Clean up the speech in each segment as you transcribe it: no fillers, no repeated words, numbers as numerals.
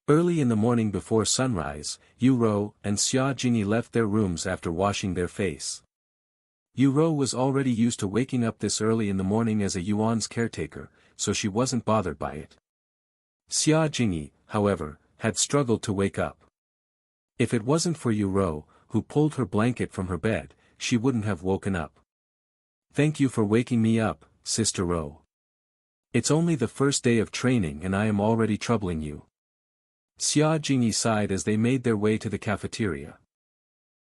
Early in the morning before sunrise, Yu and Xia Jingyi left their rooms after washing their face. Yu was already used to waking up this early in the morning as a Yuan's caretaker, so she wasn't bothered by it. Xia Jingyi, however, had struggled to wake up. If it wasn't for Yu, who pulled her blanket from her bed, she wouldn't have woken up. "Thank you for waking me up, Sister Ro. It's only the first day of training and I am already troubling you." Xia Jingyi sighed as they made their way to the cafeteria.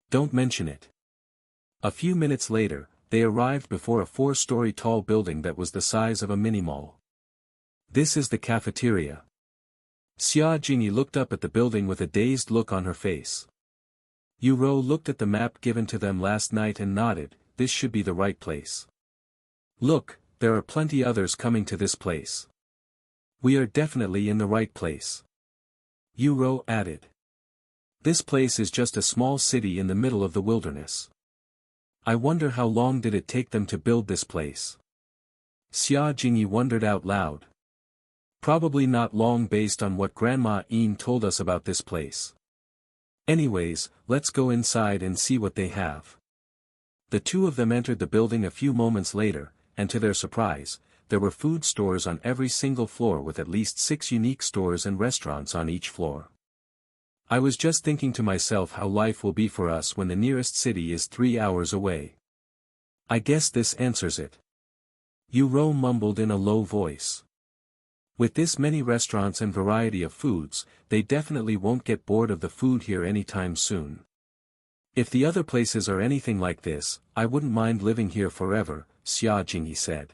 "Don't mention it." A few minutes later, they arrived before a 4-story tall building that was the size of a mini-mall. "This is the cafeteria." Xia Jingyi looked up at the building with a dazed look on her face. Yu looked at the map given to them last night and nodded. "This should be the right place. Look, there are plenty others coming to this place. We are definitely in the right place." Yu added. "This place is just a small city in the middle of the wilderness. I wonder how long did it take them to build this place?" Xia Jingyi wondered out loud. "Probably not long based on what Grandma Yin told us about this place. Anyways, let's go inside and see what they have." The two of them entered the building a few moments later, and to their surprise, there were food stores on every single floor with at least 6 unique stores and restaurants on each floor. "I was just thinking to myself how life will be for us when the nearest city is 3 hours away. I guess this answers it." Yu mumbled in a low voice. With this many restaurants and variety of foods, they definitely won't get bored of the food here anytime soon. "If the other places are anything like this, I wouldn't mind living here forever," Xia Jingyi said.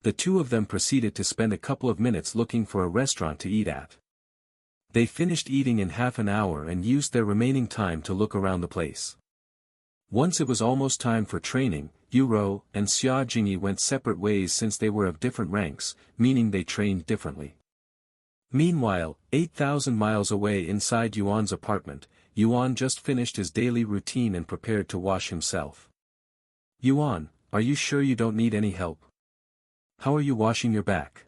The two of them proceeded to spend a couple of minutes looking for a restaurant to eat at. They finished eating in half an hour and used their remaining time to look around the place. Once it was almost time for training, Yu and Xia Jingyi went separate ways since they were of different ranks, meaning they trained differently. Meanwhile, 8,000 miles away inside Yuan's apartment, Yuan just finished his daily routine and prepared to wash himself. "Yuan, are you sure you don't need any help? How are you washing your back?"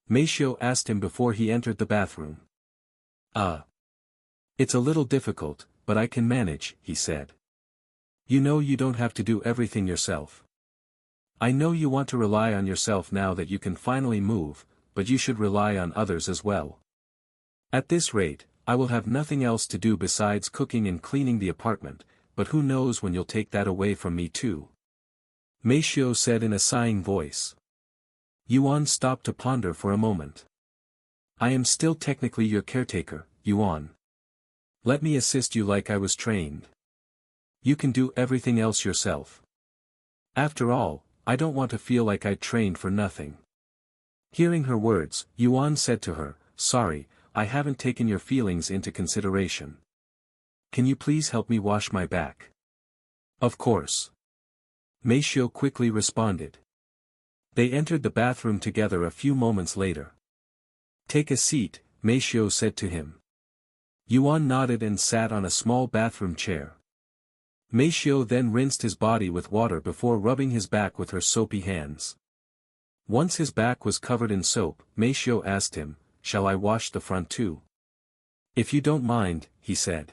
Meishio asked him before he entered the bathroom. It's a little difficult, but I can manage," he said. "You know you don't have to do everything yourself. I know you want to rely on yourself now that you can finally move, but you should rely on others as well. At this rate, I will have nothing else to do besides cooking and cleaning the apartment, but who knows when you'll take that away from me too," Meishio said in a sighing voice. Yuan stopped to ponder for a moment. "I am still technically your caretaker, Yuan. Let me assist you like I was trained. You can do everything else yourself. After all, I don't want to feel like I trained for nothing." Hearing her words, Yuan said to her, "Sorry, I haven't taken your feelings into consideration. Can you please help me wash my back?" "Of course." Meishio quickly responded. They entered the bathroom together a few moments later. "Take a seat," Meishio said to him. Yuan nodded and sat on a small bathroom chair. Meishio then rinsed his body with water before rubbing his back with her soapy hands. Once his back was covered in soap, Meishio asked him, "Shall I wash the front too?" "If you don't mind," he said.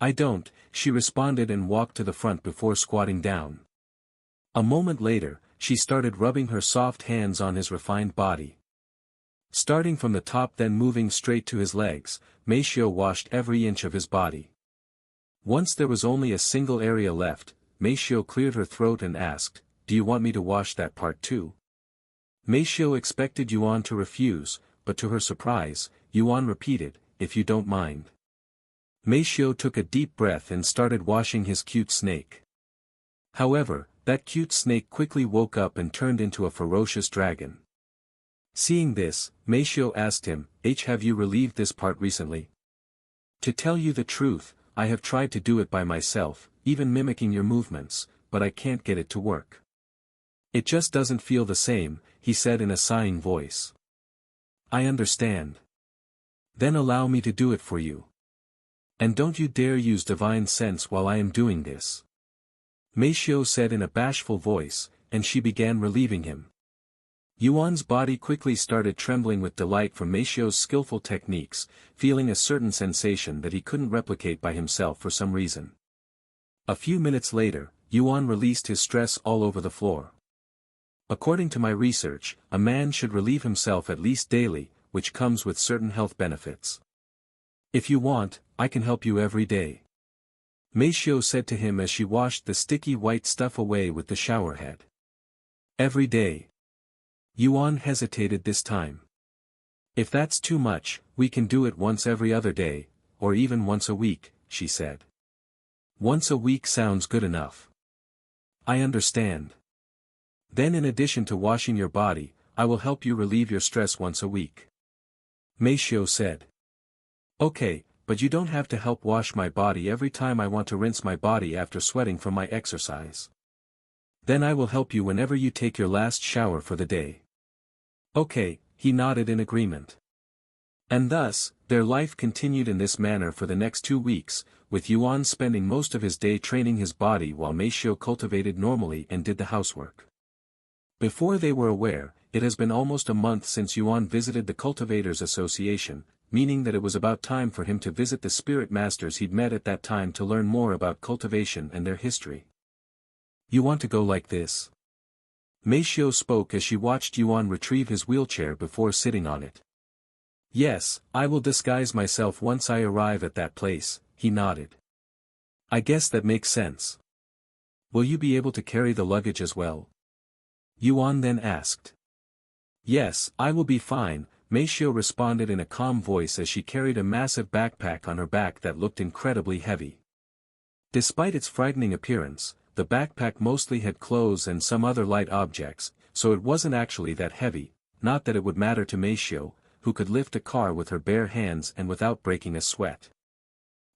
"I don't," she responded and walked to the front before squatting down. A moment later, she started rubbing her soft hands on his refined body. Starting from the top then moving straight to his legs, Meishio washed every inch of his body. Once there was only a single area left, Meishio cleared her throat and asked, "Do you want me to wash that part too?" Meishio expected Yuan to refuse, but to her surprise, Yuan repeated, "If you don't mind." Meishio took a deep breath and started washing his cute snake. However, that cute snake quickly woke up and turned into a ferocious dragon. Seeing this, Meishio asked him, Have you relieved this part recently?" "To tell you the truth, I have tried to do it by myself, even mimicking your movements, but I can't get it to work. It just doesn't feel the same," he said in a sighing voice. "I understand. Then allow me to do it for you. And don't you dare use divine sense while I am doing this," Meishio said in a bashful voice, and she began relieving him. Yuan's body quickly started trembling with delight from Meishio's skillful techniques, feeling a certain sensation that he couldn't replicate by himself for some reason. A few minutes later, Yuan released his stress all over the floor. According to my research, a man should relieve himself at least daily, which comes with certain health benefits. If you want, I can help you every day. Meishio said to him as she washed the sticky white stuff away with the shower head. Every day. Yuan hesitated this time. If that's too much, we can do it once every other day, or even once a week, she said. Once a week sounds good enough. I understand. Then in addition to washing your body, I will help you relieve your stress once a week. Meishio said. Okay, but you don't have to help wash my body every time I want to rinse my body after sweating from my exercise. Then I will help you whenever you take your last shower for the day. Okay, he nodded in agreement. And thus, their life continued in this manner for the next 2 weeks, with Yuan spending most of his day training his body while Meishio cultivated normally and did the housework. Before they were aware, it has been almost a month since Yuan visited the Cultivators Association, meaning that it was about time for him to visit the spirit masters he'd met at that time to learn more about cultivation and their history. You want to go like this? Meishio spoke as she watched Yuan retrieve his wheelchair before sitting on it. Yes, I will disguise myself once I arrive at that place, he nodded. I guess that makes sense. Will you be able to carry the luggage as well? Yuan then asked. Yes, I will be fine, Meishio responded in a calm voice as she carried a massive backpack on her back that looked incredibly heavy. Despite its frightening appearance, the backpack mostly had clothes and some other light objects, so it wasn't actually that heavy, not that it would matter to Meishio, who could lift a car with her bare hands and without breaking a sweat.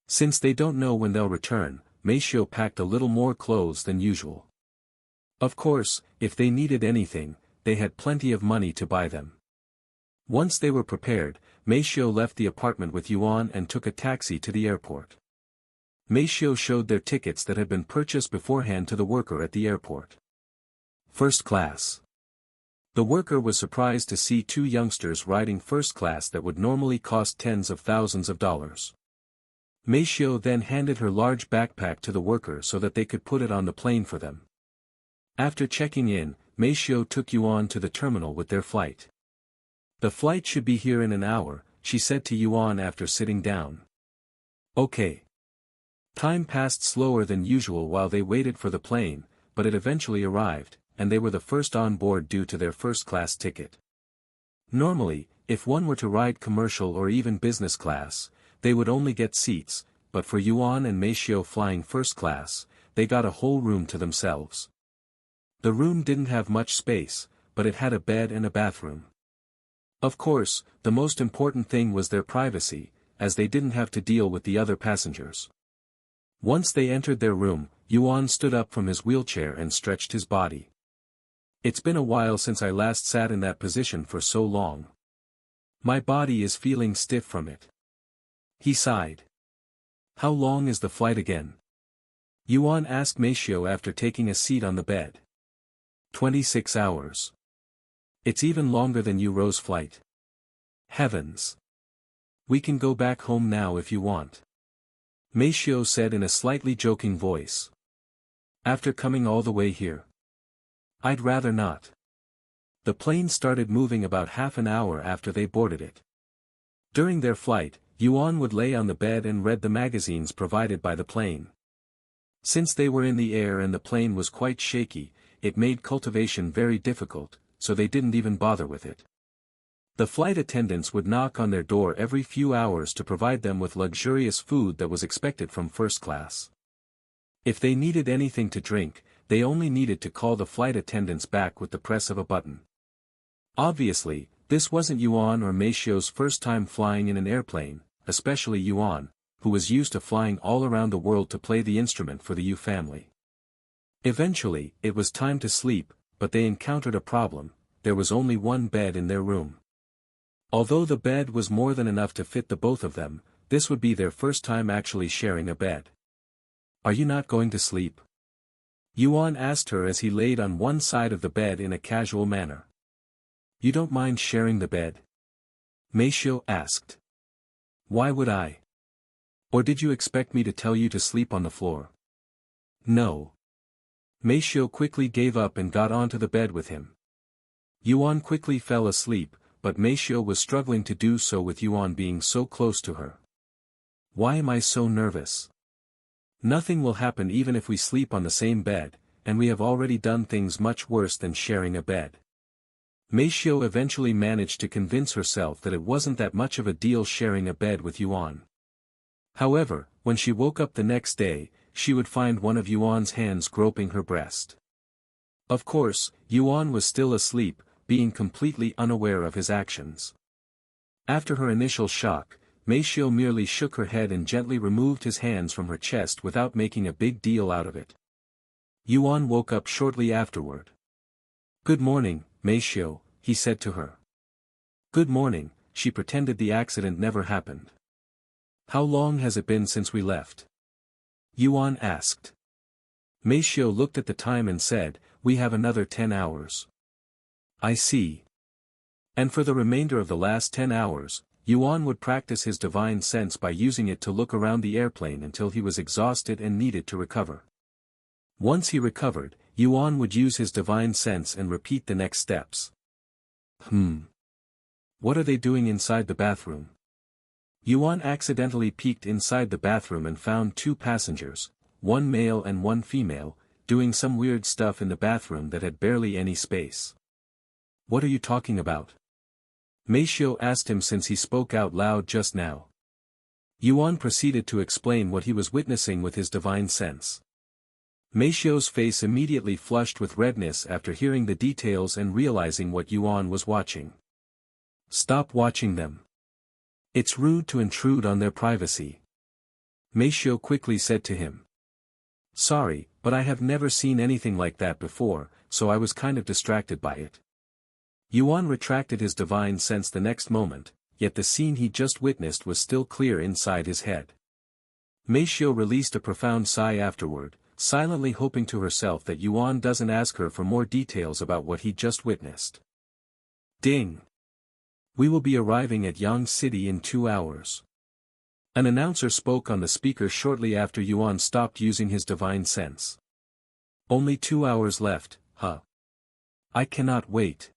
Since they don't know when they'll return, Meishio packed a little more clothes than usual. Of course, if they needed anything, they had plenty of money to buy them. Once they were prepared, Meishio left the apartment with Yuan and took a taxi to the airport. Meishio showed their tickets that had been purchased beforehand to the worker at the airport. First class. The worker was surprised to see 2 youngsters riding first class that would normally cost tens of thousands of dollars. Meishio then handed her large backpack to the worker so that they could put it on the plane for them. After checking in, Meishio took Yuan to the terminal with their flight. The flight should be here in an hour, she said to Yuan after sitting down. Okay. Time passed slower than usual while they waited for the plane, but it eventually arrived, and they were the first on board due to their first-class ticket. Normally, if one were to ride commercial or even business class, they would only get seats, but for Yuan and Meishio flying first class, they got a whole room to themselves. The room didn't have much space, but it had a bed and a bathroom. Of course, the most important thing was their privacy, as they didn't have to deal with the other passengers. Once they entered their room, Yuan stood up from his wheelchair and stretched his body. It's been a while since I last sat in that position for so long. My body is feeling stiff from it. He sighed. How long is the flight again? Yuan asked Meishio after taking a seat on the bed. 26 hours. It's even longer than Yuro's flight. Heavens. We can go back home now if you want. Meishio said in a slightly joking voice. After coming all the way here? I'd rather not. The plane started moving about half an hour after they boarded it. During their flight, Yuan would lay on the bed and read the magazines provided by the plane. Since they were in the air and the plane was quite shaky, it made cultivation very difficult, so they didn't even bother with it. The flight attendants would knock on their door every few hours to provide them with luxurious food that was expected from first class. If they needed anything to drink, they only needed to call the flight attendants back with the press of a button. Obviously, this wasn't Yuan or Meishio's first time flying in an airplane, especially Yuan, who was used to flying all around the world to play the instrument for the Yu family. Eventually, it was time to sleep, but they encountered a problem: there was only one bed in their room. Although the bed was more than enough to fit the both of them, this would be their first time actually sharing a bed. Are you not going to sleep? Yuan asked her as he laid on one side of the bed in a casual manner. You don't mind sharing the bed? Meishio asked. Why would I? Or did you expect me to tell you to sleep on the floor? No. Meishio quickly gave up and got onto the bed with him. Yuan quickly fell asleep, but Meishio was struggling to do so with Yuan being so close to her. Why am I so nervous? Nothing will happen even if we sleep on the same bed, and we have already done things much worse than sharing a bed. Meishio eventually managed to convince herself that it wasn't that much of a deal sharing a bed with Yuan. However, when she woke up the next day, she would find one of Yuan's hands groping her breast. Of course, Yuan was still asleep, being completely unaware of his actions. After her initial shock, Meishio merely shook her head and gently removed his hands from her chest without making a big deal out of it. Yuan woke up shortly afterward. Good morning, Meishio, he said to her. Good morning, she pretended the accident never happened. How long has it been since we left? Yuan asked. Meishio looked at the time and said, we have another 10 hours. I see. And for the remainder of the last 10 hours, Yuan would practice his divine sense by using it to look around the airplane until he was exhausted and needed to recover. Once he recovered, Yuan would use his divine sense and repeat the next steps. What are they doing inside the bathroom? Yuan accidentally peeked inside the bathroom and found two passengers, one male and one female, doing some weird stuff in the bathroom that had barely any space. What are you talking about? Meishio asked him since he spoke out loud just now. Yuan proceeded to explain what he was witnessing with his divine sense. Meishio's face immediately flushed with redness after hearing the details and realizing what Yuan was watching. Stop watching them. It's rude to intrude on their privacy. Meishio quickly said to him. Sorry, but I have never seen anything like that before, so I was kind of distracted by it. Yuan retracted his divine sense the next moment, yet the scene he just witnessed was still clear inside his head. Meishio released a profound sigh afterward, silently hoping to herself that Yuan doesn't ask her for more details about what he just witnessed. Ding! We will be arriving at Yang City in 2 hours. An announcer spoke on the speaker shortly after Yuan stopped using his divine sense. Only 2 hours left, huh? I cannot wait.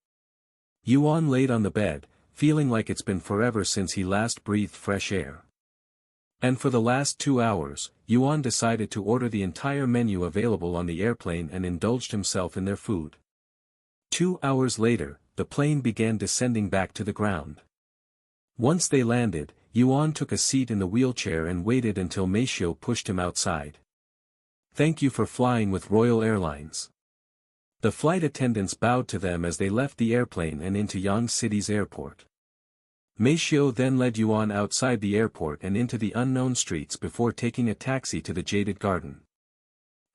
Yuan laid on the bed, feeling like it's been forever since he last breathed fresh air. And for the last 2 hours, Yuan decided to order the entire menu available on the airplane and indulged himself in their food. 2 hours later, the plane began descending back to the ground. Once they landed, Yuan took a seat in the wheelchair and waited until Meishio pushed him outside. Thank you for flying with Royal Airlines. The flight attendants bowed to them as they left the airplane and into Yang City's airport. Meishio then led Yuan outside the airport and into the unknown streets before taking a taxi to the Jaded Garden.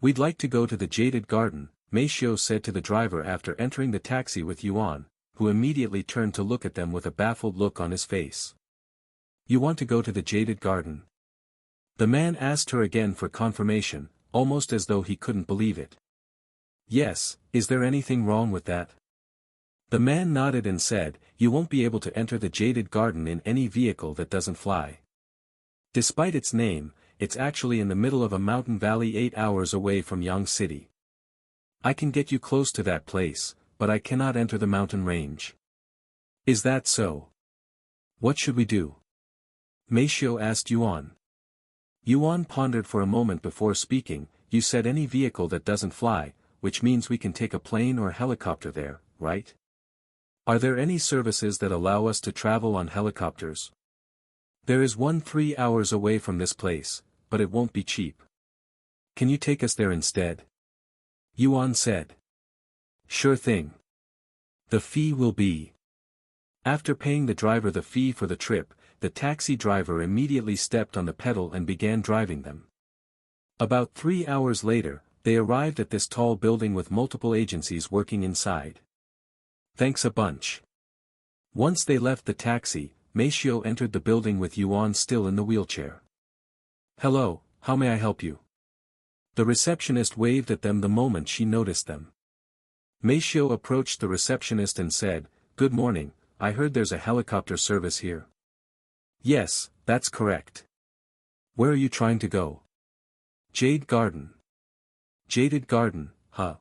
We'd like to go to the Jaded Garden, Meishio said to the driver after entering the taxi with Yuan, who immediately turned to look at them with a baffled look on his face. You want to go to the Jaded Garden? The man asked her again for confirmation, almost as though he couldn't believe it. Yes, is there anything wrong with that? The man nodded and said, you won't be able to enter the Jaded Garden in any vehicle that doesn't fly. Despite its name, it's actually in the middle of a mountain valley 8 hours away from Yang City. I can get you close to that place, but I cannot enter the mountain range. Is that so? What should we do? Meishio asked Yuan. Yuan pondered for a moment before speaking. You said any vehicle that doesn't fly, which means we can take a plane or helicopter there, right? Are there any services that allow us to travel on helicopters? There is one 3 hours away from this place, but it won't be cheap. Can you take us there instead? Yuan said. Sure thing. The fee will be. After paying the driver the fee for the trip, the taxi driver immediately stepped on the pedal and began driving them. About 3 hours later, they arrived at this tall building with multiple agencies working inside. Thanks a bunch. Once they left the taxi, Meishio entered the building with Yuan still in the wheelchair. Hello, how may I help you? The receptionist waved at them the moment she noticed them. Meishio approached the receptionist and said, good morning, I heard there's a helicopter service here. Yes, that's correct. Where are you trying to go? Jade Garden. Jaded Garden, huh?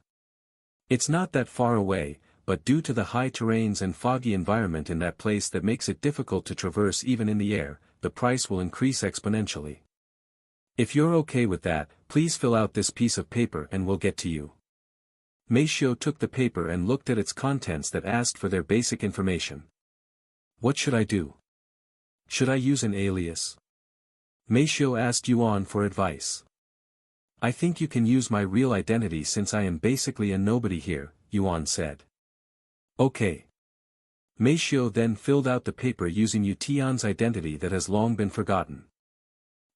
It's not that far away, but due to the high terrains and foggy environment in that place that makes it difficult to traverse even in the air, the price will increase exponentially. If you're okay with that, please fill out this piece of paper and we'll get to you. Meishio took the paper and looked at its contents that asked for their basic information. What should I do? Should I use an alias? Meishio asked Yuan for advice. I think you can use my real identity since I am basically a nobody here, Yuan said. Okay. Meishio then filled out the paper using Tian's identity that has long been forgotten.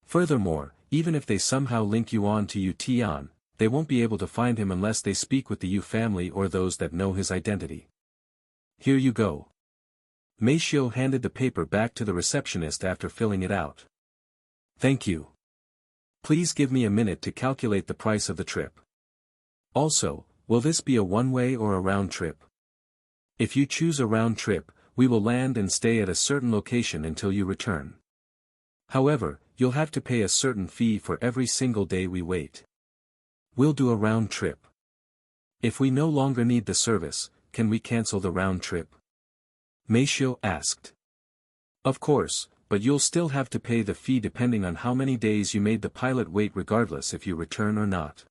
Furthermore, even if they somehow link Yuan to Tian, they won't be able to find him unless they speak with the Yu family or those that know his identity. Here you go. Meishio handed the paper back to the receptionist after filling it out. Thank you. Please give me a minute to calculate the price of the trip. Also, will this be a one-way or a round trip? If you choose a round trip, we will land and stay at a certain location until you return. However, you'll have to pay a certain fee for every single day we wait. We'll do a round trip. If we no longer need the service, can we cancel the round trip? Meishio asked. Of course, but you'll still have to pay the fee depending on how many days you made the pilot wait regardless if you return or not.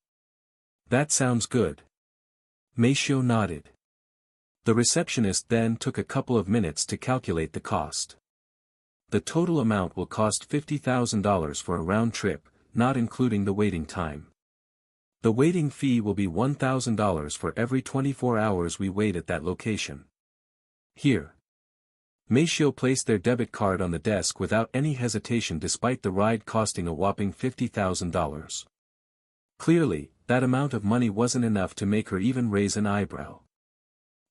That sounds good. Meishio nodded. The receptionist then took a couple of minutes to calculate the cost. The total amount will cost $50,000 for a round trip, not including the waiting time. The waiting fee will be $1,000 for every 24 hours we wait at that location. Here. Meishio placed their debit card on the desk without any hesitation despite the ride costing a whopping $50,000. Clearly, that amount of money wasn't enough to make her even raise an eyebrow.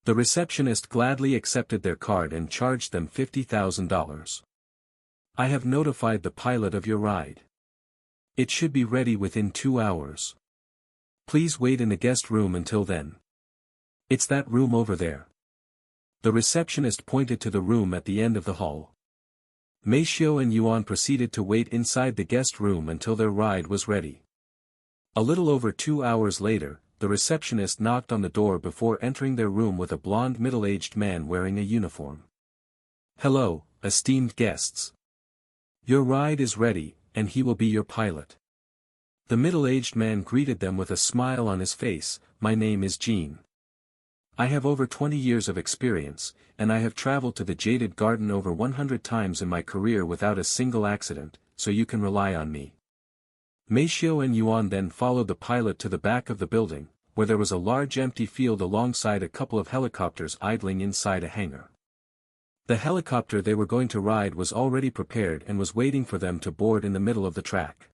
The receptionist gladly accepted their card and charged them $50,000. I have notified the pilot of your ride. It should be ready within 2 hours. Please wait in the guest room until then. It's that room over there. The receptionist pointed to the room at the end of the hall. Meishio and Yuan proceeded to wait inside the guest room until their ride was ready. A little over 2 hours later, the receptionist knocked on the door before entering their room with a blond middle-aged man wearing a uniform. Hello, esteemed guests. Your ride is ready, and he will be your pilot. The middle-aged man greeted them with a smile on his face. My name is Jean. I have over 20 years of experience, and I have traveled to the Jaded Garden over 100 times in my career without a single accident, so you can rely on me. Meishio and Yuan then followed the pilot to the back of the building, where there was a large empty field alongside a couple of helicopters idling inside a hangar. The helicopter they were going to ride was already prepared and was waiting for them to board in the middle of the track.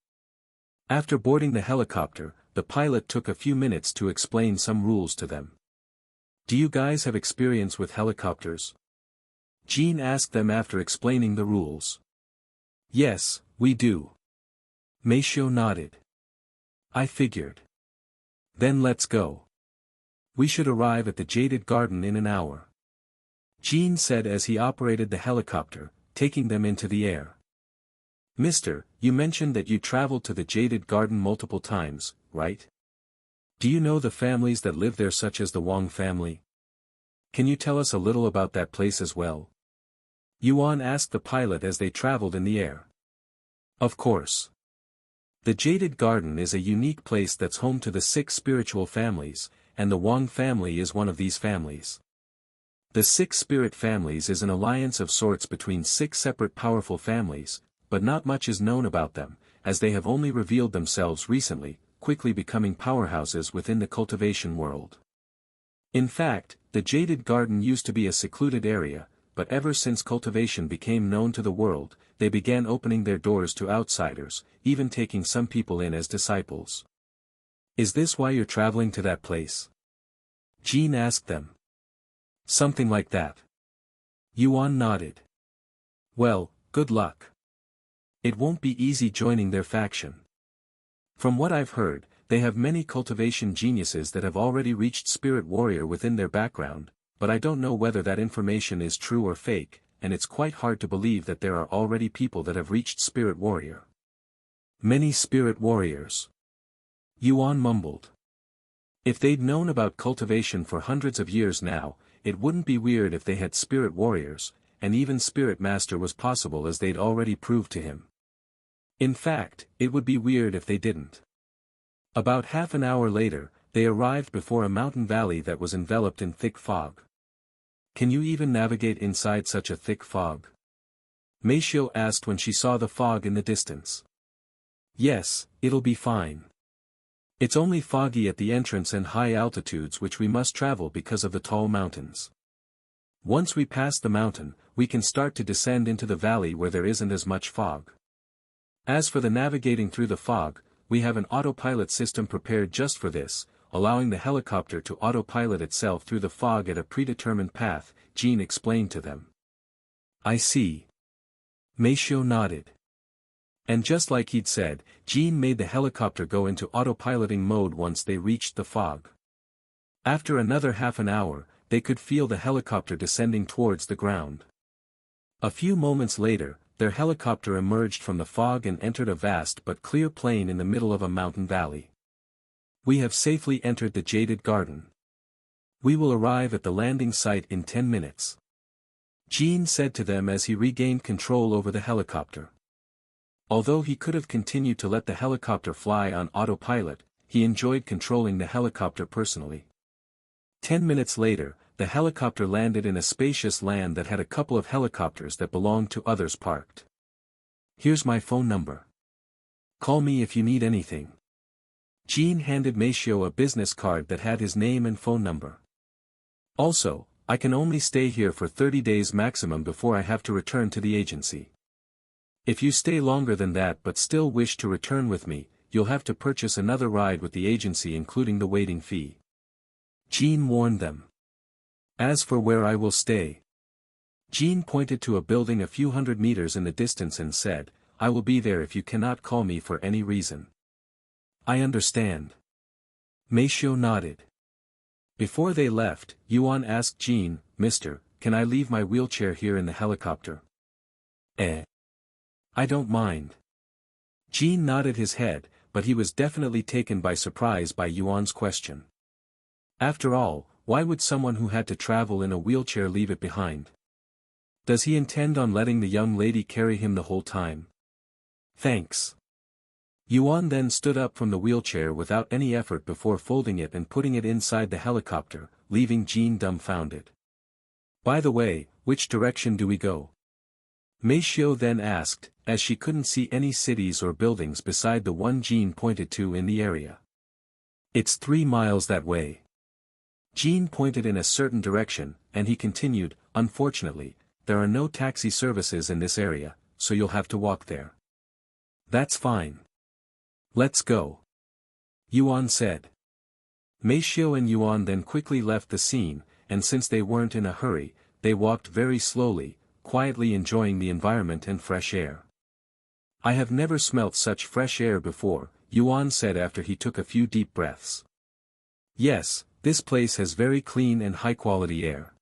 After boarding the helicopter, the pilot took a few minutes to explain some rules to them. Do you guys have experience with helicopters? Jean asked them after explaining the rules. Yes, we do. Meishio nodded. I figured. Then let's go. We should arrive at the Jaded Garden in an hour. Jean said as he operated the helicopter, taking them into the air. Mister, you mentioned that you traveled to the Jaded Garden multiple times, right? Do you know the families that live there such as the Wang family? Can you tell us a little about that place as well? Yuan asked the pilot as they traveled in the air. Of course. The Jaded Garden is a unique place that's home to the 6 spiritual families, and the Wang family is one of these families. The 6 spirit families is an alliance of sorts between 6 separate powerful families, but not much is known about them, as they have only revealed themselves recently, quickly becoming powerhouses within the cultivation world. In fact, the Jaded Garden used to be a secluded area, but ever since cultivation became known to the world, they began opening their doors to outsiders, even taking some people in as disciples. Is this why you're traveling to that place? Jean asked them. Something like that. Yuan nodded. Well, good luck. It won't be easy joining their faction. From what I've heard, they have many cultivation geniuses that have already reached spirit warrior within their background, but I don't know whether that information is true or fake, and it's quite hard to believe that there are already people that have reached Spirit Warrior. Many Spirit Warriors. Yuan mumbled. If they'd known about cultivation for hundreds of years now, it wouldn't be weird if they had Spirit Warriors, and even Spirit Master was possible as they'd already proved to him. In fact, it would be weird if they didn't. About half an hour later, they arrived before a mountain valley that was enveloped in thick fog. Can you even navigate inside such a thick fog? Meisho asked when she saw the fog in the distance. Yes, it'll be fine. It's only foggy at the entrance and high altitudes which we must travel because of the tall mountains. Once we pass the mountain, we can start to descend into the valley where there isn't as much fog. As for the navigating through the fog, we have an autopilot system prepared just for this, allowing the helicopter to autopilot itself through the fog at a predetermined path, Jean explained to them. I see. Meisho nodded. And just like he'd said, Jean made the helicopter go into autopiloting mode once they reached the fog. After another half an hour, they could feel the helicopter descending towards the ground. A few moments later, their helicopter emerged from the fog and entered a vast but clear plain in the middle of a mountain valley. We have safely entered the Jaded Garden. We will arrive at the landing site in 10 minutes. Jean said to them as he regained control over the helicopter. Although he could have continued to let the helicopter fly on autopilot, he enjoyed controlling the helicopter personally. 10 minutes later, the helicopter landed in a spacious land that had a couple of helicopters that belonged to others parked. Here's my phone number. Call me if you need anything. Jean handed Meisho a business card that had his name and phone number. Also, I can only stay here for 30 days maximum before I have to return to the agency. If you stay longer than that but still wish to return with me, you'll have to purchase another ride with the agency including the waiting fee. Jean warned them. As for where I will stay. Jean pointed to a building a few hundred meters in the distance and said, I will be there if you cannot call me for any reason. I understand. Meisho nodded. Before they left, Yuan asked Jean, Mister, can I leave my wheelchair here in the helicopter? I don't mind. Jean nodded his head, but he was definitely taken by surprise by Yuan's question. After all, why would someone who had to travel in a wheelchair leave it behind? Does he intend on letting the young lady carry him the whole time? Thanks. Yuan then stood up from the wheelchair without any effort before folding it and putting it inside the helicopter, leaving Jean dumbfounded. By the way, which direction do we go? Meisho then asked, as she couldn't see any cities or buildings beside the one Jean pointed to in the area. It's 3 miles that way. Jean pointed in a certain direction, and he continued, unfortunately, there are no taxi services in this area, so you'll have to walk there. That's fine. Let's go. Yuan said. Meisho and Yuan then quickly left the scene, and since they weren't in a hurry, they walked very slowly, quietly enjoying the environment and fresh air. I have never smelt such fresh air before, Yuan said after he took a few deep breaths. Yes, this place has very clean and high-quality air.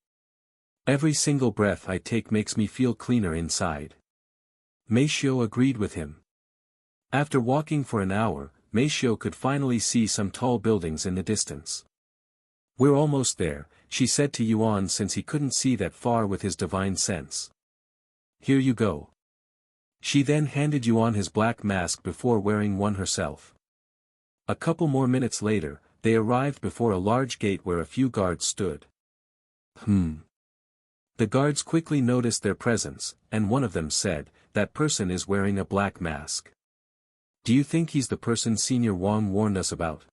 Every single breath I take makes me feel cleaner inside. Meisho agreed with him. After walking for an hour, Meisho could finally see some tall buildings in the distance. We're almost there, she said to Yuan since he couldn't see that far with his divine sense. Here you go. She then handed Yuan his black mask before wearing one herself. A couple more minutes later, they arrived before a large gate where a few guards stood. The guards quickly noticed their presence, and one of them said, that person is wearing a black mask. Do you think he's the person Senior Wang warned us about?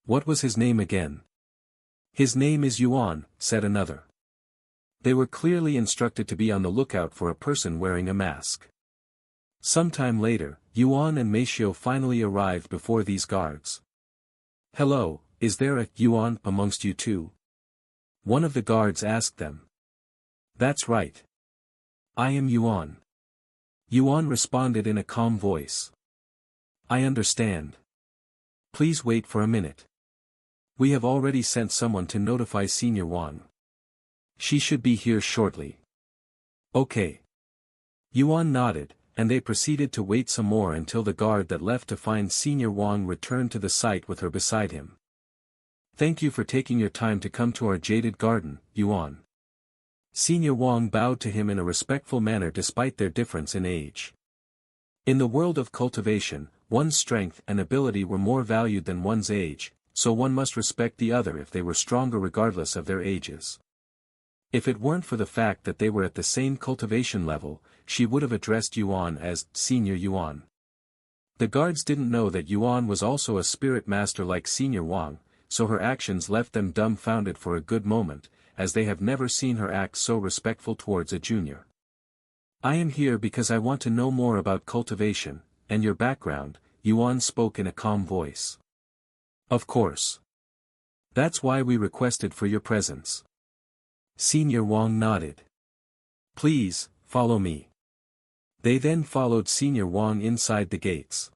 What was his name again? His name is Yuan, said another. They were clearly instructed to be on the lookout for a person wearing a mask. Sometime later, Yuan and Meisho finally arrived before these guards. Hello, is there a Yuan amongst you two? One of the guards asked them. That's right. I am Yuan. Yuan responded in a calm voice. I understand. Please wait for a minute. We have already sent someone to notify Senior Wang. She should be here shortly. Okay. Yuan nodded, and they proceeded to wait some more until the guard that left to find Senior Wang returned to the site with her beside him. Thank you for taking your time to come to our jaded garden, Yuan. Senior Wang bowed to him in a respectful manner despite their difference in age. In the world of cultivation, one's strength and ability were more valued than one's age, so one must respect the other if they were stronger regardless of their ages. If it weren't for the fact that they were at the same cultivation level, she would have addressed Yuan as Senior Yuan. The guards didn't know that Yuan was also a spirit master like Senior Wang, so her actions left them dumbfounded for a good moment, as they have never seen her act so respectful towards a junior. I am here because I want to know more about cultivation, and your background, Yuan spoke in a calm voice. Of course. That's why we requested for your presence. Senior Wang nodded. Please, follow me. They then followed Senior Wang inside the gates.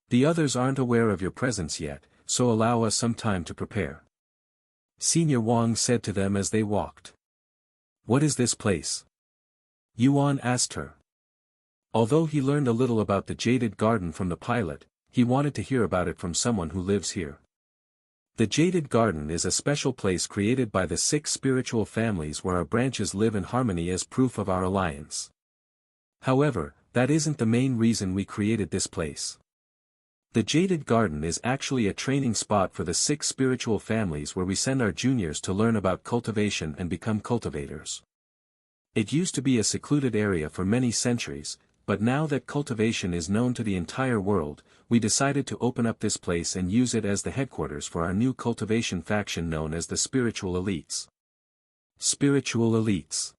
The others aren't aware of your presence yet, so allow us some time to prepare. Senior Wang said to them as they walked. What is this place? Yuan asked her. Although he learned a little about the Jaded Garden from the pilot, he wanted to hear about it from someone who lives here. The Jaded Garden is a special place created by the 6 spiritual families where our branches live in harmony as proof of our alliance. However, that isn't the main reason we created this place. The Jaded Garden is actually a training spot for the 6 spiritual families where we send our juniors to learn about cultivation and become cultivators. It used to be a secluded area for many centuries, but now that cultivation is known to the entire world, we decided to open up this place and use it as the headquarters for our new cultivation faction known as the Spiritual Elites. Spiritual Elites.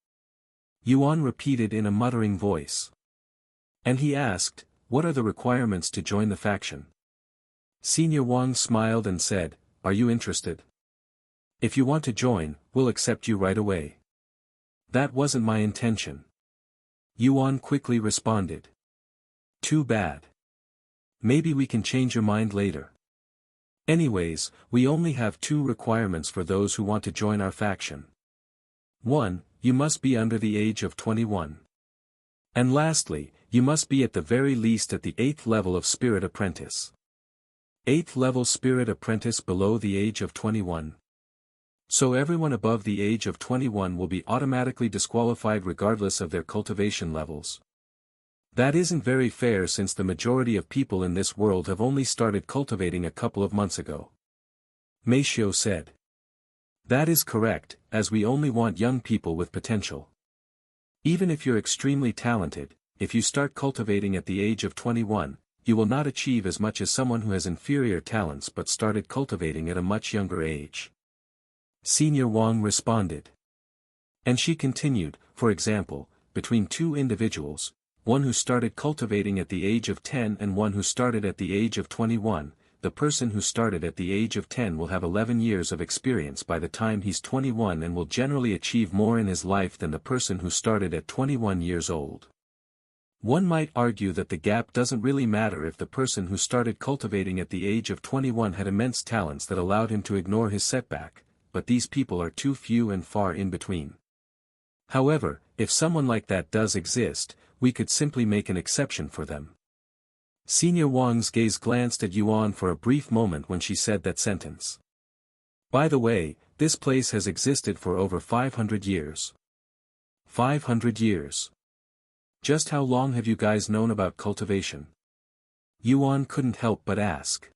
Yuan repeated in a muttering voice. And he asked, what are the requirements to join the faction? Senior Wang smiled and said, are you interested? If you want to join, we'll accept you right away. That wasn't my intention. Yuan quickly responded. Too bad. Maybe we can change your mind later. Anyways, we only have 2 requirements for those who want to join our faction. 1. You must be under the age of 21. And lastly, you must be at the very least at the 8th level of Spirit Apprentice. 8th level Spirit Apprentice below the age of 21. So everyone above the age of 21 will be automatically disqualified regardless of their cultivation levels. That isn't very fair since the majority of people in this world have only started cultivating a couple of months ago. Meishio said. That is correct, as we only want young people with potential. Even if you're extremely talented, if you start cultivating at the age of 21, you will not achieve as much as someone who has inferior talents but started cultivating at a much younger age. Senior Wang responded. And she continued, for example, between 2 individuals, one who started cultivating at the age of 10 and one who started at the age of 21, the person who started at the age of 10 will have 11 years of experience by the time he's 21 and will generally achieve more in his life than the person who started at 21 years old. One might argue that the gap doesn't really matter if the person who started cultivating at the age of 21 had immense talents that allowed him to ignore his setback, but these people are too few and far in between. However, if someone like that does exist, we could simply make an exception for them. Senior Wang's gaze glanced at Yuan for a brief moment when she said that sentence. By the way, this place has existed for over 500 years. 500 years. Just how long have you guys known about cultivation? Yuan couldn't help but ask.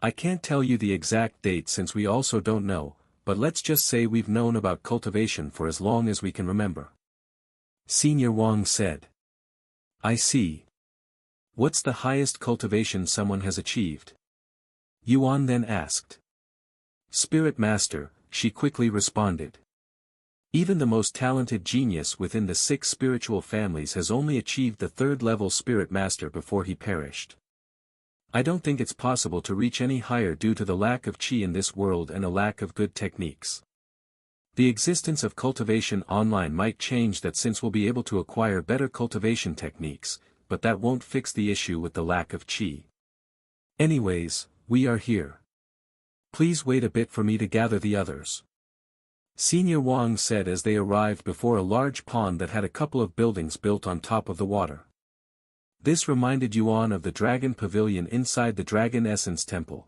I can't tell you the exact date since we also don't know, but let's just say we've known about cultivation for as long as we can remember. Senior Wang said. I see. What's the highest cultivation someone has achieved? Yuan then asked. Spirit Master, she quickly responded. Even the most talented genius within the 6 spiritual families has only achieved the 3rd level Spirit Master before he perished. I don't think it's possible to reach any higher due to the lack of chi in this world and a lack of good techniques. The existence of Cultivation Online might change that since we'll be able to acquire better cultivation techniques, but that won't fix the issue with the lack of chi. Anyways, we are here. Please wait a bit for me to gather the others. Senior Wang said as they arrived before a large pond that had a couple of buildings built on top of the water. This reminded Yuan of the dragon pavilion inside the Dragon Essence Temple.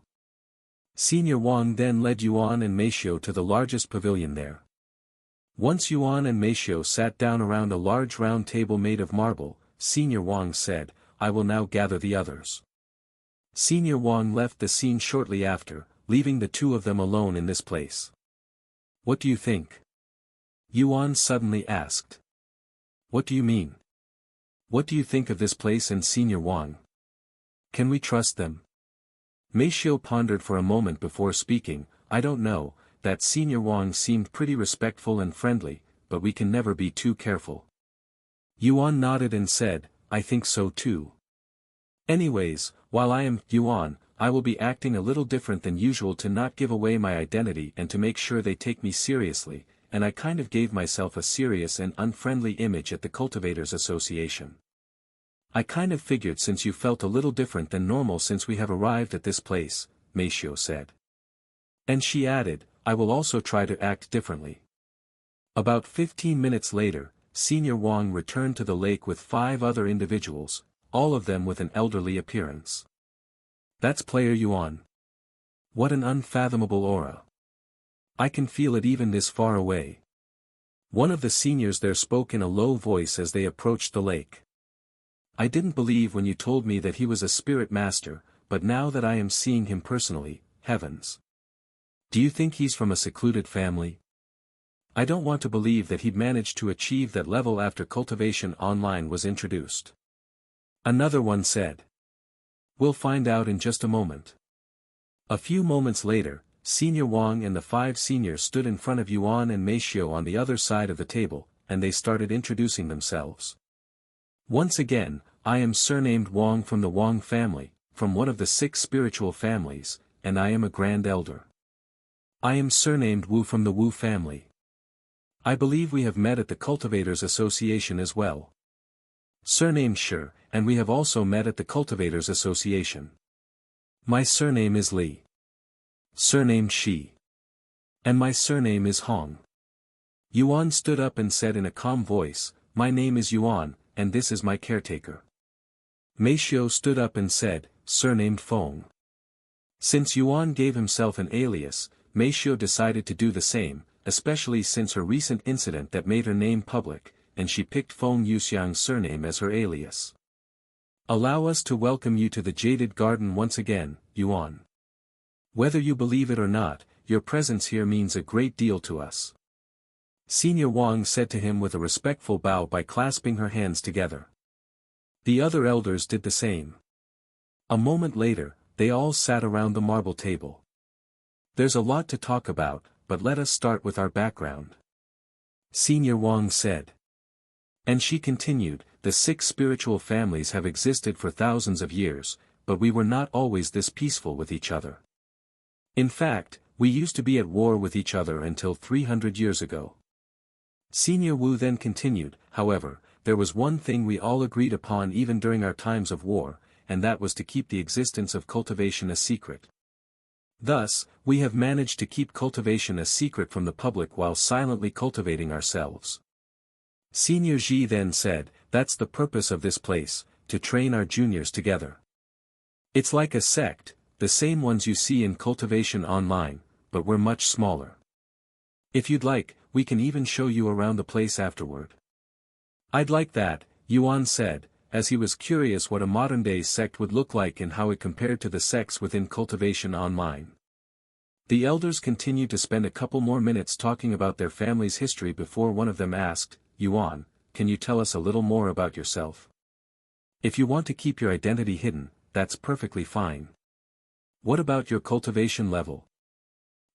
Senior Wang then led Yuan and Meishio to the largest pavilion there. Once Yuan and Meishio sat down around a large round table made of marble, Senior Wang said, "I will now gather the others." Senior Wang left the scene shortly after, leaving the two of them alone in this place. "What do you think?" Yuan suddenly asked. "What do you mean? What do you think of this place and Senior Wang? Can we trust them?" Meishio pondered for a moment before speaking. "I don't know, that Senior Wang seemed pretty respectful and friendly, but we can never be too careful." Yuan nodded and said, "I think so too. Anyways, while I am Yuan, I will be acting a little different than usual to not give away my identity and to make sure they take me seriously, and I kind of gave myself a serious and unfriendly image at the Cultivators Association. I kind of figured since you felt a little different than normal since we have arrived at this place," Meishio said. And she added, "I will also try to act differently." About 15 minutes later, Senior Wang returned to the lake with 5 other individuals, all of them with an elderly appearance. "That's Player Yuan. What an unfathomable aura. I can feel it even this far away." One of the seniors there spoke in a low voice as they approached the lake. "I didn't believe when you told me that he was a spirit master, but now that I am seeing him personally, heavens. Do you think he's from a secluded family? I don't want to believe that he'd managed to achieve that level after Cultivation Online was introduced." Another one said. "We'll find out in just a moment." A few moments later, Senior Wang and the 5 seniors stood in front of Yuan and Meishio on the other side of the table, and they started introducing themselves. "Once again, I am surnamed Wang from the Wang family, from one of the 6 spiritual families, and I am a Grand Elder. I am surnamed Wu from the Wu family. I believe we have met at the Cultivators Association as well. Surnamed Shi, and we have also met at the Cultivators Association. My surname is Li. Surnamed Shi. And my surname is Hong." Yuan stood up and said in a calm voice, "My name is Yuan, and this is my caretaker." Meishio stood up and said, "Surnamed Feng." Since Yuan gave himself an alias, Meishio decided to do the same, especially since her recent incident that made her name public, and she picked Feng Yuxiang's surname as her alias. "Allow us to welcome you to the Jaded Garden once again, Yuan. Whether you believe it or not, your presence here means a great deal to us." Senior Wang said to him with a respectful bow by clasping her hands together. The other elders did the same. A moment later, they all sat around the marble table. "There's a lot to talk about, but let us start with our background," Senior Wang said. And she continued, "The 6 spiritual families have existed for thousands of years, but we were not always this peaceful with each other. In fact, we used to be at war with each other until 300 years ago." Senior Wu then continued, "However, there was one thing we all agreed upon even during our times of war, and that was to keep the existence of cultivation a secret. Thus, we have managed to keep cultivation a secret from the public while silently cultivating ourselves." Senior Ji then said, "That's the purpose of this place, to train our juniors together. It's like a sect, the same ones you see in Cultivation Online, but we're much smaller. If you'd like, we can even show you around the place afterward." "I'd like that," Yuan said, as he was curious what a modern-day sect would look like and how it compared to the sects within Cultivation Online. The elders continued to spend a couple more minutes talking about their family's history before one of them asked, "Yuan, can you tell us a little more about yourself? If you want to keep your identity hidden, that's perfectly fine. What about your cultivation level?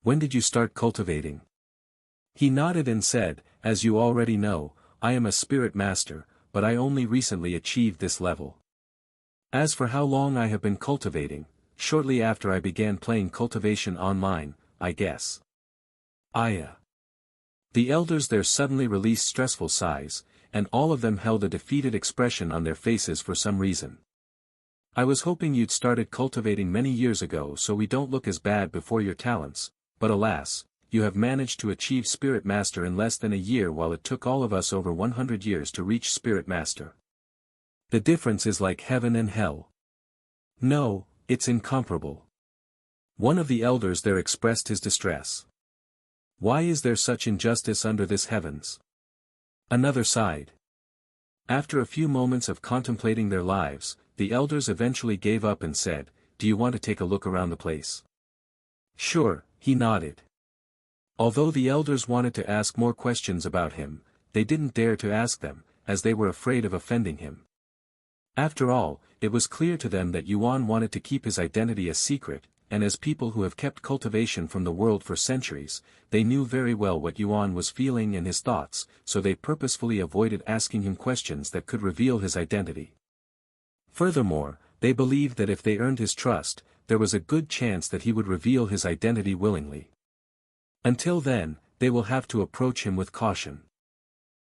When did you start cultivating?" He nodded and said, "As you already know, I am a spirit master, but I only recently achieved this level. As for how long I have been cultivating, shortly after I began playing Cultivation Online, I guess." The elders there suddenly released stressful sighs, and all of them held a defeated expression on their faces for some reason. "I was hoping you'd started cultivating many years ago so we don't look as bad before your talents, but alas, you have managed to achieve Spirit Master in less than a year while it took all of us over 100 years to reach Spirit Master. The difference is like heaven and hell. No, it's incomparable. One of the elders there expressed his distress. Why is there such injustice under this heavens? Another sighed. After a few moments of contemplating their lives, the elders eventually gave up and said, "Do you want to take a look around the place?" "Sure," he nodded. Although the elders wanted to ask more questions about him, they didn't dare to ask them, as they were afraid of offending him. After all, it was clear to them that Yuan wanted to keep his identity a secret, and as people who have kept cultivation from the world for centuries, they knew very well what Yuan was feeling and his thoughts, so they purposefully avoided asking him questions that could reveal his identity. Furthermore, they believed that if they earned his trust, there was a good chance that he would reveal his identity willingly. Until then, they will have to approach him with caution.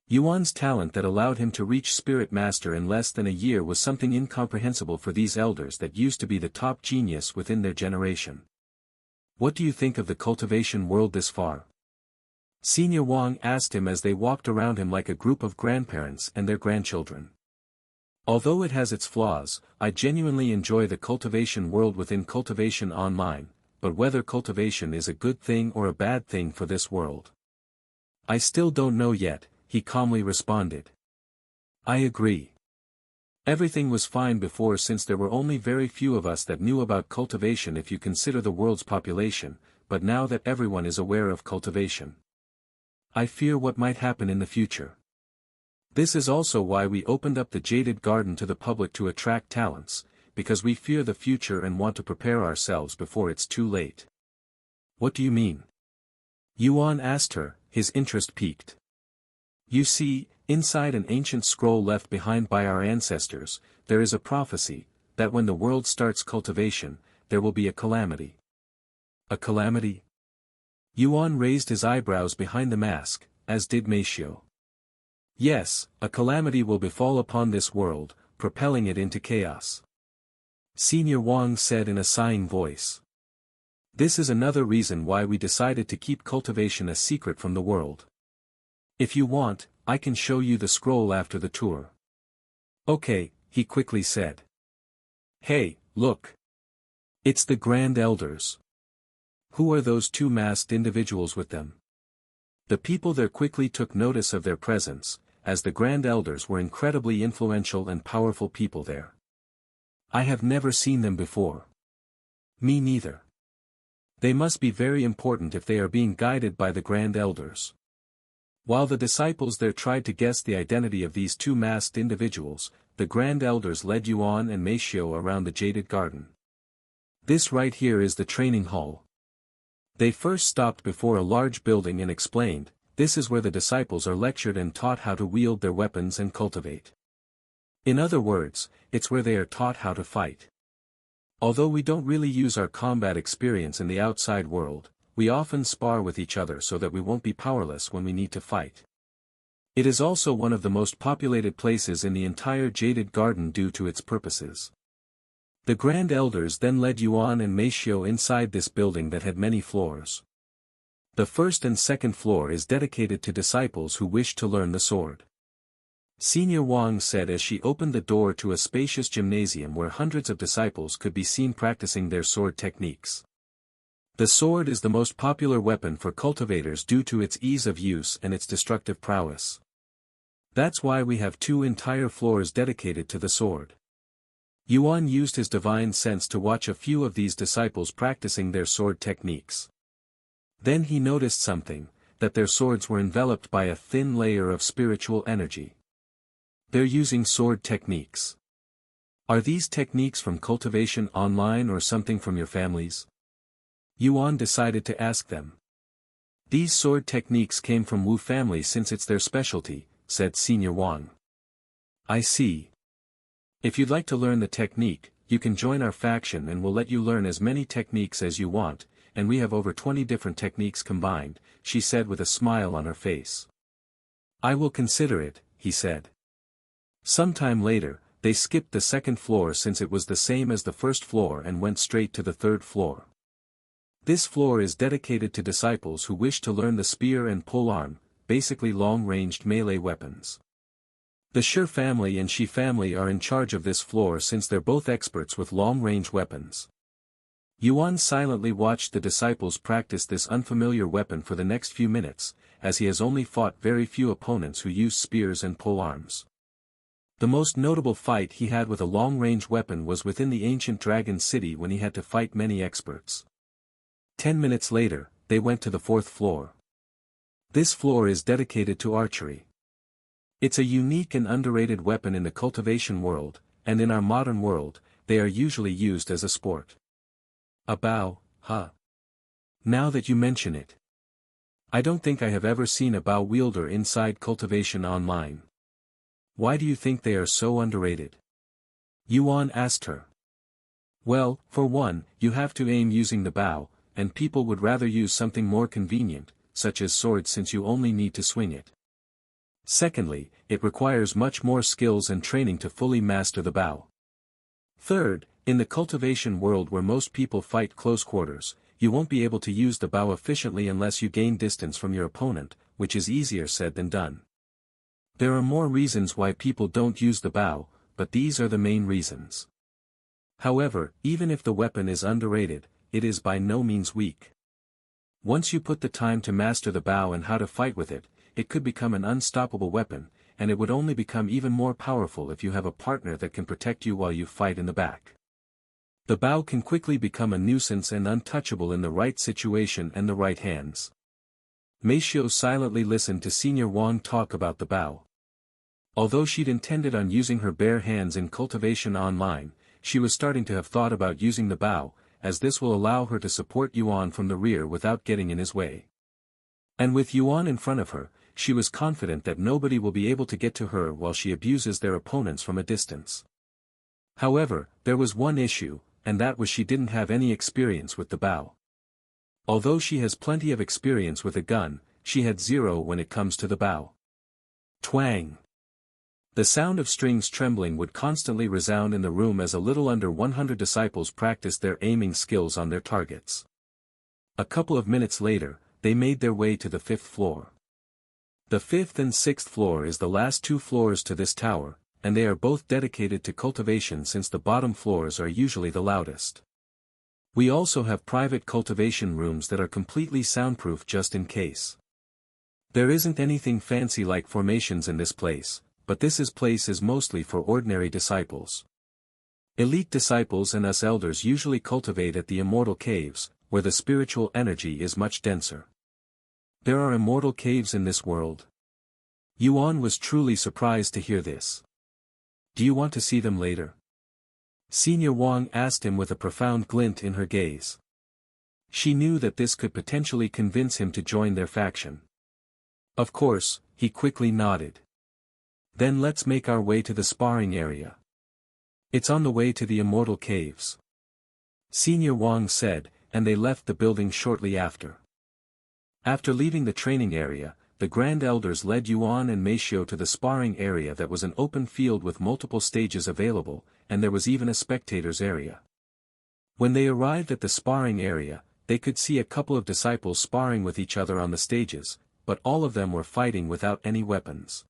Yuan's talent that allowed him to reach Spirit Master in less than a year was something incomprehensible for these elders that used to be the top genius within their generation. What do you think of the cultivation world this far? Senior Wang asked him as they walked around him like a group of grandparents and their grandchildren. Although it has its flaws, I genuinely enjoy the cultivation world within Cultivation Online, but whether cultivation is a good thing or a bad thing for this world, I still don't know yet, he calmly responded. I agree. Everything was fine before since there were only very few of us that knew about cultivation if you consider the world's population, but now that everyone is aware of cultivation, I fear what might happen in the future. This is also why we opened up the Jaded Garden to the public to attract talents, because we fear the future and want to prepare ourselves before it's too late. What do you mean? Yuan asked her, his interest piqued. You see, inside an ancient scroll left behind by our ancestors, there is a prophecy, that when the world starts cultivation, there will be a calamity. A calamity? Yuan raised his eyebrows behind the mask, as did Meishio. Yes, a calamity will befall upon this world, propelling it into chaos. Senior Wang said in a sighing voice. This is another reason why we decided to keep cultivation a secret from the world. If you want, I can show you the scroll after the tour. Okay, he quickly said. Hey, look. It's the Grand Elders. Who are those two masked individuals with them? The people there quickly took notice of their presence, as the Grand Elders were incredibly influential and powerful people there. I have never seen them before. Me neither. They must be very important if they are being guided by the Grand Elders. While the disciples there tried to guess the identity of these two masked individuals, the Grand Elders led Yuan and Meishio around the Jaded Garden. This right here is the training hall. They first stopped before a large building and explained, this is where the disciples are lectured and taught how to wield their weapons and cultivate. In other words, it's where they are taught how to fight. Although we don't really use our combat experience in the outside world, we often spar with each other so that we won't be powerless when we need to fight. It is also one of the most populated places in the entire Jaded Garden due to its purposes. The Grand Elders then led Yuan and Meishio inside this building that had many floors. The first and second floor is dedicated to disciples who wish to learn the sword. Senior Wang said as she opened the door to a spacious gymnasium where hundreds of disciples could be seen practicing their sword techniques. The sword is the most popular weapon for cultivators due to its ease of use and its destructive prowess. That's why we have two entire floors dedicated to the sword. Yuan used his divine sense to watch a few of these disciples practicing their sword techniques. Then he noticed something, that their swords were enveloped by a thin layer of spiritual energy. They're using sword techniques. Are these techniques from Cultivation Online or something from your families? Yuan decided to ask them. These sword techniques came from Wu family since it's their specialty, said Senior Wang. I see. If you'd like to learn the technique, you can join our faction and we'll let you learn as many techniques as you want, and we have over 20 different techniques combined, she said with a smile on her face. I will consider it, he said. Sometime later, they skipped the second floor since it was the same as the first floor and went straight to the third floor. This floor is dedicated to disciples who wish to learn the spear and polearm, basically long-ranged melee weapons. The Shi family and Shi family are in charge of this floor since they're both experts with long-range weapons. Yuan silently watched the disciples practice this unfamiliar weapon for the next few minutes, as he has only fought very few opponents who use spears and polearms. The most notable fight he had with a long-range weapon was within the ancient dragon city when he had to fight many experts. 10 minutes later, they went to the 4th floor. This floor is dedicated to archery. It's a unique and underrated weapon in the cultivation world, and in our modern world, they are usually used as a sport. A bow, huh? Now that you mention it. I don't think I have ever seen a bow wielder inside Cultivation Online. Why do you think they are so underrated? Yuan asked her. Well, for one, you have to aim using the bow, and people would rather use something more convenient, such as swords since you only need to swing it. Secondly, it requires much more skills and training to fully master the bow. Third, in the cultivation world where most people fight close quarters, you won't be able to use the bow efficiently unless you gain distance from your opponent, which is easier said than done. There are more reasons why people don't use the bow, but these are the main reasons. However, even if the weapon is underrated, it is by no means weak. Once you put the time to master the bow and how to fight with it, it could become an unstoppable weapon, and it would only become even more powerful if you have a partner that can protect you while you fight in the back. The bow can quickly become a nuisance and untouchable in the right situation and the right hands. Meishio silently listened to Senior Wang talk about the bow. Although she'd intended on using her bare hands in Cultivation Online, she was starting to have thought about using the bow, as this will allow her to support Yuan from the rear without getting in his way. And with Yuan in front of her, she was confident that nobody will be able to get to her while she abuses their opponents from a distance. However, there was one issue, and that was she didn't have any experience with the bow. Although she has plenty of experience with a gun, she had zero when it comes to the bow. Twang! The sound of strings trembling would constantly resound in the room as a little under 100 disciples practiced their aiming skills on their targets. A couple of minutes later, they made their way to the 5th floor. The 5th and 6th floor is the last 2 floors to this tower, and they are both dedicated to cultivation since the bottom floors are usually the loudest. We also have private cultivation rooms that are completely soundproof just in case. There isn't anything fancy like formations in this place, but this place is mostly for ordinary disciples. Elite disciples and us elders usually cultivate at the immortal caves, where the spiritual energy is much denser. There are immortal caves in this world. Yuan was truly surprised to hear this. Do you want to see them later? Senior Wang asked him with a profound glint in her gaze. She knew that this could potentially convince him to join their faction. Of course, he quickly nodded. Then let's make our way to the sparring area. It's on the way to the immortal caves. Senior Wang said, and they left the building shortly after. After leaving the training area, the Grand Elders led Yuan and Meishio to the sparring area that was an open field with multiple stages available, and there was even a spectators area. When they arrived at the sparring area, they could see a couple of disciples sparring with each other on the stages, but all of them were fighting without any weapons.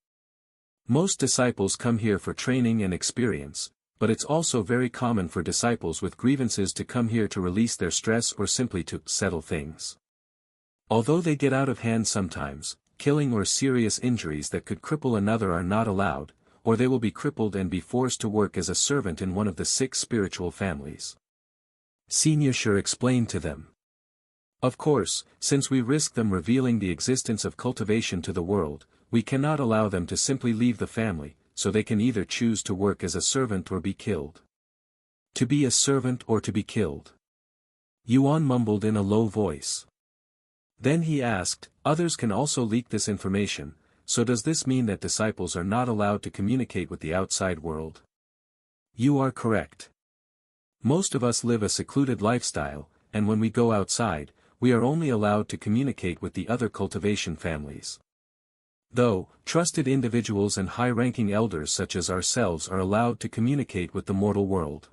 Most disciples come here for training and experience, but it's also very common for disciples with grievances to come here to release their stress or simply to settle things. Although they get out of hand sometimes, killing or serious injuries that could cripple another are not allowed, or they will be crippled and be forced to work as a servant in one of the 6 spiritual families. Senior Shi explained to them. Of course, since we risk them revealing the existence of cultivation to the world, we cannot allow them to simply leave the family, so they can either choose to work as a servant or be killed. To be a servant or to be killed. Yuan mumbled in a low voice. Then he asked, others can also leak this information, so does this mean that disciples are not allowed to communicate with the outside world? You are correct. Most of us live a secluded lifestyle, and when we go outside, we are only allowed to communicate with the other cultivation families. Though, trusted individuals and high-ranking elders such as ourselves are allowed to communicate with the mortal world.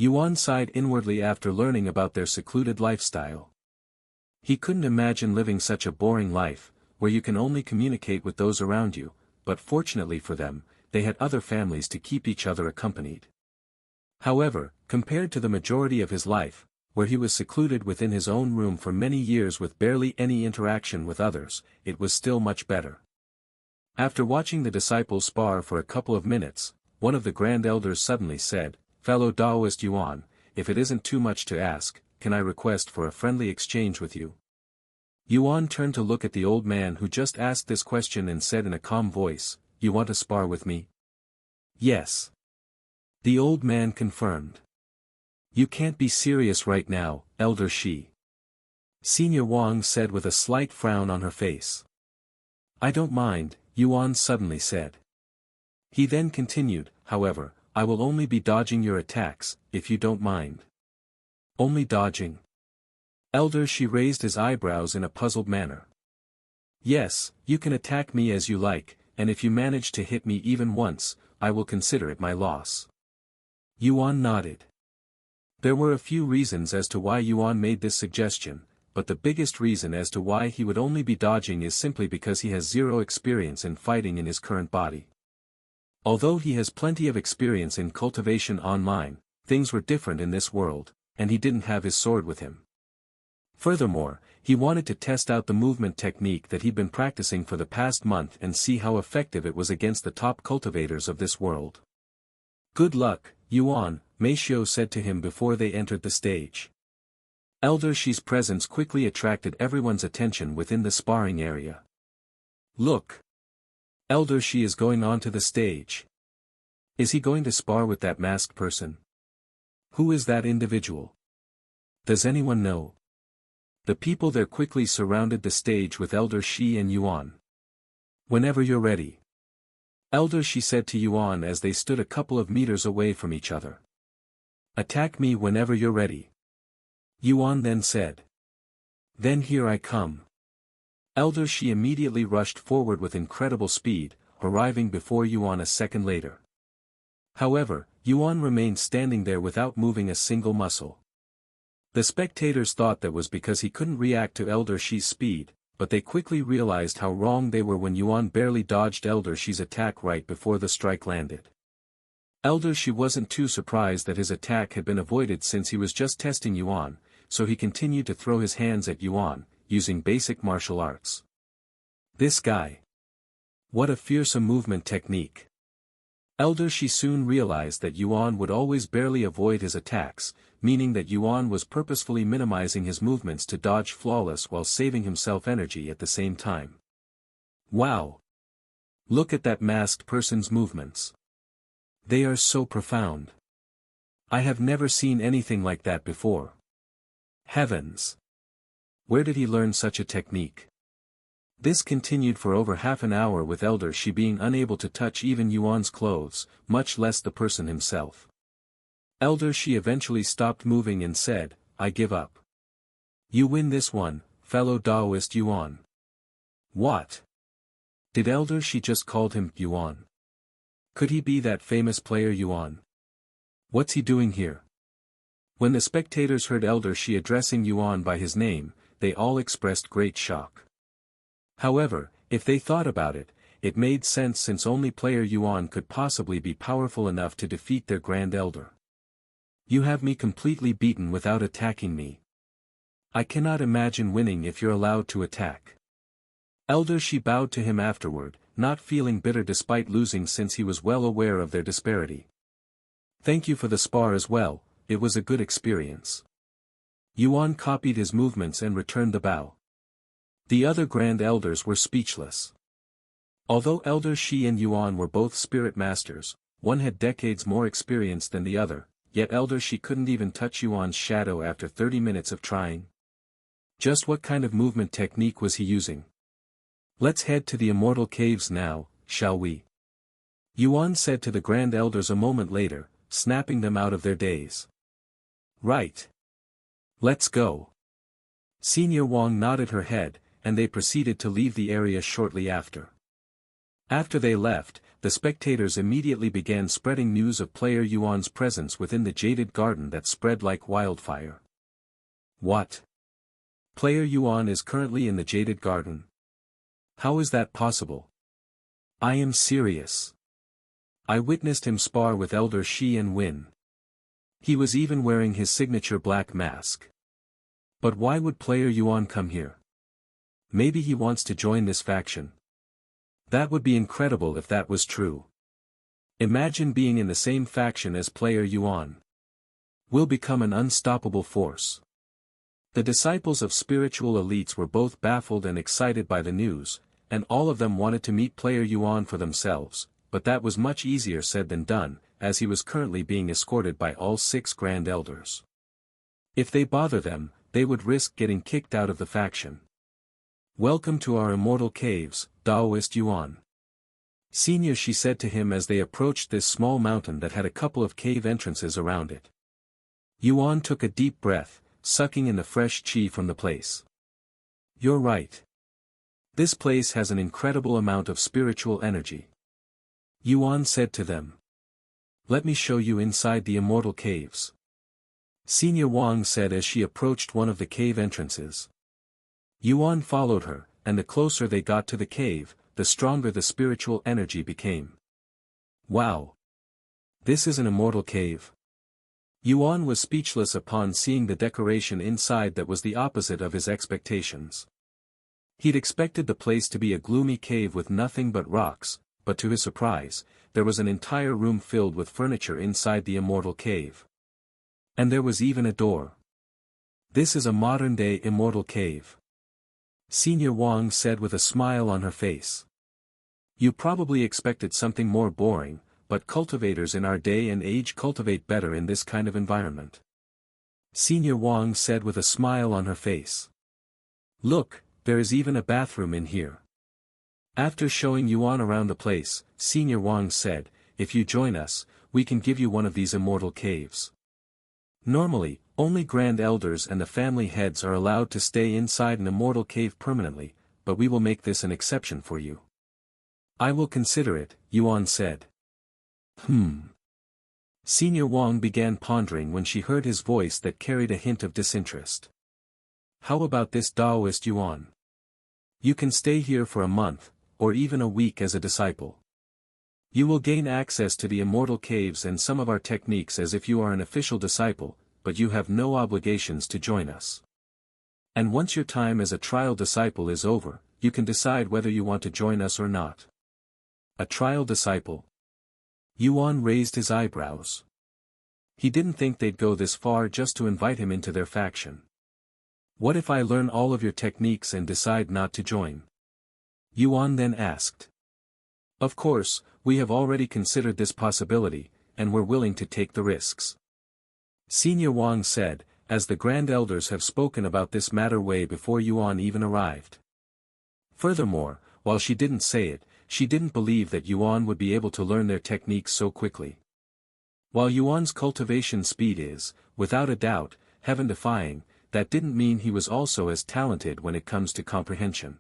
Yuan sighed inwardly after learning about their secluded lifestyle. He couldn't imagine living such a boring life, where you can only communicate with those around you, but fortunately for them, they had other families to keep each other accompanied. However, compared to the majority of his life, where he was secluded within his own room for many years with barely any interaction with others, it was still much better. After watching the disciples spar for a couple of minutes, one of the grand elders suddenly said, "Fellow Taoist Yuan, if it isn't too much to ask, can I request for a friendly exchange with you?" Yuan turned to look at the old man who just asked this question and said in a calm voice, "You want to spar with me?" "Yes." The old man confirmed. "You can't be serious right now, Elder Shi." Senior Wang said with a slight frown on her face. "I don't mind," Yuan suddenly said. He then continued, "However, I will only be dodging your attacks, if you don't mind." "Only dodging?" Elder Shi raised his eyebrows in a puzzled manner. "Yes, you can attack me as you like, and if you manage to hit me even once, I will consider it my loss." Yuan nodded. There were a few reasons as to why Yuan made this suggestion, but the biggest reason as to why he would only be dodging is simply because he has zero experience in fighting in his current body. Although he has plenty of experience in Cultivation Online, things were different in this world, and he didn't have his sword with him. Furthermore, he wanted to test out the movement technique that he'd been practicing for the past month and see how effective it was against the top cultivators of this world. "Good luck, Yuan," Meishio said to him before they entered the stage. Elder Shi's presence quickly attracted everyone's attention within the sparring area. "Look! Elder Shi is going onto the stage. Is he going to spar with that masked person? Who is that individual? Does anyone know?" The people there quickly surrounded the stage with Elder Shi and Yuan. "Whenever you're ready." Elder Shi said to Yuan as they stood a couple of meters away from each other. "Attack me whenever you're ready." Yuan then said. "Then here I come." Elder Shi immediately rushed forward with incredible speed, arriving before Yuan a second later. However, Yuan remained standing there without moving a single muscle. The spectators thought that was because he couldn't react to Elder Shi's speed, but they quickly realized how wrong they were when Yuan barely dodged Elder Shi's attack right before the strike landed. Elder Shi wasn't too surprised that his attack had been avoided since he was just testing Yuan, so he continued to throw his hands at Yuan, using basic martial arts. This guy. What a fearsome movement technique. Elder Shi soon realized that Yuan would always barely avoid his attacks, meaning that Yuan was purposefully minimizing his movements to dodge flawless while saving himself energy at the same time. Wow! Look at that masked person's movements. They are so profound. I have never seen anything like that before. Heavens! Where did he learn such a technique? This continued for over half an hour with Elder Shi being unable to touch even Yuan's clothes, much less the person himself. Elder Shi eventually stopped moving and said, "I give up. You win this one, fellow Taoist Yuan." What? Did Elder Shi just called him Yuan? Could he be that famous player Yuan? What's he doing here? When the spectators heard Elder Shi addressing Yuan by his name, they all expressed great shock. However, if they thought about it, it made sense since only player Yuan could possibly be powerful enough to defeat their Grand Elder. "You have me completely beaten without attacking me. I cannot imagine winning if you're allowed to attack." Elder Shi bowed to him afterward, not feeling bitter despite losing since he was well aware of their disparity. "Thank you for the spar as well, it was a good experience." Yuan copied his movements and returned the bow. The other Grand Elders were speechless. Although Elder Shi and Yuan were both spirit masters, one had decades more experience than the other, yet Elder Shi couldn't even touch Yuan's shadow after 30 minutes of trying. Just what kind of movement technique was he using? "Let's head to the Immortal Caves now, shall we?" Yuan said to the Grand Elders a moment later, snapping them out of their daze. "Right. Let's go." Senior Wang nodded her head, and they proceeded to leave the area shortly after. After they left, the spectators immediately began spreading news of player Yuan's presence within the jaded garden that spread like wildfire. What? Player Yuan is currently in the jaded garden? How is that possible? I am serious. I witnessed him spar with Elder Shi and win. He was even wearing his signature black mask. But why would player Yuan come here? Maybe he wants to join this faction. That would be incredible if that was true. Imagine being in the same faction as player Yuan. We'll become an unstoppable force. The disciples of spiritual elites were both baffled and excited by the news, and all of them wanted to meet player Yuan for themselves, but that was much easier said than done, as he was currently being escorted by all 6 Grand Elders. If they bother them, they would risk getting kicked out of the faction. Welcome to our immortal caves, Taoist Yuan. Senior, she said to him as they approached this small mountain that had a couple of cave entrances around it. Yuan took a deep breath, sucking in the fresh qi from the place. You're right. This place has an incredible amount of spiritual energy. Yuan said to them. Let me show you inside the immortal caves. Senior Wang said as she approached one of the cave entrances. Yuan followed her, and the closer they got to the cave, the stronger the spiritual energy became. Wow! This is an immortal cave. Yuan was speechless upon seeing the decoration inside that was the opposite of his expectations. He'd expected the place to be a gloomy cave with nothing but rocks, but to his surprise, there was an entire room filled with furniture inside the immortal cave. And there was even a door. This is a modern-day immortal cave. Senior Wang said with a smile on her face. You probably expected something more boring, but cultivators in our day and age cultivate better in this kind of environment. Senior Wang said with a smile on her face. Look, there is even a bathroom in here. After showing Yuan around the place, Senior Wang said, if you join us, we can give you one of these immortal caves. Normally, only Grand Elders and the family heads are allowed to stay inside an immortal cave permanently, but we will make this an exception for you. I will consider it, Yuan said. Senior Wang began pondering when she heard his voice that carried a hint of disinterest. How about this Taoist Yuan? You can stay here for a month, or even a week as a disciple. You will gain access to the immortal caves and some of our techniques as if you are an official disciple, but you have no obligations to join us. And once your time as a trial disciple is over, you can decide whether you want to join us or not. A trial disciple? Yuan raised his eyebrows. He didn't think they'd go this far just to invite him into their faction. What if I learn all of your techniques and decide not to join? Yuan then asked. Of course, we have already considered this possibility, and we're willing to take the risks. Senior Wang said, as the Grand Elders have spoken about this matter way before Yuan even arrived. Furthermore, while she didn't say it, she didn't believe that Yuan would be able to learn their techniques so quickly. While Yuan's cultivation speed is, without a doubt, heaven-defying, that didn't mean he was also as talented when it comes to comprehension.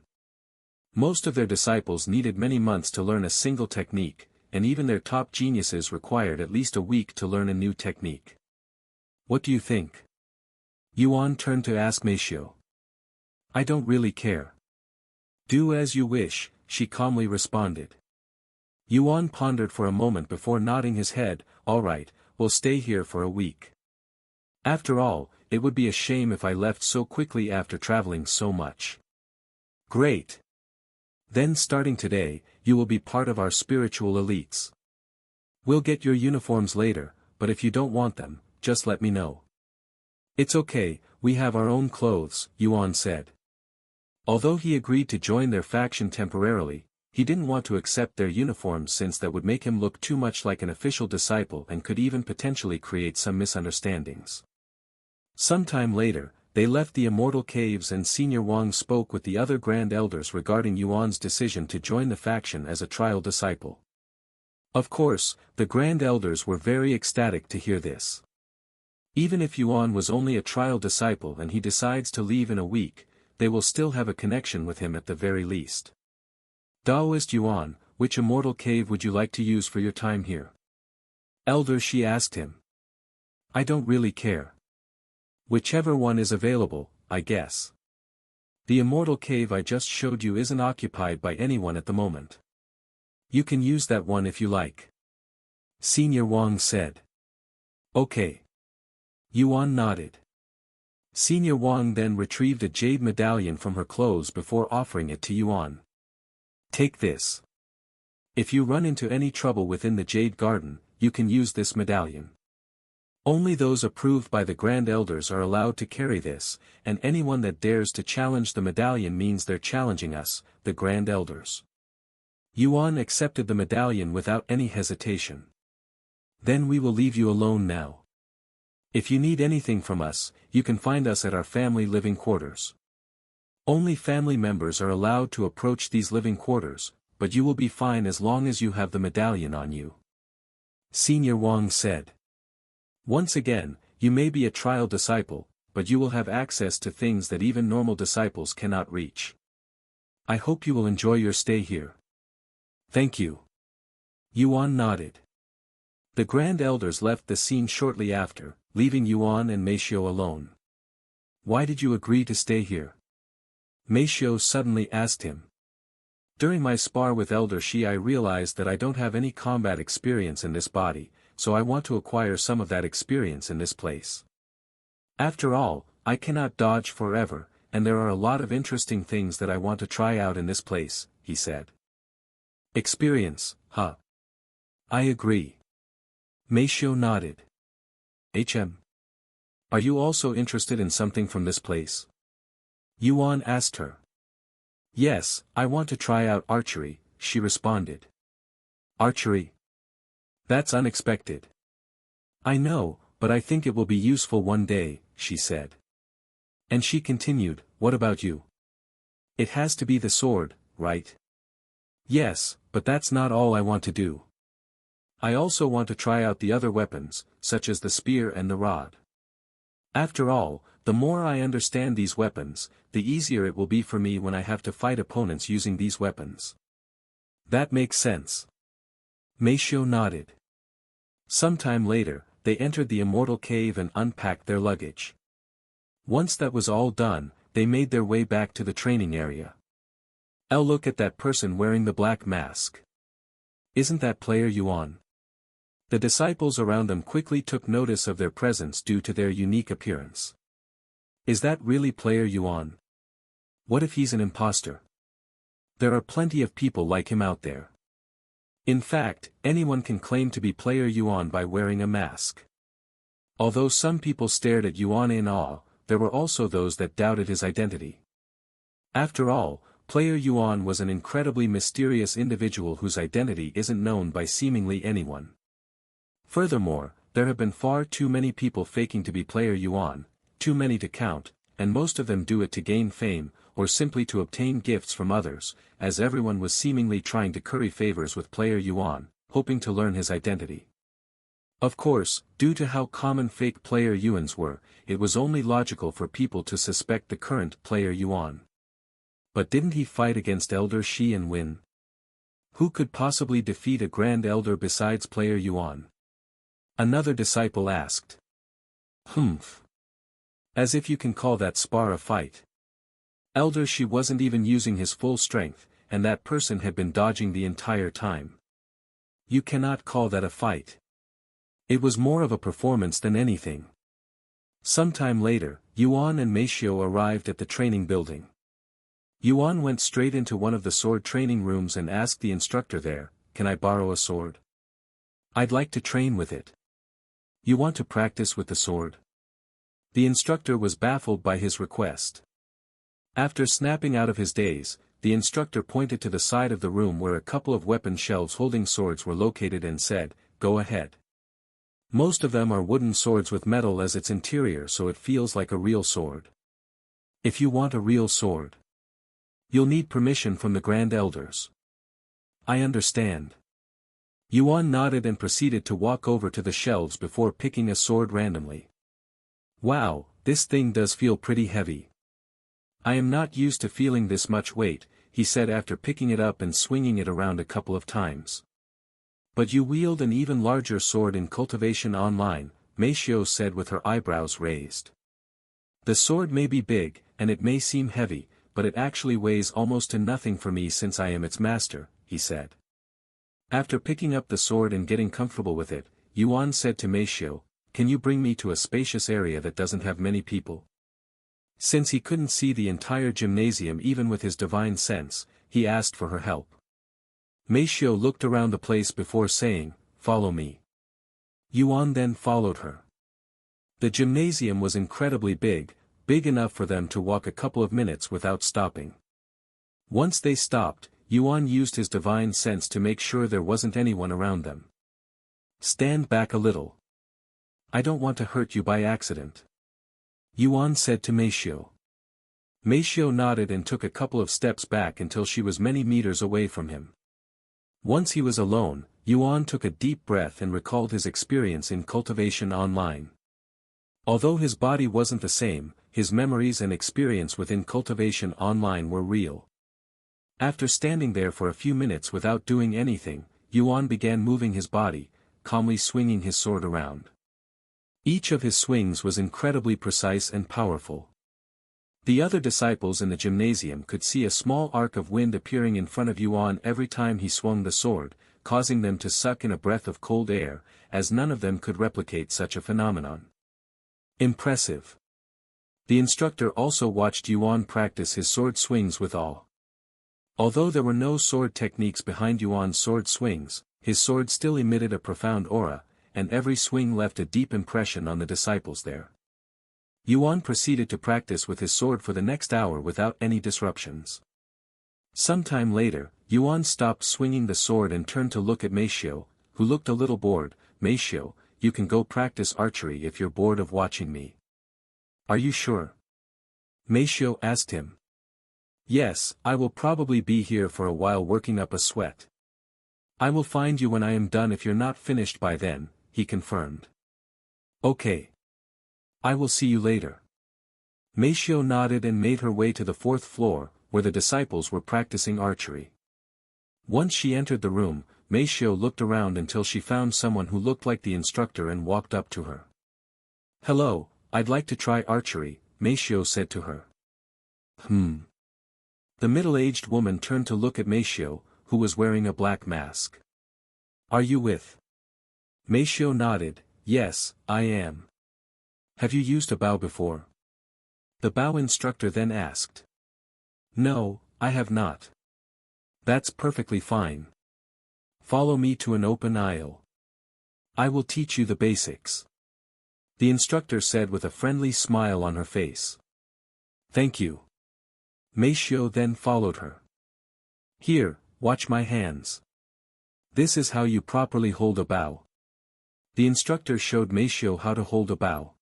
Most of their disciples needed many months to learn a single technique, and even their top geniuses required at least a week to learn a new technique. What do you think? Yuan turned to ask Meishio. I don't really care. Do as you wish, she calmly responded. Yuan pondered for a moment before nodding his head. All right, we'll stay here for a week. After all, it would be a shame if I left so quickly after traveling so much. Great. Then starting today, you will be part of our spiritual elites. We'll get your uniforms later, but if you don't want them, just let me know. It's okay, we have our own clothes, Yuan said. Although he agreed to join their faction temporarily, he didn't want to accept their uniforms since that would make him look too much like an official disciple and could even potentially create some misunderstandings. Sometime later, they left the immortal caves and Senior Wang spoke with the other Grand Elders regarding Yuan's decision to join the faction as a trial disciple. Of course, the Grand Elders were very ecstatic to hear this. Even if Yuan was only a trial disciple and he decides to leave in a week, they will still have a connection with him at the very least. Taoist Yuan, which immortal cave would you like to use for your time here? Elder Shi asked him. I don't really care. Whichever one is available, I guess. The immortal cave I just showed you isn't occupied by anyone at the moment. You can use that one if you like. Senior Wang said. Okay. Yuan nodded. Senior Wang then retrieved a jade medallion from her clothes before offering it to Yuan. Take this. If you run into any trouble within the Jade Garden, you can use this medallion. Only those approved by the Grand Elders are allowed to carry this, and anyone that dares to challenge the medallion means they're challenging us, the Grand Elders. Yuan accepted the medallion without any hesitation. Then we will leave you alone now. If you need anything from us, you can find us at our family living quarters. Only family members are allowed to approach these living quarters, but you will be fine as long as you have the medallion on you. Senior Wang said. Once again, you may be a trial disciple, but you will have access to things that even normal disciples cannot reach. I hope you will enjoy your stay here. Thank you. Yuan nodded. The Grand Elders left the scene shortly after, leaving Yuan and Meishio alone. Why did you agree to stay here? Meishio suddenly asked him. During my spar with Elder Shi I realized that I don't have any combat experience in this body, so I want to acquire some of that experience in this place. After all, I cannot dodge forever, and there are a lot of interesting things that I want to try out in this place, he said. Experience, huh? I agree. Meishio nodded. Are you also interested in something from this place? Yuan asked her. Yes, I want to try out archery, she responded. Archery? That's unexpected. I know, but I think it will be useful one day, she said. And she continued, what about you? It has to be the sword, right? Yes, but that's not all I want to do. I also want to try out the other weapons, such as the spear and the rod. After all, the more I understand these weapons, the easier it will be for me when I have to fight opponents using these weapons. That makes sense. Meishio nodded. Sometime later, they entered the immortal cave and unpacked their luggage. Once that was all done, they made their way back to the training area. Look at that person wearing the black mask. Isn't that player Yuan? The disciples around them quickly took notice of their presence due to their unique appearance. Is that really player Yuan? What if he's an imposter? There are plenty of people like him out there. In fact, anyone can claim to be player Yuan by wearing a mask. Although some people stared at Yuan in awe, there were also those that doubted his identity. After all, player Yuan was an incredibly mysterious individual whose identity isn't known by seemingly anyone. Furthermore, there have been far too many people faking to be player Yuan, too many to count, and most of them do it to gain fame, or simply to obtain gifts from others, as everyone was seemingly trying to curry favors with player Yuan, hoping to learn his identity. Of course, due to how common fake player Yuans were, it was only logical for people to suspect the current player Yuan. But didn't he fight against Elder Shi and win? Who could possibly defeat a Grand Elder besides player Yuan? Another disciple asked. Humph. As if you can call that spar a fight. Elder Shi wasn't even using his full strength, and that person had been dodging the entire time. You cannot call that a fight. It was more of a performance than anything. Sometime later, Yuan and Meishio arrived at the training building. Yuan went straight into one of the sword training rooms and asked the instructor there, "Can I borrow a sword? I'd like to train with it." "You want to practice with the sword?" The instructor was baffled by his request. After snapping out of his daze, the instructor pointed to the side of the room where a couple of weapon shelves holding swords were located and said, "Go ahead." Most of them are wooden swords with metal as its interior, so it feels like a real sword. If you want a real sword, you'll need permission from the Grand Elders. I understand. Yuan nodded and proceeded to walk over to the shelves before picking a sword randomly. Wow, this thing does feel pretty heavy. I am not used to feeling this much weight, he said after picking it up and swinging it around a couple of times. But you wield an even larger sword in Cultivation Online, Meishio said with her eyebrows raised. The sword may be big, and it may seem heavy, but it actually weighs almost to nothing for me since I am its master, he said. After picking up the sword and getting comfortable with it, Yuan said to Meishio, "Can you bring me to a spacious area that doesn't have many people?" Since he couldn't see the entire gymnasium even with his divine sense, he asked for her help. Meishio looked around the place before saying, "Follow me." Yuan then followed her. The gymnasium was incredibly big enough for them to walk a couple of minutes without stopping. Once they stopped, Yuan used his divine sense to make sure there wasn't anyone around them. "Stand back a little. I don't want to hurt you by accident," Yuan said to Meishio. Meishio nodded and took a couple of steps back until she was many meters away from him. Once he was alone, Yuan took a deep breath and recalled his experience in Cultivation Online. Although his body wasn't the same, his memories and experience within Cultivation Online were real. After standing there for a few minutes without doing anything, Yuan began moving his body, calmly swinging his sword around. Each of his swings was incredibly precise and powerful. The other disciples in the gymnasium could see a small arc of wind appearing in front of Yuan every time he swung the sword, causing them to suck in a breath of cold air, as none of them could replicate such a phenomenon. Impressive. The instructor also watched Yuan practice his sword swings with awe. Although there were no sword techniques behind Yuan's sword swings, his sword still emitted a profound aura, and every swing left a deep impression on the disciples there. Yuan proceeded to practice with his sword for the next hour without any disruptions. Sometime later, Yuan stopped swinging the sword and turned to look at Meishio, who looked a little bored. "Meishio, you can go practice archery if you're bored of watching me." "Are you sure?" Meishio asked him. "Yes, I will probably be here for a while working up a sweat. I will find you when I am done if you're not finished by then," he confirmed. "Okay. I will see you later." Meishio nodded and made her way to the 4th floor, where the disciples were practicing archery. Once she entered the room, Meishio looked around until she found someone who looked like the instructor and walked up to her. "Hello, I'd like to try archery," Meishio said to her. The middle-aged woman turned to look at Meishio, who was wearing a black mask. "Are you with?" Meishio nodded, "Yes, I am." "Have you used a bow before?" The bow instructor then asked. "No, I have not." "That's perfectly fine. Follow me to an open aisle. I will teach you the basics," the instructor said with a friendly smile on her face. "Thank you." Meishio then followed her. "Here, watch my hands. This is how you properly hold a bow." The instructor showed Meishio how to hold a bow.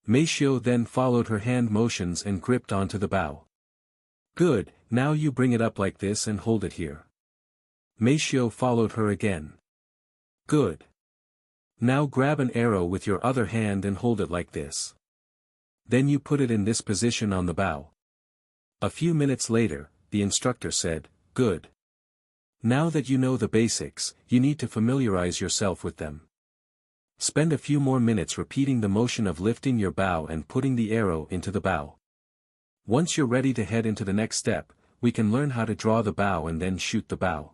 Meishio then followed her hand motions and gripped onto the bow. "Good, now you bring it up like this and hold it here." Meishio followed her again. "Good. Now grab an arrow with your other hand and hold it like this. Then you put it in this position on the bow." A few minutes later, the instructor said, "Good. Now that you know the basics, you need to familiarize yourself with them. Spend a few more minutes repeating the motion of lifting your bow and putting the arrow into the bow. Once you're ready to head into the next step, we can learn how to draw the bow and then shoot the bow."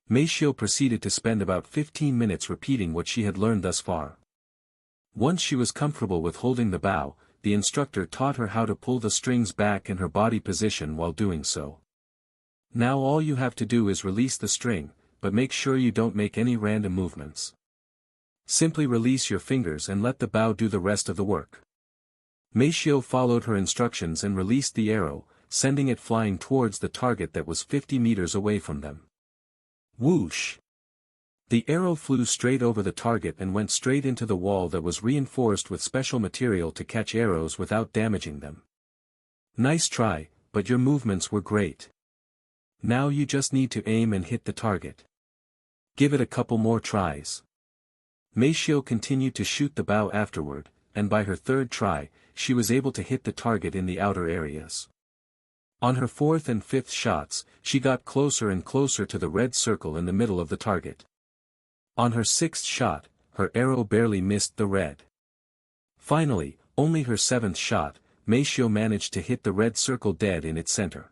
Meishio proceeded to spend about 15 minutes repeating what she had learned thus far. Once she was comfortable with holding the bow, the instructor taught her how to pull the strings back in her body position while doing so. Now all you have to do is release the string, but make sure you don't make any random movements. Simply release your fingers and let the bow do the rest of the work. Meishio followed her instructions and released the arrow, sending it flying towards the target that was 50 meters away from them. Whoosh! The arrow flew straight over the target and went straight into the wall that was reinforced with special material to catch arrows without damaging them. Nice try, but your movements were great. Now you just need to aim and hit the target. Give it a couple more tries. Meishio continued to shoot the bow afterward, and by her third try, she was able to hit the target in the outer areas. On her fourth and fifth shots, she got closer and closer to the red circle in the middle of the target. On her sixth shot, her arrow barely missed the red. Finally, only her seventh shot, Meisho managed to hit the red circle dead in its center.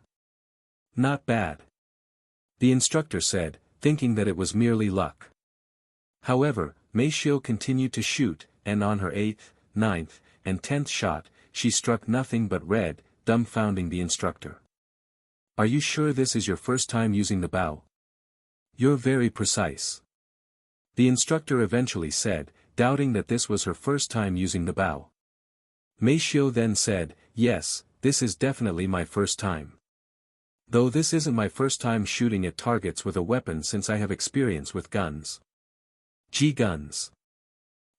Not bad, the instructor said, thinking that it was merely luck. However, Meisho continued to shoot, and on her eighth, ninth, and 10th shot, she struck nothing but red, dumbfounding the instructor. Are you sure this is your first time using the bow? You're very precise, the instructor eventually said, doubting that this was her first time using the bow. Meisho then said, yes, this is definitely my first time. Though this isn't my first time shooting at targets with a weapon since I have experience with guns. Guns.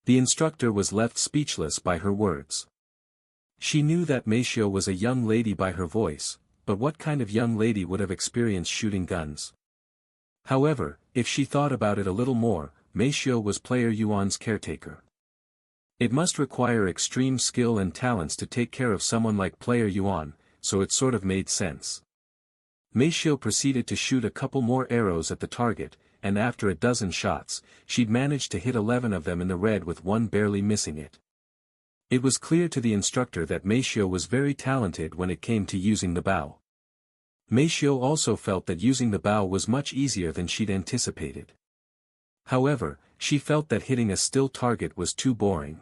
The instructor was left speechless by her words. She knew that Meisho was a young lady by her voice, but what kind of young lady would have experienced shooting guns? However, if she thought about it a little more, Meisho was player Yuan's caretaker. It must require extreme skill and talents to take care of someone like player Yuan, so it sort of made sense. Meisho proceeded to shoot a couple more arrows at the target, and after a dozen shots, she'd managed to hit 11 of them in the red with one barely missing it. It was clear to the instructor that Meisho was very talented when it came to using the bow. Meisho also felt that using the bow was much easier than she'd anticipated. However, she felt that hitting a still target was too boring.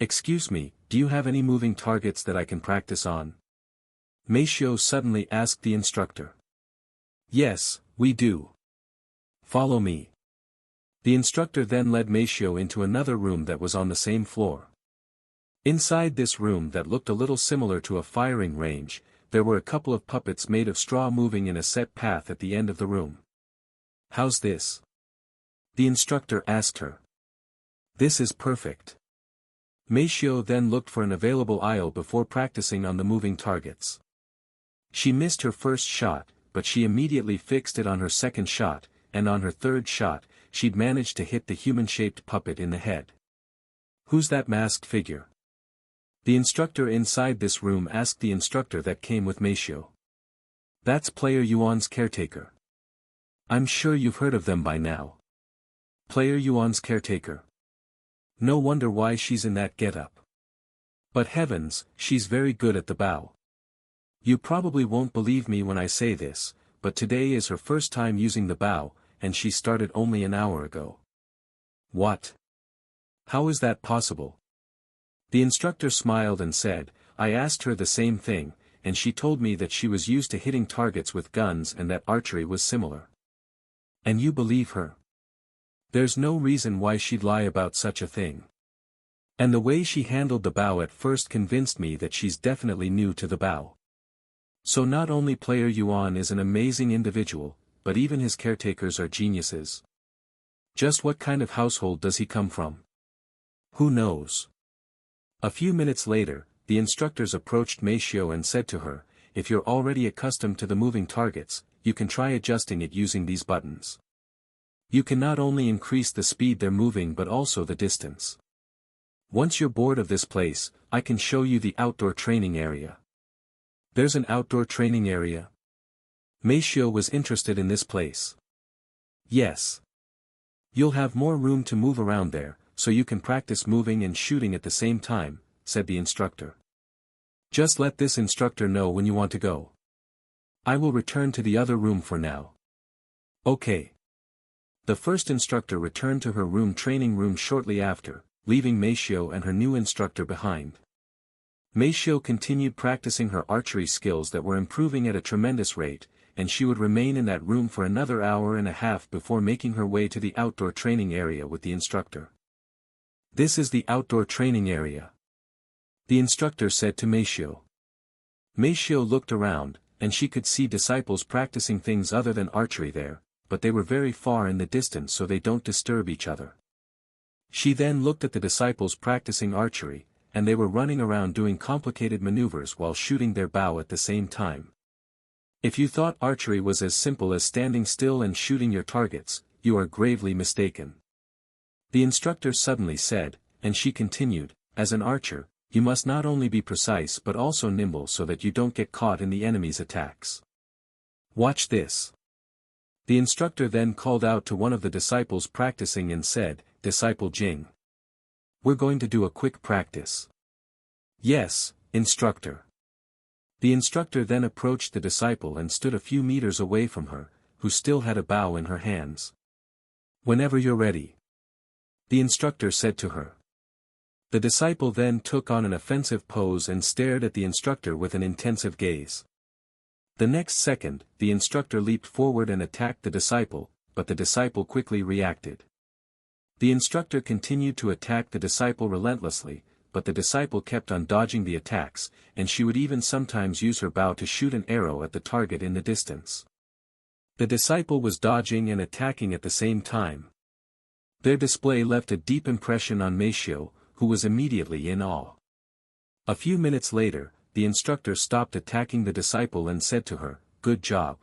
Excuse me, do you have any moving targets that I can practice on? Meisho suddenly asked the instructor. Yes, we do. Follow me. The instructor then led Meisho into another room that was on the same floor. Inside this room that looked a little similar to a firing range, there were a couple of puppets made of straw moving in a set path at the end of the room. How's this? The instructor asked her. This is perfect. Meisho then looked for an available aisle before practicing on the moving targets. She missed her first shot, but she immediately fixed it on her second shot, and on her third shot, she'd managed to hit the human-shaped puppet in the head. Who's that masked figure? The instructor inside this room asked the instructor that came with Meisho. That's player Yuan's caretaker. I'm sure you've heard of them by now. Player Yuan's caretaker. No wonder why she's in that getup. But heavens, she's very good at the bow. You probably won't believe me when I say this, but today is her first time using the bow, and she started only an hour ago. What? How is that possible? The instructor smiled and said, I asked her the same thing, and she told me that she was used to hitting targets with guns and that archery was similar. And you believe her? There's no reason why she'd lie about such a thing. And the way she handled the bow at first convinced me that she's definitely new to the bow. So not only player Yuan is an amazing individual, but even his caretakers are geniuses. Just what kind of household does he come from? Who knows? A few minutes later, the instructors approached Meisho and said to her, if you're already accustomed to the moving targets, you can try adjusting it using these buttons. You can not only increase the speed they're moving but also the distance. Once you're bored of this place, I can show you the outdoor training area. There's an outdoor training area? Meisho was interested in this place. Yes. You'll have more room to move around there, so you can practice moving and shooting at the same time, said the instructor. Just let this instructor know when you want to go. I will return to the other room for now. Okay. The first instructor returned to her training room shortly after, leaving Meisho and her new instructor behind. Meisho continued practicing her archery skills that were improving at a tremendous rate, and she would remain in that room for another hour and a half before making her way to the outdoor training area with the instructor. This is the outdoor training area, the instructor said to Meisho. Meisho looked around, and she could see disciples practicing things other than archery there, but they were very far in the distance so they don't disturb each other. She then looked at the disciples practicing archery, and they were running around doing complicated maneuvers while shooting their bow at the same time. If you thought archery was as simple as standing still and shooting your targets, you are gravely mistaken. The instructor suddenly said, and she continued, as an archer, you must not only be precise but also nimble so that you don't get caught in the enemy's attacks. Watch this. The instructor then called out to one of the disciples practicing and said, "Disciple Jing. We're going to do a quick practice." "Yes, instructor." The instructor then approached the disciple and stood a few meters away from her, who still had a bow in her hands. "Whenever you're ready," the instructor said to her. The disciple then took on an offensive pose and stared at the instructor with an intensive gaze. The next second, the instructor leaped forward and attacked the disciple, but the disciple quickly reacted. The instructor continued to attack the disciple relentlessly, but the disciple kept on dodging the attacks, and she would even sometimes use her bow to shoot an arrow at the target in the distance. The disciple was dodging and attacking at the same time. Their display left a deep impression on Meishio, who was immediately in awe. A few minutes later, the instructor stopped attacking the disciple and said to her, "Good job."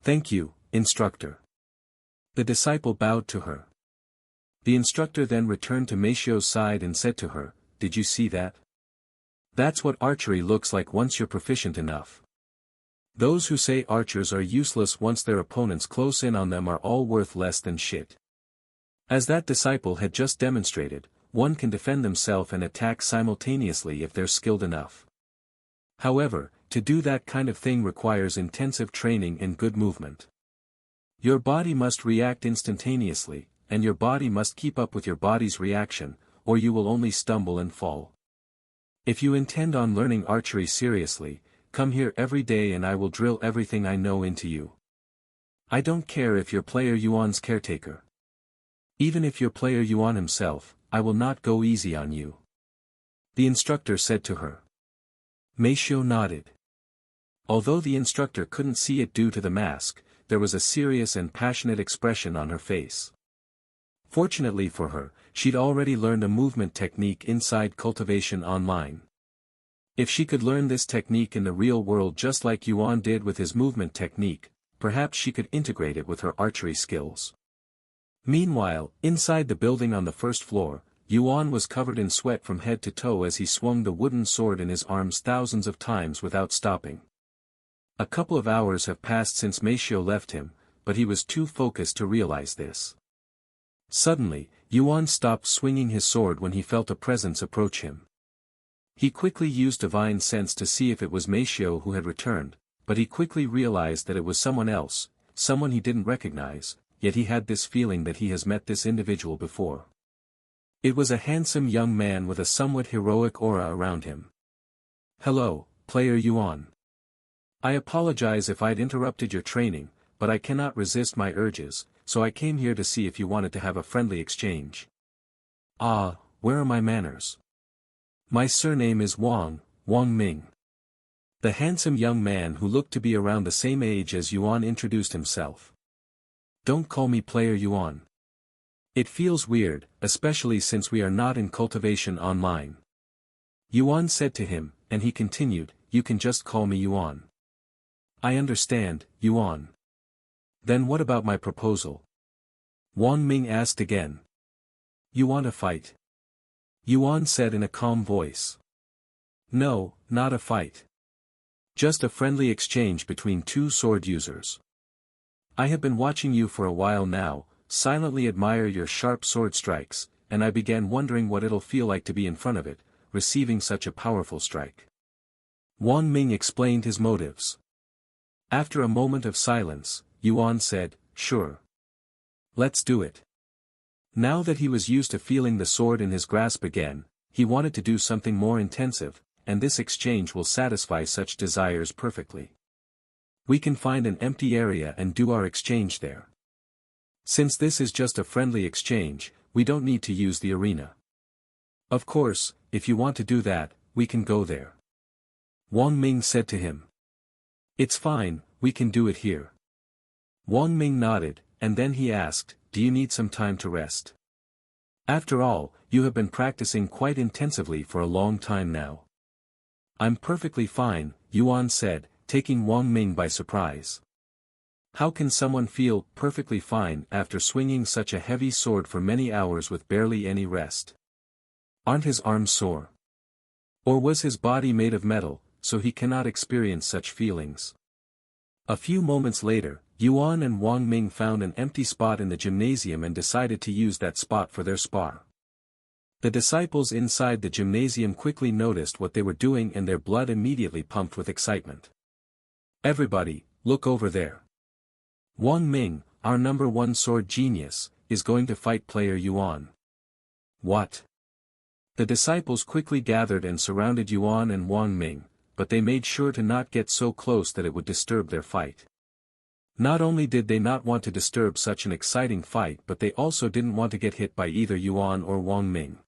"Thank you, instructor." The disciple bowed to her. The instructor then returned to Meishio's side and said to her, "Did you see that? That's what archery looks like once you're proficient enough. Those who say archers are useless once their opponents close in on them are all worth less than shit." As that disciple had just demonstrated, one can defend themselves and attack simultaneously if they're skilled enough. However, to do that kind of thing requires intensive training and good movement. Your body must react instantaneously, and your body must keep up with your body's reaction, or you will only stumble and fall. If you intend on learning archery seriously, come here every day and I will drill everything I know into you. I don't care if you're player Yuan's caretaker. Even if you're player Yuan himself, I will not go easy on you," the instructor said to her. Meishio nodded. Although the instructor couldn't see it due to the mask, there was a serious and passionate expression on her face. Fortunately for her, she'd already learned a movement technique inside Cultivation Online. If she could learn this technique in the real world just like Yuan did with his movement technique, perhaps she could integrate it with her archery skills. Meanwhile, inside the building on the first floor, Yuan was covered in sweat from head to toe as he swung the wooden sword in his arms thousands of times without stopping. A couple of hours have passed since Meishio left him, but he was too focused to realize this. Suddenly, Yuan stopped swinging his sword when he felt a presence approach him. He quickly used divine sense to see if it was Meishio who had returned, but he quickly realized that it was someone else, someone he didn't recognize, yet he had this feeling that he has met this individual before. It was a handsome young man with a somewhat heroic aura around him. "Hello, player Yuan. I apologize if I'd interrupted your training, but I cannot resist my urges, so I came here to see if you wanted to have a friendly exchange." "Ah, where are my manners? My surname is Wang Ming." The handsome young man who looked to be around the same age as Yuan introduced himself. "Don't call me player Yuan. It feels weird, especially since we are not in Cultivation Online." Yuan said to him, and he continued, "You can just call me Yuan." "I understand, Yuan. Then what about my proposal?" Wang Ming asked again. "You want a fight?" Yuan said in a calm voice. "No, not a fight. Just a friendly exchange between two sword users. I have been watching you for a while now, silently admire your sharp sword strikes, and I began wondering what it'll feel like to be in front of it, receiving such a powerful strike." Wang Ming explained his motives. After a moment of silence, Yuan said, "Sure. Let's do it." Now that he was used to feeling the sword in his grasp again, he wanted to do something more intensive, and this exchange will satisfy such desires perfectly. We can find an empty area and do our exchange there. Since this is just a friendly exchange, we don't need to use the arena. Of course, if you want to do that, we can go there. Wang Ming said to him. "It's fine, we can do it here." Wang Ming nodded, and then he asked, "Do you need some time to rest? After all, you have been practicing quite intensively for a long time now." "I'm perfectly fine," Yuan said, taking Wang Ming by surprise. How can someone feel perfectly fine after swinging such a heavy sword for many hours with barely any rest? Aren't his arms sore? Or was his body made of metal, so he cannot experience such feelings? A few moments later, Yuan and Wang Ming found an empty spot in the gymnasium and decided to use that spot for their spar. The disciples inside the gymnasium quickly noticed what they were doing and their blood immediately pumped with excitement. "Everybody, look over there. Wang Ming, our #1 sword genius, is going to fight player Yuan." "What?" The disciples quickly gathered and surrounded Yuan and Wang Ming, but they made sure to not get so close that it would disturb their fight. Not only did they not want to disturb such an exciting fight, but they also didn't want to get hit by either Yuan or Wang Ming.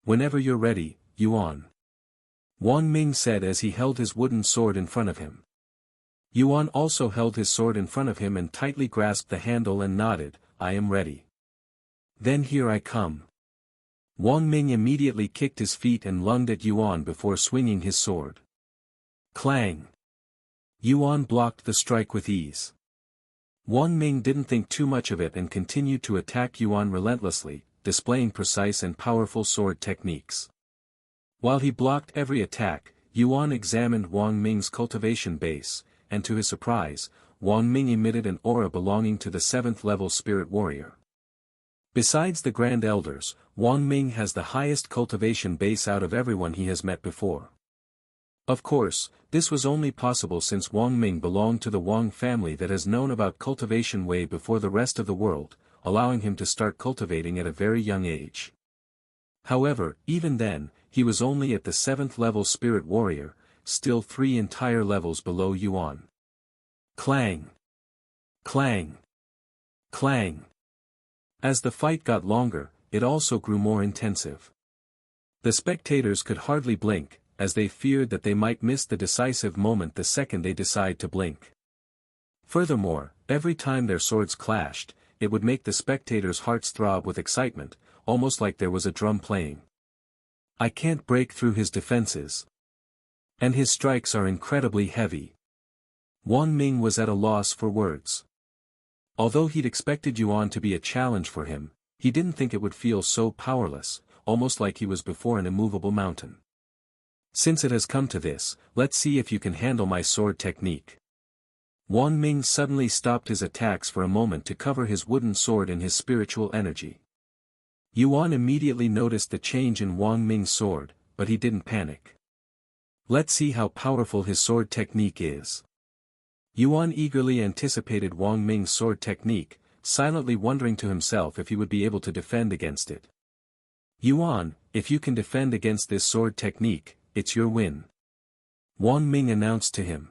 "Whenever you're ready, Yuan," Wang Ming said as he held his wooden sword in front of him. Yuan also held his sword in front of him and tightly grasped the handle and nodded, "I am ready." "Then here I come." Wang Ming immediately kicked his feet and lunged at Yuan before swinging his sword. Clang! Yuan blocked the strike with ease. Wang Ming didn't think too much of it and continued to attack Yuan relentlessly, displaying precise and powerful sword techniques. While he blocked every attack, Yuan examined Wang Ming's cultivation base, and to his surprise, Wang Ming emitted an aura belonging to the 7th level spirit warrior. Besides the Grand Elders, Wang Ming has the highest cultivation base out of everyone he has met before. Of course, this was only possible since Wang Ming belonged to the Wang family that has known about cultivation way before the rest of the world, allowing him to start cultivating at a very young age. However, even then, he was only at the 7th level spirit warrior, still 3 entire levels below Yuan. Clang! Clang! Clang! As the fight got longer, it also grew more intensive. The spectators could hardly blink, as they feared that they might miss the decisive moment the second they decide to blink. Furthermore, every time their swords clashed, it would make the spectators' hearts throb with excitement, almost like there was a drum playing. "I can't break through his defenses. And his strikes are incredibly heavy." Wang Ming was at a loss for words. Although he'd expected Yuan to be a challenge for him, he didn't think it would feel so powerless, almost like he was before an immovable mountain. "Since it has come to this, let's see if you can handle my sword technique." Wang Ming suddenly stopped his attacks for a moment to cover his wooden sword in his spiritual energy. Yuan immediately noticed the change in Wang Ming's sword, but he didn't panic. "Let's see how powerful his sword technique is." Yuan eagerly anticipated Wang Ming's sword technique, silently wondering to himself if he would be able to defend against it. "Yuan, if you can defend against this sword technique, it's your win," Wang Ming announced to him.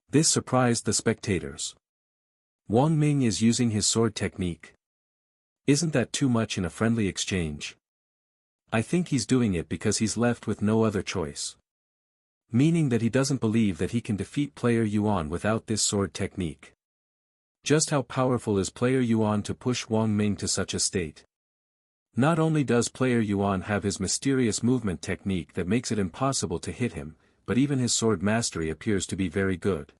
This surprised the spectators. Wang Ming is using his sword technique. Isn't that too much in a friendly exchange? I think he's doing it because he's left with no other choice. Meaning that he doesn't believe that he can defeat player Yuan without this sword technique. Just how powerful is player Yuan to push Wang Ming to such a state? Not only does player Yuan have his mysterious movement technique that makes it impossible to hit him, but even his sword mastery appears to be very good.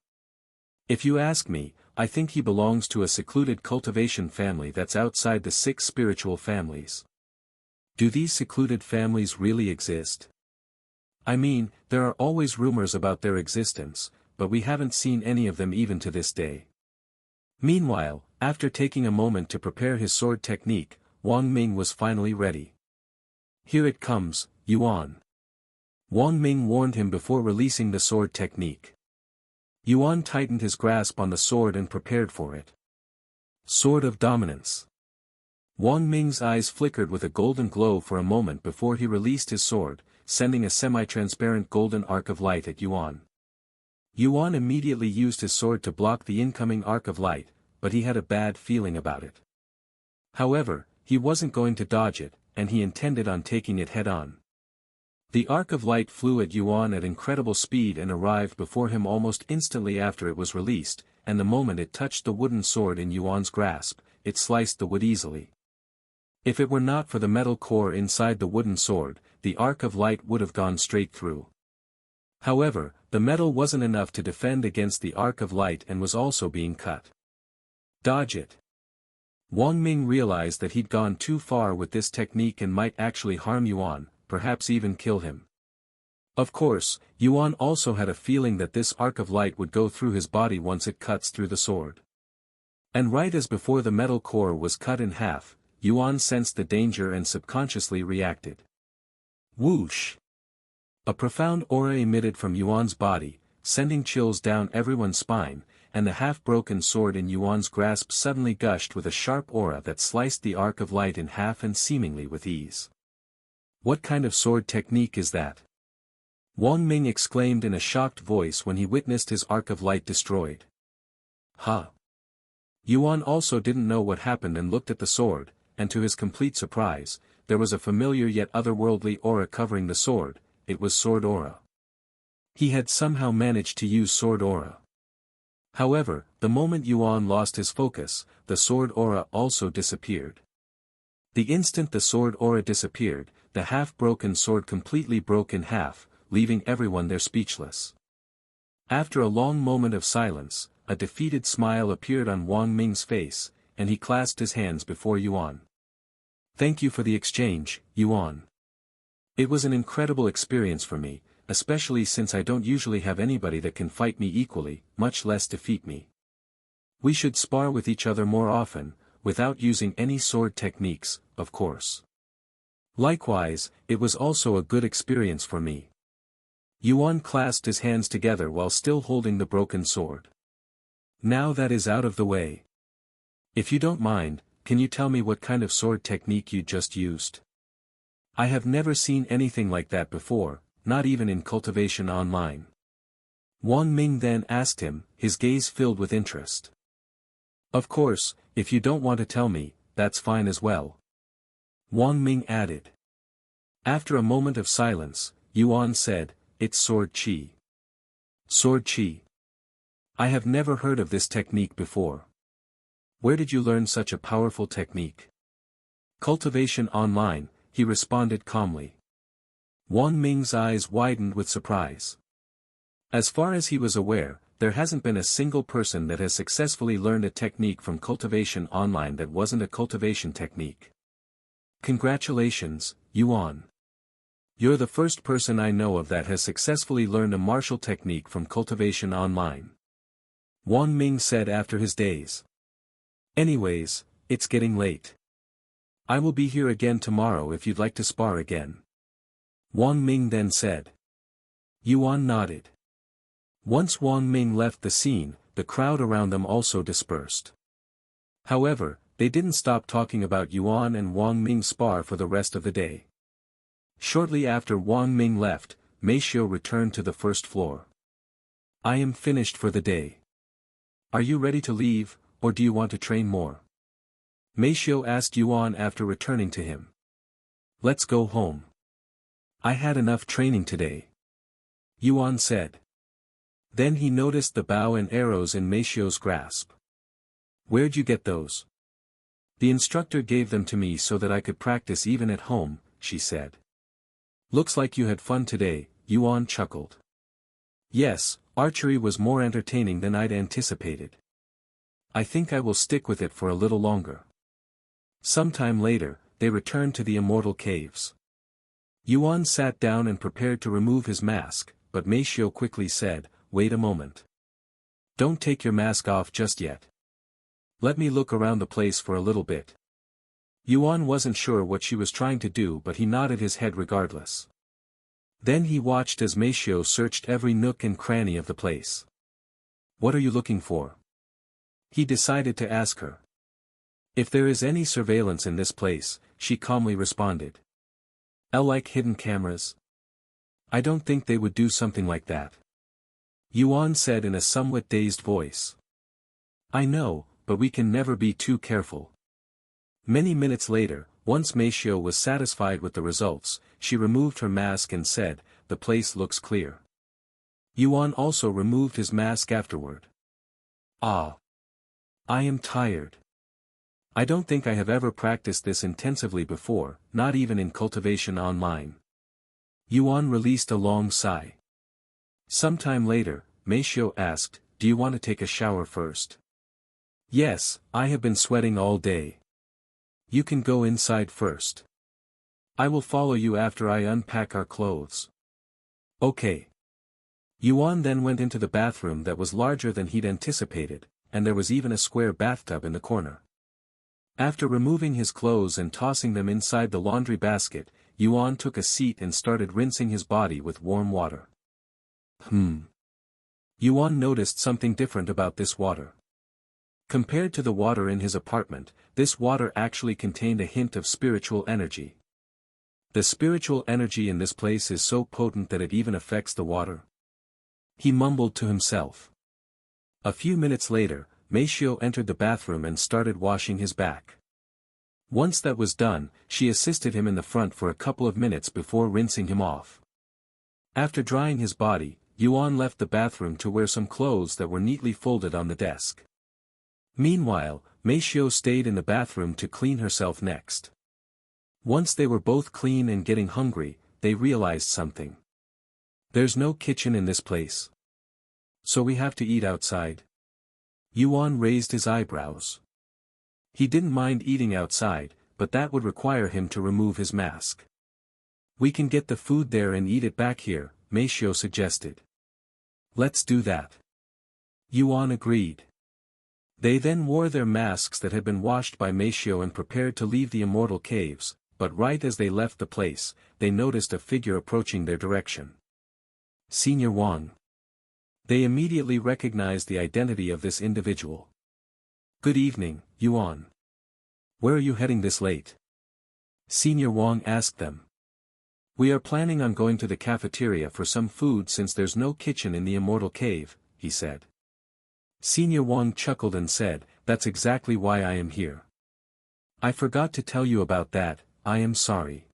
If you ask me, I think he belongs to a secluded cultivation family that's outside the 6 spiritual families. Do these secluded families really exist? I mean, there are always rumors about their existence, but we haven't seen any of them even to this day. Meanwhile, after taking a moment to prepare his sword technique, Wang Ming was finally ready. "Here it comes, Yuan," Wang Ming warned him before releasing the sword technique. Yuan tightened his grasp on the sword and prepared for it. Sword of Dominance. Wang Ming's eyes flickered with a golden glow for a moment before he released his sword, sending a semi-transparent golden arc of light at Yuan. Yuan immediately used his sword to block the incoming arc of light, but he had a bad feeling about it. However, he wasn't going to dodge it, and he intended on taking it head-on. The arc of light flew at Yuan at incredible speed and arrived before him almost instantly after it was released, and the moment it touched the wooden sword in Yuan's grasp, it sliced the wood easily. If it were not for the metal core inside the wooden sword, the arc of light would have gone straight through. However, the metal wasn't enough to defend against the arc of light and was also being cut. Dodge it. Wang Ming realized that he'd gone too far with this technique and might actually harm Yuan, perhaps even kill him. Of course, Yuan also had a feeling that this arc of light would go through his body once it cuts through the sword. And right as before the metal core was cut in half, Yuan sensed the danger and subconsciously reacted. Whoosh! A profound aura emitted from Yuan's body, sending chills down everyone's spine, and the half-broken sword in Yuan's grasp suddenly gushed with a sharp aura that sliced the arc of light in half and seemingly with ease. What kind of sword technique is that? Wang Ming exclaimed in a shocked voice when he witnessed his arc of light destroyed. Huh! Yuan also didn't know what happened and looked at the sword, and to his complete surprise, there was a familiar yet otherworldly aura covering the sword. It was sword aura. He had somehow managed to use sword aura. However, the moment Yuan lost his focus, the sword aura also disappeared. The instant the sword aura disappeared, the half-broken sword completely broke in half, leaving everyone there speechless. After a long moment of silence, a defeated smile appeared on Wang Ming's face, and he clasped his hands before Yuan. Thank you for the exchange, Yuan. It was an incredible experience for me, especially since I don't usually have anybody that can fight me equally, much less defeat me. We should spar with each other more often, without using any sword techniques, of course. Likewise, it was also a good experience for me. Yuan clasped his hands together while still holding the broken sword. Now that is out of the way. If you don't mind, can you tell me what kind of sword technique you just used? I have never seen anything like that before, not even in Cultivation Online. Wang Ming then asked him, his gaze filled with interest. Of course, if you don't want to tell me, that's fine as well. Wang Ming added. After a moment of silence, Yuan said, it's sword chi. Sword chi. I have never heard of this technique before. Where did you learn such a powerful technique? Cultivation Online, he responded calmly. Wang Ming's eyes widened with surprise. As far as he was aware, there hasn't been a single person that has successfully learned a technique from Cultivation Online that wasn't a cultivation technique. Congratulations, Yuan. You're the first person I know of that has successfully learned a martial technique from Cultivation Online. Wang Ming said after his days. Anyways, it's getting late. I will be here again tomorrow if you'd like to spar again. Wang Ming then said. Yuan nodded. Once Wang Ming left the scene, the crowd around them also dispersed. However, they didn't stop talking about Yuan and Wang Ming's spar for the rest of the day. Shortly after Wang Ming left, Meishio returned to the first floor. I am finished for the day. Are you ready to leave, or do you want to train more? Meishio asked Yuan after returning to him. Let's go home. I had enough training today. Yuan said. Then he noticed the bow and arrows in Meishio's grasp. Where'd you get those? The instructor gave them to me so that I could practice even at home, she said. Looks like you had fun today, Yuan chuckled. Yes, archery was more entertaining than I'd anticipated. I think I will stick with it for a little longer. Sometime later, they returned to the immortal caves. Yuan sat down and prepared to remove his mask, but Meishio quickly said, wait a moment. Don't take your mask off just yet. Let me look around the place for a little bit. Yuan wasn't sure what she was trying to do, but he nodded his head regardless. Then he watched as Meishio searched every nook and cranny of the place. What are you looking for? He decided to ask her. If there is any surveillance in this place, she calmly responded. Like hidden cameras? I don't think they would do something like that. Yuan said in a somewhat dazed voice. I know, but we can never be too careful. Many minutes later, once Meishio was satisfied with the results, she removed her mask and said, the place looks clear. Yuan also removed his mask afterward. Ah. I am tired. I don't think I have ever practiced this intensively before, not even in Cultivation Online. Yuan released a long sigh. Sometime later, Meishio asked, do you want to take a shower first? Yes, I have been sweating all day. You can go inside first. I will follow you after I unpack our clothes. Okay. Yuan then went into the bathroom that was larger than he'd anticipated, and there was even a square bathtub in the corner. After removing his clothes and tossing them inside the laundry basket, Yuan took a seat and started rinsing his body with warm water. Yuan noticed something different about this water. Compared to the water in his apartment, this water actually contained a hint of spiritual energy. The spiritual energy in this place is so potent that it even affects the water. He mumbled to himself. A few minutes later, Meishio entered the bathroom and started washing his back. Once that was done, she assisted him in the front for a couple of minutes before rinsing him off. After drying his body, Yuan left the bathroom to wear some clothes that were neatly folded on the desk. Meanwhile, Meishio stayed in the bathroom to clean herself next. Once they were both clean and getting hungry, they realized something. There's no kitchen in this place. So we have to eat outside? Yuan raised his eyebrows. He didn't mind eating outside, but that would require him to remove his mask. We can get the food there and eat it back here, Meishio suggested. Let's do that. Yuan agreed. They then wore their masks that had been washed by Meishio and prepared to leave the immortal caves, but right as they left the place, they noticed a figure approaching their direction. Senior Wang. They immediately recognized the identity of this individual. Good evening, Yuan. Where are you heading this late? Senior Wang asked them. We are planning on going to the cafeteria for some food since there's no kitchen in the immortal cave, he said. Senior Wang chuckled and said, that's exactly why I am here. I forgot to tell you about that, I am sorry.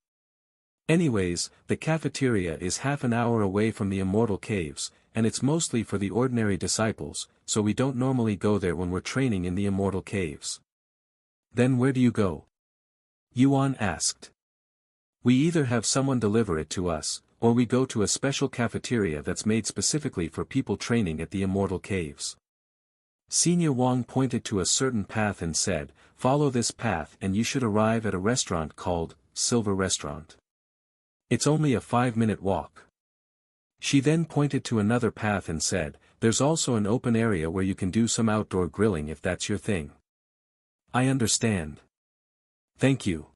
Anyways, the cafeteria is half an hour away from the immortal caves, and it's mostly for the ordinary disciples, so we don't normally go there when we're training in the immortal caves. Then where do you go? Yuan asked. We either have someone deliver it to us, or we go to a special cafeteria that's made specifically for people training at the immortal caves. Senior Wang pointed to a certain path and said, follow this path and you should arrive at a restaurant called Silver Restaurant. It's only a 5-minute walk. She then pointed to another path and said, there's also an open area where you can do some outdoor grilling if that's your thing. I understand. Thank you.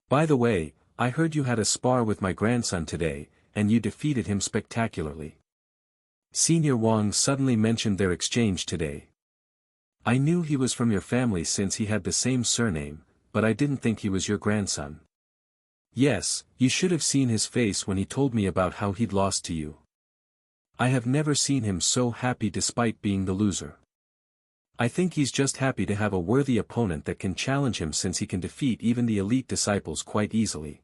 By the way, I heard you had a spar with my grandson today, and you defeated him spectacularly. Senior Wang suddenly mentioned their exchange today. I knew he was from your family since he had the same surname, but I didn't think he was your grandson. Yes, you should have seen his face when he told me about how he'd lost to you. I have never seen him so happy despite being the loser. I think he's just happy to have a worthy opponent that can challenge him since he can defeat even the elite disciples quite easily.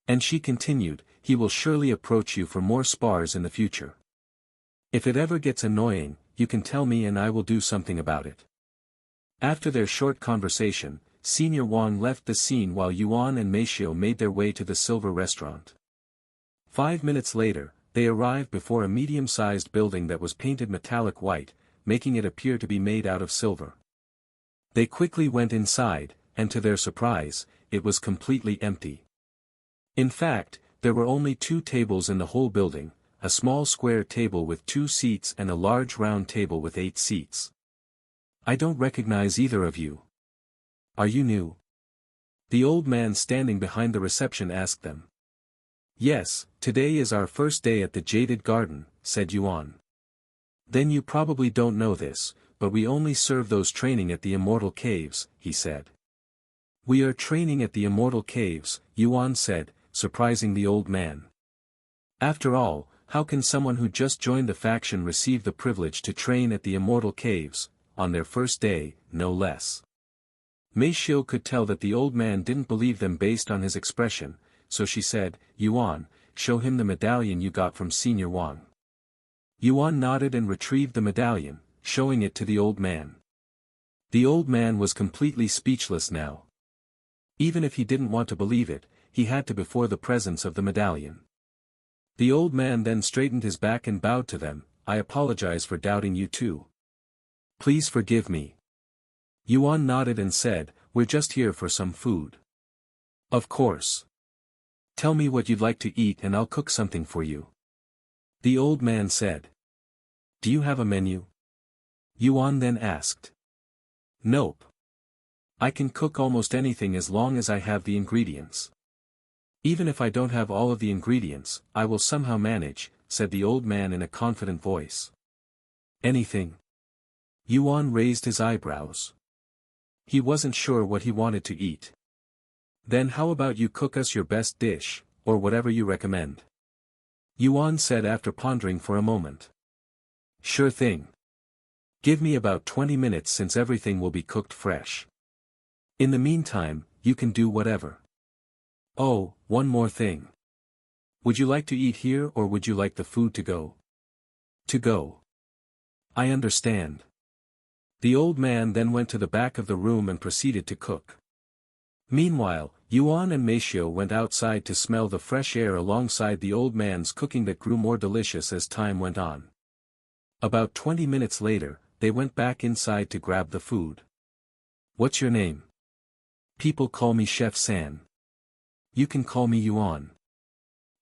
And she continued, he will surely approach you for more spars in the future. If it ever gets annoying, you can tell me and I will do something about it. After their short conversation, Senior Wang left the scene while Yuan and Meishio made their way to the Silver Restaurant. 5 minutes later, they arrived before a medium-sized building that was painted metallic white, making it appear to be made out of silver. They quickly went inside, and to their surprise, it was completely empty. In fact, there were only 2 tables in the whole building, a small square table with 2 seats and a large round table with 8 seats. I don't recognize either of you. Are you new? The old man standing behind the reception asked them. Yes, today is our first day at the Jaded Garden, said Yuan. Then you probably don't know this, but we only serve those training at the Immortal Caves, he said. We are training at the Immortal Caves, Yuan said, surprising the old man. After all, how can someone who just joined the faction receive the privilege to train at the Immortal Caves, on their first day, no less? Meishio could tell that the old man didn't believe them based on his expression, so she said, Yuan, show him the medallion you got from Senior Wang. Yuan nodded and retrieved the medallion, showing it to the old man. The old man was completely speechless now. Even if he didn't want to believe it, he had to before the presence of the medallion. The old man then straightened his back and bowed to them, I apologize for doubting you too. Please forgive me. Yuan nodded and said, we're just here for some food. Of course. Tell me what you'd like to eat and I'll cook something for you. The old man said. Do you have a menu? Yuan then asked. Nope. I can cook almost anything as long as I have the ingredients. Even if I don't have all of the ingredients, I will somehow manage, said the old man in a confident voice. Anything? Yuan raised his eyebrows. He wasn't sure what he wanted to eat. Then how about you cook us your best dish, or whatever you recommend? Yuan said after pondering for a moment. Sure thing. Give me about 20 minutes since everything will be cooked fresh. In the meantime, you can do whatever. Oh, one more thing. Would you like to eat here or would you like the food to go? To go. I understand. The old man then went to the back of the room and proceeded to cook. Meanwhile, Yuan and Meishio went outside to smell the fresh air alongside the old man's cooking that grew more delicious as time went on. About 20 minutes later, they went back inside to grab the food. What's your name? People call me Chef San. You can call me Yuan.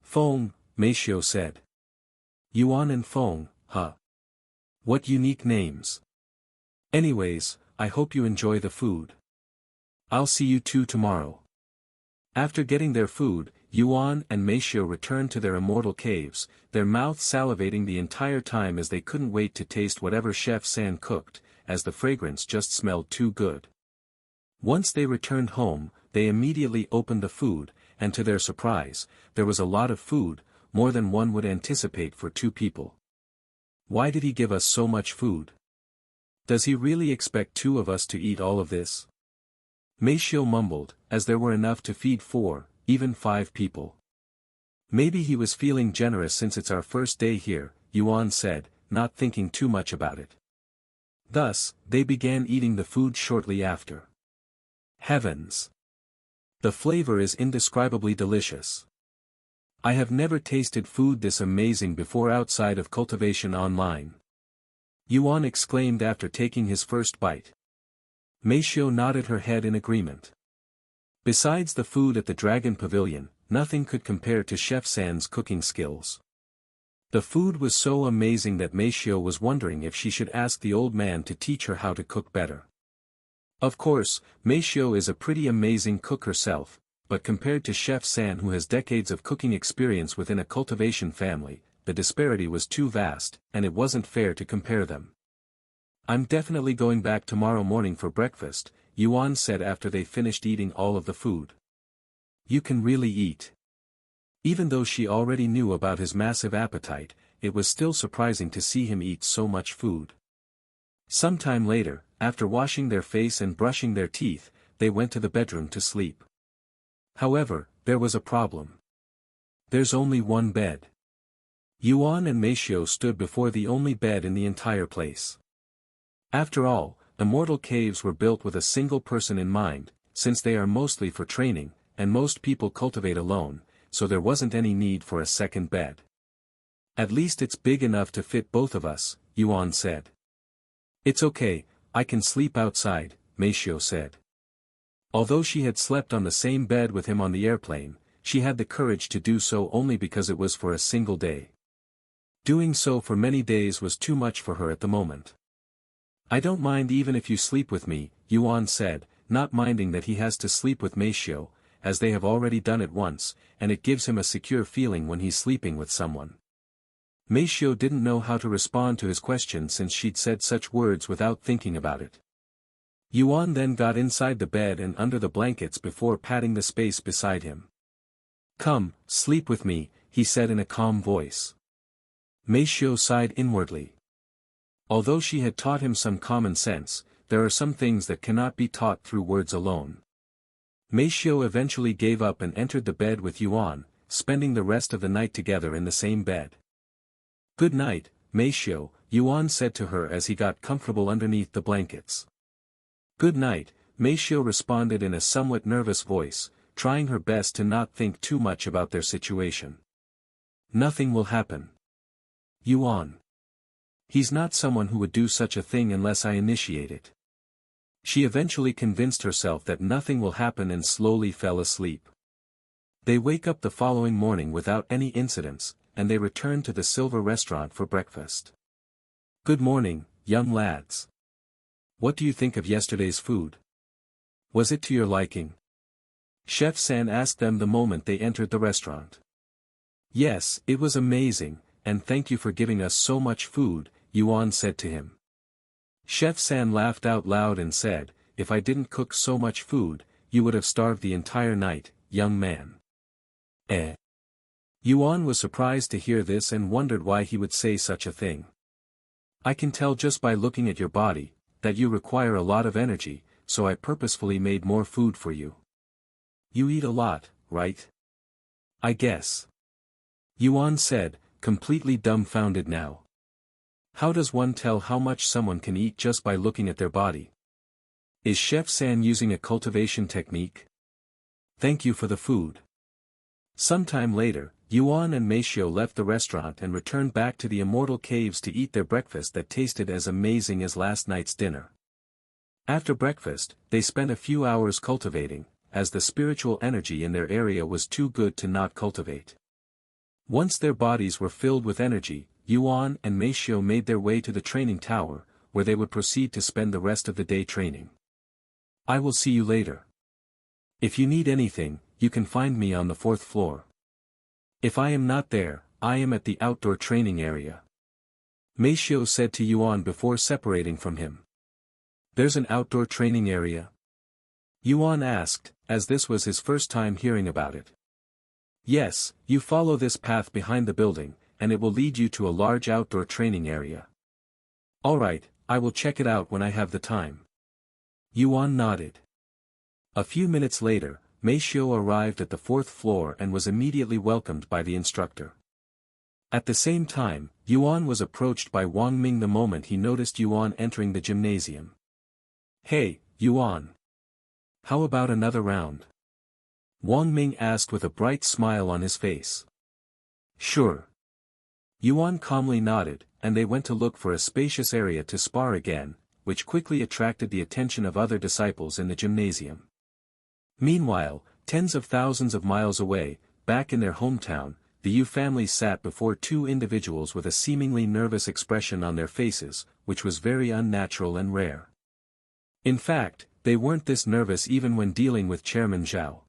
Feng, Meishio said. Yuan and Feng, huh? What unique names. Anyways, I hope you enjoy the food. I'll see you two tomorrow. After getting their food, Yuan and Meishio returned to their immortal caves, their mouths salivating the entire time as they couldn't wait to taste whatever Chef San cooked, as the fragrance just smelled too good. Once they returned home, they immediately opened the food, and to their surprise, there was a lot of food, more than one would anticipate for two people. Why did he give us so much food? Does he really expect two of us to eat all of this? Meishio mumbled, as there were enough to feed 4, even 5 people. Maybe he was feeling generous since it's our first day here, Yuan said, not thinking too much about it. Thus, they began eating the food shortly after. Heavens! The flavor is indescribably delicious. I have never tasted food this amazing before outside of Cultivation Online. Yuan exclaimed after taking his first bite. Meishio nodded her head in agreement. Besides the food at the Dragon Pavilion, nothing could compare to Chef San's cooking skills. The food was so amazing that Meishio was wondering if she should ask the old man to teach her how to cook better. Of course, Meishio is a pretty amazing cook herself, but compared to Chef San who has decades of cooking experience within a cultivation family, the disparity was too vast, and it wasn't fair to compare them. I'm definitely going back tomorrow morning for breakfast, Yuan said after they finished eating all of the food. You can really eat. Even though she already knew about his massive appetite, it was still surprising to see him eat so much food. Sometime later, after washing their face and brushing their teeth, they went to the bedroom to sleep. However, there was a problem. There's only one bed. Yuan and Meishio stood before the only bed in the entire place. After all, immortal caves were built with a single person in mind, since they are mostly for training, and most people cultivate alone, so there wasn't any need for a second bed. At least it's big enough to fit both of us, Yuan said. It's okay, I can sleep outside, Meishio said. Although she had slept on the same bed with him on the airplane, she had the courage to do so only because it was for a single day. Doing so for many days was too much for her at the moment. I don't mind even if you sleep with me, Yuan said, not minding that he has to sleep with Meishio, as they have already done it once, and it gives him a secure feeling when he's sleeping with someone. Meishio didn't know how to respond to his question since she'd said such words without thinking about it. Yuan then got inside the bed and under the blankets before patting the space beside him. Come, sleep with me, he said in a calm voice. Meishio sighed inwardly. Although she had taught him some common sense, there are some things that cannot be taught through words alone. Meishio eventually gave up and entered the bed with Yuan, spending the rest of the night together in the same bed. Good night, Meishio, Yuan said to her as he got comfortable underneath the blankets. Good night, Meishio responded in a somewhat nervous voice, trying her best to not think too much about their situation. Nothing will happen. Yuan. He's not someone who would do such a thing unless I initiate it. She eventually convinced herself that nothing will happen and slowly fell asleep. They wake up the following morning without any incidents, and they returned to the Silver Restaurant for breakfast. "Good morning, young lads. What do you think of yesterday's food? Was it to your liking?" Chef San asked them the moment they entered the restaurant. "Yes, it was amazing, and thank you for giving us so much food," Yuan said to him. Chef San laughed out loud and said, "If I didn't cook so much food, you would have starved the entire night, young man." Yuan was surprised to hear this and wondered why he would say such a thing. "I can tell just by looking at your body, that you require a lot of energy, so I purposefully made more food for you. You eat a lot, right? I guess." Yuan said, completely dumbfounded now. How does one tell how much someone can eat just by looking at their body? Is Chef San using a cultivation technique? Thank you for the food. Sometime later, Yuan and Meishio left the restaurant and returned back to the immortal caves to eat their breakfast that tasted as amazing as last night's dinner. After breakfast, they spent a few hours cultivating, as the spiritual energy in their area was too good to not cultivate. Once their bodies were filled with energy, Yuan and Meishio made their way to the training tower, where they would proceed to spend the rest of the day training. "I will see you later. If you need anything, you can find me on the 4th floor. If I am not there, I am at the outdoor training area," Meishio said to Yuan before separating from him. "There's an outdoor training area?" Yuan asked, as this was his first time hearing about it. "Yes, you follow this path behind the building, and it will lead you to a large outdoor training area." "Alright, I will check it out when I have the time." Yuan nodded. A few minutes later, Meishio arrived at the 4th floor and was immediately welcomed by the instructor. At the same time, Yuan was approached by Wang Ming the moment he noticed Yuan entering the gymnasium. "Hey, Yuan. How about another round?" Wang Ming asked with a bright smile on his face. "Sure." Yuan calmly nodded, and they went to look for a spacious area to spar again, which quickly attracted the attention of other disciples in the gymnasium. Meanwhile, tens of thousands of miles away, back in their hometown, the Yu family sat before two individuals with a seemingly nervous expression on their faces, which was very unnatural and rare. In fact, they weren't this nervous even when dealing with Chairman Zhao.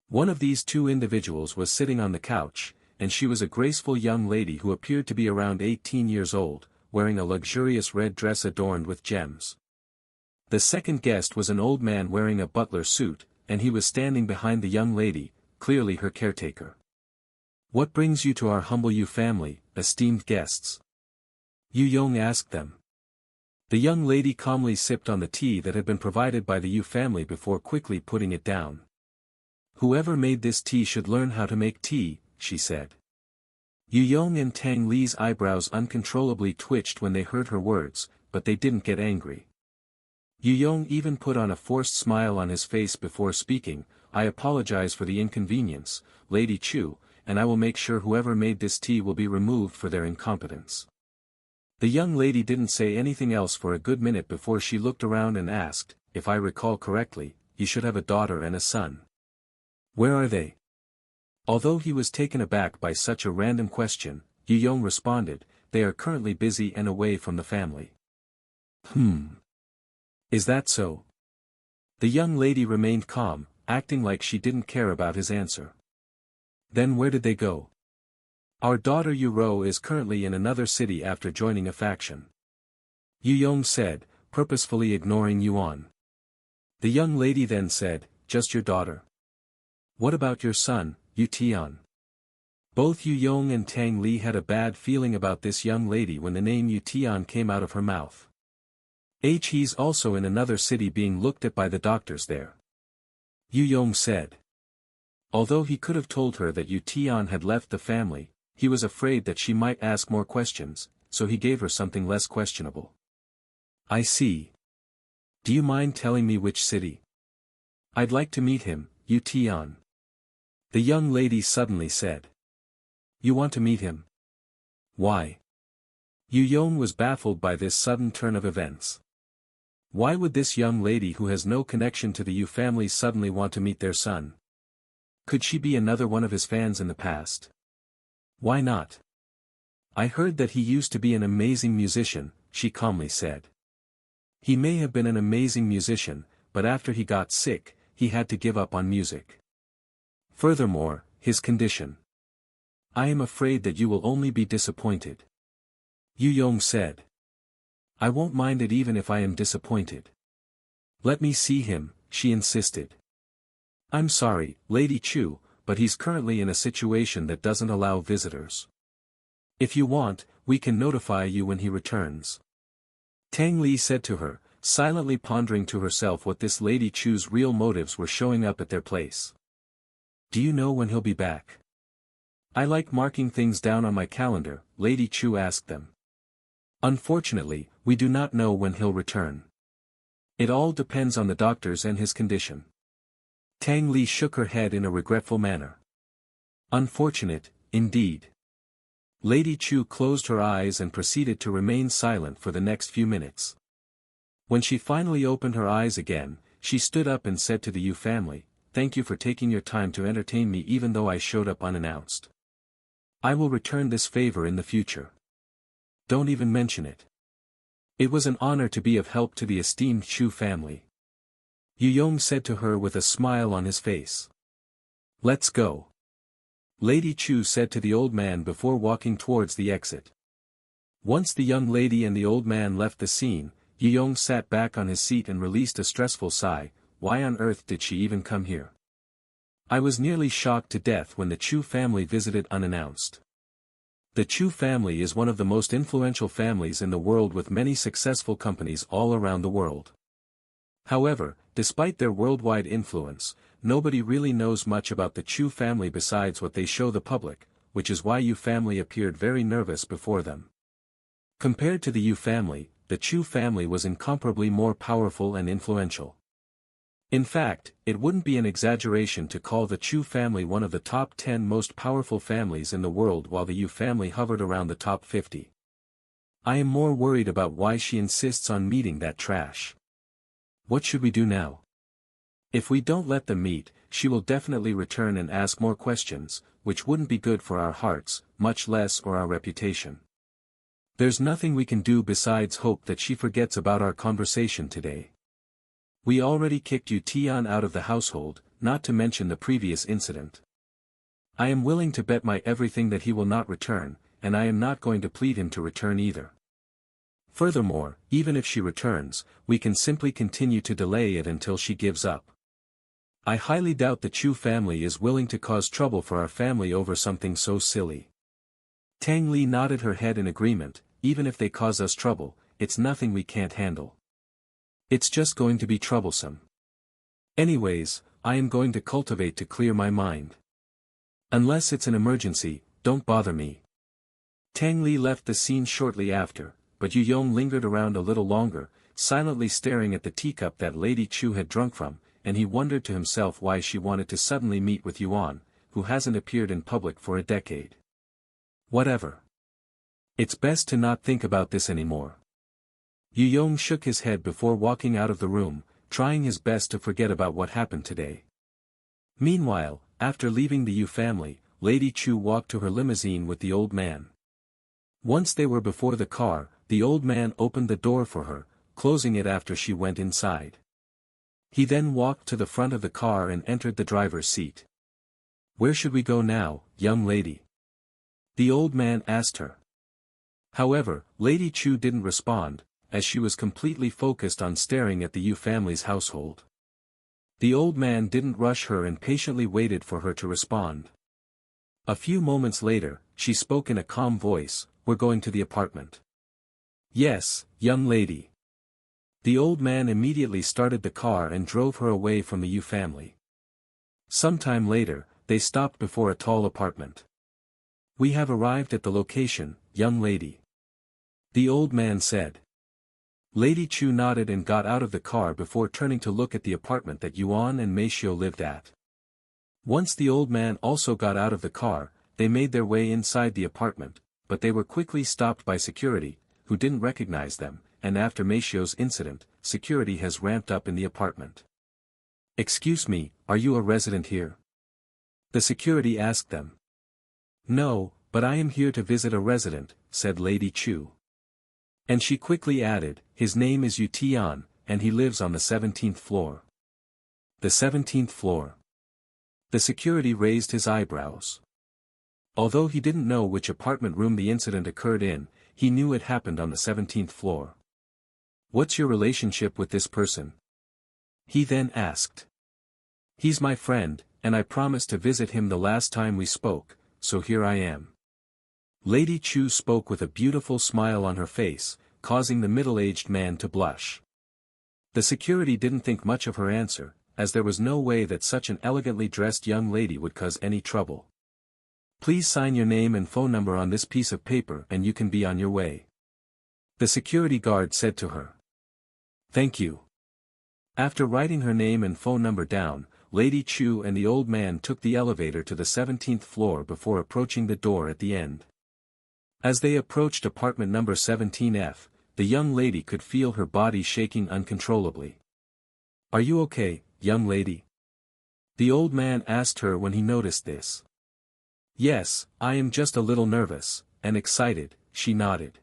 One of these two individuals was sitting on the couch, and she was a graceful young lady who appeared to be around 18 years old, wearing a luxurious red dress adorned with gems. The second guest was an old man wearing a butler suit, and he was standing behind the young lady, clearly her caretaker. "What brings you to our humble Yu family, esteemed guests?" Yu Yong asked them. The young lady calmly sipped on the tea that had been provided by the Yu family before quickly putting it down. "Whoever made this tea should learn how to make tea," she said. Yu Yong and Tang Li's eyebrows uncontrollably twitched when they heard her words, but they didn't get angry. Yu Yong even put on a forced smile on his face before speaking. "I apologize for the inconvenience, Lady Chu, and I will make sure whoever made this tea will be removed for their incompetence." The young lady didn't say anything else for a good minute before she looked around and asked, "If I recall correctly, you should have a daughter and a son. Where are they?" Although he was taken aback by such a random question, Yu Yong responded, "They are currently busy and away from the family." Is that so?" The young lady remained calm, acting like she didn't care about his answer. "Then where did they go?" "Our daughter Yu Ro is currently in another city after joining a faction," Yu Yong said, purposefully ignoring Yuan. The young lady then said, "Just your daughter? What about your son, Yu Tian?" Both Yu Yong and Tang Li had a bad feeling about this young lady when the name Yu Tian came out of her mouth. He's also in another city being looked at by the doctors there," Yu Yong said. Although he could have told her that Yu Tian had left the family, he was afraid that she might ask more questions, so he gave her something less questionable. "I see. Do you mind telling me which city? I'd like to meet him, Yu Tian," the young lady suddenly said. "You want to meet him? Why?" Yu Yong was baffled by this sudden turn of events. Why would this young lady who has no connection to the Yu family suddenly want to meet their son? Could she be another one of his fans in the past? Why not? I heard that he used to be an amazing musician, she calmly said. He may have been an amazing musician, but after he got sick, he had to give up on music. Furthermore, his condition. I am afraid that you will only be disappointed. Yuan said. I won't mind it even if I am disappointed. Let me see him, she insisted. I'm sorry, Lady Chu, but he's currently in a situation that doesn't allow visitors. If you want, we can notify you when he returns. Tang Li said to her, silently pondering to herself what this Lady Chu's real motives were showing up at their place. Do you know when he'll be back? I like marking things down on my calendar, Lady Chu asked them. Unfortunately, we do not know when he'll return. It all depends on the doctors and his condition. Tang Li shook her head in a regretful manner. Unfortunate, indeed. Lady Chu closed her eyes and proceeded to remain silent for the next few minutes. When she finally opened her eyes again, she stood up and said to the Yu family, Thank you for taking your time to entertain me even though I showed up unannounced. I will return this favor in the future. Don't even mention it. It was an honor to be of help to the esteemed Chu family. Yuan said to her with a smile on his face. Let's go. Lady Chu said to the old man before walking towards the exit. Once the young lady and the old man left the scene, Yuan sat back on his seat and released a stressful sigh. Why on earth did she even come here? I was nearly shocked to death when the Chu family visited unannounced. The Chu family is one of the most influential families in the world with many successful companies all around the world. However, despite their worldwide influence, nobody really knows much about the Chu family besides what they show the public, which is why Yu family appeared very nervous before them. Compared to the Yu family, the Chu family was incomparably more powerful and influential. In fact, it wouldn't be an exaggeration to call the Chu family one of the top 10 most powerful families in the world while the Yu family hovered around the top 50. I am more worried about why she insists on meeting that trash. What should we do now? If we don't let them meet, she will definitely return and ask more questions, which wouldn't be good for our hearts, much less for our reputation. There's nothing we can do besides hope that she forgets about our conversation today. We already kicked Yu Tian out of the household, not to mention the previous incident. I am willing to bet my everything that he will not return, and I am not going to plead him to return either. Furthermore, even if she returns, we can simply continue to delay it until she gives up. I highly doubt the Chu family is willing to cause trouble for our family over something so silly. Tang Li nodded her head in agreement. Even if they cause us trouble, it's nothing we can't handle. It's just going to be troublesome. Anyways, I am going to cultivate to clear my mind. Unless it's an emergency, don't bother me. Tang Li left the scene shortly after, but Yuan lingered around a little longer, silently staring at the teacup that Lady Chu had drunk from, and he wondered to himself why she wanted to suddenly meet with Yuan, who hasn't appeared in public for a decade. Whatever. It's best to not think about this anymore. Yuan shook his head before walking out of the room, trying his best to forget about what happened today. Meanwhile, after leaving the Yu family, Lady Chu walked to her limousine with the old man. Once they were before the car, the old man opened the door for her, closing it after she went inside. He then walked to the front of the car and entered the driver's seat. Where should we go now, young lady? The old man asked her. However, Lady Chu didn't respond, as she was completely focused on staring at the Yu family's household. The old man didn't rush her and patiently waited for her to respond. A few moments later, she spoke in a calm voice, We're going to the apartment. Yes, young lady. The old man immediately started the car and drove her away from the Yu family. Sometime later, they stopped before a tall apartment. We have arrived at the location, young lady. The old man said. Lady Chu nodded and got out of the car before turning to look at the apartment that Yuan and Meishio lived at. Once the old man also got out of the car, they made their way inside the apartment, but they were quickly stopped by security, who didn't recognize them, and after Meishio's incident, security has ramped up in the apartment. Excuse me, are you a resident here? The security asked them. No, but I am here to visit a resident," said Lady Chu. And she quickly added, "His name is Yuan, and he lives on the 17th floor." The 17th floor. The security raised his eyebrows. Although he didn't know which apartment room the incident occurred in, he knew it happened on the 17th floor. "What's your relationship with this person?" he then asked. "He's my friend, and I promised to visit him the last time we spoke, so here I am." Lady Chu spoke with a beautiful smile on her face, causing the middle-aged man to blush. The security didn't think much of her answer, as there was no way that such an elegantly dressed young lady would cause any trouble. "Please sign your name and phone number on this piece of paper and you can be on your way," the security guard said to her. "Thank you." After writing her name and phone number down, Lady Chu and the old man took the elevator to the 17th floor before approaching the door at the end. As they approached apartment number 17F, the young lady could feel her body shaking uncontrollably. "Are you okay, young lady?" the old man asked her when he noticed this. "Yes, I am just a little nervous, and excited," she nodded.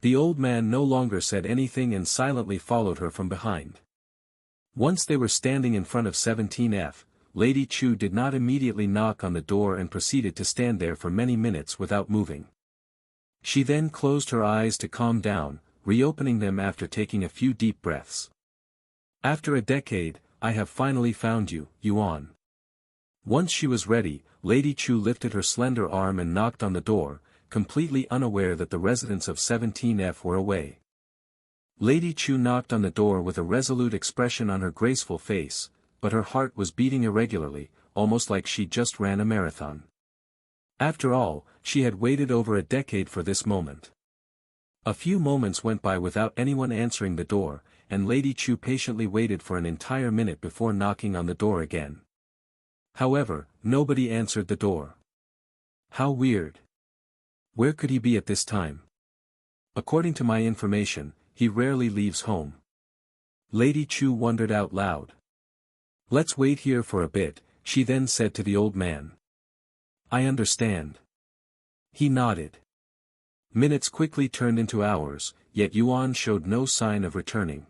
The old man no longer said anything and silently followed her from behind. Once they were standing in front of 17F, Lady Chu did not immediately knock on the door and proceeded to stand there for many minutes without moving. She then closed her eyes to calm down, reopening them after taking a few deep breaths. "After a decade, I have finally found you, Yuan." Once she was ready, Lady Chu lifted her slender arm and knocked on the door, completely unaware that the residents of 17F were away. Lady Chu knocked on the door with a resolute expression on her graceful face, but her heart was beating irregularly, almost like she just ran a marathon. After all, she had waited over a decade for this moment. A few moments went by without anyone answering the door, and Lady Chu patiently waited for an entire minute before knocking on the door again. However, nobody answered the door. How weird. Where could he be at this time? According to my information, he rarely leaves home. Lady Chu wondered out loud. "Let's wait here for a bit," she then said to the old man. "I understand." He nodded. Minutes quickly turned into hours, yet Yuan showed no sign of returning.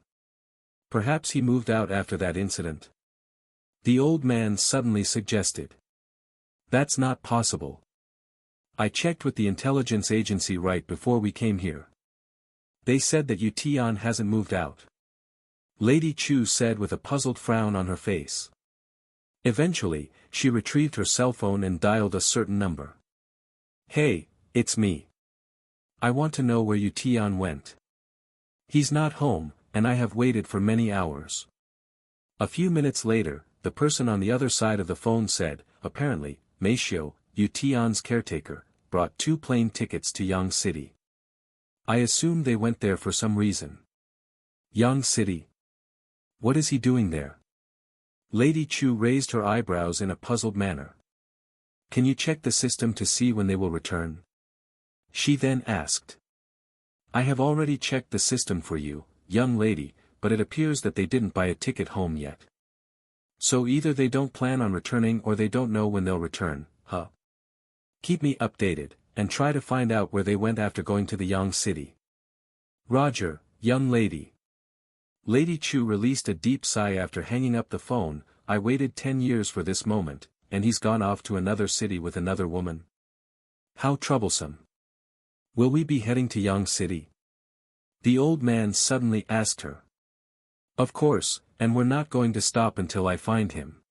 Perhaps he moved out after that incident. The old man suddenly suggested. "That's not possible. I checked with the intelligence agency right before we came here. They said that Yuan hasn't moved out." Lady Chu said with a puzzled frown on her face. Eventually, she retrieved her cell phone and dialed a certain number. "Hey, it's me. I want to know where Yuan went. He's not home, and I have waited for many hours." A few minutes later, the person on the other side of the phone said, apparently, Meishio, Yuan's caretaker, brought 2 plane tickets to Yang City. I assume they went there for some reason. Yang City? What is he doing there? Lady Chu raised her eyebrows in a puzzled manner. "Can you check the system to see when they will return?" she then asked. "I have already checked the system for you, young lady, but it appears that they didn't buy a ticket home yet. So either they don't plan on returning or they don't know when they'll return, huh? Keep me updated, and try to find out where they went after going to the Yang City." "Roger, young lady." Lady Chu released a deep sigh after hanging up the phone. "I waited 10 years for this moment, and he's gone off to another city with another woman. How troublesome. Will we be heading to Yang City?" the old man suddenly asked her. "Of course, and we're not going to stop until I find him."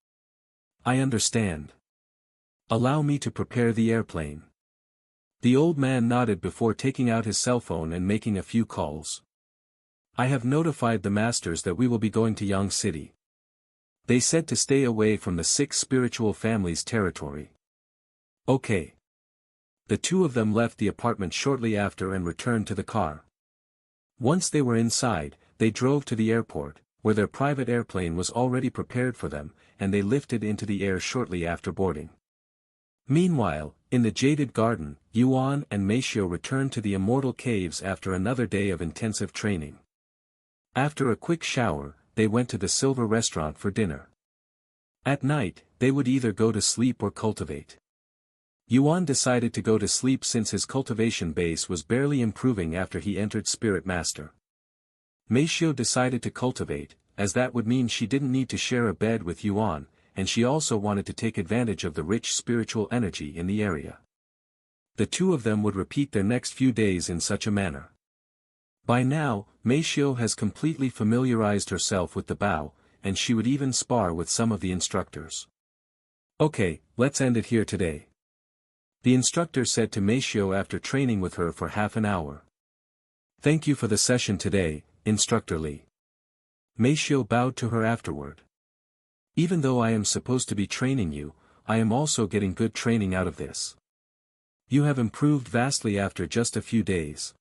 "I understand. Allow me to prepare the airplane." The old man nodded before taking out his cell phone and making a few calls. "I have notified the masters that we will be going to Yang City. They said to stay away from the 6 spiritual families' territory." "Okay." The two of them left the apartment shortly after and returned to the car. Once they were inside, they drove to the airport, where their private airplane was already prepared for them, and they lifted into the air shortly after boarding. Meanwhile, in the jaded garden, Yuan and Meishio returned to the immortal caves after another day of intensive training. After a quick shower, they went to the Silver Restaurant for dinner. At night, they would either go to sleep or cultivate. Yuan decided to go to sleep since his cultivation base was barely improving after he entered Spirit Master. Meishio decided to cultivate, as that would mean she didn't need to share a bed with Yuan, and she also wanted to take advantage of the rich spiritual energy in the area. The two of them would repeat their next few days in such a manner. By now, Meishio has completely familiarized herself with the Bao, and she would even spar with some of the instructors. Okay, let's end it here today. The instructor said to Meishio after training with her for half an hour. Thank you for the session today, Instructor Lee. Meishio bowed to her afterward. Even though I am supposed to be training you, I am also getting good training out of this. You have improved vastly after just a few days.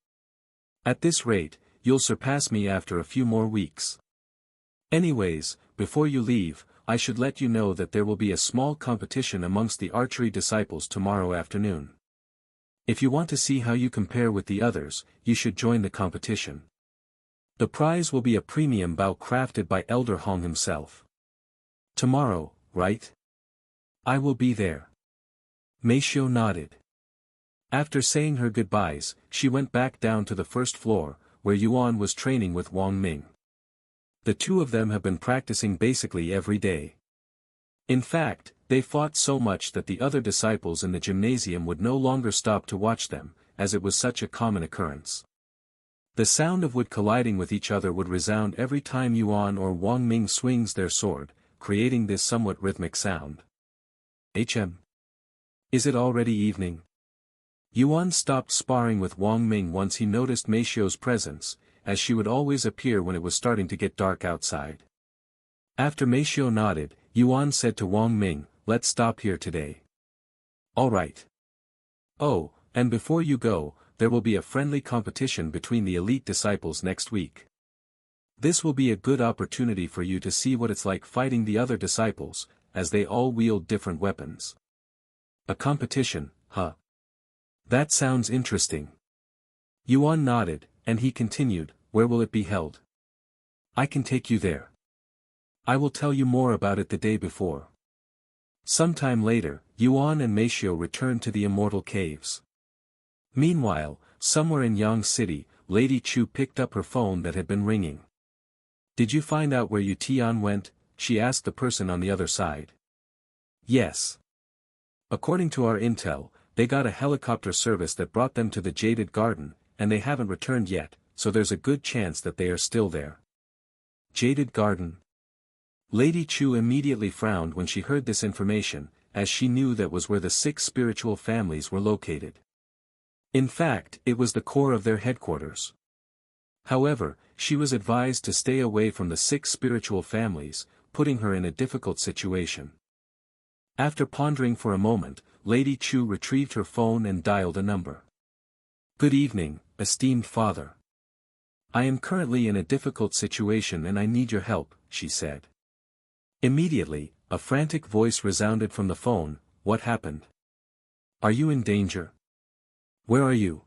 At this rate, you'll surpass me after a few more weeks. Anyways, before you leave, I should let you know that there will be a small competition amongst the archery disciples tomorrow afternoon. If you want to see how you compare with the others, you should join the competition. The prize will be a premium bow crafted by Elder Hong himself. Tomorrow, right? I will be there. Meishio nodded. After saying her goodbyes, she went back down to the first floor, where Yuan was training with Wang Ming. The two of them have been practicing basically every day. In fact, they fought so much that the other disciples in the gymnasium would no longer stop to watch them, as it was such a common occurrence. The sound of wood colliding with each other would resound every time Yuan or Wang Ming swings their sword, creating this somewhat rhythmic sound. Is it already evening? Yuan stopped sparring with Wang Ming once he noticed Meishio's presence, as she would always appear when it was starting to get dark outside. After Meishio nodded, Yuan said to Wang Ming, let's stop here today. All right. Oh, and before you go, there will be a friendly competition between the elite disciples next week. This will be a good opportunity for you to see what it's like fighting the other disciples, as they all wield different weapons. A competition, huh? That sounds interesting. Yuan nodded, and he continued, where will it be held? I can take you there. I will tell you more about it the day before. Sometime later, Yuan and Meishio returned to the Immortal Caves. Meanwhile, somewhere in Yang City, Lady Chu picked up her phone that had been ringing. Did you find out where Yu Tian went? She asked the person on the other side. Yes. According to our intel, they got a helicopter service that brought them to the Jaded Garden, and they haven't returned yet, so there's a good chance that they are still there. Jaded Garden. Lady Chu immediately frowned when she heard this information, as she knew that was where the 6 spiritual families were located. In fact, it was the core of their headquarters. However, she was advised to stay away from the 6 spiritual families, putting her in a difficult situation. After pondering for a moment, Lady Chu retrieved her phone and dialed a number. Good evening, esteemed father. I am currently in a difficult situation and I need your help, she said. Immediately, a frantic voice resounded from the phone. What happened? Are you in danger? Where are you?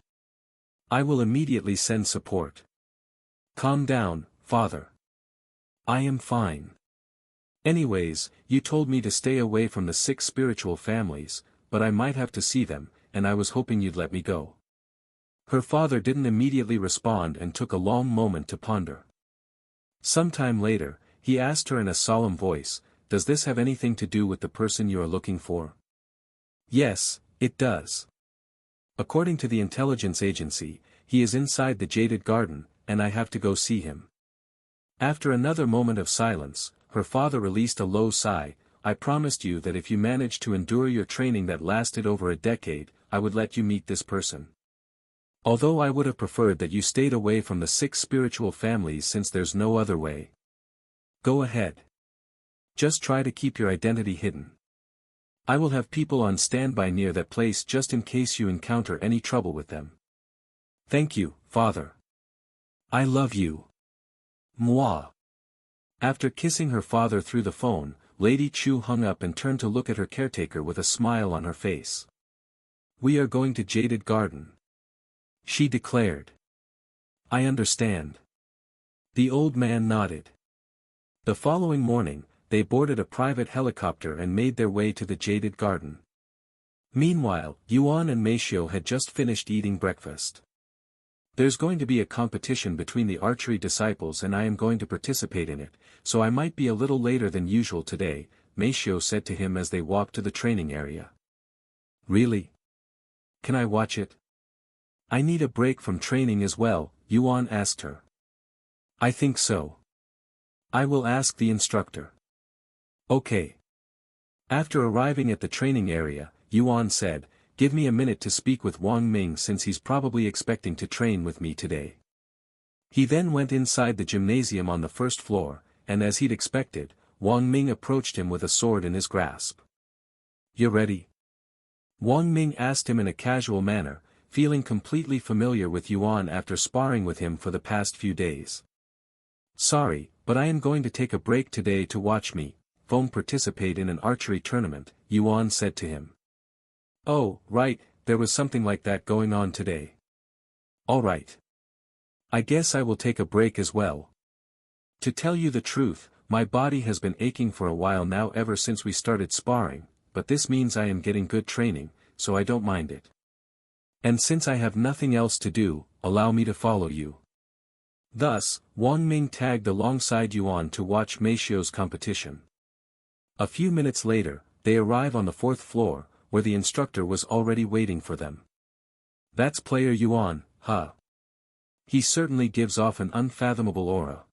I will immediately send support. Calm down, father. I am fine. Anyways, you told me to stay away from the 6 spiritual families, but I might have to see them, and I was hoping you'd let me go. Her father didn't immediately respond and took a long moment to ponder. Sometime later, he asked her in a solemn voice, does this have anything to do with the person you are looking for? Yes, it does. According to the intelligence agency, he is inside the Jaded Garden, and I have to go see him. After another moment of silence, her father released a low sigh. I promised you that if you managed to endure your training that lasted over a decade, I would let you meet this person. Although I would have preferred that you stayed away from the 6 spiritual families since there's no other way. Go ahead. Just try to keep your identity hidden. I will have people on standby near that place just in case you encounter any trouble with them. Thank you, father. I love you. Moi. After kissing her father through the phone, Lady Chu hung up and turned to look at her caretaker with a smile on her face. We are going to Jaded Garden, she declared. I understand. The old man nodded. The following morning, they boarded a private helicopter and made their way to the Jaded Garden. Meanwhile, Yuan and Meishio had just finished eating breakfast. There's going to be a competition between the archery disciples and I am going to participate in it, so I might be a little later than usual today, Meishio said to him as they walked to the training area. Really? Can I watch it? I need a break from training as well, Yuan asked her. I think so. I will ask the instructor. Okay. After arriving at the training area, Yuan said, "Give me a minute to speak with Wang Ming since he's probably expecting to train with me today." He then went inside the gymnasium on the first floor, and as he'd expected, Wang Ming approached him with a sword in his grasp. "You ready?" Wang Ming asked him in a casual manner, feeling completely familiar with Yuan after sparring with him for the past few days. "Sorry, but I am going to take a break today to watch me, Foam participate in an archery tournament," Yuan said to him. "Oh, right, there was something like that going on today. All right. I guess I will take a break as well. To tell you the truth, my body has been aching for a while now ever since we started sparring, but this means I am getting good training, so I don't mind it. And since I have nothing else to do, allow me to follow you." Thus, Wang Ming tagged alongside Yuan to watch Meishio's competition. A few minutes later, they arrive on the fourth floor, where the instructor was already waiting for them. "That's player Yuan, huh? He certainly gives off an unfathomable aura."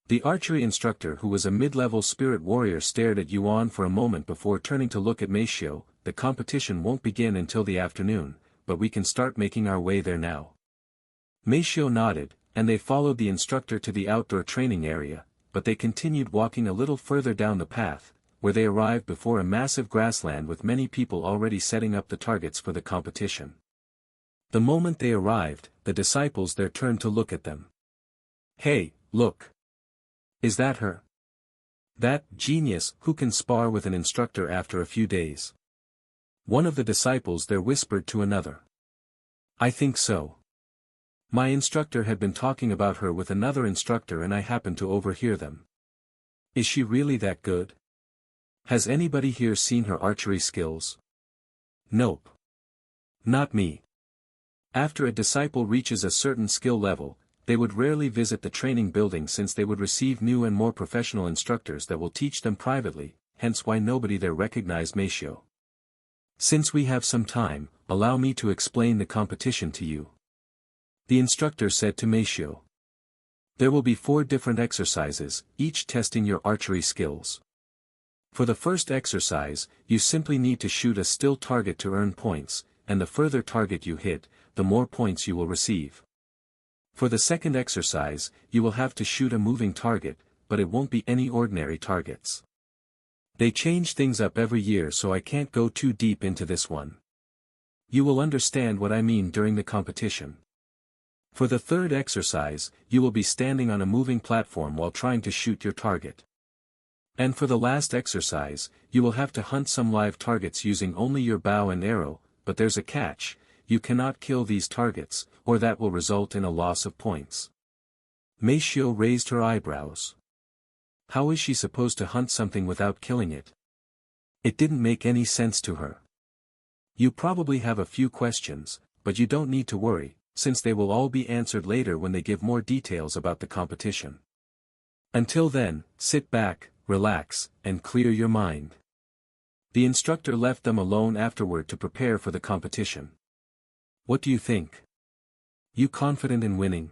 The archery instructor, who was a mid-level spirit warrior, stared at Yuan for a moment before turning to look at Meishio. "The competition won't begin until the afternoon, but we can start making our way there now." Meishio nodded, and they followed the instructor to the outdoor training area, but they continued walking a little further down the path, where they arrived before a massive grassland with many people already setting up the targets for the competition. The moment they arrived, the disciples there turned to look at them. "Hey, look! Is that her? That genius who can spar with an instructor after a few days?" One of the disciples there whispered to another. "I think so. My instructor had been talking about her with another instructor and I happened to overhear them. Is she really that good? Has anybody here seen her archery skills?" "Nope. Not me." After a disciple reaches a certain skill level, they would rarely visit the training building since they would receive new and more professional instructors that will teach them privately, hence why nobody there recognized Meishio. "Since we have some time, allow me to explain the competition to you," the instructor said to Meishio. "There will be 4 different exercises, each testing your archery skills. For the first exercise, you simply need to shoot a still target to earn points, and the further target you hit, the more points you will receive. For the second exercise, you will have to shoot a moving target, but it won't be any ordinary targets. They change things up every year so I can't go too deep into this one. You will understand what I mean during the competition. For the third exercise, you will be standing on a moving platform while trying to shoot your target. And for the last exercise, you will have to hunt some live targets using only your bow and arrow, but there's a catch, you cannot kill these targets, or that will result in a loss of points." Meishio raised her eyebrows. How is she supposed to hunt something without killing it? It didn't make any sense to her. "You probably have a few questions, but you don't need to worry, since they will all be answered later when they give more details about the competition. Until then, sit back, relax, and clear your mind." The instructor left them alone afterward to prepare for the competition. "What do you think? You confident in winning?"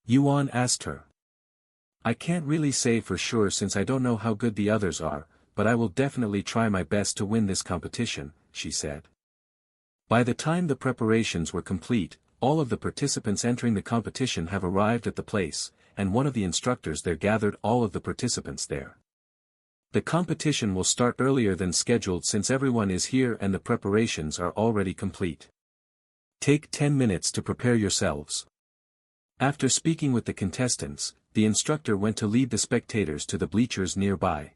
Yuan asked her. "I can't really say for sure since I don't know how good the others are, but I will definitely try my best to win this competition," she said. By the time the preparations were complete, all of the participants entering the competition have arrived at the place, and one of the instructors there gathered all of the participants there. The competition will start earlier than scheduled since everyone is here and the preparations are already complete. Take 10 minutes to prepare yourselves. After speaking with the contestants, the instructor went to lead the spectators to the bleachers nearby.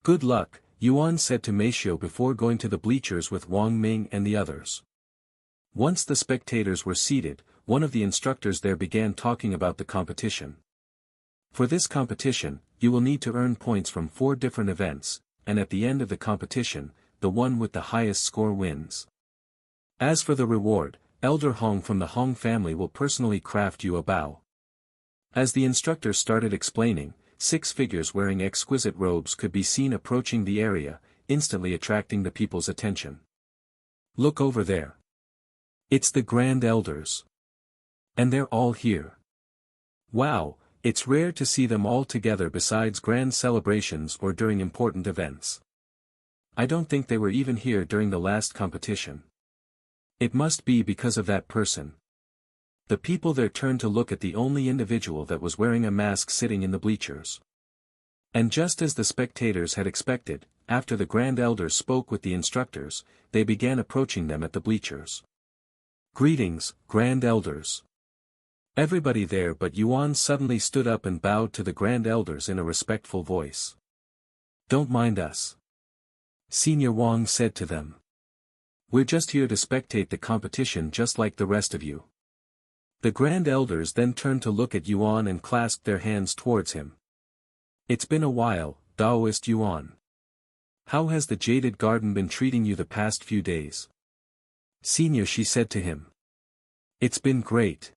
"Good luck," Yuan said to Meishio before going to the bleachers with Wang Ming and the others. Once the spectators were seated, one of the instructors there began talking about the competition. "For this competition, you will need to earn points from 4 different events, and at the end of the competition, the one with the highest score wins. As for the reward, Elder Hong from the Hong family will personally craft you a bow. As the instructor started explaining, 6 figures wearing exquisite robes could be seen approaching the area, instantly attracting the people's attention. Look over there. It's the Grand Elders. And they're all here. Wow, it's rare to see them all together besides grand celebrations or during important events. I don't think they were even here during the last competition. It must be because of that person. The people there turned to look at the only individual that was wearing a mask sitting in the bleachers. And just as the spectators had expected, after the Grand Elders spoke with the instructors, they began approaching them at the bleachers. Greetings, Grand Elders. Everybody there but Yuan suddenly stood up and bowed to the Grand Elders in a respectful voice. Don't mind us. Senior Wang said to them. We're just here to spectate the competition just like the rest of you. The Grand Elders then turned to look at Yuan and clasped their hands towards him. It's been a while, Taoist Yuan. How has the Jaded Garden been treating you the past few days? Senior, she said to him. It's been great.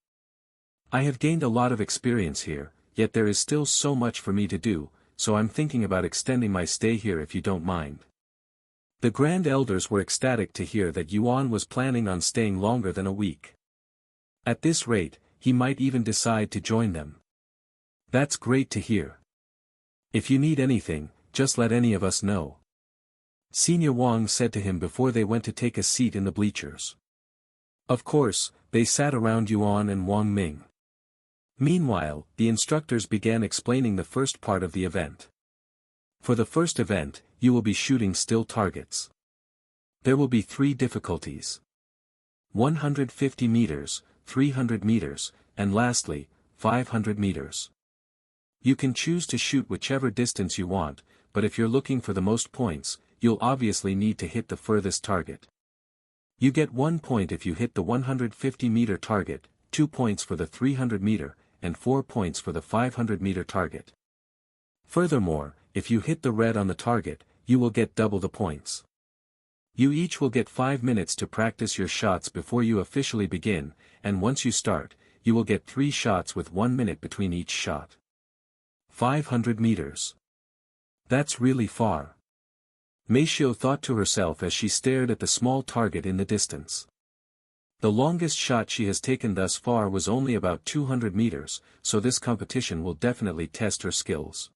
I have gained a lot of experience here, yet there is still so much for me to do, so I'm thinking about extending my stay here if you don't mind. The Grand Elders were ecstatic to hear that Yuan was planning on staying longer than a week. At this rate, he might even decide to join them. That's great to hear. If you need anything, just let any of us know. Senior Wang said to him before they went to take a seat in the bleachers. Of course, they sat around Yuan and Wang Ming. Meanwhile, the instructors began explaining the first part of the event. For the first event, you will be shooting still targets. There will be 3 difficulties. 150 meters, 300 meters, and lastly, 500 meters. You can choose to shoot whichever distance you want, but if you're looking for the most points, you'll obviously need to hit the furthest target. You get 1 point if you hit the 150-meter target, 2 points for the 300-meter, and 4 points for the 500-meter target. Furthermore, if you hit the red on the target, you will get double the points. You each will get 5 minutes to practice your shots before you officially begin, and once you start, you will get 3 shots with 1 minute between each shot. 500 meters. That's really far. Mei Xiu thought to herself as she stared at the small target in the distance. The longest shot she has taken thus far was only about 200 meters, so this competition will definitely test her skills.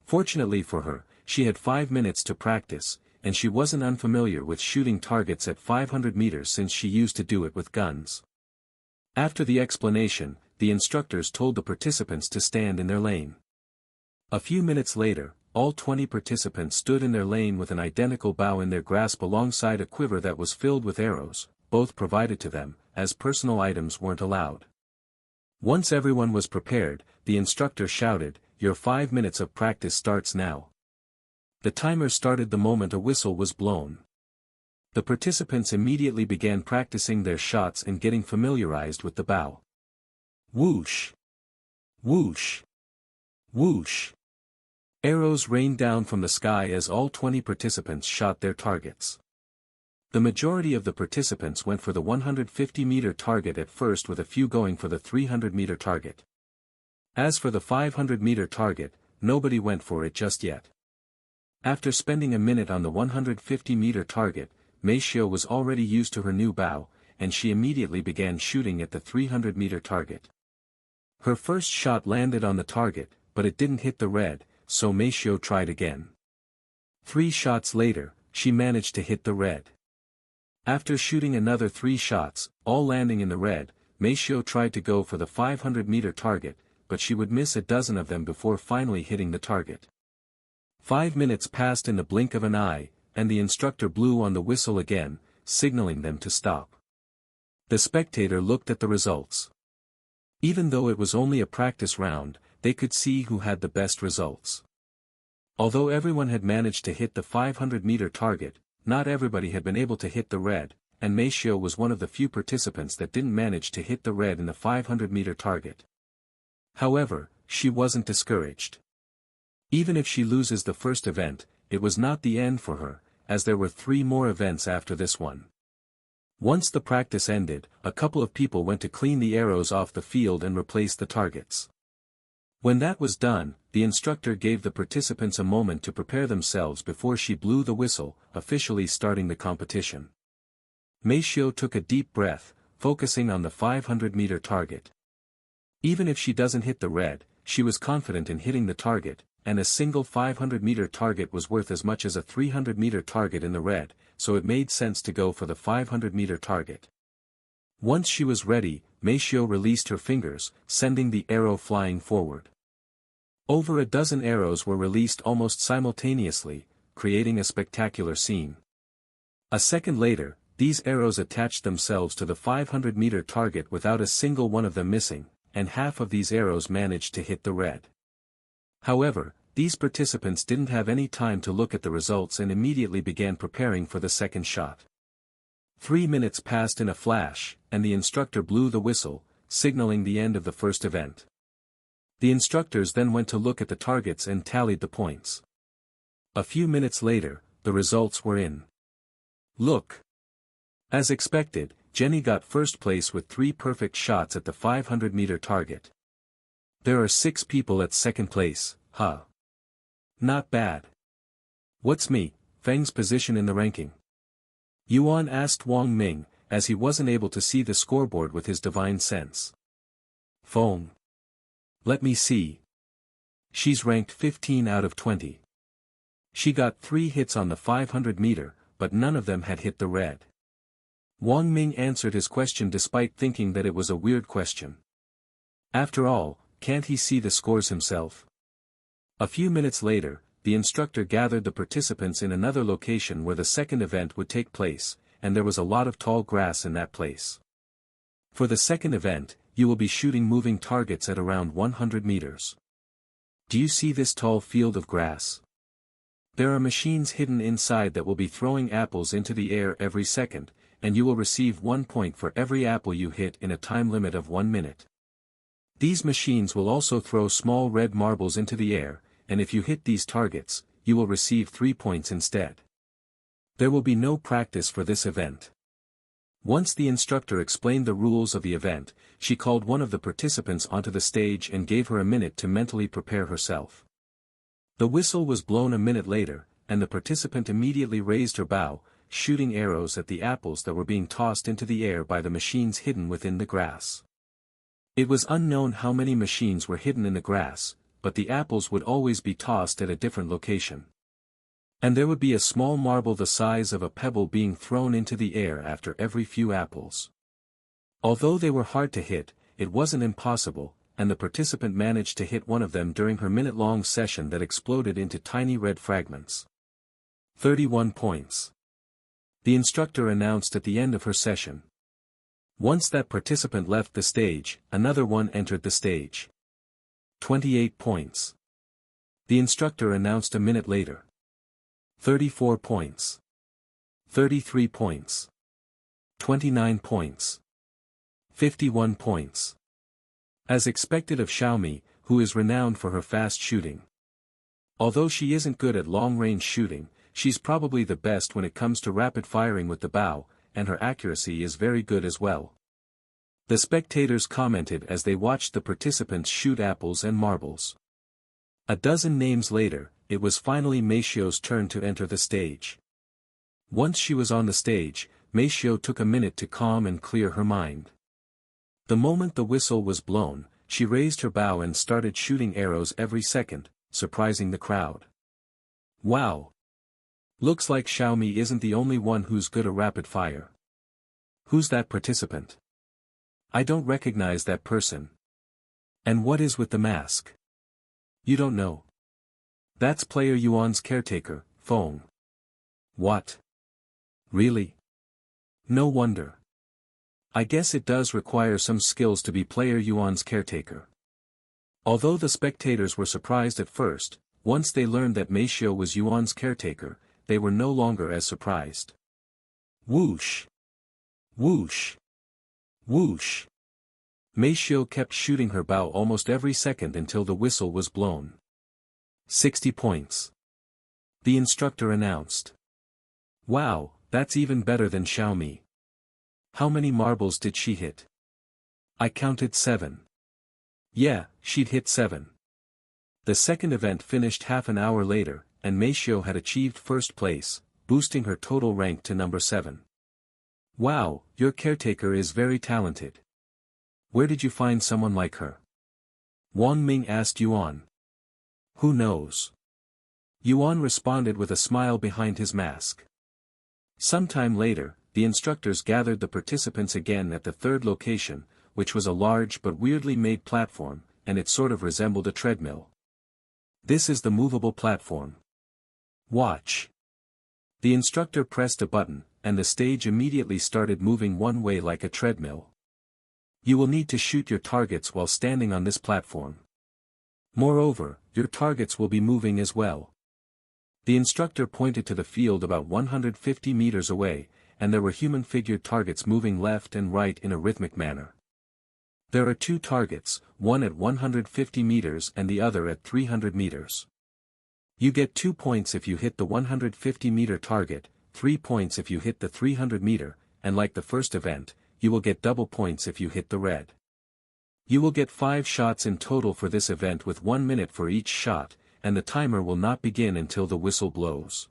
Fortunately for her, she had 5 minutes to practice, and she wasn't unfamiliar with shooting targets at 500 meters since she used to do it with guns. After the explanation, the instructors told the participants to stand in their lane. A few minutes later, all 20 participants stood in their lane with an identical bow in their grasp alongside a quiver that was filled with arrows, both provided to them, as personal items weren't allowed. Once everyone was prepared, the instructor shouted, "Your 5 minutes of practice starts now." The timer started the moment a whistle was blown. The participants immediately began practicing their shots and getting familiarized with the bow. Whoosh! Whoosh! Whoosh! Arrows rained down from the sky as all 20 participants shot their targets. The majority of the participants went for the 150-meter target at first, with a few going for the 300-meter target. As for the 500-meter target, nobody went for it just yet. After spending a minute on the 150-meter target, Mei Xiu was already used to her new bow, and she immediately began shooting at the 300-meter target. Her first shot landed on the target, but it didn't hit the red, so Mei Xiu tried again. 3 shots later, she managed to hit the red. After shooting another 3 shots, all landing in the red, Mei Xiu tried to go for the 500-meter target, but she would miss a dozen of them before finally hitting the target. 5 minutes passed in the blink of an eye, and the instructor blew on the whistle again, signaling them to stop. The spectator looked at the results. Even though it was only a practice round, they could see who had the best results. Although everyone had managed to hit the 500-meter target, not everybody had been able to hit the red, and Mei Xiu was one of the few participants that didn't manage to hit the red in the 500-meter target. However, she wasn't discouraged. Even if she loses the first event, it was not the end for her, as there were 3 more events after this one. Once the practice ended, a couple of people went to clean the arrows off the field and replace the targets. When that was done, the instructor gave the participants a moment to prepare themselves before she blew the whistle, officially starting the competition. Meishio took a deep breath, focusing on the 500-meter target. Even if she doesn't hit the red, she was confident in hitting the target, and a single 500-meter target was worth as much as a 300-meter target in the red, so it made sense to go for the 500-meter target. Once she was ready, Meishio released her fingers, sending the arrow flying forward. Over a dozen arrows were released almost simultaneously, creating a spectacular scene. A second later, these arrows attached themselves to the 500-meter target without a single one of them missing, and half of these arrows managed to hit the red. However, these participants didn't have any time to look at the results and immediately began preparing for the second shot. 3 minutes passed in a flash, and the instructor blew the whistle, signaling the end of the first event. The instructors then went to look at the targets and tallied the points. A few minutes later, the results were in. Look! As expected, Jenny got first place with 3 perfect shots at the 500-meter target. There are 6 people at second place, huh? Not bad. What's Feng's position in the ranking? Yuan asked Wang Ming, as he wasn't able to see the scoreboard with his divine sense. Feng. Let me see. She's ranked 15 out of 20. She got 3 hits on the 500-meter, but none of them had hit the red. Wang Ming answered his question despite thinking that it was a weird question. After all, can't he see the scores himself? A few minutes later, the instructor gathered the participants in another location where the second event would take place, and there was a lot of tall grass in that place. For the second event, you will be shooting moving targets at around 100 meters. Do you see this tall field of grass? There are machines hidden inside that will be throwing apples into the air every second, and you will receive 1 point for every apple you hit in a time limit of 1 minute. These machines will also throw small red marbles into the air, and if you hit these targets, you will receive 3 points instead. There will be no practice for this event. Once the instructor explained the rules of the event, she called one of the participants onto the stage and gave her a minute to mentally prepare herself. The whistle was blown a minute later, and the participant immediately raised her bow, shooting arrows at the apples that were being tossed into the air by the machines hidden within the grass. It was unknown how many machines were hidden in the grass, but the apples would always be tossed at a different location. And there would be a small marble the size of a pebble being thrown into the air after every few apples. Although they were hard to hit, it wasn't impossible, and the participant managed to hit one of them during her minute-long session that exploded into tiny red fragments. 31 points. The instructor announced at the end of her session. Once that participant left the stage, another one entered the stage. 28 points. The instructor announced a minute later. 34 points. 33 points. 29 points. 51 points. As expected of Xiaomi, who is renowned for her fast shooting. Although she isn't good at long-range shooting, she's probably the best when it comes to rapid firing with the bow, and her accuracy is very good as well. The spectators commented as they watched the participants shoot apples and marbles. A dozen names later, it was finally Meishio's turn to enter the stage. Once she was on the stage, Meishio took a minute to calm and clear her mind. The moment the whistle was blown, she raised her bow and started shooting arrows every second, surprising the crowd. Wow! Looks like Xiaomi isn't the only one who's good at rapid fire. Who's that participant? I don't recognize that person. And what is with the mask? You don't know. That's player Yuan's caretaker, Feng. What? Really? No wonder. I guess it does require some skills to be player Yuan's caretaker. Although the spectators were surprised at first, once they learned that Meishio was Yuan's caretaker, they were no longer as surprised. Whoosh! Whoosh! Whoosh! Meishio kept shooting her bow almost every second until the whistle was blown. 60 points. The instructor announced. Wow, that's even better than Xiaomi. How many marbles did she hit? I counted 7. Yeah, she'd hit 7. The second event finished half an hour later, and Meishio had achieved first place, boosting her total rank to number 7. Wow, your caretaker is very talented. Where did you find someone like her? Wang Ming asked Yuan. Who knows? Yuan responded with a smile behind his mask. Sometime later, the instructors gathered the participants again at the third location, which was a large but weirdly made platform, and it sort of resembled a treadmill. This is the movable platform. Watch. The instructor pressed a button, and the stage immediately started moving one way like a treadmill. You will need to shoot your targets while standing on this platform. Moreover, your targets will be moving as well. The instructor pointed to the field about 150 meters away, and there were human-figured targets moving left and right in a rhythmic manner. There are 2 targets, one at 150 meters and the other at 300 meters. You get 2 points if you hit the 150-meter target, 3 points if you hit the 300-meter, and like the first event, you will get double points if you hit the red. You will get 5 shots in total for this event with 1 minute for each shot, and the timer will not begin until the whistle blows.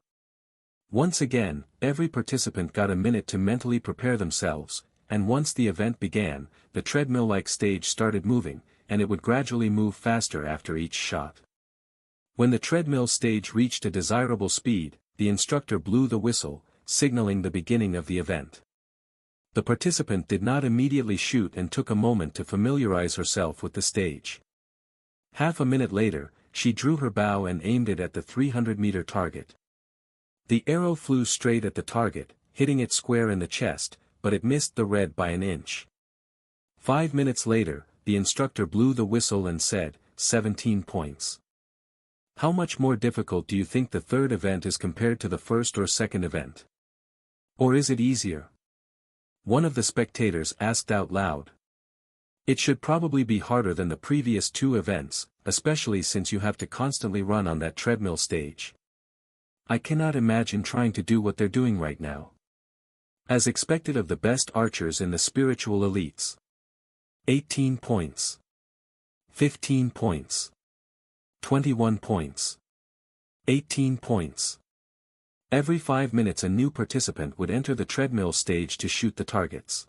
Once again, every participant got a minute to mentally prepare themselves, and once the event began, the treadmill-like stage started moving, and it would gradually move faster after each shot. When the treadmill stage reached a desirable speed, the instructor blew the whistle, signaling the beginning of the event. The participant did not immediately shoot and took a moment to familiarize herself with the stage. Half a minute later, she drew her bow and aimed it at the 300-meter target. The arrow flew straight at the target, hitting it square in the chest, but it missed the red by an inch. 5 minutes later, the instructor blew the whistle and said, 17 points. How much more difficult do you think the third event is compared to the first or second event? Or is it easier? One of the spectators asked out loud. It should probably be harder than the previous 2 events, especially since you have to constantly run on that treadmill stage. I cannot imagine trying to do what they're doing right now. As expected of the best archers in the spiritual elites. 18 points. 15 points. 21 points. 18 points. Every 5 minutes a new participant would enter the treadmill stage to shoot the targets.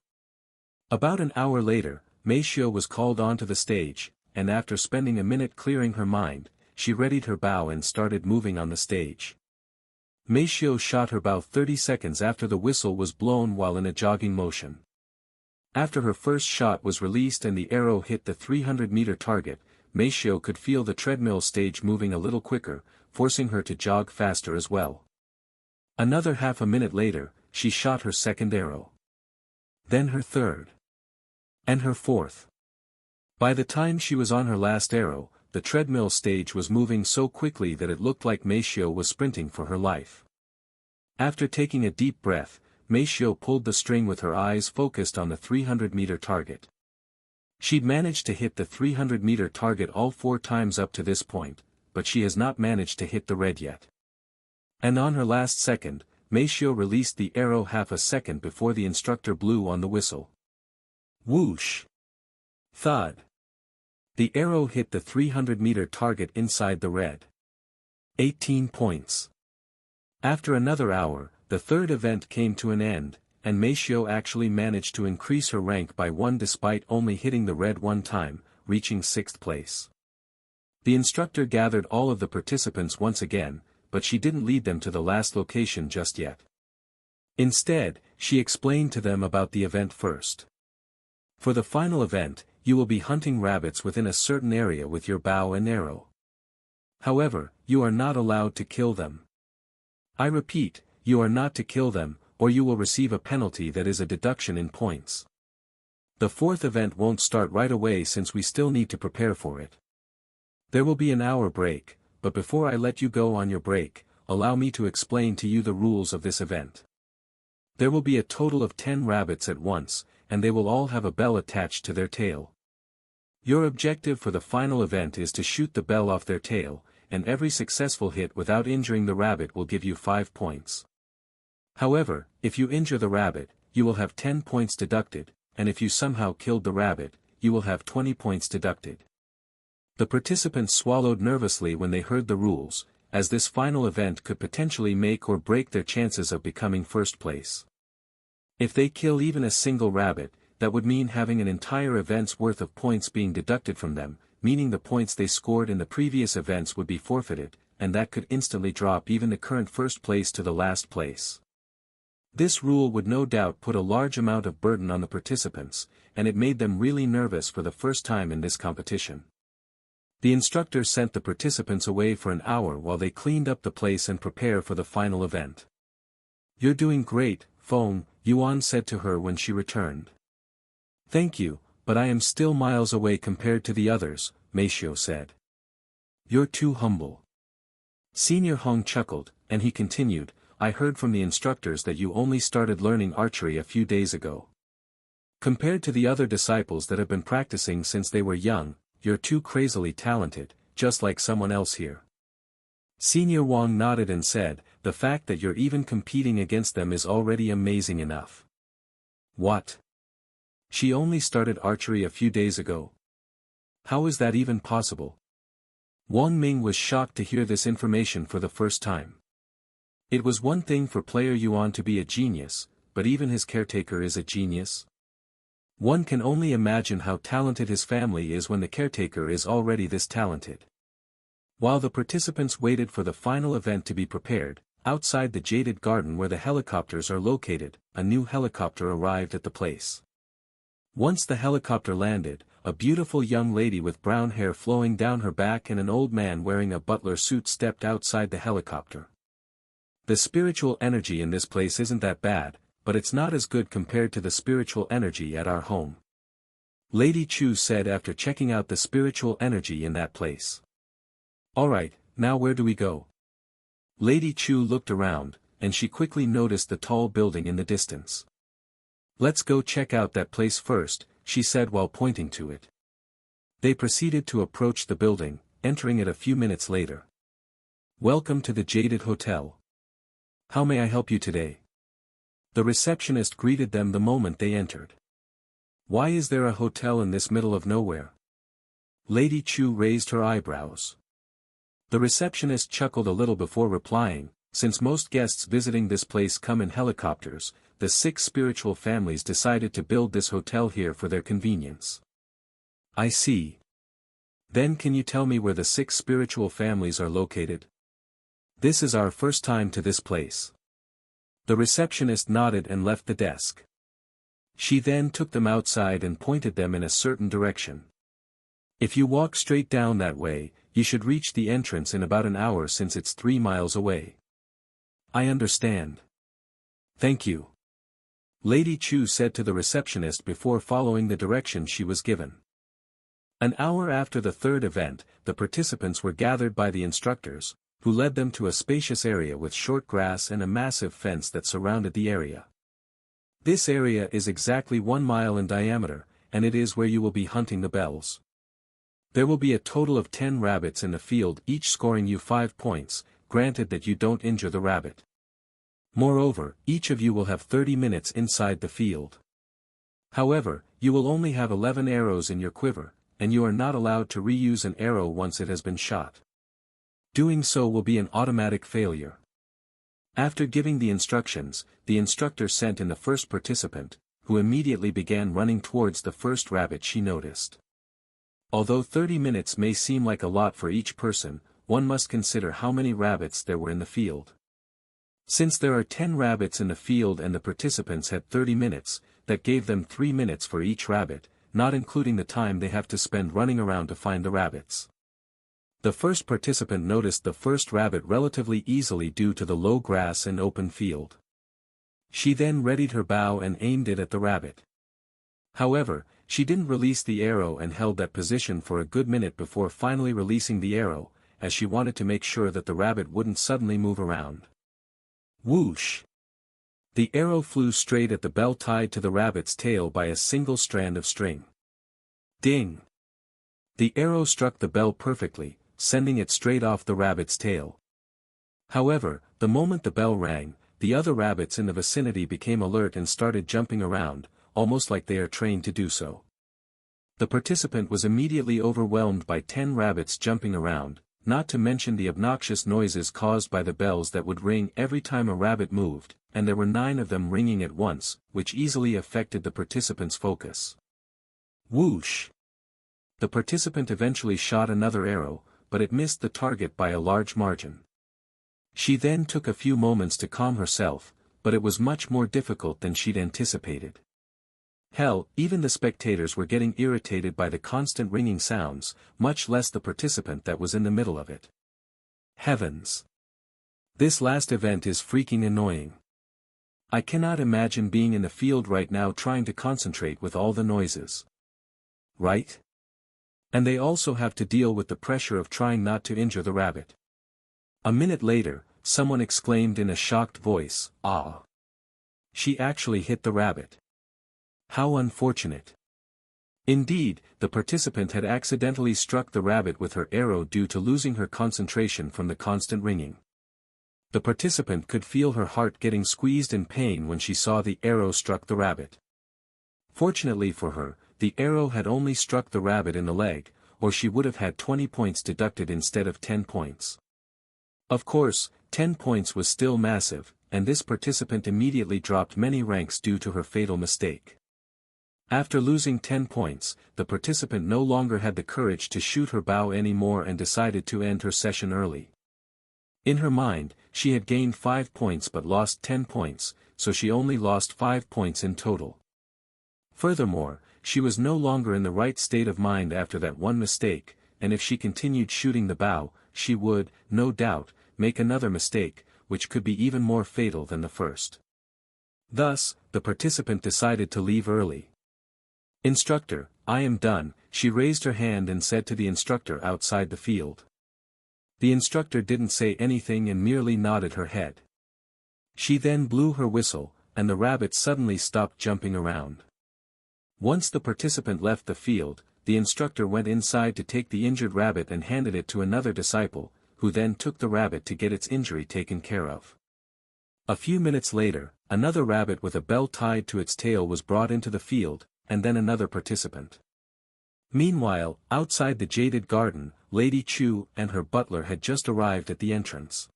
About an hour later, Meishio was called onto the stage, and after spending a minute clearing her mind, she readied her bow and started moving on the stage. Meishio shot her bow 30 seconds after the whistle was blown while in a jogging motion. After her first shot was released and the arrow hit the 300-meter target, Meishio could feel the treadmill stage moving a little quicker, forcing her to jog faster as well. Another half a minute later, she shot her second arrow. Then her third. And her fourth. By the time she was on her last arrow, the treadmill stage was moving so quickly that it looked like Meishio was sprinting for her life. After taking a deep breath, Meishio pulled the string with her eyes focused on the 300-meter target. She'd managed to hit the 300-meter target all 4 times up to this point, but she has not managed to hit the red yet. And on her last second, Meishio released the arrow half a second before the instructor blew on the whistle. Whoosh! Thud! The arrow hit the 300-meter target inside the red. 18 points. After another hour, the third event came to an end, and Meishio actually managed to increase her rank by 1 despite only hitting the red 1 time, reaching 6th place. The instructor gathered all of the participants once again, but she didn't lead them to the last location just yet. Instead, she explained to them about the event first. For the final event, you will be hunting rabbits within a certain area with your bow and arrow. However, you are not allowed to kill them. I repeat, you are not to kill them, or you will receive a penalty that is a deduction in points. The fourth event won't start right away since we still need to prepare for it. There will be an hour break, but before I let you go on your break, allow me to explain to you the rules of this event. There will be a total of 10 rabbits at once, and they will all have a bell attached to their tail. Your objective for the final event is to shoot the bell off their tail, and every successful hit without injuring the rabbit will give you 5 points. However, if you injure the rabbit, you will have 10 points deducted, and if you somehow killed the rabbit, you will have 20 points deducted. The participants swallowed nervously when they heard the rules, as this final event could potentially make or break their chances of becoming first place. If they kill even a single rabbit, that would mean having an entire event's worth of points being deducted from them, meaning the points they scored in the previous events would be forfeited, and that could instantly drop even the current first place to the last place. This rule would no doubt put a large amount of burden on the participants, and it made them really nervous for the first time in this competition. The instructor sent the participants away for an hour while they cleaned up the place and prepare for the final event. "You're doing great, Feng," Yuan said to her when she returned. "Thank you, but I am still miles away compared to the others," Meishio said. "You're too humble." Senior Hong chuckled, and he continued, "I heard from the instructors that you only started learning archery a few days ago. Compared to the other disciples that have been practicing since they were young, you're too crazily talented, just like someone else here." Senior Wang nodded and said, "The fact that you're even competing against them is already amazing enough." "What? She only started archery a few days ago? How is that even possible?" Wang Ming was shocked to hear this information for the first time. It was one thing for player Yuan to be a genius, but even his caretaker is a genius? One can only imagine how talented his family is when the caretaker is already this talented. While the participants waited for the final event to be prepared, outside the jaded garden where the helicopters are located, a new helicopter arrived at the place. Once the helicopter landed, a beautiful young lady with brown hair flowing down her back and an old man wearing a butler suit stepped outside the helicopter. The spiritual energy in this place isn't that bad, but it's not as good compared to the spiritual energy at our home. Lady Chu said after checking out the spiritual energy in that place. "Alright, now where do we go?" Lady Chu looked around, and she quickly noticed the tall building in the distance. "Let's go check out that place first," she said while pointing to it. They proceeded to approach the building, entering it a few minutes later. "Welcome to the Jaded Hotel. How may I help you today?" The receptionist greeted them the moment they entered. "Why is there a hotel in this middle of nowhere?" Lady Chu raised her eyebrows. The receptionist chuckled a little before replying, "Since most guests visiting this place come in helicopters, the 6 spiritual families decided to build this hotel here for their convenience." "I see. Then can you tell me where the 6 spiritual families are located?" "This is our first time to this place." The receptionist nodded and left the desk. She then took them outside and pointed them in a certain direction. "If you walk straight down that way, you should reach the entrance in about an hour since it's 3 miles away." "I understand. Thank you," Lady Chu said to the receptionist before following the directions she was given. An hour after the third event, the participants were gathered by the instructors, who led them to a spacious area with short grass and a massive fence that surrounded the area. This area is exactly 1 mile in diameter, and it is where you will be hunting the bells. There will be a total of 10 rabbits in the field, each scoring you 5 points, granted that you don't injure the rabbit. Moreover, each of you will have 30 minutes inside the field. However, you will only have 11 arrows in your quiver, and you are not allowed to reuse an arrow once it has been shot. Doing so will be an automatic failure. After giving the instructions, the instructor sent in the first participant, who immediately began running towards the first rabbit she noticed. Although 30 minutes may seem like a lot for each person, one must consider how many rabbits there were in the field. Since there are 10 rabbits in the field and the participants had 30 minutes, that gave them 3 minutes for each rabbit, not including the time they have to spend running around to find the rabbits. The first participant noticed the first rabbit relatively easily due to the low grass and open field. She then readied her bow and aimed it at the rabbit. However, she didn't release the arrow and held that position for a good minute before finally releasing the arrow, as she wanted to make sure that the rabbit wouldn't suddenly move around. Whoosh! The arrow flew straight at the bell tied to the rabbit's tail by a single strand of string. Ding! The arrow struck the bell perfectly, sending it straight off the rabbit's tail. However, the moment the bell rang, the other rabbits in the vicinity became alert and started jumping around, almost like they are trained to do so. The participant was immediately overwhelmed by 10 rabbits jumping around, not to mention the obnoxious noises caused by the bells that would ring every time a rabbit moved, and there were 9 of them ringing at once, which easily affected the participant's focus. Whoosh! The participant eventually shot another arrow, but it missed the target by a large margin. She then took a few moments to calm herself, but it was much more difficult than she'd anticipated. Hell, even the spectators were getting irritated by the constant ringing sounds, much less the participant that was in the middle of it. Heavens! This last event is freaking annoying. I cannot imagine being in the field right now trying to concentrate with all the noises. Right? And they also have to deal with the pressure of trying not to injure the rabbit. A minute later, someone exclaimed in a shocked voice, "Ah! She actually hit the rabbit. How unfortunate." Indeed, the participant had accidentally struck the rabbit with her arrow due to losing her concentration from the constant ringing. The participant could feel her heart getting squeezed in pain when she saw the arrow struck the rabbit. Fortunately for her, the arrow had only struck the rabbit in the leg, or she would have had 20 points deducted instead of 10 points. Of course, 10 points was still massive, and this participant immediately dropped many ranks due to her fatal mistake. After losing 10 points, the participant no longer had the courage to shoot her bow anymore and decided to end her session early. In her mind, she had gained 5 points but lost 10 points, so she only lost 5 points in total. Furthermore, she was no longer in the right state of mind after that one mistake, and if she continued shooting the bow, she would, no doubt, make another mistake, which could be even more fatal than the first. Thus, the participant decided to leave early. "Instructor, I am done," she raised her hand and said to the instructor outside the field. The instructor didn't say anything and merely nodded her head. She then blew her whistle, and the rabbit suddenly stopped jumping around. Once the participant left the field, the instructor went inside to take the injured rabbit and handed it to another disciple, who then took the rabbit to get its injury taken care of. A few minutes later, another rabbit with a bell tied to its tail was brought into the field, and then another participant. Meanwhile, outside the jaded garden, Lady Chu and her butler had just arrived at the entrance.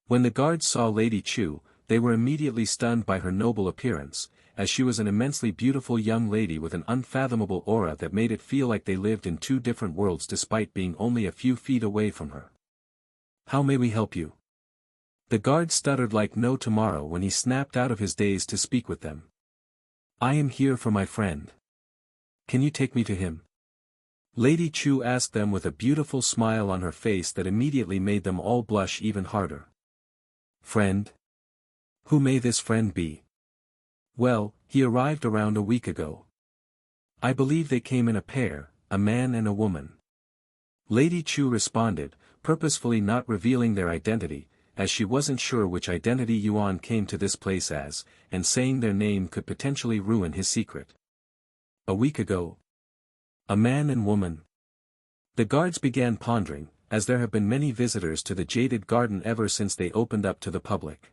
When the guards saw Lady Chu, they were immediately stunned by her noble appearance, as she was an immensely beautiful young lady with an unfathomable aura that made it feel like they lived in 2 different worlds despite being only a few feet away from her. "How may we help you?" The guard stuttered like no tomorrow when he snapped out of his daze to speak with them. "I am here for my friend. Can you take me to him?" Lady Chu asked them with a beautiful smile on her face that immediately made them all blush even harder. "Friend? Who may this friend be?" "Well, he arrived around a week ago. I believe they came in a pair, a man and a woman." Lady Chu responded, purposefully not revealing their identity, as she wasn't sure which identity Yuan came to this place as, and saying their name could potentially ruin his secret. "A week ago? A man and woman?" The guards began pondering, as there have been many visitors to the jaded garden ever since they opened up to the public.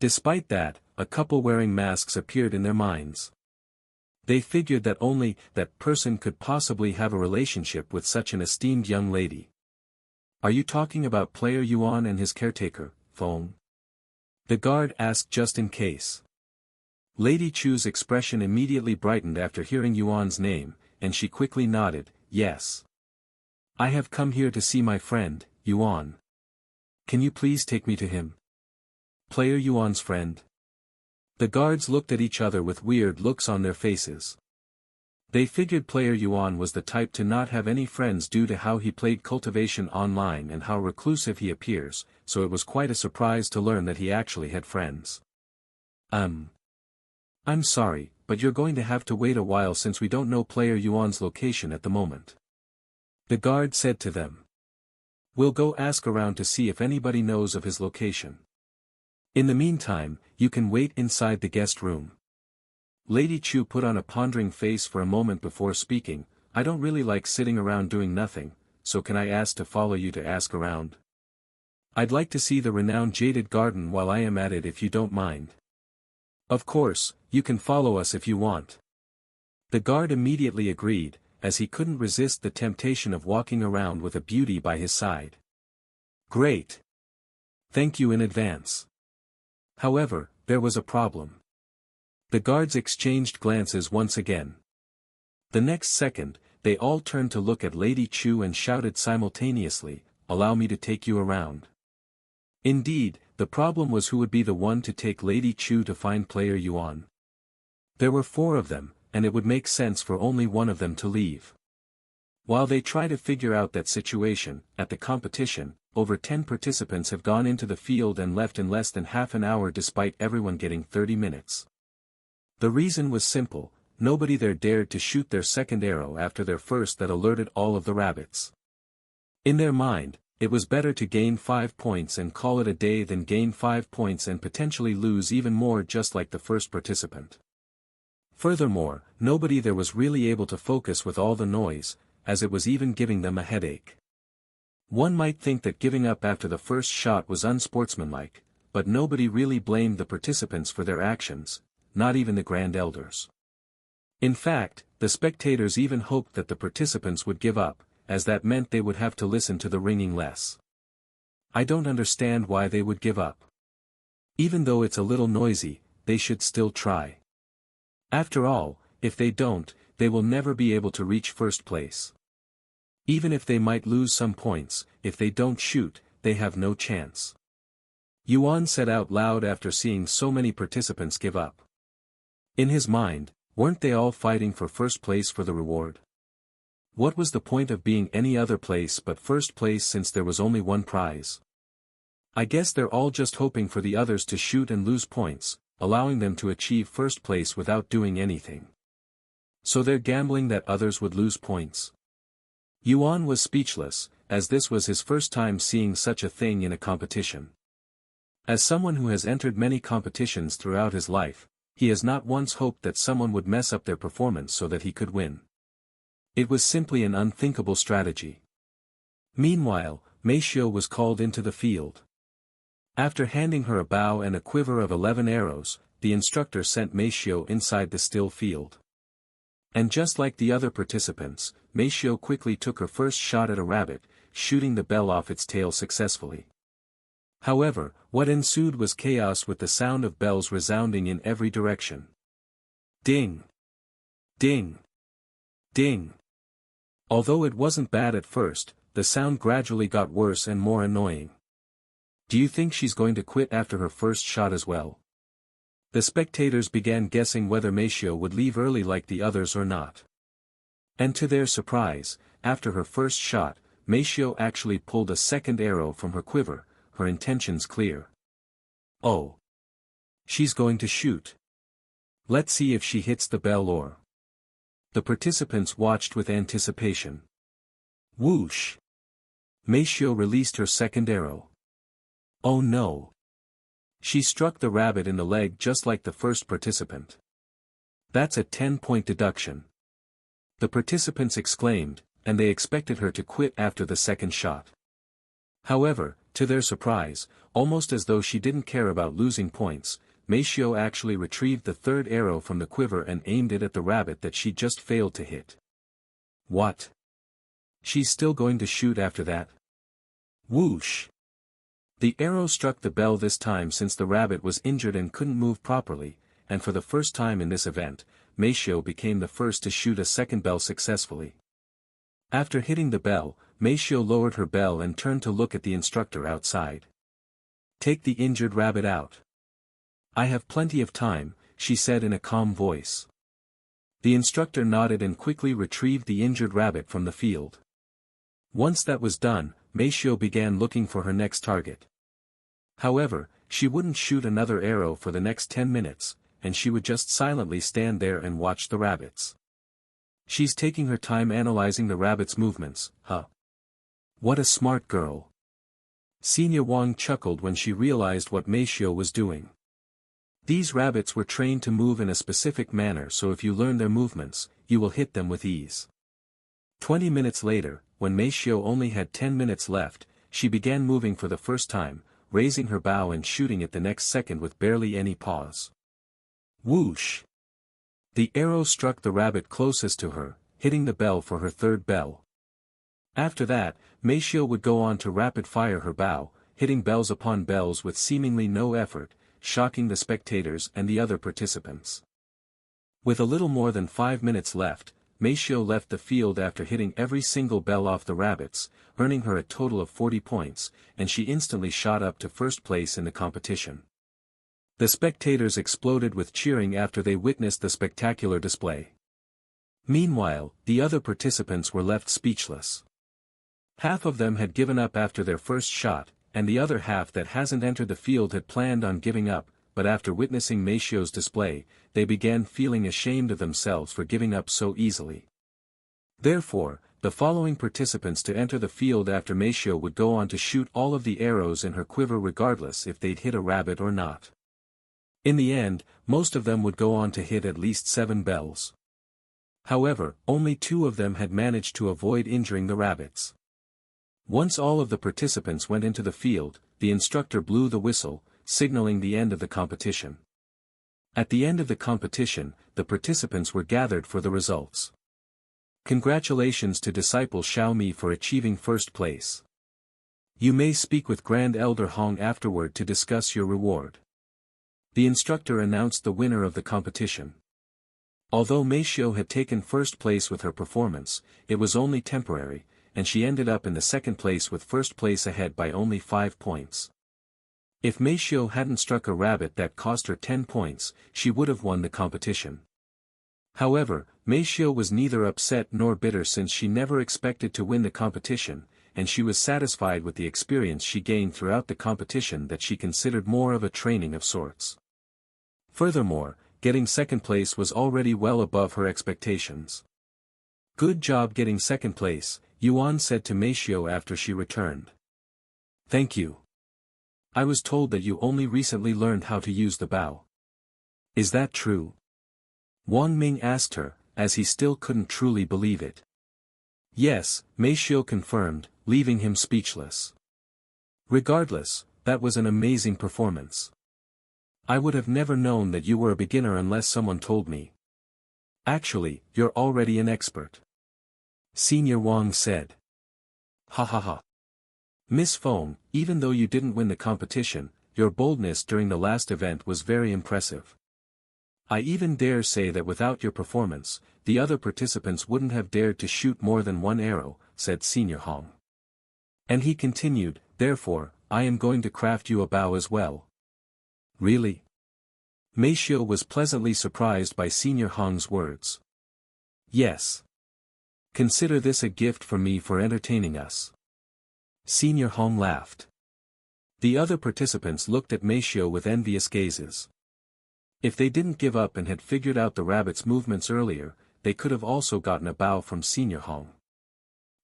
Despite that, a couple wearing masks appeared in their minds. They figured that only that person could possibly have a relationship with such an esteemed young lady. "Are you talking about player Yuan and his caretaker, Feng?" the guard asked just in case. Lady Chu's expression immediately brightened after hearing Yuan's name, and she quickly nodded, "Yes. I have come here to see my friend, Yuan. Can you please take me to him?" "Player Yuan's friend?" The guards looked at each other with weird looks on their faces. They figured player Yuan was the type to not have any friends due to how he played Cultivation Online and how reclusive he appears, so it was quite a surprise to learn that he actually had friends. I'm sorry, but you're going to have to wait a while since we don't know player Yuan's location at the moment," the guard said to them. "We'll go ask around to see if anybody knows of his location. In the meantime, you can wait inside the guest room." Lady Chu put on a pondering face for a moment before speaking. "I don't really like sitting around doing nothing, so can I ask to follow you to ask around?" I'd like to see the renowned jaded garden while I am at it if you don't mind. Of course, you can follow us if you want. The guard immediately agreed, as he couldn't resist the temptation of walking around with a beauty by his side. Great! Thank you in advance. However, there was a problem. The guards exchanged glances once again. The next second, they all turned to look at Lady Chu and shouted simultaneously, "Allow me to take you around." Indeed, the problem was who would be the one to take Lady Chu to find player Yuan. There were 4 of them, and it would make sense for only one of them to leave. While they try to figure out that situation, at the competition, over 10 participants have gone into the field and left in less than half an hour despite everyone getting 30 minutes. The reason was simple, nobody there dared to shoot their second arrow after their first that alerted all of the rabbits. In their mind, it was better to gain 5 points and call it a day than gain 5 points and potentially lose even more just like the first participant. Furthermore, nobody there was really able to focus with all the noise, as it was even giving them a headache. One might think that giving up after the first shot was unsportsmanlike, but nobody really blamed the participants for their actions, not even the Grand Elders. In fact, the spectators even hoped that the participants would give up, as that meant they would have to listen to the ringing less. I don't understand why they would give up. Even though it's a little noisy, they should still try. After all, if they don't, they will never be able to reach first place. Even if they might lose some points, if they don't shoot, they have no chance. Yuan said out loud after seeing so many participants give up. In his mind, weren't they all fighting for first place for the reward? What was the point of being any other place but first place since there was only one prize? I guess they're all just hoping for the others to shoot and lose points, allowing them to achieve first place without doing anything. So they're gambling that others would lose points. Yuan was speechless, as this was his first time seeing such a thing in a competition. As someone who has entered many competitions throughout his life, he has not once hoped that someone would mess up their performance so that he could win. It was simply an unthinkable strategy. Meanwhile, Meishio was called into the field. After handing her a bow and a quiver of 11 arrows, the instructor sent Meishio inside the still field. And just like the other participants, Meishio quickly took her first shot at a rabbit, shooting the bell off its tail successfully. However, what ensued was chaos with the sound of bells resounding in every direction. Ding! Ding! Ding! Although it wasn't bad at first, the sound gradually got worse and more annoying. Do you think she's going to quit after her first shot as well? The spectators began guessing whether Meishio would leave early like the others or not. And to their surprise, after her first shot, Meishio actually pulled a second arrow from her quiver, her intentions clear. Oh! She's going to shoot. Let's see if she hits the bell or... The participants watched with anticipation. Whoosh! Meishio released her second arrow. Oh no! She struck the rabbit in the leg just like the first participant. That's a 10-point deduction. The participants exclaimed, and they expected her to quit after the second shot. However, to their surprise, almost as though she didn't care about losing points, Meishio actually retrieved the third arrow from the quiver and aimed it at the rabbit that she just failed to hit. What? She's still going to shoot after that? Whoosh! The arrow struck the bell this time since the rabbit was injured and couldn't move properly, and for the first time in this event, Meishio became the first to shoot a second bell successfully. After hitting the bell, Meishio lowered her bell and turned to look at the instructor outside. Take the injured rabbit out. I have plenty of time, she said in a calm voice. The instructor nodded and quickly retrieved the injured rabbit from the field. Once that was done, Meishio began looking for her next target. However, she wouldn't shoot another arrow for the next 10 minutes, and she would just silently stand there and watch the rabbits. She's taking her time analyzing the rabbit's movements, huh? What a smart girl. Xenia Wang chuckled when she realized what Meishio was doing. These rabbits were trained to move in a specific manner, so if you learn their movements, you will hit them with ease. 20 minutes later, when Meishio only had 10 minutes left, she began moving for the first time, raising her bow and shooting it the next second with barely any pause. Whoosh! The arrow struck the rabbit closest to her, hitting the bell for her third bell. After that, Meishio would go on to rapid-fire her bow, hitting bells upon bells with seemingly no effort, shocking the spectators and the other participants. With a little more than 5 minutes left, Meishio left the field after hitting every single bell off the rabbits, earning her a total of 40 points, and she instantly shot up to first place in the competition. The spectators exploded with cheering after they witnessed the spectacular display. Meanwhile, the other participants were left speechless. Half of them had given up after their first shot, and the other half that hasn't entered the field had planned on giving up, but after witnessing Meishio's display, they began feeling ashamed of themselves for giving up so easily. Therefore, the following participants to enter the field after Meishio would go on to shoot all of the arrows in her quiver regardless if they'd hit a rabbit or not. In the end, most of them would go on to hit at least 7 bells. However, only 2 of them had managed to avoid injuring the rabbits. Once all of the participants went into the field, the instructor blew the whistle, signaling the end of the competition. At the end of the competition, the participants were gathered for the results. Congratulations to disciple Xiaomi for achieving first place. You may speak with Grand Elder Hong afterward to discuss your reward. The instructor announced the winner of the competition. Although Meishio had taken first place with her performance, it was only temporary, and she ended up in the second place with first place ahead by only 5 points. If Meishio hadn't struck a rabbit that cost her 10 points, she would have won the competition. However, Meishio was neither upset nor bitter since she never expected to win the competition, and she was satisfied with the experience she gained throughout the competition that she considered more of a training of sorts. Furthermore, getting second place was already well above her expectations. Good job getting second place, Yuan said to Meishio after she returned. Thank you. I was told that you only recently learned how to use the bow. Is that true? Wang Ming asked her, as he still couldn't truly believe it. Yes, Meishio confirmed, leaving him speechless. Regardless, that was an amazing performance. I would have never known that you were a beginner unless someone told me. Actually, you're already an expert. Senior Wang said. Ha ha ha. Miss Feng, even though you didn't win the competition, your boldness during the last event was very impressive. I even dare say that without your performance, the other participants wouldn't have dared to shoot more than 1 arrow, said Senior Hong. And he continued, therefore, I am going to craft you a bow as well. Really? Meishio was pleasantly surprised by Senior Hong's words. Yes. Consider this a gift from me for entertaining us. Senior Hong laughed. The other participants looked at Meishio with envious gazes. If they didn't give up and had figured out the rabbit's movements earlier, they could have also gotten a bow from Senior Hong.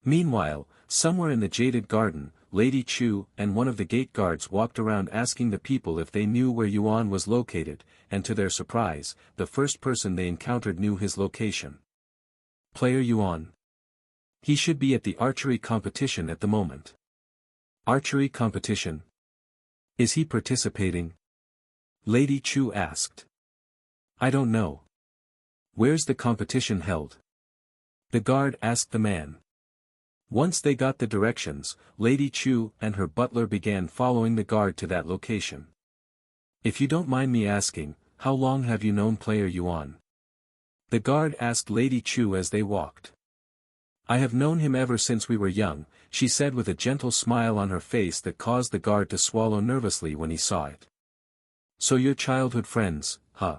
Meanwhile, somewhere in the jaded garden, Lady Chu and one of the gate guards walked around asking the people if they knew where Yuan was located, and to their surprise, the first person they encountered knew his location. Player Yuan. He should be at the archery competition at the moment. Archery competition? Is he participating? Lady Chu asked. I don't know. Where's the competition held? The guard asked the man. Once they got the directions, Lady Chu and her butler began following the guard to that location. If you don't mind me asking, how long have you known Player Yuan? The guard asked Lady Chu as they walked. I have known him ever since we were young, she said with a gentle smile on her face that caused the guard to swallow nervously when he saw it. So you're childhood friends, huh?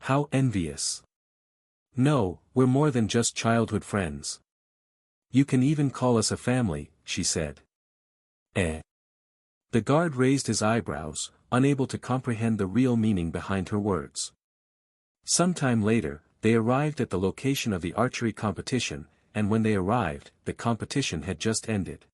How envious. No, we're more than just childhood friends. You can even call us a family, she said. Eh? The guard raised his eyebrows, unable to comprehend the real meaning behind her words. Sometime later, they arrived at the location of the archery competition, and when they arrived, the competition had just ended.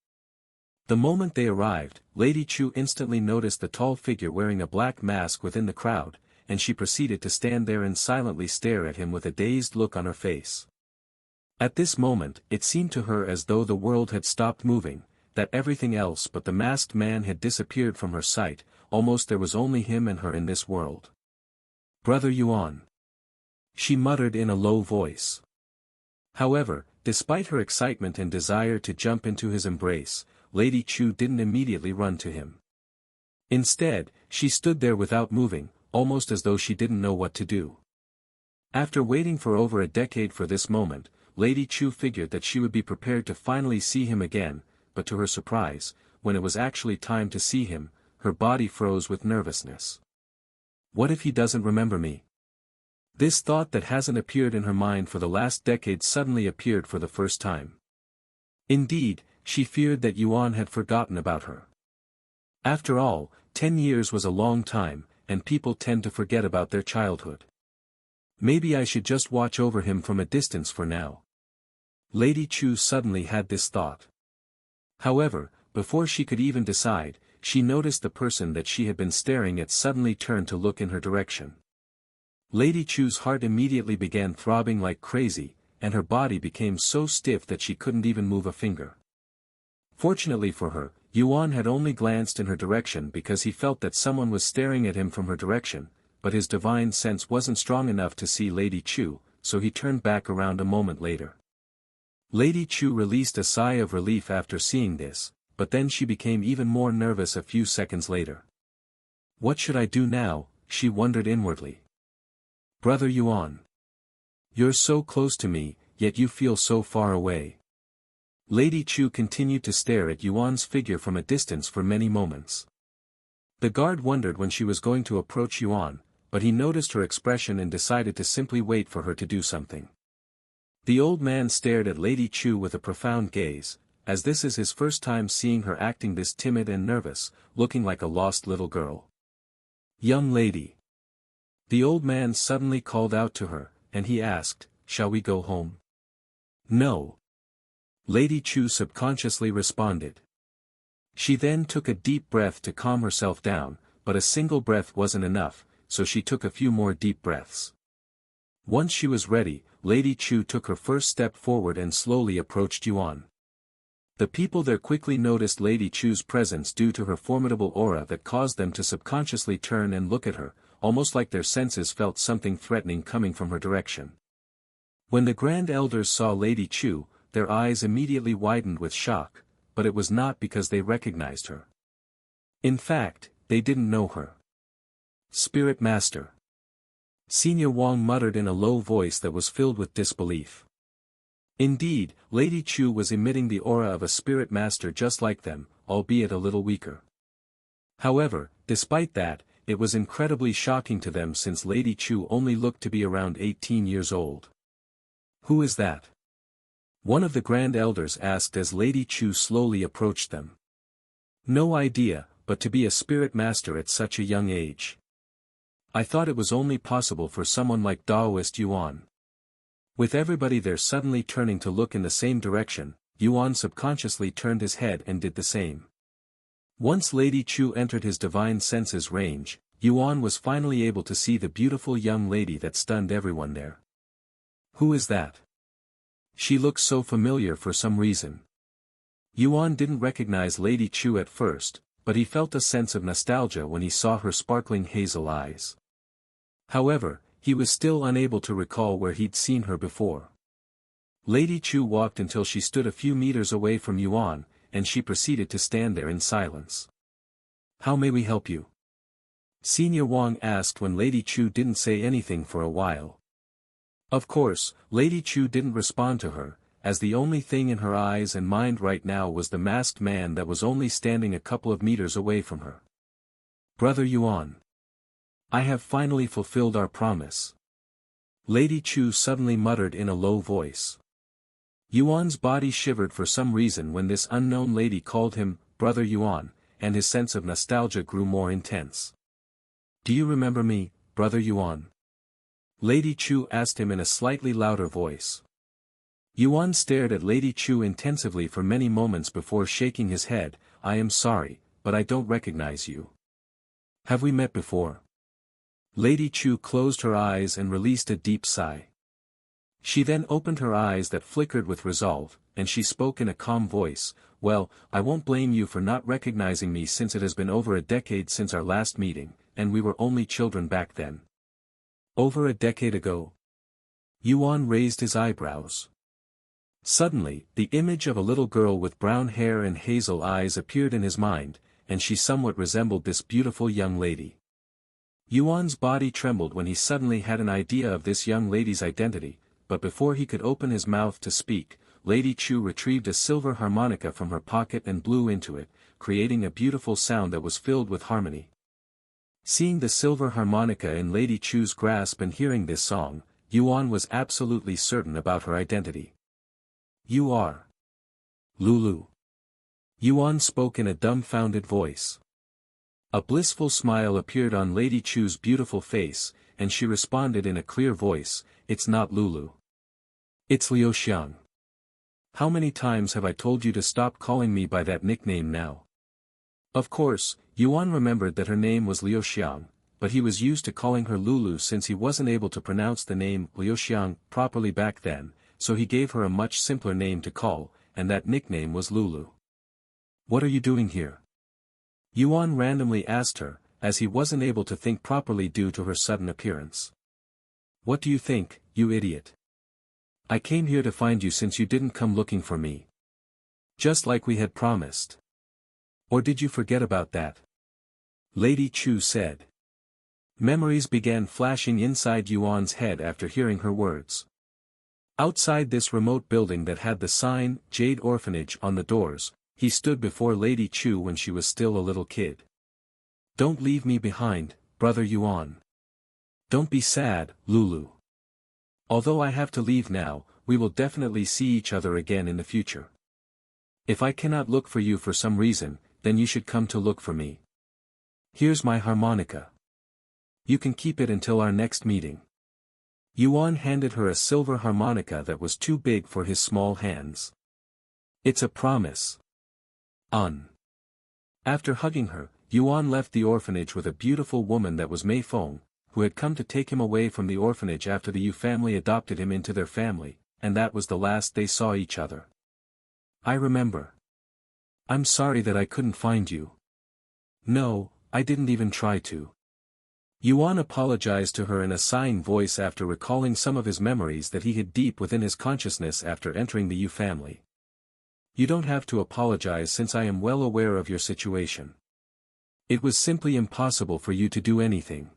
The moment they arrived, Lady Chu instantly noticed the tall figure wearing a black mask within the crowd, and she proceeded to stand there and silently stare at him with a dazed look on her face. At this moment, it seemed to her as though the world had stopped moving, that everything else but the masked man had disappeared from her sight, almost there was only him and her in this world. "Brother Yuan," she muttered in a low voice. However, despite her excitement and desire to jump into his embrace, Lady Chu didn't immediately run to him. Instead, she stood there without moving, almost as though she didn't know what to do. After waiting for over a decade for this moment, Lady Chu figured that she would be prepared to finally see him again, but to her surprise, when it was actually time to see him, her body froze with nervousness. What if he doesn't remember me? This thought that hasn't appeared in her mind for the last decade suddenly appeared for the first time. Indeed, she feared that Yuan had forgotten about her. After all, 10 years was a long time, and people tend to forget about their childhood. Maybe I should just watch over him from a distance for now. Lady Chu suddenly had this thought. However, before she could even decide, she noticed the person that she had been staring at suddenly turned to look in her direction. Lady Chu's heart immediately began throbbing like crazy, and her body became so stiff that she couldn't even move a finger. Fortunately for her, Yuan had only glanced in her direction because he felt that someone was staring at him from her direction, but his divine sense wasn't strong enough to see Lady Chu, so he turned back around a moment later. Lady Chu released a sigh of relief after seeing this, but then she became even more nervous a few seconds later. What should I do now, she wondered inwardly. Brother Yuan. You're so close to me, yet you feel so far away. Lady Chu continued to stare at Yuan's figure from a distance for many moments. The guard wondered when she was going to approach Yuan, but he noticed her expression and decided to simply wait for her to do something. The old man stared at Lady Chu with a profound gaze, as this is his first time seeing her acting this timid and nervous, looking like a lost little girl. Young lady. The old man suddenly called out to her, and he asked, "Shall we go home?" "No." Lady Chu subconsciously responded. She then took a deep breath to calm herself down, but a single breath wasn't enough, so she took a few more deep breaths. Once she was ready, Lady Chu took her first step forward and slowly approached Yuan. The people there quickly noticed Lady Chu's presence due to her formidable aura that caused them to subconsciously turn and look at her, almost like their senses felt something threatening coming from her direction. When the Grand Elders saw Lady Chu, their eyes immediately widened with shock, but it was not because they recognized her. In fact, they didn't know her. Spirit Master. Senior Wang muttered in a low voice that was filled with disbelief. Indeed, Lady Chu was emitting the aura of a spirit master just like them, albeit a little weaker. However, despite that, it was incredibly shocking to them since Lady Chu only looked to be around 18 years old. Who is that? One of the Grand Elders asked as Lady Chu slowly approached them. No idea, but to be a spirit master at such a young age. I thought it was only possible for someone like Daoist Yuan. With everybody there suddenly turning to look in the same direction, Yuan subconsciously turned his head and did the same. Once Lady Chu entered his divine senses range, Yuan was finally able to see the beautiful young lady that stunned everyone there. Who is that? She looks so familiar for some reason. Yuan didn't recognize Lady Chu at first, but he felt a sense of nostalgia when he saw her sparkling hazel eyes. However, he was still unable to recall where he'd seen her before. Lady Chu walked until she stood a few meters away from Yuan, and she proceeded to stand there in silence. How may we help you? Senior Wang asked when Lady Chu didn't say anything for a while. Of course, Lady Chu didn't respond to her, as the only thing in her eyes and mind right now was the masked man that was only standing a couple of meters away from her. Brother Yuan. I have finally fulfilled our promise. Lady Chu suddenly muttered in a low voice. Yuan's body shivered for some reason when this unknown lady called him, Brother Yuan, and his sense of nostalgia grew more intense. Do you remember me, Brother Yuan? Lady Chu asked him in a slightly louder voice. Yuan stared at Lady Chu intensively for many moments before shaking his head. I am sorry, but I don't recognize you. Have we met before? Lady Chu closed her eyes and released a deep sigh. She then opened her eyes that flickered with resolve, and she spoke in a calm voice, well, I won't blame you for not recognizing me since it has been over a decade since our last meeting, and we were only children back then. Over a decade ago? Yuan raised his eyebrows. Suddenly, the image of a little girl with brown hair and hazel eyes appeared in his mind, and she somewhat resembled this beautiful young lady. Yuan's body trembled when he suddenly had an idea of this young lady's identity, but before he could open his mouth to speak, Lady Chu retrieved a silver harmonica from her pocket and blew into it, creating a beautiful sound that was filled with harmony. Seeing the silver harmonica in Lady Chu's grasp and hearing this song, Yuan was absolutely certain about her identity. You are Lulu. Yuan spoke in a dumbfounded voice. A blissful smile appeared on Lady Chu's beautiful face, and she responded in a clear voice, "It's not Lulu. It's Liu Xiang. How many times have I told you to stop calling me by that nickname now?" Of course, Yuan remembered that her name was Liu Xiang, but he was used to calling her Lulu since he wasn't able to pronounce the name Liu Xiang properly back then, so he gave her a much simpler name to call, and that nickname was Lulu. "What are you doing here?" Yuan randomly asked her, as he wasn't able to think properly due to her sudden appearance. "What do you think, you idiot? I came here to find you since you didn't come looking for me. Just like we had promised. Or did you forget about that?" Lady Chu said. Memories began flashing inside Yuan's head after hearing her words. Outside this remote building that had the sign, Jade Orphanage, on the doors, he stood before Lady Chu when she was still a little kid. "Don't leave me behind, brother Yuan. Don't be sad, Lulu. Although I have to leave now, we will definitely see each other again in the future. If I cannot look for you for some reason, then you should come to look for me. Here's my harmonica. You can keep it until our next meeting." Yuan handed her a silver harmonica that was too big for his small hands. "It's a promise." After hugging her, Yuan left the orphanage with a beautiful woman that was Mei Feng, who had come to take him away from the orphanage after the Yu family adopted him into their family, and that was the last they saw each other. "I remember. I'm sorry that I couldn't find you." "No, I didn't even try to." Yuan apologized to her in a sighing voice after recalling some of his memories that he hid deep within his consciousness after entering the Yu family. "You don't have to apologize since I am well aware of your situation. It was simply impossible for you to do anything.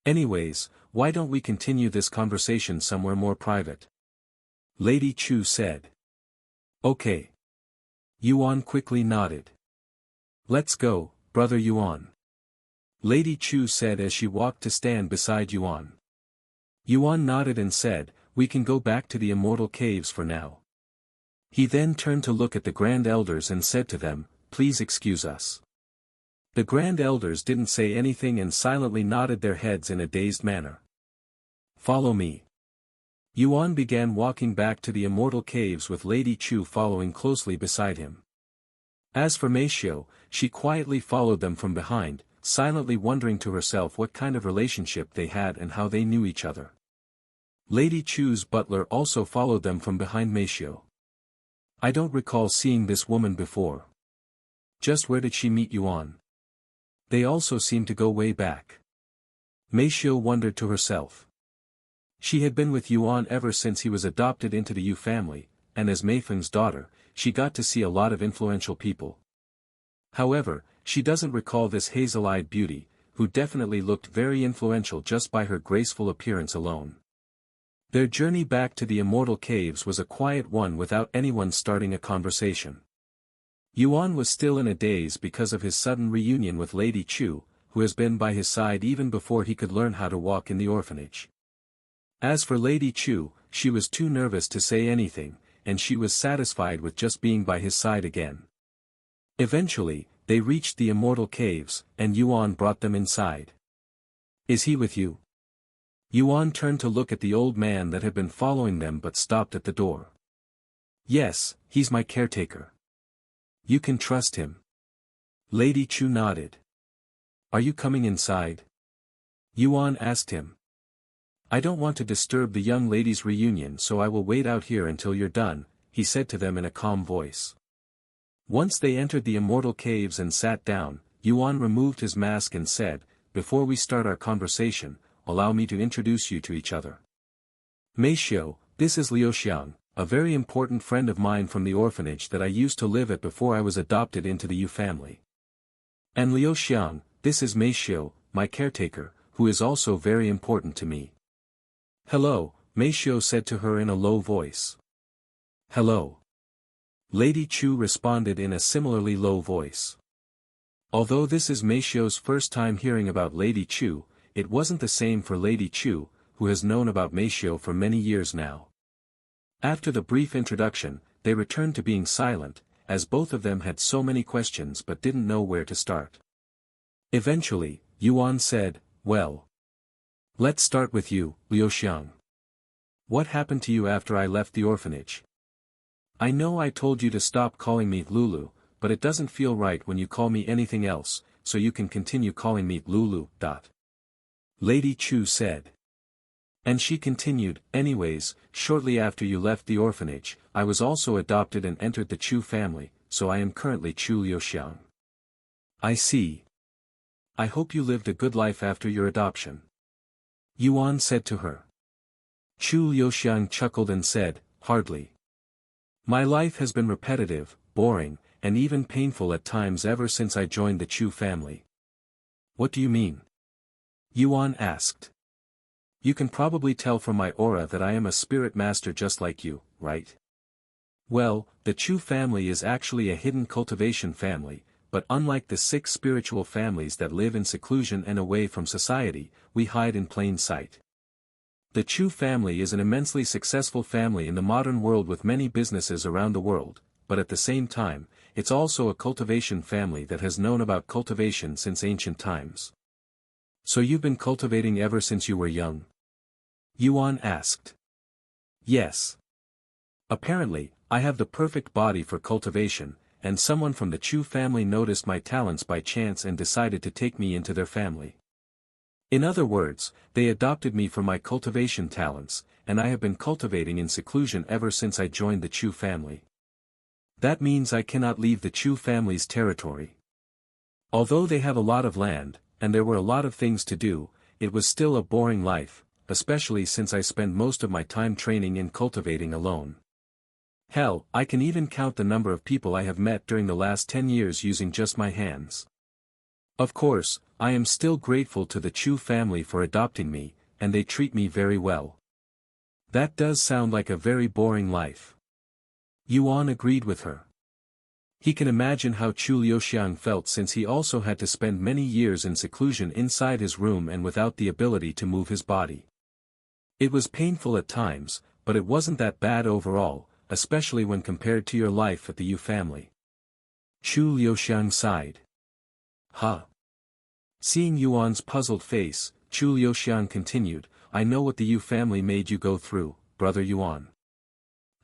Anyways, why don't we continue this conversation somewhere more private?" Lady Chu said. "Okay." Yuan quickly nodded. "Let's go, brother Yuan." Lady Chu said as she walked to stand beside Yuan. Yuan nodded and said, "We can go back to the immortal caves for now." He then turned to look at the Grand Elders and said to them, "Please excuse us." The Grand Elders didn't say anything and silently nodded their heads in a dazed manner. "Follow me." Yuan began walking back to the immortal caves with Lady Chu following closely beside him. As for Meishio, she quietly followed them from behind, silently wondering to herself what kind of relationship they had and how they knew each other. Lady Chu's butler also followed them from behind Meishio. "I don't recall seeing this woman before. Just where did she meet Yuan? They also seem to go way back." Meishio wondered to herself. She had been with Yuan ever since he was adopted into the Yu family, and as Meifeng's daughter, she got to see a lot of influential people. However, she doesn't recall this hazel-eyed beauty, who definitely looked very influential just by her graceful appearance alone. Their journey back to the immortal caves was a quiet one without anyone starting a conversation. Yuan was still in a daze because of his sudden reunion with Lady Chu, who has been by his side even before he could learn how to walk in the orphanage. As for Lady Chu, she was too nervous to say anything, and she was satisfied with just being by his side again. Eventually, they reached the immortal caves, and Yuan brought them inside. "Is he with you?" Yuan turned to look at the old man that had been following them but stopped at the door. "Yes, he's my caretaker. You can trust him." Lady Chu nodded. "Are you coming inside?" Yuan asked him. "I don't want to disturb the young lady's reunion, so I will wait out here until you're done," he said to them in a calm voice. Once they entered the immortal caves and sat down, Yuan removed his mask and said, "Before we start our conversation, allow me to introduce you to each other. Meishio, this is Liu Xiang, a very important friend of mine from the orphanage that I used to live at before I was adopted into the Yu family. And Liu Xiang, this is Meishio, my caretaker, who is also very important to me." "Hello," Meishio said to her in a low voice. "Hello." Lady Chu responded in a similarly low voice. Although this is Meishio's first time hearing about Lady Chu, it wasn't the same for Lady Chu, who has known about Meishio for many years now. After the brief introduction, they returned to being silent, as both of them had so many questions but didn't know where to start. Eventually, Yuan said, "Well, let's start with you, Liu Xiang. What happened to you after I left the orphanage? I know I told you to stop calling me Lulu, but it doesn't feel right when you call me anything else, so you can continue calling me Lulu. Lady Chu said. And she continued, "Anyways, shortly after you left the orphanage, I was also adopted and entered the Chu family, so I am currently Chu Liuxiang." "I see. I hope you lived a good life after your adoption," Yuan said to her. Chu Liuxiang chuckled and said, "Hardly. My life has been repetitive, boring, and even painful at times ever since I joined the Chu family." "What do you mean?" Yuan asked. "You can probably tell from my aura that I am a spirit master just like you, right? Well, the Chu family is actually a hidden cultivation family, but unlike the 6 spiritual families that live in seclusion and away from society, we hide in plain sight. The Chu family is an immensely successful family in the modern world with many businesses around the world, but at the same time, it's also a cultivation family that has known about cultivation since ancient times." "So you've been cultivating ever since you were young?" Yuan asked. "Yes. Apparently, I have the perfect body for cultivation, and someone from the Chu family noticed my talents by chance and decided to take me into their family. In other words, they adopted me for my cultivation talents, and I have been cultivating in seclusion ever since I joined the Chu family. That means I cannot leave the Chu family's territory. Although they have a lot of land, and there were a lot of things to do, it was still a boring life, especially since I spend most of my time training and cultivating alone. Hell, I can even count the number of people I have met during the last 10 years using just my hands. Of course, I am still grateful to the Chu family for adopting me, and they treat me very well." "That does sound like a very boring life." Yuan agreed with her. He can imagine how Chu Liuxiang felt since he also had to spend many years in seclusion inside his room and without the ability to move his body. It was painful at times, but it wasn't that bad overall, especially when compared to your life at the Yu family. Chu Liuxiang sighed. "Huh." Seeing Yuan's puzzled face, Chu Liuxiang continued, "I know what the Yu family made you go through, brother Yuan.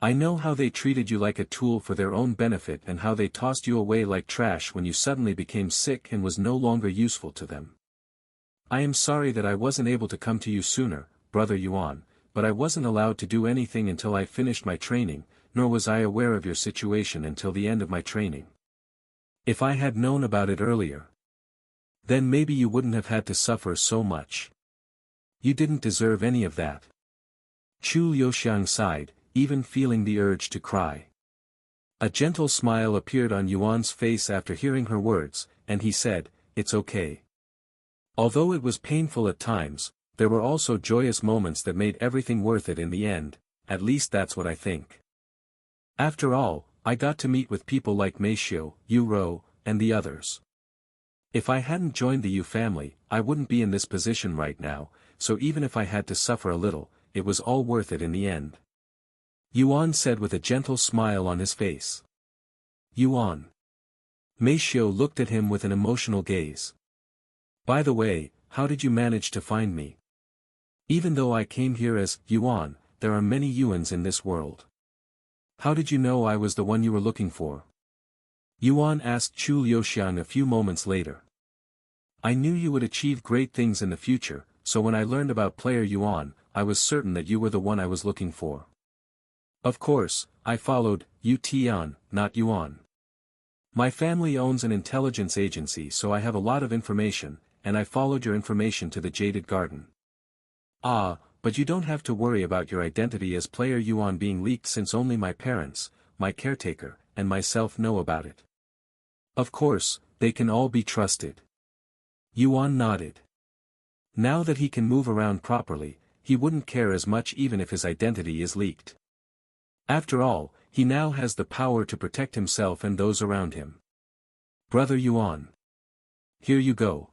I know how they treated you like a tool for their own benefit and how they tossed you away like trash when you suddenly became sick and was no longer useful to them. I am sorry that I wasn't able to come to you sooner, brother Yuan, but I wasn't allowed to do anything until I finished my training, nor was I aware of your situation until the end of my training. If I had known about it earlier, then maybe you wouldn't have had to suffer so much. You didn't deserve any of that." Chu Liuxiang sighed, even feeling the urge to cry. A gentle smile appeared on Yuan's face after hearing her words, and he said, "It's okay. Although it was painful at times, there were also joyous moments that made everything worth it in the end, at least that's what I think. After all, I got to meet with people like Meishio, Yu Rou, and the others. If I hadn't joined the Yu family, I wouldn't be in this position right now, so even if I had to suffer a little, it was all worth it in the end." Yuan said with a gentle smile on his face. "Yuan." Meishio looked at him with an emotional gaze. "By the way, how did you manage to find me? Even though I came here as Yuan, there are many Yuans in this world. How did you know I was the one you were looking for?" Yuan asked Chu Liuxiang a few moments later. "I knew you would achieve great things in the future, so when I learned about player Yuan, I was certain that you were the one I was looking for. Of course, I followed Yu Tian, not Yuan." My family owns an intelligence agency, so I have a lot of information, and I followed your information to the Jaded Garden. Ah, but you don't have to worry about your identity as player Yuan being leaked, since only my parents, my caretaker, and myself know about it. Of course, they can all be trusted. Yuan nodded. Now that he can move around properly, he wouldn't care as much even if his identity is leaked. After all, he now has the power to protect himself and those around him. Brother Yuan. Here you go.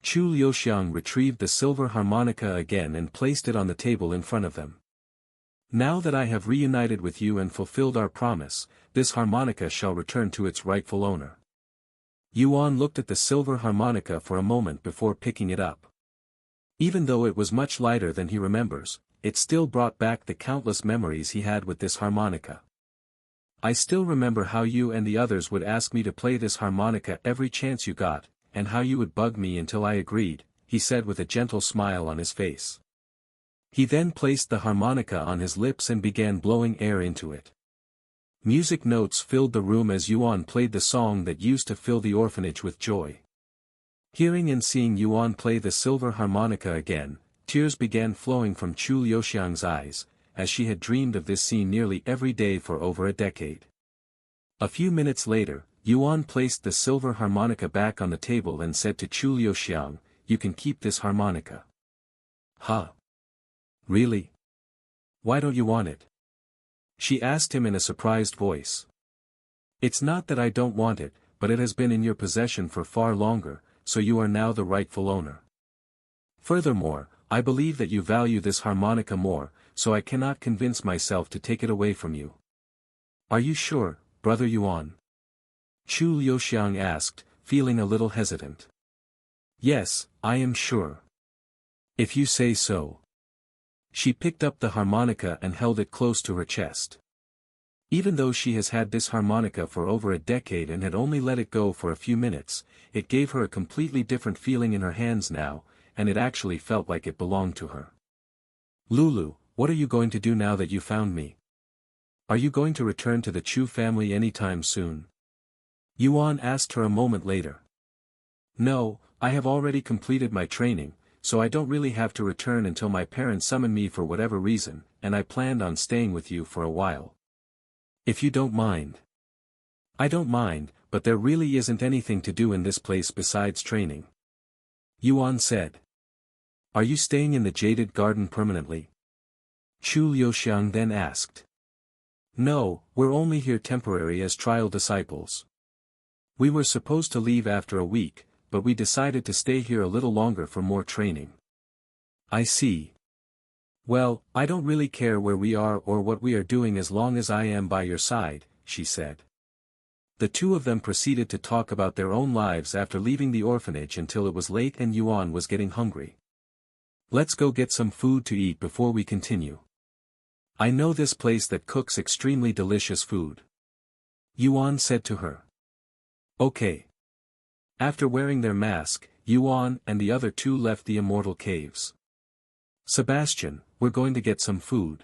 Chu Liuxiang retrieved the silver harmonica again and placed it on the table in front of them. Now that I have reunited with you and fulfilled our promise, this harmonica shall return to its rightful owner. Yuan looked at the silver harmonica for a moment before picking it up. Even though it was much lighter than he remembers, it still brought back the countless memories he had with this harmonica. I still remember how you and the others would ask me to play this harmonica every chance you got, and how you would bug me until I agreed, he said with a gentle smile on his face. He then placed the harmonica on his lips and began blowing air into it. Music notes filled the room as Yuan played the song that used to fill the orphanage with joy. Hearing and seeing Yuan play the silver harmonica again, tears began flowing from Chu Liuxiang's eyes, as she had dreamed of this scene nearly every day for over a decade. A few minutes later, Yuan placed the silver harmonica back on the table and said to Chu Liuxiang, "You can keep this harmonica." Huh? Really? Why don't you want it? She asked him in a surprised voice. It's not that I don't want it, but it has been in your possession for far longer, so you are now the rightful owner. Furthermore, I believe that you value this harmonica more, so I cannot convince myself to take it away from you. Are you sure, Brother Yuan? Chu Liuxiang asked, feeling a little hesitant. Yes, I am sure. If you say so. She picked up the harmonica and held it close to her chest. Even though she has had this harmonica for over a decade and had only let it go for a few minutes, it gave her a completely different feeling in her hands now, and it actually felt like it belonged to her. Lulu, what are you going to do now that you found me? Are you going to return to the Chu family anytime soon? Yuan asked her a moment later. No, I have already completed my training, so I don't really have to return until my parents summon me for whatever reason, and I planned on staying with you for a while. If you don't mind. I don't mind, but there really isn't anything to do in this place besides training. Yuan said. Are you staying in the Jaded Garden permanently? Chu Liuxiang then asked. No, we're only here temporary as trial disciples. We were supposed to leave after a week, but we decided to stay here a little longer for more training. I see. Well, I don't really care where we are or what we are doing as long as I am by your side, she said. The two of them proceeded to talk about their own lives after leaving the orphanage until it was late and Yuan was getting hungry. Let's go get some food to eat before we continue. I know this place that cooks extremely delicious food. Yuan said to her. Okay. After wearing their mask, Yuan and the other two left the immortal caves. Sebastian, we're going to get some food.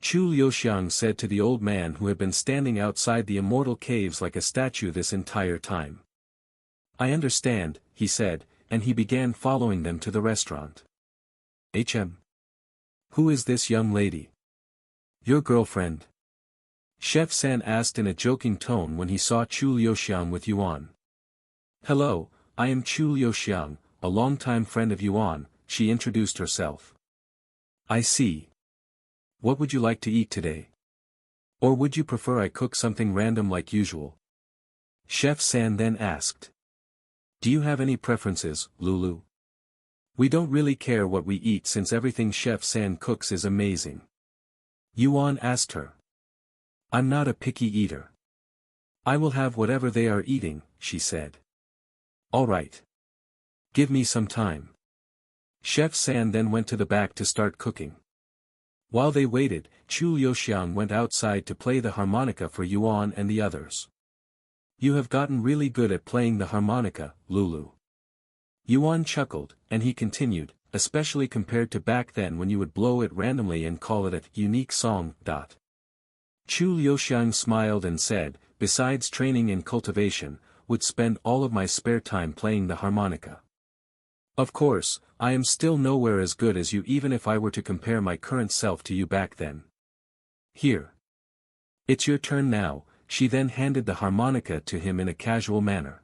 Chu Liuxiang said to the old man who had been standing outside the immortal caves like a statue this entire time. I understand, he said, and he began following them to the restaurant. Who is this young lady? Your girlfriend? Chef San asked in a joking tone when he saw Chu Liuxiang with Yuan. Hello, I am Chu Liuxiang, a longtime friend of Yuan, she introduced herself. I see. What would you like to eat today? Or would you prefer I cook something random like usual? Chef San then asked. Do you have any preferences, Lulu? We don't really care what we eat since everything Chef San cooks is amazing. Yuan asked her. I'm not a picky eater. I will have whatever they are eating, she said. All right. Give me some time. Chef San then went to the back to start cooking. While they waited, Chu Liuxiang went outside to play the harmonica for Yuan and the others. You have gotten really good at playing the harmonica, Lulu. Yuan chuckled, and he continued, especially compared to back then when you would blow it randomly and call it a unique song. Chu Liuxiang smiled and said, besides training and cultivation, would spend all of my spare time playing the harmonica. Of course, I am still nowhere as good as you even if I were to compare my current self to you back then. Here. It's your turn now." She then handed the harmonica to him in a casual manner.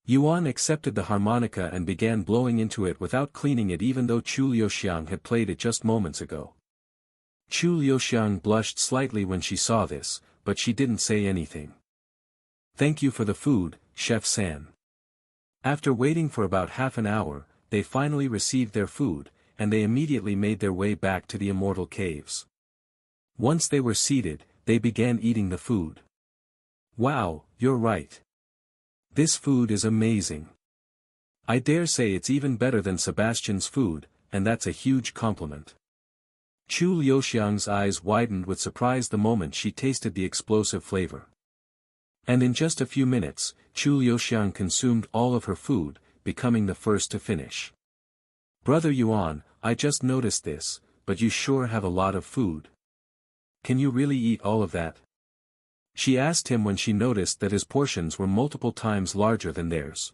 Yuan accepted the harmonica and began blowing into it without cleaning it even though Chu Liuxiang had played it just moments ago. Chu Liuxiang blushed slightly when she saw this, but she didn't say anything. "Thank you for the food, Chef San." After waiting for about half an hour, they finally received their food, and they immediately made their way back to the immortal caves. Once they were seated, they began eating the food. "Wow, you're right. This food is amazing. I dare say it's even better than Sebastian's food, and that's a huge compliment." Chu Liuxiang's eyes widened with surprise the moment she tasted the explosive flavor. And in just a few minutes, Chu Liuxiang consumed all of her food, becoming the first to finish. "Brother Yuan, I just noticed this, but you sure have a lot of food. Can you really eat all of that?" She asked him when she noticed that his portions were multiple times larger than theirs.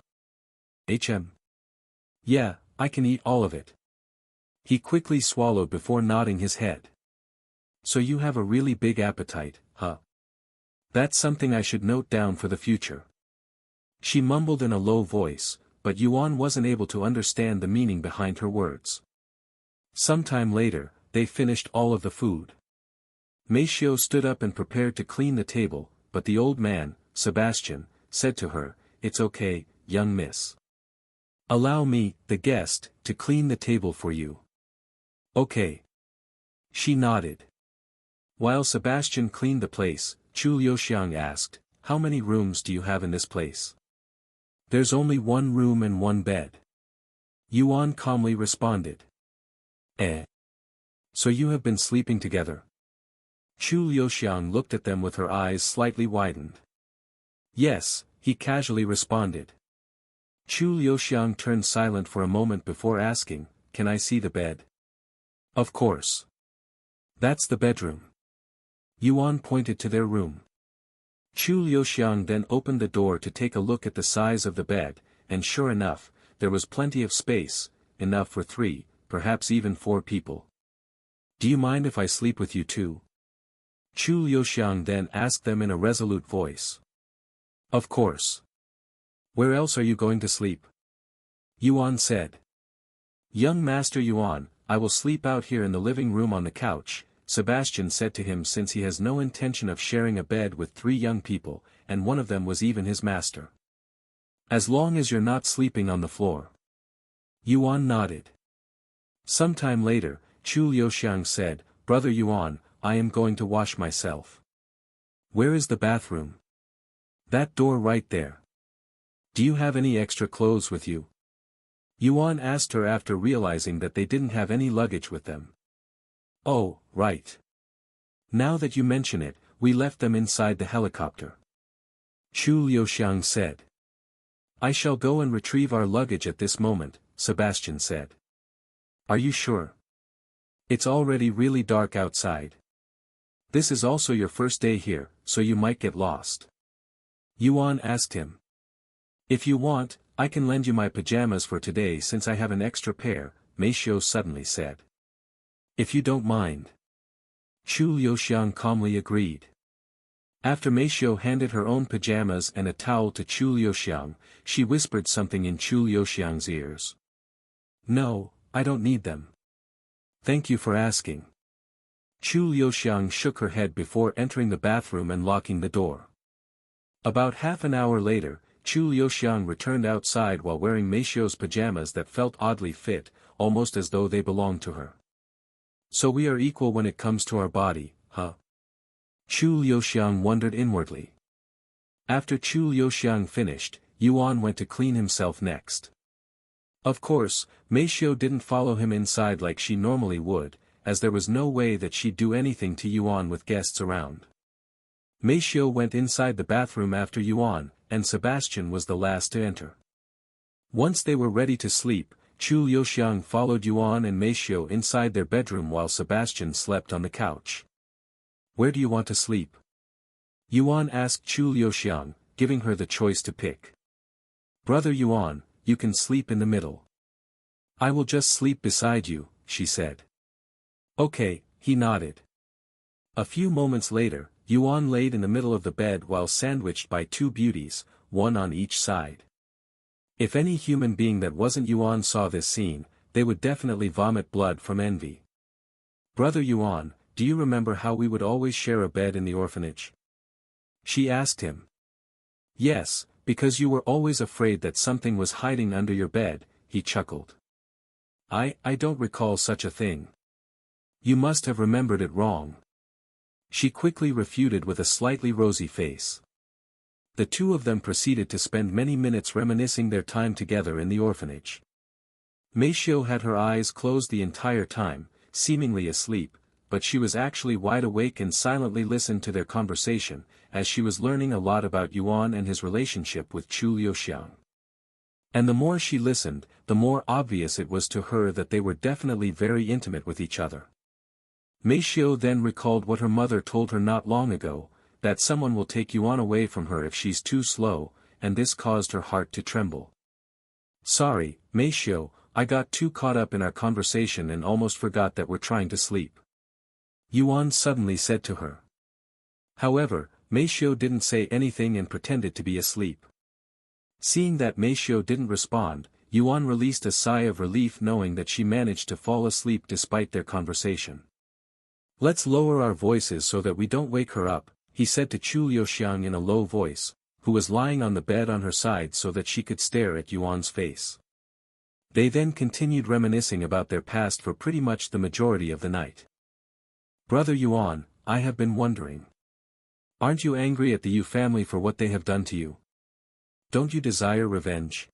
"Yeah, I can eat all of it." He quickly swallowed before nodding his head. "So you have a really big appetite, huh? That's something I should note down for the future." She mumbled in a low voice, but Yuan wasn't able to understand the meaning behind her words. Sometime later, they finished all of the food. Meishio stood up and prepared to clean the table, but the old man, Sebastian, said to her, "It's okay, young miss. Allow me, the guest, to clean the table for you." "Okay." She nodded. While Sebastian cleaned the place, Chu Liuxiang asked, "How many rooms do you have in this place?" "There's only one room and one bed." Yuan calmly responded. So you have been sleeping together?" Chu Liuxiang looked at them with her eyes slightly widened. "Yes," he casually responded. Chu Liuxiang turned silent for a moment before asking, "Can I see the bed?" "Of course. That's the bedroom." Yuan pointed to their room. Chu Liuxiang then opened the door to take a look at the size of the bed, and sure enough, there was plenty of space, enough for 3, perhaps even 4 people. "Do you mind if I sleep with you too?" Chu Liuxiang then asked them in a resolute voice. "Of course. Where else are you going to sleep?" Yuan said. "Young Master Yuan, I will sleep out here in the living room on the couch," Sebastian said to him since he has no intention of sharing a bed with 3 young people, and one of them was even his master. "As long as you're not sleeping on the floor." Yuan nodded. Sometime later, Chu Liuxiang said, "Brother Yuan, I am going to wash myself." "Where is the bathroom?" "That door right there." "Do you have any extra clothes with you?" Yuan asked her after realizing that they didn't have any luggage with them. "Oh, right. Now that you mention it, we left them inside the helicopter." Chu Liuxiang said. "I shall go and retrieve our luggage at this moment," Sebastian said. "Are you sure? It's already really dark outside. This is also your first day here, so you might get lost." Yuan asked him. "If you want, I can lend you my pajamas for today since I have an extra pair," Meishio suddenly said. "If you don't mind." Chu Liuxiang calmly agreed. After Meishio handed her own pajamas and a towel to Chu Liuxiang, she whispered something in Chu Liuxiang's ears. "No, I don't need them. Thank you for asking." Chu Liuxiang shook her head before entering the bathroom and locking the door. About half an hour later, Chu Liuxiang returned outside while wearing Meishio's pajamas that felt oddly fit, almost as though they belonged to her. "So we are equal when it comes to our body, huh?" Chu Liuxiang wondered inwardly. After Chu Liuxiang finished, Yuan went to clean himself next. Of course, Meishio didn't follow him inside like she normally would, as there was no way that she'd do anything to Yuan with guests around. Meishio went inside the bathroom after Yuan, and Sebastian was the last to enter. Once they were ready to sleep, Chu Liuxiang followed Yuan and Meishio inside their bedroom while Sebastian slept on the couch. "Where do you want to sleep?" Yuan asked Chu Liuxiang, giving her the choice to pick. Brother Yuan, you can sleep in the middle. I will just sleep beside you, she said. Okay, he nodded. A few moments later, Yuan laid in the middle of the bed while sandwiched by two beauties, one on each side. If any human being that wasn't Yuan saw this scene, they would definitely vomit blood from envy. Brother Yuan, do you remember how we would always share a bed in the orphanage? She asked him. Yes, because you were always afraid that something was hiding under your bed, he chuckled. I don't recall such a thing. You must have remembered it wrong. She quickly refuted with a slightly rosy face. The two of them proceeded to spend many minutes reminiscing their time together in the orphanage. Meishio had her eyes closed the entire time, seemingly asleep, but she was actually wide awake and silently listened to their conversation, as she was learning a lot about Yuan and his relationship with Chu Liuxiang. And the more she listened, the more obvious it was to her that they were definitely very intimate with each other. Meishio then recalled what her mother told her not long ago, that someone will take Yuan away from her if she's too slow, and this caused her heart to tremble. Sorry, Meishio, I got too caught up in our conversation and almost forgot that we're trying to sleep. Yuan suddenly said to her. However, Meishio didn't say anything and pretended to be asleep. Seeing that Meishio didn't respond, Yuan released a sigh of relief knowing that she managed to fall asleep despite their conversation. Let's lower our voices so that we don't wake her up, he said to Chu Liuxiang in a low voice, who was lying on the bed on her side so that she could stare at Yuan's face. They then continued reminiscing about their past for pretty much the majority of the night. Brother Yuan, I have been wondering. Aren't you angry at the Yu family for what they have done to you? Don't you desire revenge?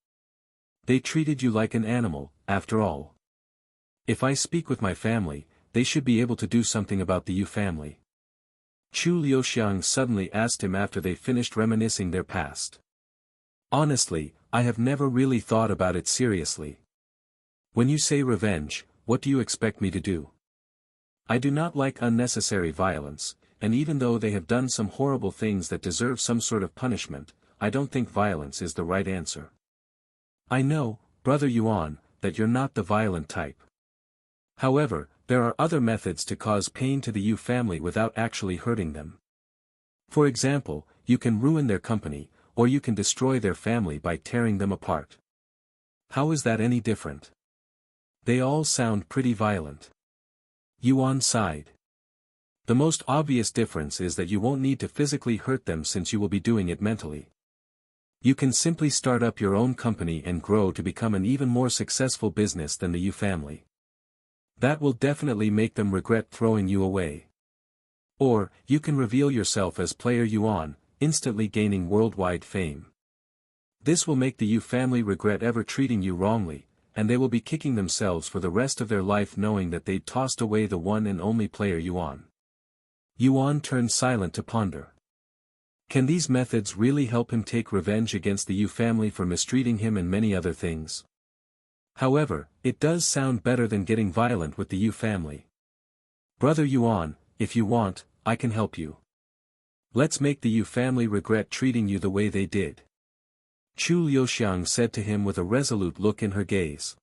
They treated you like an animal, after all. If I speak with my family, they should be able to do something about the Yu family. Chu Liuxiang suddenly asked him after they finished reminiscing their past. Honestly, I have never really thought about it seriously. When you say revenge, what do you expect me to do? I do not like unnecessary violence, and even though they have done some horrible things that deserve some sort of punishment, I don't think violence is the right answer. I know, Brother Yuan, that you're not the violent type. However, there are other methods to cause pain to the Yu family without actually hurting them. For example, you can ruin their company, or you can destroy their family by tearing them apart. How is that any different? They all sound pretty violent. Yuan sighed. The most obvious difference is that you won't need to physically hurt them since you will be doing it mentally. You can simply start up your own company and grow to become an even more successful business than the Yu family. That will definitely make them regret throwing you away. Or, you can reveal yourself as Player Yuan, instantly gaining worldwide fame. This will make the Yu family regret ever treating you wrongly, and they will be kicking themselves for the rest of their life knowing that they'd tossed away the one and only Player Yuan. Yuan turned silent to ponder. Can these methods really help him take revenge against the Yu family for mistreating him and many other things? However, it does sound better than getting violent with the Yu family. Brother Yuan, if you want, I can help you. Let's make the Yu family regret treating you the way they did. Chu Liuxiang said to him with a resolute look in her gaze.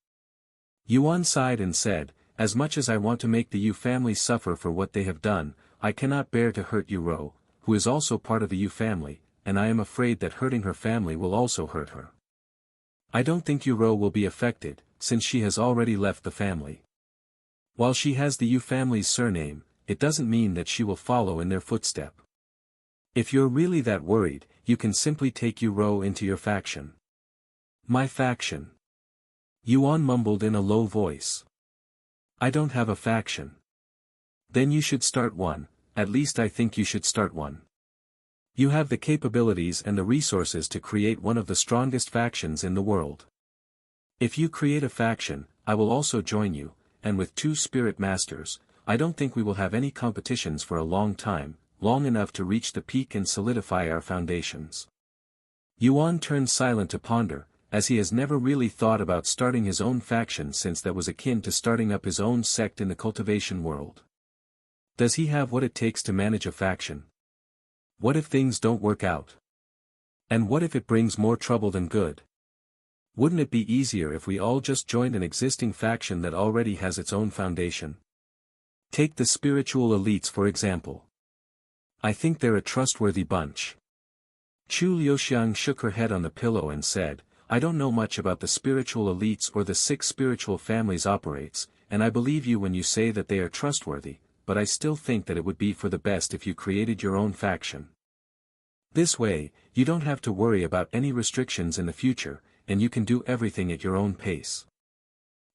Yuan sighed and said, as much as I want to make the Yu family suffer for what they have done, I cannot bear to hurt Yu Rou, who is also part of the Yu family, and I am afraid that hurting her family will also hurt her. I don't think Yu Rou will be affected, since she has already left the family. While she has the Yu family's surname, it doesn't mean that she will follow in their footstep. If you're really that worried, you can simply take Yu Rou into your faction. My faction? Yuan mumbled in a low voice. I don't have a faction. Then you should start one, at least I think you should start one. You have the capabilities and the resources to create one of the strongest factions in the world. If you create a faction, I will also join you, and with 2 spirit masters, I don't think we will have any competitions for a long time, long enough to reach the peak and solidify our foundations. Yuan turned silent to ponder, as he has never really thought about starting his own faction since that was akin to starting up his own sect in the cultivation world. Does he have what it takes to manage a faction? What if things don't work out? And what if it brings more trouble than good? Wouldn't it be easier if we all just joined an existing faction that already has its own foundation? Take the spiritual elites for example. I think they're a trustworthy bunch. Chu Liuxiang shook her head on the pillow and said, I don't know much about the spiritual elites or the 6 spiritual families operates, and I believe you when you say that they are trustworthy, but I still think that it would be for the best if you created your own faction. This way, you don't have to worry about any restrictions in the future, and you can do everything at your own pace.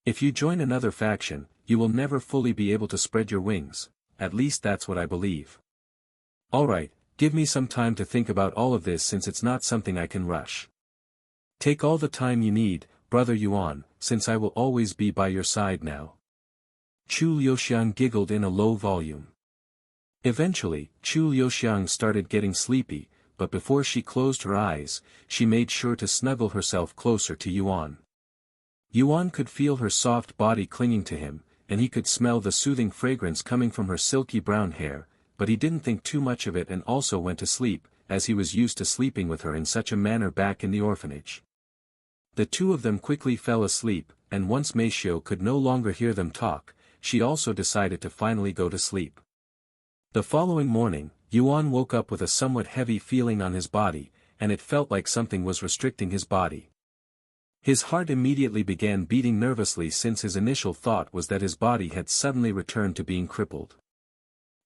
If you join another faction, you will never fully be able to spread your wings, at least that's what I believe. Alright, give me some time to think about all of this since it's not something I can rush. Take all the time you need, Brother Yuan, since I will always be by your side now. Chu Liuxiang giggled in a low volume. Eventually, Chu Liuxiang started getting sleepy, but before she closed her eyes, she made sure to snuggle herself closer to Yuan. Yuan could feel her soft body clinging to him, and he could smell the soothing fragrance coming from her silky brown hair, but he didn't think too much of it and also went to sleep, as he was used to sleeping with her in such a manner back in the orphanage. The two of them quickly fell asleep, and once Meishio could no longer hear them talk, she also decided to finally go to sleep. The following morning, Yuan woke up with a somewhat heavy feeling on his body, and it felt like something was restricting his body. His heart immediately began beating nervously since his initial thought was that his body had suddenly returned to being crippled.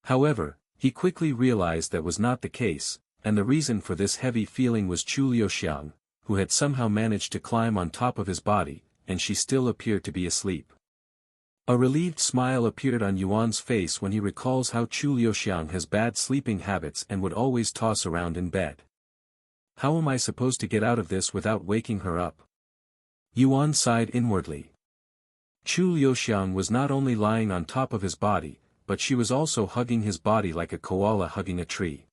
However, he quickly realized that was not the case, and the reason for this heavy feeling was Chu Liuxiang, who had somehow managed to climb on top of his body, and she still appeared to be asleep. A relieved smile appeared on Yuan's face when he recalls how Chu Liuxiang has bad sleeping habits and would always toss around in bed. How am I supposed to get out of this without waking her up? Yuan sighed inwardly. Chu Liuxiang was not only lying on top of his body, but she was also hugging his body like a koala hugging a tree.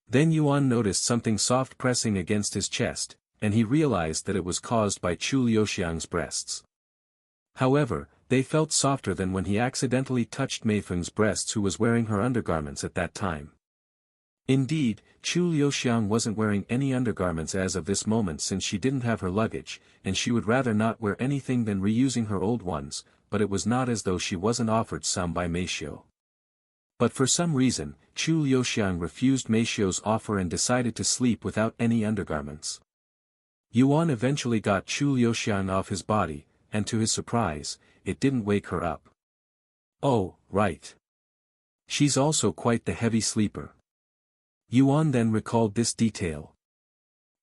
Then Yuan noticed something soft pressing against his chest, and he realized that it was caused by Chu Liuxiang's breasts. However, they felt softer than when he accidentally touched Meifeng's breasts, who was wearing her undergarments at that time. Indeed, Chu Liuxiang wasn't wearing any undergarments as of this moment since she didn't have her luggage, and she would rather not wear anything than reusing her old ones, but it was not as though she wasn't offered some by Meishio. But for some reason, Chu Liuxiang refused Meishio's offer and decided to sleep without any undergarments. Yuan eventually got Chu Liuxiang off his body, and to his surprise, it didn't wake her up. Oh, right. She's also quite the heavy sleeper. Yuan then recalled this detail.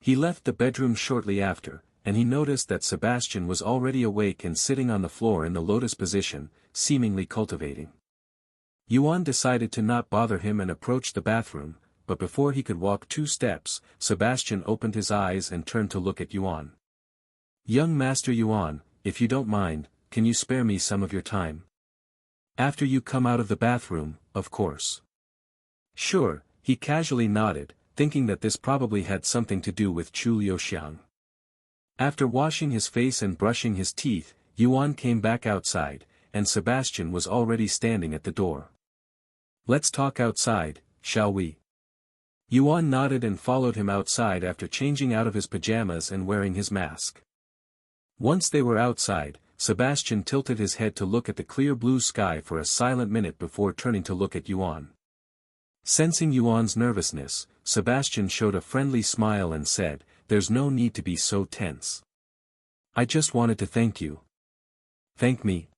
He left the bedroom shortly after, and he noticed that Sebastian was already awake and sitting on the floor in the lotus position, seemingly cultivating. Yuan decided to not bother him and approached the bathroom, but before he could walk 2 steps, Sebastian opened his eyes and turned to look at Yuan. Young Master Yuan, if you don't mind, can you spare me some of your time? After you come out of the bathroom, of course. Sure, he casually nodded, thinking that this probably had something to do with Chu Liuxiang. After washing his face and brushing his teeth, Yuan came back outside, and Sebastian was already standing at the door. Let's talk outside, shall we? Yuan nodded and followed him outside after changing out of his pajamas and wearing his mask. Once they were outside, Sebastian tilted his head to look at the clear blue sky for a silent minute before turning to look at Yuan. Sensing Yuan's nervousness, Sebastian showed a friendly smile and said, "There's no need to be so tense. I just wanted to thank you." "Thank me?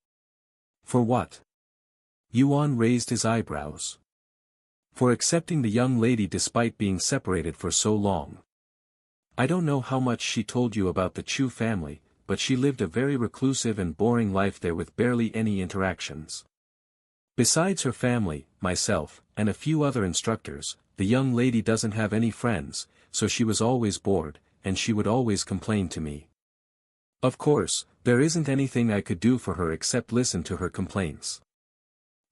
For what?" Yuan raised his eyebrows. "For accepting the young lady despite being separated for so long. I don't know how much she told you about the Chu family, but she lived a very reclusive and boring life there with barely any interactions. Besides her family, myself, and a few other instructors, the young lady doesn't have any friends, so she was always bored, and she would always complain to me. Of course, there isn't anything I could do for her except listen to her complaints.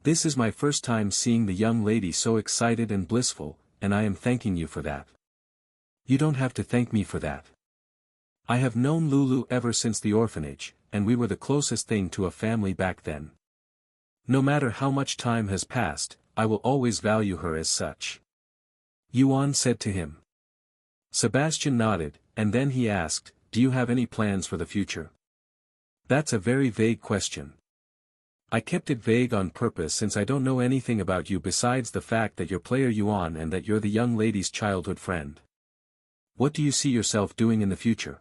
This is my first time seeing the young lady so excited and blissful, and I am thanking you for that." "You don't have to thank me for that. I have known Lulu ever since the orphanage, and we were the closest thing to a family back then. No matter how much time has passed, I will always value her as such." Yuan said to him. Sebastian nodded, and then he asked, do you have any plans for the future? That's a very vague question. I kept it vague on purpose since I don't know anything about you besides the fact that you're player Yuan and that you're the young lady's childhood friend. What do you see yourself doing in the future?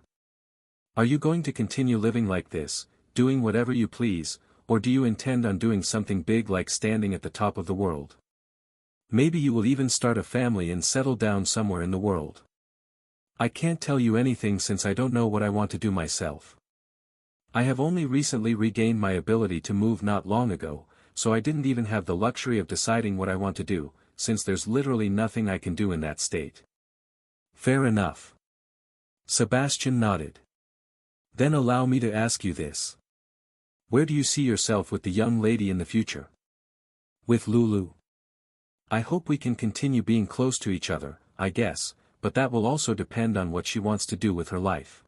Are you going to continue living like this, doing whatever you please, or do you intend on doing something big like standing at the top of the world? Maybe you will even start a family and settle down somewhere in the world. I can't tell you anything since I don't know what I want to do myself. I have only recently regained my ability to move not long ago, so I didn't even have the luxury of deciding what I want to do, since there's literally nothing I can do in that state. Fair enough. Sebastian nodded. Then allow me to ask you this. Where do you see yourself with the young lady in the future? With Lulu. I hope we can continue being close to each other, I guess, but that will also depend on what she wants to do with her life.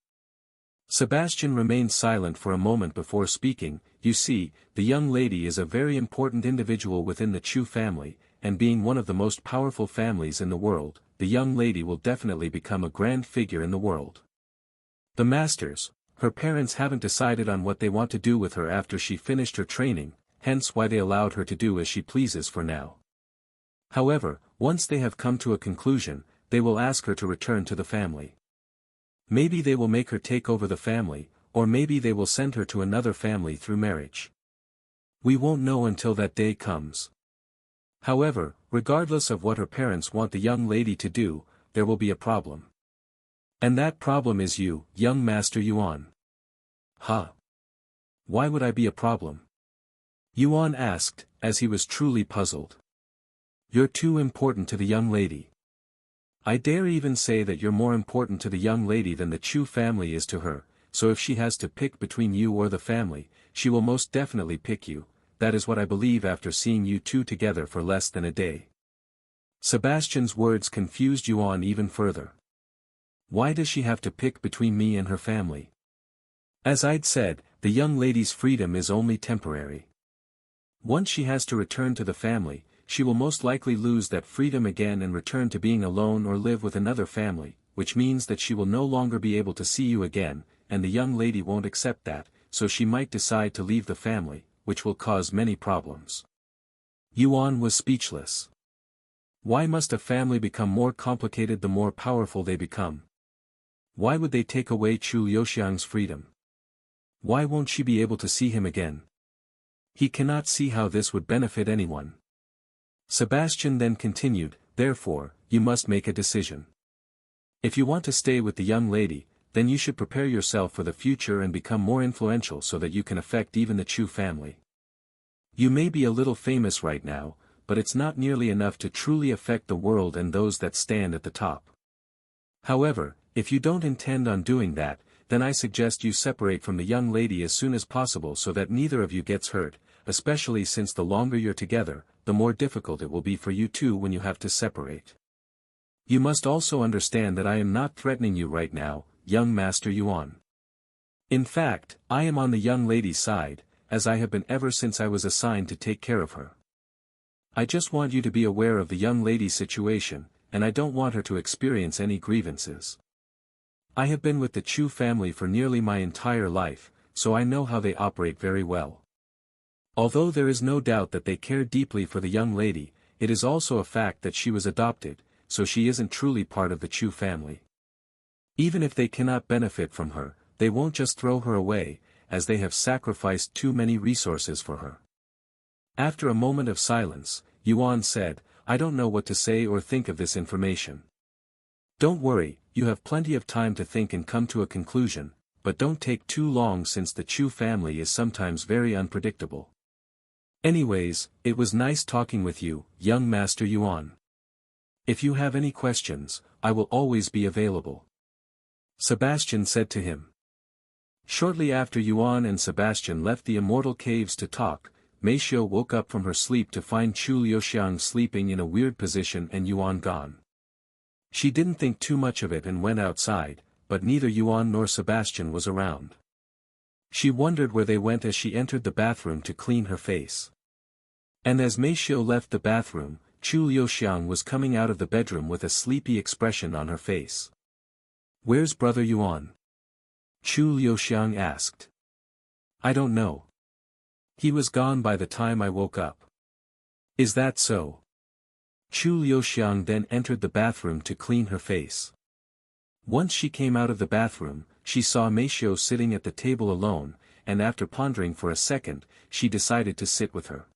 Sebastian remained silent for a moment before speaking. You see, the young lady is a very important individual within the Chu family, and being one of the most powerful families in the world, the young lady will definitely become a grand figure in the world. The masters, her parents haven't decided on what they want to do with her after she finished her training, hence why they allowed her to do as she pleases for now. However, once they have come to a conclusion, they will ask her to return to the family. Maybe they will make her take over the family, or maybe they will send her to another family through marriage. We won't know until that day comes. However, regardless of what her parents want the young lady to do, there will be a problem. And that problem is you, young Master Yuan. Huh? Why would I be a problem? Yuan asked, as he was truly puzzled. You're too important to the young lady. I dare even say that you're more important to the young lady than the Chu family is to her, so if she has to pick between you or the family, she will most definitely pick you. That is what I believe after seeing you two together for less than a day. Sebastian's words confused Yuan even further. Why does she have to pick between me and her family? As I'd said, the young lady's freedom is only temporary. Once she has to return to the family, she will most likely lose that freedom again and return to being alone or live with another family, which means that she will no longer be able to see you again, and the young lady won't accept that, so she might decide to leave the family, which will cause many problems. Yuan was speechless. Why must a family become more complicated the more powerful they become? Why would they take away Chu Liuxiang's freedom? Why won't she be able to see him again? He cannot see how this would benefit anyone. Sebastian then continued, therefore, you must make a decision. If you want to stay with the young lady, then you should prepare yourself for the future and become more influential so that you can affect even the Chu family. You may be a little famous right now, but it's not nearly enough to truly affect the world and those that stand at the top. However, if you don't intend on doing that, then I suggest you separate from the young lady as soon as possible so that neither of you gets hurt, especially since the longer you're together, the more difficult it will be for you two when you have to separate. You must also understand that I am not threatening you right now, young Master Yuan. In fact, I am on the young lady's side, as I have been ever since I was assigned to take care of her. I just want you to be aware of the young lady's situation, and I don't want her to experience any grievances. I have been with the Chu family for nearly my entire life, so I know how they operate very well. Although there is no doubt that they care deeply for the young lady, it is also a fact that she was adopted, so she isn't truly part of the Chu family. Even if they cannot benefit from her, they won't just throw her away, as they have sacrificed too many resources for her. After a moment of silence, Yuan said, I don't know what to say or think of this information. Don't worry, you have plenty of time to think and come to a conclusion, but don't take too long since the Chu family is sometimes very unpredictable. Anyways, it was nice talking with you, young Master Yuan. If you have any questions, I will always be available. Sebastian said to him. Shortly after Yuan and Sebastian left the immortal caves to talk, Meishou woke up from her sleep to find Chu Liuxiang sleeping in a weird position and Yuan gone. She didn't think too much of it and went outside, but neither Yuan nor Sebastian was around. She wondered where they went as she entered the bathroom to clean her face. And as Meishou left the bathroom, Chu Liuxiang was coming out of the bedroom with a sleepy expression on her face. "Where's brother Yuan?" Chu Liuxiang asked. "I don't know. He was gone by the time I woke up." "Is that so?" Chu Liuxiang then entered the bathroom to clean her face. Once she came out of the bathroom, she saw Meisho sitting at the table alone, and after pondering for a second, she decided to sit with her.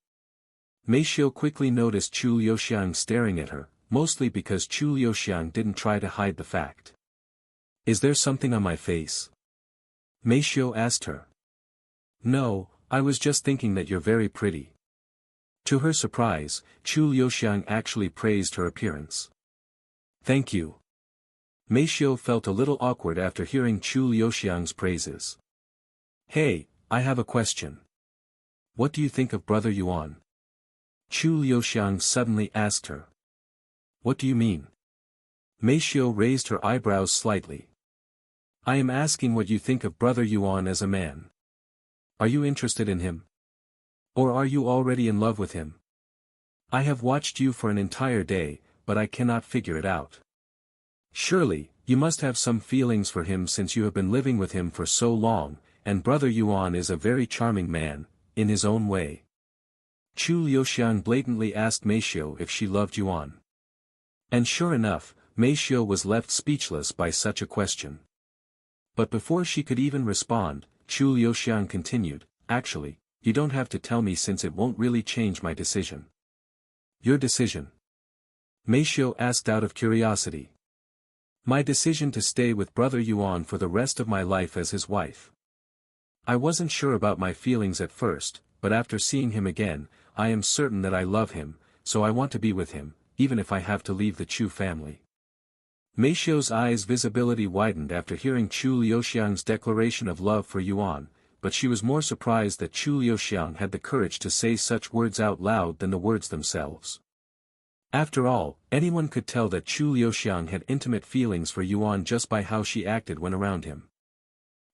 Meisho quickly noticed Chu Liuxiang staring at her, mostly because Chu Liuxiang didn't try to hide the fact. "Is there something on my face?" Meisho asked her. "No, I was just thinking that you're very pretty." To her surprise, Chu Liuxiang actually praised her appearance. "Thank you." Meisho felt a little awkward after hearing Chu Liuxiang's praises. "Hey, I have a question. What do you think of brother Yuan?" Chu Liuxiang suddenly asked her. "What do you mean?" Meisho raised her eyebrows slightly. "I am asking what you think of brother Yuan as a man. Are you interested in him? Or are you already in love with him? I have watched you for an entire day, but I cannot figure it out. Surely, you must have some feelings for him since you have been living with him for so long, and brother Yuan is a very charming man, in his own way." Chu Liuxiang blatantly asked Meisho if she loved Yuan. And sure enough, Meisho was left speechless by such a question. But before she could even respond, Chu Liuxiang continued, "Actually, you don't have to tell me since it won't really change my decision." "Your decision?" Meisho asked out of curiosity. "My decision to stay with brother Yuan for the rest of my life as his wife. I wasn't sure about my feelings at first, but after seeing him again, I am certain that I love him, so I want to be with him, even if I have to leave the Chu family." Meisho's eyes' visibility widened after hearing Chu Liuxiang's declaration of love for Yuan, but she was more surprised that Chu Liuxiang had the courage to say such words out loud than the words themselves. After all, anyone could tell that Chu Liuxiang had intimate feelings for Yuan just by how she acted when around him.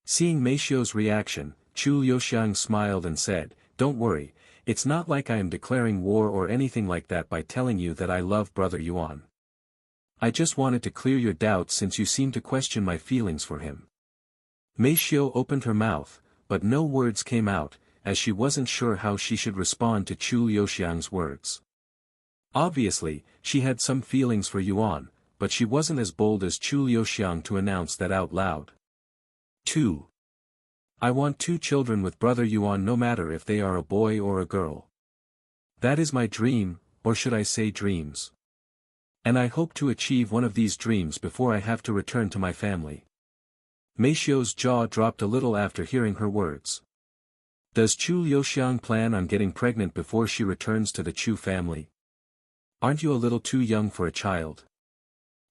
Seeing Meisho's reaction, Chu Liuxiang smiled and said, "Don't worry, it's not like I am declaring war or anything like that by telling you that I love brother Yuan. I just wanted to clear your doubts since you seem to question my feelings for him." Meisho opened her mouth, but no words came out, as she wasn't sure how she should respond to Chu Liuxiang's words. Obviously, she had some feelings for Yuan, but she wasn't as bold as Chu Liuxiang to announce that out loud. 2. I want 2 children with brother Yuan no matter if they are a boy or a girl. That is my dream, or should I say dreams. And I hope to achieve one of these dreams before I have to return to my family. Meisho's jaw dropped a little after hearing her words. Does Chu Liuxiang plan on getting pregnant before she returns to the Chu family? Aren't you a little too young for a child?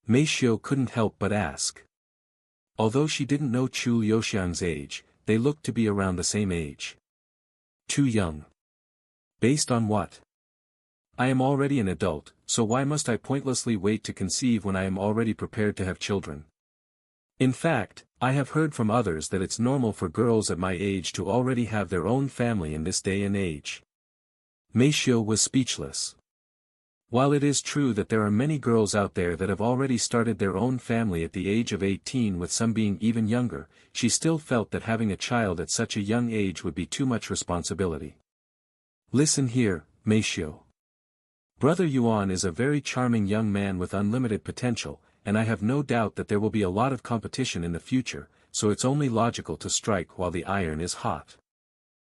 Meisho couldn't help but ask. Although she didn't know Chu Liuxiang's age, they looked to be around the same age. Too young. Based on what? I am already an adult, so why must I pointlessly wait to conceive when I am already prepared to have children? In fact, I have heard from others that it's normal for girls at my age to already have their own family in this day and age. Meisho was speechless. While it is true that there are many girls out there that have already started their own family at the age of 18 with some being even younger, she still felt that having a child at such a young age would be too much responsibility. Listen here, Meisho. Brother Yuan is a very charming young man with unlimited potential, and I have no doubt that there will be a lot of competition in the future, so it's only logical to strike while the iron is hot.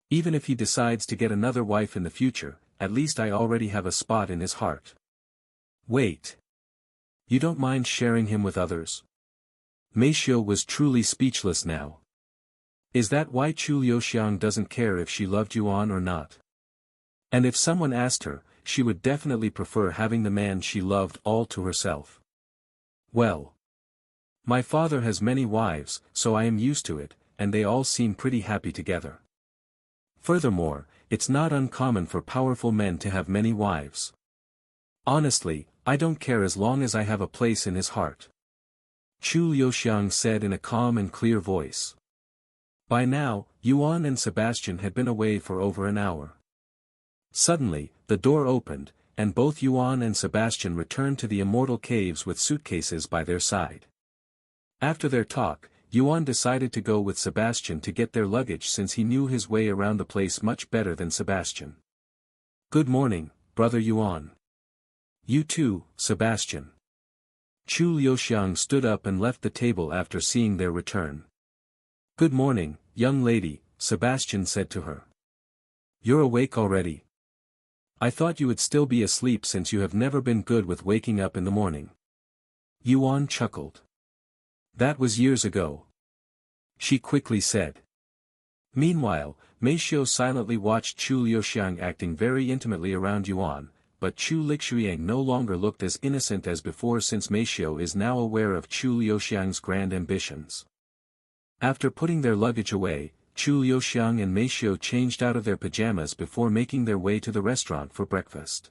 Even if he decides to get another wife in the future, at least I already have a spot in his heart. Wait. You don't mind sharing him with others? Meisho was truly speechless now. Is that why Chu Liuxiang doesn't care if she loved Yuan or not? And if someone asked her, she would definitely prefer having the man she loved all to herself. Well. My father has many wives, so I am used to it, and they all seem pretty happy together. Furthermore, it's not uncommon for powerful men to have many wives. Honestly, I don't care as long as I have a place in his heart. Chu Liuxiang said in a calm and clear voice. By now, Yuan and Sebastian had been away for over an hour. Suddenly, the door opened, and both Yuan and Sebastian returned to the immortal caves with suitcases by their side. After their talk, Yuan decided to go with Sebastian to get their luggage since he knew his way around the place much better than Sebastian. "Good morning, brother Yuan." "You too, Sebastian." Chu Liuxiang stood up and left the table after seeing their return. "Good morning, young lady," Sebastian said to her. "You're awake already? I thought you would still be asleep since you have never been good with waking up in the morning." Yuan chuckled. "That was years ago," she quickly said. Meanwhile, Meishio silently watched Chu Liuxiang acting very intimately around Yuan, but Chu Lixuiang no longer looked as innocent as before since Meishio is now aware of Chu Liuxiang's grand ambitions. After putting their luggage away, Chu Liuxiang and Meishio changed out of their pajamas before making their way to the restaurant for breakfast.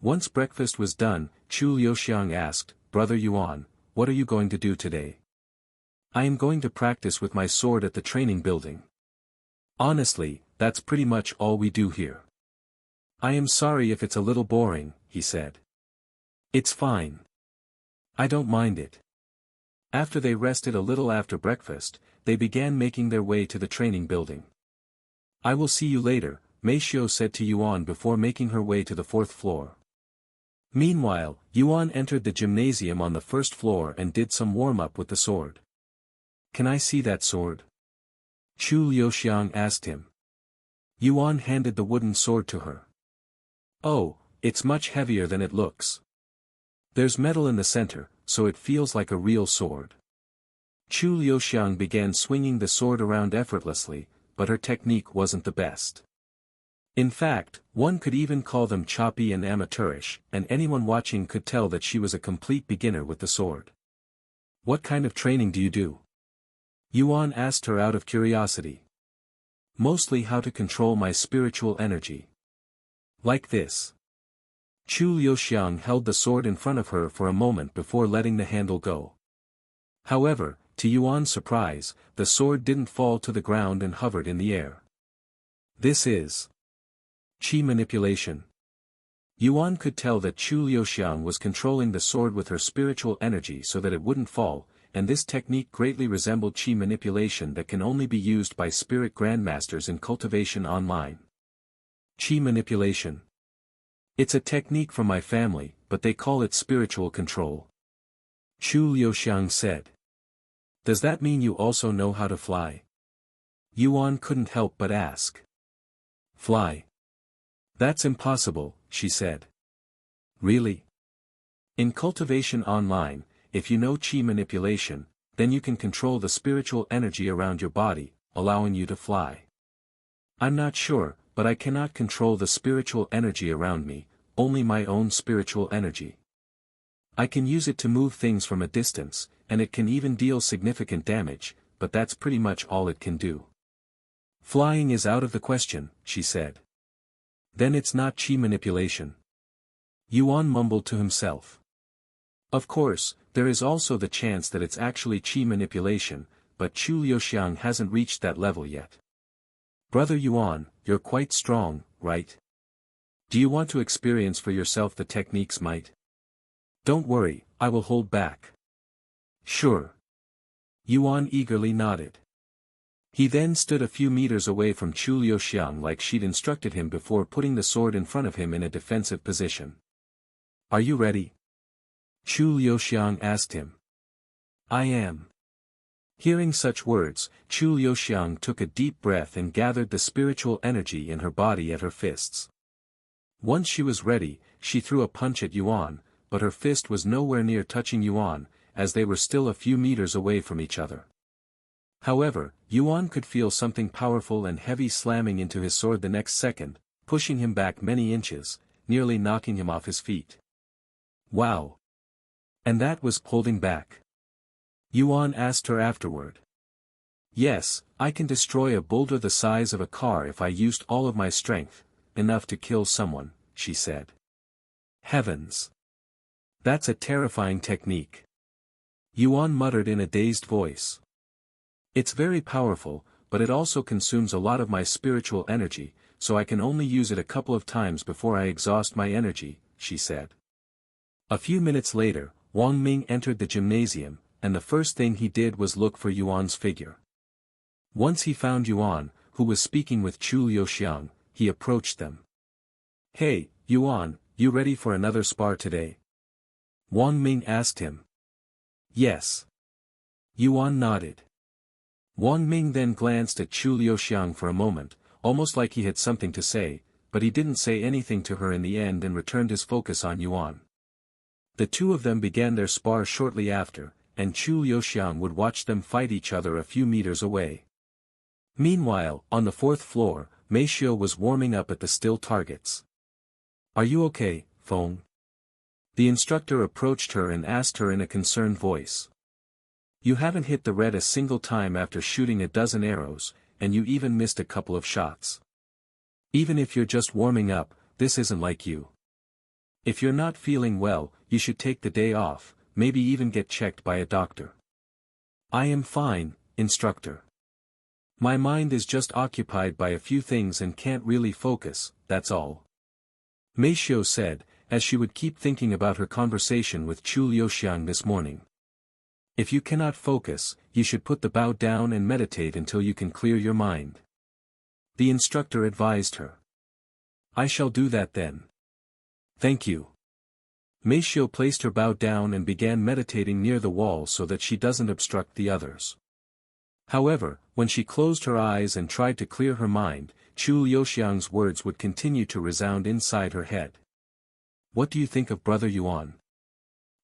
Once breakfast was done, Chu Liuxiang asked, "Brother Yuan, what are you going to do today?" "I am going to practice with my sword at the training building. Honestly, that's pretty much all we do here." "I am sorry if it's a little boring," he said. "It's fine. I don't mind it." After they rested a little after breakfast, they began making their way to the training building. "I will see you later," Meishio said to Yuan before making her way to the 4th floor. Meanwhile, Yuan entered the gymnasium on the 1st floor and did some warm-up with the sword. "Can I see that sword?" Chu Liuxiang asked him. Yuan handed the wooden sword to her. "Oh, it's much heavier than it looks. There's metal in the center, so it feels like a real sword." Chu Liuxiang began swinging the sword around effortlessly, but her technique wasn't the best. In fact, one could even call them choppy and amateurish, and anyone watching could tell that she was a complete beginner with the sword. "What kind of training do you do?" Yuan asked her out of curiosity. "Mostly how to control my spiritual energy. Like this." Chu Liuxiang held the sword in front of her for a moment before letting the handle go. However, to Yuan's surprise, the sword didn't fall to the ground and hovered in the air. "This is qi manipulation." Yuan could tell that Chu Liuxiang was controlling the sword with her spiritual energy so that it wouldn't fall, and this technique greatly resembled qi manipulation that can only be used by spirit grandmasters in Cultivation Online. Qi manipulation. It's a technique from my family, but they call it spiritual control. Chu Liuxiang said. "Does that mean you also know how to fly?" Yuan couldn't help but ask. "Fly? That's impossible," she said. "Really? In Cultivation Online, if you know qi manipulation, then you can control the spiritual energy around your body, allowing you to fly." "I'm not sure, but I cannot control the spiritual energy around me, only my own spiritual energy. I can use it to move things from a distance, and it can even deal significant damage, but that's pretty much all it can do." "Flying is out of the question," she said. "Then it's not qi manipulation." Yuan mumbled to himself. Of course, there is also the chance that it's actually qi manipulation, but Chu Liuxiang hasn't reached that level yet. "Brother Yuan, you're quite strong, right? Do you want to experience for yourself the technique's might?" "Don't worry, I will hold back." "Sure." Yuan eagerly nodded. He then stood a few meters away from Chu Liuxiang like she'd instructed him before putting the sword in front of him in a defensive position. "Are you ready?" Chu Liuxiang asked him. "I am." Hearing such words, Chu Liuxiang took a deep breath and gathered the spiritual energy in her body at her fists. Once she was ready, she threw a punch at Yuan, but her fist was nowhere near touching Yuan, as they were still a few meters away from each other. However, Yuan could feel something powerful and heavy slamming into his sword the next second, pushing him back many inches, nearly knocking him off his feet. "Wow! And that was holding back?" Yuan asked her afterward. "Yes, I can destroy a boulder the size of a car if I used all of my strength, enough to kill someone," she said. "Heavens! That's a terrifying technique." Yuan muttered in a dazed voice. "It's very powerful, but it also consumes a lot of my spiritual energy, so I can only use it a couple of times before I exhaust my energy," she said. A few minutes later, Wang Ming entered the gymnasium, and the first thing he did was look for Yuan's figure. Once he found Yuan, who was speaking with Chu Liuxiang, he approached them. "Hey, Yuan, you ready for another spar today?" Wang Ming asked him. "Yes." Yuan nodded. Wang Ming then glanced at Chu Liuxiang for a moment, almost like he had something to say, but he didn't say anything to her in the end and returned his focus on Yuan. The two of them began their spar shortly after, and Chu Liuxiang would watch them fight each other a few meters away. Meanwhile, on the fourth floor, Mei Xiu was warming up at the still targets. "Are you okay, Feng?" The instructor approached her and asked her in a concerned voice. "You haven't hit the red a single time after shooting a dozen arrows, and you even missed a couple of shots. Even if you're just warming up, this isn't like you. If you're not feeling well, you should take the day off, maybe even get checked by a doctor." "I am fine, instructor. My mind is just occupied by a few things and can't really focus, that's all," Mei Xiu said, as she would keep thinking about her conversation with Chu Liuxiang this morning. "If you cannot focus, you should put the bow down and meditate until you can clear your mind," the instructor advised her. "I shall do that then. Thank you." Mei Xiu placed her bow down and began meditating near the wall so that she doesn't obstruct the others. However, when she closed her eyes and tried to clear her mind, Chu Liuxiang's words would continue to resound inside her head. "What do you think of Brother Yuan?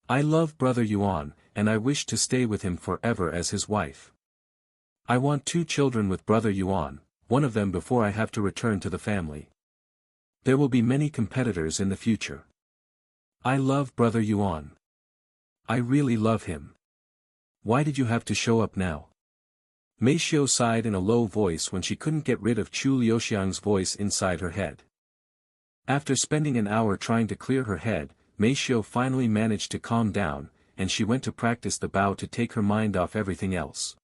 I love Brother Yuan, and I wish to stay with him forever as his wife. I want 2 children with Brother Yuan, one of them before I have to return to the family. There will be many competitors in the future. I love Brother Yuan. I really love him. Why did you have to show up now?" Mei Xiu sighed in a low voice when she couldn't get rid of Chu Liuxiang's voice inside her head. After spending an hour trying to clear her head, Mei Xiu finally managed to calm down, and she went to practice the bow to take her mind off everything else.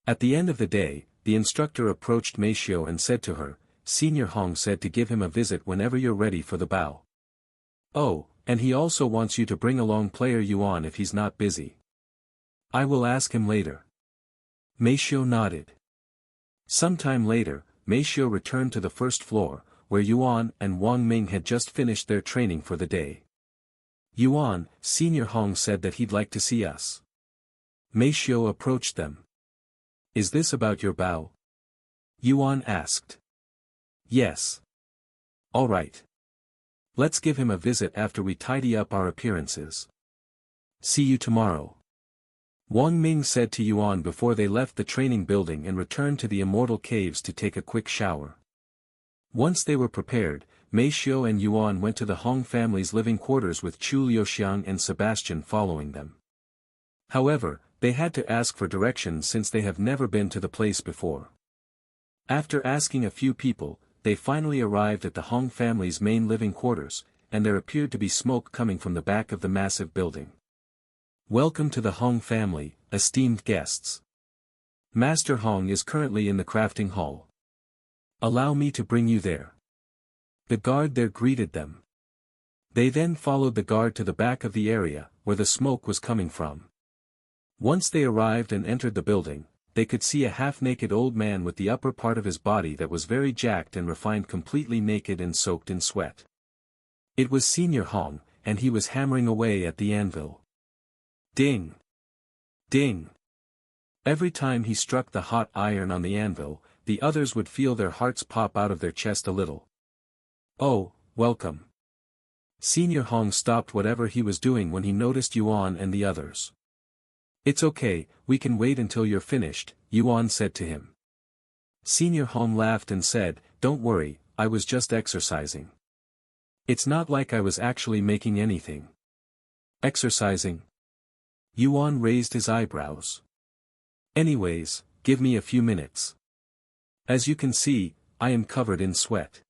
At the end of the day, the instructor approached Mei Xiu and said to her, "Senior Hong said to give him a visit whenever you're ready for the bow. Oh, and he also wants you to bring along player Yuan if he's not busy. I will ask him later." Mei Xiu nodded. Sometime later, Mei Xiu returned to the first floor, where Yuan and Wang Ming had just finished their training for the day. "Yuan, Senior Hong said that he'd like to see us." Mei Xiu approached them. "Is this about your bow?" Yuan asked. "Yes." "All right. Let's give him a visit after we tidy up our appearances. See you tomorrow," Wang Ming said to Yuan before they left the training building and returned to the Immortal Caves to take a quick shower. Once they were prepared, Mei Xiu and Yuan went to the Hong family's living quarters with Chu Liuxiang and Sebastian following them. However, they had to ask for directions since they have never been to the place before. After asking a few people, they finally arrived at the Hong family's main living quarters, and there appeared to be smoke coming from the back of the massive building. "Welcome to the Hong family, esteemed guests. Master Hong is currently in the crafting hall. Allow me to bring you there." The guard there greeted them. They then followed the guard to the back of the area, where the smoke was coming from. Once they arrived and entered the building, they could see a half-naked old man with the upper part of his body that was very jacked and refined completely naked and soaked in sweat. It was Senior Hong, and he was hammering away at the anvil. Ding! Ding! Every time he struck the hot iron on the anvil, the others would feel their hearts pop out of their chest a little. "Oh, welcome." Senior Hong stopped whatever he was doing when he noticed Yuan and the others. "It's okay, we can wait until you're finished," Yuan said to him. Senior Hong laughed and said, "Don't worry, I was just exercising. It's not like I was actually making anything." "Exercising?" Yuan raised his eyebrows. "Anyways, give me a few minutes. As you can see, I am covered in sweat."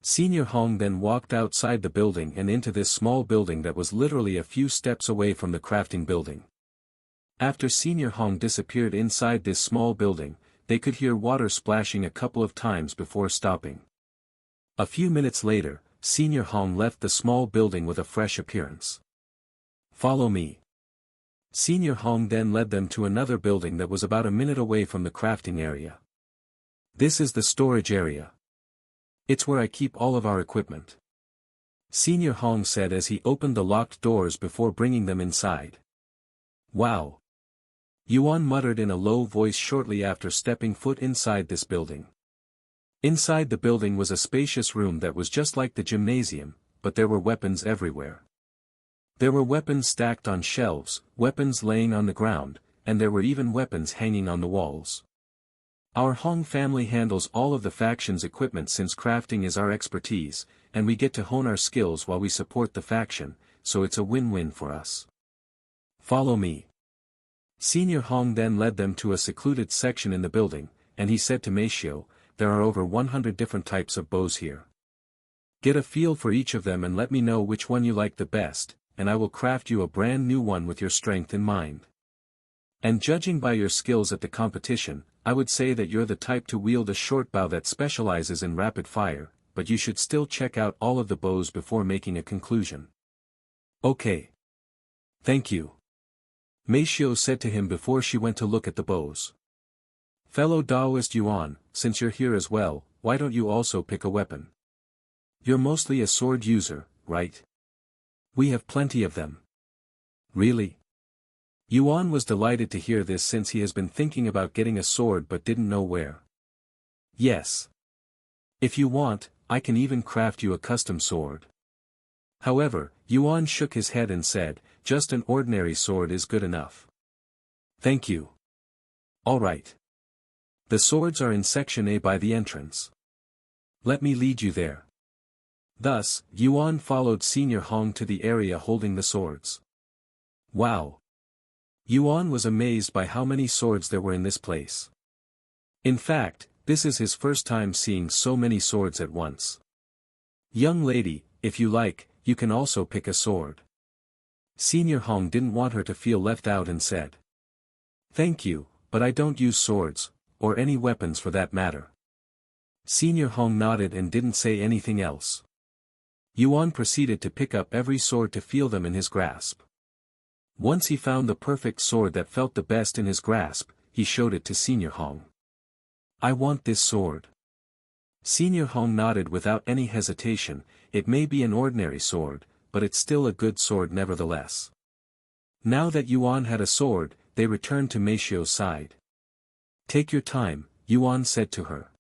Senior Hong then walked outside the building and into this small building that was literally a few steps away from the crafting building. After Senior Hong disappeared inside this small building, they could hear water splashing a couple of times before stopping. A few minutes later, Senior Hong left the small building with a fresh appearance. Follow me. Senior Hong then led them to another building that was about a minute away from the crafting area. This is the storage area. It's where I keep all of our equipment. Senior Hong said as he opened the locked doors before bringing them inside. Wow! Yuan muttered in a low voice shortly after stepping foot inside this building. Inside the building was a spacious room that was just like the gymnasium, but there were weapons everywhere. There were weapons stacked on shelves, weapons laying on the ground, and there were even weapons hanging on the walls. Our Hong family handles all of the faction's equipment since crafting is our expertise, and we get to hone our skills while we support the faction, so it's a win-win for us. Follow me. Senior Hong then led them to a secluded section in the building, and he said to Meishio, there are over 100 different types of bows here. Get a feel for each of them and let me know which one you like the best, and I will craft you a brand new one with your strength in mind. And judging by your skills at the competition, I would say that you're the type to wield a short bow that specializes in rapid fire, but you should still check out all of the bows before making a conclusion. Okay. Thank you. Meishio said to him before she went to look at the bows. Fellow Taoist Yuan, since you're here as well, why don't you also pick a weapon? You're mostly a sword user, right? We have plenty of them. Really? Yuan was delighted to hear this since he has been thinking about getting a sword but didn't know where. Yes. If you want, I can even craft you a custom sword. However, Yuan shook his head and said, just an ordinary sword is good enough. Thank you. All right. The swords are in Section A by the entrance. Let me lead you there. Thus, Yuan followed Senior Hong to the area holding the swords. Wow! Yuan was amazed by how many swords there were in this place. In fact, this is his first time seeing so many swords at once. Young lady, if you like, you can also pick a sword. Senior Hong didn't want her to feel left out and said. Thank you, but I don't use swords, or any weapons for that matter. Senior Hong nodded and didn't say anything else. Yuan proceeded to pick up every sword to feel them in his grasp. Once he found the perfect sword that felt the best in his grasp, he showed it to Senior Hong. I want this sword. Senior Hong nodded without any hesitation. It may be an ordinary sword, but it's still a good sword nevertheless. Now that Yuan had a sword, they returned to Meishio's side. Take your time, Yuan said to her.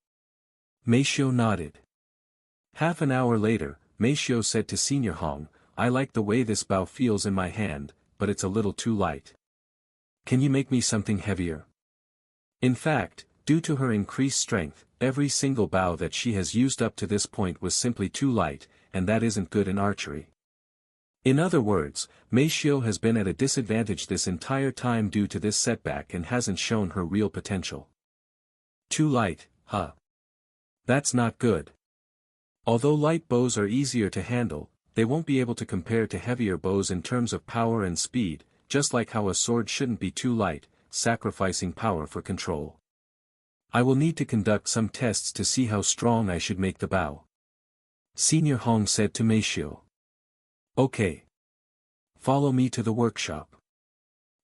Meishio nodded. Half an hour later, Meishio said to Senior Hong, I like the way this bow feels in my hand, but it's a little too light. Can you make me something heavier? In fact, due to her increased strength, every single bow that she has used up to this point was simply too light, and that isn't good in archery. In other words, Meishio has been at a disadvantage this entire time due to this setback and hasn't shown her real potential. Too light, huh? That's not good. Although light bows are easier to handle, they won't be able to compare to heavier bows in terms of power and speed, just like how a sword shouldn't be too light, sacrificing power for control. I will need to conduct some tests to see how strong I should make the bow. Senior Hong said to Meishio. Okay. Follow me to the workshop.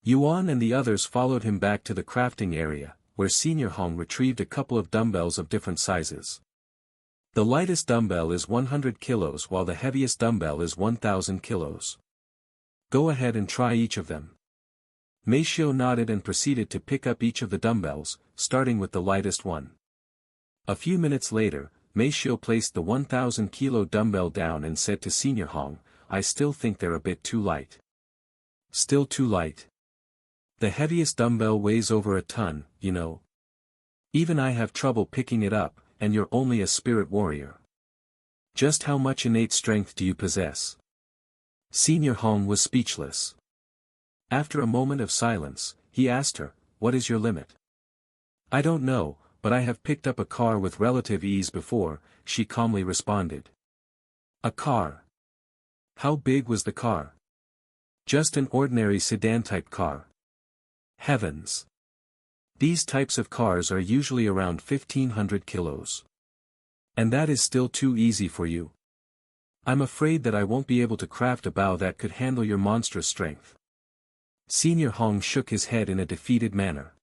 Yuan and the others followed him back to the crafting area, where Senior Hong retrieved a couple of dumbbells of different sizes. The lightest dumbbell is 100 kilos while the heaviest dumbbell is 1000 kilos. Go ahead and try each of them. Meishio nodded and proceeded to pick up each of the dumbbells, starting with the lightest one. A few minutes later, Meishio placed the 1000 kilo dumbbell down and said to Senior Hong, I still think they're a bit too light. Still too light? The heaviest dumbbell weighs over a ton, you know. Even I have trouble picking it up, and you're only a spirit warrior. Just how much innate strength do you possess? Senior Hong was speechless. After a moment of silence, he asked her, what is your limit? I don't know, but I have picked up a car with relative ease before, she calmly responded. A car? How big was the car? Just an ordinary sedan-type car. Heavens! These types of cars are usually around 1500 kilos. And that is still too easy for you. I'm afraid that I won't be able to craft a bow that could handle your monstrous strength. Senior Hong shook his head in a defeated manner.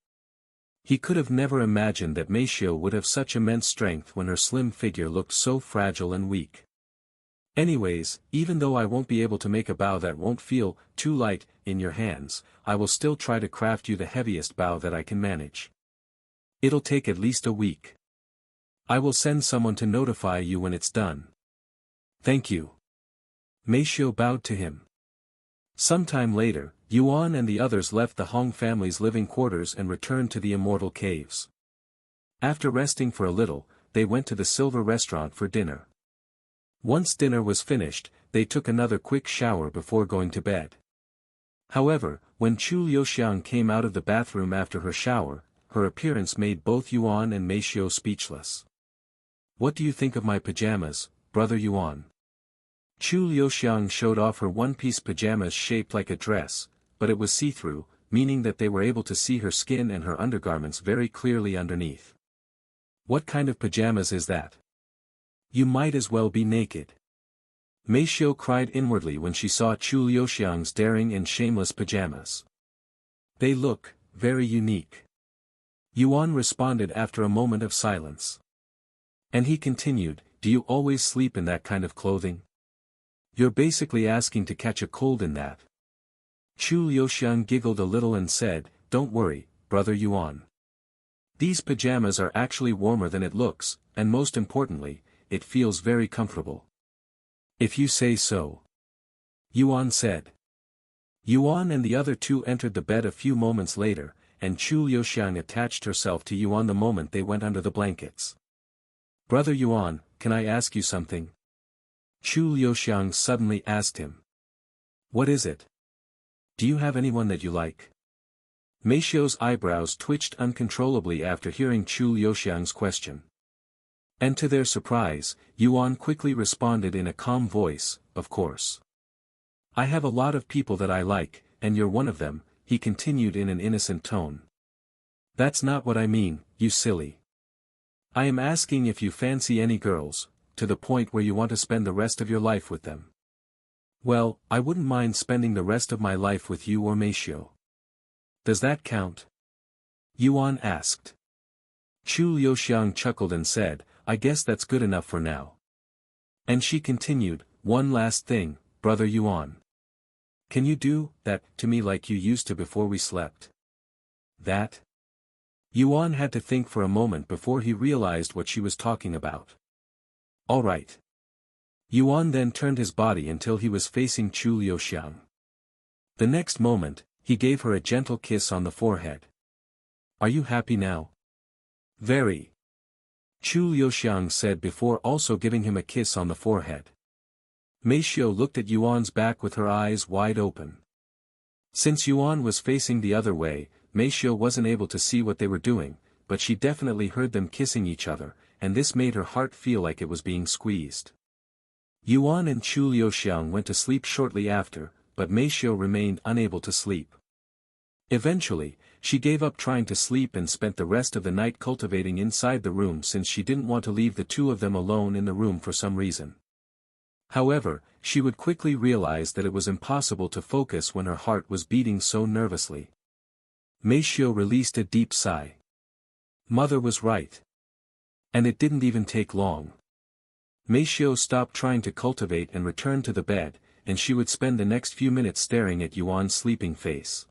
He could have never imagined that Meishio would have such immense strength when her slim figure looked so fragile and weak. Anyways, even though I won't be able to make a bow that won't feel too light in your hands, I will still try to craft you the heaviest bow that I can manage. It'll take at least a week. I will send someone to notify you when it's done. Thank you. Meishio bowed to him. Sometime later, Yuan and the others left the Hong family's living quarters and returned to the immortal caves. After resting for a little, they went to the silver restaurant for dinner. Once dinner was finished, they took another quick shower before going to bed. However, when Chu Liuxiang came out of the bathroom after her shower, her appearance made both Yuan and Meishio speechless. What do you think of my pajamas, brother Yuan? Chu Liuxiang showed off her one-piece pajamas shaped like a dress, but it was see-through, meaning that they were able to see her skin and her undergarments very clearly underneath. What kind of pajamas is that? You might as well be naked. Meishio cried inwardly when she saw Chu Liuxiang's daring and shameless pajamas. They look very unique. Yuan responded after a moment of silence. And he continued, do you always sleep in that kind of clothing? You're basically asking to catch a cold in that. Chu Liuxiang giggled a little and said, don't worry, brother Yuan. These pajamas are actually warmer than it looks, and most importantly, it feels very comfortable. If you say so. Yuan said. Yuan and the other two entered the bed a few moments later, and Chu Liuxiang attached herself to Yuan the moment they went under the blankets. Brother Yuan, can I ask you something? Chu Liuxiang suddenly asked him. What is it? Do you have anyone that you like? Meishio's eyebrows twitched uncontrollably after hearing Chu Liuxiang's question. And to their surprise, Yuan quickly responded in a calm voice, of course. I have a lot of people that I like, and you're one of them, he continued in an innocent tone. That's not what I mean, you silly. I am asking if you fancy any girls, to the point where you want to spend the rest of your life with them. Well, I wouldn't mind spending the rest of my life with you or Meishio. Does that count? Yuan asked. Chu Liuxiang chuckled and said, I guess that's good enough for now. And she continued, one last thing, brother Yuan. Can you do that to me like you used to before we slept? That? Yuan had to think for a moment before he realized what she was talking about. All right. Yuan then turned his body until he was facing Chu Liuxiang. The next moment, he gave her a gentle kiss on the forehead. Are you happy now? Very. Chu Liuxiang said before also giving him a kiss on the forehead. Meishio looked at Yuan's back with her eyes wide open. Since Yuan was facing the other way, Meishio wasn't able to see what they were doing, but she definitely heard them kissing each other, and this made her heart feel like it was being squeezed. Yuan and Chu Liuxiang went to sleep shortly after, but Meishio remained unable to sleep. Eventually, she gave up trying to sleep and spent the rest of the night cultivating inside the room since she didn't want to leave the two of them alone in the room for some reason. However, she would quickly realize that it was impossible to focus when her heart was beating so nervously. Meishio released a deep sigh. Mother was right. And it didn't even take long. Meishio stopped trying to cultivate and returned to the bed, and she would spend the next few minutes staring at Yuan's sleeping face.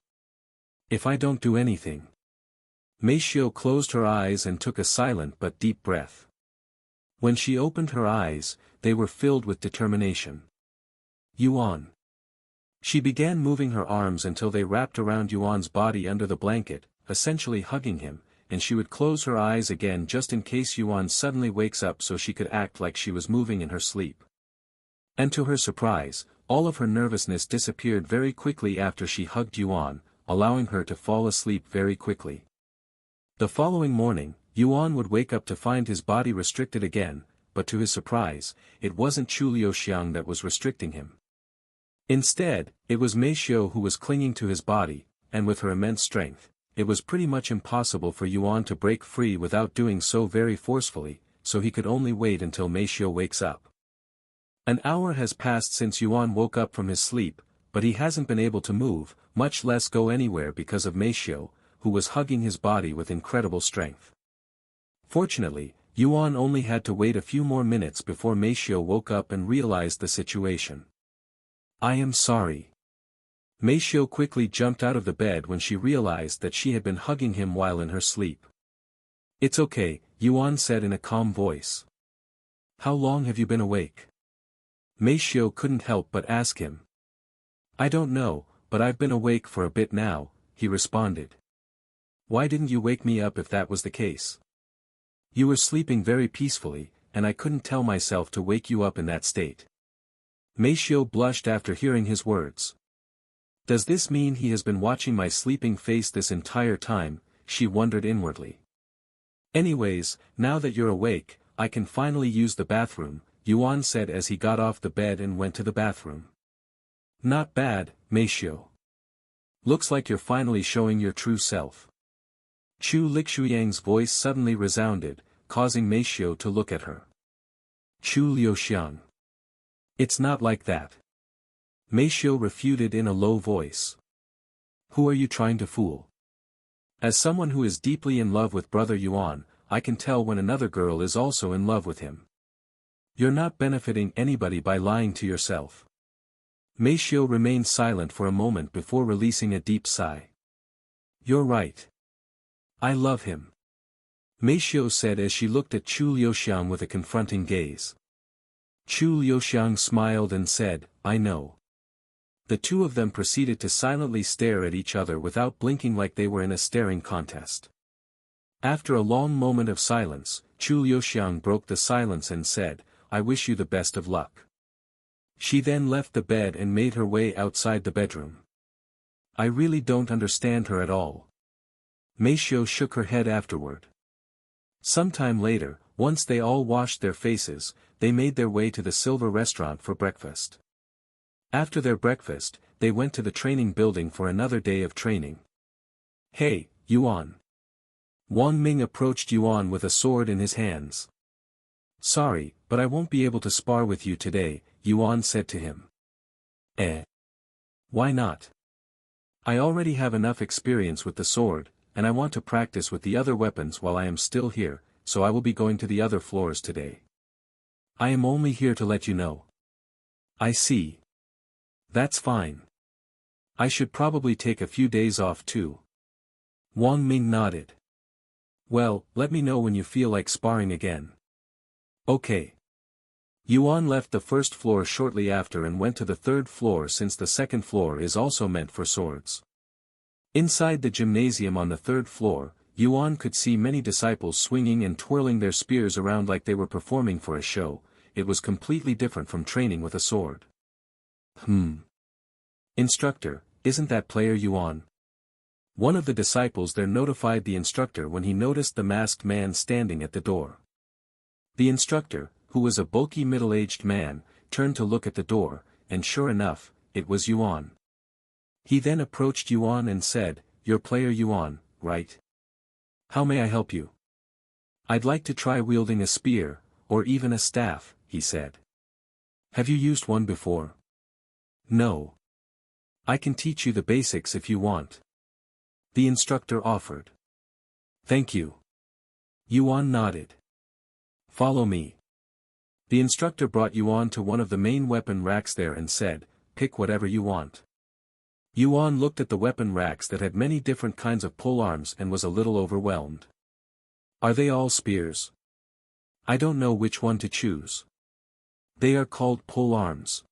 If I don't do anything. Meishio closed her eyes and took a silent but deep breath. When she opened her eyes, they were filled with determination. Yuan. She began moving her arms until they wrapped around Yuan's body under the blanket, essentially hugging him, and she would close her eyes again just in case Yuan suddenly wakes up so she could act like she was moving in her sleep. And to her surprise, all of her nervousness disappeared very quickly after she hugged Yuan, allowing her to fall asleep very quickly. The following morning, Yuan would wake up to find his body restricted again, but to his surprise, it wasn't Chu Liuxiang that was restricting him. Instead, it was Meishio who was clinging to his body, and with her immense strength, it was pretty much impossible for Yuan to break free without doing so very forcefully, so he could only wait until Meishio wakes up. An hour has passed since Yuan woke up from his sleep, but he hasn't been able to move, much less go anywhere because of Meishio, who was hugging his body with incredible strength. Fortunately, Yuan only had to wait a few more minutes before Meishio woke up and realized the situation. "I am sorry." Meishio quickly jumped out of the bed when she realized that she had been hugging him while in her sleep. "It's okay," Yuan said in a calm voice. "How long have you been awake?" Meishio couldn't help but ask him. "I don't know, but I've been awake for a bit now," he responded. "Why didn't you wake me up if that was the case? You were sleeping very peacefully, and I couldn't tell myself to wake you up in that state." Meishio blushed after hearing his words. Does this mean he has been watching my sleeping face this entire time, she wondered inwardly. "Anyways, now that you're awake, I can finally use the bathroom," Yuan said as he got off the bed and went to the bathroom. "Not bad, Meishio. Looks like you're finally showing your true self." Chu Lixuyang's voice suddenly resounded, causing Meishio to look at her. "Chu Liuxiang. It's not like that." Meishio refuted in a low voice. "Who are you trying to fool? As someone who is deeply in love with brother Yuan, I can tell when another girl is also in love with him. You're not benefiting anybody by lying to yourself." Meishio remained silent for a moment before releasing a deep sigh. "You're right. I love him," Meishio said as she looked at Chu Liuxiang with a confronting gaze. Chu Liuxiang smiled and said, "I know." The two of them proceeded to silently stare at each other without blinking like they were in a staring contest. After a long moment of silence, Chu Liuxiang broke the silence and said, "I wish you the best of luck." She then left the bed and made her way outside the bedroom. "I really don't understand her at all." Meishio shook her head afterward. Sometime later, once they all washed their faces, they made their way to the Silver Restaurant for breakfast. After their breakfast, they went to the training building for another day of training. "Hey, Yuan." Wang Ming approached Yuan with a sword in his hands. "Sorry, but I won't be able to spar with you today," Yuan said to him. "Eh? Why not? I already have enough experience with the sword, and I want to practice with the other weapons while I am still here, so I will be going to the other floors today. I am only here to let you know." "I see. That's fine. I should probably take a few days off too." Wang Ming nodded. "Well, let me know when you feel like sparring again." "Okay." Yuan left the first floor shortly after and went to the third floor since the second floor is also meant for swords. Inside the gymnasium on the third floor, Yuan could see many disciples swinging and twirling their spears around like they were performing for a show. It was completely different from training with a sword. Instructor, isn't that player Yuan?" One of the disciples there notified the instructor when he noticed the masked man standing at the door. The instructor, who was a bulky middle-aged man, turned to look at the door, and sure enough, it was Yuan. He then approached Yuan and said, "You're player Yuan, right? How may I help you?" "I'd like to try wielding a spear, or even a staff," he said. "Have you used one before?" "No. I can teach you the basics if you want," the instructor offered. "Thank you." Yuan nodded. "Follow me." The instructor brought Yuan to one of the main weapon racks there and said, "Pick whatever you want." Yuan looked at the weapon racks that had many different kinds of polearms and was a little overwhelmed. "Are they all spears? I don't know which one to choose." "They are called polearms.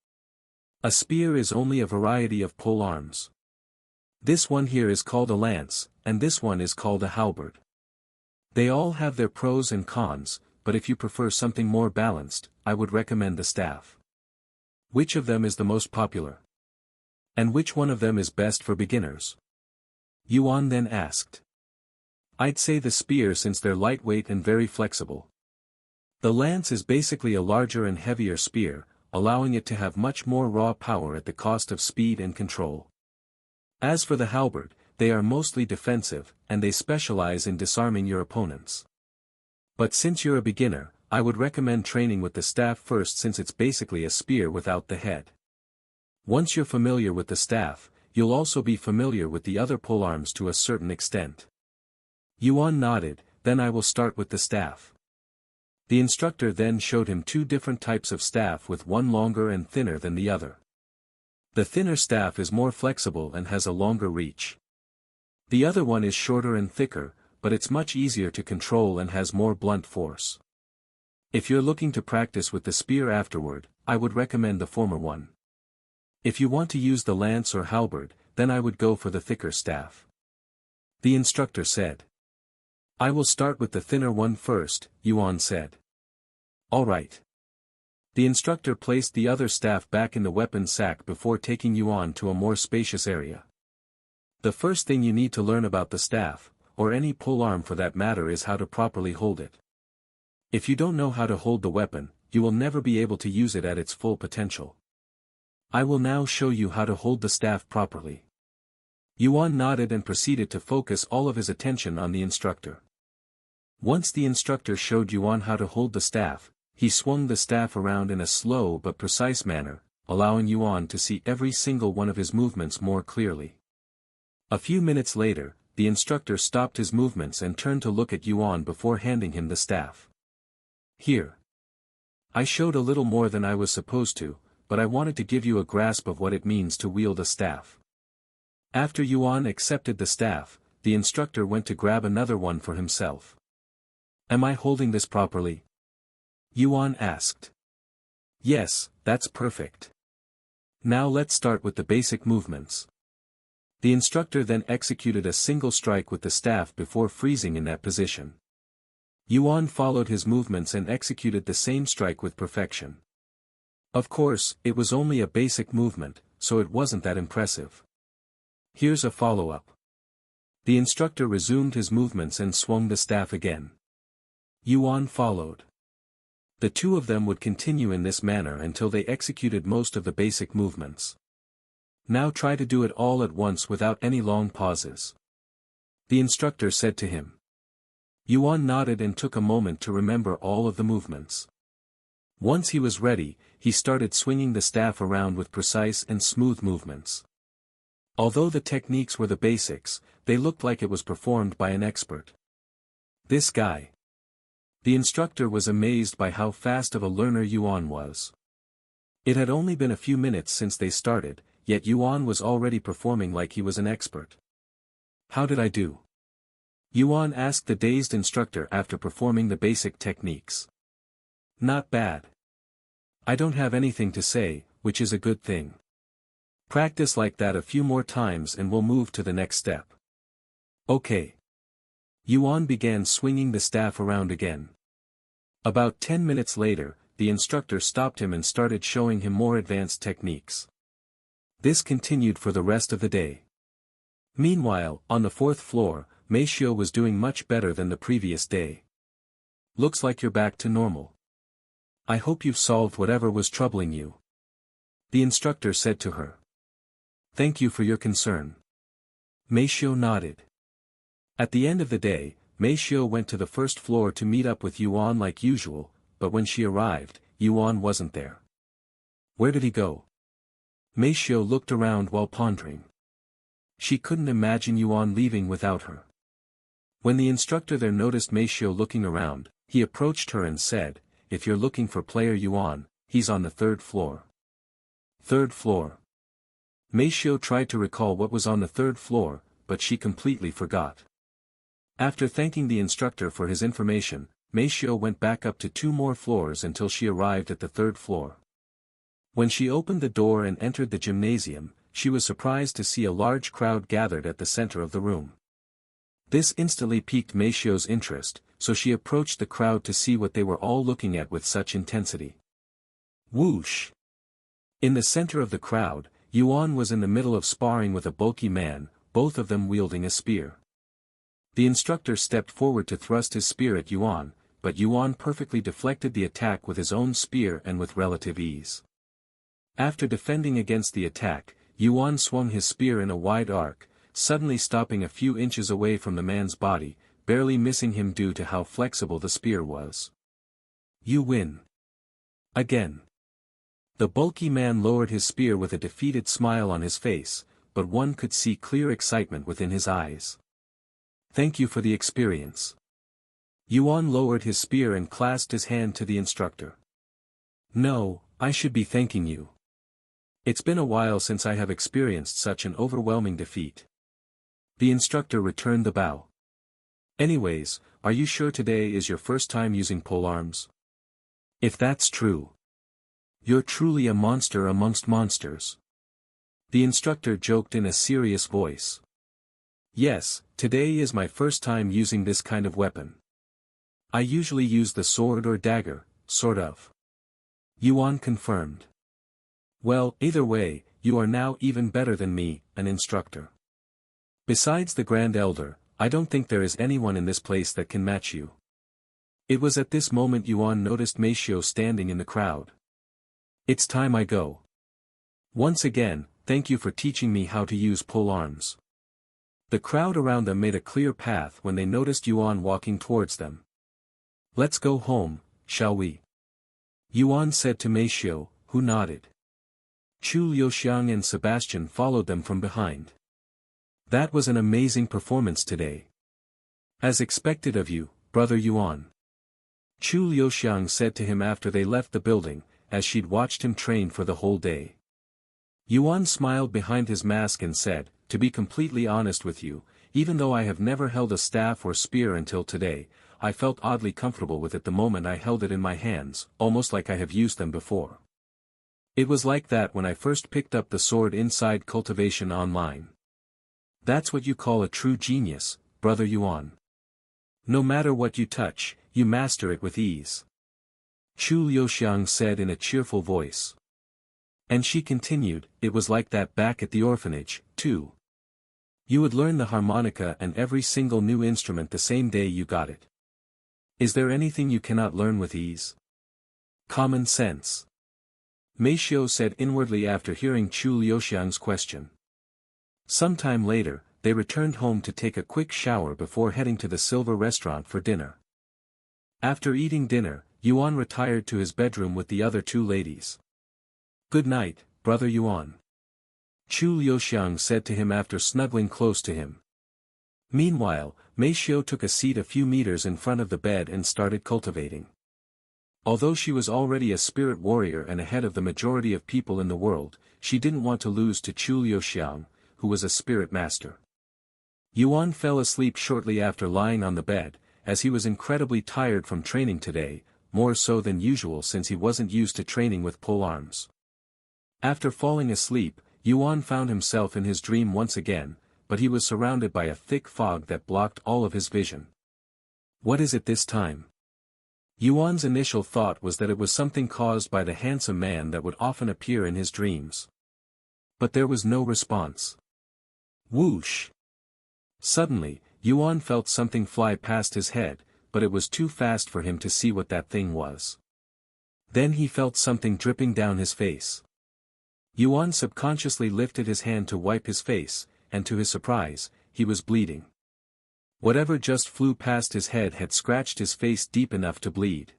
A spear is only a variety of polearms. This one here is called a lance, and this one is called a halberd. They all have their pros and cons, but if you prefer something more balanced, I would recommend the staff." "Which of them is the most popular? And which one of them is best for beginners?" Yuan then asked. "I'd say the spear since they're lightweight and very flexible. The lance is basically a larger and heavier spear, allowing it to have much more raw power at the cost of speed and control. As for the halberd, they are mostly defensive, and they specialize in disarming your opponents. But since you're a beginner, I would recommend training with the staff first since it's basically a spear without the head. Once you're familiar with the staff, you'll also be familiar with the other polearms to a certain extent. Yuan nodded, then I will start with the staff. The instructor then showed him two different types of staff with one longer and thinner than the other. The thinner staff is more flexible and has a longer reach. The other one is shorter and thicker, but it's much easier to control and has more blunt force. If you're looking to practice with the spear afterward, I would recommend the former one. If you want to use the lance or halberd, then I would go for the thicker staff. The instructor said. I will start with the thinner one first, Yuan said. All right. The instructor placed the other staff back in the weapon sack before taking Yuan to a more spacious area. The first thing you need to learn about the staff, or any polearm for that matter, is how to properly hold it. If you don't know how to hold the weapon, you will never be able to use it at its full potential. I will now show you how to hold the staff properly. Yuan nodded and proceeded to focus all of his attention on the instructor. Once the instructor showed Yuan how to hold the staff, he swung the staff around in a slow but precise manner, allowing Yuan to see every single one of his movements more clearly. A few minutes later, the instructor stopped his movements and turned to look at Yuan before handing him the staff. Here. I showed a little more than I was supposed to, but I wanted to give you a grasp of what it means to wield a staff. After Yuan accepted the staff, the instructor went to grab another one for himself. Am I holding this properly? Yuan asked. Yes, that's perfect. Now let's start with the basic movements. The instructor then executed a single strike with the staff before freezing in that position. Yuan followed his movements and executed the same strike with perfection. Of course, it was only a basic movement, so it wasn't that impressive. Here's a follow-up. The instructor resumed his movements and swung the staff again. Yuan followed. The two of them would continue in this manner until they executed most of the basic movements. Now try to do it all at once without any long pauses. The instructor said to him. Yuan nodded and took a moment to remember all of the movements. Once he was ready, he started swinging the staff around with precise and smooth movements. Although the techniques were the basics, they looked like it was performed by an expert. This guy. The instructor was amazed by how fast of a learner Yuan was. It had only been a few minutes since they started, yet Yuan was already performing like he was an expert. How did I do? Yuan asked the dazed instructor after performing the basic techniques. Not bad. I don't have anything to say, which is a good thing. Practice like that a few more times and we'll move to the next step. Okay. Yuan began swinging the staff around again. About 10 minutes later, the instructor stopped him and started showing him more advanced techniques. This continued for the rest of the day. Meanwhile, on the fourth floor, Meishio was doing much better than the previous day. Looks like you're back to normal. I hope you've solved whatever was troubling you. The instructor said to her. Thank you for your concern. Meishio nodded. At the end of the day, Meishio went to the first floor to meet up with Yuan like usual, but when she arrived, Yuan wasn't there. Where did he go? Meishio looked around while pondering. She couldn't imagine Yuan leaving without her. When the instructor there noticed Meishio looking around, he approached her and said, If you're looking for player Yuan, he's on the third floor. Third floor. Meishio tried to recall what was on the third floor, but she completely forgot. After thanking the instructor for his information, Meishio went back up to 2 more floors until she arrived at the third floor. When she opened the door and entered the gymnasium, she was surprised to see a large crowd gathered at the center of the room. This instantly piqued Meishio's interest, so she approached the crowd to see what they were all looking at with such intensity. Whoosh! In the center of the crowd, Yuan was in the middle of sparring with a bulky man, both of them wielding a spear. The instructor stepped forward to thrust his spear at Yuan, but Yuan perfectly deflected the attack with his own spear and with relative ease. After defending against the attack, Yuan swung his spear in a wide arc, suddenly stopping a few inches away from the man's body, barely missing him due to how flexible the spear was. You win. Again. The bulky man lowered his spear with a defeated smile on his face, but one could see clear excitement within his eyes. Thank you for the experience. Yuan lowered his spear and clasped his hand to the instructor. No, I should be thanking you. It's been a while since I have experienced such an overwhelming defeat. The instructor returned the bow. Anyways, are you sure today is your first time using polearms? If that's true, you're truly a monster amongst monsters. The instructor joked in a serious voice. Yes, today is my first time using this kind of weapon. I usually use the sword or dagger, sort of. Yuan confirmed. Well, either way, you are now even better than me, an instructor. Besides the Grand Elder, I don't think there is anyone in this place that can match you. It was at this moment Yuan noticed Meishio standing in the crowd. It's time I go. Once again, thank you for teaching me how to use polearms. The crowd around them made a clear path when they noticed Yuan walking towards them. Let's go home, shall we? Yuan said to Meishio, who nodded. Chu Liuxiang and Sebastian followed them from behind. That was an amazing performance today. As expected of you, brother Yuan. Chu Liuxiang said to him after they left the building, as she'd watched him train for the whole day. Yuan smiled behind his mask and said, to be completely honest with you, even though I have never held a staff or spear until today, I felt oddly comfortable with it the moment I held it in my hands, almost like I have used them before. It was like that when I first picked up the sword inside Cultivation Online. That's what you call a true genius, brother Yuan. No matter what you touch, you master it with ease. Chu Liuxiang said in a cheerful voice. And she continued, it was like that back at the orphanage, too. You would learn the harmonica and every single new instrument the same day you got it. Is there anything you cannot learn with ease? Common sense. Meishio said inwardly after hearing Chu Liuxiang's question. Sometime later, they returned home to take a quick shower before heading to the Silver Restaurant for dinner. After eating dinner, Yuan retired to his bedroom with the other two ladies. Good night, brother Yuan. Chu Liuxiang said to him after snuggling close to him. Meanwhile, Meishio took a seat a few meters in front of the bed and started cultivating. Although she was already a spirit warrior and ahead of the majority of people in the world, she didn't want to lose to Chu Liuxiang, who was a spirit master. Yuan fell asleep shortly after lying on the bed, as he was incredibly tired from training today, more so than usual since he wasn't used to training with polearms. After falling asleep, Yuan found himself in his dream once again, but he was surrounded by a thick fog that blocked all of his vision. What is it this time? Yuan's initial thought was that it was something caused by the handsome man that would often appear in his dreams. But there was no response. Whoosh! Suddenly, Yuan felt something fly past his head, but it was too fast for him to see what that thing was. Then he felt something dripping down his face. Yuan subconsciously lifted his hand to wipe his face, and to his surprise, he was bleeding. Whatever just flew past his head had scratched his face deep enough to bleed.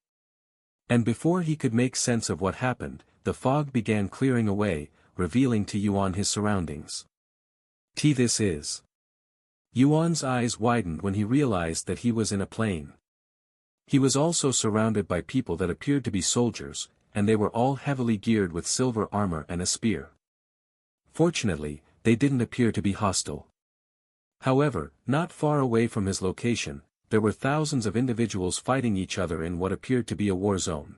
And before he could make sense of what happened, the fog began clearing away, revealing to Yuan his surroundings. This is. Yuan's eyes widened when he realized that he was in a plane. He was also surrounded by people that appeared to be soldiers, and they were all heavily geared with silver armor and a spear. Fortunately, they didn't appear to be hostile. However, not far away from his location, there were thousands of individuals fighting each other in what appeared to be a war zone.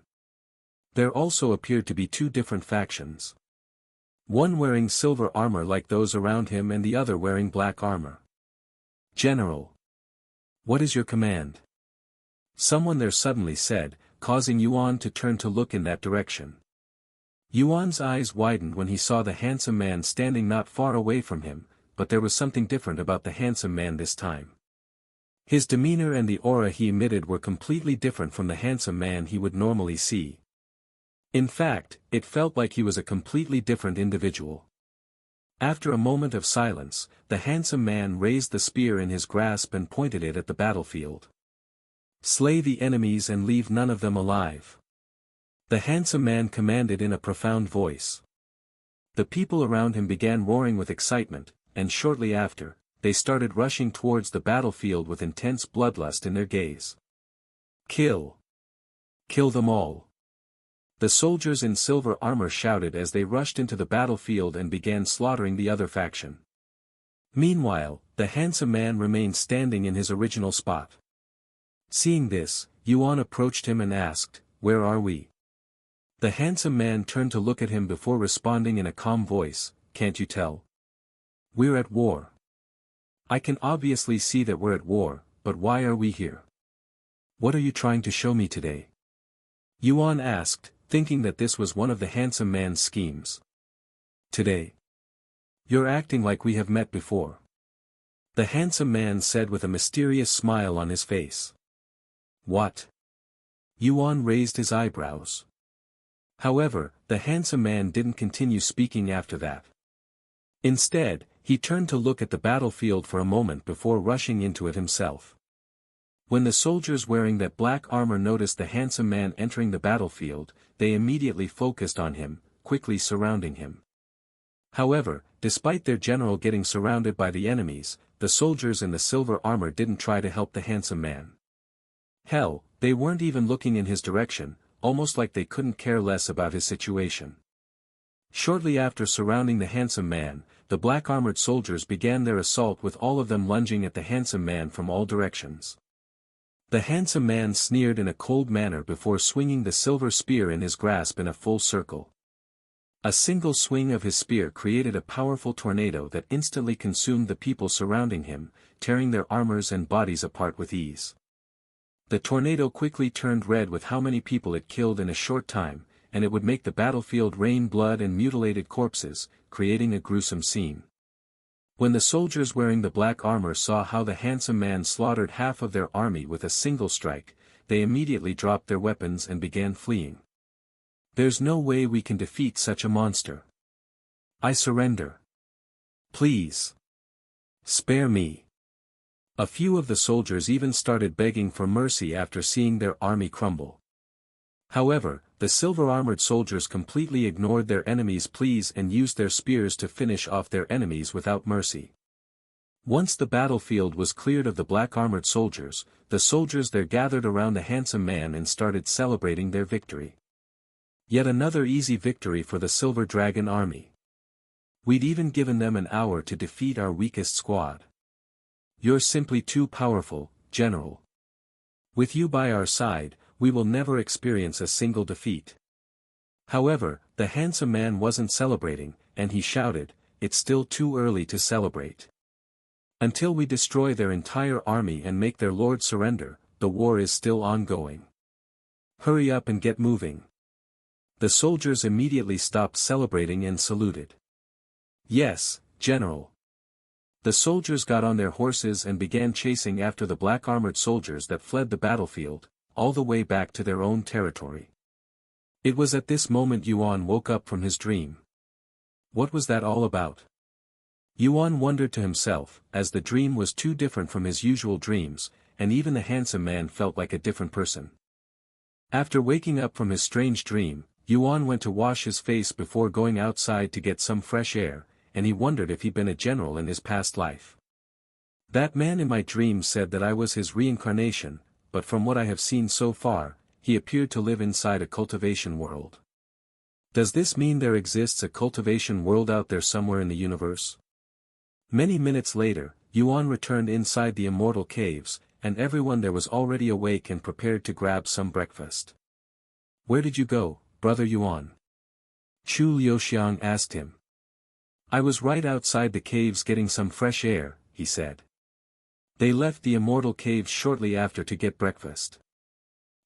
There also appeared to be two different factions. One wearing silver armor like those around him and the other wearing black armor. General. What is your command? Someone there suddenly said, causing Yuan to turn to look in that direction. Yuan's eyes widened when he saw the handsome man standing not far away from him, but there was something different about the handsome man this time. His demeanor and the aura he emitted were completely different from the handsome man he would normally see. In fact, it felt like he was a completely different individual. After a moment of silence, the handsome man raised the spear in his grasp and pointed it at the battlefield. Slay the enemies and leave none of them alive. The handsome man commanded in a profound voice. The people around him began roaring with excitement, and shortly after, they started rushing towards the battlefield with intense bloodlust in their gaze. Kill! Kill them all! The soldiers in silver armor shouted as they rushed into the battlefield and began slaughtering the other faction. Meanwhile, the handsome man remained standing in his original spot. Seeing this, Yuan approached him and asked, "Where are we?" The handsome man turned to look at him before responding in a calm voice, "Can't you tell? We're at war." "I can obviously see that we're at war, but why are we here? What are you trying to show me today?" Yuan asked, thinking that this was one of the handsome man's schemes. "Today? You're acting like we have met before," the handsome man said with a mysterious smile on his face. "What?" Yuan raised his eyebrows. However, the handsome man didn't continue speaking after that. Instead, he turned to look at the battlefield for a moment before rushing into it himself. When the soldiers wearing that black armor noticed the handsome man entering the battlefield, they immediately focused on him, quickly surrounding him. However, despite their general getting surrounded by the enemies, the soldiers in the silver armor didn't try to help the handsome man. Hell, they weren't even looking in his direction, almost like they couldn't care less about his situation. Shortly after surrounding the handsome man, the black-armored soldiers began their assault with all of them lunging at the handsome man from all directions. The handsome man sneered in a cold manner before swinging the silver spear in his grasp in a full circle. A single swing of his spear created a powerful tornado that instantly consumed the people surrounding him, tearing their armors and bodies apart with ease. The tornado quickly turned red with how many people it killed in a short time, and it would make the battlefield rain blood and mutilated corpses, creating a gruesome scene. When the soldiers wearing the black armor saw how the handsome man slaughtered half of their army with a single strike, they immediately dropped their weapons and began fleeing. "There's no way we can defeat such a monster. I surrender. Please. Spare me." A few of the soldiers even started begging for mercy after seeing their army crumble. However, the silver-armored soldiers completely ignored their enemies' pleas and used their spears to finish off their enemies without mercy. Once the battlefield was cleared of the black-armored soldiers, the soldiers there gathered around the handsome man and started celebrating their victory. Yet another easy victory for the Silver Dragon army. We'd even given them an hour to defeat our weakest squad. You're simply too powerful, General. With you by our side, we will never experience a single defeat. However, the handsome man wasn't celebrating, and he shouted, "It's still too early to celebrate. Until we destroy their entire army and make their lord surrender, the war is still ongoing. Hurry up and get moving." The soldiers immediately stopped celebrating and saluted. "Yes, General." The soldiers got on their horses and began chasing after the black-armored soldiers that fled the battlefield, all the way back to their own territory. It was at this moment Yuan woke up from his dream. What was that all about? Yuan wondered to himself, as the dream was too different from his usual dreams, and even the handsome man felt like a different person. After waking up from his strange dream, Yuan went to wash his face before going outside to get some fresh air, and he wondered if he'd been a general in his past life. That man in my dream said that I was his reincarnation, but from what I have seen so far, he appeared to live inside a cultivation world. Does this mean there exists a cultivation world out there somewhere in the universe? Many minutes later, Yuan returned inside the immortal caves, and everyone there was already awake and prepared to grab some breakfast. "Where did you go, Brother Yuan?" Chu Liuxiang asked him. "I was right outside the caves getting some fresh air," he said. They left the immortal caves shortly after to get breakfast.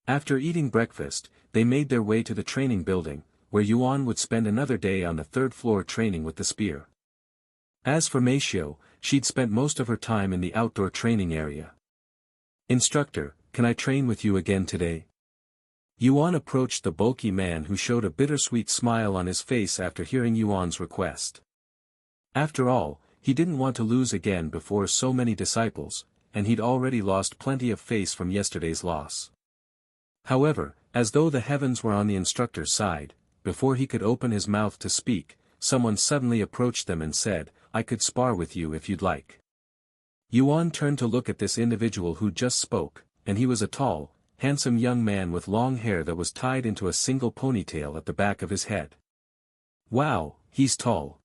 After eating breakfast, they made their way to the training building, where Yuan would spend another day on the third floor training with the spear. As for Meishio, she'd spent most of her time in the outdoor training area. "Instructor, can I train with you again today?" Yuan approached the bulky man who showed a bittersweet smile on his face after hearing Yuan's request. After all, he didn't want to lose again before so many disciples, and he'd already lost plenty of face from yesterday's loss. However, As though the heavens were on the instructor's side, before he could open his mouth to speak, someone suddenly approached them and said, "I could spar with you if you'd like." Yuan turned to look at this individual who just spoke, and he was a tall, handsome young man with long hair that was tied into a single ponytail at the back of his head. Wow, he's tall.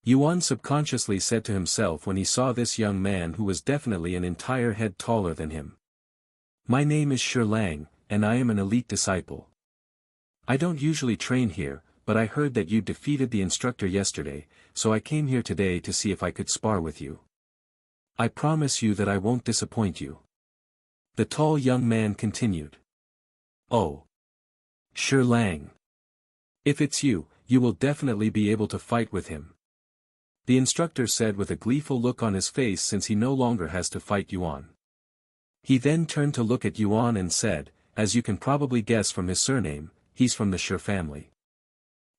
Yuan subconsciously said to himself when he saw this young man who was definitely an entire head taller than him. My name is Shi Lang, and I am an elite disciple. I don't usually train here, but I heard that you defeated the instructor yesterday, so I came here today to see if I could spar with you. I promise you that I won't disappoint you. The tall young man continued. Oh. Shi Lang. If it's you, you will definitely be able to fight with him. The instructor said with a gleeful look on his face since he no longer has to fight Yuan. He then turned to look at Yuan and said, as you can probably guess from his surname, he's from the Shi family.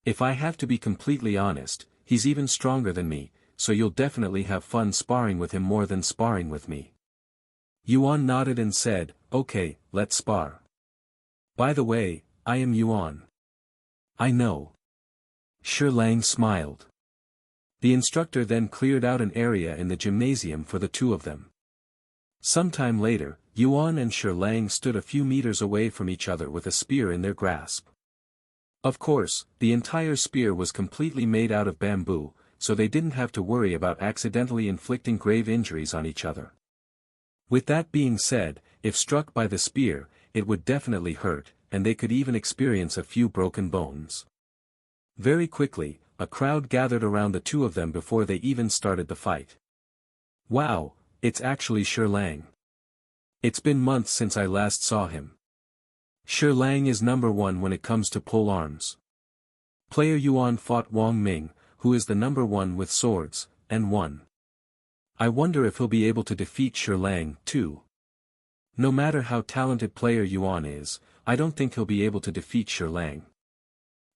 If I have to be completely honest, he's even stronger than me, so you'll definitely have fun sparring with him more than sparring with me. Yuan nodded and said, okay, let's spar. By the way, I am Yuan. I know. Shi Lang smiled. The instructor then cleared out an area in the gymnasium for the two of them. Sometime later, Yuan and Shi Lang stood a few meters away from each other with a spear in their grasp. Of course, the entire spear was completely made out of bamboo, so they didn't have to worry about accidentally inflicting grave injuries on each other. With that being said, if struck by the spear, it would definitely hurt, and they could even experience a few broken bones. Very quickly, a crowd gathered around the two of them before they even started the fight. Wow, it's actually Shi Lang. It's been months since I last saw him. Shi Lang is number one when it comes to pole arms. Player Yuan fought Wang Ming, who is the number one with swords, and won. I wonder if he'll be able to defeat Shi Lang, too. No matter how talented player Yuan is, I don't think he'll be able to defeat Shi Lang.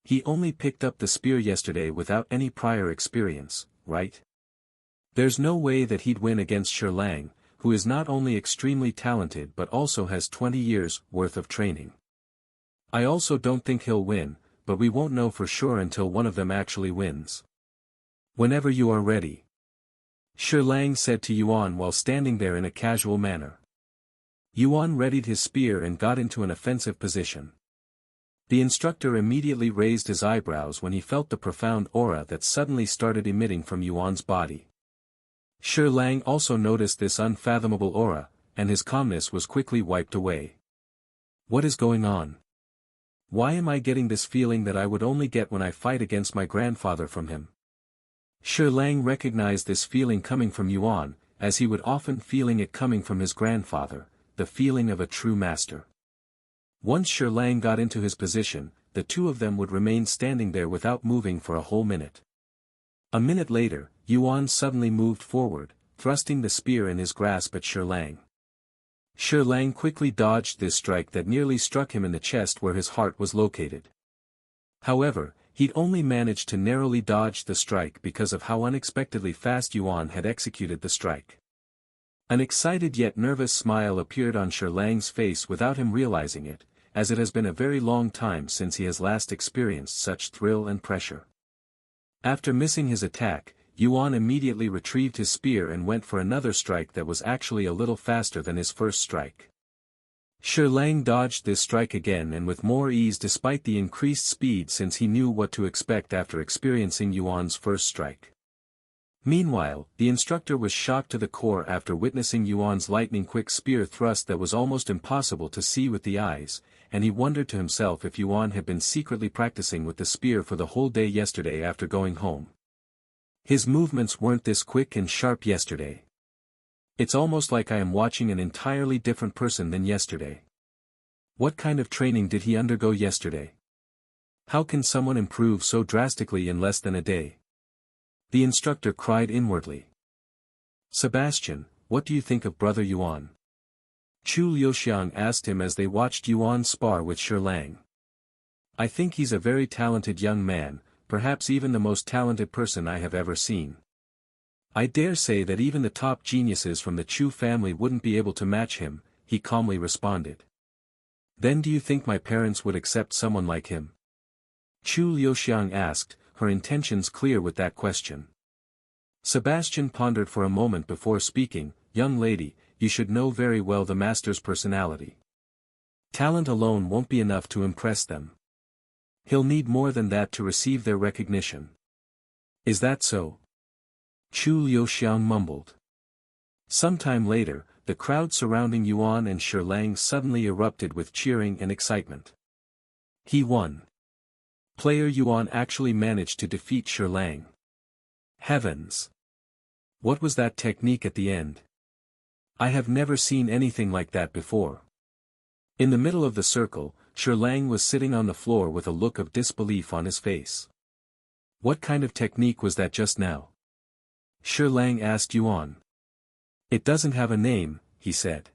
He only picked up the spear yesterday without any prior experience, right? There's no way that he'd win against Shi Lang, who is not only extremely talented but also has 20 years' worth of training. I also don't think he'll win, but we won't know for sure until one of them actually wins. Whenever you are ready. Shi Lang said to Yuan while standing there in a casual manner. Yuan readied his spear and got into an offensive position. The instructor immediately raised his eyebrows when he felt the profound aura that suddenly started emitting from Yuan's body. Shi Lang also noticed this unfathomable aura, and his calmness was quickly wiped away. What is going on? Why am I getting this feeling that I would only get when I fight against my grandfather from him? Shi Lang recognized this feeling coming from Yuan, as he would often feeling it coming from his grandfather, the feeling of a true master. Once Shi Lang got into his position, the two of them would remain standing there without moving for a whole minute. A minute later, Yuan suddenly moved forward, thrusting the spear in his grasp at Shi Lang. Shi Lang quickly dodged this strike that nearly struck him in the chest where his heart was located. However, he'd only managed to narrowly dodge the strike because of how unexpectedly fast Yuan had executed the strike. An excited yet nervous smile appeared on Shi Lang's face without him realizing it, as it has been a very long time since he has last experienced such thrill and pressure. After missing his attack, Yuan immediately retrieved his spear and went for another strike that was actually a little faster than his first strike. Shi Lang dodged this strike again and with more ease despite the increased speed since he knew what to expect after experiencing Yuan's first strike. Meanwhile, the instructor was shocked to the core after witnessing Yuan's lightning-quick spear thrust that was almost impossible to see with the eyes, and he wondered to himself if Yuan had been secretly practicing with the spear for the whole day yesterday after going home. His movements weren't this quick and sharp yesterday. It's almost like I am watching an entirely different person than yesterday. What kind of training did he undergo yesterday? How can someone improve so drastically in less than a day? The instructor cried inwardly. Sebastian, what do you think of brother Yuan? Chu Liuxiang asked him as they watched Yuan spar with Shi Lang. I think he's a very talented young man, perhaps even the most talented person I have ever seen. I dare say that even the top geniuses from the Chu family wouldn't be able to match him, he calmly responded. Then do you think my parents would accept someone like him? Chu Liuxiang asked, her intentions clear with that question. Sebastian pondered for a moment before speaking. Young lady, you should know very well the master's personality. Talent alone won't be enough to impress them. He'll need more than that to receive their recognition. Is that so? Chu Liuxiang mumbled. Sometime later, the crowd surrounding Yuan and Lang suddenly erupted with cheering and excitement. He won. Player Yuan actually managed to defeat Lang. Heavens! What was that technique at the end? I have never seen anything like that before. In the middle of the circle, Lang was sitting on the floor with a look of disbelief on his face. What kind of technique was that just now? Lang asked Yuan. It doesn't have a name, he said.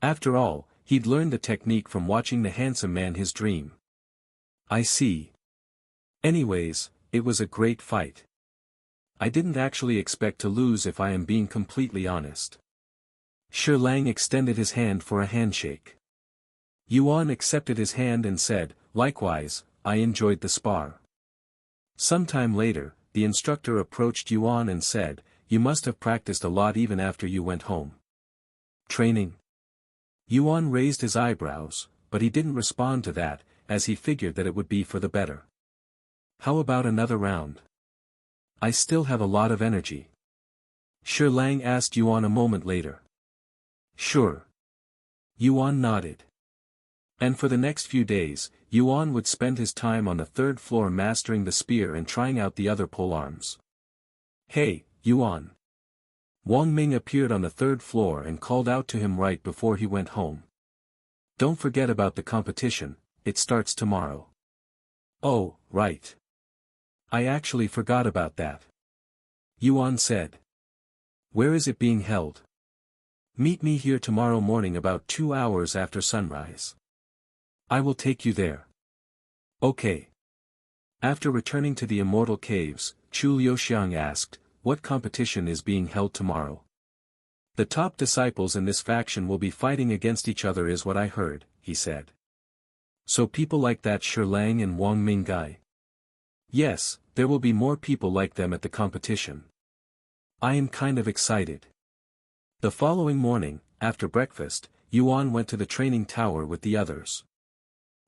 After all, he'd learned the technique from watching the handsome man his dream. I see. Anyways, it was a great fight. I didn't actually expect to lose if I am being completely honest. Lang extended his hand for a handshake. Yuan accepted his hand and said, likewise, I enjoyed the spar. Sometime later, the instructor approached Yuan and said, you must have practiced a lot even after you went home. Training? Yuan raised his eyebrows, but he didn't respond to that, as he figured that it would be for the better. How about another round? I still have a lot of energy. Lang asked Yuan a moment later. Sure. Yuan nodded. And for the next few days, Yuan would spend his time on the third floor mastering the spear and trying out the other polearms. Hey, Yuan. Wang Ming appeared on the third floor and called out to him right before he went home. Don't forget about the competition, it starts tomorrow. Oh, right. I actually forgot about that. Yuan said. Where is it being held? Meet me here tomorrow morning about 2 hours after sunrise. I will take you there. Okay. After returning to the immortal caves, Chu Liuxiang asked, what competition is being held tomorrow? The top disciples in this faction will be fighting against each other is what I heard, he said. So people like that Lang and Wang Ming guy? Yes, there will be more people like them at the competition. I am kind of excited. The following morning, after breakfast, Yuan went to the training tower with the others.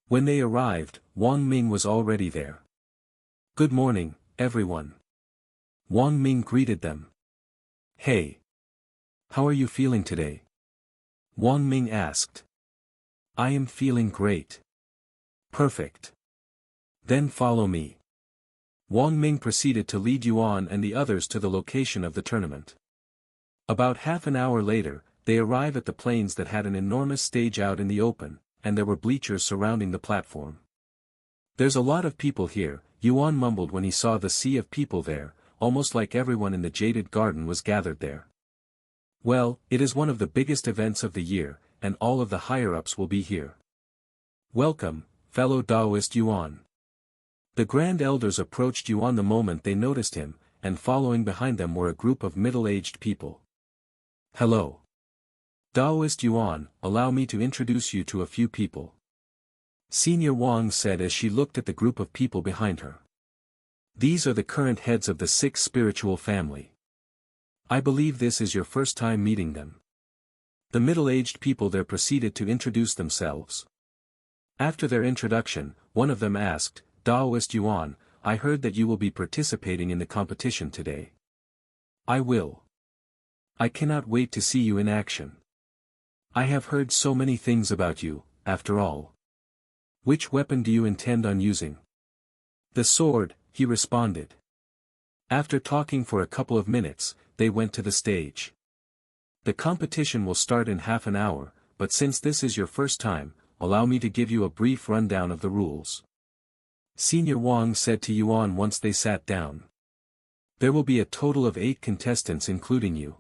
When they arrived, Wang Ming was already there. Good morning, everyone. Wang Ming greeted them. Hey. How are you feeling today? Wang Ming asked. I am feeling great. Perfect. Then follow me. Wang Ming proceeded to lead Yuan and the others to the location of the tournament. About half an hour later, they arrive at the plains that had an enormous stage out in the open, and there were bleachers surrounding the platform. There's a lot of people here, Yuan mumbled when he saw the sea of people there, almost like everyone in the jaded garden was gathered there. Well, it is one of the biggest events of the year, and all of the higher-ups will be here. Welcome, fellow Taoist Yuan. The Grand Elders approached Yuan the moment they noticed him, and following behind them were a group of middle-aged people. Hello. Taoist Yuan, allow me to introduce you to a few people. Senior Wang said as she looked at the group of people behind her. These are the current heads of the 6th spiritual family. I believe this is your first time meeting them. The middle-aged people there proceeded to introduce themselves. After their introduction, one of them asked, Taoist Yuan, I heard that you will be participating in the competition today. I will. I cannot wait to see you in action. I have heard so many things about you, after all. Which weapon do you intend on using? The sword, he responded. After talking for a couple of minutes, they went to the stage. The competition will start in half an hour, but since this is your first time, allow me to give you a brief rundown of the rules. Senior Wang said to Yuan once they sat down. There will be a total of 8 contestants including you.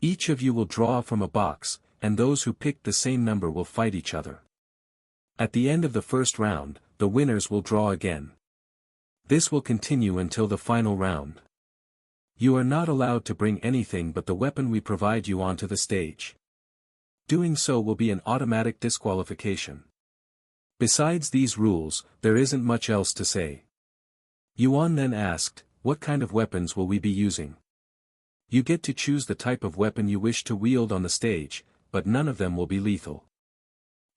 Each of you will draw from a box, and those who pick the same number will fight each other. At the end of the first round, the winners will draw again. This will continue until the final round. You are not allowed to bring anything but the weapon we provide you onto the stage. Doing so will be an automatic disqualification. Besides these rules, there isn't much else to say. Yuan then asked, what kind of weapons will we be using? You get to choose the type of weapon you wish to wield on the stage, but none of them will be lethal.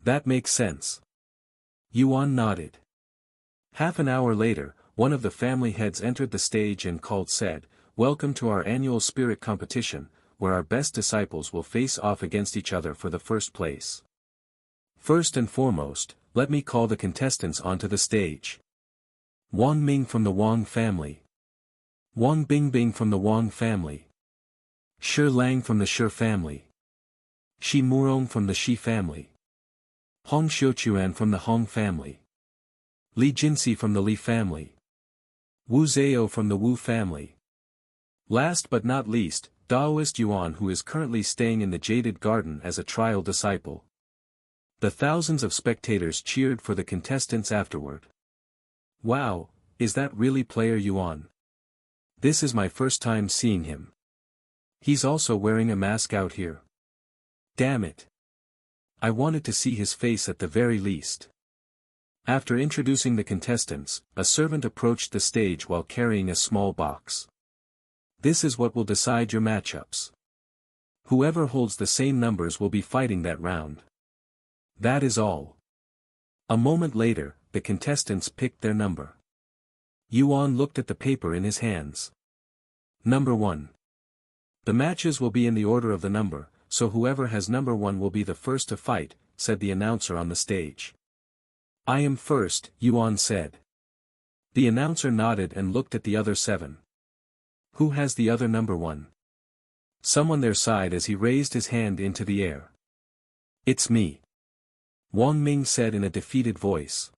That makes sense. Yuan nodded. Half an hour later, one of the family heads entered the stage and said, "Welcome to our annual spirit competition, where our best disciples will face off against each other for the first place. First and foremost, let me call the contestants onto the stage. Wang Ming from the Wang family. Wang Bingbing from the Wang family. Shi Lang from the Shi family. Shi Murong from the Shi family. Hong Xiuquan from the Hong family. Li Jinxi from the Li family. Wu Zhao from the Wu family. Last but not least, Taoist Yuan, who is currently staying in the Jaded Garden as a trial disciple." The thousands of spectators cheered for the contestants afterward. "Wow, is that really player Yuan? This is my first time seeing him. He's also wearing a mask out here. Damn it. I wanted to see his face at the very least." After introducing the contestants, a servant approached the stage while carrying a small box. "This is what will decide your matchups. Whoever holds the same numbers will be fighting that round. That is all." A moment later, the contestants picked their number. Yuan looked at the paper in his hands. Number 1. "The matches will be in the order of the number, so whoever has number 1 will be the first to fight," said the announcer on the stage. "I am first," Yuan said. The announcer nodded and looked at the other 7. "Who has the other number 1? Someone there sighed as he raised his hand into the air. "It's me," Wang Ming said in a defeated voice.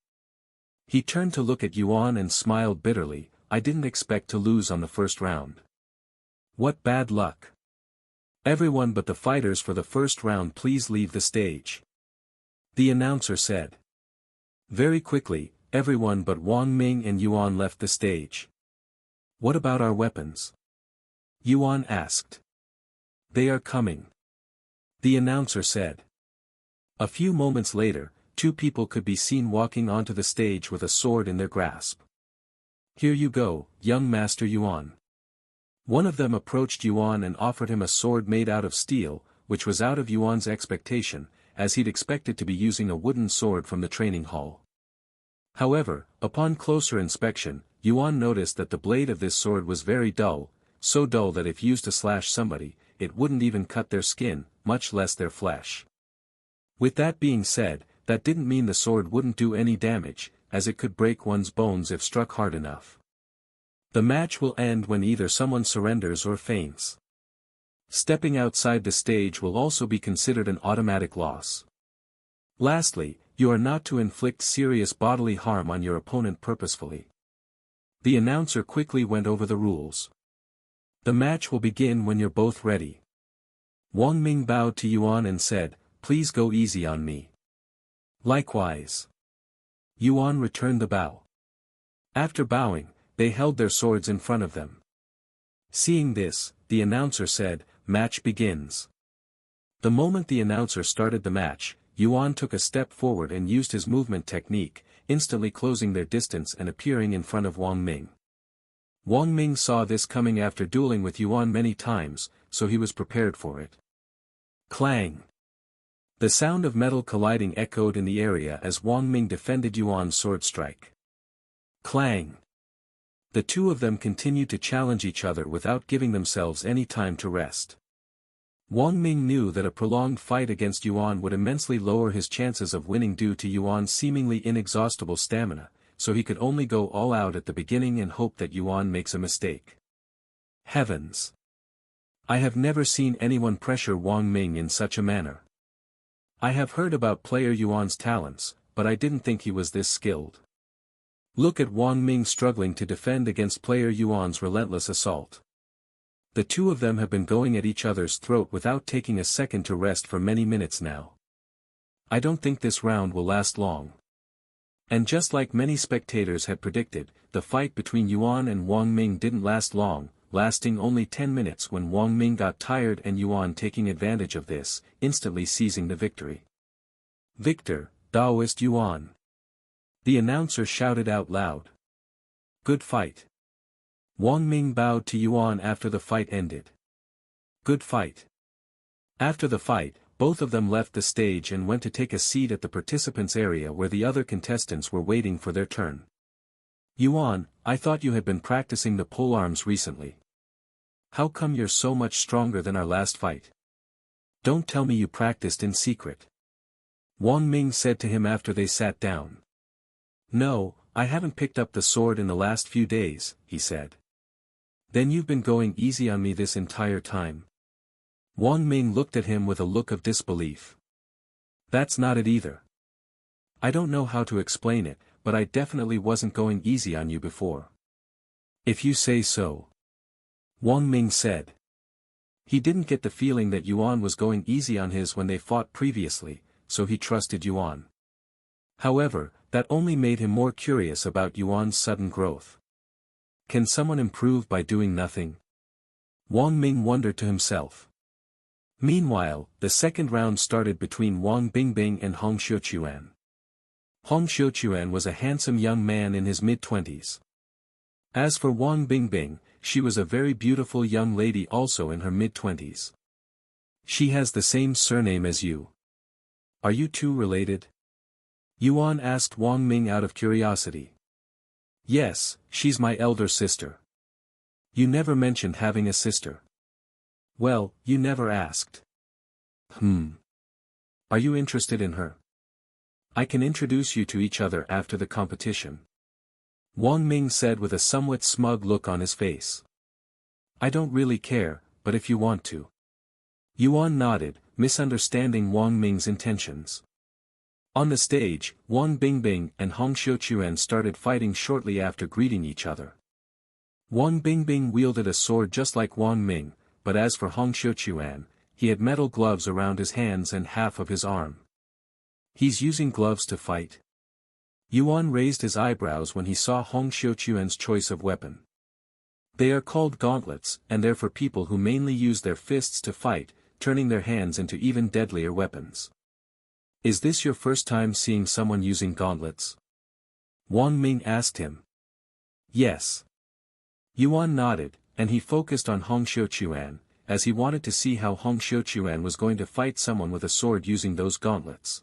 He turned to look at Yuan and smiled bitterly. "I didn't expect to lose on the first round. What bad luck. Everyone but the fighters for the first round please leave the stage," the announcer said. Very quickly, everyone but Wang Ming and Yuan left the stage. "What about our weapons?" Yuan asked. "They are coming," the announcer said. A few moments later, 2 people could be seen walking onto the stage with a sword in their grasp. "Here you go, young Master Yuan." One of them approached Yuan and offered him a sword made out of steel, which was out of Yuan's expectation, as he'd expected to be using a wooden sword from the training hall. However, upon closer inspection, Yuan noticed that the blade of this sword was very dull, so dull that if used to slash somebody, it wouldn't even cut their skin, much less their flesh. With that being said, that didn't mean the sword wouldn't do any damage, as it could break one's bones if struck hard enough. The match will end when either someone surrenders or faints. Stepping outside the stage will also be considered an automatic loss. Lastly, you are not to inflict serious bodily harm on your opponent purposefully. The announcer quickly went over the rules. "The match will begin when you're both ready." Wang Ming bowed to Yuan and said, "Please go easy on me." "Likewise." Yuan returned the bow. After bowing, they held their swords in front of them. Seeing this, the announcer said, "Match begins." The moment the announcer started the match, Yuan took a step forward and used his movement technique, instantly closing their distance and appearing in front of Wang Ming. Wang Ming saw this coming after dueling with Yuan many times, so he was prepared for it. Clang! The sound of metal colliding echoed in the area as Wang Ming defended Yuan's sword strike. Clang! The 2 of them continued to challenge each other without giving themselves any time to rest. Wang Ming knew that a prolonged fight against Yuan would immensely lower his chances of winning due to Yuan's seemingly inexhaustible stamina, so he could only go all out at the beginning and hope that Yuan makes a mistake. Heavens! I have never seen anyone pressure Wang Ming in such a manner. I have heard about player Yuan's talents, but I didn't think he was this skilled. Look at Wang Ming struggling to defend against player Yuan's relentless assault. The 2 of them have been going at each other's throat without taking a second to rest for many minutes now. I don't think this round will last long. And just like many spectators had predicted, the fight between Yuan and Wang Ming didn't last long. lasting only 10 minutes when Wang Ming got tired and Yuan taking advantage of this, instantly seizing the victory. "Victor, Taoist Yuan!" the announcer shouted out loud. "Good fight." Wang Ming bowed to Yuan after the fight ended. "Good fight." After the fight, both of them left the stage and went to take a seat at the participants' area where the other contestants were waiting for their turn. "Yuan, I thought you had been practicing the polearms recently. How come you're so much stronger than our last fight? Don't tell me you practiced in secret." Wang Ming said to him after they sat down. "No, I haven't picked up the sword in the last few days," he said. "Then you've been going easy on me this entire time?" Wang Ming looked at him with a look of disbelief. "That's not it either. I don't know how to explain it, but I definitely wasn't going easy on you before." "If you say so," Wang Ming said. He didn't get the feeling that Yuan was going easy on his when they fought previously, so he trusted Yuan. However, that only made him more curious about Yuan's sudden growth. Can someone improve by doing nothing? Wang Ming wondered to himself. Meanwhile, the second round started between Wang Bingbing and Hong Xiuquan. Hong Xiuquan was a handsome young man in his mid-20s. As for Wang Bingbing, she was a very beautiful young lady also in her mid-20s. "She has the same surname as you. Are you two related?" Yuan asked Wang Ming out of curiosity. "Yes, she's my elder sister." "You never mentioned having a sister." "Well, you never asked." Are you interested in her? I can introduce you to each other after the competition." Wang Ming said with a somewhat smug look on his face. "I don't really care, but if you want to." Yuan nodded, misunderstanding Wang Ming's intentions. On the stage, Wang Bingbing and Hong Xiuquan started fighting shortly after greeting each other. Wang Bingbing wielded a sword just like Wang Ming, but as for Hong Xiuquan, he had metal gloves around his hands and half of his arm. "He's using gloves to fight?" Yuan raised his eyebrows when he saw Hong Xiuquan's choice of weapon. "They are called gauntlets, and they're for people who mainly use their fists to fight, turning their hands into even deadlier weapons." "Is this your first time seeing someone using gauntlets?" Wang Ming asked him. "Yes." Yuan nodded, and he focused on Hong Xiuquan, as he wanted to see how Hong Xiuquan was going to fight someone with a sword using those gauntlets.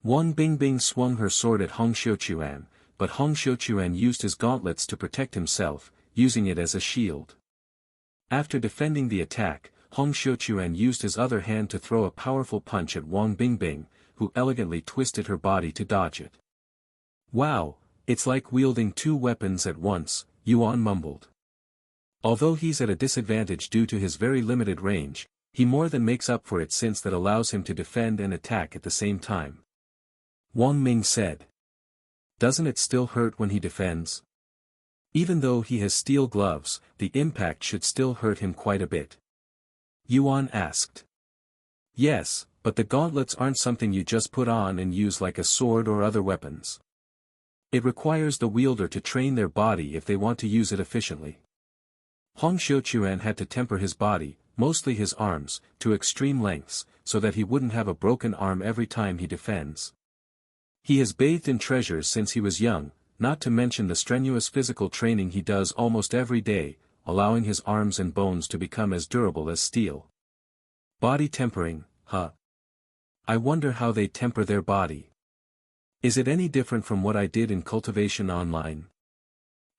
Wang Bingbing swung her sword at Hong Xiuquan, but Hong Xiuquan used his gauntlets to protect himself, using it as a shield. After defending the attack, Hong Xiuquan used his other hand to throw a powerful punch at Wang Bingbing, who elegantly twisted her body to dodge it. "Wow, it's like wielding two weapons at once," Yuan mumbled. Although he's at a disadvantage due to his very limited range, he more than makes up for it since that allows him to defend and attack at the same time. Wang Ming said. "Doesn't it still hurt when he defends?" "Even though he has steel gloves, the impact should still hurt him quite a bit." Yuan asked. "Yes, but the gauntlets aren't something you just put on and use like a sword or other weapons. It requires the wielder to train their body if they want to use it efficiently." Hong Xiuquan had to temper his body, mostly his arms, to extreme lengths, so that he wouldn't have a broken arm every time he defends. He has bathed in treasures since he was young, not to mention the strenuous physical training he does almost every day, allowing his arms and bones to become as durable as steel. Body tempering, huh? I wonder how they temper their body. Is it any different from what I did in Cultivation Online?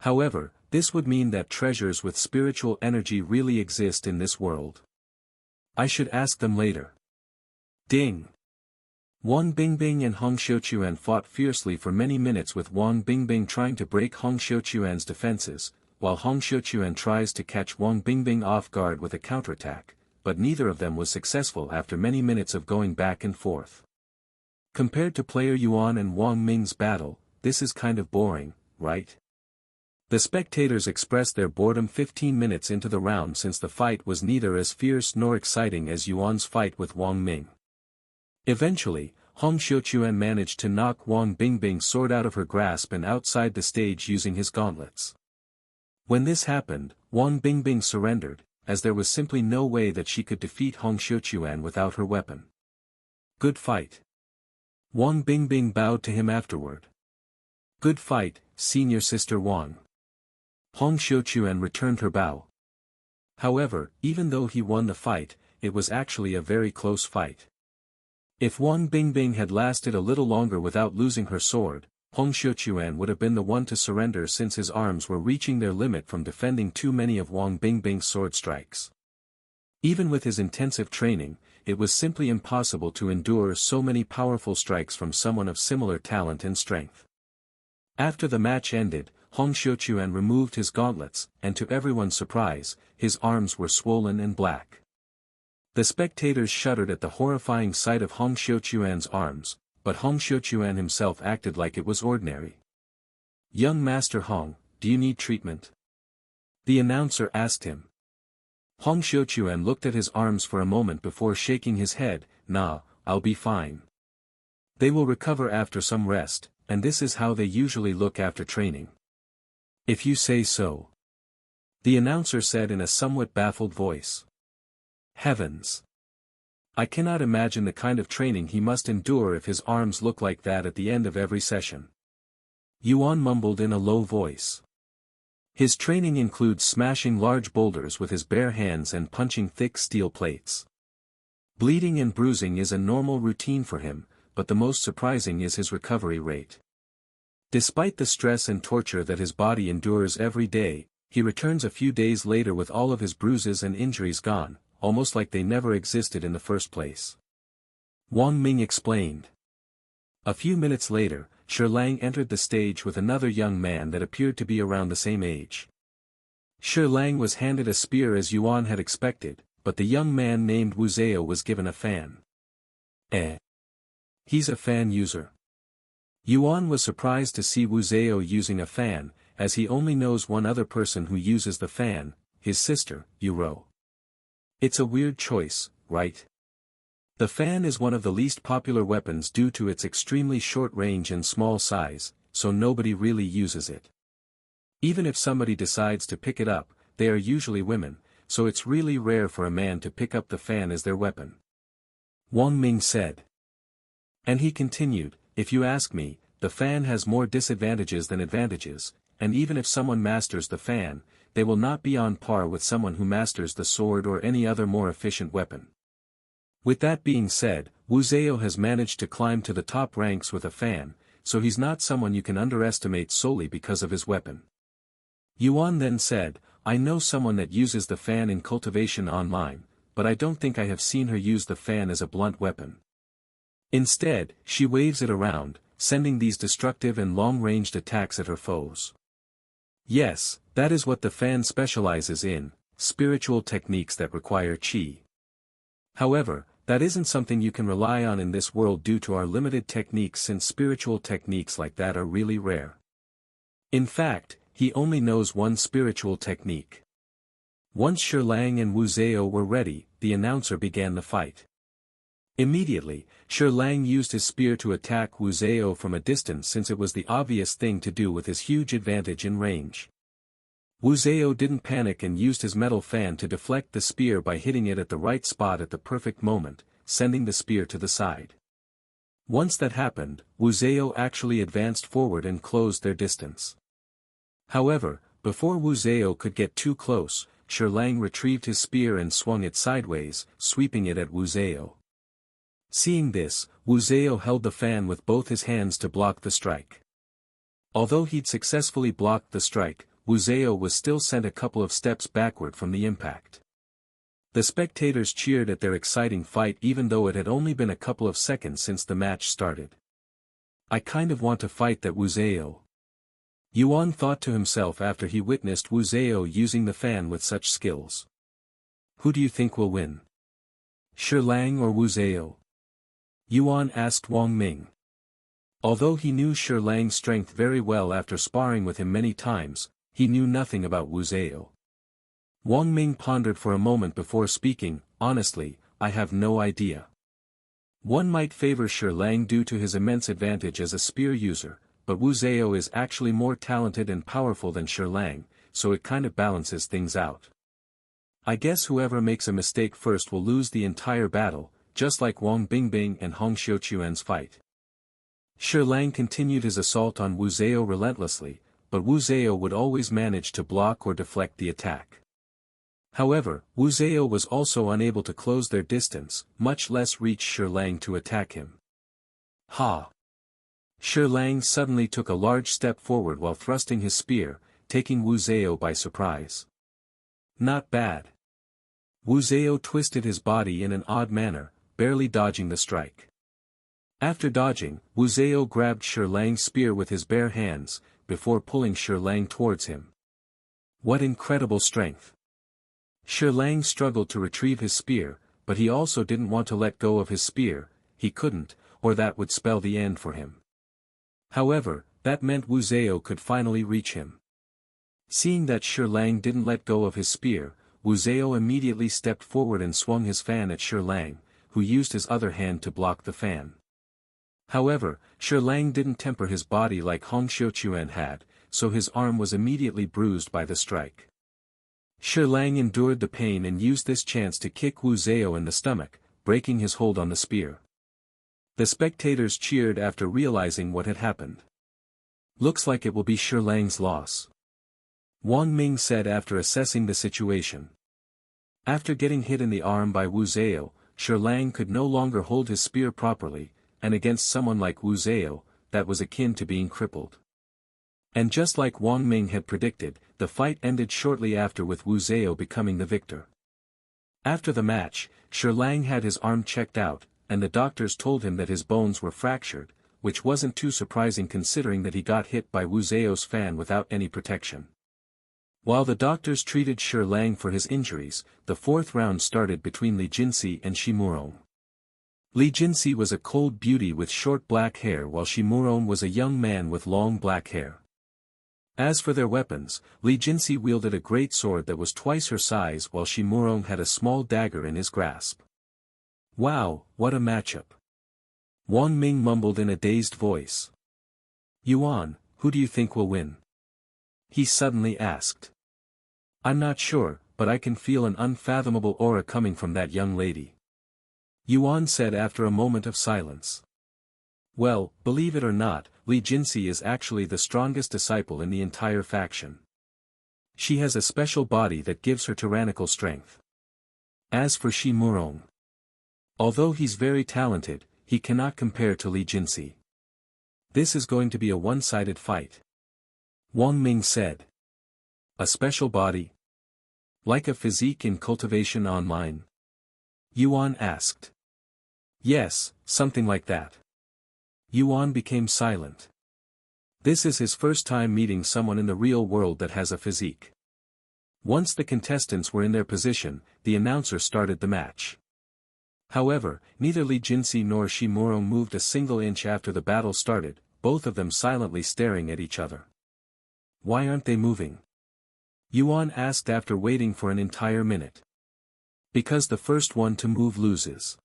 However, this would mean that treasures with spiritual energy really exist in this world. I should ask them later. Ding! Wang Bingbing and Hong Xiuquan fought fiercely for many minutes with Wang Bingbing trying to break Hong Xiuquan's defenses, while Hong Xiuquan tries to catch Wang Bingbing off guard with a counterattack, but neither of them was successful after many minutes of going back and forth. Compared to player Yuan and Wang Ming's battle, this is kind of boring, right? The spectators expressed their boredom 15 minutes into the round since the fight was neither as fierce nor exciting as Yuan's fight with Wang Ming. Eventually, Hong Xiuquan managed to knock Wang Bingbing's sword out of her grasp and outside the stage using his gauntlets. When this happened, Wang Bingbing surrendered, as there was simply no way that she could defeat Hong Xiuquan without her weapon. Good fight. Wang Bingbing bowed to him afterward. Good fight, senior sister Wang. Hong Xiuquan returned her bow. However, even though he won the fight, it was actually a very close fight. If Wang Bingbing had lasted a little longer without losing her sword, Hong Xiuquan would have been the one to surrender since his arms were reaching their limit from defending too many of Wang Bingbing's sword strikes. Even with his intensive training, it was simply impossible to endure so many powerful strikes from someone of similar talent and strength. After the match ended, Hong Xiuquan removed his gauntlets, and to everyone's surprise, his arms were swollen and black. The spectators shuddered at the horrifying sight of Hong Xiuquan's arms, but Hong Xiuquan himself acted like it was ordinary. "Young Master Hong, do you need treatment?" the announcer asked him. Hong Xiuquan looked at his arms for a moment before shaking his head. "Nah, I'll be fine. They will recover after some rest, and this is how they usually look after training." "If you say so," the announcer said in a somewhat baffled voice. Heavens! I cannot imagine the kind of training he must endure if his arms look like that at the end of every session. Yuan mumbled in a low voice. His training includes smashing large boulders with his bare hands and punching thick steel plates. Bleeding and bruising is a normal routine for him, but the most surprising is his recovery rate. Despite the stress and torture that his body endures every day, he returns a few days later with all of his bruises and injuries gone, almost like they never existed in the first place. Wang Ming explained. A few minutes later, Shi Lang entered the stage with another young man that appeared to be around the same age. Shi Lang was handed a spear as Yuan had expected, but the young man named wuxia was given a fan. He's a fan user. Yuan was surprised to see wuxia using a fan, as he only knows one other person who uses the fan, his sister, Yuro. It's a weird choice, right? The fan is one of the least popular weapons due to its extremely short range and small size, so nobody really uses it. Even if somebody decides to pick it up, they are usually women, so it's really rare for a man to pick up the fan as their weapon. Wang Ming said. And he continued, if you ask me, the fan has more disadvantages than advantages, and even if someone masters the fan, they will not be on par with someone who masters the sword or any other more efficient weapon. With that being said, wuxia has managed to climb to the top ranks with a fan, so he's not someone you can underestimate solely because of his weapon. Yuan then said, I know someone that uses the fan in Cultivation Online, but I don't think I have seen her use the fan as a blunt weapon. Instead, she waves it around, sending these destructive and long-ranged attacks at her foes. Yes, that is what the fan specializes in, spiritual techniques that require qi. However, that isn't something you can rely on in this world due to our limited techniques, since spiritual techniques like that are really rare. In fact, he only knows one spiritual technique. Once Shi Lang and wuxia were ready, the announcer began the fight. Immediately, Shi Lang used his spear to attack wuxia from a distance since it was the obvious thing to do with his huge advantage in range. Wuxia didn't panic and used his metal fan to deflect the spear by hitting it at the right spot at the perfect moment, sending the spear to the side. Once that happened, wuxia actually advanced forward and closed their distance. However, before wuxia could get too close, Shi Lang retrieved his spear and swung it sideways, sweeping it at wuxia. Seeing this, wuxia held the fan with both his hands to block the strike. Although he'd successfully blocked the strike, wuxia was still sent a couple of steps backward from the impact. The spectators cheered at their exciting fight even though it had only been a couple of seconds since the match started. I kind of want to fight that wuxia. Yuan thought to himself after he witnessed wuxia using the fan with such skills. Who do you think will win? Shi Lang or wuxia? Yuan asked Wang Ming. Although he knew Shi Lang's strength very well after sparring with him many times, he knew nothing about wuxia. Wang Ming pondered for a moment before speaking, honestly, I have no idea. One might favor Shi Lang due to his immense advantage as a spear user, but wuxia is actually more talented and powerful than Shi Lang, so it kind of balances things out. I guess whoever makes a mistake first will lose the entire battle, just like Wang Bingbing and Hong Xiuquan's fight. Shi Lang continued his assault on Wu Zhao relentlessly, but Wu Zhao would always manage to block or deflect the attack. However, Wu Zhao was also unable to close their distance, much less reach Shi Lang to attack him. Ha! Shi Lang suddenly took a large step forward while thrusting his spear, taking Wu Zhao by surprise. Not bad. Wu Zhao twisted his body in an odd manner, barely dodging the strike. After dodging, Wu Zhao grabbed Shi Lang's spear with his bare hands, before pulling Shi Lang towards him. What incredible strength! Shi Lang struggled to retrieve his spear, but he also didn't want to let go of his spear. He couldn't, or that would spell the end for him. However, that meant Wu Zhao could finally reach him. Seeing that Shi Lang didn't let go of his spear, Wu Zhao immediately stepped forward and swung his fan at Shi Lang, who used his other hand to block the fan. However, Shi Lang didn't temper his body like Hong Xiuquan had, so his arm was immediately bruised by the strike. Shi Lang endured the pain and used this chance to kick Wu Zhao in the stomach, breaking his hold on the spear. The spectators cheered after realizing what had happened. Looks like it will be Shi Lang's loss, Wang Ming said after assessing the situation. After getting hit in the arm by Wu Zhao, Shi Lang could no longer hold his spear properly, and against someone like Wu Zhao, that was akin to being crippled. And just like Wang Ming had predicted, the fight ended shortly after with Wu Zhao becoming the victor. After the match, Shi Lang had his arm checked out, and the doctors told him that his bones were fractured, which wasn't too surprising considering that he got hit by Wu Zhao's fan without any protection. While the doctors treated Shi Lang for his injuries, the fourth round started between Li Jinsi and Shi Murong. Li Jinsi was a cold beauty with short black hair while Shi Murong was a young man with long black hair. As for their weapons, Li Jinsi wielded a great sword that was twice her size while Shi Murong had a small dagger in his grasp. Wow, what a matchup! Wang Ming mumbled in a dazed voice. Yuan, who do you think will win? He suddenly asked. I'm not sure, but I can feel an unfathomable aura coming from that young lady. Yuan said after a moment of silence. Well, believe it or not, Li Jinsi is actually the strongest disciple in the entire faction. She has a special body that gives her tyrannical strength. As for Shi Murong, although he's very talented, he cannot compare to Li Jinsi. This is going to be a one-sided fight. Wang Ming said. A special body? Like a physique in Cultivation Online? Yuan asked. Yes, something like that. Yuan became silent. This is his first time meeting someone in the real world that has a physique. Once the contestants were in their position, the announcer started the match. However, neither Li Jinsi nor Shi Murong moved a single inch after the battle started, both of them silently staring at each other. Why aren't they moving? Yuan asked after waiting for an entire minute. Because the first one to move loses.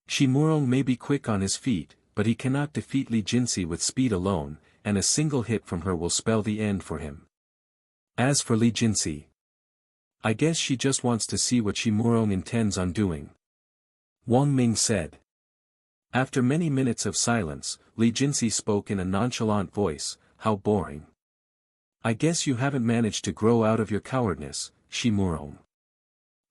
Shi Murong may be quick on his feet, but he cannot defeat Li Jinsi with speed alone, and a single hit from her will spell the end for him. As for Li Jinsi, I guess she just wants to see what Shi Murong intends on doing. Wang Ming said. After many minutes of silence, Li Jinsi spoke in a nonchalant voice, how boring. I guess you haven't managed to grow out of your cowardness, Shi Murong.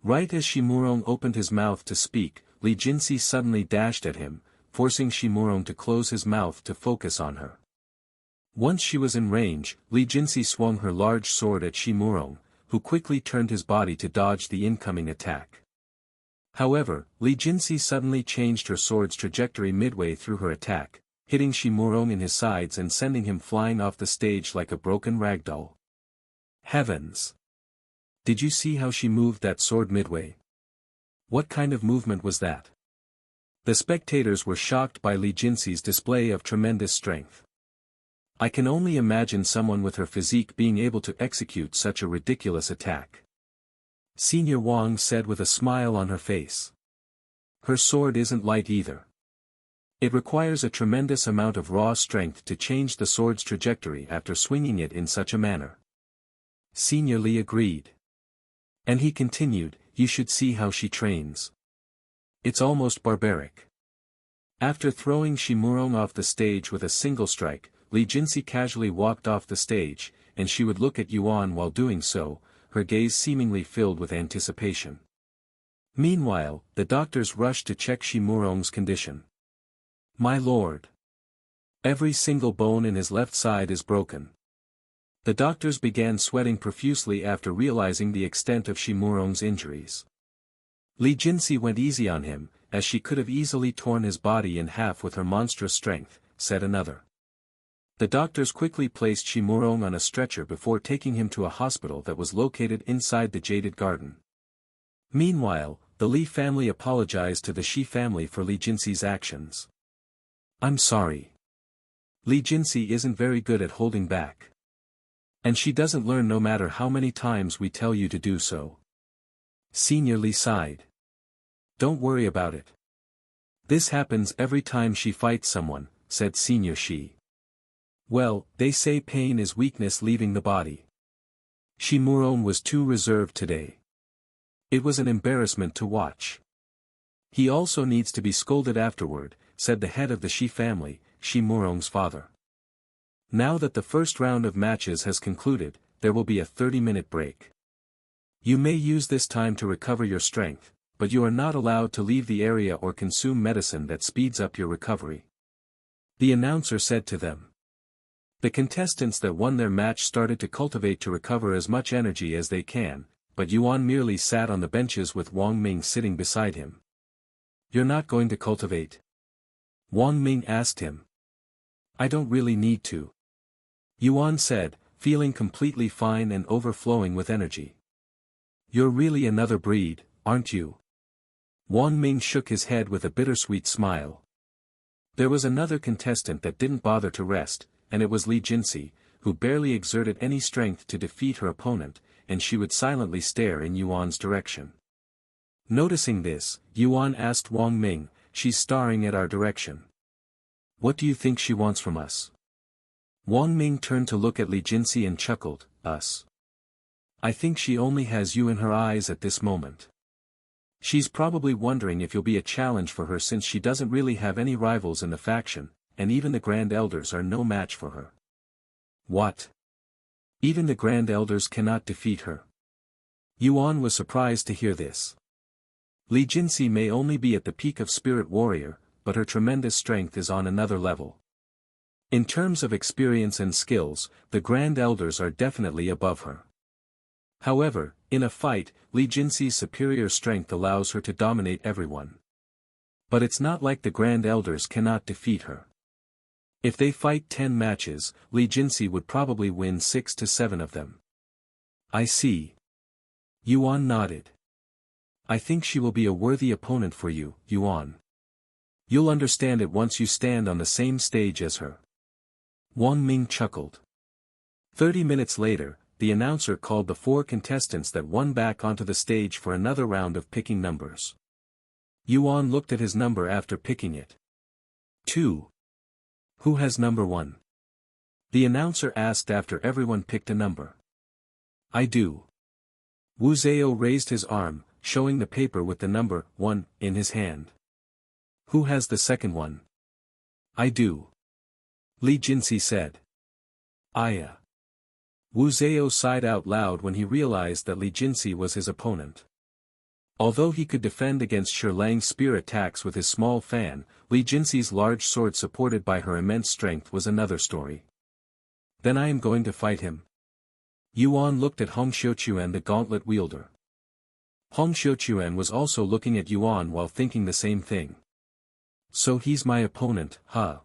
Right as Shi Murong opened his mouth to speak, Li Jinsi suddenly dashed at him, forcing Shi Murong to close his mouth to focus on her. Once she was in range, Li Jinsi swung her large sword at Shi Murong, who quickly turned his body to dodge the incoming attack. However, Li Jinsi suddenly changed her sword's trajectory midway through her attack, hitting Shi Murong in his sides and sending him flying off the stage like a broken ragdoll. Heavens! Did you see how she moved that sword midway? What kind of movement was that? The spectators were shocked by Li Jinsi's display of tremendous strength. I can only imagine someone with her physique being able to execute such a ridiculous attack. Senior Wang said with a smile on her face. Her sword isn't light either. It requires a tremendous amount of raw strength to change the sword's trajectory after swinging it in such a manner. Senior Li agreed. And he continued, you should see how she trains. It's almost barbaric. After throwing Shimurong off the stage with a single strike, Li Jinsi casually walked off the stage, and she would look at Yuan while doing so, her gaze seemingly filled with anticipation. Meanwhile, the doctors rushed to check Shimurong's condition. My lord. Every single bone in his left side is broken. The doctors began sweating profusely after realizing the extent of Shimurong's injuries. Li Jinsi went easy on him, as she could have easily torn his body in half with her monstrous strength, said another. The doctors quickly placed Shimurong on a stretcher before taking him to a hospital that was located inside the Jaded Garden. Meanwhile, the Li family apologized to the Shi family for Li Jinsi's actions. I'm sorry. Li Jinsi isn't very good at holding back. And she doesn't learn no matter how many times we tell you to do so. Senior Li sighed. Don't worry about it. This happens every time she fights someone, said Senior Shi. Well, they say pain is weakness leaving the body. Shimurong was too reserved today. It was an embarrassment to watch. He also needs to be scolded afterward, said the head of the Shi family, Shimurong's father. Now that the first round of matches has concluded, there will be a 30-minute break. You may use this time to recover your strength, but you are not allowed to leave the area or consume medicine that speeds up your recovery. The announcer said to them. The contestants that won their match started to cultivate to recover as much energy as they can, but Yuan merely sat on the benches with Wang Ming sitting beside him. You're not going to cultivate? Wang Ming asked him. I don't really need to. Yuan said, feeling completely fine and overflowing with energy. You're really another breed, aren't you? Wang Ming shook his head with a bittersweet smile. There was another contestant that didn't bother to rest, and it was Li Jinsi, who barely exerted any strength to defeat her opponent, and she would silently stare in Yuan's direction. Noticing this, Yuan asked Wang Ming, she's staring at our direction. What do you think she wants from us? Wang Ming turned to look at Li Jinsi and chuckled, us. I think she only has you in her eyes at this moment. She's probably wondering if you'll be a challenge for her since she doesn't really have any rivals in the faction, and even the Grand Elders are no match for her. What? Even the Grand Elders cannot defeat her? Yuan was surprised to hear this. Li Jinsi may only be at the peak of Spirit Warrior, but her tremendous strength is on another level. In terms of experience and skills, the Grand Elders are definitely above her. However, in a fight, Li Jinsi's superior strength allows her to dominate everyone. But it's not like the Grand Elders cannot defeat her. If they fight 10 matches, Li Jinsi would probably win 6 to 7 of them. I see. Yuan nodded. I think she will be a worthy opponent for you, Yuan. You'll understand it once you stand on the same stage as her. Wang Ming chuckled. 30 minutes later, the announcer called the 4 contestants that won back onto the stage for another round of picking numbers. Yuan looked at his number after picking it. 2. Who has number 1? The announcer asked after everyone picked a number. I do. Wu Zhao raised his arm, showing the paper with the number 1 in his hand. Who has the second one? I do. Li Jinsi said. Aya. Wu Zhao sighed out loud when he realized that Li Jinsi was his opponent. Although he could defend against Shirlang's spear attacks with his small fan, Li Jinsi's large sword supported by her immense strength was another story. Then I am going to fight him. Yuan looked at Hong Xiuquan, the gauntlet wielder. Hong Xiuquan was also looking at Yuan while thinking the same thing. So he's my opponent, huh?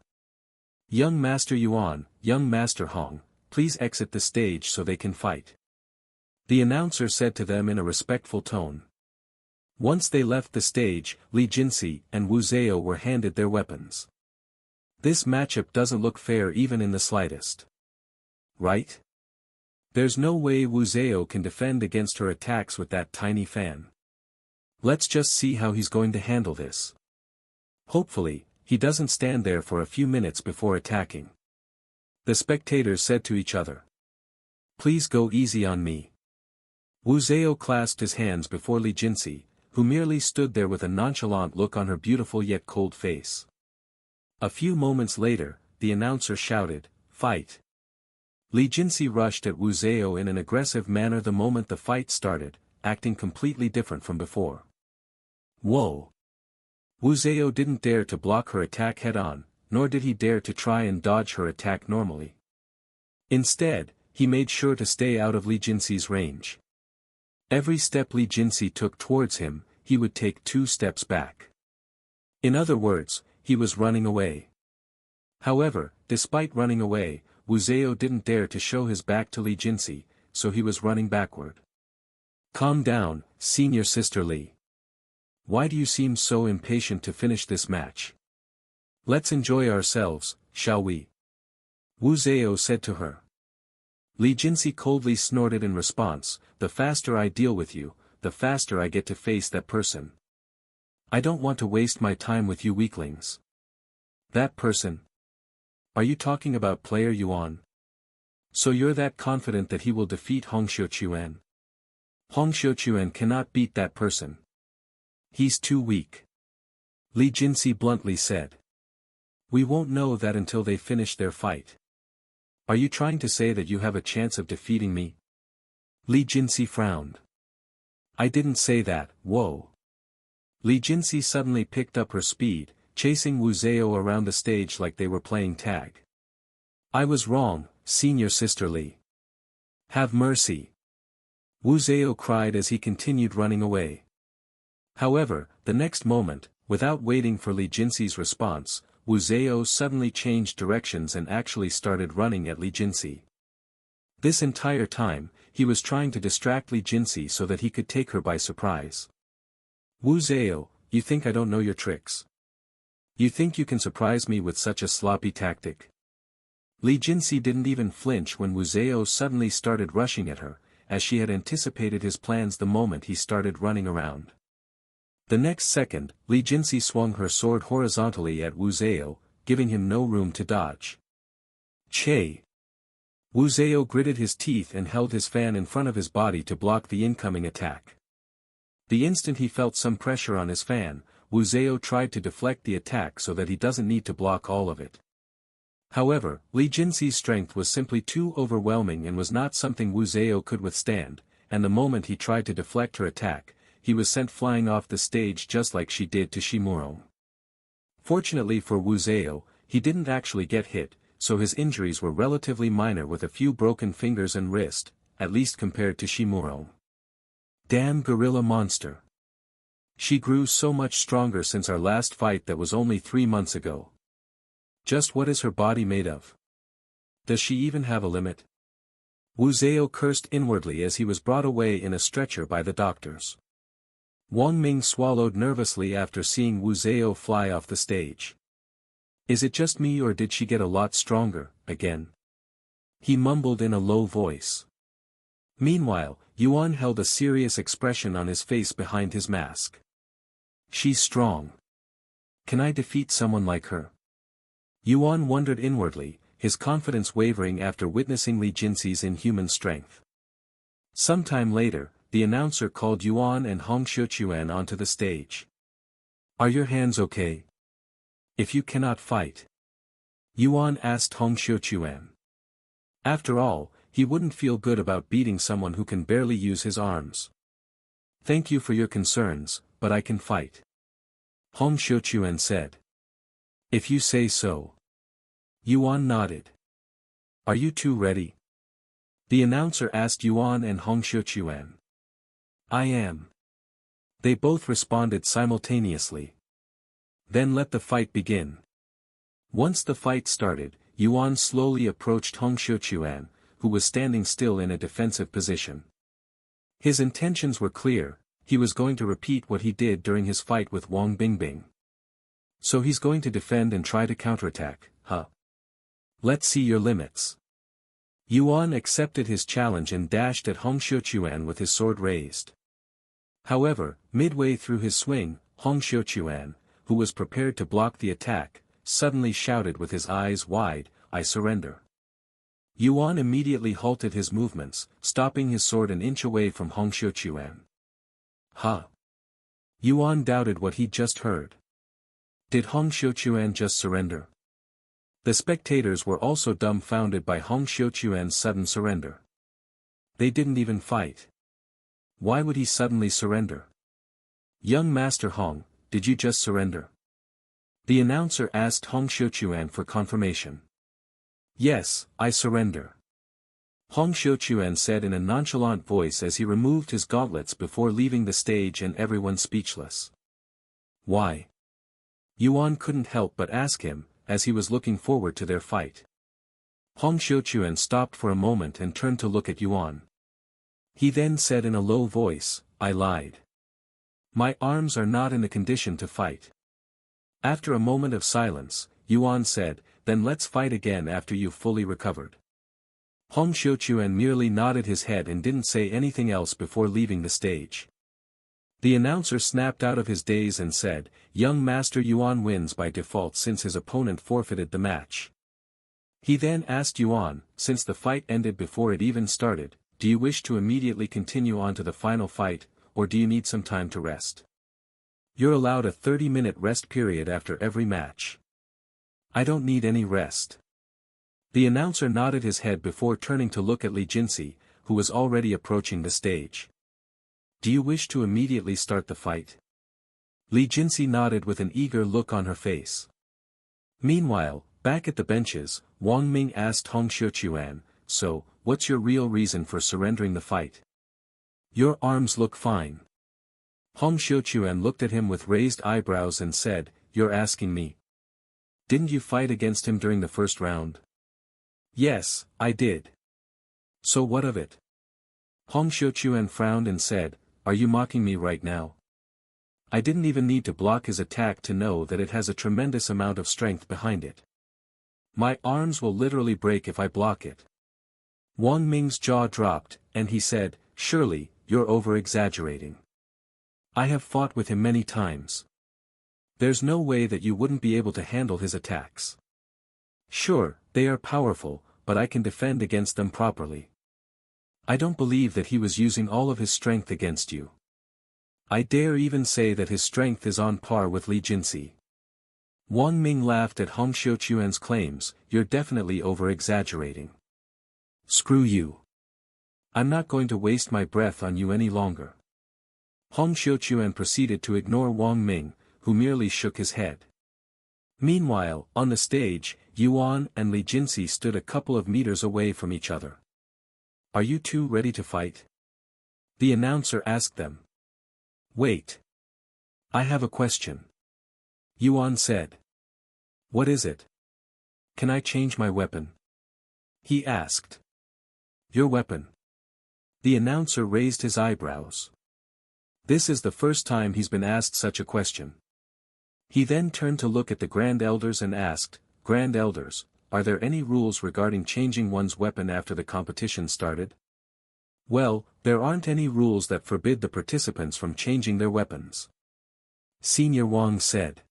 Young Master Yuan, young Master Hong, please exit the stage so they can fight. The announcer said to them in a respectful tone. Once they left the stage, Li Jinsi and Wu Zhao were handed their weapons. This matchup doesn't look fair even in the slightest. Right? There's no way Wu Zhao can defend against her attacks with that tiny fan. Let's just see how he's going to handle this. Hopefully, he doesn't stand there for a few minutes before attacking. The spectators said to each other. Please go easy on me. Wu Zhao clasped his hands before Li Jinsi, who merely stood there with a nonchalant look on her beautiful yet cold face. A few moments later, the announcer shouted, "Fight!" Li Jinsi rushed at Wu Zhao in an aggressive manner the moment the fight started, acting completely different from before. Whoa! Wu Zhao didn't dare to block her attack head-on, nor did he dare to try and dodge her attack normally. Instead, he made sure to stay out of Li Jinsi's range. Every step Li Jinsi took towards him, he would take 2 steps back. In other words, he was running away. However, despite running away, Wu Zhao didn't dare to show his back to Li Jinsi, so he was running backward. Calm down, senior sister Li. Why do you seem so impatient to finish this match? Let's enjoy ourselves, shall we? Wu Zhao said to her. Li Jinsi coldly snorted in response, the faster I deal with you, the faster I get to face that person. I don't want to waste my time with you weaklings. That person? Are you talking about player Yuan? So you're that confident that he will defeat Hongxiuquan? Hongxiuquan cannot beat that person. He's too weak. Li Jinsi bluntly said. We won't know that until they finish their fight. Are you trying to say that you have a chance of defeating me? Li Jinsi frowned. I didn't say that, whoa. Li Jinsi suddenly picked up her speed, chasing Wu Zhao around the stage like they were playing tag. I was wrong, senior sister Li. Have mercy. Wu Zhao cried as he continued running away. However, the next moment, without waiting for Li Jinsi's response, Wu Zhao suddenly changed directions and actually started running at Li Jinsi. This entire time, he was trying to distract Li Jinsi so that he could take her by surprise. Wu Zhao, you think I don't know your tricks? You think you can surprise me with such a sloppy tactic? Li Jinsi didn't even flinch when Wu Zhao suddenly started rushing at her, as she had anticipated his plans the moment he started running around. The next second, Li Jinsi swung her sword horizontally at Wu Zhao, giving him no room to dodge. Che! Wu Zhao gritted his teeth and held his fan in front of his body to block the incoming attack. The instant he felt some pressure on his fan, Wu Zhao tried to deflect the attack so that he doesn't need to block all of it. However, Li Jinsi's strength was simply too overwhelming and was not something Wu Zhao could withstand, and the moment he tried to deflect her attack, he was sent flying off the stage just like she did to Shimuro. Fortunately for Wu Zhao, he didn't actually get hit, so his injuries were relatively minor with a few broken fingers and wrist, at least compared to Shimuro. Damn gorilla monster. She grew so much stronger since our last fight that was only 3 months ago. Just what is her body made of? Does she even have a limit? Wu Zhao cursed inwardly as he was brought away in a stretcher by the doctors. Wang Ming swallowed nervously after seeing Wu Zhao fly off the stage. Is it just me or did she get a lot stronger, again? He mumbled in a low voice. Meanwhile, Yuan held a serious expression on his face behind his mask. She's strong. Can I defeat someone like her? Yuan wondered inwardly, his confidence wavering after witnessing Li Jinsi's inhuman strength. Sometime later, the announcer called Yuan and Hongxiuquan onto the stage. Are your hands okay? If you cannot fight. Yuan asked Hongxiuquan. After all, he wouldn't feel good about beating someone who can barely use his arms. Thank you for your concerns, but I can fight. Hongxiuquan said. If you say so. Yuan nodded. Are you two ready? The announcer asked Yuan and Hongxiuquan. I am. They both responded simultaneously. Then let the fight begin. Once the fight started, Yuan slowly approached Hongxiuquan, who was standing still in a defensive position. His intentions were clear, he was going to repeat what he did during his fight with Wang Bingbing. So he's going to defend and try to counterattack, huh? Let's see your limits. Yuan accepted his challenge and dashed at Hongxiuquan with his sword raised. However, midway through his swing, Hongxiuquan, who was prepared to block the attack, suddenly shouted with his eyes wide, I surrender. Yuan immediately halted his movements, stopping his sword an inch away from Hong Xiuquan. Huh? Yuan doubted what he'd just heard. Did Hong Xiuquan just surrender? The spectators were also dumbfounded by Hong Xiuquan's sudden surrender. They didn't even fight. Why would he suddenly surrender? Young Master Hong, did you just surrender? The announcer asked Hong Xiuquan for confirmation. Yes, I surrender. Hong Xiuquan said in a nonchalant voice as he removed his gauntlets before leaving the stage and everyone speechless. Why? Yuan couldn't help but ask him, as he was looking forward to their fight. Hong Xiuquan stopped for a moment and turned to look at Yuan. He then said in a low voice, I lied. My arms are not in the condition to fight. After a moment of silence, Yuan said, then let's fight again after you've fully recovered. Hong Xiuquan merely nodded his head and didn't say anything else before leaving the stage. The announcer snapped out of his daze and said, Young Master Yuan wins by default since his opponent forfeited the match. He then asked Yuan, since the fight ended before it even started, do you wish to immediately continue on to the final fight, or do you need some time to rest? You're allowed a 30-minute rest period after every match. I don't need any rest. The announcer nodded his head before turning to look at Li Jinsi, who was already approaching the stage. Do you wish to immediately start the fight? Li Jinsi nodded with an eager look on her face. Meanwhile, back at the benches, Wang Ming asked Hong Xiuquan, so, what's your real reason for surrendering the fight? Your arms look fine. Hong Xiuquan looked at him with raised eyebrows and said, You're asking me? Didn't you fight against him during the first round? Yes, I did. So what of it? Hong Xiuquan frowned and said, Are you mocking me right now? I didn't even need to block his attack to know that it has a tremendous amount of strength behind it. My arms will literally break if I block it. Wang Ming's jaw dropped, and he said, Surely, you're over-exaggerating. I have fought with him many times. There's no way that you wouldn't be able to handle his attacks. Sure, they are powerful, but I can defend against them properly. I don't believe that he was using all of his strength against you. I dare even say that his strength is on par with Li Jinsi. Wang Ming laughed at Hong Xiuquan's claims, You're definitely over-exaggerating. Screw you. I'm not going to waste my breath on you any longer. Hong Xiuquan proceeded to ignore Wang Ming, who merely shook his head. Meanwhile, on the stage, Yuan and Li Jinsi stood a couple of meters away from each other. Are you two ready to fight? The announcer asked them. Wait. I have a question. Yuan said. What is it? Can I change my weapon? He asked. Your weapon? The announcer raised his eyebrows. This is the first time he's been asked such a question. He then turned to look at the Grand Elders and asked, Grand Elders, are there any rules regarding changing one's weapon after the competition started? Well, there aren't any rules that forbid the participants from changing their weapons. Senior Wang said.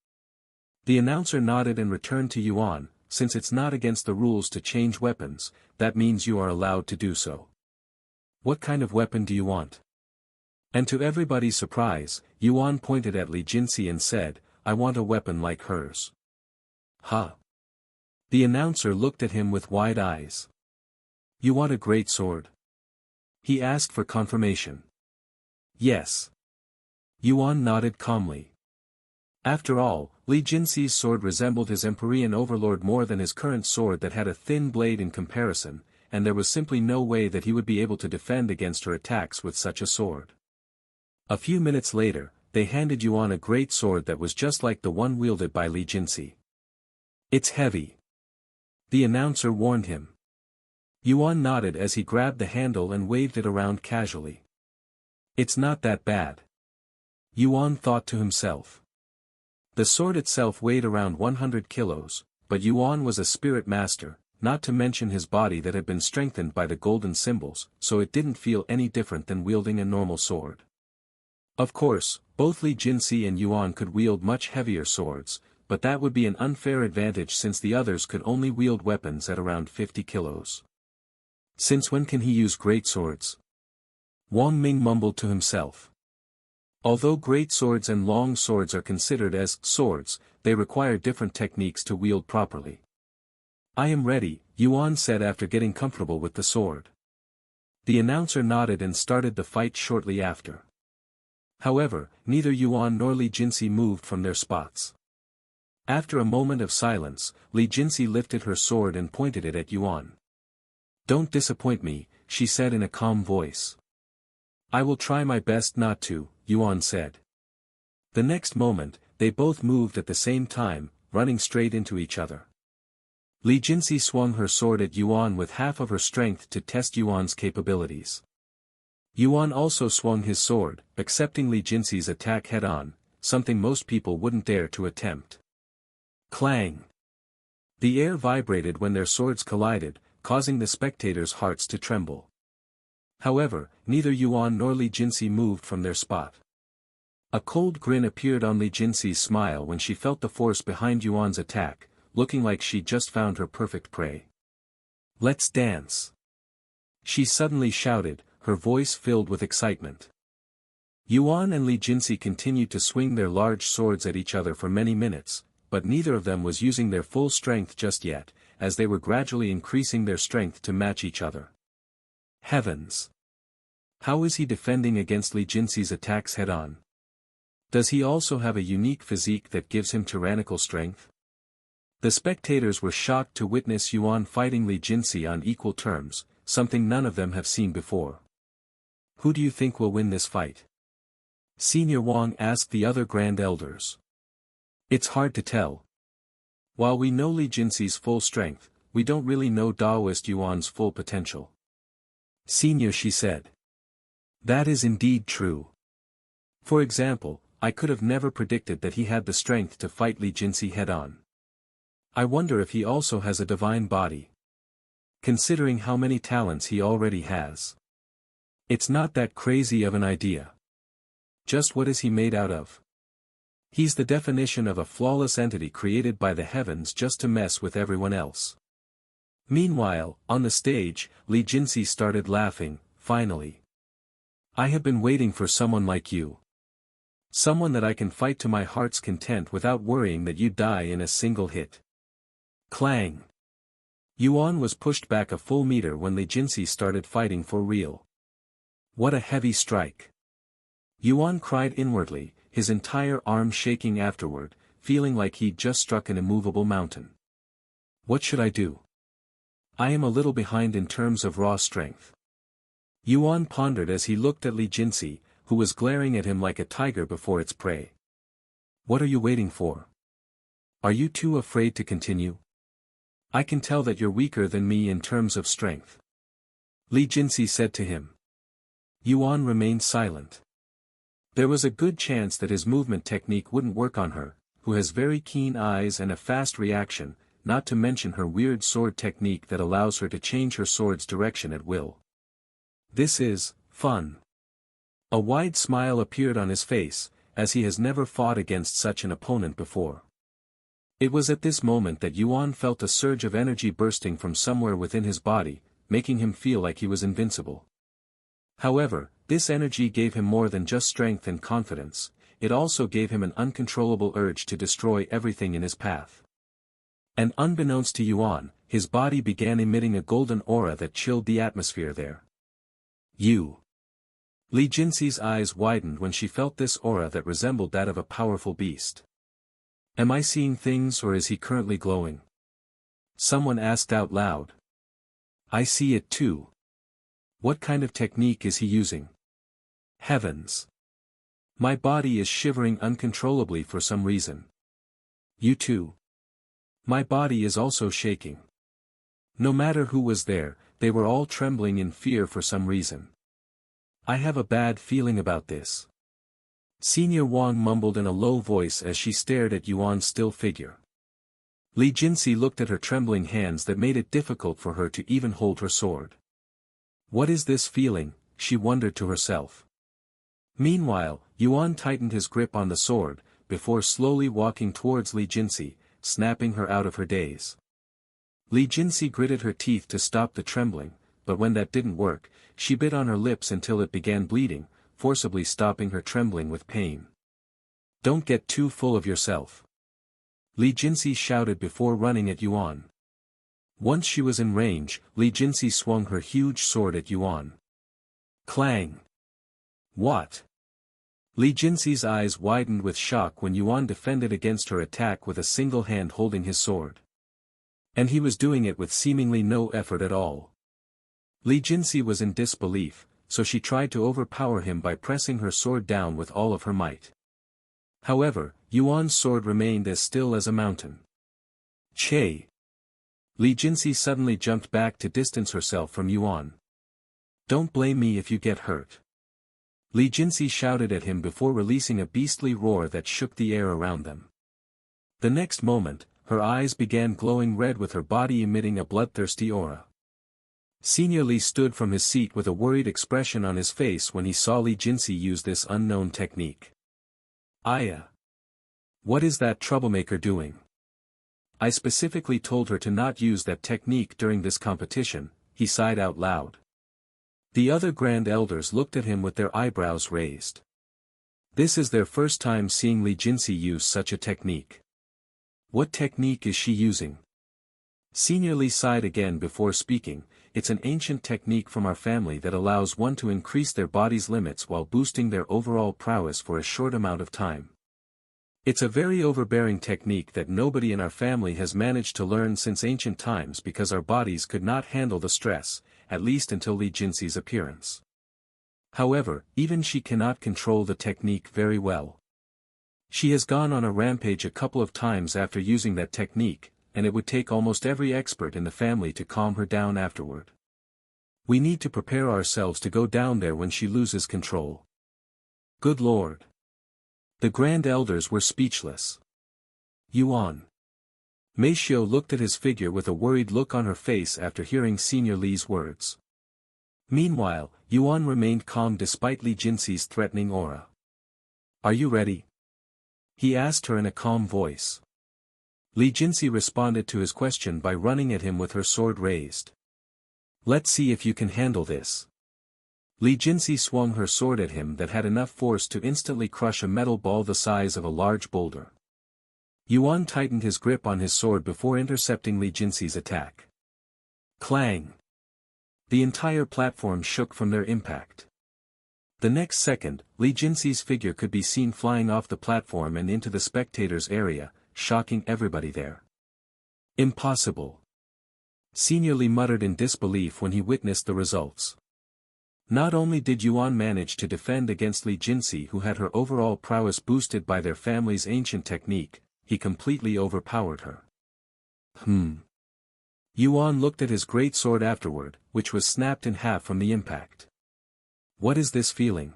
The announcer nodded and returned to Yuan, since it's not against the rules to change weapons, that means you are allowed to do so. What kind of weapon do you want? And to everybody's surprise, Yuan pointed at Li Jinsi and said, I want a weapon like hers. Huh? The announcer looked at him with wide eyes. You want a great sword? He asked for confirmation. Yes. Yuan nodded calmly. After all, Li Jinsi's sword resembled his Empyrean overlord more than his current sword that had a thin blade in comparison, and there was simply no way that he would be able to defend against her attacks with such a sword. A few minutes later, they handed Yuan a great sword that was just like the one wielded by Li Jinsi. It's heavy. The announcer warned him. Yuan nodded as he grabbed the handle and waved it around casually. It's not that bad. Yuan thought to himself. The sword itself weighed around 100 kilos, but Yuan was a spirit master, not to mention his body that had been strengthened by the golden symbols, so it didn't feel any different than wielding a normal sword. Of course, both Li Jinsi and Yuan could wield much heavier swords, but that would be an unfair advantage since the others could only wield weapons at around 50 kilos. Since when can he use great swords? Wang Ming mumbled to himself. Although great swords and long swords are considered as swords, they require different techniques to wield properly. I am ready, Yuan said after getting comfortable with the sword. The announcer nodded and started the fight shortly after. However, neither Yuan nor Li Jinsi moved from their spots. After a moment of silence, Li Jinsi lifted her sword and pointed it at Yuan. Don't disappoint me, she said in a calm voice. I will try my best not to, Yuan said. The next moment, they both moved at the same time, running straight into each other. Li Jinsi swung her sword at Yuan with half of her strength to test Yuan's capabilities. Yuan also swung his sword, accepting Li Jinsi's attack head-on, something most people wouldn't dare to attempt. Clang! The air vibrated when their swords collided, causing the spectators' hearts to tremble. However, neither Yuan nor Li Jinsi moved from their spot. A cold grin appeared on Li Jinsi's smile when she felt the force behind Yuan's attack, looking like she'd just found her perfect prey. Let's dance! She suddenly shouted, her voice filled with excitement. Yuan and Li Jinsi continued to swing their large swords at each other for many minutes, but neither of them was using their full strength just yet, as they were gradually increasing their strength to match each other. Heavens! How is he defending against Li Jinsi's attacks head-on? Does he also have a unique physique that gives him tyrannical strength? The spectators were shocked to witness Yuan fighting Li Jinsi on equal terms, something none of them have seen before. Who do you think will win this fight? Senior Wang asked the other grand elders. It's hard to tell. While we know Li Jinsi's full strength, we don't really know Daoist Yuan's full potential. Senior, she said. That is indeed true. For example, I could have never predicted that he had the strength to fight Li Jinsi head-on. I wonder if he also has a divine body. Considering how many talents he already has. It's not that crazy of an idea. Just what is he made out of? He's the definition of a flawless entity created by the heavens just to mess with everyone else. Meanwhile, on the stage, Li Jinsi started laughing, finally. I have been waiting for someone like you. Someone that I can fight to my heart's content without worrying that you die in a single hit. Clang! Yuan was pushed back a full meter when Li Jinsi started fighting for real. What a heavy strike! Yuan cried inwardly, his entire arm shaking afterward, feeling like he'd just struck an immovable mountain. What should I do? I am a little behind in terms of raw strength. Yuan pondered as he looked at Li Jinsi, who was glaring at him like a tiger before its prey. What are you waiting for? Are you too afraid to continue? I can tell that you're weaker than me in terms of strength. Li Jinsi said to him. Yuan remained silent. There was a good chance that his movement technique wouldn't work on her, who has very keen eyes and a fast reaction, not to mention her weird sword technique that allows her to change her sword's direction at will. This is fun. A wide smile appeared on his face, as he has never fought against such an opponent before. It was at this moment that Yuan felt a surge of energy bursting from somewhere within his body, making him feel like he was invincible. However, this energy gave him more than just strength and confidence, it also gave him an uncontrollable urge to destroy everything in his path. And unbeknownst to Yuan, his body began emitting a golden aura that chilled the atmosphere there. Li Jinsi's eyes widened when she felt this aura that resembled that of a powerful beast. Am I seeing things or is he currently glowing? Someone asked out loud. I see it too. What kind of technique is he using? Heavens! My body is shivering uncontrollably for some reason. You too. My body is also shaking. No matter who was there, they were all trembling in fear for some reason. I have a bad feeling about this. Senior Wang mumbled in a low voice as she stared at Yuan's still figure. Li Jinsi looked at her trembling hands that made it difficult for her to even hold her sword. What is this feeling, she wondered to herself. Meanwhile, Yuan tightened his grip on the sword, before slowly walking towards Li Jinsi, snapping her out of her daze. Li Jinsi gritted her teeth to stop the trembling, but when that didn't work, she bit on her lips until it began bleeding, forcibly stopping her trembling with pain. "Don't get too full of yourself," Li Jinxi shouted before running at Yuan. Once she was in range, Li Jinxi swung her huge sword at Yuan. Clang! What? Li Jinxi's eyes widened with shock when Yuan defended against her attack with a single hand holding his sword. And he was doing it with seemingly no effort at all. Li Jinxi was in disbelief, so she tried to overpower him by pressing her sword down with all of her might. However, Yuan's sword remained as still as a mountain. Che! Li Jinxi suddenly jumped back to distance herself from Yuan. "Don't blame me if you get hurt." Li Jinxi shouted at him before releasing a beastly roar that shook the air around them. The next moment, her eyes began glowing red with her body emitting a bloodthirsty aura. Senior Li stood from his seat with a worried expression on his face when he saw Li Jinxi use this unknown technique. "Aya! What is that troublemaker doing? I specifically told her to not use that technique during this competition," he sighed out loud. The other Grand Elders looked at him with their eyebrows raised. This is their first time seeing Li Jinxi use such a technique. What technique is she using? Senior Li sighed again before speaking. "It's an ancient technique from our family that allows one to increase their body's limits while boosting their overall prowess for a short amount of time. It's a very overbearing technique that nobody in our family has managed to learn since ancient times because our bodies could not handle the stress, at least until Li Jinxi's appearance. However, even she cannot control the technique very well. She has gone on a rampage a couple of times after using that technique, and it would take almost every expert in the family to calm her down afterward. We need to prepare ourselves to go down there when she loses control." Good Lord! The Grand Elders were speechless. Yuan. Meishio looked at his figure with a worried look on her face after hearing Senior Li's words. Meanwhile, Yuan remained calm despite Li Jinxi's threatening aura. "Are you ready?" he asked her in a calm voice. Li Jinxi responded to his question by running at him with her sword raised. "Let's see if you can handle this." Li Jinxi swung her sword at him that had enough force to instantly crush a metal ball the size of a large boulder. Yuan tightened his grip on his sword before intercepting Li Jinxi's attack. Clang! The entire platform shook from their impact. The next second, Li Jinxi's figure could be seen flying off the platform and into the spectators' area, shocking everybody there. "Impossible!" Senior Li muttered in disbelief when he witnessed the results. Not only did Yuan manage to defend against Li Jinxi, who had her overall prowess boosted by their family's ancient technique, he completely overpowered her. Yuan looked at his great sword afterward, which was snapped in half from the impact. What is this feeling?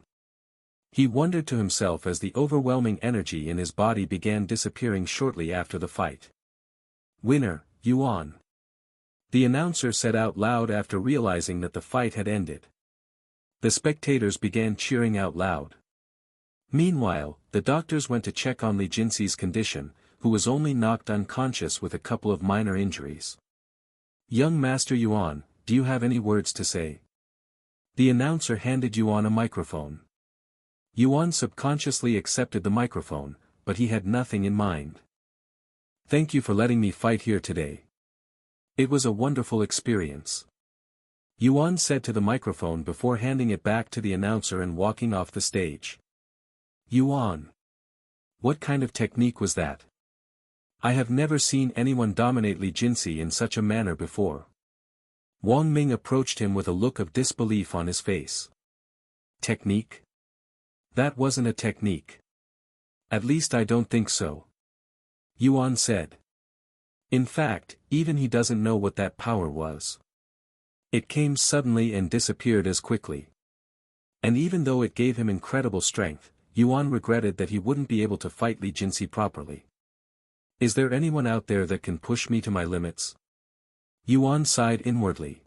He wondered to himself as the overwhelming energy in his body began disappearing shortly after the fight. "Winner, Yuan," the announcer said out loud after realizing that the fight had ended. The spectators began cheering out loud. Meanwhile, the doctors went to check on Li Jinxi's condition, who was only knocked unconscious with a couple of minor injuries. "Young Master Yuan, do you have any words to say?" The announcer handed Yuan a microphone. Yuan subconsciously accepted the microphone, but he had nothing in mind. "Thank you for letting me fight here today. It was a wonderful experience," Yuan said to the microphone before handing it back to the announcer and walking off the stage. "Yuan. What kind of technique was that? I have never seen anyone dominate Li Jinxi in such a manner before." Wang Ming approached him with a look of disbelief on his face. "Technique? That wasn't a technique. At least I don't think so," Yuan said. "In fact, even he doesn't know what that power was. It came suddenly and disappeared as quickly. And even though it gave him incredible strength, Yuan regretted that he wouldn't be able to fight Li Jinxi properly. Is there anyone out there that can push me to my limits?" Yuan sighed inwardly.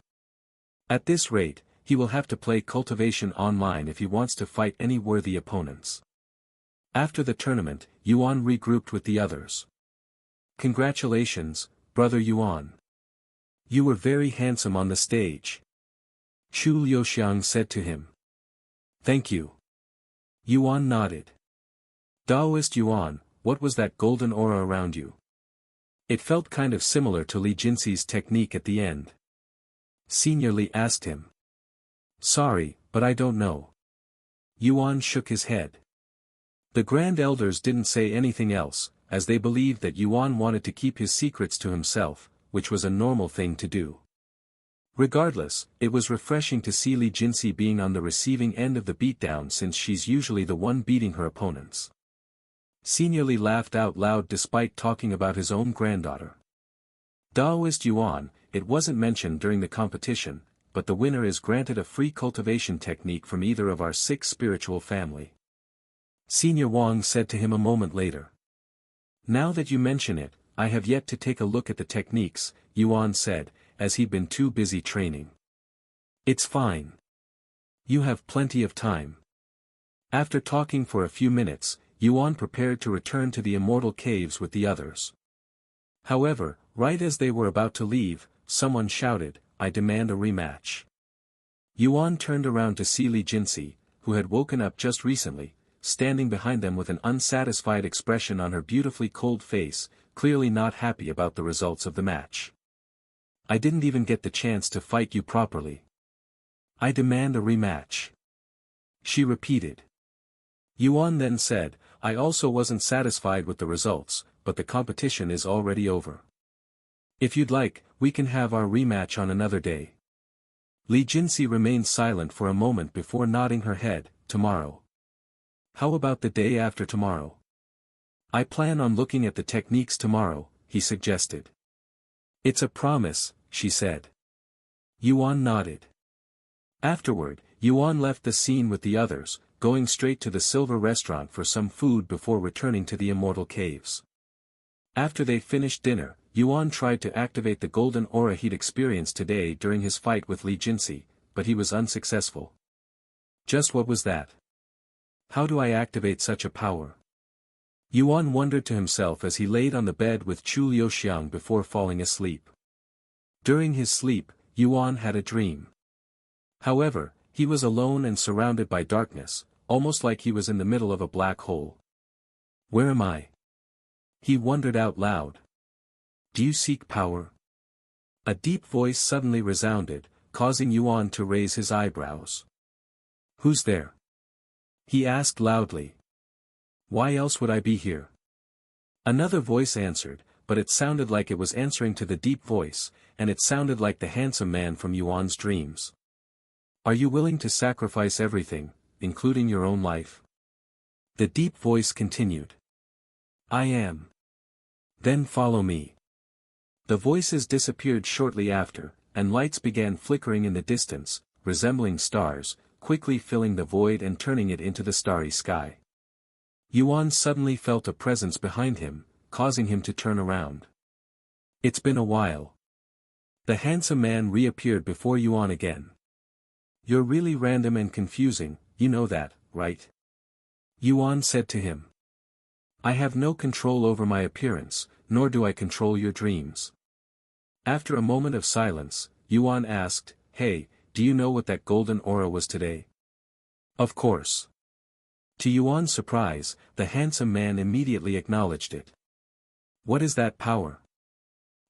At this rate, he will have to play Cultivation Online if he wants to fight any worthy opponents. After the tournament, Yuan regrouped with the others. "Congratulations, brother Yuan. You were very handsome on the stage. Chu Liuxiang said to him. Thank you. Yuan nodded. Taoist Yuan, what was that golden aura around you? It felt kind of similar to Li Jinxi's technique at the end. Senior Li asked him. Sorry, but I don't know. Yuan shook his head. The Grand Elders didn't say anything else, as they believed that Yuan wanted to keep his secrets to himself, which was a normal thing to do. Regardless, it was refreshing to see Li Jinxi being on the receiving end of the beatdown since she's usually the one beating her opponents. Senior Li laughed out loud despite talking about his own granddaughter. Taoist Yuan, it wasn't mentioned during the competition, but the winner is granted a free cultivation technique from either of our 6 spiritual family. Senior Wang said to him a moment later. Now that you mention it, I have yet to take a look at the techniques, Yuan said, as he'd been too busy training. It's fine. You have plenty of time. After talking for a few minutes, Yuan prepared to return to the immortal caves with the others. However, right as they were about to leave, someone shouted, I demand a rematch. Yuan turned around to see Li Jinxi, who had woken up just recently, standing behind them with an unsatisfied expression on her beautifully cold face, clearly not happy about the results of the match. I didn't even get the chance to fight you properly. I demand a rematch. She repeated. Yuan then said, I also wasn't satisfied with the results, but the competition is already over. If you'd like, we can have our rematch on another day. Li Jinxi remained silent for a moment before nodding her head, tomorrow. How about the day after tomorrow? I plan on looking at the techniques tomorrow, he suggested. It's a promise, she said. Yuan nodded. Afterward, Yuan left the scene with the others, going straight to the silver restaurant for some food before returning to the immortal caves. After they finished dinner, Yuan tried to activate the golden aura he'd experienced today during his fight with Li Jinxi, but he was unsuccessful. Just what was that? How do I activate such a power? Yuan wondered to himself as he laid on the bed with Chu Liuxiang before falling asleep. During his sleep, Yuan had a dream. However, he was alone and surrounded by darkness, almost like he was in the middle of a black hole. Where am I? He wondered out loud. Do you seek power? A deep voice suddenly resounded, causing Yuan to raise his eyebrows. Who's there? He asked loudly. Why else would I be here? Another voice answered, but it sounded like it was answering to the deep voice, and it sounded like the handsome man from Yuan's dreams. Are you willing to sacrifice everything, including your own life? The deep voice continued. I am. Then follow me. The voices disappeared shortly after, and lights began flickering in the distance, resembling stars, quickly filling the void and turning it into the starry sky. Yuan suddenly felt a presence behind him, causing him to turn around. It's been a while. The handsome man reappeared before Yuan again. You're really random and confusing, you know that, right? Yuan said to him. I have no control over my appearance, nor do I control your dreams. After a moment of silence, Yuan asked, Hey, do you know what that golden aura was today? Of course. To Yuan's surprise, the handsome man immediately acknowledged it. What is that power?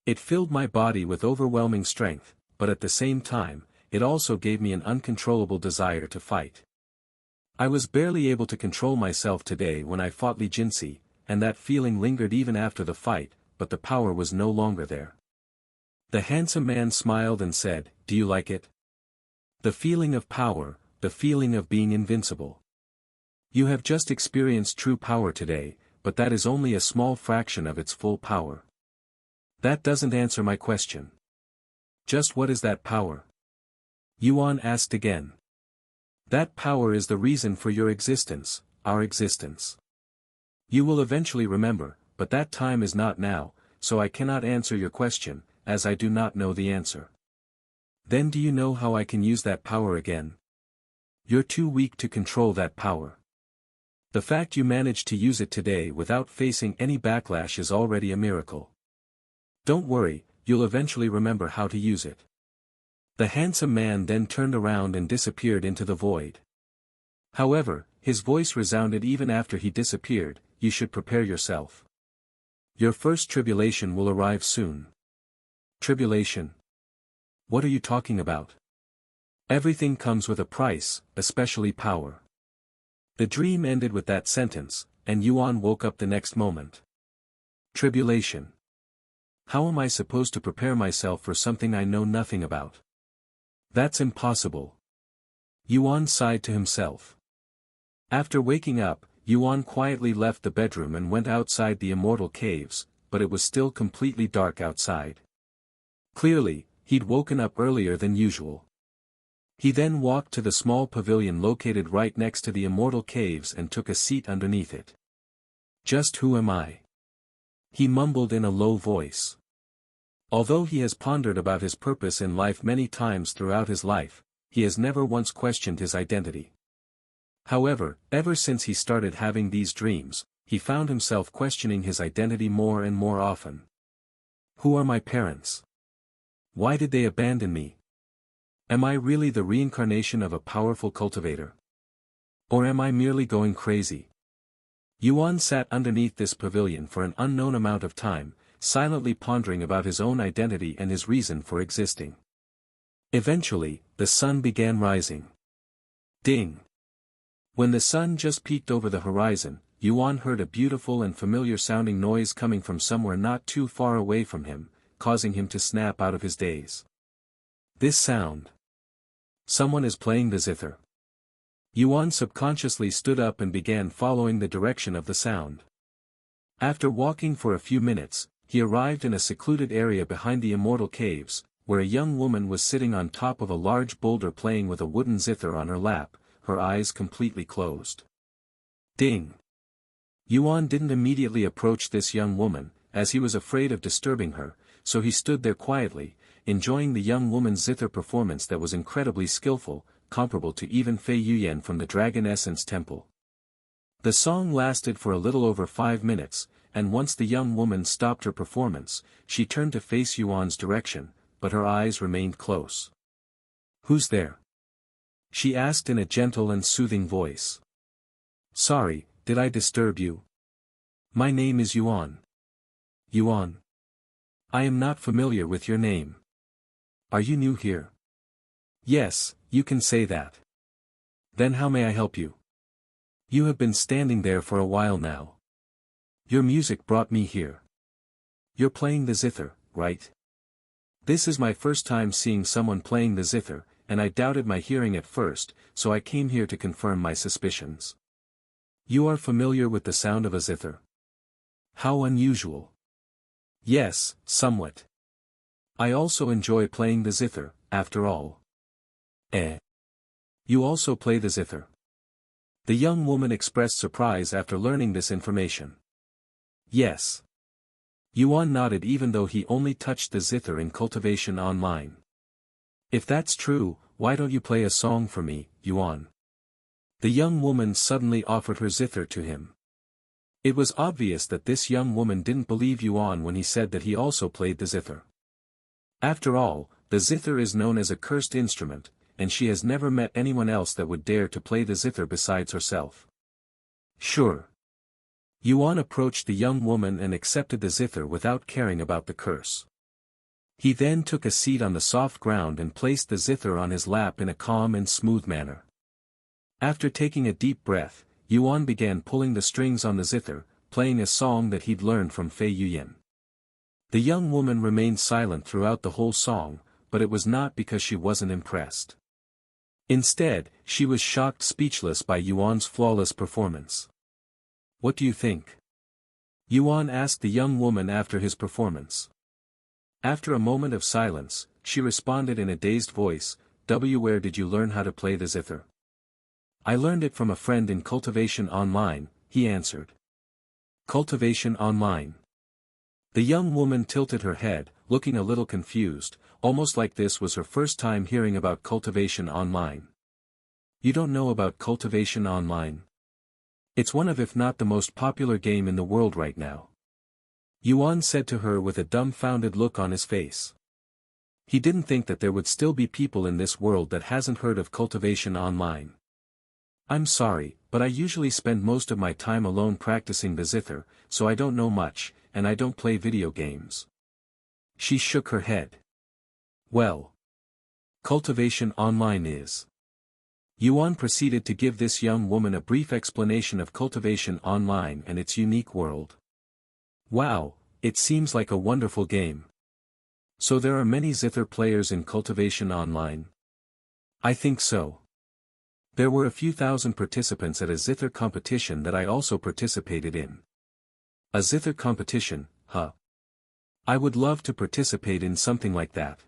It filled my body with overwhelming strength, but at the same time, it also gave me an uncontrollable desire to fight. I was barely able to control myself today when I fought Li Jinxi, and that feeling lingered even after the fight, but the power was no longer there. The handsome man smiled and said, Do you like it? The feeling of power, the feeling of being invincible. You have just experienced true power today, but that is only a small fraction of its full power. That doesn't answer my question. Just what is that power? Yuan asked again. That power is the reason for your existence, our existence. You will eventually remember, but that time is not now, so I cannot answer your question, as I do not know the answer. Then do you know how I can use that power again? You're too weak to control that power. The fact you managed to use it today without facing any backlash is already a miracle. Don't worry, you'll eventually remember how to use it. The handsome man then turned around and disappeared into the void. However, his voice resounded even after he disappeared, "You should prepare yourself. Your first tribulation will arrive soon." Tribulation? What are you talking about? Everything comes with a price, especially power. The dream ended with that sentence, and Yuan woke up the next moment. Tribulation. How am I supposed to prepare myself for something I know nothing about? That's impossible. Yuan sighed to himself. After waking up, Yuan quietly left the bedroom and went outside the immortal caves, but it was still completely dark outside. Clearly, he'd woken up earlier than usual. He then walked to the small pavilion located right next to the immortal caves and took a seat underneath it. Just who am I? He mumbled in a low voice. Although he has pondered about his purpose in life many times throughout his life, he has never once questioned his identity. However, ever since he started having these dreams, he found himself questioning his identity more and more often. Who are my parents? Why did they abandon me? Am I really the reincarnation of a powerful cultivator? Or am I merely going crazy? Yuan sat underneath this pavilion for an unknown amount of time, silently pondering about his own identity and his reason for existing. Eventually, the sun began rising. Ding! When the sun just peeked over the horizon, Yuan heard a beautiful and familiar-sounding noise coming from somewhere not too far away from him, causing him to snap out of his daze. This sound. Someone is playing the zither. Yuan subconsciously stood up and began following the direction of the sound. After walking for a few minutes, he arrived in a secluded area behind the immortal caves, where a young woman was sitting on top of a large boulder playing with a wooden zither on her lap, her eyes completely closed. Ding! Yuan didn't immediately approach this young woman, as he was afraid of disturbing her, so he stood there quietly, enjoying the young woman's zither performance that was incredibly skillful, comparable to even Fei Yuyan from the Dragon Essence Temple. The song lasted for a little over 5 minutes, and once the young woman stopped her performance, she turned to face Yuan's direction, but her eyes remained close. "Who's there?" she asked in a gentle and soothing voice. "Sorry, did I disturb you? My name is Yuan." "Yuan? I am not familiar with your name. Are you new here?" "Yes, you can say that." "Then how may I help you?" "You have been standing there for a while now. Your music brought me here. You're playing the zither, right?" "This is my first time seeing someone playing the zither, and I doubted my hearing at first, so I came here to confirm my suspicions." "You are familiar with the sound of a zither?" "How unusual." "Yes, somewhat. I also enjoy playing the zither, after all." "Eh? You also play the zither?" The young woman expressed surprise after learning this information. "Yes." Yuan nodded even though he only touched the zither in Cultivation Online. "If that's true, why don't you play a song for me, Yuan?" The young woman suddenly offered her zither to him. It was obvious that this young woman didn't believe Yuan when he said that he also played the zither. After all, the zither is known as a cursed instrument, and she has never met anyone else that would dare to play the zither besides herself. "Sure." Yuan approached the young woman and accepted the zither without caring about the curse. He then took a seat on the soft ground and placed the zither on his lap in a calm and smooth manner. After taking a deep breath, Yuan began pulling the strings on the zither, playing a song that he'd learned from Fei Yuyan. The young woman remained silent throughout the whole song, but it was not because she wasn't impressed. Instead, she was shocked speechless by Yuan's flawless performance. "What do you think?" Yuan asked the young woman after his performance. After a moment of silence, she responded in a dazed voice, "Where did you learn how to play the zither?" "I learned it from a friend in Cultivation Online," he answered. "Cultivation Online?" The young woman tilted her head, looking a little confused, almost like this was her first time hearing about Cultivation Online. "You don't know about Cultivation Online? It's one of if not the most popular game in the world right now," Yuan said to her with a dumbfounded look on his face. He didn't think that there would still be people in this world that hasn't heard of Cultivation Online. I'm sorry, but I usually spend most of my time alone practicing the zither, so I don't know much, and I don't play video games. She shook her head. Well, Cultivation Online is. Yuan proceeded to give this young woman a brief explanation of Cultivation Online and its unique world. Wow, it seems like a wonderful game. So there are many zither players in Cultivation Online? I think so. There were a few thousand participants at a zither competition that I also participated in. A zither competition, huh? I would love to participate in something like that.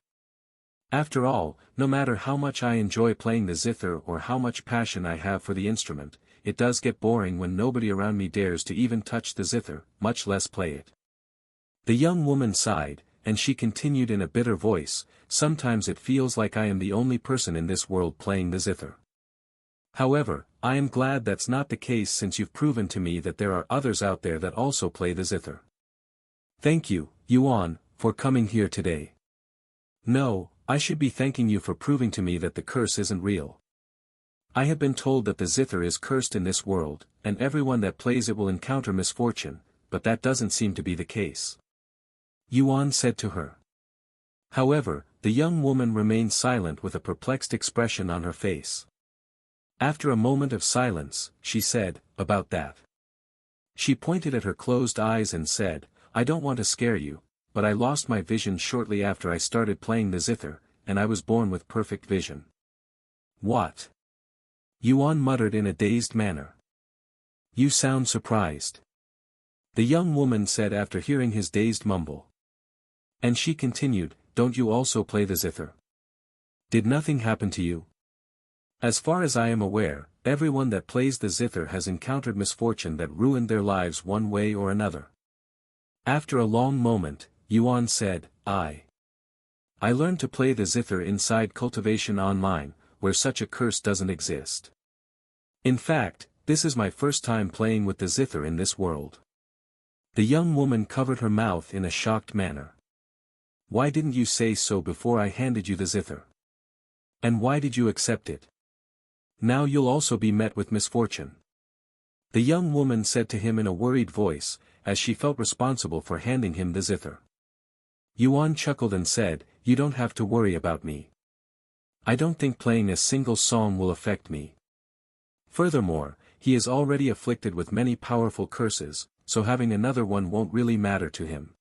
After all, no matter how much I enjoy playing the zither or how much passion I have for the instrument, it does get boring when nobody around me dares to even touch the zither, much less play it. The young woman sighed, and she continued in a bitter voice, sometimes it feels like I am the only person in this world playing the zither. However, I am glad that's not the case since you've proven to me that there are others out there that also play the zither. Thank you, Yuan, for coming here today. No, I should be thanking you for proving to me that the curse isn't real. I have been told that the zither is cursed in this world, and everyone that plays it will encounter misfortune, but that doesn't seem to be the case. Yuan said to her. However, the young woman remained silent with a perplexed expression on her face. After a moment of silence, she said, about that. She pointed at her closed eyes and said, I don't want to scare you, but I lost my vision shortly after I started playing the zither, and I was born with perfect vision. What? Yuan muttered in a dazed manner. You sound surprised. The young woman said after hearing his dazed mumble. And she continued, don't you also play the zither? Did nothing happen to you? As far as I am aware, everyone that plays the zither has encountered misfortune that ruined their lives one way or another. After a long moment, Yuan said, I learned to play the zither inside Cultivation Online, where such a curse doesn't exist. In fact, this is my first time playing with the zither in this world. The young woman covered her mouth in a shocked manner. Why didn't you say so before I handed you the zither? And why did you accept it? Now you'll also be met with misfortune. The young woman said to him in a worried voice, as she felt responsible for handing him the zither. Yuan chuckled and said, you don't have to worry about me. I don't think playing a single song will affect me. Furthermore, he is already afflicted with many powerful curses, so having another one won't really matter to him.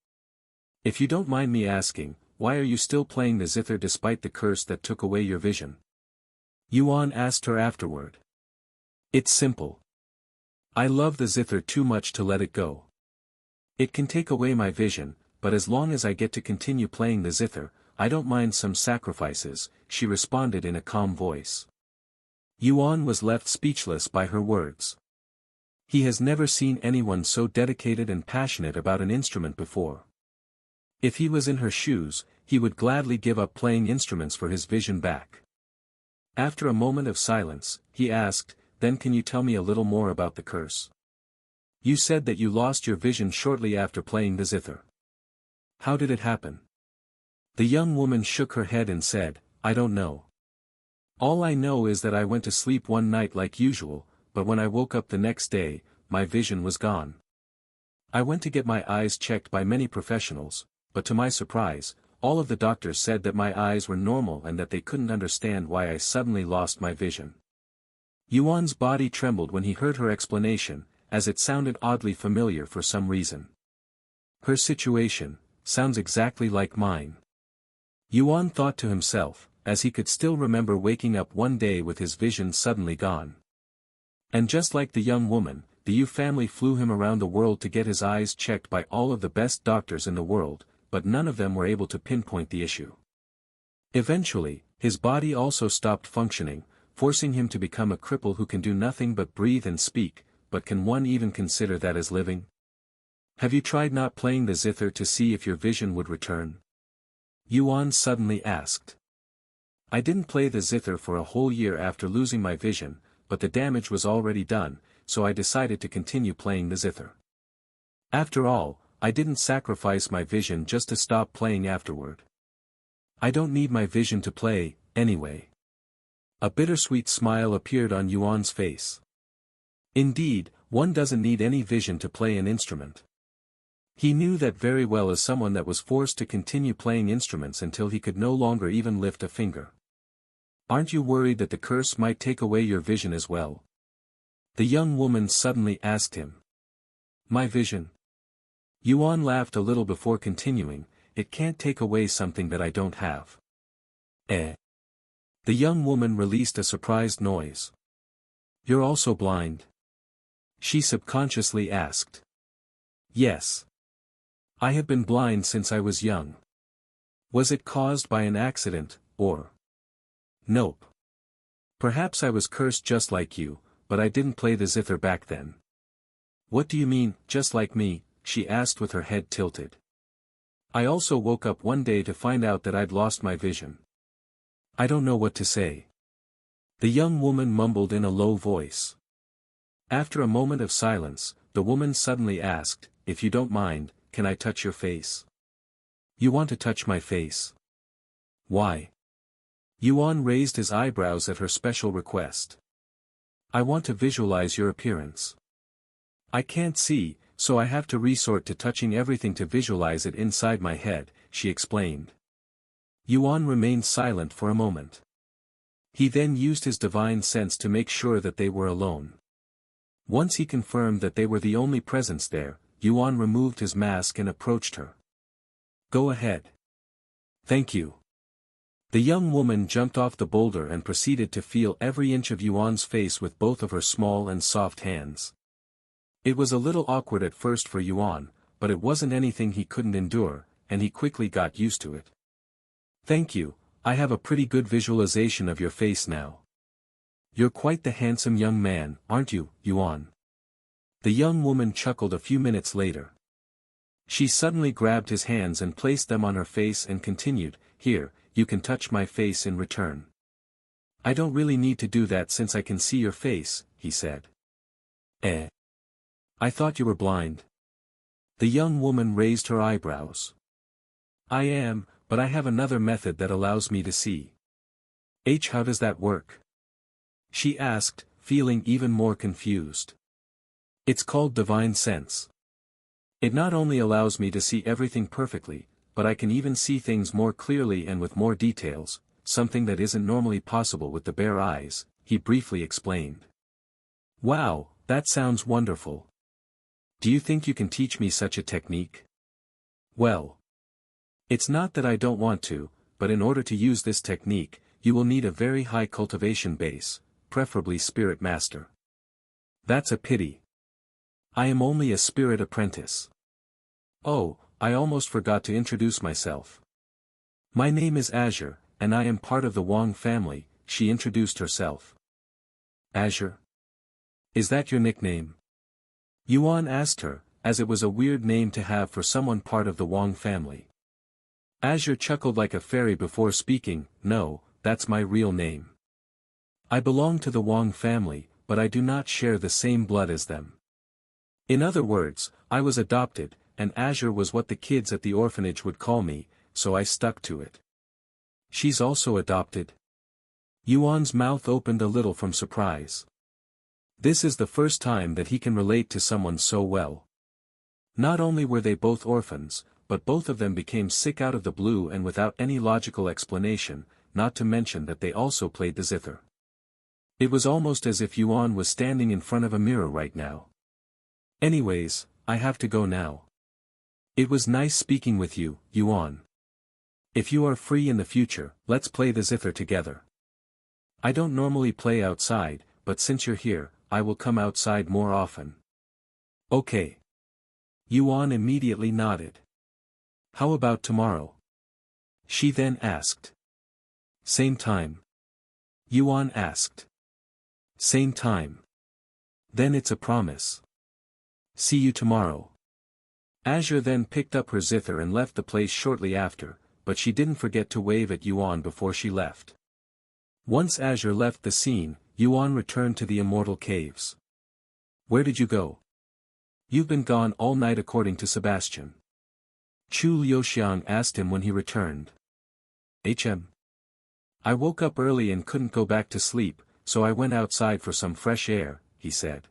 If you don't mind me asking, why are you still playing the zither despite the curse that took away your vision? Yuan asked her afterward. It's simple. I love the zither too much to let it go. It can take away my vision, but as long as I get to continue playing the zither, I don't mind some sacrifices, she responded in a calm voice. Yuan was left speechless by her words. He has never seen anyone so dedicated and passionate about an instrument before. If he was in her shoes, he would gladly give up playing instruments for his vision back. After a moment of silence, he asked, then can you tell me a little more about the curse? You said that you lost your vision shortly after playing the zither. How did it happen? The young woman shook her head and said, I don't know. All I know is that I went to sleep one night like usual, but when I woke up the next day, my vision was gone. I went to get my eyes checked by many professionals, but to my surprise, all of the doctors said that my eyes were normal and that they couldn't understand why I suddenly lost my vision. Yuan's body trembled when he heard her explanation, as it sounded oddly familiar for some reason. Her situation sounds exactly like mine. Yuan thought to himself, as he could still remember waking up one day with his vision suddenly gone. And just like the young woman, the Yu family flew him around the world to get his eyes checked by all of the best doctors in the world, but none of them were able to pinpoint the issue. Eventually, his body also stopped functioning, forcing him to become a cripple who can do nothing but breathe and speak, but can one even consider that as living? Have you tried not playing the zither to see if your vision would return? Yuan suddenly asked. I didn't play the zither for a whole year after losing my vision, but the damage was already done, so I decided to continue playing the zither. After all, I didn't sacrifice my vision just to stop playing afterward. I don't need my vision to play, anyway. A bittersweet smile appeared on Yuan's face. Indeed, one doesn't need any vision to play an instrument. He knew that very well as someone that was forced to continue playing instruments until he could no longer even lift a finger. Aren't you worried that the curse might take away your vision as well? The young woman suddenly asked him. My vision? Yuan laughed a little before continuing, it can't take away something that I don't have. Eh? The young woman released a surprised noise. You're also blind? She subconsciously asked. Yes. I have been blind since I was young. Was it caused by an accident, or? Nope. Perhaps I was cursed just like you, but I didn't play the zither back then. What do you mean, just like me? She asked with her head tilted. I also woke up one day to find out that I'd lost my vision. I don't know what to say. The young woman mumbled in a low voice. After a moment of silence, the woman suddenly asked, if you don't mind, can I touch your face? You want to touch my face? Why? Yuan raised his eyebrows at her special request. I want to visualize your appearance. I can't see, so I have to resort to touching everything to visualize it inside my head, she explained. Yuan remained silent for a moment. He then used his divine sense to make sure that they were alone. Once he confirmed that they were the only presence there, Yuan removed his mask and approached her. Go ahead. Thank you. The young woman jumped off the boulder and proceeded to feel every inch of Yuan's face with both of her small and soft hands. It was a little awkward at first for Yuan, but it wasn't anything he couldn't endure, and he quickly got used to it. Thank you, I have a pretty good visualization of your face now. You're quite the handsome young man, aren't you, Yuan? The young woman chuckled a few minutes later. She suddenly grabbed his hands and placed them on her face and continued, here, you can touch my face in return. I don't really need to do that since I can see your face, he said. Eh? I thought you were blind. The young woman raised her eyebrows. I am, but I have another method that allows me to see. How does that work? She asked, feeling even more confused. It's called divine sense. It not only allows me to see everything perfectly, but I can even see things more clearly and with more details, something that isn't normally possible with the bare eyes, he briefly explained. Wow, that sounds wonderful. Do you think you can teach me such a technique? Well, it's not that I don't want to, but in order to use this technique, you will need a very high cultivation base, preferably spirit master. That's a pity. I am only a spirit apprentice. Oh, I almost forgot to introduce myself. My name is Azure, and I am part of the Wang family, she introduced herself. Azure? Is that your nickname? Yuan asked her, as it was a weird name to have for someone part of the Wang family. Azure chuckled like a fairy before speaking, no, that's my real name. I belong to the Wang family, but I do not share the same blood as them. In other words, I was adopted, and Azure was what the kids at the orphanage would call me, so I stuck to it. She's also adopted? Yuan's mouth opened a little from surprise. This is the first time that he can relate to someone so well. Not only were they both orphans, but both of them became sick out of the blue and without any logical explanation, not to mention that they also played the zither. It was almost as if Yuan was standing in front of a mirror right now. Anyways, I have to go now. It was nice speaking with you, Yuan. If you are free in the future, let's play the zither together. I don't normally play outside, but since you're here, I will come outside more often. Okay. Yuan immediately nodded. How about tomorrow? She then asked. Same time? Yuan asked. Same time. Then it's a promise. See you tomorrow. Azure then picked up her zither and left the place shortly after, but she didn't forget to wave at Yuan before she left. Once Azure left the scene, Yuan returned to the immortal caves. Where did you go? You've been gone all night according to Sebastian. Chu Liuxiang asked him when he returned. I woke up early and couldn't go back to sleep, so I went outside for some fresh air, he said.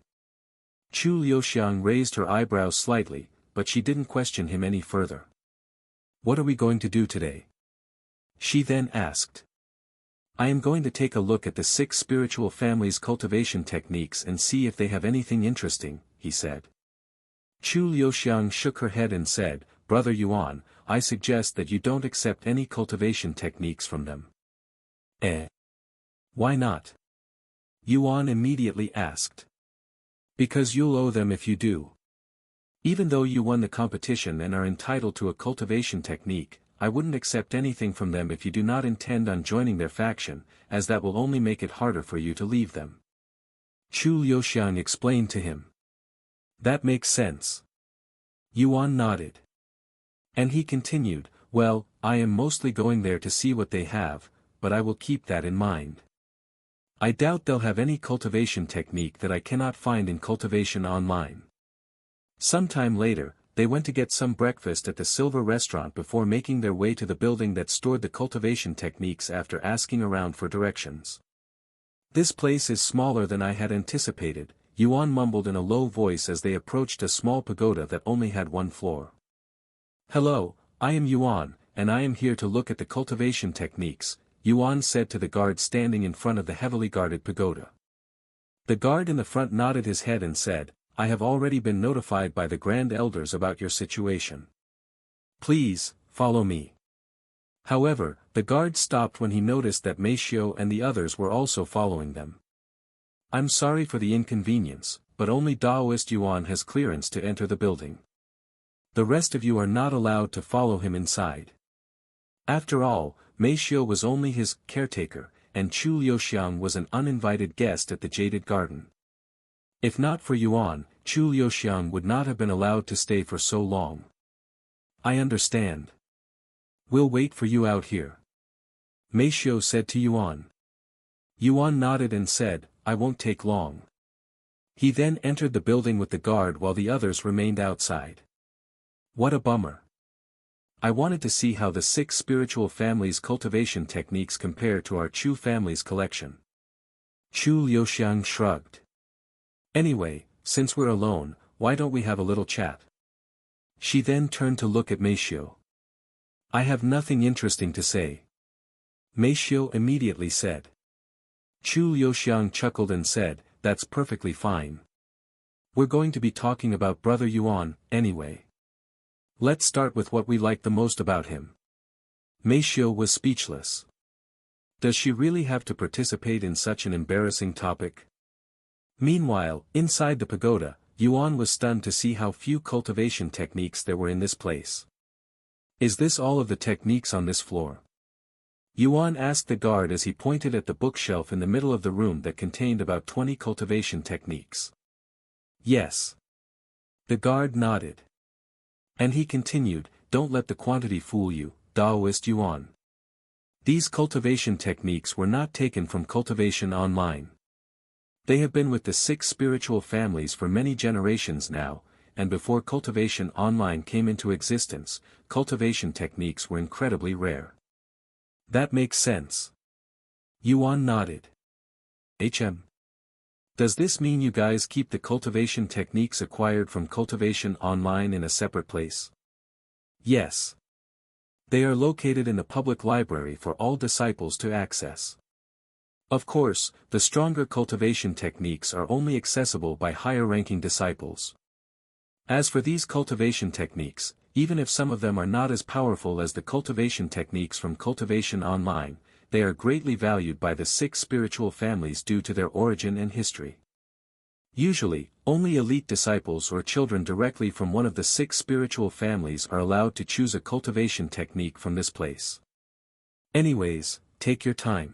Chu Liuxiang raised her eyebrows slightly, but she didn't question him any further. What are we going to do today? She then asked. I am going to take a look at the 6 spiritual families' cultivation techniques and see if they have anything interesting, he said. Chu Liuxiang shook her head and said, Brother Yuan, I suggest that you don't accept any cultivation techniques from them. Why not? Yuan immediately asked. Because you'll owe them if you do. Even though you won the competition and are entitled to a cultivation technique, I wouldn't accept anything from them if you do not intend on joining their faction, as that will only make it harder for you to leave them. Chu Liuxiang explained to him. That makes sense. Yuan nodded. And he continued, well, I am mostly going there to see what they have, but I will keep that in mind. I doubt they'll have any cultivation technique that I cannot find in Cultivation Online. Sometime later, they went to get some breakfast at the Silver Restaurant before making their way to the building that stored the cultivation techniques after asking around for directions. This place is smaller than I had anticipated, Yuan mumbled in a low voice as they approached a small pagoda that only had 1 floor. Hello, I am Yuan, and I am here to look at the cultivation techniques, Yuan said to the guard standing in front of the heavily guarded pagoda. The guard in the front nodded his head and said, I have already been notified by the Grand Elders about your situation. Please, follow me. However, the guard stopped when he noticed that Meishio and the others were also following them. I'm sorry for the inconvenience, but only Daoist Yuan has clearance to enter the building. The rest of you are not allowed to follow him inside. After all, Meishio was only his caretaker, and Chu Liuxiang was an uninvited guest at the Jaded Garden. If not for Yuan, Chu Liuxiang would not have been allowed to stay for so long. I understand. We'll wait for you out here. Meishio said to Yuan. Yuan nodded and said, I won't take long. He then entered the building with the guard while the others remained outside. What a bummer. I wanted to see how the 6 spiritual families' cultivation techniques compare to our Chu family's collection. Chu Liuxiang shrugged. Anyway, since we're alone, why don't we have a little chat? She then turned to look at Meishio. I have nothing interesting to say. Meishio immediately said. Chu Liuxiang chuckled and said, that's perfectly fine. We're going to be talking about Brother Yuan, anyway. Let's start with what we like the most about him. Meishio was speechless. Does she really have to participate in such an embarrassing topic? Meanwhile, inside the pagoda, Yuan was stunned to see how few cultivation techniques there were in this place. Is this all of the techniques on this floor? Yuan asked the guard as he pointed at the bookshelf in the middle of the room that contained about 20 cultivation techniques. Yes. The guard nodded. And he continued, don't let the quantity fool you, Daoist Yuan. These cultivation techniques were not taken from Cultivation Online. They have been with the 6 spiritual families for many generations now, and before Cultivation Online came into existence, cultivation techniques were incredibly rare. That makes sense. Yuan nodded. Does this mean you guys keep the cultivation techniques acquired from Cultivation Online in a separate place? Yes. They are located in the public library for all disciples to access. Of course, the stronger cultivation techniques are only accessible by higher-ranking disciples. As for these cultivation techniques, even if some of them are not as powerful as the cultivation techniques from Cultivation Online, they are greatly valued by the 6 spiritual families due to their origin and history. Usually, only elite disciples or children directly from one of the 6 spiritual families are allowed to choose a cultivation technique from this place. Anyways, take your time.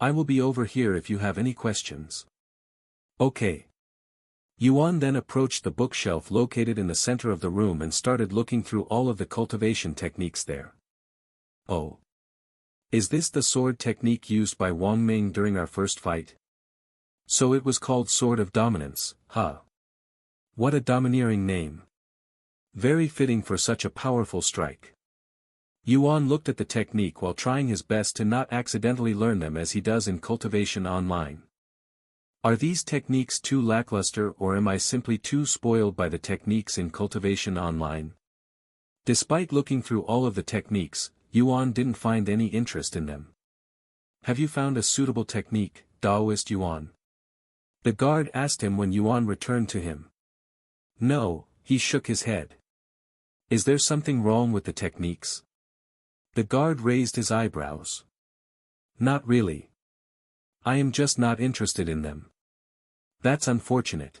I will be over here if you have any questions. Okay. Yuan then approached the bookshelf located in the center of the room and started looking through all of the cultivation techniques there. Oh. Is this the sword technique used by Wang Ming during our first fight? So it was called Sword of Dominance, huh? What a domineering name. Very fitting for such a powerful strike. Yuan looked at the technique while trying his best to not accidentally learn them as he does in Cultivation Online. Are these techniques too lackluster, or am I simply too spoiled by the techniques in Cultivation Online? Despite looking through all of the techniques, Yuan didn't find any interest in them. Have you found a suitable technique, Taoist Yuan? The guard asked him when Yuan returned to him. No, he shook his head. Is there something wrong with the techniques? The guard raised his eyebrows. Not really. I am just not interested in them. That's unfortunate.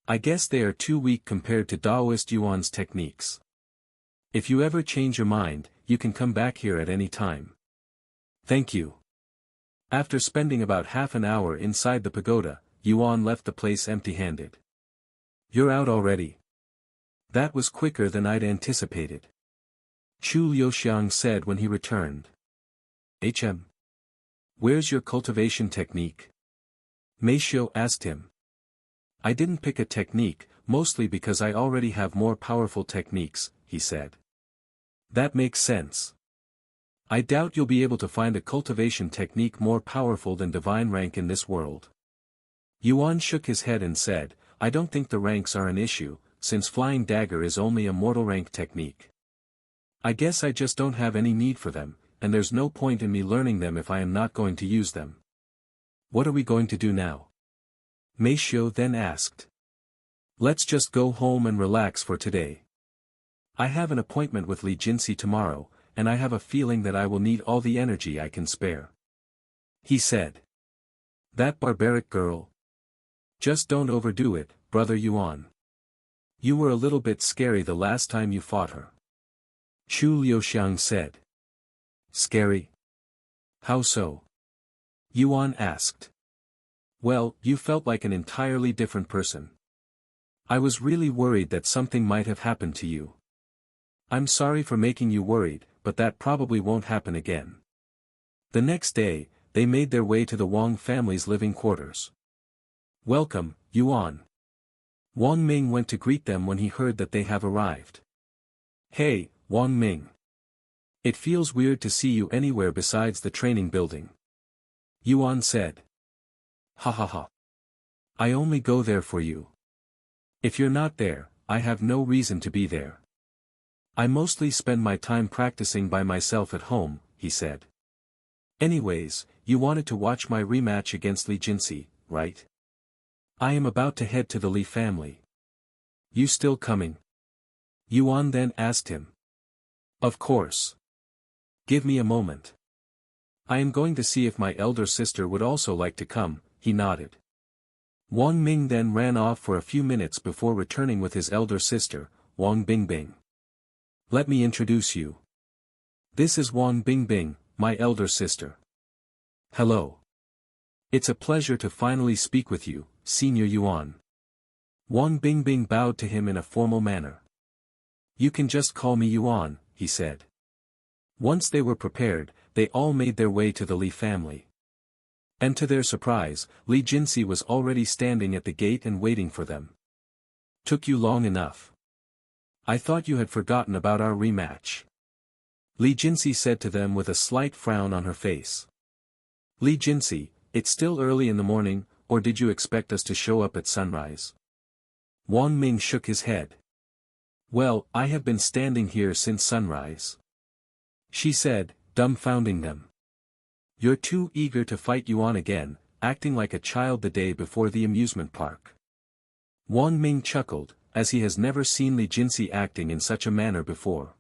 I guess they are too weak compared to Taoist Yuan's techniques. If you ever change your mind, you can come back here at any time. Thank you. After spending about half an hour inside the pagoda, Yuan left the place empty-handed. You're out already. That was quicker than I'd anticipated. Chu Liuxiang said when he returned. Where's your cultivation technique? Meishiu asked him. I didn't pick a technique, mostly because I already have more powerful techniques, he said. That makes sense. I doubt you'll be able to find a cultivation technique more powerful than divine rank in this world. Yuan shook his head and said, I don't think the ranks are an issue, since Flying Dagger is only a mortal rank technique. I guess I just don't have any need for them, and there's no point in me learning them if I am not going to use them. What are we going to do now? Meishiu then asked. Let's just go home and relax for today. I have an appointment with Li Jinxi tomorrow, and I have a feeling that I will need all the energy I can spare. He said. That barbaric girl. Just don't overdo it, brother Yuan. You were a little bit scary the last time you fought her. Chu Liuxiang said. Scary? How so? Yuan asked. Well, you felt like an entirely different person. I was really worried that something might have happened to you. I'm sorry for making you worried, but that probably won't happen again. The next day, they made their way to the Wang family's living quarters. Welcome, Yuan. Wang Ming went to greet them when he heard that they have arrived. Hey, Wang Ming. It feels weird to see you anywhere besides the training building. Yuan said. Ha ha ha. I only go there for you. If you're not there, I have no reason to be there. I mostly spend my time practicing by myself at home, he said. Anyways, you wanted to watch my rematch against Li Jinxi, right? I am about to head to the Li family. You still coming? Yuan then asked him. Of course. Give me a moment. I am going to see if my elder sister would also like to come, he nodded. Wang Ming then ran off for a few minutes before returning with his elder sister, Wang Bingbing. Let me introduce you. This is Wang Bingbing, my elder sister. Hello. It's a pleasure to finally speak with you, Senior Yuan. Wang Bingbing bowed to him in a formal manner. You can just call me Yuan, he said. Once they were prepared, they all made their way to the Li family. And to their surprise, Li Jinxi was already standing at the gate and waiting for them. Took you long enough. I thought you had forgotten about our rematch. Li Jinxi said to them with a slight frown on her face. Li Jinxi, it's still early in the morning, or did you expect us to show up at sunrise? Wang Ming shook his head. Well, I have been standing here since sunrise. She said, dumbfounding them. You're too eager to fight Yuan again, acting like a child the day before the amusement park. Wang Ming chuckled, as he has never seen Li Jinxi acting in such a manner before.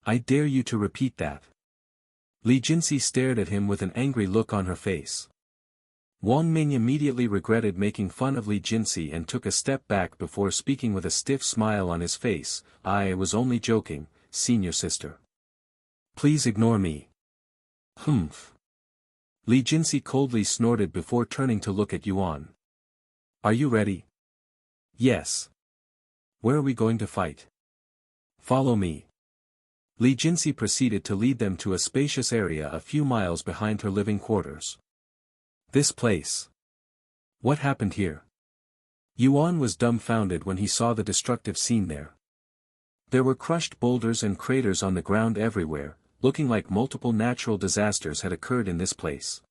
I dare you to repeat that. Li Jinxi stared at him with an angry look on her face. Wang Ming immediately regretted making fun of Li Jinxi and took a step back before speaking with a stiff smile on his face. I was only joking, senior sister. Please ignore me. Humph. Li Jinxi coldly snorted before turning to look at Yuan. Are you ready? Yes. Where are we going to fight? Follow me. Li Jinxi proceeded to lead them to a spacious area a few miles behind her living quarters. This place. What happened here? Yuan was dumbfounded when he saw the destructive scene there. There were crushed boulders and craters on the ground everywhere, looking like multiple natural disasters had occurred in this place.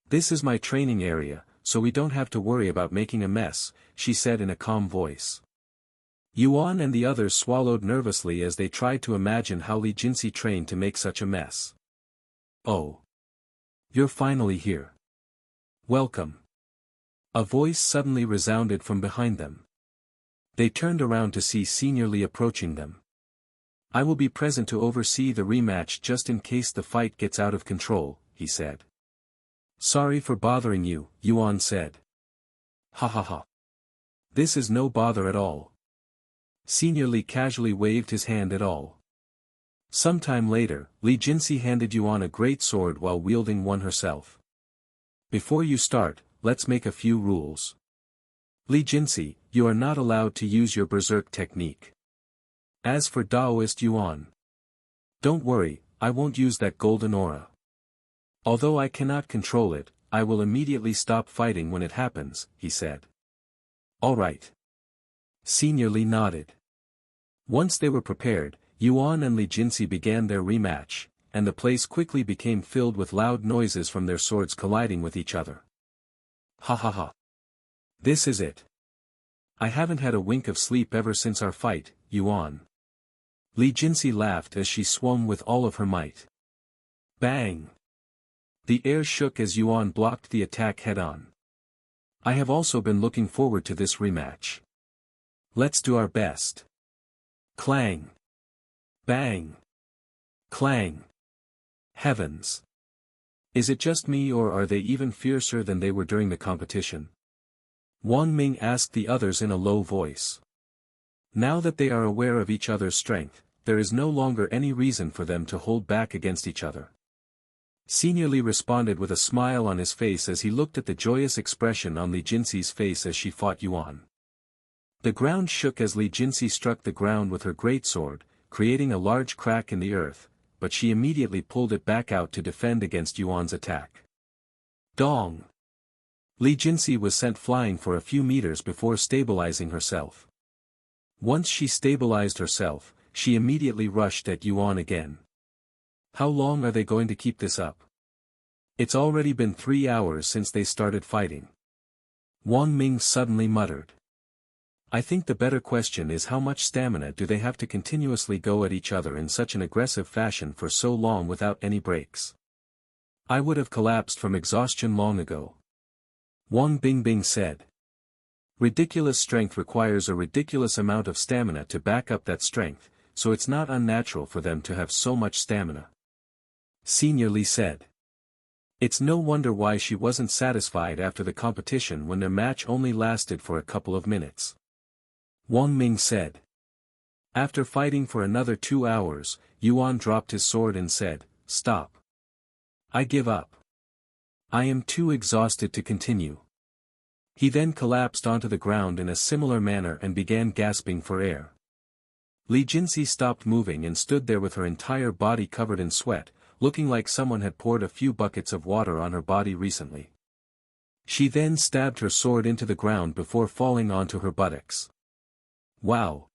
"This is my training area, so we don't have to worry about making a mess," she said in a calm voice. Yuan and the others swallowed nervously as they tried to imagine how Li Jinsi trained to make such a mess. "Oh. You're finally here. Welcome." A voice suddenly resounded from behind them. They turned around to see Senior Li approaching them. "I will be present to oversee the rematch just in case the fight gets out of control," he said. "Sorry for bothering you," Yuan said. "Ha ha ha. This is no bother at all." Senior Li casually waved his hand at all. Sometime later, Li Jinsi handed Yuan a great sword while wielding one herself. "Before you start, let's make a few rules. Li Jinsi, you are not allowed to use your berserk technique. As for Daoist Yuan, don't worry, I won't use that golden aura. Although I cannot control it, I will immediately stop fighting when it happens," he said. "All right." Senior Li nodded. Once they were prepared, Yuan and Li Jinsi began their rematch, and the place quickly became filled with loud noises from their swords colliding with each other. "Ha ha ha. This is it. I haven't had a wink of sleep ever since our fight, Yuan." Li Jinsi laughed as she swung with all of her might. Bang! The air shook as Yuan blocked the attack head-on. "I have also been looking forward to this rematch. Let's do our best." Clang! Bang! Clang! Heavens! Is it just me or are they even fiercer than they were during the competition? Wang Ming asked the others in a low voice. Now that they are aware of each other's strength, there is no longer any reason for them to hold back against each other. Senior Li responded with a smile on his face as he looked at the joyous expression on Li Jinsi's face as she fought Yuan. The ground shook as Li Jinsi struck the ground with her greatsword, creating a large crack in the earth, but she immediately pulled it back out to defend against Yuan's attack. Dong! Li Jinsi was sent flying for a few meters before stabilizing herself. Once she stabilized herself, she immediately rushed at Yuan again. How long are they going to keep this up? It's already been 3 hours since they started fighting. Wang Ming suddenly muttered. I think the better question is how much stamina do they have to continuously go at each other in such an aggressive fashion for so long without any breaks? I would have collapsed from exhaustion long ago. Wang Bingbing said. Ridiculous strength requires a ridiculous amount of stamina to back up that strength, so it's not unnatural for them to have so much stamina. Senior Li said. It's no wonder why she wasn't satisfied after the competition when their match only lasted for a couple of minutes. Wang Ming said. After fighting for another 2 hours, Yuan dropped his sword and said, Stop. I give up. I am too exhausted to continue. He then collapsed onto the ground in a similar manner and began gasping for air. Li Jinsi stopped moving and stood there with her entire body covered in sweat, looking like someone had poured a few buckets of water on her body recently. She then stabbed her sword into the ground before falling onto her buttocks. Wow!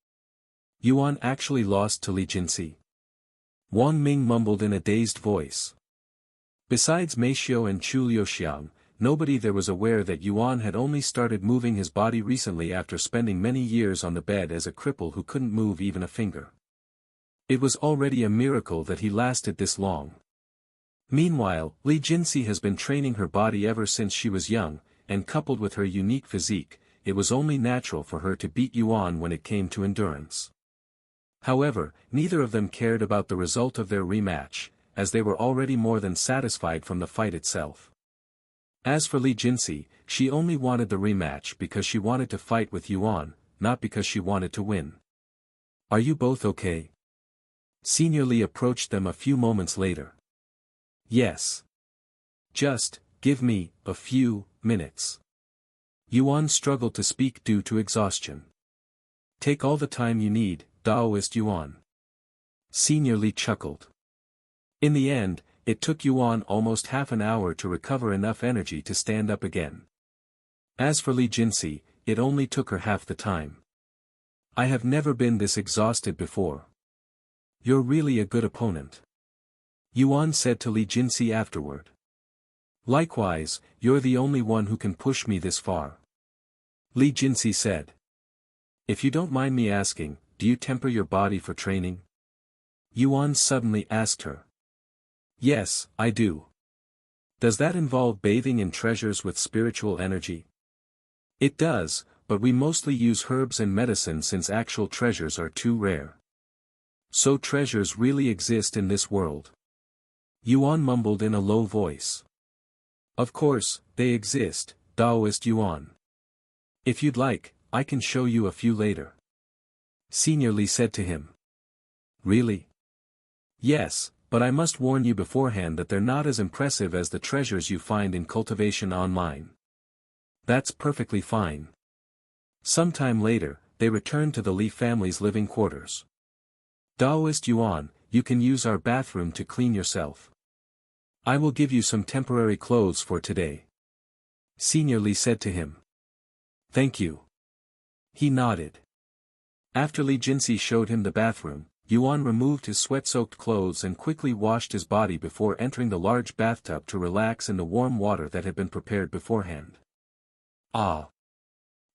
Yuan actually lost to Li Jinsi. Wang Ming mumbled in a dazed voice. Besides Meixiu and Chu Liuxiang, nobody there was aware that Yuan had only started moving his body recently after spending many years on the bed as a cripple who couldn't move even a finger. It was already a miracle that he lasted this long. Meanwhile, Li Jinsi has been training her body ever since she was young, and coupled with her unique physique, it was only natural for her to beat Yuan when it came to endurance. However, neither of them cared about the result of their rematch, as they were already more than satisfied from the fight itself. As for Li Jinsi, she only wanted the rematch because she wanted to fight with Yuan, not because she wanted to win. Are you both okay? Senior Li approached them a few moments later. Yes. Just, give me, a few, minutes. Yuan struggled to speak due to exhaustion. Take all the time you need, Daoist Yuan. Senior Li chuckled. In the end, it took Yuan almost half an hour to recover enough energy to stand up again. As for Li Jinsi, it only took her half the time. I have never been this exhausted before. You're really a good opponent. Yuan said to Li Jinxi afterward. Likewise, you're the only one who can push me this far. Li Jinxi said. If you don't mind me asking, do you temper your body for training? Yuan suddenly asked her. Yes, I do. Does that involve bathing in treasures with spiritual energy? It does, but we mostly use herbs and medicine since actual treasures are too rare. So treasures really exist in this world? Yuan mumbled in a low voice. Of course, they exist, Taoist Yuan. If you'd like, I can show you a few later. Senior Li said to him. Really? Yes, but I must warn you beforehand that they're not as impressive as the treasures you find in Cultivation Online. That's perfectly fine. Sometime later, they returned to the Li family's living quarters. Taoist Yuan, you can use our bathroom to clean yourself. I will give you some temporary clothes for today. Senior Li said to him. Thank you. He nodded. After Li Jinxi showed him the bathroom, Yuan removed his sweat-soaked clothes and quickly washed his body before entering the large bathtub to relax in the warm water that had been prepared beforehand. Ah!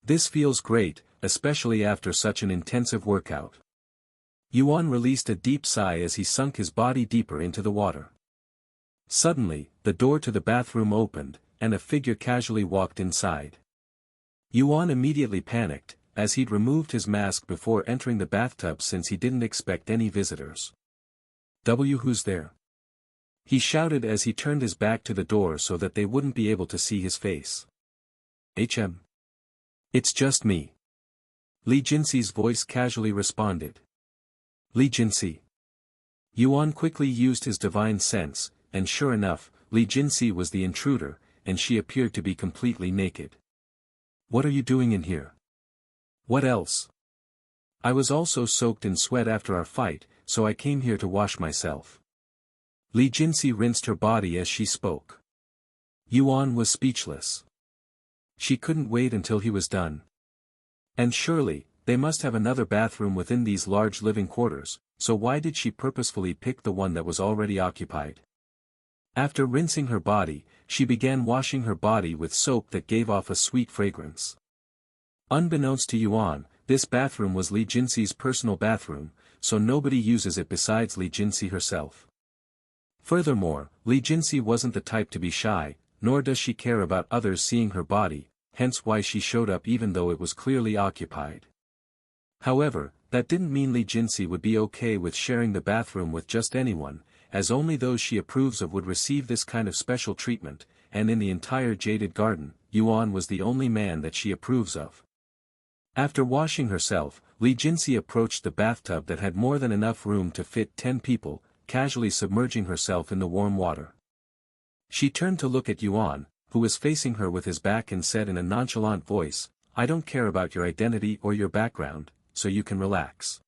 This feels great, especially after such an intensive workout. Yuan released a deep sigh as he sunk his body deeper into the water. Suddenly, the door to the bathroom opened, and a figure casually walked inside. Yuan immediately panicked, as he'd removed his mask before entering the bathtub since he didn't expect any visitors. Who's there? He shouted as he turned his back to the door so that they wouldn't be able to see his face. It's just me. Li Jinxi's voice casually responded. Li Jinxi. Yuan quickly used his divine sense, and sure enough, Li Jinxi was the intruder, and she appeared to be completely naked. What are you doing in here? What else? I was also soaked in sweat after our fight, so I came here to wash myself. Li Jinxi rinsed her body as she spoke. Yuan was speechless. She couldn't wait until he was done. And surely, they must have another bathroom within these large living quarters, so why did she purposefully pick the one that was already occupied? After rinsing her body, she began washing her body with soap that gave off a sweet fragrance. Unbeknownst to Yuan, this bathroom was Li Jinxi's personal bathroom, so nobody uses it besides Li Jinxi herself. Furthermore, Li Jinxi wasn't the type to be shy, nor does she care about others seeing her body, hence why she showed up even though it was clearly occupied. However, that didn't mean Li Jinxi would be okay with sharing the bathroom with just anyone, as only those she approves of would receive this kind of special treatment, and in the entire Jaded Garden, Yuan was the only man that she approves of. After washing herself, Li Jinxi approached the bathtub that had more than enough room to fit 10 people, casually submerging herself in the warm water. She turned to look at Yuan, who was facing her with his back, and said in a nonchalant voice, I don't care about your identity or your background, so you can relax.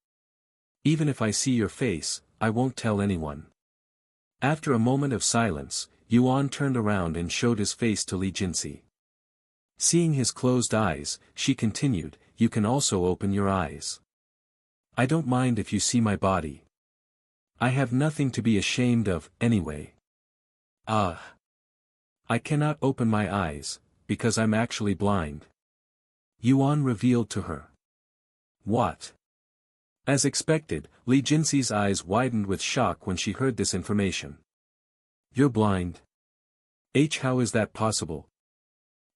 Even if I see your face, I won't tell anyone. After a moment of silence, Yuan turned around and showed his face to Li Jinxi. Seeing his closed eyes, she continued, you can also open your eyes. I don't mind if you see my body. I have nothing to be ashamed of, anyway. I cannot open my eyes, because I'm actually blind. Yuan revealed to her. What? As expected, Li Jinxi's eyes widened with shock when she heard this information. You're blind? How is that possible?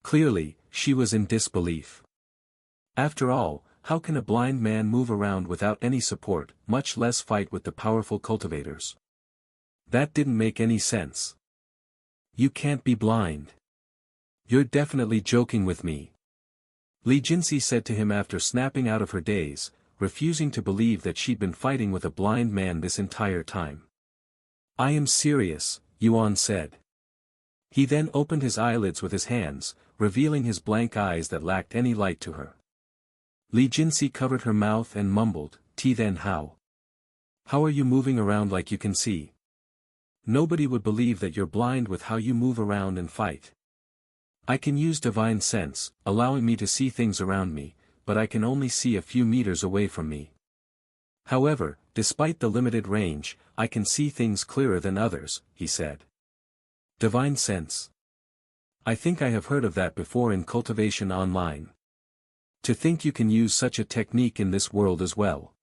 Clearly, she was in disbelief. After all, how can a blind man move around without any support, much less fight with the powerful cultivators? That didn't make any sense. You can't be blind. You're definitely joking with me. Li Jinxi said to him after snapping out of her daze, refusing to believe that she'd been fighting with a blind man this entire time. I am serious, Yuan said. He then opened his eyelids with his hands, revealing his blank eyes that lacked any light to her. Li Jinxi covered her mouth and mumbled, then how? How are you moving around like you can see? Nobody would believe that you're blind with how you move around and fight. I can use divine sense, allowing me to see things around me, but I can only see a few meters away from me. However, despite the limited range, I can see things clearer than others, he said. Divine sense. I think I have heard of that before in Cultivation Online. To think you can use such a technique in this world as well.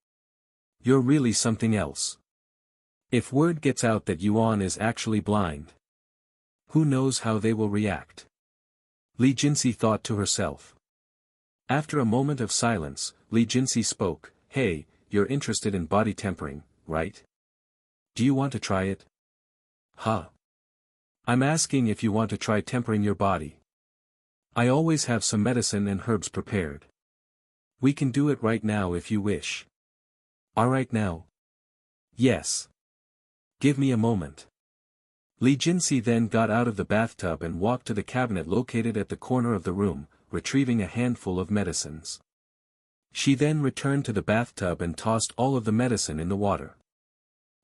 You're really something else. If word gets out that Yuan is actually blind, who knows how they will react? Li Jinsi thought to herself. After a moment of silence, Li Jinsi spoke, "Hey, you're interested in body tempering, right? Do you want to try it?" "Huh? I'm asking if you want to try tempering your body. I always have some medicine and herbs prepared. We can do it right now if you wish." "Alright now?" "Yes. Give me a moment." Li Jinsi then got out of the bathtub and walked to the cabinet located at the corner of the room, retrieving a handful of medicines. She then returned to the bathtub and tossed all of the medicine in the water.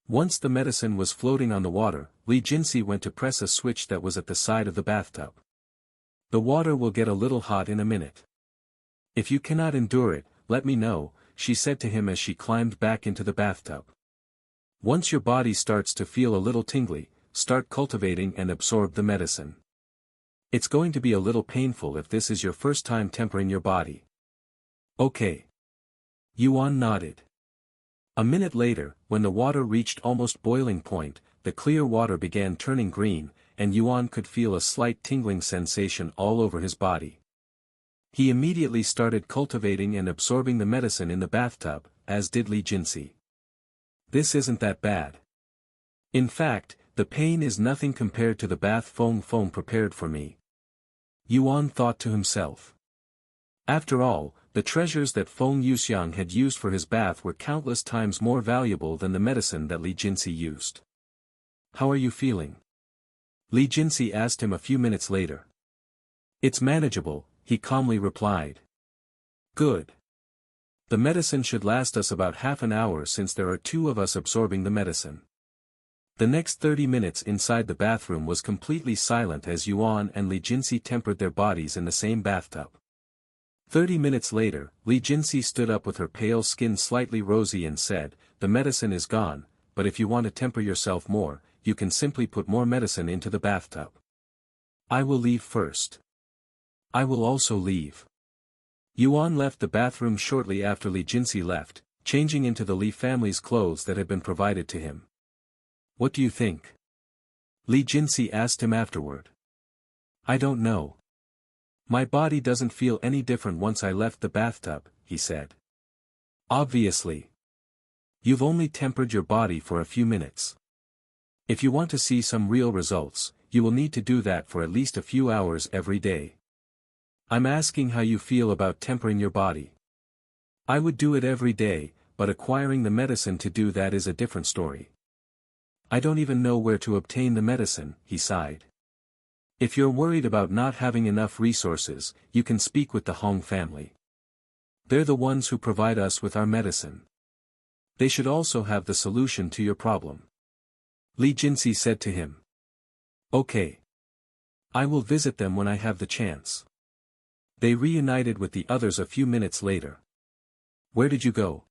Once the medicine was floating on the water, Li Jinsi went to press a switch that was at the side of the bathtub. "The water will get a little hot in a minute. If you cannot endure it, let me know," she said to him as she climbed back into the bathtub. "Once your body starts to feel a little tingly, start cultivating and absorb the medicine. It's going to be a little painful if this is your first time tempering your body." "Okay." Yuan nodded. A minute later, when the water reached almost boiling point, the clear water began turning green, and Yuan could feel a slight tingling sensation all over his body. He immediately started cultivating and absorbing the medicine in the bathtub, as did Li Jinsi. "This isn't that bad. In fact, the pain is nothing compared to the bath foam prepared for me," Yuan thought to himself. After all, the treasures that Feng Yuxiang had used for his bath were countless times more valuable than the medicine that Li Jinsi used. "How are you feeling?" Li Jinsi asked him a few minutes later. "It's manageable," he calmly replied. "Good. The medicine should last us about half an hour since there are two of us absorbing the medicine." The next 30 minutes inside the bathroom was completely silent as Yuan and Li Jinsi tempered their bodies in the same bathtub. 30 minutes later, Li Jinsi stood up with her pale skin slightly rosy and said, "The medicine is gone, but if you want to temper yourself more, you can simply put more medicine into the bathtub." "I will leave first." "I will also leave." Yuan left the bathroom shortly after Li Jinsi left, changing into the Li family's clothes that had been provided to him. "What do you think?" Li Jinsi asked him afterward. "I don't know. My body doesn't feel any different once I left the bathtub," he said. "Obviously. You've only tempered your body for a few minutes. If you want to see some real results, you will need to do that for at least a few hours every day. I'm asking how you feel about tempering your body. I would do it every day, but acquiring the medicine to do that is a different story. I don't even know where to obtain the medicine," he sighed. "If you're worried about not having enough resources, you can speak with the Hong family. They're the ones who provide us with our medicine. They should also have the solution to your problem." Li Jinsi said to him. "Okay. I will visit them when I have the chance." They reunited with the others a few minutes later. "Where did you go?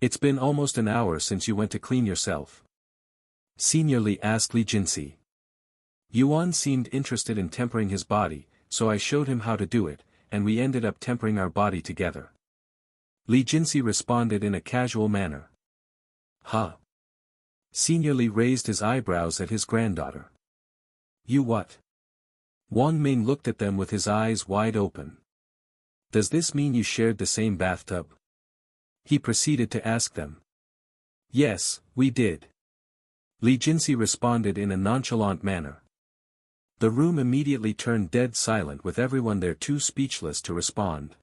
It's been almost an hour since you went to clean yourself," Senior Li asked Li Jinsi. "Yuan seemed interested in tempering his body, so I showed him how to do it, and we ended up tempering our body together." Li Jinsi responded in a casual manner. "Huh?" Senior Li raised his eyebrows at his granddaughter. "You what?" Wang Ming looked at them with his eyes wide open. "Does this mean you shared the same bathtub?" he proceeded to ask them. "Yes, we did." Li Jinsi responded in a nonchalant manner. The room immediately turned dead silent with everyone there too speechless to respond.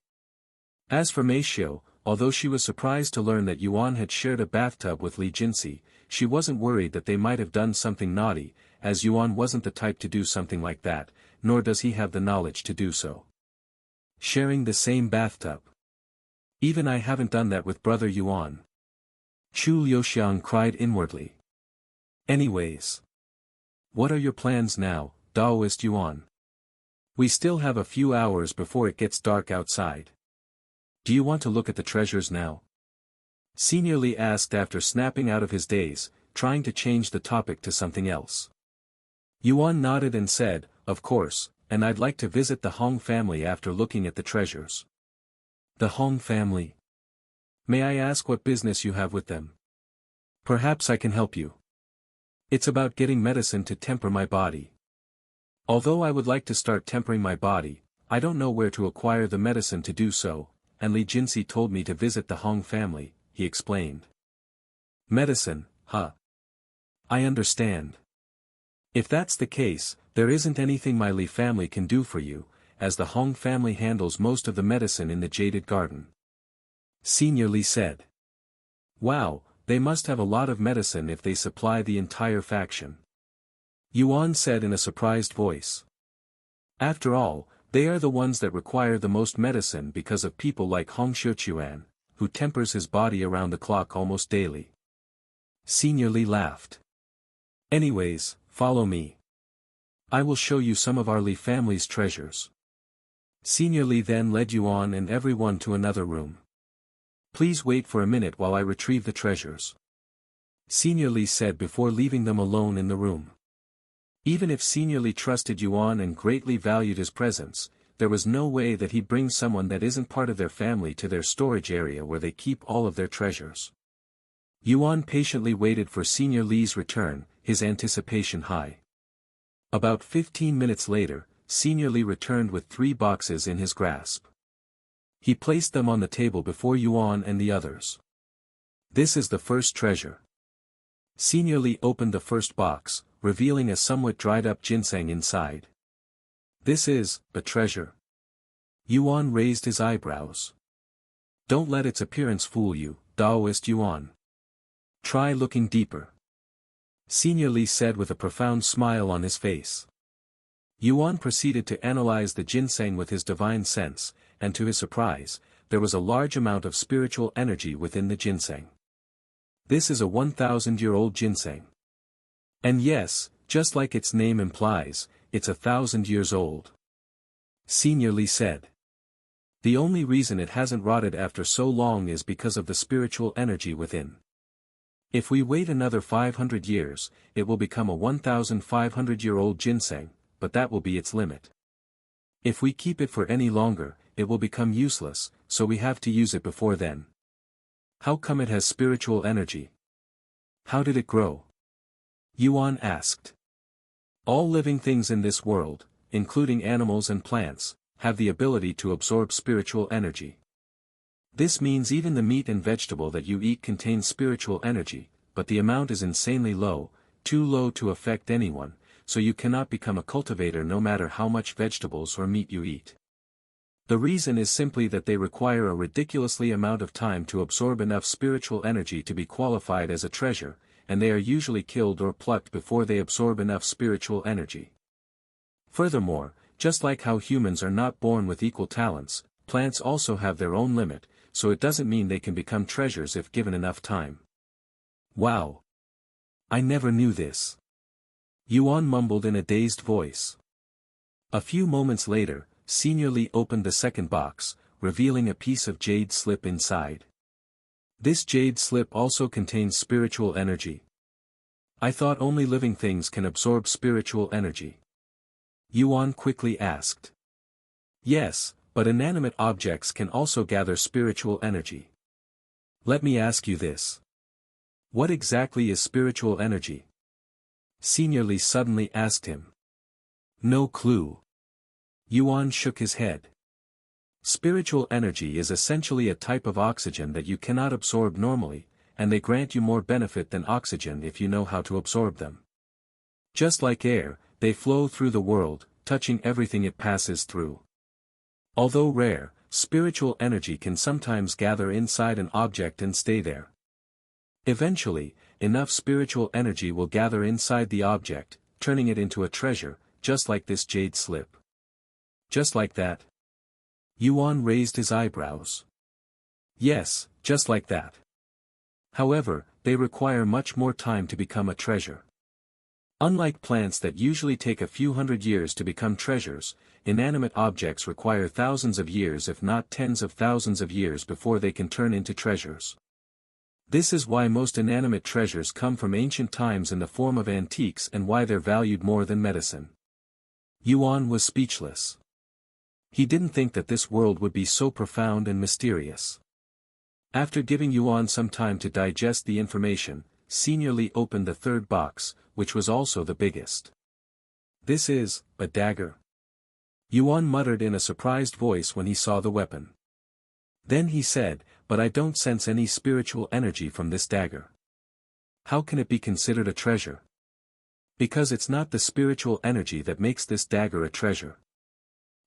As for Mei Xiu, although she was surprised to learn that Yuan had shared a bathtub with Li Jinsi, she wasn't worried that they might have done something naughty, as Yuan wasn't the type to do something like that, nor does he have the knowledge to do so. Sharing the same bathtub. Even I haven't done that with brother Yuan. Chu Liuxiang cried inwardly. Anyways. What are your plans now, Daoist Yuan? We still have a few hours before it gets dark outside. Do you want to look at the treasures now? Senior Lee asked after snapping out of his daze, trying to change the topic to something else. Yuan nodded and said, "Of course, and I'd like to visit the Hong family after looking at the treasures." The Hong family? May I ask what business you have with them? Perhaps I can help you. It's about getting medicine to temper my body. Although I would like to start tempering my body, I don't know where to acquire the medicine to do so, and Li Jinsi told me to visit the Hong family, he explained. Medicine, huh? I understand. If that's the case, there isn't anything my Li family can do for you, as the Hong family handles most of the medicine in the Jaded Garden. Senior Li said. Wow, they must have a lot of medicine if they supply the entire faction. Yuan said in a surprised voice. After all, they are the ones that require the most medicine because of people like Hong Yuan, who tempers his body around the clock almost daily. Senior Li laughed. Anyways, follow me. I will show you some of our Li family's treasures. Senior Li then led Yuan and everyone to another room. Please wait for a minute while I retrieve the treasures. Senior Li said before leaving them alone in the room. Even if Senior Li trusted Yuan and greatly valued his presence, there was no way that he'd bring someone that isn't part of their family to their storage area where they keep all of their treasures. Yuan patiently waited for Senior Li's return, his anticipation high. About 15 minutes later, Senior Li returned with 3 boxes in his grasp. He placed them on the table before Yuan and the others. This is the first treasure. Senior Li opened the first box, revealing a somewhat dried-up ginseng inside. This is a treasure. Yuan raised his eyebrows. Don't let its appearance fool you, Taoist Yuan. Try looking deeper. Senior Li said with a profound smile on his face. Yuan proceeded to analyze the ginseng with his divine sense, and to his surprise, there was a large amount of spiritual energy within the ginseng. This is a 1,000-year-old ginseng. And yes, just like its name implies, it's 1,000 years old. Senior Li said. The only reason it hasn't rotted after so long is because of the spiritual energy within. If we wait another 500 years, it will become a 1,500-year-old ginseng, but that will be its limit. If we keep it for any longer, it will become useless, so we have to use it before then. How come it has spiritual energy? How did it grow? Yuan asked. All living things in this world, including animals and plants, have the ability to absorb spiritual energy. This means even the meat and vegetable that you eat contains spiritual energy, but the amount is insanely low, too low to affect anyone, so you cannot become a cultivator no matter how much vegetables or meat you eat. The reason is simply that they require a ridiculously amount of time to absorb enough spiritual energy to be qualified as a treasure, and they are usually killed or plucked before they absorb enough spiritual energy. Furthermore, just like how humans are not born with equal talents, plants also have their own limit, so it doesn't mean they can become treasures if given enough time. Wow! I never knew this. Yuan mumbled in a dazed voice. A few moments later, Senior Li opened the second box, revealing a piece of jade slip inside. This jade slip also contains spiritual energy. I thought only living things can absorb spiritual energy. Yuan quickly asked. Yes, but inanimate objects can also gather spiritual energy. Let me ask you this. What exactly is spiritual energy? Senior Li suddenly asked him. No clue. Yuan shook his head. Spiritual energy is essentially a type of oxygen that you cannot absorb normally, and they grant you more benefit than oxygen if you know how to absorb them. Just like air, they flow through the world, touching everything it passes through. Although rare, spiritual energy can sometimes gather inside an object and stay there. Eventually, enough spiritual energy will gather inside the object, turning it into a treasure, just like this jade slip. Just like that? Yuan raised his eyebrows. Yes, just like that. However, they require much more time to become a treasure. Unlike plants that usually take a few hundred years to become treasures, inanimate objects require thousands of years if not tens of thousands of years before they can turn into treasures. This is why most inanimate treasures come from ancient times in the form of antiques and why they're valued more than medicine. Yuan was speechless. He didn't think that this world would be so profound and mysterious. After giving Yuan some time to digest the information, Senior Li opened the third box, which was also the biggest. "This is a dagger," Yuan muttered in a surprised voice when he saw the weapon. Then he said, "But I don't sense any spiritual energy from this dagger. How can it be considered a treasure?" "Because it's not the spiritual energy that makes this dagger a treasure.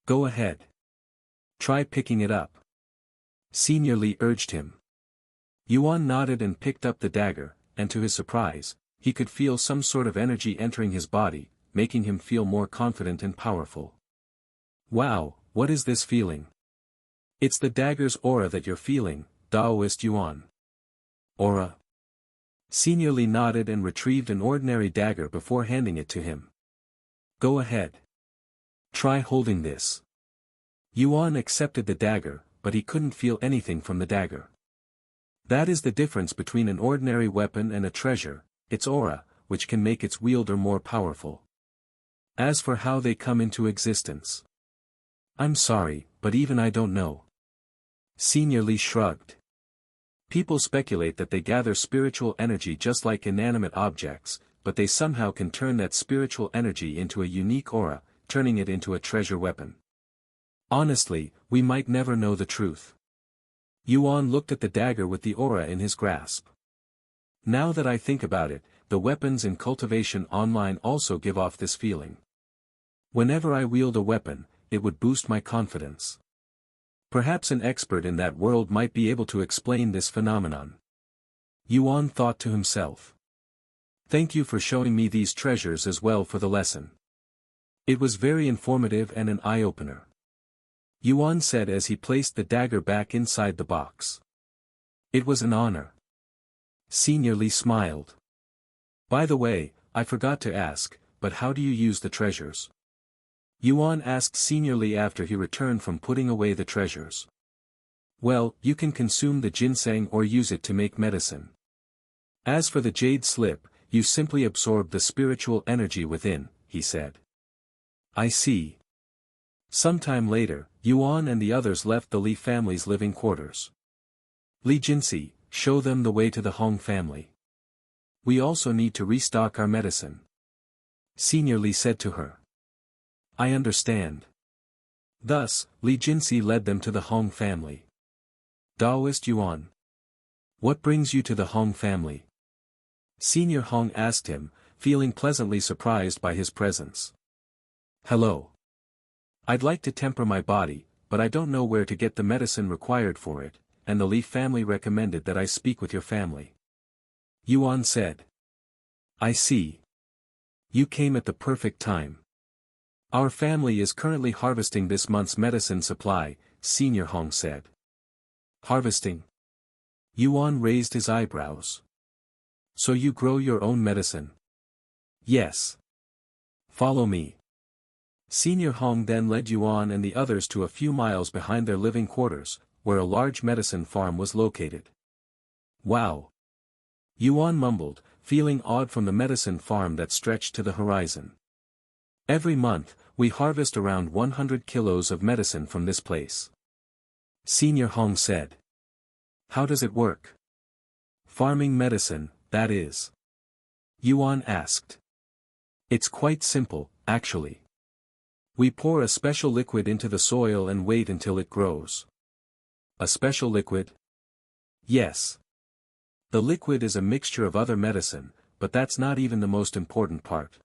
Go ahead. Try picking it up," Senior Li urged him. Yuan nodded and picked up the dagger, and to his surprise, he could feel some sort of energy entering his body, making him feel more confident and powerful. "Wow, what is this feeling?" "It's the dagger's aura that you're feeling, Taoist Yuan." "Aura?" Senior Li nodded and retrieved an ordinary dagger before handing it to him. "Go ahead. Try holding this." Yuan accepted the dagger, but he couldn't feel anything from the dagger. That is the difference between an ordinary weapon and a treasure, its aura, which can make its wielder more powerful. As for how they come into existence, "I'm sorry, but even I don't know." Senior Li shrugged. People speculate that they gather spiritual energy just like inanimate objects, but they somehow can turn that spiritual energy into a unique aura, turning it into a treasure weapon. Honestly, we might never know the truth. Yuan looked at the dagger with the aura in his grasp. Now that I think about it, the weapons in Cultivation Online also give off this feeling. Whenever I wield a weapon, it would boost my confidence. Perhaps an expert in that world might be able to explain this phenomenon. Yuan thought to himself. Thank you for showing me these treasures as well for the lesson. It was very informative and an eye-opener. Yuan said as he placed the dagger back inside the box. It was an honor. Senior Li smiled. By the way, I forgot to ask, but how do you use the treasures? Yuan asked Senior Li after he returned from putting away the treasures. Well, you can consume the ginseng or use it to make medicine. As for the jade slip, you simply absorb the spiritual energy within, he said. I see. Sometime later, Yuan and the others left the Li family's living quarters. Li Jinsi, show them the way to the Hong family. We also need to restock our medicine. Senior Li said to her. I understand. Thus, Li Jinsi led them to the Hong family. Taoist Yuan. What brings you to the Hong family? Senior Hong asked him, feeling pleasantly surprised by his presence. Hello. I'd like to temper my body, but I don't know where to get the medicine required for it, and the Li family recommended that I speak with your family. Yuan said. I see. You came at the perfect time. Our family is currently harvesting this month's medicine supply, Senior Hong said. Harvesting? Yuan raised his eyebrows. So you grow your own medicine? Yes. Follow me. Senior Hong then led Yuan and the others to a few miles behind their living quarters, where a large medicine farm was located. Wow. Yuan mumbled, feeling awed from the medicine farm that stretched to the horizon. Every month, we harvest around 100 kilos of medicine from this place. Senior Hong said. How does it work? Farming medicine, that is. Yuan asked. It's quite simple, actually. We pour a special liquid into the soil and wait until it grows. A special liquid? Yes. The liquid is a mixture of other medicine, but that's not even the most important part.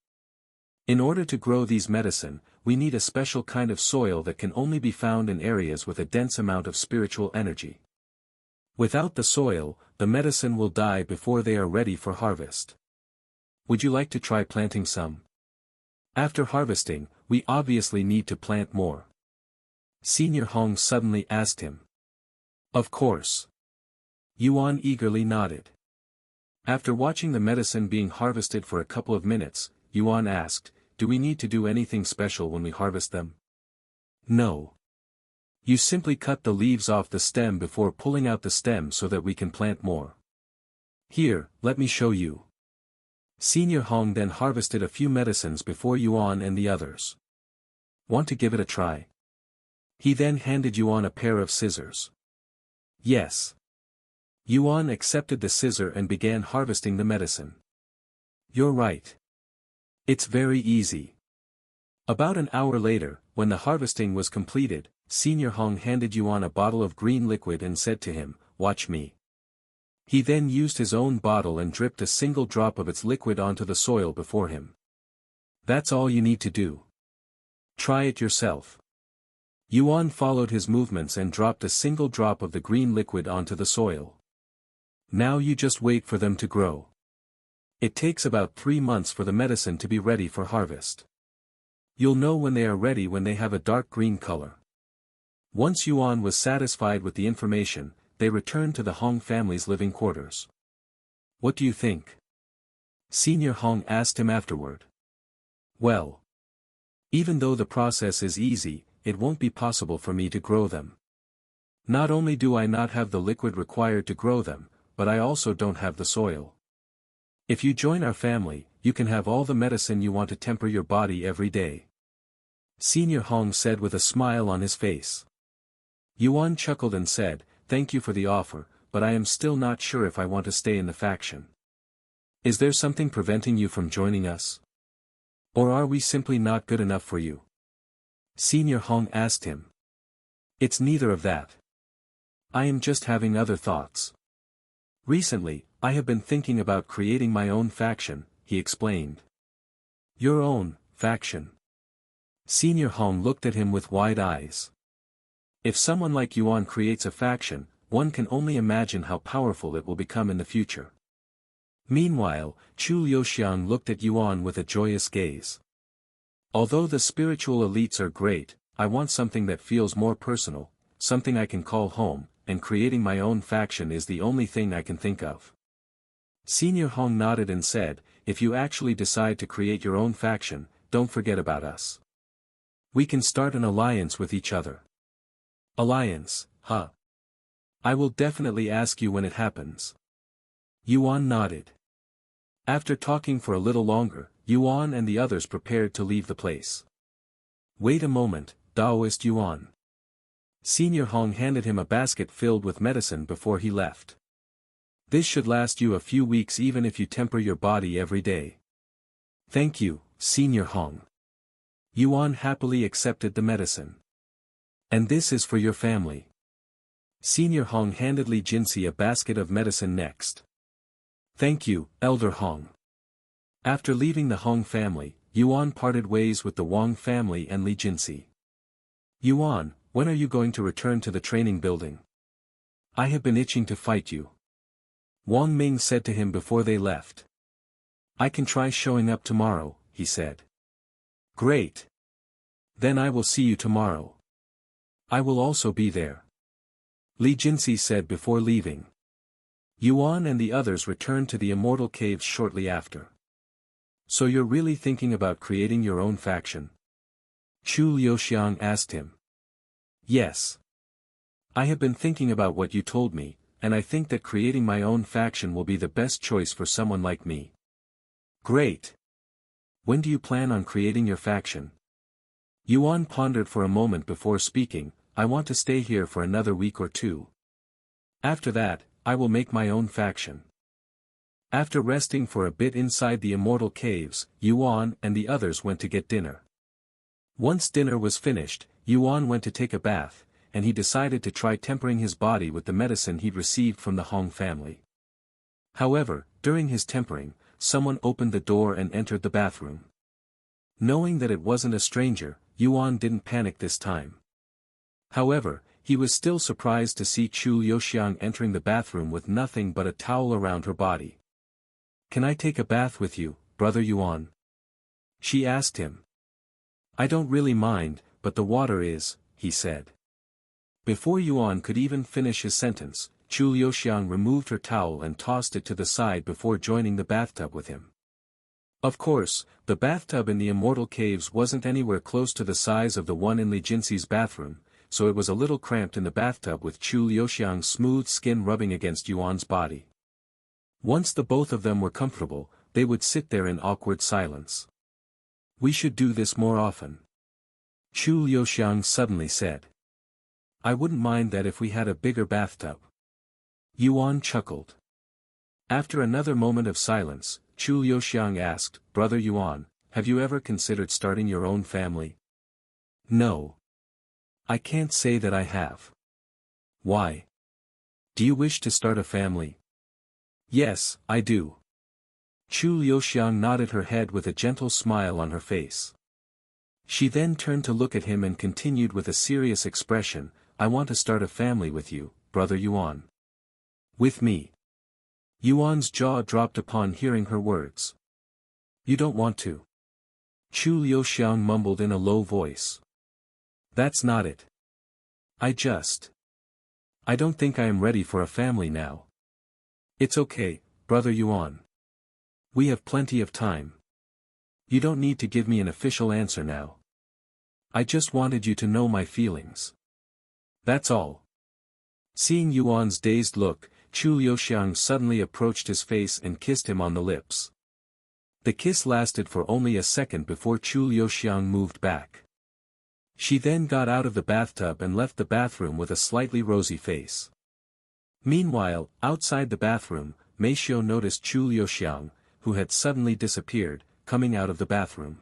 In order to grow these medicine, we need a special kind of soil that can only be found in areas with a dense amount of spiritual energy. Without the soil, the medicine will die before they are ready for harvest. Would you like to try planting some? After harvesting, we obviously need to plant more. Senior Hong suddenly asked him. Of course. Yuan eagerly nodded. After watching the medicine being harvested for a couple of minutes, Yuan asked, do we need to do anything special when we harvest them? No. You simply cut the leaves off the stem before pulling out the stem so that we can plant more. Here, let me show you. Senior Hong then harvested a few medicines before Yuan and the others. Want to give it a try? He then handed Yuan a pair of scissors. Yes. Yuan accepted the scissor and began harvesting the medicine. You're right. It's very easy. About an hour later, when the harvesting was completed, Senior Hong handed Yuan a bottle of green liquid and said to him, watch me. He then used his own bottle and dripped a single drop of its liquid onto the soil before him. That's all you need to do. Try it yourself. Yuan followed his movements and dropped a single drop of the green liquid onto the soil. Now you just wait for them to grow. It takes about 3 months for the medicine to be ready for harvest. You'll know when they are ready when they have a dark green color. Once Yuan was satisfied with the information, they returned to the Hong family's living quarters. What do you think? Senior Hong asked him afterward. Well, even though the process is easy, it won't be possible for me to grow them. Not only do I not have the liquid required to grow them, but I also don't have the soil. If you join our family, you can have all the medicine you want to temper your body every day. Senior Hong said with a smile on his face. Yuan chuckled and said, thank you for the offer, but I am still not sure if I want to stay in the faction. Is there something preventing you from joining us? Or are we simply not good enough for you? Senior Hong asked him. It's neither of that. I am just having other thoughts. Recently, I have been thinking about creating my own faction, he explained. Your own faction? Senior Hong looked at him with wide eyes. If someone like Yuan creates a faction, one can only imagine how powerful it will become in the future. Meanwhile, Chu Liuxiang looked at Yuan with a joyous gaze. Although the spiritual elites are great, I want something that feels more personal, something I can call home, and creating my own faction is the only thing I can think of. Senior Hong nodded and said, if you actually decide to create your own faction, don't forget about us. We can start an alliance with each other. Alliance, huh? I will definitely ask you when it happens. Yuan nodded. After talking for a little longer, Yuan and the others prepared to leave the place. Wait a moment, Taoist Yuan. Senior Hong handed him a basket filled with medicine before he left. This should last you a few weeks even if you temper your body every day. Thank you, Senior Hong. Yuan happily accepted the medicine. And this is for your family. Senior Hong handed Li Jinsi a basket of medicine next. Thank you, Elder Hong. After leaving the Hong family, Yuan parted ways with the Wang family and Li Jinsi. Yuan, when are you going to return to the training building? I have been itching to fight you. Wang Ming said to him before they left. I can try showing up tomorrow, he said. Great. Then I will see you tomorrow. I will also be there. Li Jinsi said before leaving. Yuan and the others returned to the Immortal Caves shortly after. So you're really thinking about creating your own faction? Chu Liuxiang asked him. Yes. I have been thinking about what you told me, and I think that creating my own faction will be the best choice for someone like me. Great. When do you plan on creating your faction? Yuan pondered for a moment before speaking, I want to stay here for another week or 2. After that, I will make my own faction. After resting for a bit inside the Immortal Caves, Yuan and the others went to get dinner. Once dinner was finished, Yuan went to take a bath, and he decided to try tempering his body with the medicine he'd received from the Hong family. However, during his tempering, someone opened the door and entered the bathroom. Knowing that it wasn't a stranger, Yuan didn't panic this time. However, he was still surprised to see Chu Liuxiang entering the bathroom with nothing but a towel around her body. Can I take a bath with you, brother Yuan? She asked him. I don't really mind, but the water is, he said. Before Yuan could even finish his sentence, Chu Liuxiang removed her towel and tossed it to the side before joining the bathtub with him. Of course, the bathtub in the Immortal Caves wasn't anywhere close to the size of the one in Li Jinxi's bathroom, so it was a little cramped in the bathtub with Chu Liuxiang's smooth skin rubbing against Yuan's body. Once the both of them were comfortable, they would sit there in awkward silence. "We should do this more often," Chu Liuxiang suddenly said. "I wouldn't mind that if we had a bigger bathtub." Yuan chuckled. After another moment of silence, Chu Liuxiang asked, "Brother Yuan, have you ever considered starting your own family?" "No. I can't say that I have." "Why? Do you wish to start a family?" "Yes, I do." Chu Liuxiang nodded her head with a gentle smile on her face. She then turned to look at him and continued with a serious expression, "I want to start a family with you, Brother Yuan." "With me?" Yuan's jaw dropped upon hearing her words. "You don't want to?" Chu Liuxiang mumbled in a low voice. "That's not it. I don't think I am ready for a family now." "It's okay, Brother Yuan. We have plenty of time. You don't need to give me an official answer now. I just wanted you to know my feelings. That's all." Seeing Yuan's dazed look, Chu Liuxiang suddenly approached his face and kissed him on the lips. The kiss lasted for only a second before Chu Liuxiang moved back. She then got out of the bathtub and left the bathroom with a slightly rosy face. Meanwhile, outside the bathroom, Meishio noticed Chu Liuxiang, who had suddenly disappeared, coming out of the bathroom.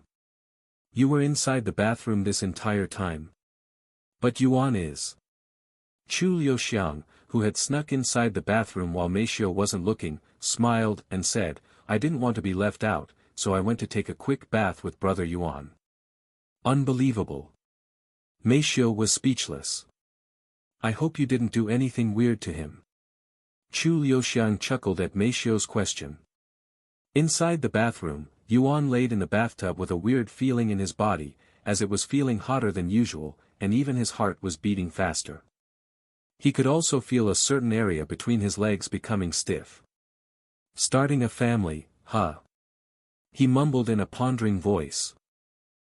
"You were inside the bathroom this entire time?" "But Yuan is." Chu Liuxiang, who had snuck inside the bathroom while Meishio wasn't looking, smiled and said, "I didn't want to be left out, so I went to take a quick bath with Brother Yuan." "Unbelievable." Meishio was speechless. "I hope you didn't do anything weird to him." Chu Liuxiang chuckled at Meishio's question. Inside the bathroom, Yuan laid in the bathtub with a weird feeling in his body, as it was feeling hotter than usual, and even his heart was beating faster. He could also feel a certain area between his legs becoming stiff. "Starting a family, huh?" he mumbled in a pondering voice.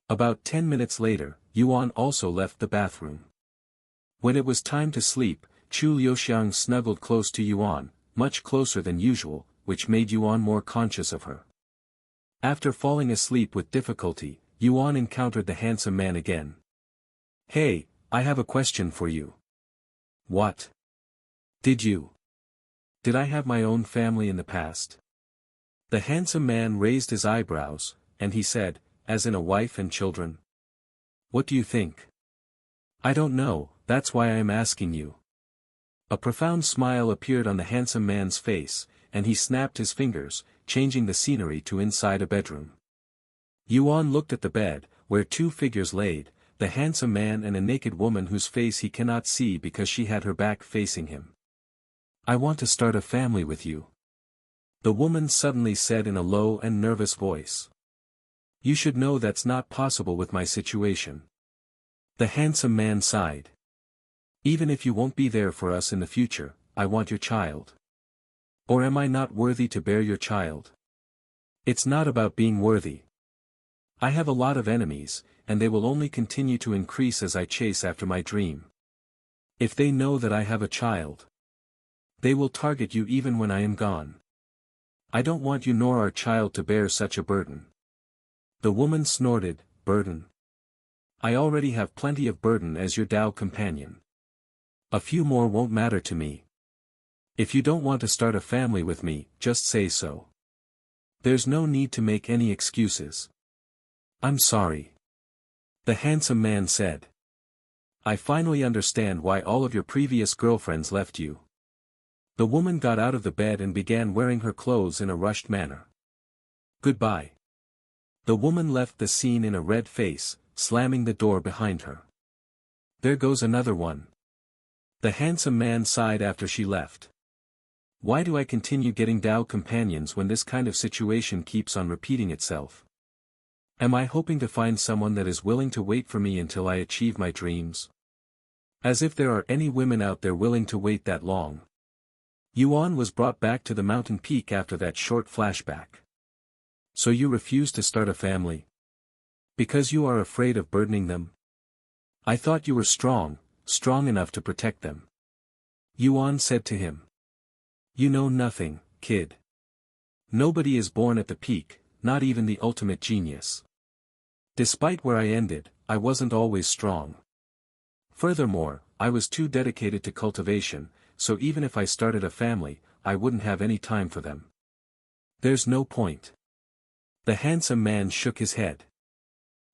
About 10 minutes later, Yuan also left the bathroom. When it was time to sleep, Chu Liuxiang snuggled close to Yuan, much closer than usual, which made Yuan more conscious of her. After falling asleep with difficulty, Yuan encountered the handsome man again. "Hey, I have a question for you." "What? Did I have my own family in the past?" The handsome man raised his eyebrows, and he said, "As in a wife and children?" "What do you think?" "I don't know, that's why I am asking you." A profound smile appeared on the handsome man's face, and he snapped his fingers, changing the scenery to inside a bedroom. Yuan looked at the bed, where two figures laid, the handsome man and a naked woman whose face he cannot see because she had her back facing him. "I want to start a family with you," the woman suddenly said in a low and nervous voice. "You should know that's not possible with my situation." The handsome man sighed. "Even if you won't be there for us in the future, I want your child. Or am I not worthy to bear your child?" "It's not about being worthy. I have a lot of enemies, and they will only continue to increase as I chase after my dream. If they know that I have a child, they will target you even when I am gone. I don't want you nor our child to bear such a burden." The woman snorted, "Burden? I already have plenty of burden as your Tao companion. A few more won't matter to me. If you don't want to start a family with me, just say so. There's no need to make any excuses." "I'm sorry," the handsome man said. "I finally understand why all of your previous girlfriends left you." The woman got out of the bed and began wearing her clothes in a rushed manner. "Goodbye." The woman left the scene in a red face, slamming the door behind her. "There goes another one." The handsome man sighed after she left. "Why do I continue getting Tao companions when this kind of situation keeps on repeating itself? Am I hoping to find someone that is willing to wait for me until I achieve my dreams? As if there are any women out there willing to wait that long." Yuan was brought back to the mountain peak after that short flashback. So you refuse to start a family? Because you are afraid of burdening them? I thought you were strong enough to protect them. Yuan said to him. You know nothing, kid. Nobody is born at the peak, not even the ultimate genius. Despite where I ended, I wasn't always strong. Furthermore, I was too dedicated to cultivation, so even if I started a family, I wouldn't have any time for them. There's no point. The handsome man shook his head.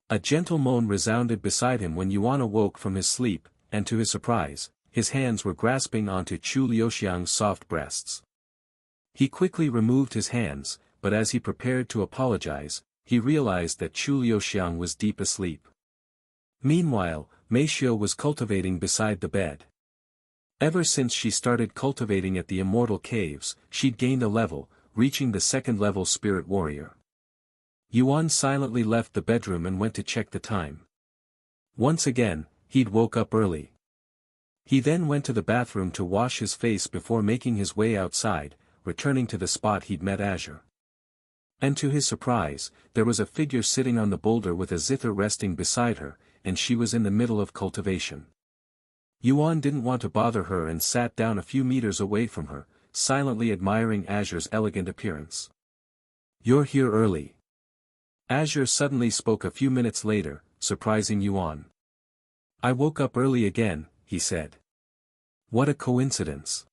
A gentle moan resounded beside him when Yuan awoke from his sleep, and to his surprise, his hands were grasping onto Chu Liuxiang's soft breasts. He quickly removed his hands, but as he prepared to apologize, he realized that Chu Liuxiang was deep asleep. Meanwhile, Meishio was cultivating beside the bed. Ever since she started cultivating at the Immortal Caves, she'd gained a level, reaching the second-level spirit warrior. Yuan silently left the bedroom and went to check the time. Once again, he'd woke up early. He then went to the bathroom to wash his face before making his way outside, returning to the spot he'd met Azure. And to his surprise, there was a figure sitting on the boulder with a zither resting beside her, and she was in the middle of cultivation. Yuan didn't want to bother her and sat down a few meters away from her, silently admiring Azure's elegant appearance. You're here early. Azure suddenly spoke a few minutes later, surprising Yuan. I woke up early again, he said. What a coincidence.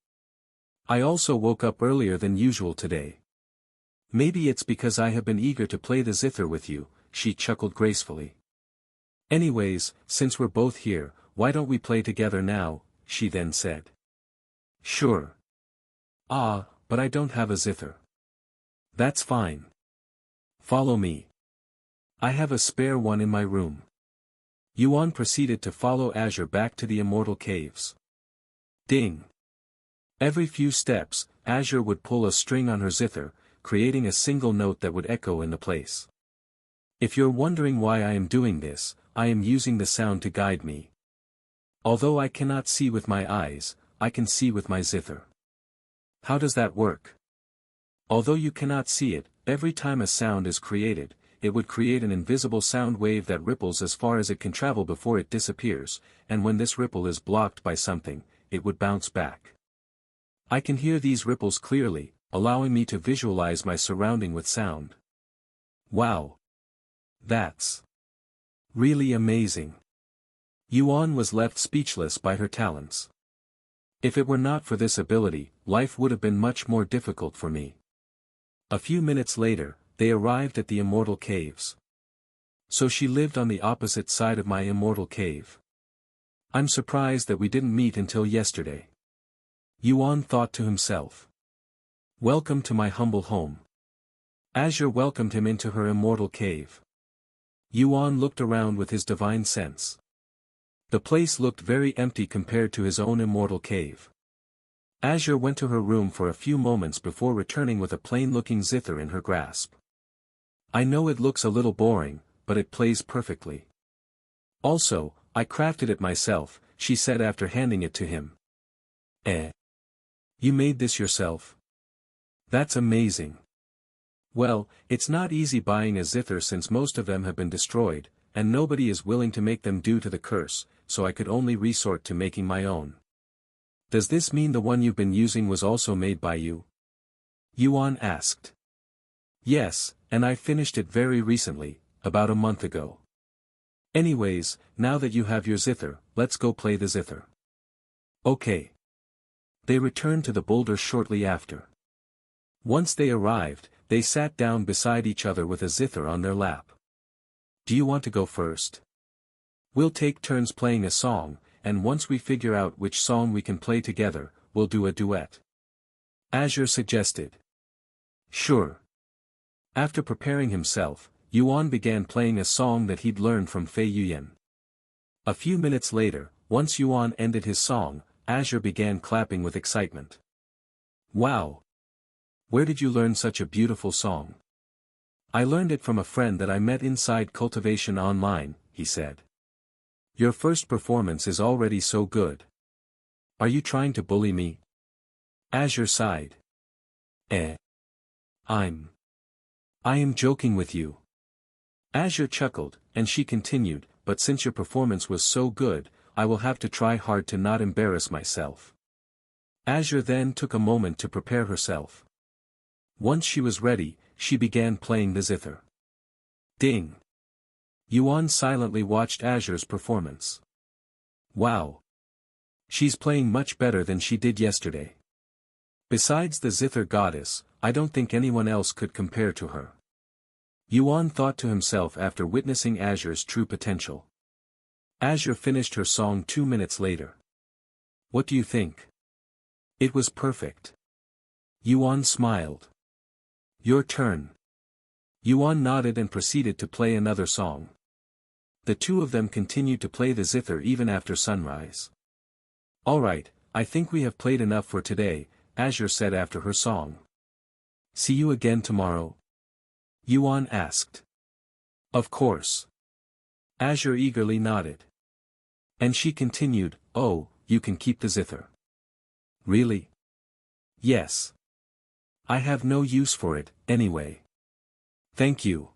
I also woke up earlier than usual today. Maybe it's because I have been eager to play the zither with you, she chuckled gracefully. Anyways, since we're both here, why don't we play together now, she then said. Sure. Ah, but I don't have a zither. That's fine. Follow me. I have a spare one in my room. Yuan proceeded to follow Azure back to the Immortal Caves. Ding. Every few steps, Azure would pull a string on her zither, creating a single note that would echo in the place. If you're wondering why I am doing this, I am using the sound to guide me. Although I cannot see with my eyes, I can see with my zither. How does that work? Although you cannot see it, every time a sound is created, it would create an invisible sound wave that ripples as far as it can travel before it disappears, and when this ripple is blocked by something, it would bounce back. I can hear these ripples clearly, allowing me to visualize my surrounding with sound. Wow! That's really amazing. Yuan was left speechless by her talents. If it were not for this ability, life would have been much more difficult for me. A few minutes later, they arrived at the Immortal Caves. So she lived on the opposite side of my Immortal Cave. I'm surprised that we didn't meet until yesterday. Yuan thought to himself. Welcome to my humble home. Azure welcomed him into her Immortal Cave. Yuan looked around with his divine sense. The place looked very empty compared to his own Immortal Cave. Azure went to her room for a few moments before returning with a plain-looking zither in her grasp. I know it looks a little boring, but it plays perfectly. Also, I crafted it myself, she said after handing it to him. You made this yourself? That's amazing. Well, it's not easy buying a zither since most of them have been destroyed, and nobody is willing to make them due to the curse, so I could only resort to making my own. Does this mean the one you've been using was also made by you? Yuan asked. Yes, and I finished it very recently, about a month ago. Anyways, now that you have your zither, let's go play the zither. Okay. They returned to the boulder shortly after. Once they arrived, they sat down beside each other with a zither on their lap. Do you want to go first? We'll take turns playing a song, and once we figure out which song we can play together, we'll do a duet. Azure suggested. Sure. After preparing himself, Yuan began playing a song that he'd learned from Fei Yuyan. A few minutes later, once Yuan ended his song, Azure began clapping with excitement. Wow! Where did you learn such a beautiful song? I learned it from a friend that I met inside Cultivation Online, he said. Your first performance is already so good. Are you trying to bully me? Azure sighed. I'm I am joking with you. Azure chuckled, and she continued, but since your performance was so good, I will have to try hard to not embarrass myself. Azure then took a moment to prepare herself. Once she was ready, she began playing the zither. Ding! Yuan silently watched Azure's performance. Wow! She's playing much better than she did yesterday. Besides the zither goddess, I don't think anyone else could compare to her. Yuan thought to himself after witnessing Azure's true potential. Azure finished her song 2 minutes later. What do you think? It was perfect. Yuan smiled. Your turn. Yuan nodded and proceeded to play another song. The two of them continued to play the zither even after sunrise. Alright, I think we have played enough for today, Azure said after her song. See you again tomorrow? Yuan asked. Of course. Azure eagerly nodded. And she continued, oh, you can keep the zither. Really? Yes. I have no use for it, anyway. Thank you.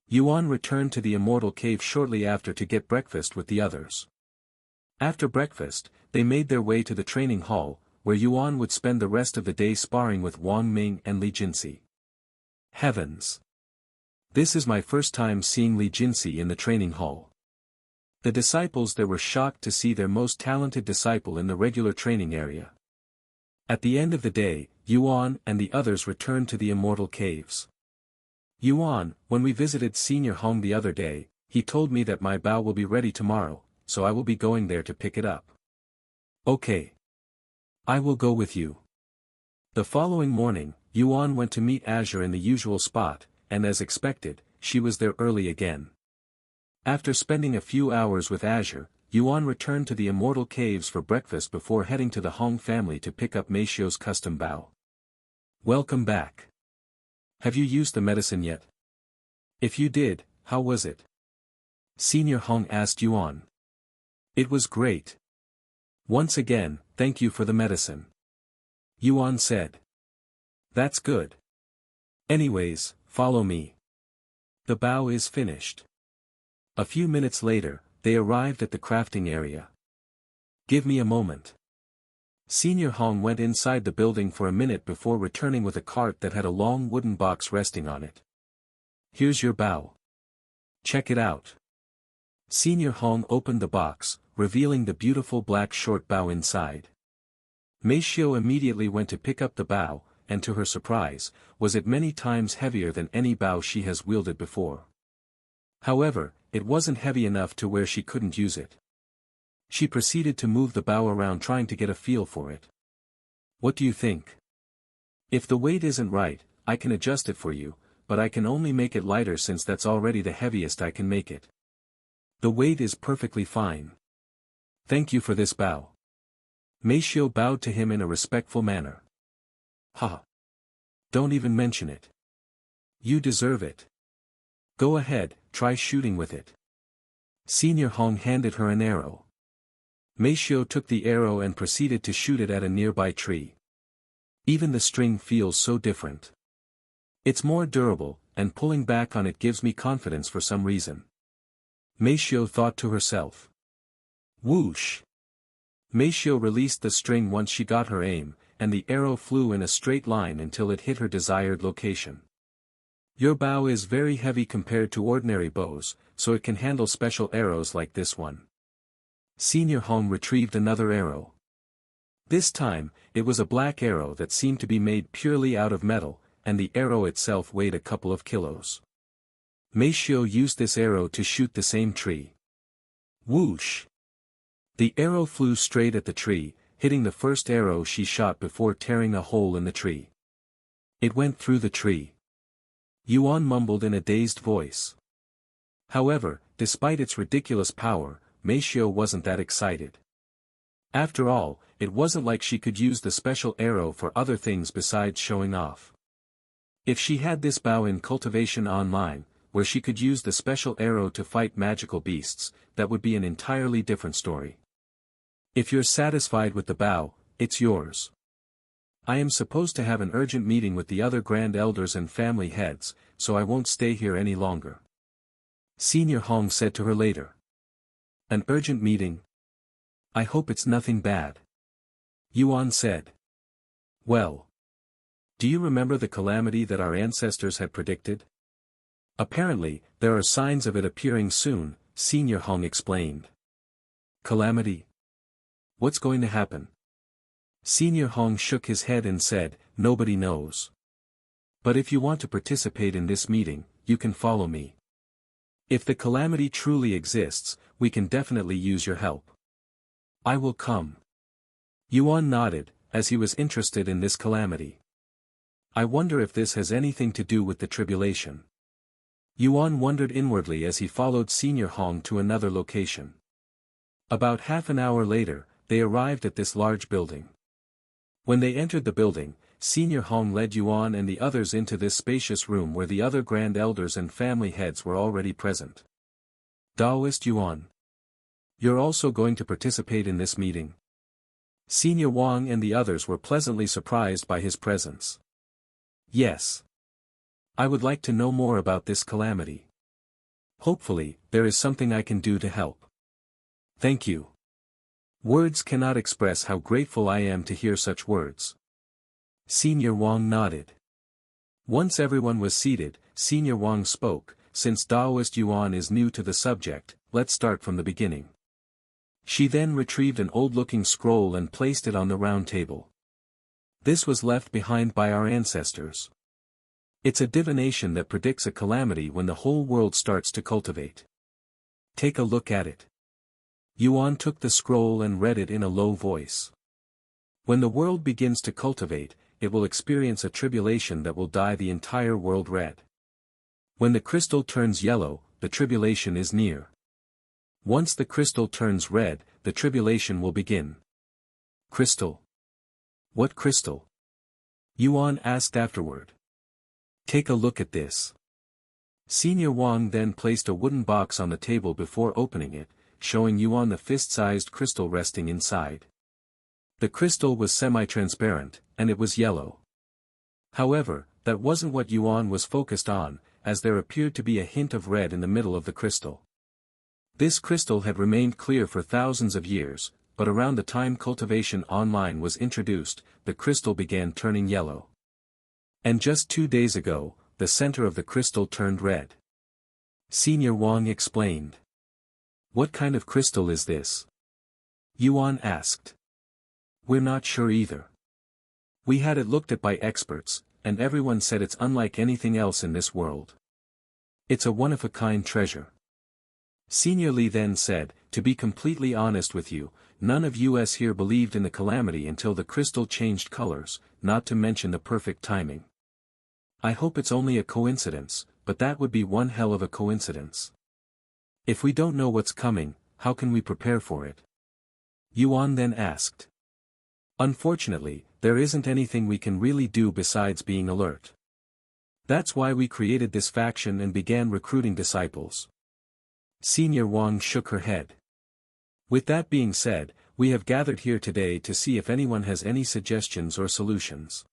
Yuan returned to the immortal cave shortly after to get breakfast with the others. After breakfast, they made their way to the training hall, where Yuan would spend the rest of the day sparring with Wang Ming and Li Jinsi. Heavens! This is my first time seeing Li Jinsi in the training hall. The disciples there were shocked to see their most talented disciple in the regular training area. At the end of the day, Yuan and the others returned to the immortal caves. Yuan, when we visited Senior Hong the other day, he told me that my bao will be ready tomorrow, so I will be going there to pick it up. Okay. I will go with you. The following morning, Yuan went to meet Azure in the usual spot, and as expected, she was there early again. After spending a few hours with Azure, Yuan returned to the immortal caves for breakfast before heading to the Hong family to pick up Meishio's custom bao. Welcome back. Have you used the medicine yet? If you did, how was it? Senior Hong asked Yuan. It was great. Once again, thank you for the medicine. Yuan said. That's good. Anyways, follow me. The bao is finished. A few minutes later, they arrived at the crafting area. Give me a moment. Senior Hong went inside the building for a minute before returning with a cart that had a long wooden box resting on it. Here's your bao. Check it out. Senior Hong opened the box, revealing the beautiful black short bao inside. Meishio immediately went to pick up the bao, and to her surprise, was it many times heavier than any bao she has wielded before. However, it wasn't heavy enough to where she couldn't use it. She proceeded to move the bao around trying to get a feel for it. What do you think? If the weight isn't right, I can adjust it for you, but I can only make it lighter since that's already the heaviest I can make it. The weight is perfectly fine. Thank you for this bao. Meishio bowed to him in a respectful manner. Ha! Don't even mention it. You deserve it. Go ahead, try shooting with it. Senior Hong handed her an arrow. Meishio took the arrow and proceeded to shoot it at a nearby tree. Even the string feels so different. It's more durable, and pulling back on it gives me confidence for some reason. Meishio thought to herself. Whoosh! Meishio released the string once she got her aim, and the arrow flew in a straight line until it hit her desired location. Your bao is very heavy compared to ordinary bows, so it can handle special arrows like this one. Senior Hong retrieved another arrow. This time, it was a black arrow that seemed to be made purely out of metal, and the arrow itself weighed a couple of kilos. Meishio used this arrow to shoot the same tree. Whoosh! The arrow flew straight at the tree, hitting the first arrow she shot before tearing a hole in the tree. It went through the tree. Yuan mumbled in a dazed voice. However, despite its ridiculous power, Meishio wasn't that excited. After all, it wasn't like she could use the special arrow for other things besides showing off. If she had this bao in Cultivation Online, where she could use the special arrow to fight magical beasts, that would be an entirely different story. If you're satisfied with the bao, it's yours. I am supposed to have an urgent meeting with the other grand elders and family heads, so I won't stay here any longer. Senior Hong said to her later. An urgent meeting? I hope it's nothing bad. Yuan said. Well. Do you remember the calamity that our ancestors had predicted? Apparently, there are signs of it appearing soon, Senior Hong explained. Calamity? What's going to happen? Senior Hong shook his head and said, nobody knows. But if you want to participate in this meeting, you can follow me. If the calamity truly exists, we can definitely use your help. I will come. Yuan nodded, as he was interested in this calamity. I wonder if this has anything to do with the tribulation. Yuan wondered inwardly as he followed Senior Hong to another location. About half an hour later, they arrived at this large building. When they entered the building, Senior Hong led Yuan and the others into this spacious room where the other grand elders and family heads were already present. Taoist Yuan. You're also going to participate in this meeting? Senior Wang and the others were pleasantly surprised by his presence. Yes. I would like to know more about this calamity. Hopefully, there is something I can do to help. Thank you. Words cannot express how grateful I am to hear such words. Senior Wang nodded. Once everyone was seated, Senior Wang spoke, since Taoist Yuan is new to the subject, let's start from the beginning. She then retrieved an old-looking scroll and placed it on the round table. This was left behind by our ancestors. It's a divination that predicts a calamity when the whole world starts to cultivate. Take a look at it. Yuan took the scroll and read it in a low voice. When the world begins to cultivate, it will experience a tribulation that will dye the entire world red. When the crystal turns yellow, the tribulation is near. Once the crystal turns red, the tribulation will begin. Crystal? What crystal? Yuan asked afterward. Take a look at this. Senior Wang then placed a wooden box on the table before opening it, showing Yuan the fist-sized crystal resting inside. The crystal was semi-transparent, and it was yellow. However, that wasn't what Yuan was focused on, as there appeared to be a hint of red in the middle of the crystal. This crystal had remained clear for thousands of years, but around the time Cultivation Online was introduced, the crystal began turning yellow. And just 2 days ago, the center of the crystal turned red. Senior Wang explained. What kind of crystal is this? Yuan asked. We're not sure either. We had it looked at by experts, and everyone said it's unlike anything else in this world. It's a one-of-a-kind treasure. Senior Li then said, to be completely honest with you, none of us here believed in the calamity until the crystal changed colors, not to mention the perfect timing. I hope it's only a coincidence, but that would be one hell of a coincidence. If we don't know what's coming, how can we prepare for it? Yuan then asked. Unfortunately, there isn't anything we can really do besides being alert. That's why we created this faction and began recruiting disciples. Senior Wang shook her head. With that being said, we have gathered here today to see if anyone has any suggestions or solutions.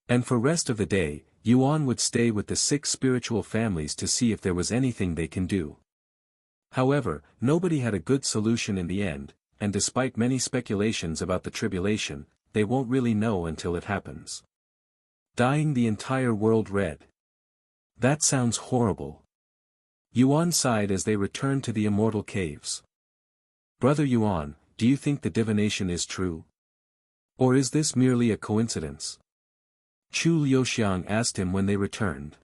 And for rest of the day, Yuan would stay with the 6 spiritual families to see if there was anything they can do. However, nobody had a good solution in the end, and despite many speculations about the tribulation, they won't really know until it happens. Dyeing the entire world red. That sounds horrible. Yuan sighed as they returned to the immortal caves. Brother Yuan, do you think the divination is true? Or is this merely a coincidence? Chu Liuxiang asked him when they returned.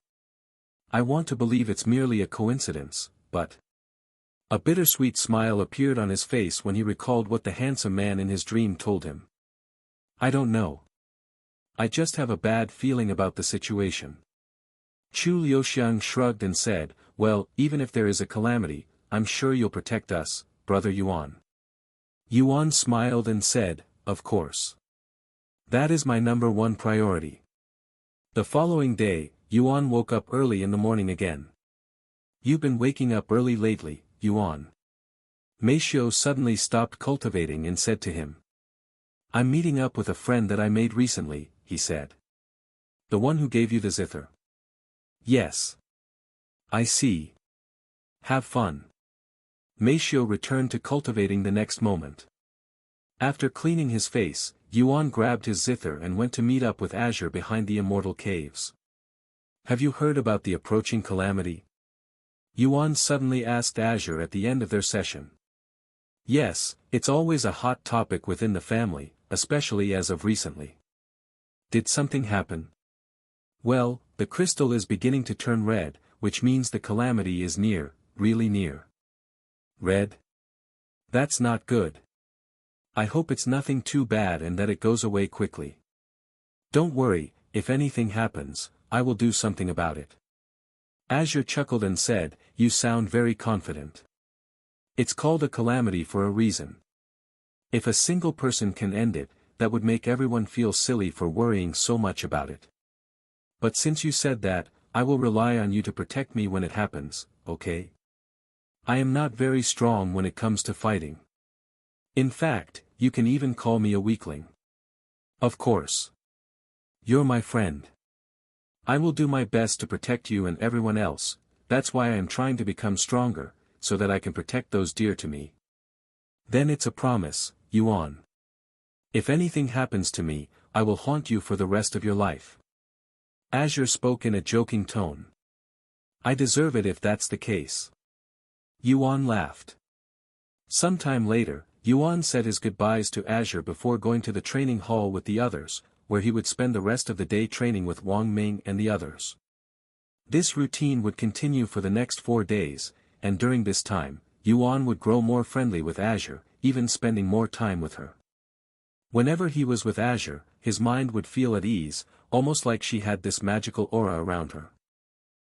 I want to believe it's merely a coincidence, but... A bittersweet smile appeared on his face when he recalled what the handsome man in his dream told him. I don't know. I just have a bad feeling about the situation. Chu Liuxiang shrugged and said, well, even if there is a calamity, I'm sure you'll protect us, Brother Yuan. Yuan smiled and said, of course. That is my #1 priority. The following day, Yuan woke up early in the morning again. You've been waking up early lately, Yuan. Meishio suddenly stopped cultivating and said to him. I'm meeting up with a friend that I made recently, he said. The one who gave you the zither? Yes. I see. Have fun. Meishio returned to cultivating the next moment. After cleaning his face, Yuan grabbed his zither and went to meet up with Azure behind the immortal caves. Have you heard about the approaching calamity? Yuan suddenly asked Azure at the end of their session. Yes, it's always a hot topic within the family, especially as of recently. Did something happen? Well, the crystal is beginning to turn red, which means the calamity is near, really near. Red? That's not good. I hope it's nothing too bad and that it goes away quickly. Don't worry, if anything happens, I will do something about it. Azure chuckled and said, You sound very confident. It's called a calamity for a reason. If a single person can end it, that would make everyone feel silly for worrying so much about it. But since you said that, I will rely on you to protect me when it happens, okay? I am not very strong when it comes to fighting. In fact, you can even call me a weakling. Of course. You're my friend. I will do my best to protect you and everyone else, that's why I am trying to become stronger, so that I can protect those dear to me. Then it's a promise, Yuan. If anything happens to me, I will haunt you for the rest of your life. Azure spoke in a joking tone. I deserve it if that's the case. Yuan laughed. Sometime later, Yuan said his goodbyes to Azure before going to the training hall with the others, where he would spend the rest of the day training with Wang Ming and the others. This routine would continue for the next 4 days, and during this time, Yuan would grow more friendly with Azure, even spending more time with her. Whenever he was with Azure, his mind would feel at ease, almost like she had this magical aura around her.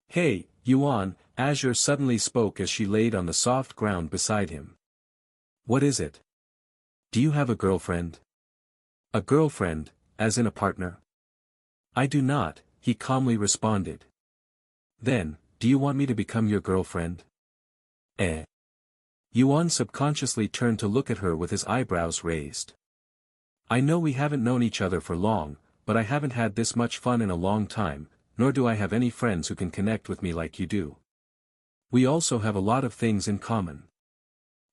Hey, Yuan, Azure suddenly spoke as she laid on the soft ground beside him. What is it? Do you have a girlfriend? A girlfriend, as in a partner? I do not, he calmly responded. Then, do you want me to become your girlfriend? Yuan subconsciously turned to look at her with his eyebrows raised. I know we haven't known each other for long, but I haven't had this much fun in a long time, nor do I have any friends who can connect with me like you do. We also have a lot of things in common.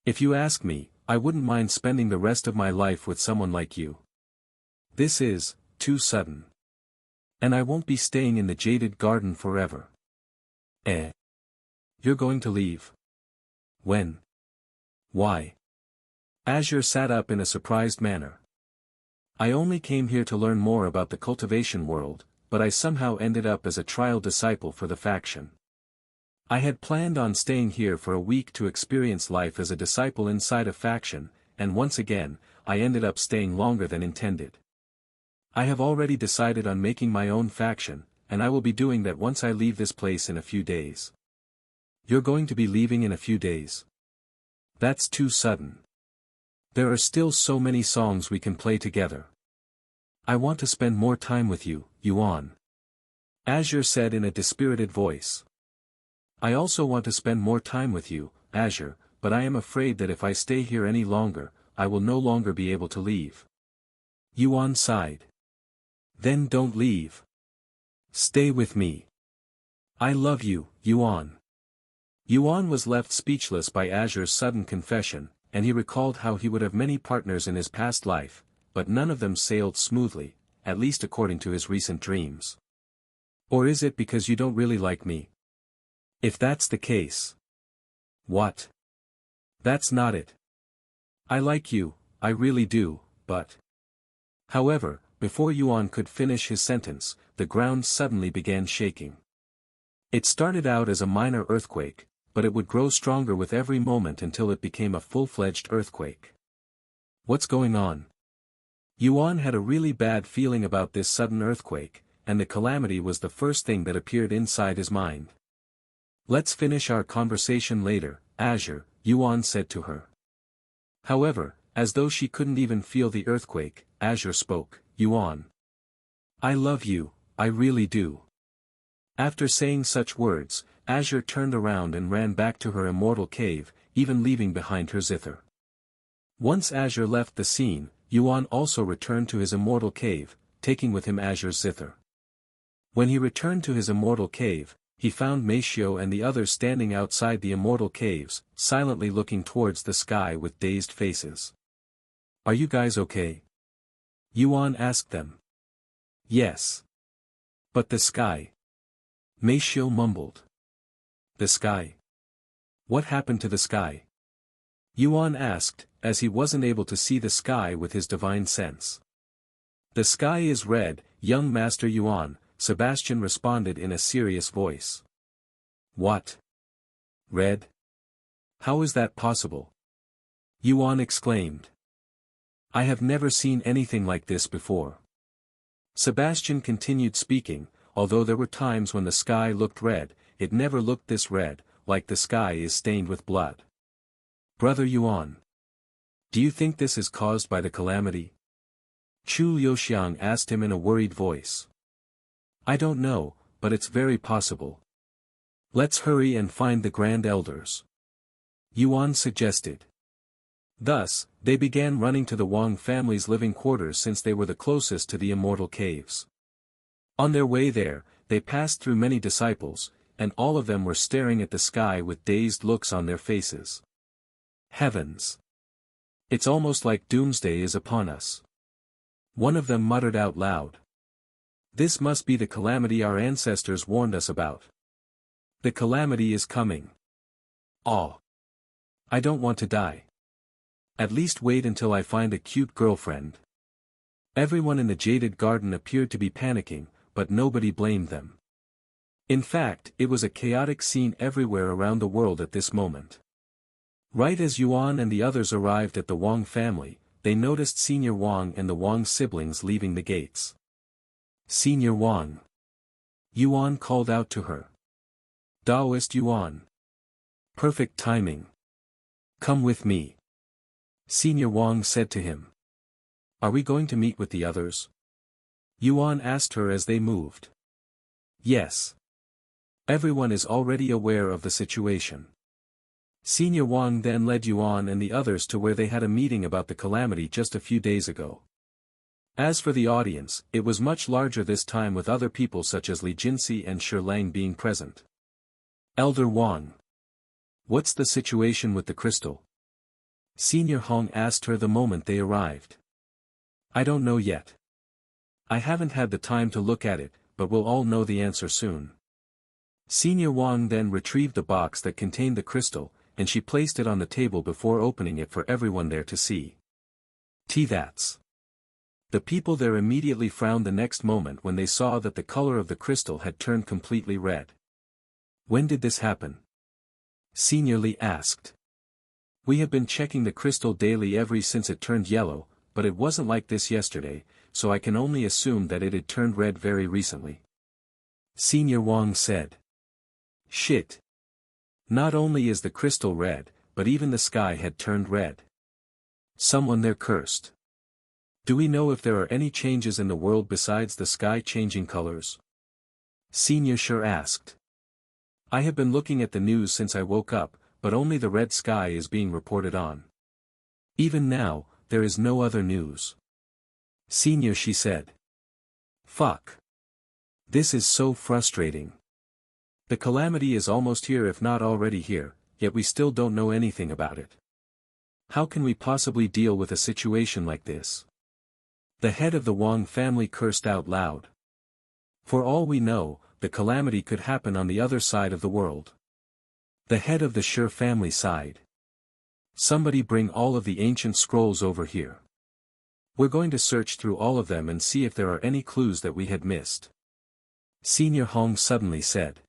If you ask me, I wouldn't mind spending the rest of my life with someone like you. This is too sudden. And I won't be staying in the jaded garden forever. You're going to leave? When? Why? Azure sat up in a surprised manner. I only came here to learn more about the cultivation world, but I somehow ended up as a trial disciple for the faction. I had planned on staying here for a week to experience life as a disciple inside a faction, and once again, I ended up staying longer than intended. I have already decided on making my own faction, and I will be doing that once I leave this place in a few days. You're going to be leaving in a few days? That's too sudden. There are still so many songs we can play together. I want to spend more time with you, Yuan. Azure said in a dispirited voice. I also want to spend more time with you, Azure, but I am afraid that if I stay here any longer, I will no longer be able to leave. Yuan sighed. Then don't leave. Stay with me. I love you, Yuan. Yuan was left speechless by Azure's sudden confession, and he recalled how he would have many partners in his past life, but none of them sailed smoothly, at least according to his recent dreams. Or is it because you don't really like me? If that's the case. What? That's not it. I like you, I really do, but. However, before Yuan could finish his sentence, the ground suddenly began shaking. It started out as a minor earthquake, but it would grow stronger with every moment until it became a full-fledged earthquake. What's going on? Yuan had a really bad feeling about this sudden earthquake, and the calamity was the first thing that appeared inside his mind. Let's finish our conversation later, Azure, Yuan said to her. However, as though she couldn't even feel the earthquake, Azure spoke, Yuan. I love you, I really do. After saying such words, Azure turned around and ran back to her immortal cave, even leaving behind her zither. Once Azure left the scene, Yuan also returned to his immortal cave, taking with him Azure's zither. When he returned to his immortal cave, he found Meishio and the others standing outside the immortal caves, silently looking towards the sky with dazed faces. "Are you guys okay?" Yuan asked them. "Yes. But the sky?" Meishio mumbled. "The sky? What happened to the sky?" Yuan asked, as he wasn't able to see the sky with his divine sense. "The sky is red, young Master Yuan," Sebastian responded in a serious voice. "What? Red? How is that possible?" Yuan exclaimed. "I have never seen anything like this before." Sebastian continued speaking, although there were times when the sky looked red, it never looked this red, like the sky is stained with blood. "Brother Yuan. Do you think this is caused by the calamity?" Chu Liuxiang asked him in a worried voice. "I don't know, but it's very possible. Let's hurry and find the Grand Elders," Yuan suggested. Thus, they began running to the Wang family's living quarters since they were the closest to the immortal caves. On their way there, they passed through many disciples, and all of them were staring at the sky with dazed looks on their faces. "Heavens! It's almost like doomsday is upon us." One of them muttered out loud. "This must be the calamity our ancestors warned us about. The calamity is coming. Oh! I don't want to die. At least wait until I find a cute girlfriend." Everyone in the jaded garden appeared to be panicking, but nobody blamed them. In fact, it was a chaotic scene everywhere around the world at this moment. Right as Yuan and the others arrived at the Wang family, they noticed Senior Wang and the Wang siblings leaving the gates. "Senior Wang." Yuan called out to her. "Taoist Yuan. Perfect timing. Come with me." Senior Wang said to him. "Are we going to meet with the others?" Yuan asked her as they moved. "Yes. Everyone is already aware of the situation." Senior Wang then led Yuan and the others to where they had a meeting about the calamity just a few days ago. As for the audience, it was much larger this time with other people such as Li Jinsi and Shi Lang being present. "Elder Wang. What's the situation with the crystal?" Senior Hong asked her the moment they arrived. "I don't know yet. I haven't had the time to look at it, but we'll all know the answer soon." Senior Wang then retrieved the box that contained the crystal, and she placed it on the table before opening it for everyone there to see. That's. The people there immediately frowned the next moment when they saw that the color of the crystal had turned completely red. "When did this happen?" Senior Li asked. "We have been checking the crystal daily ever since it turned yellow, but it wasn't like this yesterday, so I can only assume that it had turned red very recently," Senior Wang said. "Shit. Not only is the crystal red, but even the sky had turned red. Someone there cursed. Do we know if there are any changes in the world besides the sky changing colors?" Senior Shi asked. "I have been looking at the news since I woke up, but only the red sky is being reported on. Even now, there is no other news," Senior Shi said. "Fuck. This is so frustrating. The calamity is almost here if not already here, yet we still don't know anything about it. How can we possibly deal with a situation like this?" The head of the Wang family cursed out loud. "For all we know, the calamity could happen on the other side of the world." The head of the Shi family sighed. "Somebody bring all of the ancient scrolls over here. We're going to search through all of them and see if there are any clues that we had missed," Senior Hong suddenly said.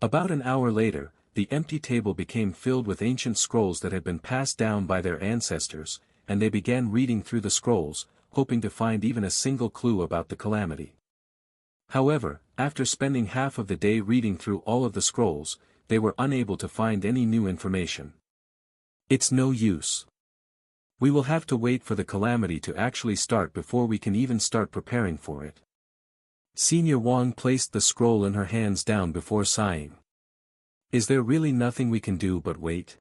About an hour later, the empty table became filled with ancient scrolls that had been passed down by their ancestors, and they began reading through the scrolls, hoping to find even a single clue about the calamity. However, after spending half of the day reading through all of the scrolls, they were unable to find any new information. "It's no use. We will have to wait for the calamity to actually start before we can even start preparing for it." Senior Wang placed the scroll in her hands down before sighing. "Is there really nothing we can do but wait?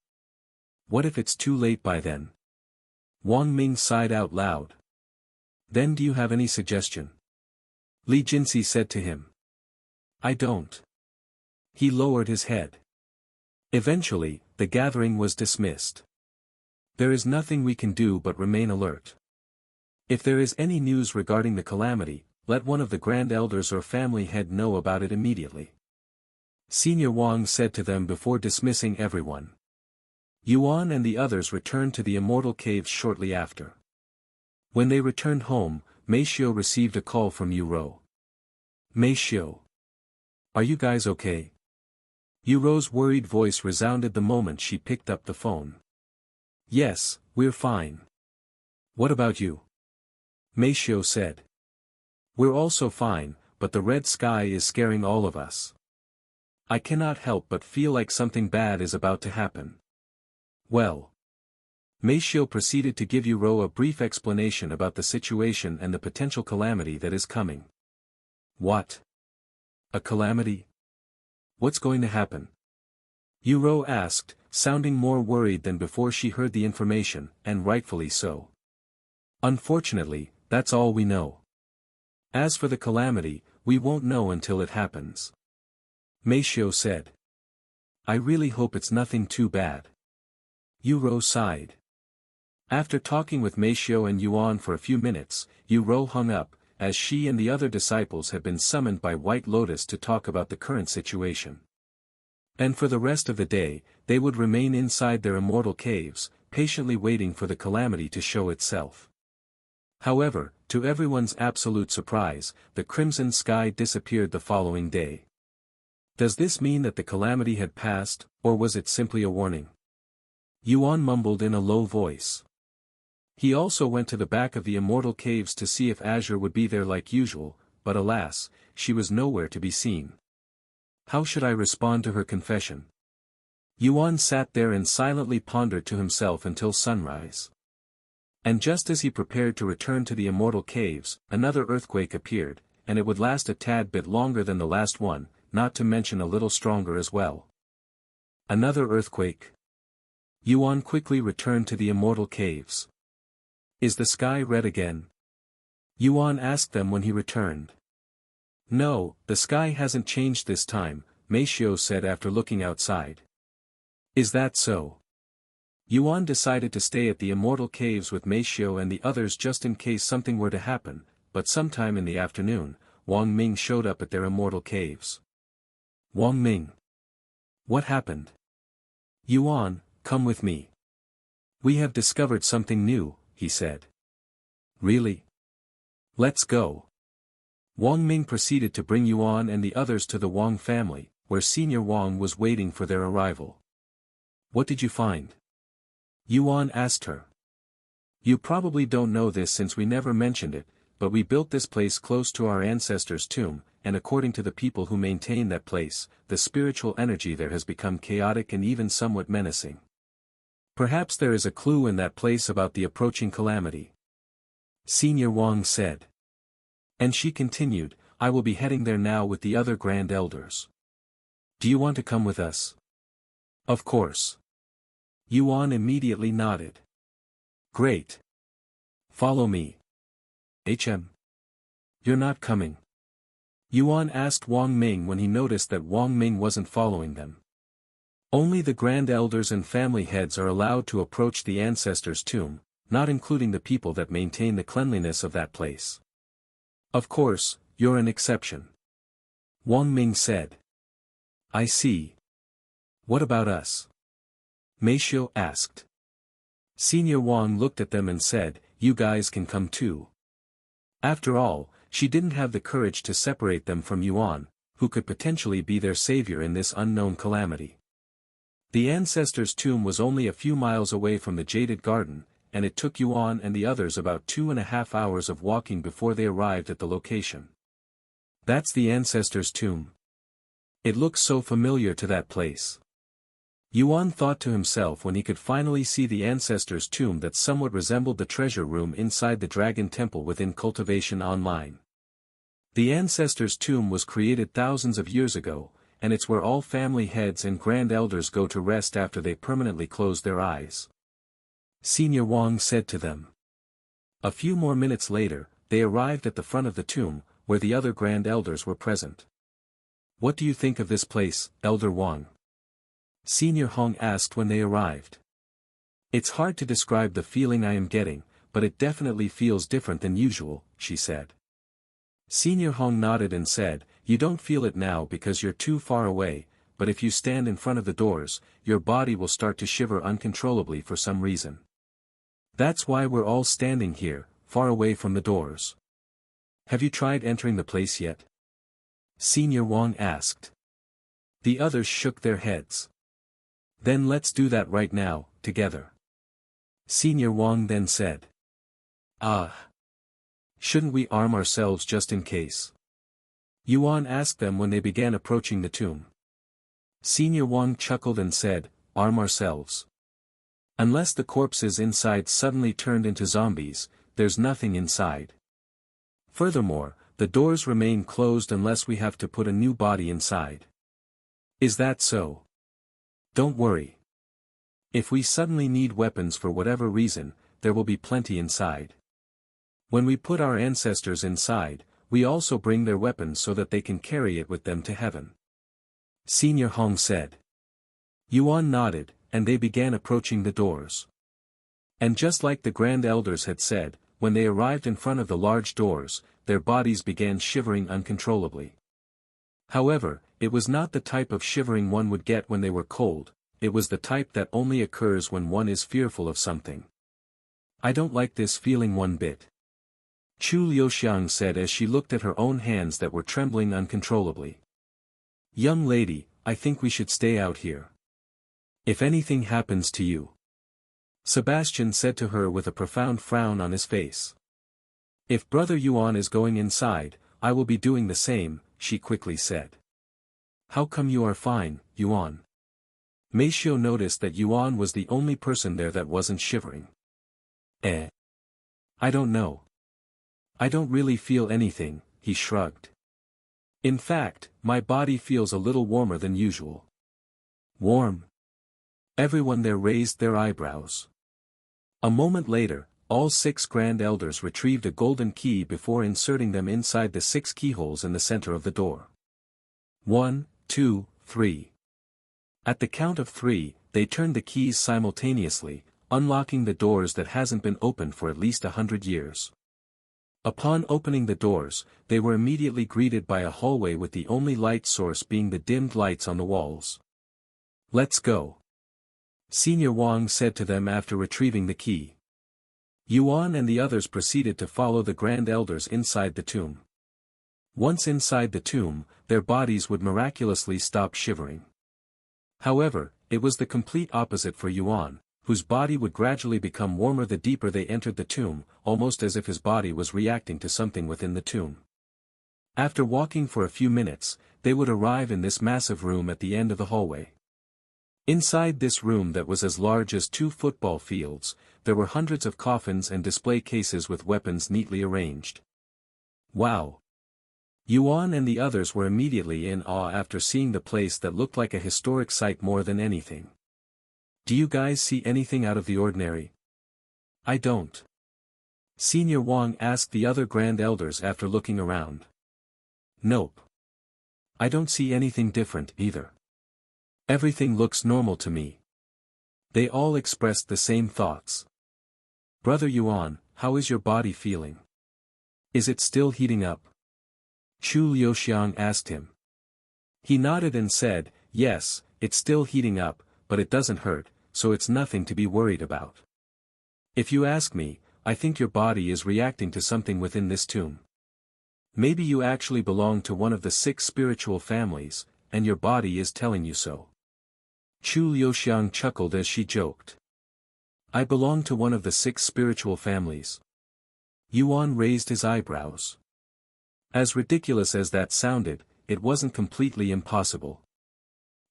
What if it's too late by then?" Wang Ming sighed out loud. Then do you have any suggestion? Li Jinsi said to him. I don't. He lowered his head. Eventually, the gathering was dismissed. There is nothing we can do but remain alert. If there is any news regarding the calamity, let one of the grand elders or family head know about it immediately. Senior Wang said to them before dismissing everyone. Yuan and the others returned to the immortal caves shortly after. When they returned home, Meishio received a call from Yuro. Meishio. Are you guys okay? Yuro's worried voice resounded the moment she picked up the phone. Yes, we're fine. What about you? Meishio said. We're also fine, but the red sky is scaring all of us. I cannot help but feel like something bad is about to happen. Well. Meishio proceeded to give Yuro a brief explanation about the situation and the potential calamity that is coming. What? A calamity? What's going to happen? Yuro asked, sounding more worried than before she heard the information, and rightfully so. Unfortunately, that's all we know. As for the calamity, we won't know until it happens. Meishio said. I really hope it's nothing too bad. Yuro sighed. After talking with Meishio and Yuan for a few minutes, Yuro hung up, as she and the other disciples had been summoned by White Lotus to talk about the current situation. And for the rest of the day, they would remain inside their immortal caves, patiently waiting for the calamity to show itself. However, to everyone's absolute surprise, the crimson sky disappeared the following day. Does this mean that the calamity had passed, or was it simply a warning? Yuan mumbled in a low voice. He also went to the back of the immortal caves to see if Azure would be there like usual, but alas, she was nowhere to be seen. How should I respond to her confession? Yuan sat there and silently pondered to himself until sunrise. And just as he prepared to return to the immortal caves, another earthquake appeared, and it would last a tad bit longer than the last one, not to mention a little stronger as well. Another earthquake. Yuan quickly returned to the immortal caves. Is the sky red again? Yuan asked them when he returned. No, the sky hasn't changed this time, Meishio said after looking outside. Is that so? Yuan decided to stay at the immortal caves with Meishio and the others just in case something were to happen, but sometime in the afternoon, Wang Ming showed up at their immortal caves. Wang Ming. What happened? Yuan, come with me. We have discovered something new, he said. Really? Let's go. Wang Ming proceeded to bring Yuan and the others to the Wang family, where Senior Wang was waiting for their arrival. What did you find? Yuan asked her. You probably don't know this since we never mentioned it, but we built this place close to our ancestors' tomb, and according to the people who maintain that place, the spiritual energy there has become chaotic and even somewhat menacing. Perhaps there is a clue in that place about the approaching calamity. Senior Wang said. And she continued, I will be heading there now with the other grand elders. Do you want to come with us? Of course. Yuan immediately nodded. Great. Follow me. You're not coming. Yuan asked Wang Ming when he noticed that Wang Ming wasn't following them. Only the grand elders and family heads are allowed to approach the ancestors' tomb, not including the people that maintain the cleanliness of that place. Of course, you're an exception. Wang Ming said. I see. What about us? Meishio asked. Senior Wang looked at them and said, you guys can come too. After all, she didn't have the courage to separate them from Yuan, who could potentially be their savior in this unknown calamity. The ancestors' tomb was only a few miles away from the Jaded Garden, and it took Yuan and the others about 2.5 hours of walking before they arrived at the location. That's the ancestors' tomb. It looks so familiar to that place. Yuan thought to himself when he could finally see the ancestors' tomb that somewhat resembled the treasure room inside the Dragon Temple within Cultivation Online. The ancestors' tomb was created thousands of years ago, and it's where all family heads and grand elders go to rest after they permanently close their eyes. Senior Wang said to them. A few more minutes later, they arrived at the front of the tomb, where the other grand elders were present. What do you think of this place, Elder Wang? Senior Hong asked when they arrived. It's hard to describe the feeling I am getting, but it definitely feels different than usual, she said. Senior Hong nodded and said, you don't feel it now because you're too far away, but if you stand in front of the doors, your body will start to shiver uncontrollably for some reason. That's why we're all standing here, far away from the doors. Have you tried entering the place yet? Senior Wang asked. The others shook their heads. Then let's do that right now, together. Senior Wang then said. Shouldn't we arm ourselves just in case? Yuan asked them when they began approaching the tomb. Senior Wang chuckled and said, arm ourselves. Unless the corpses inside suddenly turned into zombies, there's nothing inside. Furthermore, the doors remain closed unless we have to put a new body inside. Is that so? Don't worry. If we suddenly need weapons for whatever reason, there will be plenty inside. When we put our ancestors inside, we also bring their weapons so that they can carry it with them to heaven. Senior Hong said. Yuan nodded, and they began approaching the doors. And just like the Grand Elders had said, when they arrived in front of the large doors, their bodies began shivering uncontrollably. However, it was not the type of shivering one would get when they were cold, it was the type that only occurs when one is fearful of something. I don't like this feeling one bit. Chu Liuxiang said as she looked at her own hands that were trembling uncontrollably. Young lady, I think we should stay out here. If anything happens to you. Sebastian said to her with a profound frown on his face. If Brother Yuan is going inside, I will be doing the same, she quickly said. How come you are fine, Yuan? Meishio noticed that Yuan was the only person there that wasn't shivering. I don't know. I don't really feel anything, he shrugged. In fact, my body feels a little warmer than usual. Warm? Everyone there raised their eyebrows. A moment later, all 6 Grand Elders retrieved a golden key before inserting them inside the 6 keyholes in the center of the door. 1, 2, 3. At the count of 3, they turned the keys simultaneously, unlocking the doors that hasn't been opened for at least 100 years. Upon opening the doors, they were immediately greeted by a hallway with the only light source being the dimmed lights on the walls. Let's go. Senior Wang said to them after retrieving the key. Yuan and the others proceeded to follow the Grand Elders inside the tomb. Once inside the tomb, their bodies would miraculously stop shivering. However, it was the complete opposite for Yuan, whose body would gradually become warmer the deeper they entered the tomb, almost as if his body was reacting to something within the tomb. After walking for a few minutes, they would arrive in this massive room at the end of the hallway. Inside this room that was as large as 2 football fields, there were hundreds of coffins and display cases with weapons neatly arranged. Wow! Yuan and the others were immediately in awe after seeing the place that looked like a historic site more than anything. Do you guys see anything out of the ordinary? I don't. Senior Wang asked the other Grand Elders after looking around. Nope. I don't see anything different either. Everything looks normal to me. They all expressed the same thoughts. Brother Yuan, how is your body feeling? Is it still heating up? Chu Liuxiang asked him. He nodded and said, yes, it's still heating up, but it doesn't hurt, so it's nothing to be worried about. If you ask me, I think your body is reacting to something within this tomb. Maybe you actually belong to one of the 6 spiritual families, and your body is telling you so. Chu Liuxiang chuckled as she joked. I belong to one of the 6 spiritual families. Yuan raised his eyebrows. As ridiculous as that sounded, it wasn't completely impossible.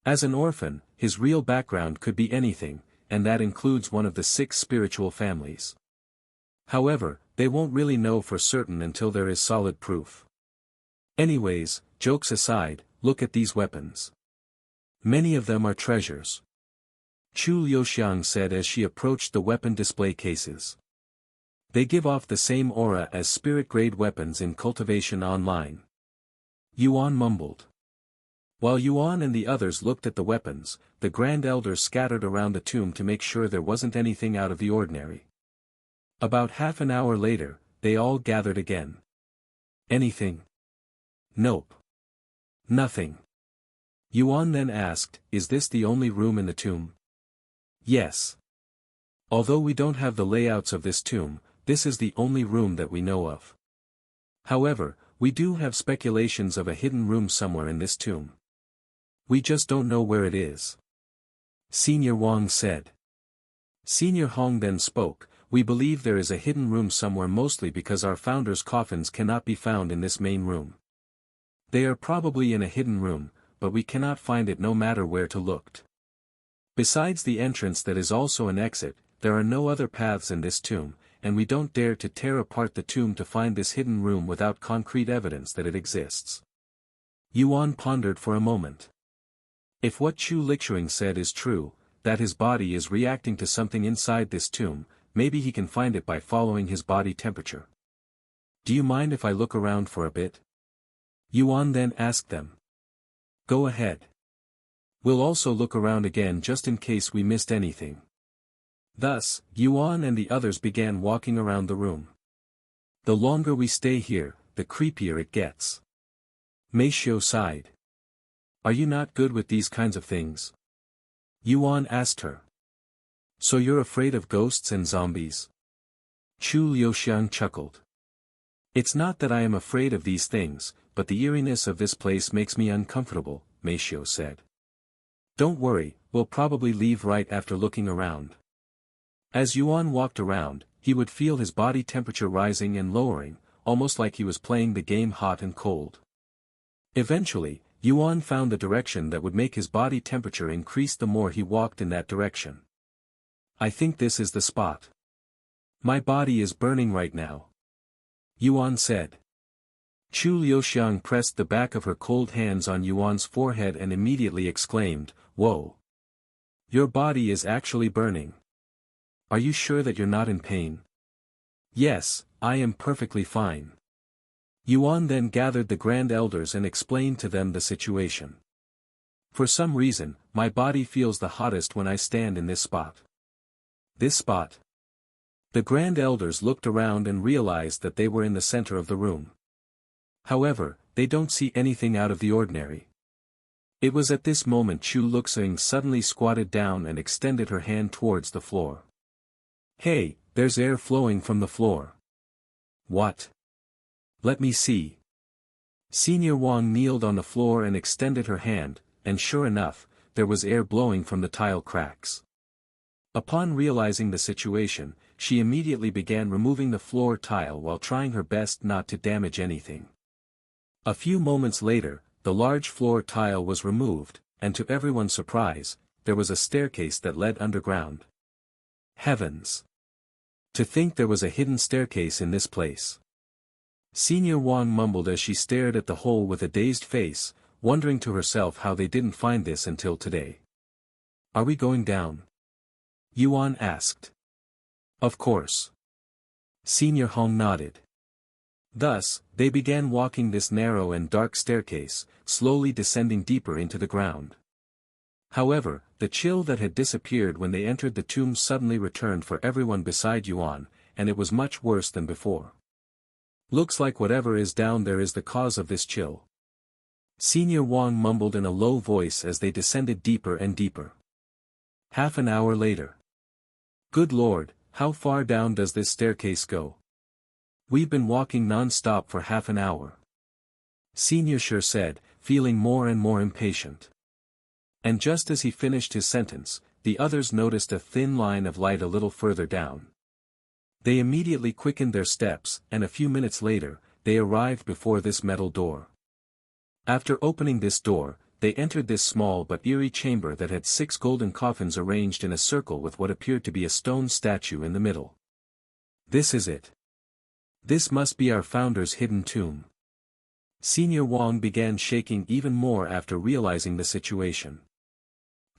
As an orphan, his real background could be anything, and that includes one of the 6 spiritual families. However, they won't really know for certain until there is solid proof. Anyways, jokes aside, look at these weapons. Many of them are treasures. Chu Liuxiang said as she approached the weapon display cases. They give off the same aura as spirit-grade weapons in Cultivation Online. Yuan mumbled. While Yuan and the others looked at the weapons, the Grand Elders scattered around the tomb to make sure there wasn't anything out of the ordinary. About half an hour later, they all gathered again. Anything? Nope. Nothing. Yuan then asked, "Is this the only room in the tomb?" Yes. Although we don't have the layouts of this tomb, this is the only room that we know of. However, we do have speculations of a hidden room somewhere in this tomb. We just don't know where it is. Senior Wang said. Senior Hong then spoke, "We believe there is a hidden room somewhere, mostly because our founders' coffins cannot be found in this main room. They are probably in a hidden room, but we cannot find it no matter where to look. Besides the entrance that is also an exit, there are no other paths in this tomb, and we don't dare to tear apart the tomb to find this hidden room without concrete evidence that it exists." Yuan pondered for a moment. If what Chu Lixuing said is true, that his body is reacting to something inside this tomb, maybe he can find it by following his body temperature. "Do you mind if I look around for a bit?" Yuan then asked them. "Go ahead. We'll also look around again just in case we missed anything." Thus, Yuan and the others began walking around the room. "The longer we stay here, the creepier it gets." Mei Xiu sighed. "Are you not good with these kinds of things?" Yuan asked her. "So you're afraid of ghosts and zombies?" Chu Liuxiang chuckled. "It's not that I am afraid of these things, but the eeriness of this place makes me uncomfortable," Mei Xiu said. "Don't worry, we'll probably leave right after looking around." As Yuan walked around, he would feel his body temperature rising and lowering, almost like he was playing the game hot and cold. Eventually, Yuan found the direction that would make his body temperature increase the more he walked in that direction. "I think this is the spot. My body is burning right now," Yuan said. Chu Liuxiang pressed the back of her cold hands on Yuan's forehead and immediately exclaimed, "Whoa! Your body is actually burning. Are you sure that you're not in pain?" "Yes, I am perfectly fine." Yuan then gathered the Grand Elders and explained to them the situation. "For some reason, my body feels the hottest when I stand in this spot." "This spot?" The Grand Elders looked around and realized that they were in the center of the room. However, they don't see anything out of the ordinary. It was at this moment Chu Lixuing suddenly squatted down and extended her hand towards the floor. "Hey, there's air flowing from the floor." "What? Let me see." Senior Wang kneeled on the floor and extended her hand, and sure enough, there was air blowing from the tile cracks. Upon realizing the situation, she immediately began removing the floor tile while trying her best not to damage anything. A few moments later, the large floor tile was removed, and to everyone's surprise, there was a staircase that led underground. Heavens! To think there was a hidden staircase in this place. Senior Wang mumbled as she stared at the hole with a dazed face, wondering to herself how they didn't find this until today. "Are we going down?" Yuan asked. "Of course." Senior Hong nodded. Thus, they began walking this narrow and dark staircase, slowly descending deeper into the ground. However, the chill that had disappeared when they entered the tomb suddenly returned for everyone beside Yuan, and it was much worse than before. "Looks like whatever is down there is the cause of this chill." Senior Wang mumbled in a low voice as they descended deeper and deeper. Half an hour later. "Good Lord, how far down does this staircase go? We've been walking non-stop for half an hour." Senior Shi said, feeling more and more impatient. And just as he finished his sentence, the others noticed a thin line of light a little further down. They immediately quickened their steps, and a few minutes later, they arrived before this metal door. After opening this door, they entered this small but eerie chamber that had 6 golden coffins arranged in a circle with what appeared to be a stone statue in the middle. "This is it. This must be our founder's hidden tomb." Senior Wang began shaking even more after realizing the situation.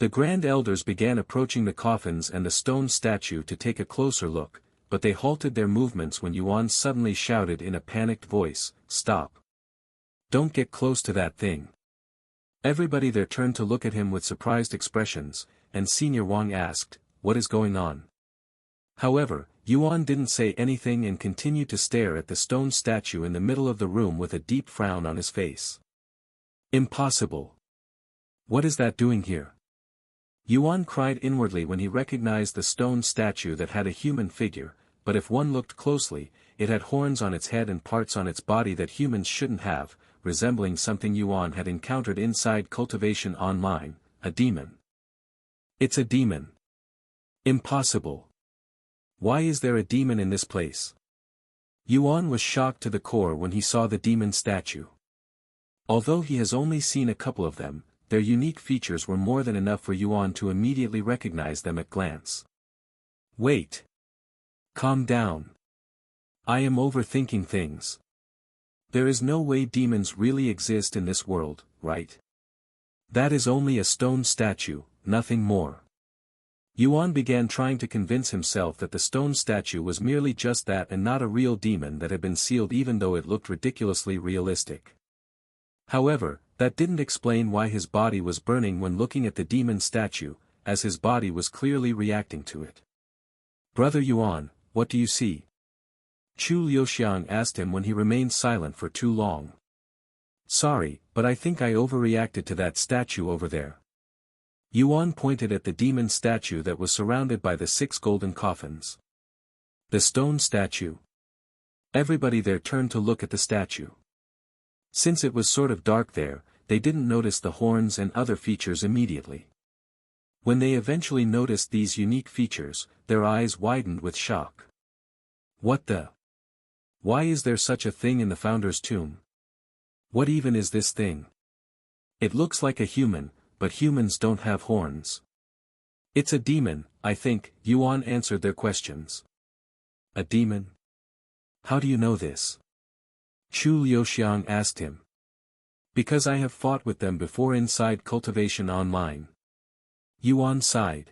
The Grand Elders began approaching the coffins and the stone statue to take a closer look, but they halted their movements when Yuan suddenly shouted in a panicked voice, "Stop! Don't get close to that thing." Everybody there turned to look at him with surprised expressions, and Senior Wang asked, "What is going on?" However, Yuan didn't say anything and continued to stare at the stone statue in the middle of the room with a deep frown on his face. "Impossible! What is that doing here?" Yuan cried inwardly when he recognized the stone statue that had a human figure, but if one looked closely, it had horns on its head and parts on its body that humans shouldn't have, resembling something Yuan had encountered inside Cultivation Online, a demon. "It's a demon. Impossible. Why is there a demon in this place?" Yuan was shocked to the core when he saw the demon statue. Although he has only seen a couple of them, their unique features were more than enough for Yuan to immediately recognize them at glance. "Wait. Calm down. I am overthinking things. There is no way demons really exist in this world, right? That is only a stone statue, nothing more." Yuan began trying to convince himself that the stone statue was merely just that and not a real demon that had been sealed, even though it looked ridiculously realistic. However, that didn't explain why his body was burning when looking at the demon statue, as his body was clearly reacting to it. "Brother Yuan, what do you see?" Chu Liuxiang asked him when he remained silent for too long. "Sorry, but I think I overreacted to that statue over there." Yuan pointed at the demon statue that was surrounded by the 6 golden coffins. "The stone statue?" Everybody there turned to look at the statue. Since it was sort of dark there, they didn't notice the horns and other features immediately. When they eventually noticed these unique features, their eyes widened with shock. "What the? Why is there such a thing in the founder's tomb? What even is this thing? It looks like a human, but humans don't have horns." "It's a demon, I think," Yuan answered their questions. "A demon? How do you know this?" Chu Liuxiang asked him. "Because I have fought with them before inside Cultivation Online." Yuan sighed.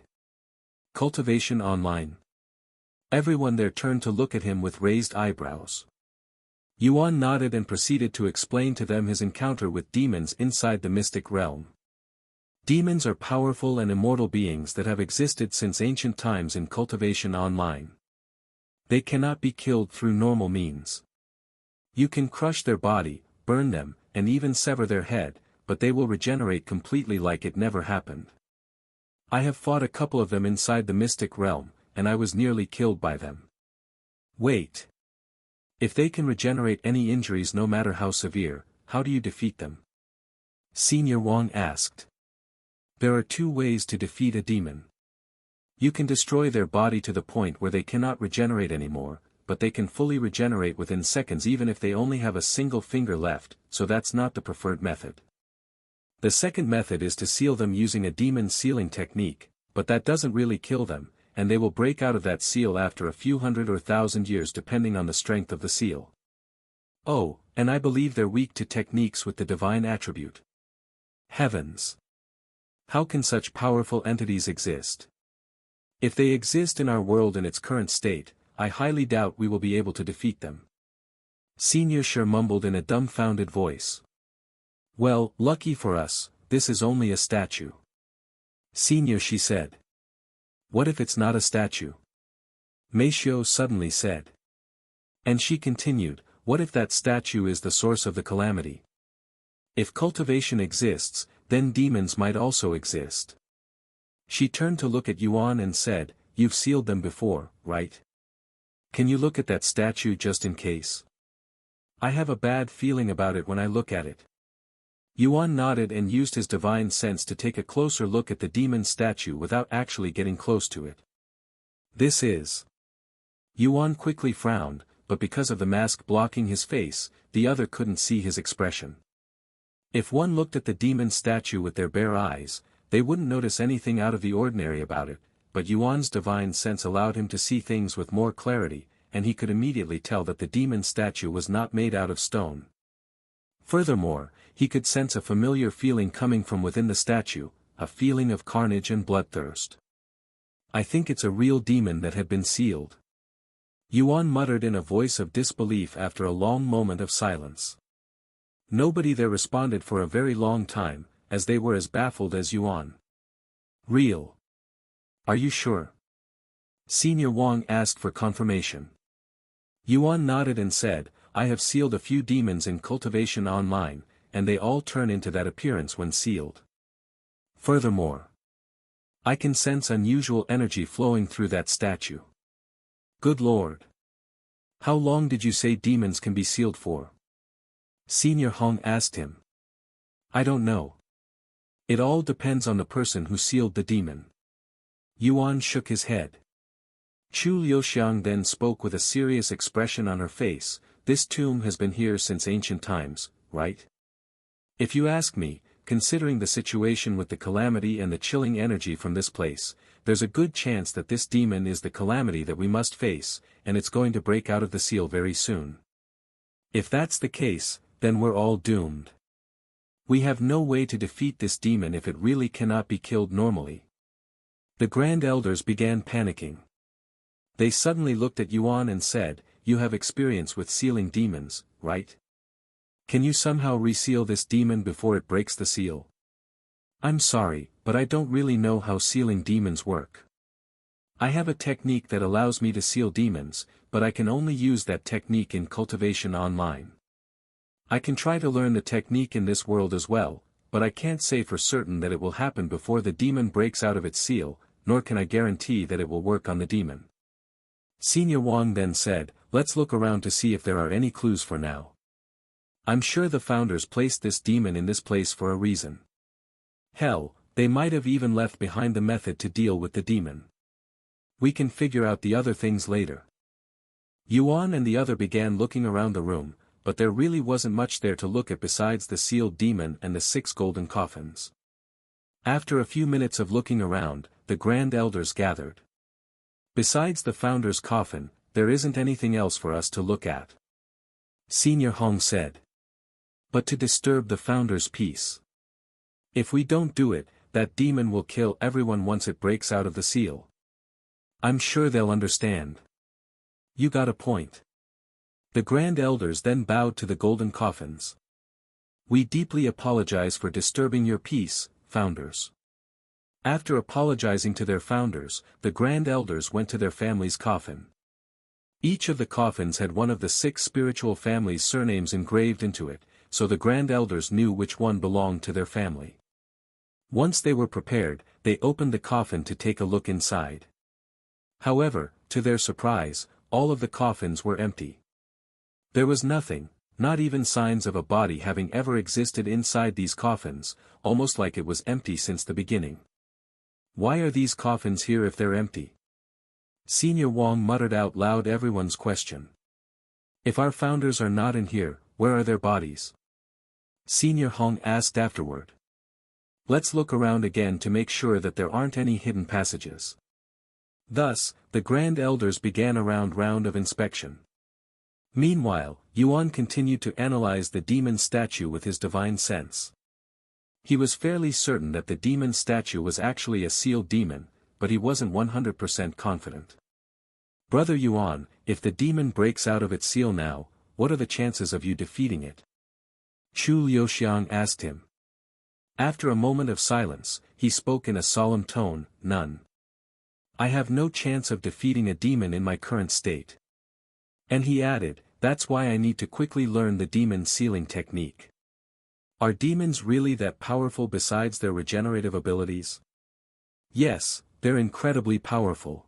"Cultivation Online?" Everyone there turned to look at him with raised eyebrows. Yuan nodded and proceeded to explain to them his encounter with demons inside the mystic realm. Demons are powerful and immortal beings that have existed since ancient times in Cultivation Online. They cannot be killed through normal means. You can crush their body, burn them, and even sever their head, but they will regenerate completely like it never happened. I have fought a couple of them inside the mystic realm, and I was nearly killed by them. Wait. If they can regenerate any injuries no matter how severe, how do you defeat them? Senior Wang asked. There are 2 ways to defeat a demon. You can destroy their body to the point where they cannot regenerate anymore, but they can fully regenerate within seconds even if they only have a single finger left, so that's not the preferred method. The second method is to seal them using a demon sealing technique, but that doesn't really kill them, and they will break out of that seal after a few hundred or 1,000 years depending on the strength of the seal. Oh, and I believe they're weak to techniques with the divine attribute. Heavens! How can such powerful entities exist? If they exist in our world in its current state, I highly doubt we will be able to defeat them. Senior Sher mumbled in a dumbfounded voice. Well, lucky for us, this is only a statue. Senior Shi said. What if it's not a statue? Meishio suddenly said. And she continued, what if that statue is the source of the calamity? If cultivation exists, then demons might also exist. She turned to look at Yuan and said, you've sealed them before, right? Can you look at that statue just in case? I have a bad feeling about it when I look at it. Yuan nodded and used his divine sense to take a closer look at the demon statue without actually getting close to it. This is... Yuan quickly frowned, but because of the mask blocking his face, the other couldn't see his expression. If one looked at the demon statue with their bare eyes, they wouldn't notice anything out of the ordinary about it, but Yuan's divine sense allowed him to see things with more clarity, and he could immediately tell that the demon statue was not made out of stone. Furthermore, he could sense a familiar feeling coming from within the statue, a feeling of carnage and bloodthirst. I think it's a real demon that had been sealed. Yuan muttered in a voice of disbelief after a long moment of silence. Nobody there responded for a very long time, as they were as baffled as Yuan. Real. Are you sure? Senior Wang asked for confirmation. Yuan nodded and said, I have sealed a few demons in Cultivation Online, and they all turn into that appearance when sealed. Furthermore, I can sense unusual energy flowing through that statue. Good Lord! How long did you say demons can be sealed for? Senior Hong asked him. I don't know. It all depends on the person who sealed the demon. Yuan shook his head. Chu Liuxiang then spoke with a serious expression on her face, this tomb has been here since ancient times, right? If you ask me, considering the situation with the calamity and the chilling energy from this place, there's a good chance that this demon is the calamity that we must face, and it's going to break out of the seal very soon. If that's the case, then we're all doomed. We have no way to defeat this demon if it really cannot be killed normally. The Grand Elders began panicking. They suddenly looked at Yuan and said, you have experience with sealing demons, right? Can you somehow reseal this demon before it breaks the seal? I'm sorry, but I don't really know how sealing demons work. I have a technique that allows me to seal demons, but I can only use that technique in Cultivation Online. I can try to learn the technique in this world as well, but I can't say for certain that it will happen before the demon breaks out of its seal, nor can I guarantee that it will work on the demon. Senior Wang then said, let's look around to see if there are any clues for now. I'm sure the founders placed this demon in this place for a reason. Hell, they might have even left behind the method to deal with the demon. We can figure out the other things later. Yuan and the other began looking around the room, but there really wasn't much there to look at besides the sealed demon and the 6 golden coffins. After a few minutes of looking around, the Grand Elders gathered. Besides the founder's coffin, there isn't anything else for us to look at. Senior Hong said. But to disturb the founder's peace. If we don't do it, that demon will kill everyone once it breaks out of the seal. I'm sure they'll understand. You got a point. The Grand Elders then bowed to the golden coffins. We deeply apologize for disturbing your peace, founders. After apologizing to their founders, the Grand Elders went to their family's coffin. Each of the coffins had one of the 6 spiritual families' surnames engraved into it, so the Grand Elders knew which one belonged to their family. Once they were prepared, they opened the coffin to take a look inside. However, to their surprise, all of the coffins were empty. There was nothing, not even signs of a body having ever existed inside these coffins, almost like it was empty since the beginning. Why are these coffins here if they're empty? Senior Wang muttered out loud everyone's question. If our founders are not in here, where are their bodies? Senior Hong asked afterward. Let's look around again to make sure that there aren't any hidden passages. Thus, the Grand Elders began a round of inspection. Meanwhile, Yuan continued to analyze the demon statue with his divine sense. He was fairly certain that the demon statue was actually a sealed demon, but he wasn't 100% confident. Brother Yuan, if the demon breaks out of its seal now, what are the chances of you defeating it? Chu Liuxiang asked him. After a moment of silence, he spoke in a solemn tone, none. I have no chance of defeating a demon in my current state. And he added, that's why I need to quickly learn the demon sealing technique. Are demons really that powerful besides their regenerative abilities? Yes, they're incredibly powerful.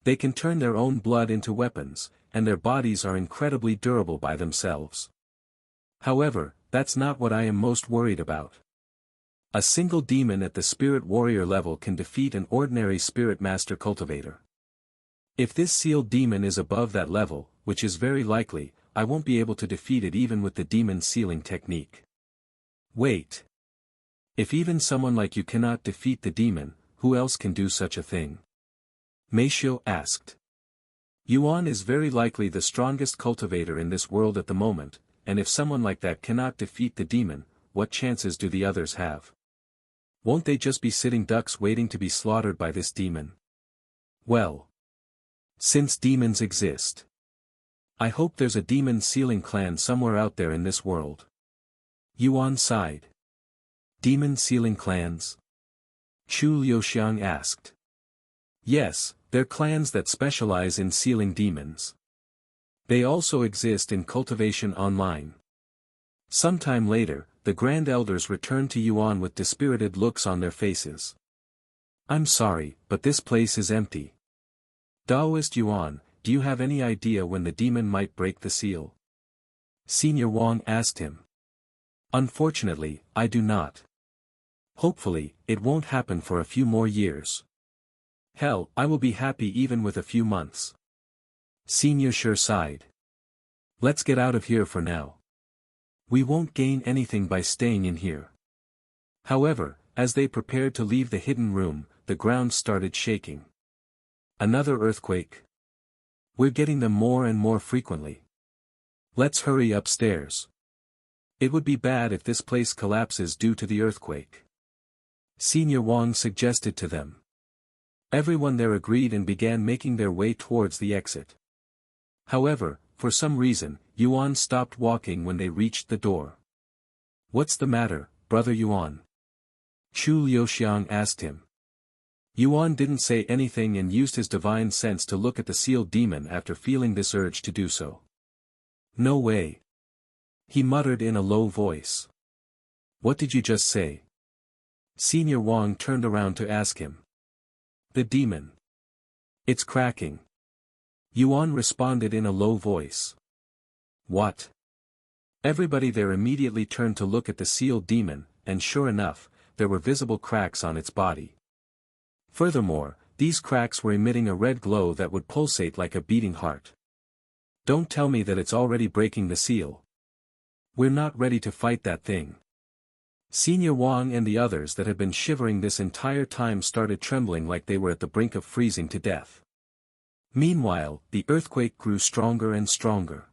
They can turn their own blood into weapons, and their bodies are incredibly durable by themselves. However, that's not what I am most worried about. A single demon at the spirit warrior level can defeat an ordinary spirit master cultivator. If this sealed demon is above that level, which is very likely, I won't be able to defeat it even with the demon sealing technique. Wait. If even someone like you cannot defeat the demon, who else can do such a thing? Meisho asked. Yuan is very likely the strongest cultivator in this world at the moment, and if someone like that cannot defeat the demon, what chances do the others have? Won't they just be sitting ducks waiting to be slaughtered by this demon? Well. Since demons exist, I hope there's a demon sealing clan somewhere out there in this world. Yuan sighed. Demon sealing clans? Chu Liuxiang asked. Yes, they're clans that specialize in sealing demons. They also exist in Cultivation Online. Sometime later, the Grand Elders returned to Yuan with dispirited looks on their faces. I'm sorry, but this place is empty. Daoist Yuan, do you have any idea when the demon might break the seal? Senior Wang asked him. Unfortunately, I do not. Hopefully, it won't happen for a few more years. Hell, I will be happy even with a few months. Senior Sure sighed. Let's get out of here for now. We won't gain anything by staying in here. However, as they prepared to leave the hidden room, the ground started shaking. Another earthquake? We're getting them more and more frequently. Let's hurry upstairs. It would be bad if this place collapses due to the earthquake. Senior Wang suggested to them. Everyone there agreed and began making their way towards the exit. However, for some reason, Yuan stopped walking when they reached the door. What's the matter, brother Yuan? Chu Liuxiang asked him. Yuan didn't say anything and used his divine sense to look at the sealed demon after feeling this urge to do so. No way. He muttered in a low voice. What did you just say? Senior Wang turned around to ask him. The demon. It's cracking. Yuan responded in a low voice. What? Everybody there immediately turned to look at the sealed demon, and sure enough, there were visible cracks on its body. Furthermore, these cracks were emitting a red glow that would pulsate like a beating heart. Don't tell me that it's already breaking the seal. We're not ready to fight that thing. Senior Wang and the others that had been shivering this entire time started trembling like they were at the brink of freezing to death. Meanwhile, the earthquake grew stronger and stronger.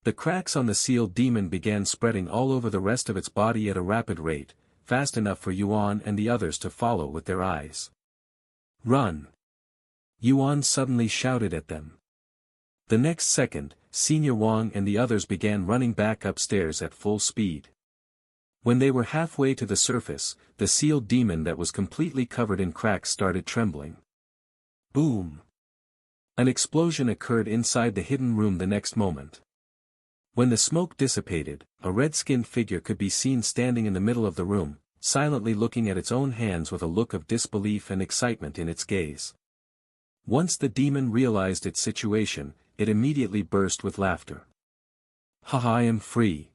The cracks on the sealed demon began spreading all over the rest of its body at a rapid rate, fast enough for Yuan and the others to follow with their eyes. Run! Yuan suddenly shouted at them. The next second, Senior Wang and the others began running back upstairs at full speed. When they were halfway to the surface, the sealed demon that was completely covered in cracks started trembling. Boom! An explosion occurred inside the hidden room the next moment. When the smoke dissipated, a red-skinned figure could be seen standing in the middle of the room, silently looking at its own hands with a look of disbelief and excitement in its gaze. Once the demon realized its situation, it immediately burst with laughter. Haha, I am free.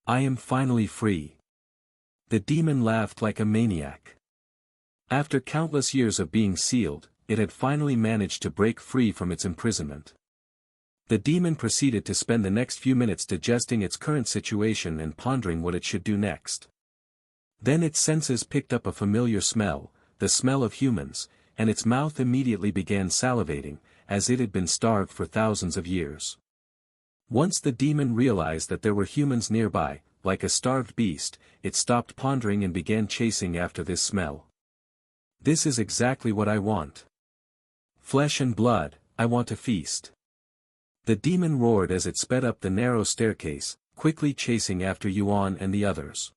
I am finally free. The demon laughed like a maniac. After countless years of being sealed, it had finally managed to break free from its imprisonment. The demon proceeded to spend the next few minutes digesting its current situation and pondering what it should do next. Then its senses picked up a familiar smell, the smell of humans, and its mouth immediately began salivating, as it had been starved for thousands of years. Once the demon realized that there were humans nearby, like a starved beast, it stopped pondering and began chasing after this smell. This is exactly what I want. Flesh and blood, I want to feast. The demon roared as it sped up the narrow staircase, quickly chasing after Yuan and the others.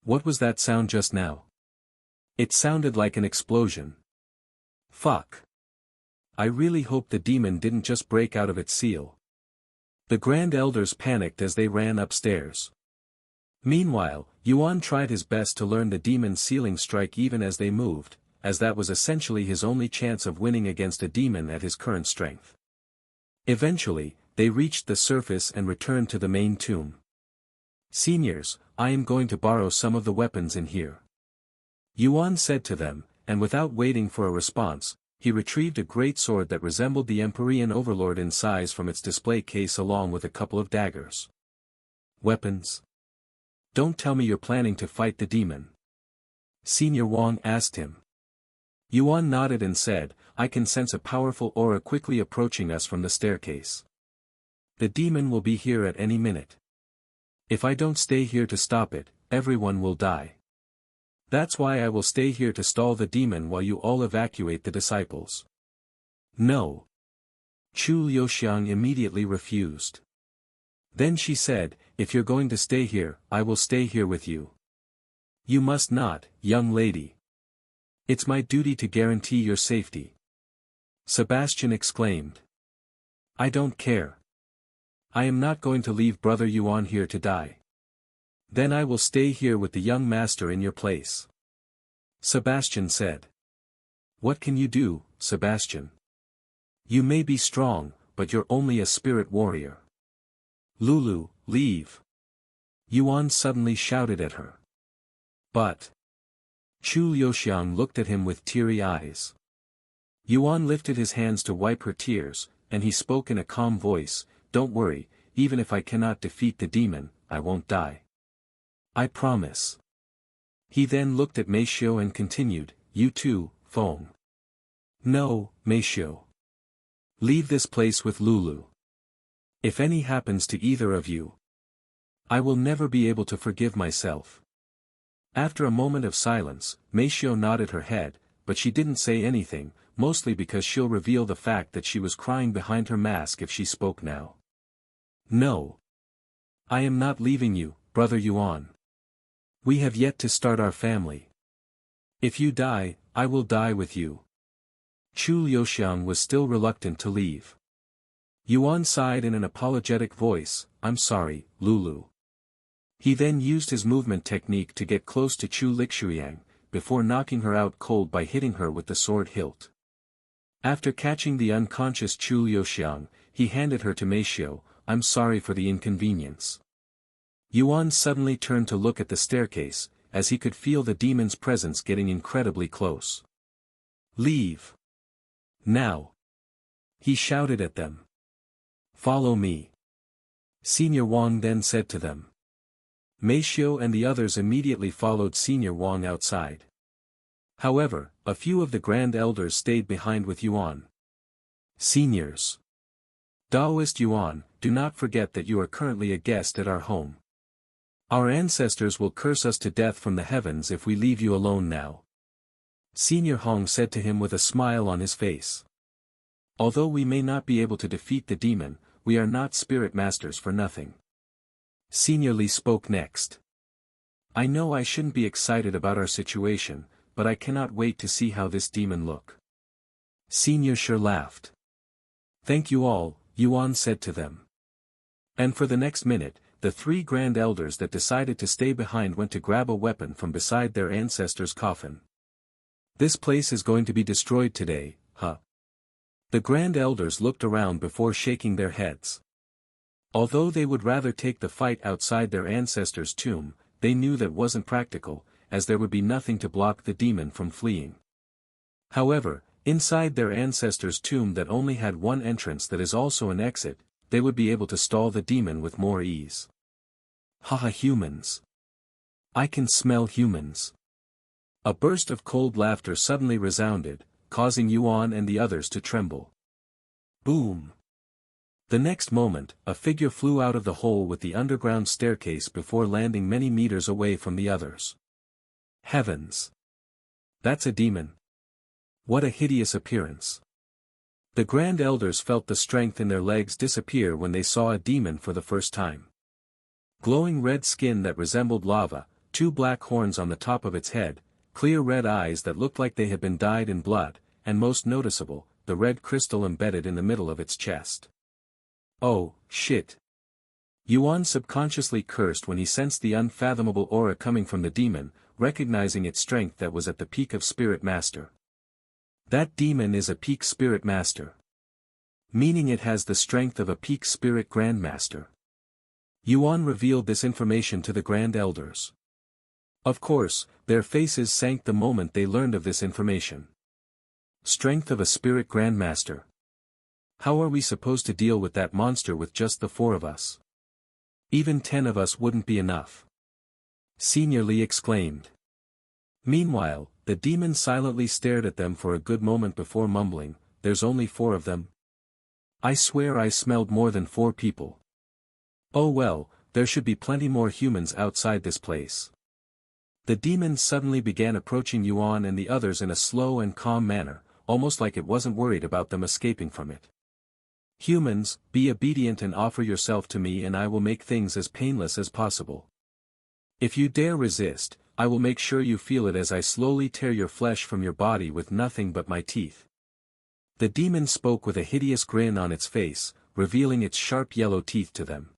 What was that sound just now? It sounded like an explosion. Fuck. I really hope the demon didn't just break out of its seal. The Grand Elders panicked as they ran upstairs. Meanwhile, Yuan tried his best to learn the demon's sealing strike even as they moved, as that was essentially his only chance of winning against a demon at his current strength. Eventually, they reached the surface and returned to the main tomb. Seniors, I am going to borrow some of the weapons in here. Yuan said to them, and without waiting for a response, he retrieved a great sword that resembled the Empyrean Overlord in size from its display case along with a couple of daggers. Weapons? Don't tell me you're planning to fight the demon. Senior Wang asked him. Yuan nodded and said, I can sense a powerful aura quickly approaching us from the staircase. The demon will be here at any minute. If I don't stay here to stop it, everyone will die. That's why I will stay here to stall the demon while you all evacuate the disciples. No. Chu Liuxiang immediately refused. Then she said, if you're going to stay here, I will stay here with you. You must not, young lady. It's my duty to guarantee your safety. Sebastian exclaimed. I don't care. I am not going to leave Brother Yuan here to die. Then I will stay here with the young master in your place. Sebastian said. What can you do, Sebastian? You may be strong, but you're only a spirit warrior. Lulu, leave. Yuan suddenly shouted at her. But. Chu Liuxiang looked at him with teary eyes. Yuan lifted his hands to wipe her tears, and he spoke in a calm voice, don't worry, even if I cannot defeat the demon, I won't die. I promise. He then looked at Meishio and continued, you too, Feng. No, Meishio. Leave this place with Lulu. If any happens to either of you, I will never be able to forgive myself. After a moment of silence, Meishio nodded her head, but she didn't say anything, mostly because she'll reveal the fact that she was crying behind her mask if she spoke now. No. I am not leaving you, Brother Yuan. We have yet to start our family. If you die, I will die with you. Chu Liuxiang was still reluctant to leave. Yuan sighed in an apologetic voice, I'm sorry, Lulu. He then used his movement technique to get close to Chu Lixuiyang, before knocking her out cold by hitting her with the sword hilt. After catching the unconscious Chu Liuxiang, he handed her to Meishio, I'm sorry for the inconvenience. Yuan suddenly turned to look at the staircase, as he could feel the demon's presence getting incredibly close. Leave. Now. He shouted at them. Follow me. Senior Wang then said to them. Meishio and the others immediately followed Senior Wang outside. However, a few of the Grand Elders stayed behind with Yuan. Seniors. Taoist Yuan, do not forget that you are currently a guest at our home. Our ancestors will curse us to death from the heavens if we leave you alone now. Senior Hong said to him with a smile on his face. Although we may not be able to defeat the demon, we are not spirit masters for nothing. Senior Li spoke next. I know I shouldn't be excited about our situation, but I cannot wait to see how this demon look. Senior Shi laughed. Thank you all, Yuan said to them. And for the next minute, the three Grand Elders that decided to stay behind went to grab a weapon from beside their ancestors' coffin. This place is going to be destroyed today, huh? The Grand Elders looked around before shaking their heads. Although they would rather take the fight outside their ancestors' tomb, they knew that wasn't practical, as there would be nothing to block the demon from fleeing. However, inside their ancestors' tomb that only had one entrance that is also an exit, they would be able to stall the demon with more ease. Haha, humans. I can smell humans. A burst of cold laughter suddenly resounded, causing Yuan and the others to tremble. Boom! The next moment, a figure flew out of the hole with the underground staircase before landing many meters away from the others. Heavens! That's a demon. What a hideous appearance. The Grand Elders felt the strength in their legs disappear when they saw a demon for the first time. Glowing red skin that resembled lava, two black horns on the top of its head, clear red eyes that looked like they had been dyed in blood, and most noticeable, the red crystal embedded in the middle of its chest. Oh, shit. Yuan subconsciously cursed when he sensed the unfathomable aura coming from the demon, recognizing its strength that was at the peak of Spirit Master. That demon is a peak Spirit Master. Meaning it has the strength of a peak Spirit Grandmaster. Yuan revealed this information to the Grand Elders. Of course, their faces sank the moment they learned of this information. Strength of a Spirit Grandmaster. How are we supposed to deal with that monster with just the 4 of us? Even 10 of us wouldn't be enough. Senior Li exclaimed. Meanwhile, the demon silently stared at them for a good moment before mumbling, there's only 4 of them? I swear I smelled more than 4 people. Oh well, there should be plenty more humans outside this place. The demon suddenly began approaching Yuan and the others in a slow and calm manner, almost like it wasn't worried about them escaping from it. Humans, be obedient and offer yourself to me and I will make things as painless as possible. If you dare resist, I will make sure you feel it as I slowly tear your flesh from your body with nothing but my teeth. The demon spoke with a hideous grin on its face, revealing its sharp yellow teeth to them.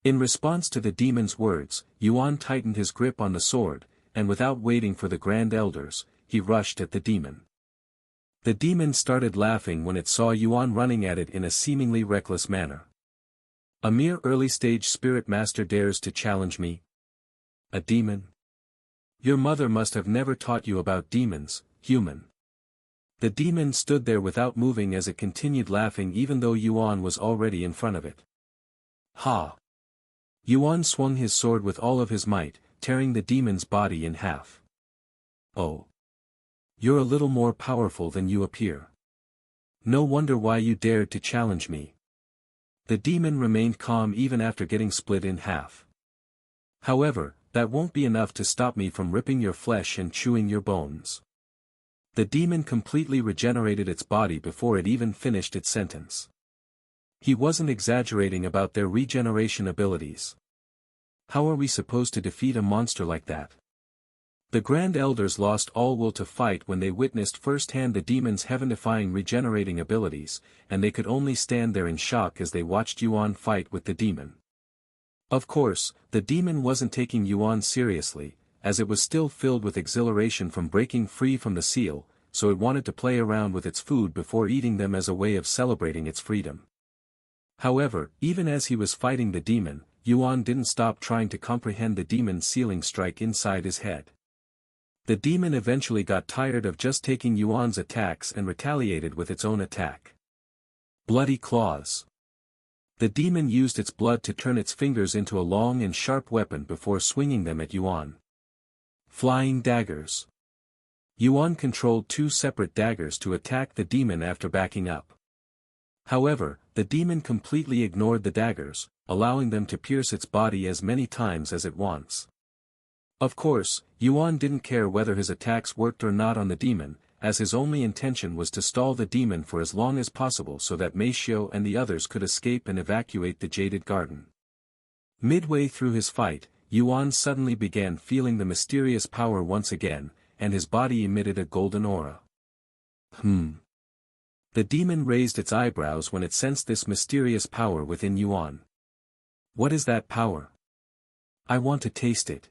In response to the demon's words, Yuan tightened his grip on the sword, and without waiting for the Grand Elders, he rushed at the demon. The demon started laughing when it saw Yuan running at it in a seemingly reckless manner. A mere early-stage spirit master dares to challenge me? A demon? Your mother must have never taught you about demons, human. The demon stood there without moving as it continued laughing even though Yuan was already in front of it. Ha! Yuan swung his sword with all of his might, tearing the demon's body in half. Oh! You're a little more powerful than you appear. No wonder why you dared to challenge me. The demon remained calm even after getting split in half. However, that won't be enough to stop me from ripping your flesh and chewing your bones. The demon completely regenerated its body before it even finished its sentence. He wasn't exaggerating about their regeneration abilities. How are we supposed to defeat a monster like that? The Grand Elders lost all will to fight when they witnessed firsthand the demon's heaven-defying regenerating abilities, and they could only stand there in shock as they watched Yuan fight with the demon. Of course, the demon wasn't taking Yuan seriously, as it was still filled with exhilaration from breaking free from the seal, so it wanted to play around with its food before eating them as a way of celebrating its freedom. However, even as he was fighting the demon, Yuan didn't stop trying to comprehend the demon's sealing strike inside his head. The demon eventually got tired of just taking Yuan's attacks and retaliated with its own attack. Bloody claws. The demon used its blood to turn its fingers into a long and sharp weapon before swinging them at Yuan. Flying daggers. Yuan controlled two separate daggers to attack the demon after backing up. However, the demon completely ignored the daggers, allowing them to pierce its body as many times as it wants. Of course, Yuan didn't care whether his attacks worked or not on the demon, as his only intention was to stall the demon for as long as possible so that Meishio and the others could escape and evacuate the Jaded Garden. Midway through his fight, Yuan suddenly began feeling the mysterious power once again, and his body emitted a golden aura. The demon raised its eyebrows when it sensed this mysterious power within Yuan. What is that power? I want to taste it.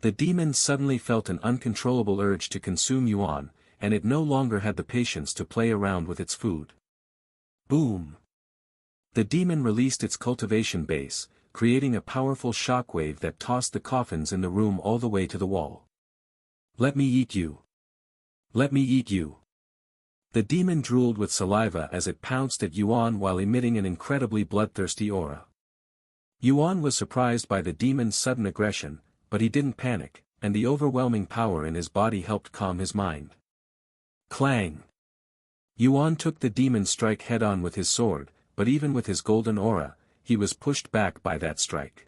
The demon suddenly felt an uncontrollable urge to consume Yuan, and it no longer had the patience to play around with its food. Boom! The demon released its cultivation base, creating a powerful shockwave that tossed the coffins in the room all the way to the wall. Let me eat you. Let me eat you. The demon drooled with saliva as it pounced at Yuan while emitting an incredibly bloodthirsty aura. Yuan was surprised by the demon's sudden aggression, but he didn't panic, and the overwhelming power in his body helped calm his mind. Clang! Yuan took the demon's strike head-on with his sword, but even with his golden aura, he was pushed back by that strike.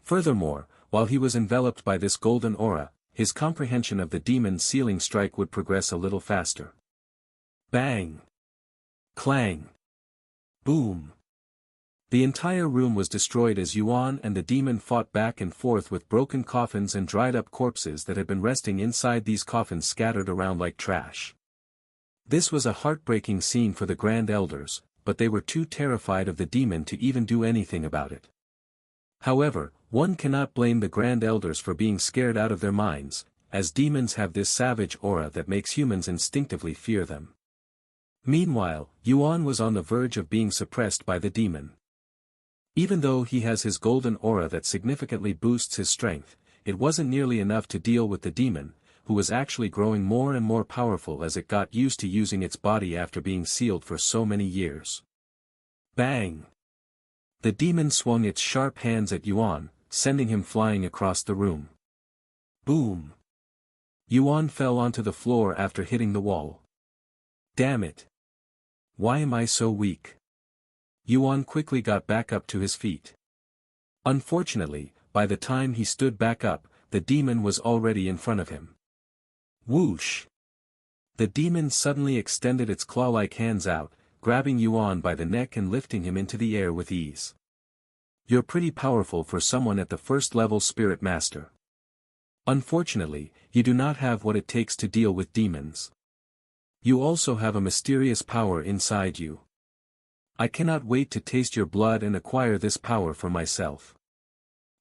Furthermore, while he was enveloped by this golden aura, his comprehension of the demon's sealing strike would progress a little faster. Bang! Clang! Boom! The entire room was destroyed as Yuan and the demon fought back and forth with broken coffins and dried-up corpses that had been resting inside these coffins scattered around like trash. This was a heartbreaking scene for the Grand Elders, but they were too terrified of the demon to even do anything about it. However, one cannot blame the Grand Elders for being scared out of their minds, as demons have this savage aura that makes humans instinctively fear them. Meanwhile, Yuan was on the verge of being suppressed by the demon. Even though he has his golden aura that significantly boosts his strength, it wasn't nearly enough to deal with the demon, who was actually growing more and more powerful as it got used to using its body after being sealed for so many years. Bang! The demon swung its sharp hands at Yuan, sending him flying across the room. Boom! Yuan fell onto the floor after hitting the wall. Damn it! Why am I so weak? Yuan quickly got back up to his feet. Unfortunately, by the time he stood back up, the demon was already in front of him. Whoosh! The demon suddenly extended its claw-like hands out, grabbing Yuan by the neck and lifting him into the air with ease. You're pretty powerful for someone at the first-level spirit master. Unfortunately, you do not have what it takes to deal with demons. You also have a mysterious power inside you. I cannot wait to taste your blood and acquire this power for myself.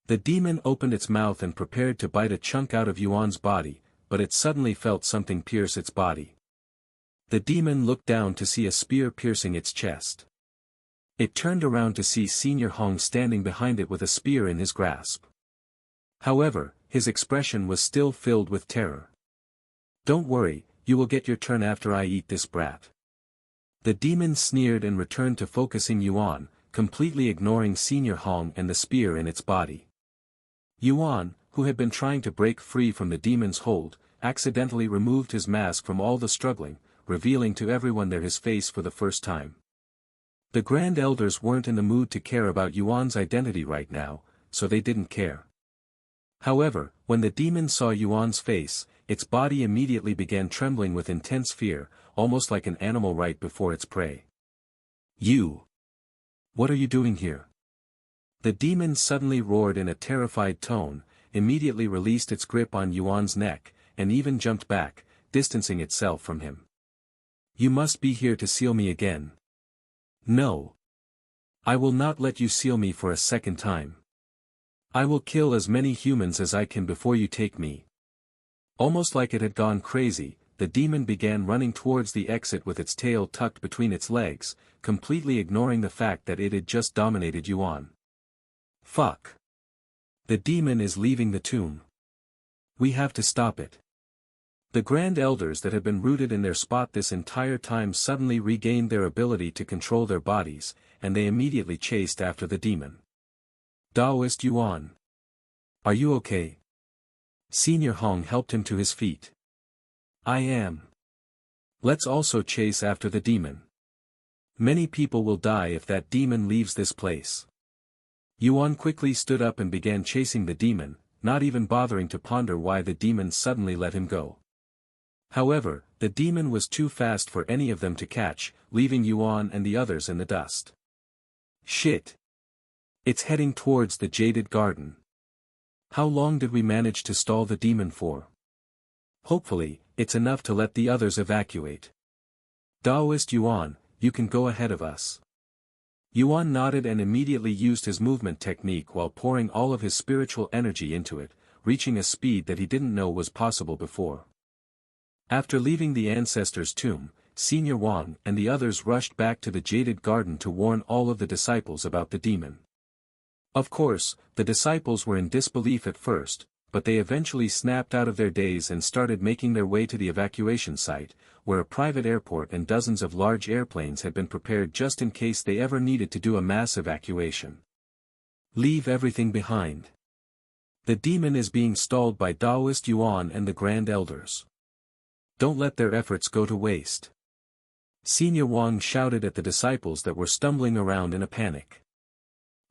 The demon opened its mouth and prepared to bite a chunk out of Yuan's body, but it suddenly felt something pierce its body. The demon looked down to see a spear piercing its chest. It turned around to see Senior Hong standing behind it with a spear in his grasp. However, his expression was still filled with terror. Don't worry, you will get your turn after I eat this brat. The demon sneered and returned to focusing Yuan, completely ignoring Senior Hong and the spear in its body. Yuan, who had been trying to break free from the demon's hold, accidentally removed his mask from all the struggling, revealing to everyone there his face for the first time. The Grand Elders weren't in the mood to care about Yuan's identity right now, so they didn't care. However, when the demon saw Yuan's face, its body immediately began trembling with intense fear, almost like an animal right before its prey. You! What are you doing here? The demon suddenly roared in a terrified tone, immediately released its grip on Yuan's neck, and even jumped back, distancing itself from him. You must be here to seal me again. No. I will not let you seal me for a second time. I will kill as many humans as I can before you take me. Almost like it had gone crazy, the demon began running towards the exit with its tail tucked between its legs, completely ignoring the fact that it had just dominated Yuan. Fuck. The demon is leaving the tomb. We have to stop it. The Grand Elders that had been rooted in their spot this entire time suddenly regained their ability to control their bodies, and they immediately chased after the demon. Taoist Yuan. Are you okay? Senior Hong helped him to his feet. I am. Let's also chase after the demon. Many people will die if that demon leaves this place. Yuan quickly stood up and began chasing the demon, not even bothering to ponder why the demon suddenly let him go. However, the demon was too fast for any of them to catch, leaving Yuan and the others in the dust. Shit! It's heading towards the Jaded Garden. How long did we manage to stall the demon for? Hopefully, it's enough to let the others evacuate. Taoist Yuan, you can go ahead of us. Yuan nodded and immediately used his movement technique while pouring all of his spiritual energy into it, reaching a speed that he didn't know was possible before. After leaving the ancestors' tomb, Senior Wang and the others rushed back to the Jaded Garden to warn all of the disciples about the demon. Of course, the disciples were in disbelief at first, but they eventually snapped out of their daze and started making their way to the evacuation site, where a private airport and dozens of large airplanes had been prepared just in case they ever needed to do a mass evacuation. Leave everything behind. The demon is being stalled by Taoist Yuan and the Grand Elders. Don't let their efforts go to waste. Senior Wang shouted at the disciples that were stumbling around in a panic.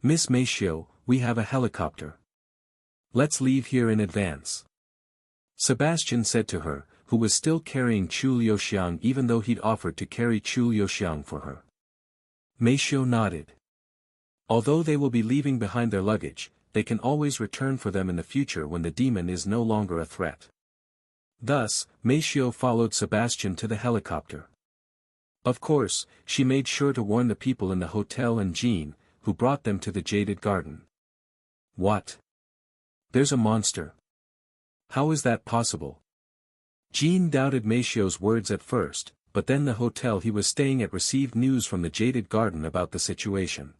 Miss Meishio, we have a helicopter. Let's leave here in advance. Sebastian said to her, who was still carrying Chu Liuxiang even though he'd offered to carry Chu Liuxiang for her. Meishio nodded. Although they will be leaving behind their luggage, they can always return for them in the future when the demon is no longer a threat. Thus, Meishio followed Sebastian to the helicopter. Of course, she made sure to warn the people in the hotel and Jean, who brought them to the Jaded Garden. What? There's a monster. How is that possible? Jean doubted Meishio's words at first, but then the hotel he was staying at received news from the Jaded Garden about the situation.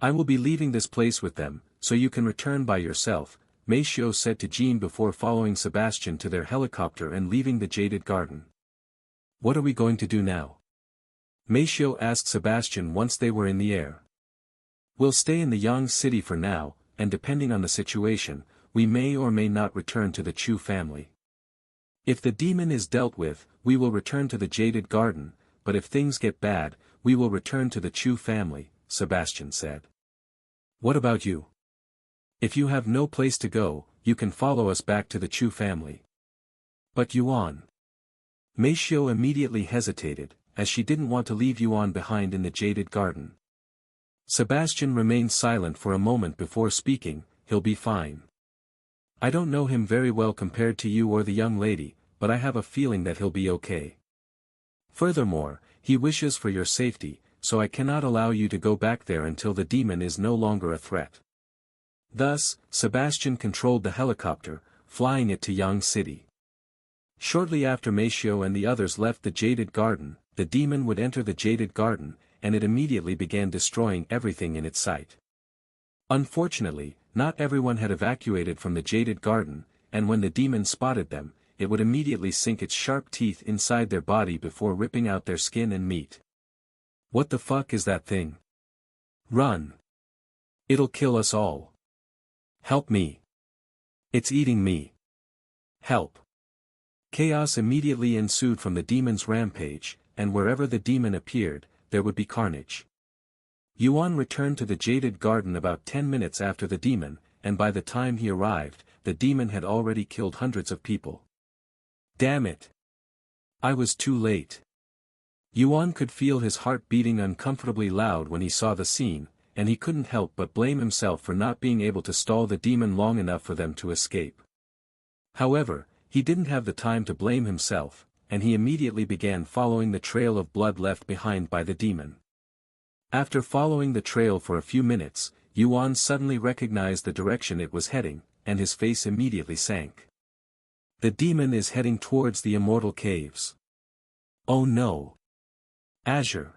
I will be leaving this place with them, so you can return by yourself, Meishio said to Jean before following Sebastian to their helicopter and leaving the Jaded Garden. What are we going to do now? Meishio asked Sebastian once they were in the air. We'll stay in the Yang city for now, and depending on the situation, we may or may not return to the Chu family. If the demon is dealt with, we will return to the Jaded Garden, but if things get bad, we will return to the Chu family, Sebastian said. What about you? If you have no place to go, you can follow us back to the Chu family. But Yuan. Meishio immediately hesitated, as she didn't want to leave Yuan behind in the jaded garden. Sebastian remained silent for a moment before speaking. He'll be fine. I don't know him very well compared to you or the young lady, but I have a feeling that he'll be okay. Furthermore, he wishes for your safety, so I cannot allow you to go back there until the demon is no longer a threat. Thus, Sebastian controlled the helicopter, flying it to Yang City. Shortly after Meishio and the others left the jaded garden, the demon would enter the jaded garden, and it immediately began destroying everything in its sight. Unfortunately, not everyone had evacuated from the jaded garden, and when the demon spotted them, it would immediately sink its sharp teeth inside their body before ripping out their skin and meat. What the fuck is that thing? Run! It'll kill us all. Help me. It's eating me. Help. Chaos immediately ensued from the demon's rampage, and wherever the demon appeared, there would be carnage. Yuan returned to the jaded garden about 10 minutes after the demon, and by the time he arrived, the demon had already killed hundreds of people. Damn it! I was too late. Yuan could feel his heart beating uncomfortably loud when he saw the scene, and he couldn't help but blame himself for not being able to stall the demon long enough for them to escape. However, he didn't have the time to blame himself, and he immediately began following the trail of blood left behind by the demon. After following the trail for a few minutes, Yuan suddenly recognized the direction it was heading, and his face immediately sank. The demon is heading towards the immortal caves. Oh no! Azure!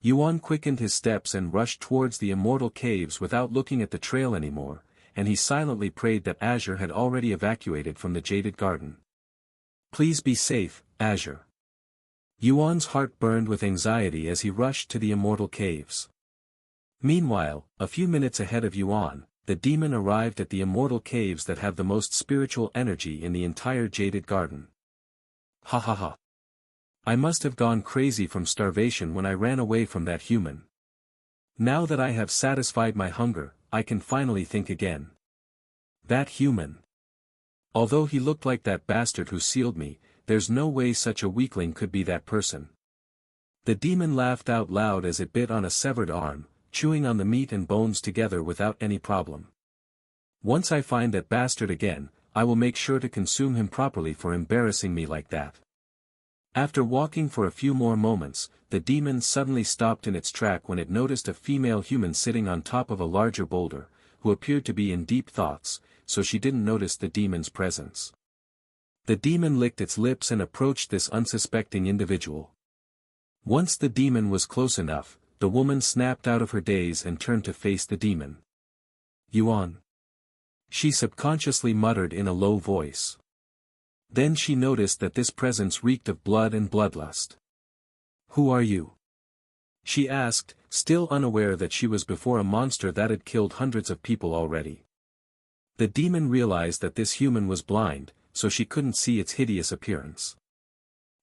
Yuan quickened his steps and rushed towards the immortal caves without looking at the trail anymore, and he silently prayed that Azure had already evacuated from the jaded garden. Please be safe, Azure. Yuan's heart burned with anxiety as he rushed to the immortal caves. Meanwhile, a few minutes ahead of Yuan, the demon arrived at the immortal caves that have the most spiritual energy in the entire jaded garden. Ha ha ha. I must have gone crazy from starvation when I ran away from that human. Now that I have satisfied my hunger, I can finally think again. That human. Although he looked like that bastard who sealed me, there's no way such a weakling could be that person. The demon laughed out loud as it bit on a severed arm, chewing on the meat and bones together without any problem. Once I find that bastard again, I will make sure to consume him properly for embarrassing me like that. After walking for a few more moments, the demon suddenly stopped in its track when it noticed a female human sitting on top of a larger boulder, who appeared to be in deep thoughts, so she didn't notice the demon's presence. The demon licked its lips and approached this unsuspecting individual. Once the demon was close enough, the woman snapped out of her daze and turned to face the demon. Yuan. She subconsciously muttered in a low voice. Then she noticed that this presence reeked of blood and bloodlust. Who are you? She asked, still unaware that she was before a monster that had killed hundreds of people already. The demon realized that this human was blind, so she couldn't see its hideous appearance.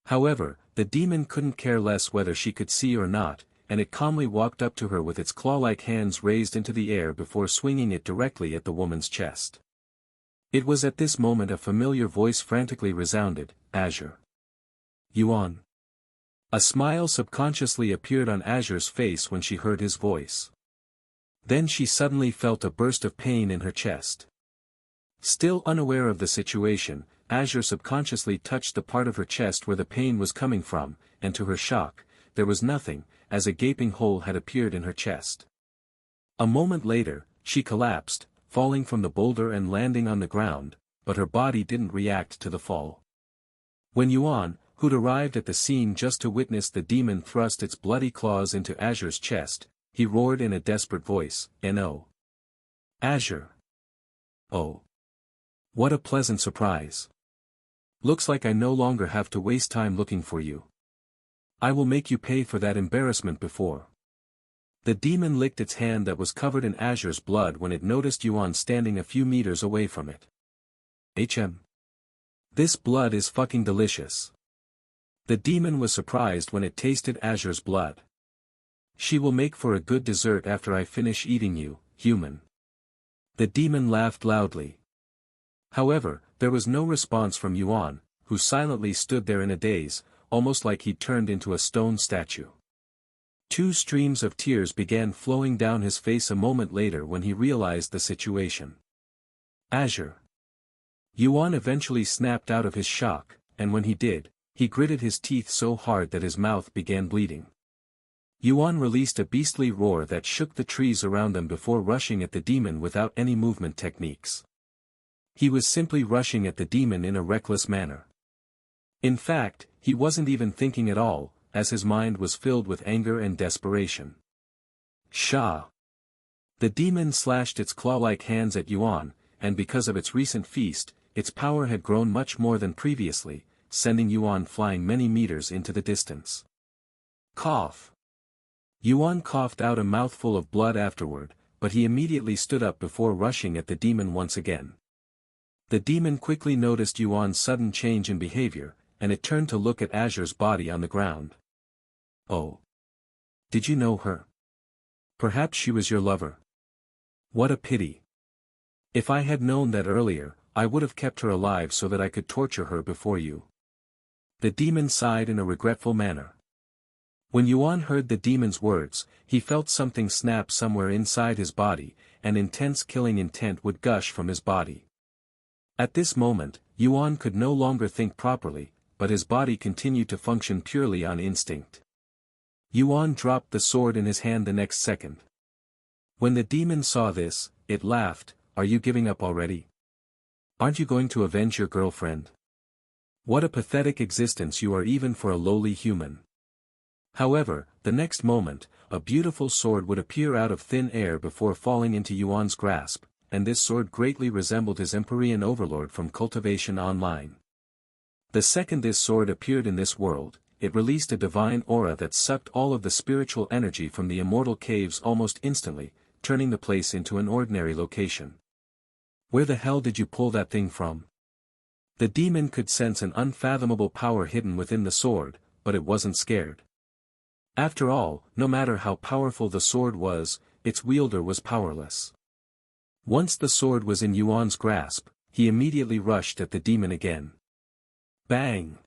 However, the demon couldn't care less whether she could see or not, and it calmly walked up to her with its claw-like hands raised into the air before swinging it directly at the woman's chest. It was at this moment a familiar voice frantically resounded, Azure. Yuan. A smile subconsciously appeared on Azure's face when she heard his voice. Then she suddenly felt a burst of pain in her chest. Still unaware of the situation, Azure subconsciously touched the part of her chest where the pain was coming from, and to her shock, there was nothing, as a gaping hole had appeared in her chest. A moment later, she collapsed, falling from the boulder and landing on the ground, but her body didn't react to the fall. When Yuan, who'd arrived at the scene just to witness the demon thrust its bloody claws into Azure's chest, he roared in a desperate voice, "No! Azure! Oh! What a pleasant surprise! Looks like I no longer have to waste time looking for you. I will make you pay for that embarrassment before." The demon licked its hand that was covered in Azure's blood when it noticed Yuan standing a few meters away from it. This blood is fucking delicious. The demon was surprised when it tasted Azure's blood. She will make for a good dessert after I finish eating you, human. The demon laughed loudly. However, there was no response from Yuan, who silently stood there in a daze, almost like he'd turned into a stone statue. Two streams of tears began flowing down his face a moment later when he realized the situation. Azure. Yuan eventually snapped out of his shock, and when he did, he gritted his teeth so hard that his mouth began bleeding. Yuan released a beastly roar that shook the trees around them before rushing at the demon without any movement techniques. He was simply rushing at the demon in a reckless manner. In fact, he wasn't even thinking at all, as his mind was filled with anger and desperation. Sha! The demon slashed its claw-like hands at Yuan, and because of its recent feast, its power had grown much more than previously, sending Yuan flying many meters into the distance. Cough! Yuan coughed out a mouthful of blood afterward, but he immediately stood up before rushing at the demon once again. The demon quickly noticed Yuan's sudden change in behavior, and it turned to look at Azure's body on the ground. Oh. Did you know her? Perhaps she was your lover. What a pity. If I had known that earlier, I would have kept her alive so that I could torture her before you. The demon sighed in a regretful manner. When Yuan heard the demon's words, he felt something snap somewhere inside his body, and intense killing intent would gush from his body. At this moment, Yuan could no longer think properly, but his body continued to function purely on instinct. Yuan dropped the sword in his hand the next second. When the demon saw this, it laughed. Are you giving up already? Aren't you going to avenge your girlfriend? What a pathetic existence you are even for a lowly human. However, the next moment, a beautiful sword would appear out of thin air before falling into Yuan's grasp, and this sword greatly resembled his Empyrean overlord from Cultivation Online. The second this sword appeared in this world, it released a divine aura that sucked all of the spiritual energy from the immortal caves almost instantly, turning the place into an ordinary location. Where the hell did you pull that thing from? The demon could sense an unfathomable power hidden within the sword, but it wasn't scared. After all, no matter how powerful the sword was, its wielder was powerless. Once the sword was in Yuan's grasp, he immediately rushed at the demon again. Bang!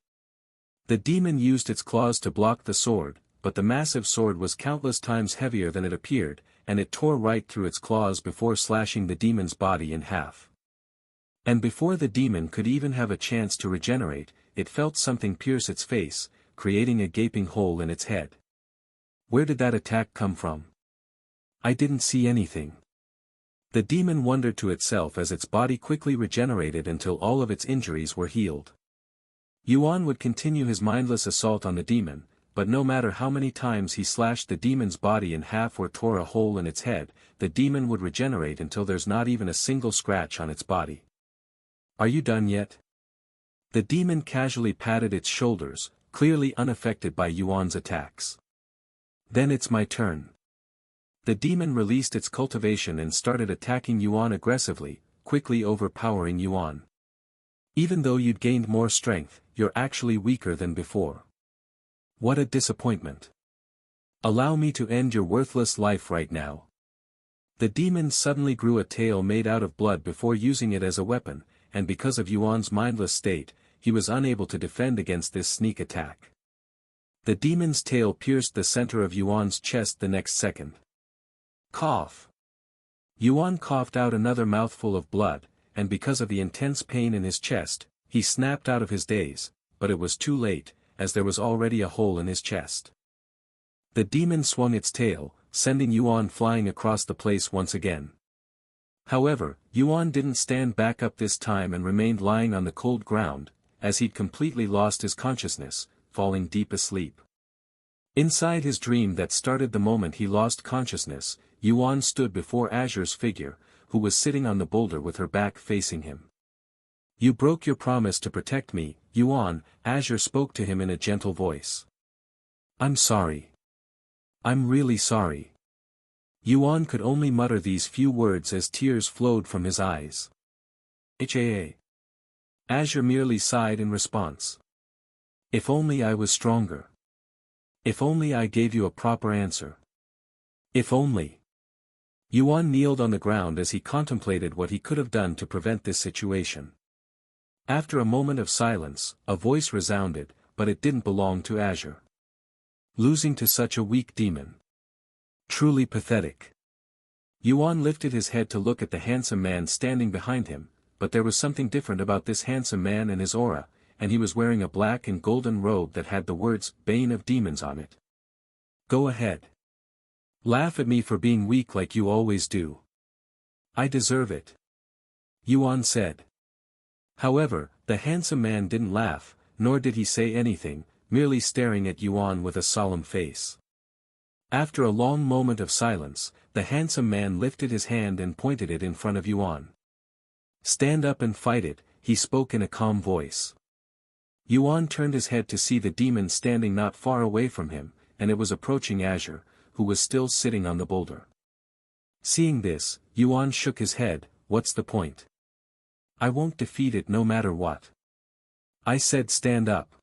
The demon used its claws to block the sword, but the massive sword was countless times heavier than it appeared, and it tore right through its claws before slashing the demon's body in half. And before the demon could even have a chance to regenerate, it felt something pierce its face, creating a gaping hole in its head. Where did that attack come from? I didn't see anything. The demon wondered to itself as its body quickly regenerated until all of its injuries were healed. Yuan would continue his mindless assault on the demon, but no matter how many times he slashed the demon's body in half or tore a hole in its head, the demon would regenerate until there's not even a single scratch on its body. Are you done yet? The demon casually patted its shoulders, clearly unaffected by Yuan's attacks. Then it's my turn. The demon released its cultivation and started attacking Yuan aggressively, quickly overpowering Yuan. Even though you'd gained more strength, you're actually weaker than before. What a disappointment. Allow me to end your worthless life right now. The demon suddenly grew a tail made out of blood before using it as a weapon, and because of Yuan's mindless state, he was unable to defend against this sneak attack. The demon's tail pierced the center of Yuan's chest the next second. Cough. Yuan coughed out another mouthful of blood, and because of the intense pain in his chest, he snapped out of his daze, but it was too late, as there was already a hole in his chest. The demon swung its tail, sending Yuan flying across the place once again. However, Yuan didn't stand back up this time and remained lying on the cold ground, as he'd completely lost his consciousness, falling deep asleep. Inside his dream that started the moment he lost consciousness, Yuan stood before Azure's figure, who was sitting on the boulder with her back facing him. You broke your promise to protect me, Yuan, Azure spoke to him in a gentle voice. I'm sorry. I'm really sorry. Yuan could only mutter these few words as tears flowed from his eyes. HAA. Azure merely sighed in response. If only I was stronger. If only I gave you a proper answer. If only. Yuan kneeled on the ground as he contemplated what he could have done to prevent this situation. After a moment of silence, a voice resounded, but it didn't belong to Azure. Losing to such a weak demon. Truly pathetic. Yuan lifted his head to look at the handsome man standing behind him, but there was something different about this handsome man and his aura, and he was wearing a black and golden robe that had the words, Bane of Demons on it. Go ahead. Laugh at me for being weak like you always do. I deserve it. Yuan said. However, the handsome man didn't laugh, nor did he say anything, merely staring at Yuan with a solemn face. After a long moment of silence, the handsome man lifted his hand and pointed it in front of Yuan. Stand up and fight it, he spoke in a calm voice. Yuan turned his head to see the demon standing not far away from him, and it was approaching Azure, who was still sitting on the boulder. Seeing this, Yuan shook his head. What's the point? I won't defeat it no matter what. I said stand up.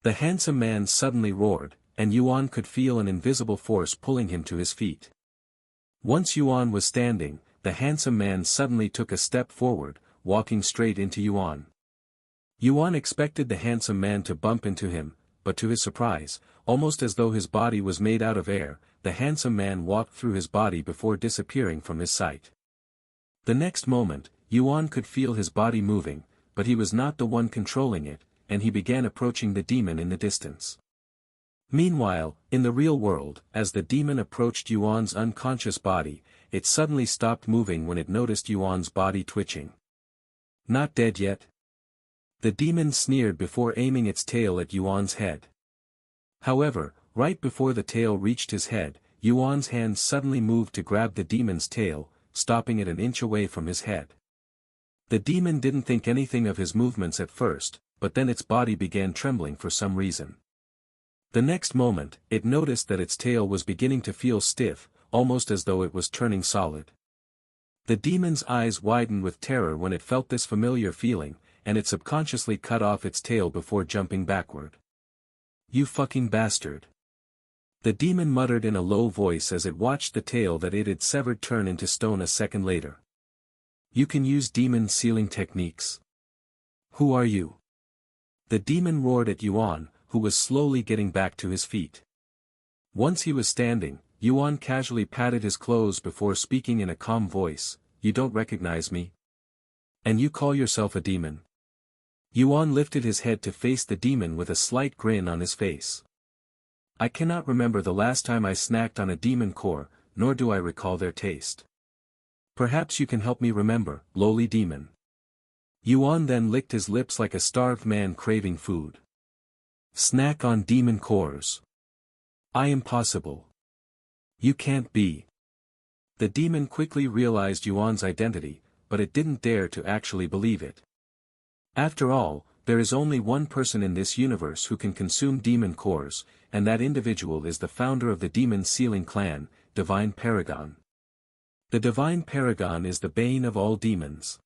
The handsome man suddenly roared, and Yuan could feel an invisible force pulling him to his feet. Once Yuan was standing, the handsome man suddenly took a step forward, walking straight into Yuan. Yuan expected the handsome man to bump into him, but to his surprise, almost as though his body was made out of air, the handsome man walked through his body before disappearing from his sight. The next moment, Yuan could feel his body moving, but he was not the one controlling it, and he began approaching the demon in the distance. Meanwhile, in the real world, as the demon approached Yuan's unconscious body, it suddenly stopped moving when it noticed Yuan's body twitching. Not dead yet? The demon sneered before aiming its tail at Yuan's head. However, right before the tail reached his head, Yuan's hand suddenly moved to grab the demon's tail, stopping it an inch away from his head. The demon didn't think anything of his movements at first, but then its body began trembling for some reason. The next moment, it noticed that its tail was beginning to feel stiff, almost as though it was turning solid. The demon's eyes widened with terror when it felt this familiar feeling, and it subconsciously cut off its tail before jumping backward. You fucking bastard. The demon muttered in a low voice as it watched the tail that it had severed turn into stone a second later. You can use demon sealing techniques. Who are you? The demon roared at Yuan, who was slowly getting back to his feet. Once he was standing, Yuan casually patted his clothes before speaking in a calm voice, You don't recognize me? And you call yourself a demon? Yuan lifted his head to face the demon with a slight grin on his face. I cannot remember the last time I snacked on a demon core, nor do I recall their taste. Perhaps you can help me remember, lowly demon. Yuan then licked his lips like a starved man craving food. Snack on demon cores. Impossible. You can't be. The demon quickly realized Yuan's identity, but it didn't dare to actually believe it. After all, there is only one person in this universe who can consume demon cores, and that individual is the founder of the demon sealing clan, Divine Paragon. The Divine Paragon is the bane of all demons.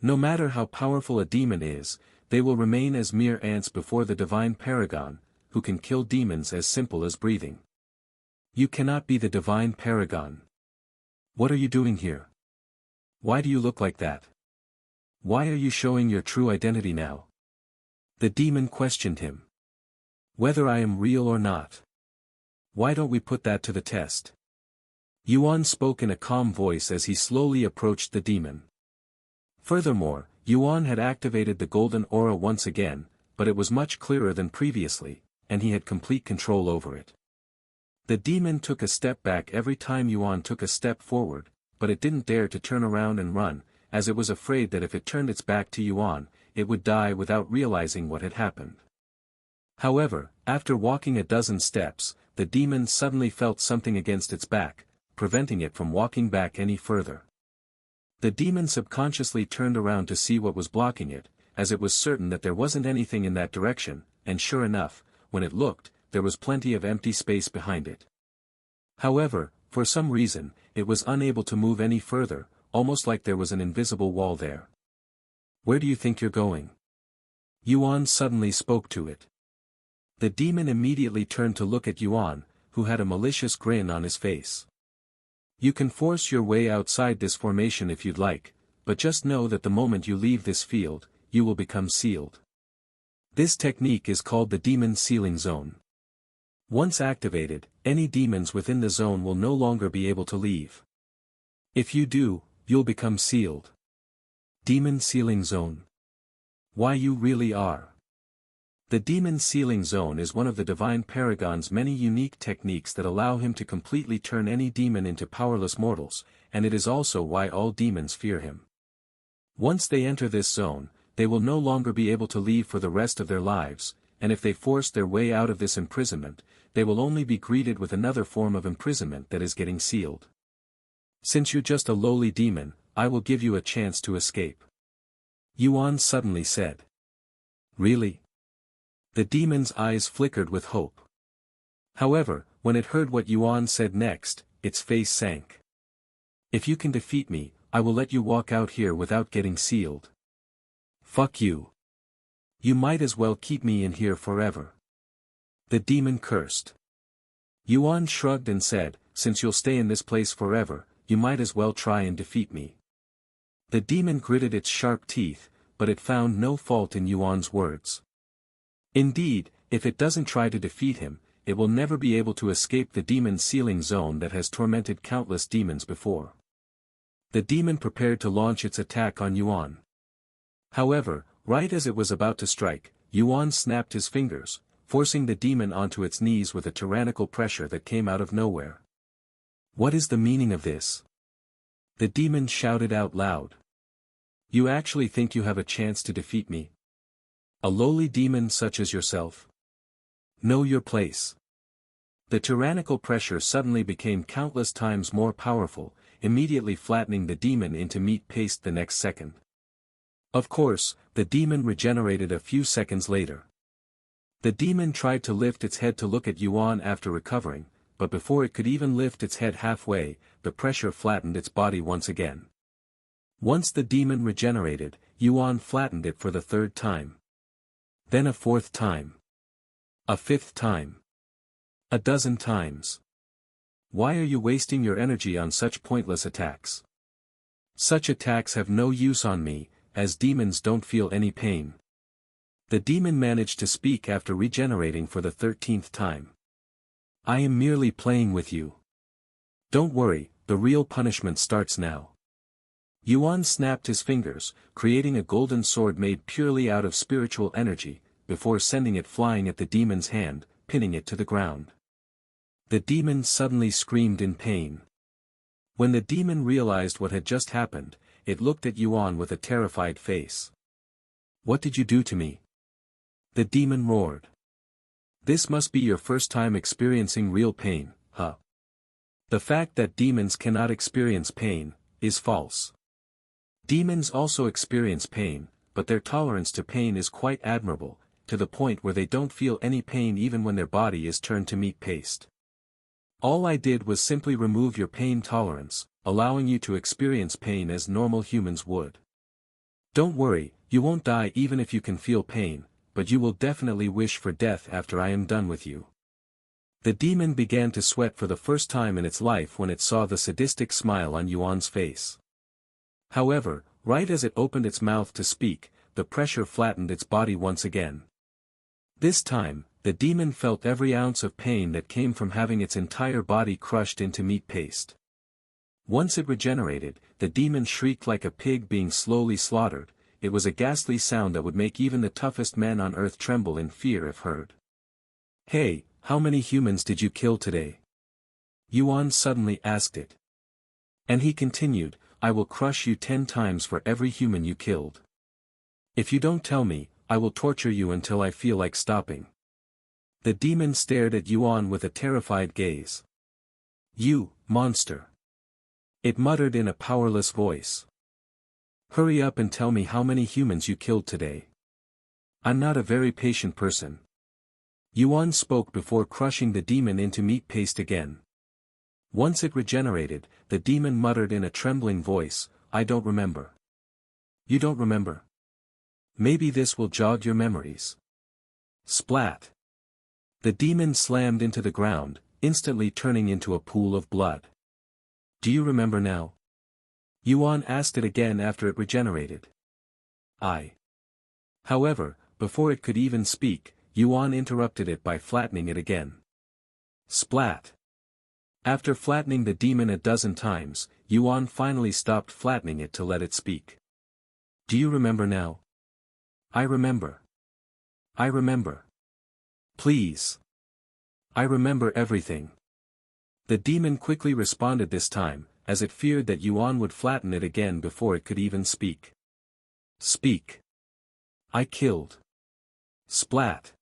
No matter how powerful a demon is, they will remain as mere ants before the Divine Paragon, who can kill demons as simple as breathing. You cannot be the Divine Paragon. What are you doing here? Why do you look like that? Why are you showing your true identity now? The demon questioned him. Whether I am real or not. Why don't we put that to the test? Yuan spoke in a calm voice as he slowly approached the demon. Furthermore, Yuan had activated the golden aura once again, but it was much clearer than previously, and he had complete control over it. The demon took a step back every time Yuan took a step forward, but it didn't dare to turn around and run, as it was afraid that if it turned its back to Yuan, it would die without realizing what had happened. However, after walking a dozen steps, the demon suddenly felt something against its back, preventing it from walking back any further. The demon subconsciously turned around to see what was blocking it, as it was certain that there wasn't anything in that direction, and sure enough, when it looked, there was plenty of empty space behind it. However, for some reason, it was unable to move any further, almost like there was an invisible wall there. Where do you think you're going? Yuan suddenly spoke to it. The demon immediately turned to look at Yuan, who had a malicious grin on his face. You can force your way outside this formation if you'd like, but just know that the moment you leave this field, you will become sealed. This technique is called the demon sealing zone. Once activated, any demons within the zone will no longer be able to leave. If you do, you'll become sealed. Demon sealing zone. Why you really are. The demon sealing zone is one of the divine paragon's many unique techniques that allow him to completely turn any demon into powerless mortals, and it is also why all demons fear him. Once they enter this zone, they will no longer be able to leave for the rest of their lives, and if they force their way out of this imprisonment, they will only be greeted with another form of imprisonment that is getting sealed. Since you're just a lowly demon, I will give you a chance to escape. Yuan suddenly said. Really? The demon's eyes flickered with hope. However, when it heard what Yuan said next, its face sank. If you can defeat me, I will let you walk out here without getting sealed. Fuck you. You might as well keep me in here forever. The demon cursed. Yuan shrugged and said, since you'll stay in this place forever, you might as well try and defeat me. The demon gritted its sharp teeth, but it found no fault in Yuan's words. Indeed, if it doesn't try to defeat him, it will never be able to escape the demon sealing zone that has tormented countless demons before. The demon prepared to launch its attack on Yuan. However, right as it was about to strike, Yuan snapped his fingers, forcing the demon onto its knees with a tyrannical pressure that came out of nowhere. What is the meaning of this? The demon shouted out loud. You actually think you have a chance to defeat me? A lowly demon such as yourself? Know your place. The tyrannical pressure suddenly became countless times more powerful, immediately flattening the demon into meat paste the next second. Of course, the demon regenerated a few seconds later. The demon tried to lift its head to look at Yuan after recovering, but before it could even lift its head halfway, the pressure flattened its body once again. Once the demon regenerated, Yuan flattened it for the third time. Then a fourth time. A fifth time. A dozen times. Why are you wasting your energy on such pointless attacks? Such attacks have no use on me, as demons don't feel any pain. The demon managed to speak after regenerating for the 13th time. I am merely playing with you. Don't worry, the real punishment starts now. Yuan snapped his fingers, creating a golden sword made purely out of spiritual energy, before sending it flying at the demon's hand, pinning it to the ground. The demon suddenly screamed in pain. When the demon realized what had just happened, it looked at Yuan with a terrified face. What did you do to me? The demon roared. This must be your first time experiencing real pain, huh? The fact that demons cannot experience pain is false. Demons also experience pain, but their tolerance to pain is quite admirable, to the point where they don't feel any pain even when their body is turned to meat paste. All I did was simply remove your pain tolerance, allowing you to experience pain as normal humans would. Don't worry, you won't die even if you can feel pain, but you will definitely wish for death after I am done with you. The demon began to sweat for the first time in its life when it saw the sadistic smile on Yuan's face. However, right as it opened its mouth to speak, the pressure flattened its body once again. This time, the demon felt every ounce of pain that came from having its entire body crushed into meat paste. Once it regenerated, the demon shrieked like a pig being slowly slaughtered. It was a ghastly sound that would make even the toughest men on earth tremble in fear if heard. Hey, how many humans did you kill today? Yuan suddenly asked it. And he continued, I will crush you 10 times for every human you killed. If you don't tell me, I will torture you until I feel like stopping. The demon stared at Yuan with a terrified gaze. You, monster. It muttered in a powerless voice. Hurry up and tell me how many humans you killed today. I'm not a very patient person. Yuan spoke before crushing the demon into meat paste again. Once it regenerated, the demon muttered in a trembling voice, I don't remember. You don't remember? Maybe this will jog your memories. Splat. The demon slammed into the ground, instantly turning into a pool of blood. Do you remember now? Yuan asked it again after it regenerated. However, before it could even speak, Yuan interrupted it by flattening it again. Splat! After flattening the demon a dozen times, Yuan finally stopped flattening it to let it speak. Do you remember now? I remember. I remember. Please. I remember everything. The demon quickly responded this time, as it feared that Yuan would flatten it again before it could even speak. Speak. I killed. Splat.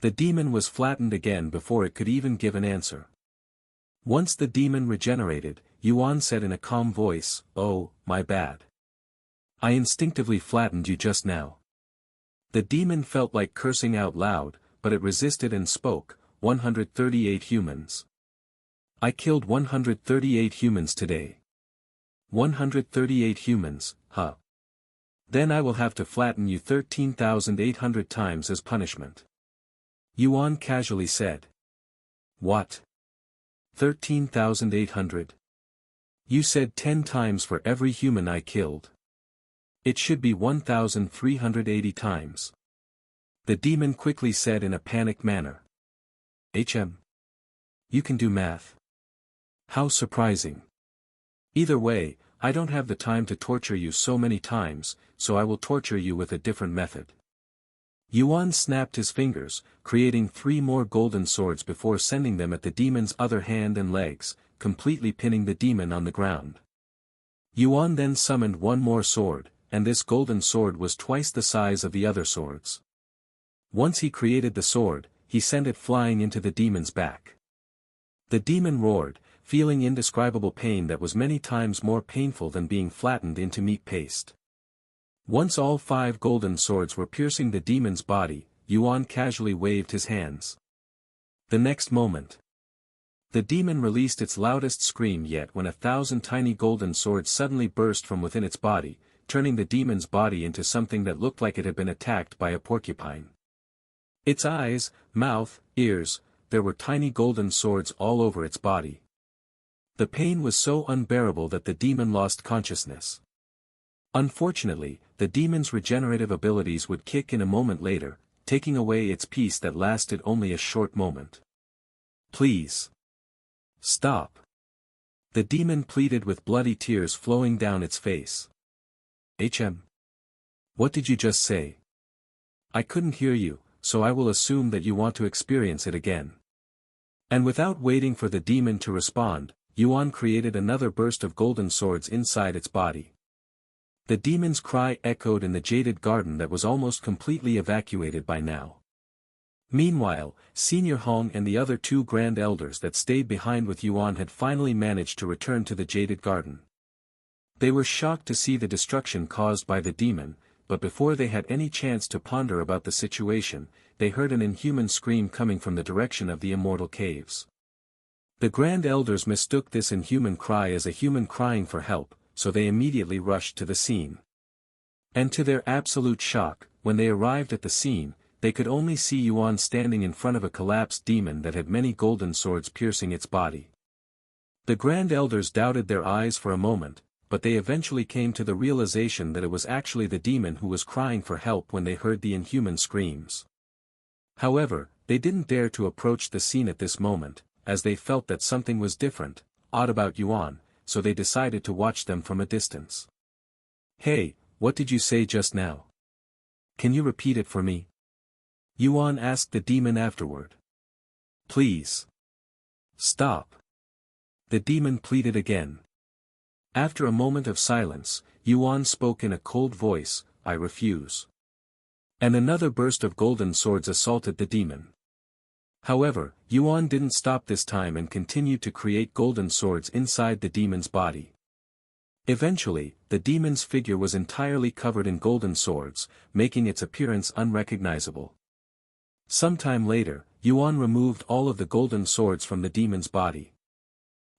The demon was flattened again before it could even give an answer. Once the demon regenerated, Yuan said in a calm voice, "Oh, my bad. I instinctively flattened you just now." The demon felt like cursing out loud, but it resisted and spoke, 138 humans. I killed 138 humans today. 138 humans, huh? Then I will have to flatten you 13,800 times as punishment. Yuan casually said. What? 13,800? You said 10 times for every human I killed. It should be 1,380 times. The demon quickly said in a panicked manner. You can do math. How surprising. Either way, I don't have the time to torture you so many times, so I will torture you with a different method. Yuan snapped his fingers, creating 3 more golden swords before sending them at the demon's other hand and legs, completely pinning the demon on the ground. Yuan then summoned 1 more sword, and this golden sword was twice the size of the other swords. Once he created the sword, he sent it flying into the demon's back. The demon roared, feeling indescribable pain that was many times more painful than being flattened into meat paste. Once all 5 golden swords were piercing the demon's body, Yuan casually waved his hands. The next moment, the demon released its loudest scream yet when 1,000 tiny golden swords suddenly burst from within its body, turning the demon's body into something that looked like it had been attacked by a porcupine. Its eyes, mouth, ears, there were tiny golden swords all over its body. The pain was so unbearable that the demon lost consciousness. Unfortunately, the demon's regenerative abilities would kick in a moment later, taking away its peace that lasted only a short moment. Please. Stop. The demon pleaded with bloody tears flowing down its face. What did you just say? I couldn't hear you, so I will assume that you want to experience it again. And without waiting for the demon to respond, Yuan created another burst of golden swords inside its body. The demon's cry echoed in the jaded garden that was almost completely evacuated by now. Meanwhile, Senior Hong and the other 2 grand elders that stayed behind with Yuan had finally managed to return to the jaded garden. They were shocked to see the destruction caused by the demon, but before they had any chance to ponder about the situation, they heard an inhuman scream coming from the direction of the immortal caves. The grand elders mistook this inhuman cry as a human crying for help, so they immediately rushed to the scene. And to their absolute shock, when they arrived at the scene, they could only see Yuan standing in front of a collapsed demon that had many golden swords piercing its body. The grand elders doubted their eyes for a moment, but they eventually came to the realization that it was actually the demon who was crying for help when they heard the inhuman screams. However, they didn't dare to approach the scene at this moment, as they felt that something was different, odd about Yuan, so they decided to watch them from a distance. Hey, what did you say just now? Can you repeat it for me? Yuan asked the demon afterward. Please. Stop. The demon pleaded again. After a moment of silence, Yuan spoke in a cold voice, I refuse. And another burst of golden swords assaulted the demon. However, Yuan didn't stop this time and continued to create golden swords inside the demon's body. Eventually, the demon's figure was entirely covered in golden swords, making its appearance unrecognizable. Sometime later, Yuan removed all of the golden swords from the demon's body.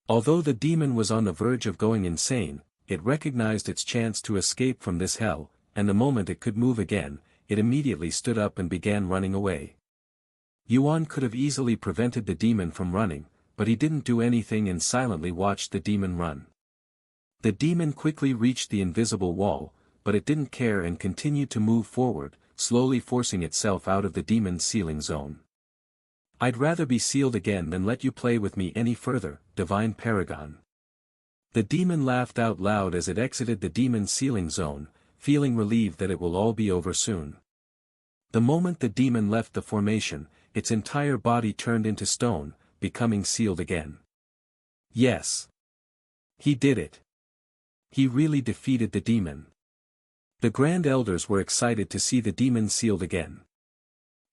Although the demon was on the verge of going insane, it recognized its chance to escape from this hell, and the moment it could move again, it immediately stood up and began running away. Yuan could have easily prevented the demon from running, but he didn't do anything and silently watched the demon run. The demon quickly reached the invisible wall, but it didn't care and continued to move forward, slowly forcing itself out of the demon's sealing zone. I'd rather be sealed again than let you play with me any further, divine paragon. The demon laughed out loud as it exited the demon's sealing zone, feeling relieved that it will all be over soon. The moment the demon left the formation, its entire body turned into stone, becoming sealed again. Yes. He did it. He really defeated the demon. The Grand Elders were excited to see the demon sealed again.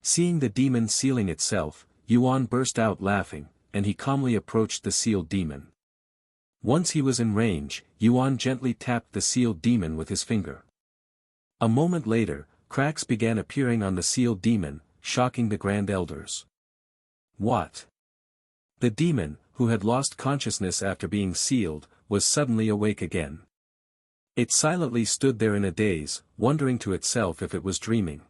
Seeing the demon sealing itself, Yuan burst out laughing, and he calmly approached the sealed demon. Once he was in range, Yuan gently tapped the sealed demon with his finger. A moment later, cracks began appearing on the sealed demon, shocking the Grand Elders. What? The demon, who had lost consciousness after being sealed, was suddenly awake again. It silently stood there in a daze, wondering to itself if it was dreaming.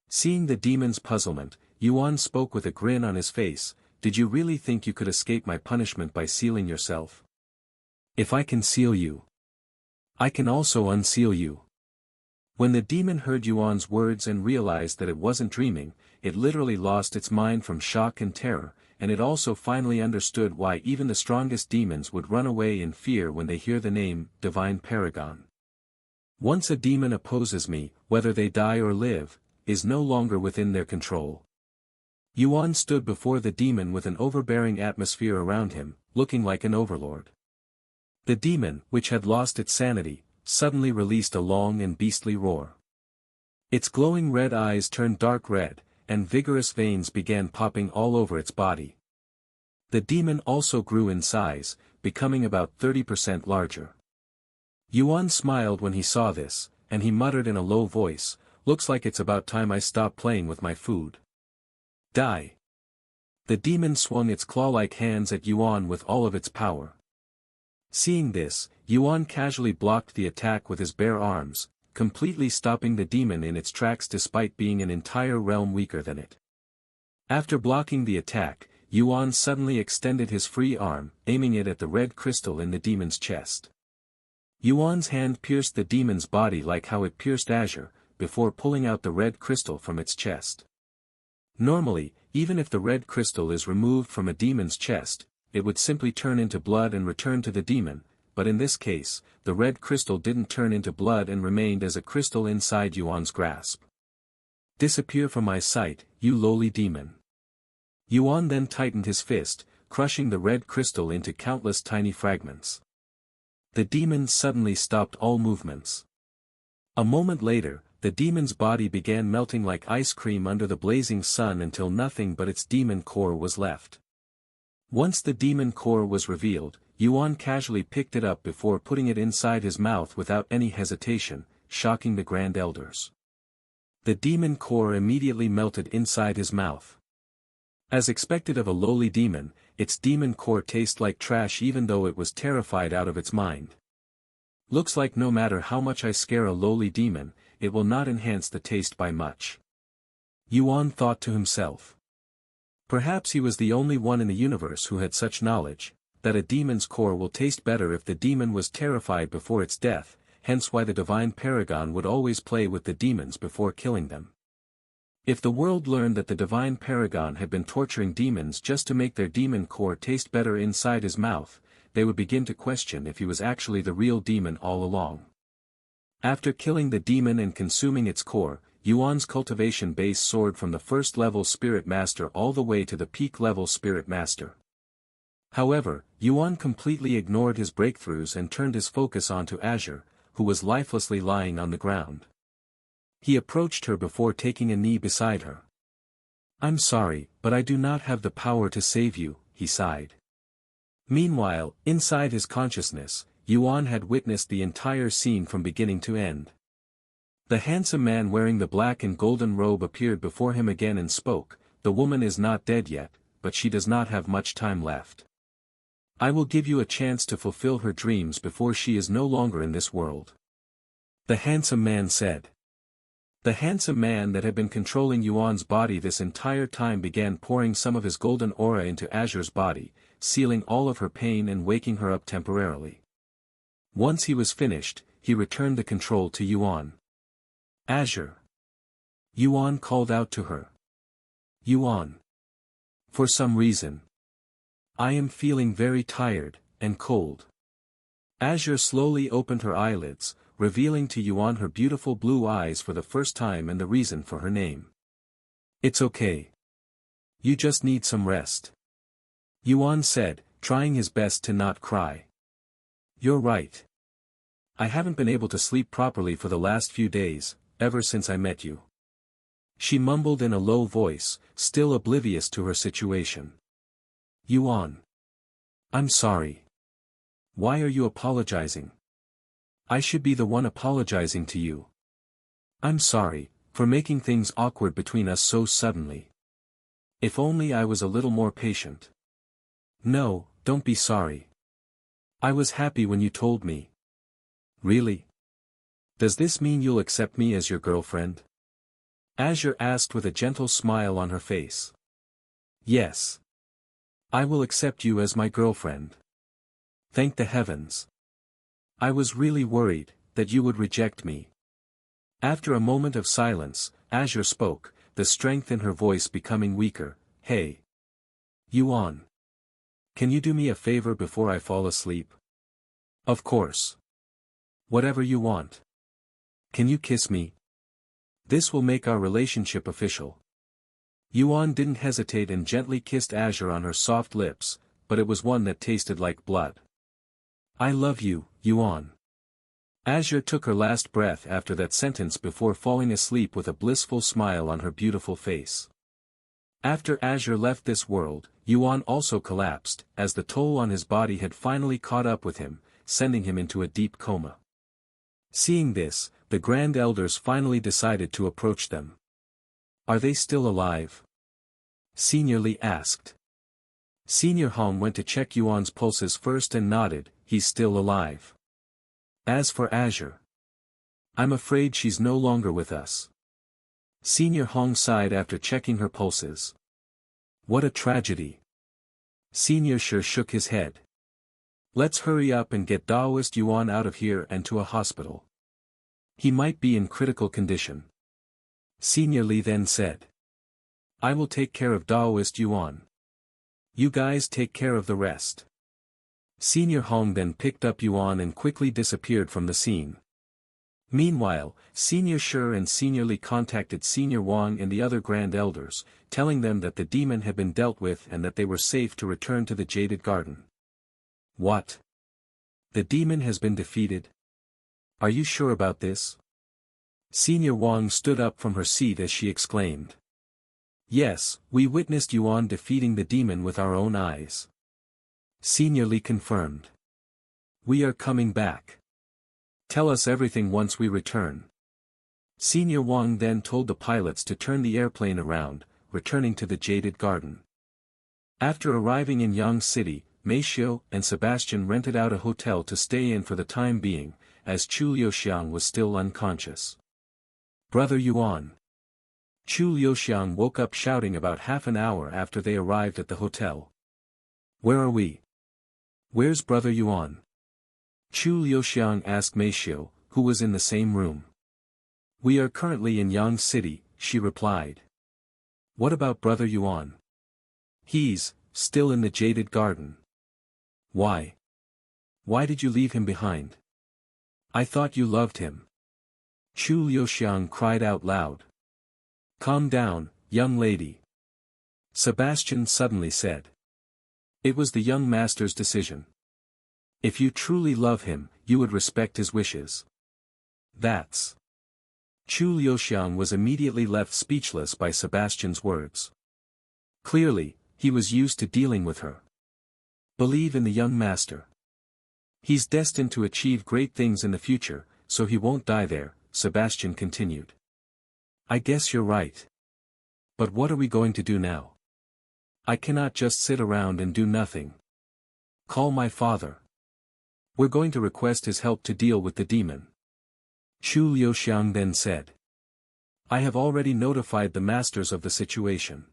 Seeing the demon's puzzlement, Yuan spoke with a grin on his face, "Did you really think you could escape my punishment by sealing yourself? If I can seal you, I can also unseal you." When the demon heard Yuan's words and realized that it wasn't dreaming, it literally lost its mind from shock and terror, and it also finally understood why even the strongest demons would run away in fear when they hear the name, Divine Paragon. Once a demon opposes me, whether they die or live, is no longer within their control. Yuan stood before the demon with an overbearing atmosphere around him, looking like an overlord. The demon, which had lost its sanity, suddenly released a long and beastly roar. Its glowing red eyes turned dark red, and vigorous veins began popping all over its body. The demon also grew in size, becoming about 30% larger. Yuan smiled when he saw this, and he muttered in a low voice, "Looks like it's about time I stop playing with my food. Die." The demon swung its claw-like hands at Yuan with all of its power. Seeing this, Yuan casually blocked the attack with his bare arms, completely stopping the demon in its tracks despite being an entire realm weaker than it. After blocking the attack, Yuan suddenly extended his free arm, aiming it at the red crystal in the demon's chest. Yuan's hand pierced the demon's body like how it pierced Azure, before pulling out the red crystal from its chest. Normally, even if the red crystal is removed from a demon's chest, it would simply turn into blood and return to the demon, but in this case, the red crystal didn't turn into blood and remained as a crystal inside Yuan's grasp. "Disappear from my sight, you lowly demon." Yuan then tightened his fist, crushing the red crystal into countless tiny fragments. The demon suddenly stopped all movements. A moment later, the demon's body began melting like ice cream under the blazing sun until nothing but its demon core was left. Once the demon core was revealed, Yuan casually picked it up before putting it inside his mouth without any hesitation, shocking the Grand Elders. The demon core immediately melted inside his mouth. As expected of a lowly demon, its demon core tastes like trash even though it was terrified out of its mind. Looks like no matter how much I scare a lowly demon, it will not enhance the taste by much. Yuan thought to himself. Perhaps he was the only one in the universe who had such knowledge, that a demon's core will taste better if the demon was terrified before its death, hence why the Divine Paragon would always play with the demons before killing them. If the world learned that the Divine Paragon had been torturing demons just to make their demon core taste better inside his mouth, they would begin to question if he was actually the real demon all along. After killing the demon and consuming its core, Yuan's cultivation base soared from the first-level Spirit Master all the way to the peak-level Spirit Master. However, Yuan completely ignored his breakthroughs and turned his focus onto Azure, who was lifelessly lying on the ground. He approached her before taking a knee beside her. "I'm sorry, but I do not have the power to save you," he sighed. Meanwhile, inside his consciousness, Yuan had witnessed the entire scene from beginning to end. The handsome man wearing the black and golden robe appeared before him again and spoke, "The woman is not dead yet, but she does not have much time left. I will give you a chance to fulfill her dreams before she is no longer in this world." The handsome man said. The handsome man that had been controlling Yuan's body this entire time began pouring some of his golden aura into Azure's body, sealing all of her pain and waking her up temporarily. Once he was finished, he returned the control to Yuan. "Azure. Yuan called out to her. Yuan. For some reason. I am feeling very tired, and cold. Azure slowly opened her eyelids, revealing to Yuan her beautiful blue eyes for the first time and the reason for her name. It's okay. You just need some rest. Yuan said, trying his best to not cry. You're right. I haven't been able to sleep properly for the last few days, ever since I met you. She mumbled in a low voice, still oblivious to her situation. Yuan. I'm sorry. Why are you apologizing? I should be the one apologizing to you. I'm sorry, for making things awkward between us so suddenly. If only I was a little more patient. No, don't be sorry. I was happy when you told me. Really? Does this mean you'll accept me as your girlfriend? Azure asked with a gentle smile on her face. Yes. I will accept you as my girlfriend. Thank the heavens. I was really worried that you would reject me. After a moment of silence, Azure spoke, the strength in her voice becoming weaker. Hey. Yuan. Can you do me a favor before I fall asleep? Of course. Whatever you want. Can you kiss me? This will make our relationship official. Yuan didn't hesitate and gently kissed Azure on her soft lips, but it was one that tasted like blood. I love you, Yuan. Azure took her last breath after that sentence before falling asleep with a blissful smile on her beautiful face. After Azure left this world, Yuan also collapsed, as the toll on his body had finally caught up with him, sending him into a deep coma. Seeing this, the Grand Elders finally decided to approach them. Are they still alive? Senior Li asked. Senior Hong went to check Yuan's pulses first and nodded, he's still alive. As for Azure, I'm afraid she's no longer with us. Senior Hong sighed after checking her pulses. What a tragedy. Senior Shi shook his head. Let's hurry up and get Daoist Yuan out of here and to a hospital. He might be in critical condition. Senior Li then said. I will take care of Daoist Yuan. You guys take care of the rest. Senior Hong then picked up Yuan and quickly disappeared from the scene. Meanwhile, Senior Shi and Senior Li contacted Senior Wang and the other Grand Elders, telling them that the demon had been dealt with and that they were safe to return to the Jaded Garden. What? The demon has been defeated? Are you sure about this? Senior Wang stood up from her seat as she exclaimed. Yes, we witnessed Yuan defeating the demon with our own eyes. Senior Li confirmed. We are coming back. Tell us everything once we return. Senior Wang then told the pilots to turn the airplane around, returning to the Jaded Garden. After arriving in Yang City, Meishio and Sebastian rented out a hotel to stay in for the time being, as Chu Liuxiang was still unconscious. Brother Yuan. Chu Liuxiang woke up shouting about half an hour after they arrived at the hotel. Where are we? Where's Brother Yuan? Chu Liuxiang asked Meishio, who was in the same room. We are currently in Yang City, she replied. What about Brother Yuan? He's still in the Jaded Garden. Why? Why did you leave him behind? I thought you loved him. Chu Liuxiang cried out loud. Calm down, young lady. Sebastian suddenly said. It was the young master's decision. If you truly love him, you would respect his wishes. That's. Chu Liuxiang was immediately left speechless by Sebastian's words. Clearly, he was used to dealing with her. Believe in the young master. He's destined to achieve great things in the future, so he won't die there, Sebastian continued. I guess you're right. But what are we going to do now? I cannot just sit around and do nothing. Call my father. We're going to request his help to deal with the demon. Chu Liuxiang then said. I have already notified the masters of the situation.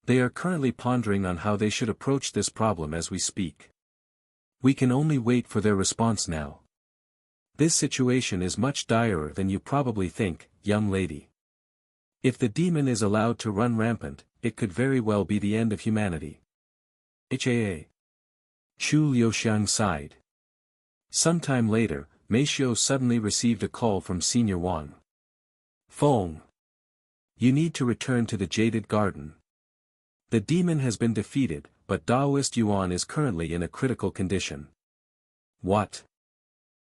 They are currently pondering on how they should approach this problem as we speak. We can only wait for their response now. This situation is much direr than you probably think, young lady. If the demon is allowed to run rampant, it could very well be the end of humanity. HAA. Chu Liuxiang sighed. Sometime later, Meishio suddenly received a call from Senior Yuan. Feng. You need to return to the Jaded Garden. The demon has been defeated, but Taoist Yuan is currently in a critical condition. What?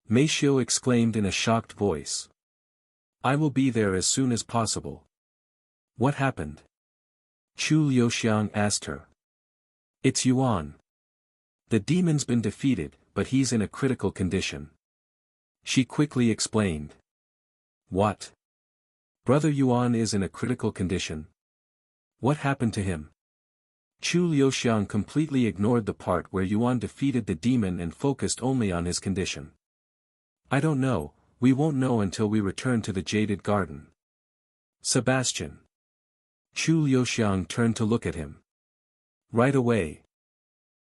Meishio exclaimed in a shocked voice. I will be there as soon as possible. What happened? Chu Liuxiang asked her. It's Yuan. The demon's been defeated, but he's in a critical condition. She quickly explained. What? Brother Yuan is in a critical condition? What happened to him? Chu Liuxiang completely ignored the part where Yuan defeated the demon and focused only on his condition. I don't know, we won't know until we return to the Jaded Garden. Sebastian. Chu Liuxiang turned to look at him. Right away.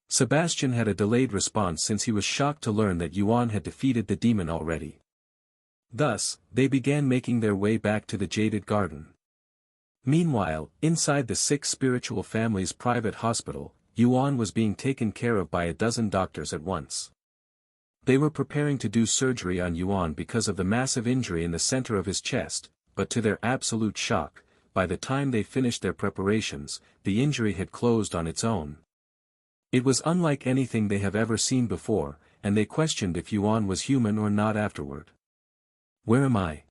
Sebastian had a delayed response since he was shocked to learn that Yuan had defeated the demon already. Thus, they began making their way back to the Jaded Garden. Meanwhile, inside the sick spiritual family's private hospital, Yuan was being taken care of by a dozen doctors at once. They were preparing to do surgery on Yuan because of the massive injury in the center of his chest, but to their absolute shock, by the time they finished their preparations, the injury had closed on its own. It was unlike anything they have ever seen before, and they questioned if Yuan was human or not afterward. Where am I?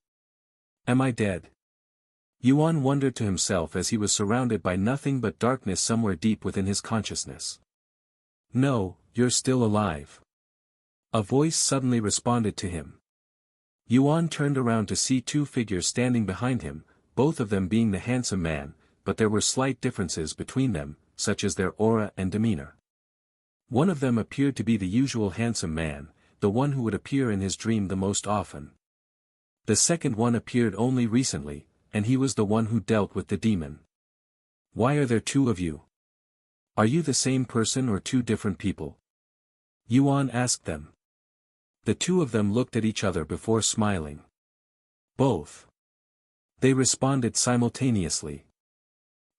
Am I dead? Yuan wondered to himself as he was surrounded by nothing but darkness somewhere deep within his consciousness. No, you're still alive. A voice suddenly responded to him. Yuan turned around to see two figures standing behind him, both of them being the handsome man, but there were slight differences between them, such as their aura and demeanor. One of them appeared to be the usual handsome man, the one who would appear in his dream the most often. The second one appeared only recently, and he was the one who dealt with the demon. Why are there two of you? Are you the same person or two different people? Yuan asked them. The two of them looked at each other before smiling. Both. They responded simultaneously.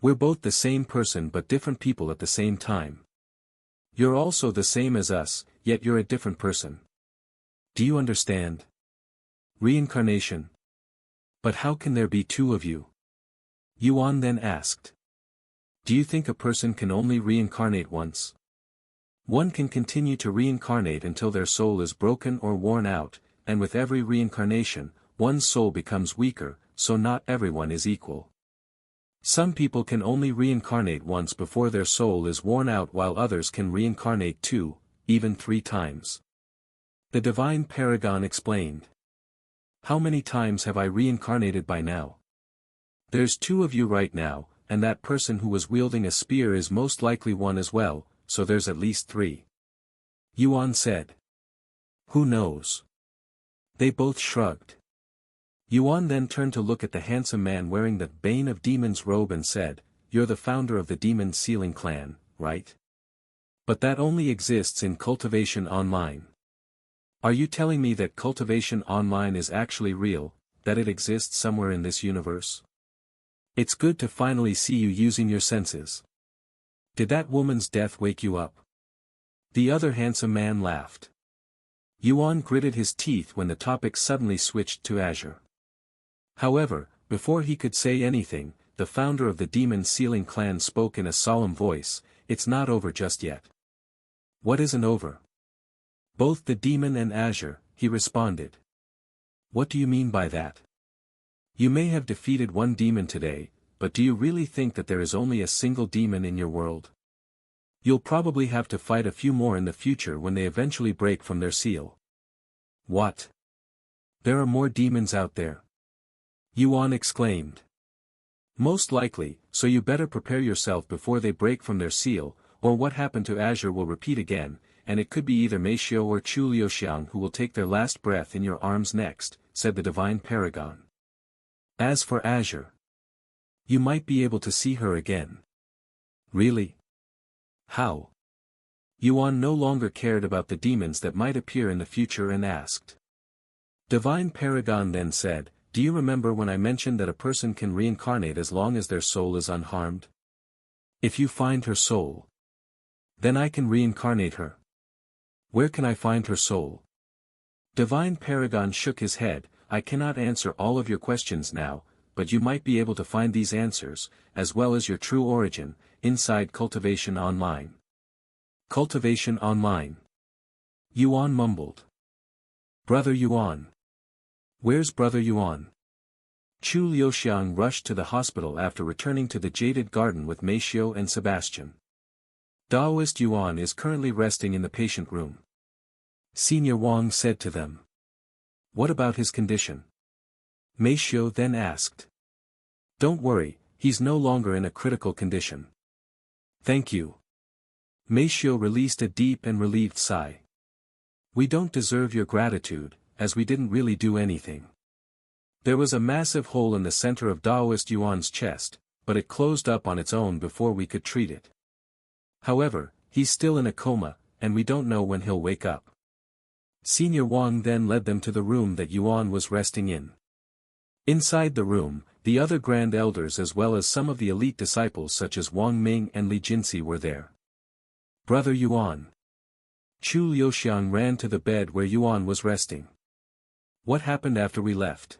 We're both the same person but different people at the same time. You're also the same as us, yet you're a different person. Do you understand? Reincarnation. But how can there be two of you? Yuan then asked. Do you think a person can only reincarnate once? One can continue to reincarnate until their soul is broken or worn out, and with every reincarnation, one's soul becomes weaker, so not everyone is equal. Some people can only reincarnate once before their soul is worn out while others can reincarnate 2, even 3 times. The divine paragon explained. How many times have I reincarnated by now? There's 2 of you right now, and that person who was wielding a spear is most likely one as well, so there's at least 3. Yuan said. Who knows? They both shrugged. Yuan then turned to look at the handsome man wearing the Bane of Demons robe and said, You're the founder of the Demon Sealing clan, right? But that only exists in Cultivation Online. Are you telling me that Cultivation Online is actually real, that it exists somewhere in this universe? It's good to finally see you using your senses. Did that woman's death wake you up? The other handsome man laughed. Yuan gritted his teeth when the topic suddenly switched to Azure. However, before he could say anything, the founder of the Demon Sealing clan spoke in a solemn voice, It's not over just yet. What isn't over? Both the demon and Azure, he responded. What do you mean by that? You may have defeated one demon today, but do you really think that there is only a single demon in your world? You'll probably have to fight a few more in the future when they eventually break from their seal. What? There are more demons out there? Yuan exclaimed. Most likely, so you better prepare yourself before they break from their seal, or what happened to Azure will repeat again, and it could be either Meishio or Chu Liuxiang who will take their last breath in your arms next, said the divine paragon. As for Azure, you might be able to see her again. Really? How? Yuan no longer cared about the demons that might appear in the future and asked. Divine Paragon then said, Do you remember when I mentioned that a person can reincarnate as long as their soul is unharmed? If you find her soul, then I can reincarnate her. Where can I find her soul? Divine Paragon shook his head. I cannot answer all of your questions now, but you might be able to find these answers, as well as your true origin, inside Cultivation Online. Cultivation Online. Yuan mumbled. Brother Yuan. Where's Brother Yuan? Chu Liuxiang rushed to the hospital after returning to the Jaded Garden with Meishio and Sebastian. Daoist Yuan is currently resting in the patient room. Senior Wang said to them. What about his condition? Meishio then asked. Don't worry, he's no longer in a critical condition. Thank you. Meishio released a deep and relieved sigh. We don't deserve your gratitude, as we didn't really do anything. There was a massive hole in the center of Daoist Yuan's chest, but it closed up on its own before we could treat it. However, he's still in a coma, and we don't know when he'll wake up. Senior Wang then led them to the room that Yuan was resting in. Inside the room, the other Grand Elders as well as some of the elite disciples such as Wang Ming and Li Jinsi were there. Brother Yuan. Chu Liuxiang ran to the bed where Yuan was resting. What happened after we left?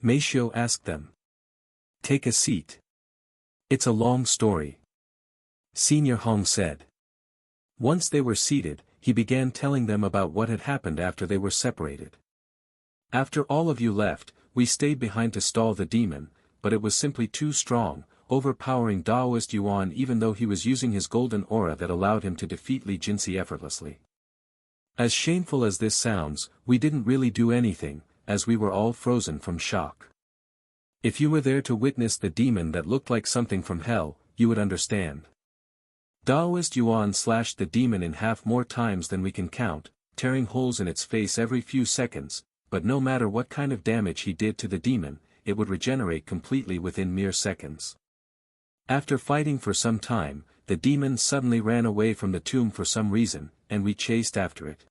Meishio asked them. Take a seat. It's a long story. Senior Hong said. Once they were seated, he began telling them about what had happened after they were separated. After all of you left, we stayed behind to stall the demon, but it was simply too strong, overpowering Daoist Yuan even though he was using his golden aura that allowed him to defeat Li Jinsi effortlessly. As shameful as this sounds, we didn't really do anything, as we were all frozen from shock. If you were there to witness the demon that looked like something from hell, you would understand. Daoist Yuan slashed the demon in half more times than we can count, tearing holes in its face every few seconds, but no matter what kind of damage he did to the demon, it would regenerate completely within mere seconds. After fighting for some time, the demon suddenly ran away from the tomb for some reason, and we chased after it.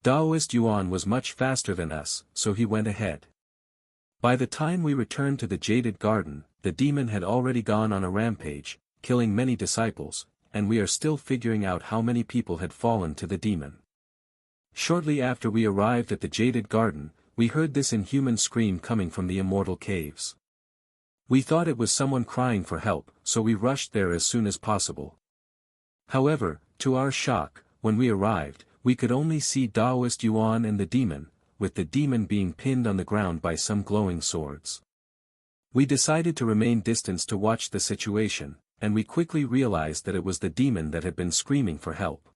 Daoist Yuan was much faster than us, so he went ahead. By the time we returned to the Jaded Garden, the demon had already gone on a rampage, killing many disciples, and we are still figuring out how many people had fallen to the demon. Shortly after we arrived at the Jaded Garden, we heard this inhuman scream coming from the immortal caves. We thought it was someone crying for help, so we rushed there as soon as possible. However, to our shock, when we arrived, we could only see Daoist Yuan and the demon, with the demon being pinned on the ground by some glowing swords. We decided to remain distant to watch the situation, and we quickly realized that it was the demon that had been screaming for help.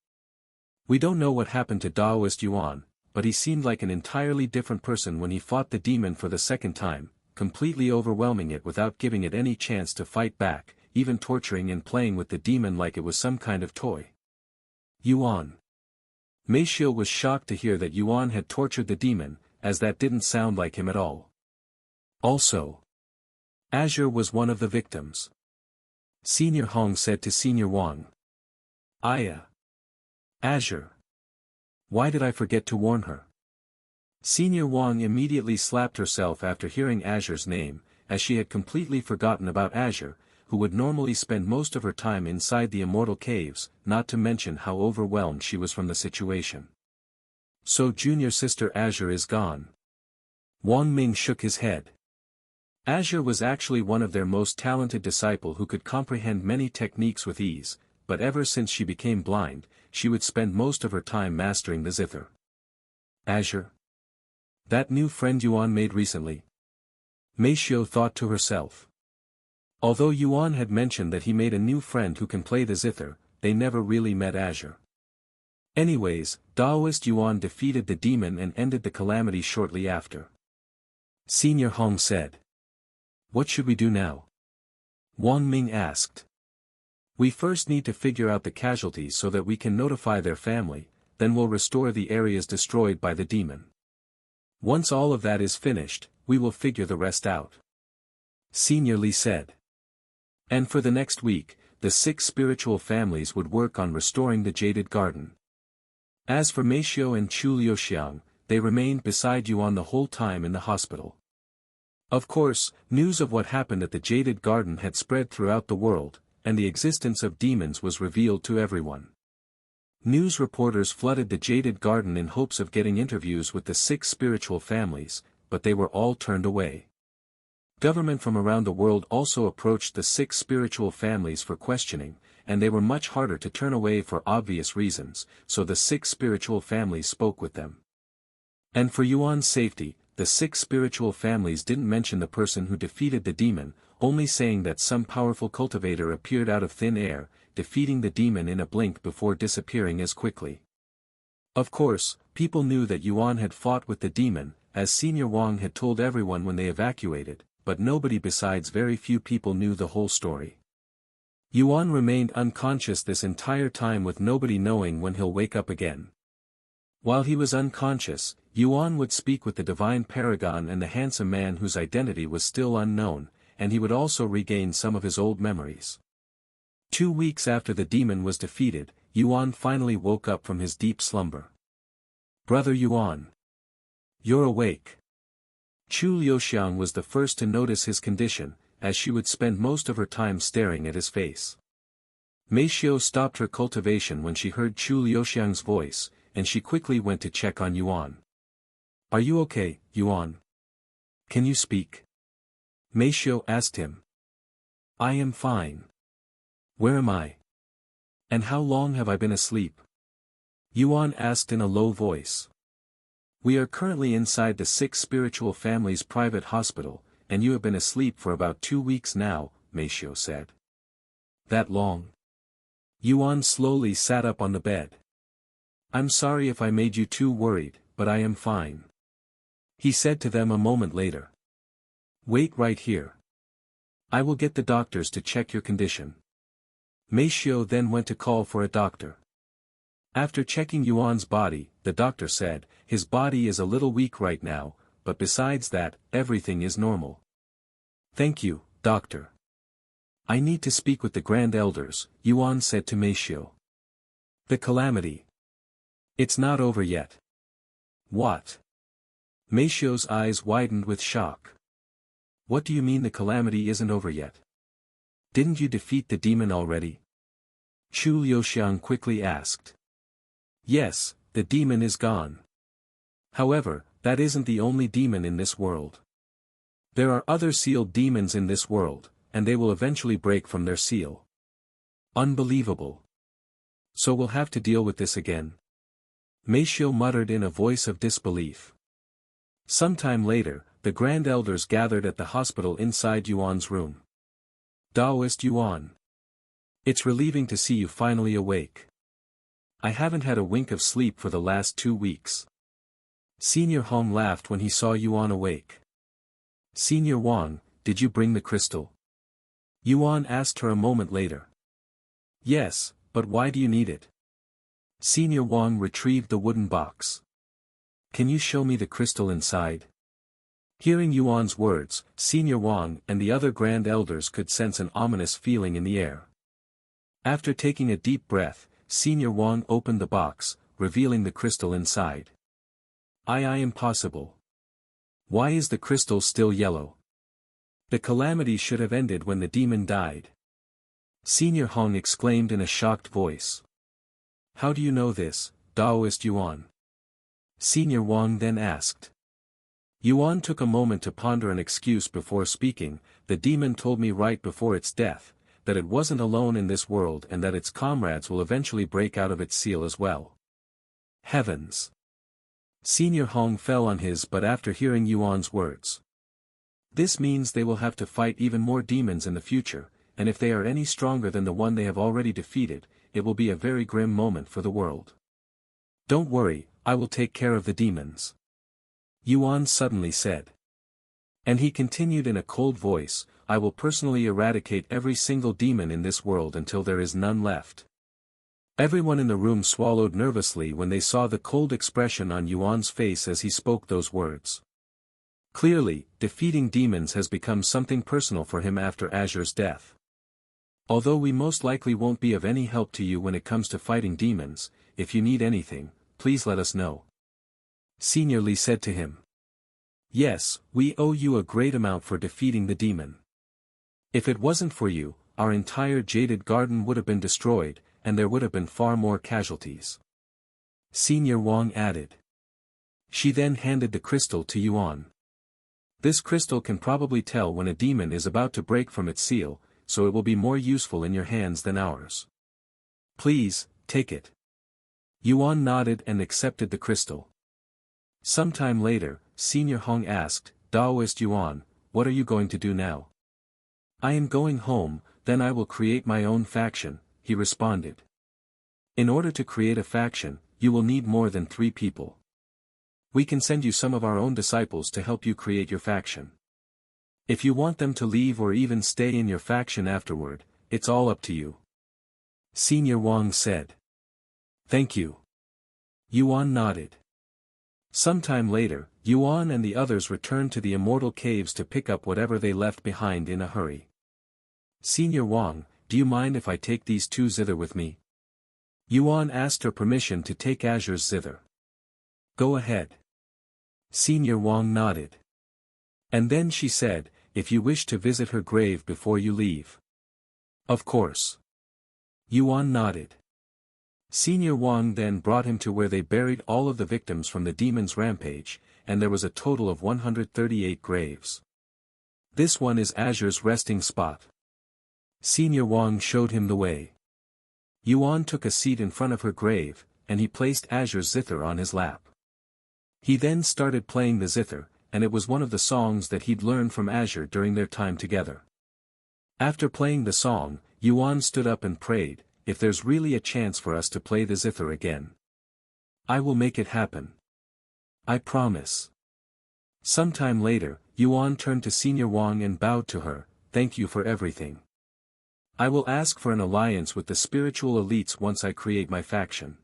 We don't know what happened to Daoist Yuan, but he seemed like an entirely different person when he fought the demon for the second time, completely overwhelming it without giving it any chance to fight back, even torturing and playing with the demon like it was some kind of toy. Yuan. Meishio was shocked to hear that Yuan had tortured the demon, as that didn't sound like him at all. Also, Azure was one of the victims. Senior Hong said to Senior Wang. Aya. Azure. Why did I forget to warn her? Senior Wang immediately slapped herself after hearing Azure's name, as she had completely forgotten about Azure, who would normally spend most of her time inside the immortal caves, not to mention how overwhelmed she was from the situation. So junior sister Azure is gone. Wang Ming shook his head. Azure was actually one of their most talented disciples who could comprehend many techniques with ease, but ever since she became blind, she would spend most of her time mastering the zither. Azure? That new friend Yuan made recently? Meishio thought to herself. Although Yuan had mentioned that he made a new friend who can play the zither, they never really met Azure. Anyways, Daoist Yuan defeated the demon and ended the calamity shortly after. Senior Hong said. What should we do now? Wang Ming asked. We first need to figure out the casualties so that we can notify their family, then we'll restore the areas destroyed by the demon. Once all of that is finished, we will figure the rest out. Senior Li said. And for the next week, the 6 spiritual families would work on restoring the Jaded Garden. As for Meishio and Chu Liuxiang, they remained beside Yuan the whole time in the hospital. Of course, news of what happened at the Jaded Garden had spread throughout the world, and the existence of demons was revealed to everyone. News reporters flooded the Jaded Garden in hopes of getting interviews with the 6 spiritual families, but they were all turned away. Government from around the world also approached the 6 spiritual families for questioning, and they were much harder to turn away for obvious reasons, so the 6 spiritual families spoke with them. And for Yuan's safety, the 6 spiritual families didn't mention the person who defeated the demon, only saying that some powerful cultivator appeared out of thin air, defeating the demon in a blink before disappearing as quickly. Of course, people knew that Yuan had fought with the demon, as Senior Wang had told everyone when they evacuated, but nobody besides very few people knew the whole story. Yuan remained unconscious this entire time with nobody knowing when he'll wake up again. While he was unconscious, Yuan would speak with the divine paragon and the handsome man whose identity was still unknown, and he would also regain some of his old memories. 2 weeks after the demon was defeated, Yuan finally woke up from his deep slumber. "Brother Yuan. You're awake." Chu Liuxiang was the first to notice his condition, as she would spend most of her time staring at his face. Mei Xiu stopped her cultivation when she heard Chu Liuxiang's voice, and she quickly went to check on Yuan. "Are you okay, Yuan? Can you speak?" Mei Xiu asked him. "I am fine. Where am I? And how long have I been asleep?" Yuan asked in a low voice. "We are currently inside the 6 spiritual families' private hospital, and you have been asleep for about 2 weeks now," Mei Xiu said. "That long?" Yuan slowly sat up on the bed. "I'm sorry if I made you too worried, but I am fine," he said to them a moment later. "Wait right here. I will get the doctors to check your condition." Mei Xiu then went to call for a doctor. After checking Yuan's body, the doctor said, "His body is a little weak right now, but besides that, everything is normal." "Thank you, doctor. I need to speak with the Grand Elders," Yuan said to Mei Xiu. "The calamity. It's not over yet." "What?" Mei Xiu's eyes widened with shock. "What do you mean the calamity isn't over yet? Didn't you defeat the demon already?" Chu Liuxiang quickly asked. "Yes, the demon is gone. However, that isn't the only demon in this world. There are other sealed demons in this world, and they will eventually break from their seal." "Unbelievable. So we'll have to deal with this again?" Mei Xiu muttered in a voice of disbelief. Sometime later, the Grand Elders gathered at the hospital inside Yuan's room. "Taoist Yuan. It's relieving to see you finally awake. I haven't had a wink of sleep for the last 2 weeks." Senior Hong laughed when he saw Yuan awake. "Senior Wang, did you bring the crystal?" Yuan asked her a moment later. "Yes, but why do you need it?" Senior Wang retrieved the wooden box. "Can you show me the crystal inside?" Hearing Yuan's words, Senior Wang and the other Grand Elders could sense an ominous feeling in the air. After taking a deep breath, Senior Wang opened the box, revealing the crystal inside. Impossible. Why is the crystal still yellow? The calamity should have ended when the demon died." Senior Hong exclaimed in a shocked voice. "How do you know this, Taoist Yuan?" Senior Wang then asked. Yuan took a moment to ponder an excuse before speaking. "The demon told me right before its death, that it wasn't alone in this world and that its comrades will eventually break out of its seal as well." Heavens! Senior Hong fell on his butt after hearing Yuan's words. This means they will have to fight even more demons in the future, and if they are any stronger than the one they have already defeated, it will be a very grim moment for the world. "Don't worry, I will take care of the demons," Yuan suddenly said. And he continued in a cold voice, "I will personally eradicate every single demon in this world until there is none left." Everyone in the room swallowed nervously when they saw the cold expression on Yuan's face as he spoke those words. Clearly, defeating demons has become something personal for him after Azure's death. "Although we most likely won't be of any help to you when it comes to fighting demons, if you need anything, please let us know," Senior Li said to him. Yes, we owe you a great amount for defeating the demon. If it wasn't for you, our entire jaded garden would have been destroyed, and there would have been far more casualties. Senior Wang added. She then handed the crystal to Yuan. This crystal can probably tell when a demon is about to break from its seal, so it will be more useful in your hands than ours. Please, take it. Yuan nodded and accepted the crystal. Sometime later, Senior Hong asked, Daoist Yuan, what are you going to do now? I am going home, then I will create my own faction, he responded. In order to create a faction, you will need more than 3 people. We can send you some of our own disciples to help you create your faction. If you want them to leave or even stay in your faction afterward, it's all up to you. Senior Wang said. Thank you. Yuan nodded. Sometime later, Yuan and the others returned to the Immortal Caves to pick up whatever they left behind in a hurry. Senior Wang, do you mind if I take these 2 zither with me? Yuan asked her permission to take Azure's zither. Go ahead. Senior Wang nodded. And then she said, if you wish to visit her grave before you leave. Of course. Yuan nodded. Senior Wang then brought him to where they buried all of the victims from the demon's rampage, and there was a total of 138 graves. This one is Azure's resting spot. Senior Wang showed him the way. Yuan took a seat in front of her grave, and he placed Azure's zither on his lap. He then started playing the zither, and it was one of the songs that he'd learned from Azure during their time together. After playing the song, Yuan stood up and prayed, if there's really a chance for us to play the zither again, I will make it happen. I promise. Sometime later, Yuan turned to Senior Wang and bowed to her, thank you for everything. I will ask for an alliance with the spiritual elites once I create my faction.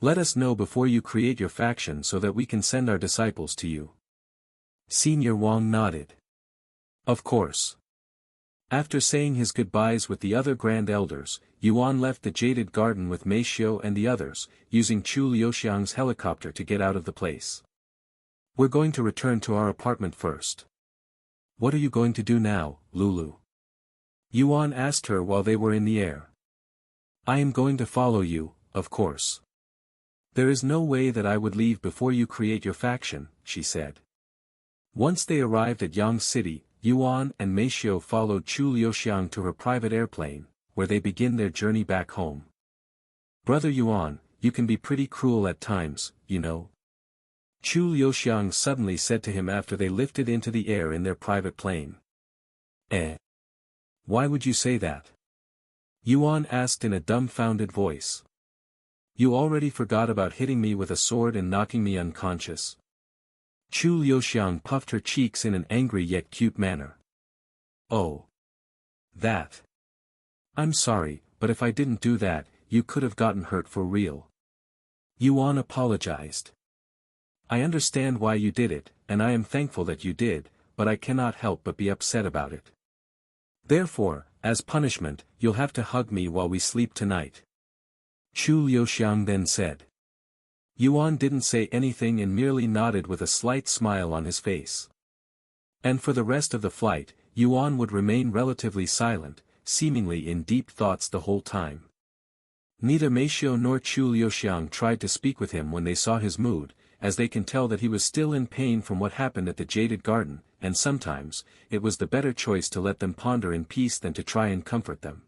Let us know before you create your faction so that we can send our disciples to you. Senior Wang nodded. Of course. After saying his goodbyes with the other grand elders, Yuan left the jaded garden with Mei Xiu and the others, using Chu Liuxiang's helicopter to get out of the place. We're going to return to our apartment first. What are you going to do now, Lulu? Yuan asked her while they were in the air. I am going to follow you, of course. There is no way that I would leave before you create your faction, she said. Once they arrived at Yang City, Yuan and Mei Xiu followed Chu Liuxiang to her private airplane, where they begin their journey back home. Brother Yuan, you can be pretty cruel at times, you know. Chu Liuxiang suddenly said to him after they lifted into the air in their private plane. Why would you say that? Yuan asked in a dumbfounded voice. You already forgot about hitting me with a sword and knocking me unconscious. Chu Liuxiang puffed her cheeks in an angry yet cute manner. Oh. That. I'm sorry, but if I didn't do that, you could have gotten hurt for real. Yuan apologized. I understand why you did it, and I am thankful that you did, but I cannot help but be upset about it. Therefore, as punishment, you'll have to hug me while we sleep tonight. Chu Liuxiang then said. Yuan didn't say anything and merely nodded with a slight smile on his face. And for the rest of the flight, Yuan would remain relatively silent, seemingly in deep thoughts the whole time. Neither Mei Xiu nor Chu Liuxiang tried to speak with him when they saw his mood, as they can tell that he was still in pain from what happened at the Jaded Garden, and sometimes, it was the better choice to let them ponder in peace than to try and comfort them.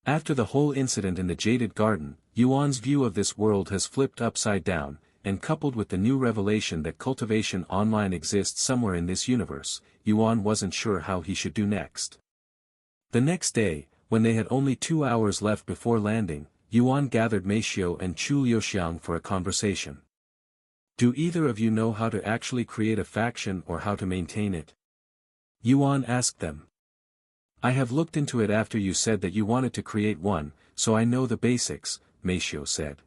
After the whole incident in the Jaded Garden, Yuan's view of this world has flipped upside down, and coupled with the new revelation that Cultivation Online exists somewhere in this universe, Yuan wasn't sure how he should do next. The next day, when they had only 2 hours left before landing, Yuan gathered Mei Xiu and Chu Liuxiang for a conversation. Do either of you know how to actually create a faction or how to maintain it? Yuan asked them. I have looked into it after you said that you wanted to create one, so I know the basics, Mei Xiu said.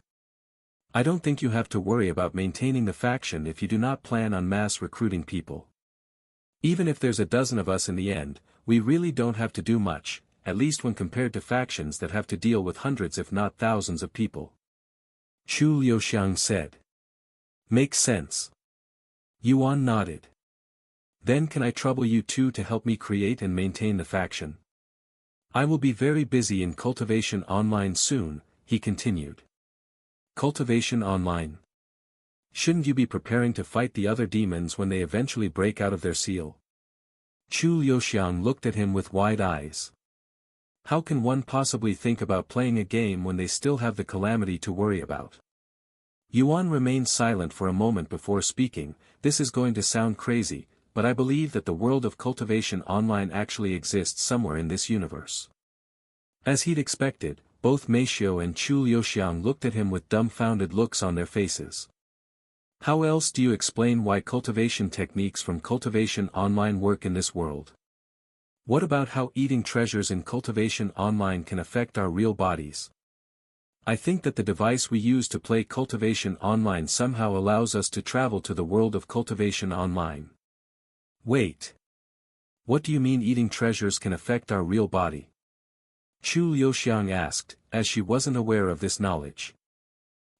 I don't think you have to worry about maintaining the faction if you do not plan on mass recruiting people. Even if there's a dozen of us in the end, we really don't have to do much, at least when compared to factions that have to deal with hundreds if not thousands of people. Chu Liuxiang said. Makes sense. Yuan nodded. Then can I trouble you two to help me create and maintain the faction? I will be very busy in Cultivation Online soon, he continued. Cultivation Online? Shouldn't you be preparing to fight the other demons when they eventually break out of their seal? Chu Liuxiang looked at him with wide eyes. How can one possibly think about playing a game when they still have the calamity to worry about? Yuan remained silent for a moment before speaking. This is going to sound crazy, but I believe that the world of Cultivation Online actually exists somewhere in this universe. As he'd expected, both Meishio and Chu Liuxiang looked at him with dumbfounded looks on their faces. How else do you explain why cultivation techniques from Cultivation Online work in this world? What about how eating treasures in Cultivation Online can affect our real bodies? I think that the device we use to play Cultivation Online somehow allows us to travel to the world of Cultivation Online. Wait. What do you mean eating treasures can affect our real body? Chu Liuxiang asked, as she wasn't aware of this knowledge.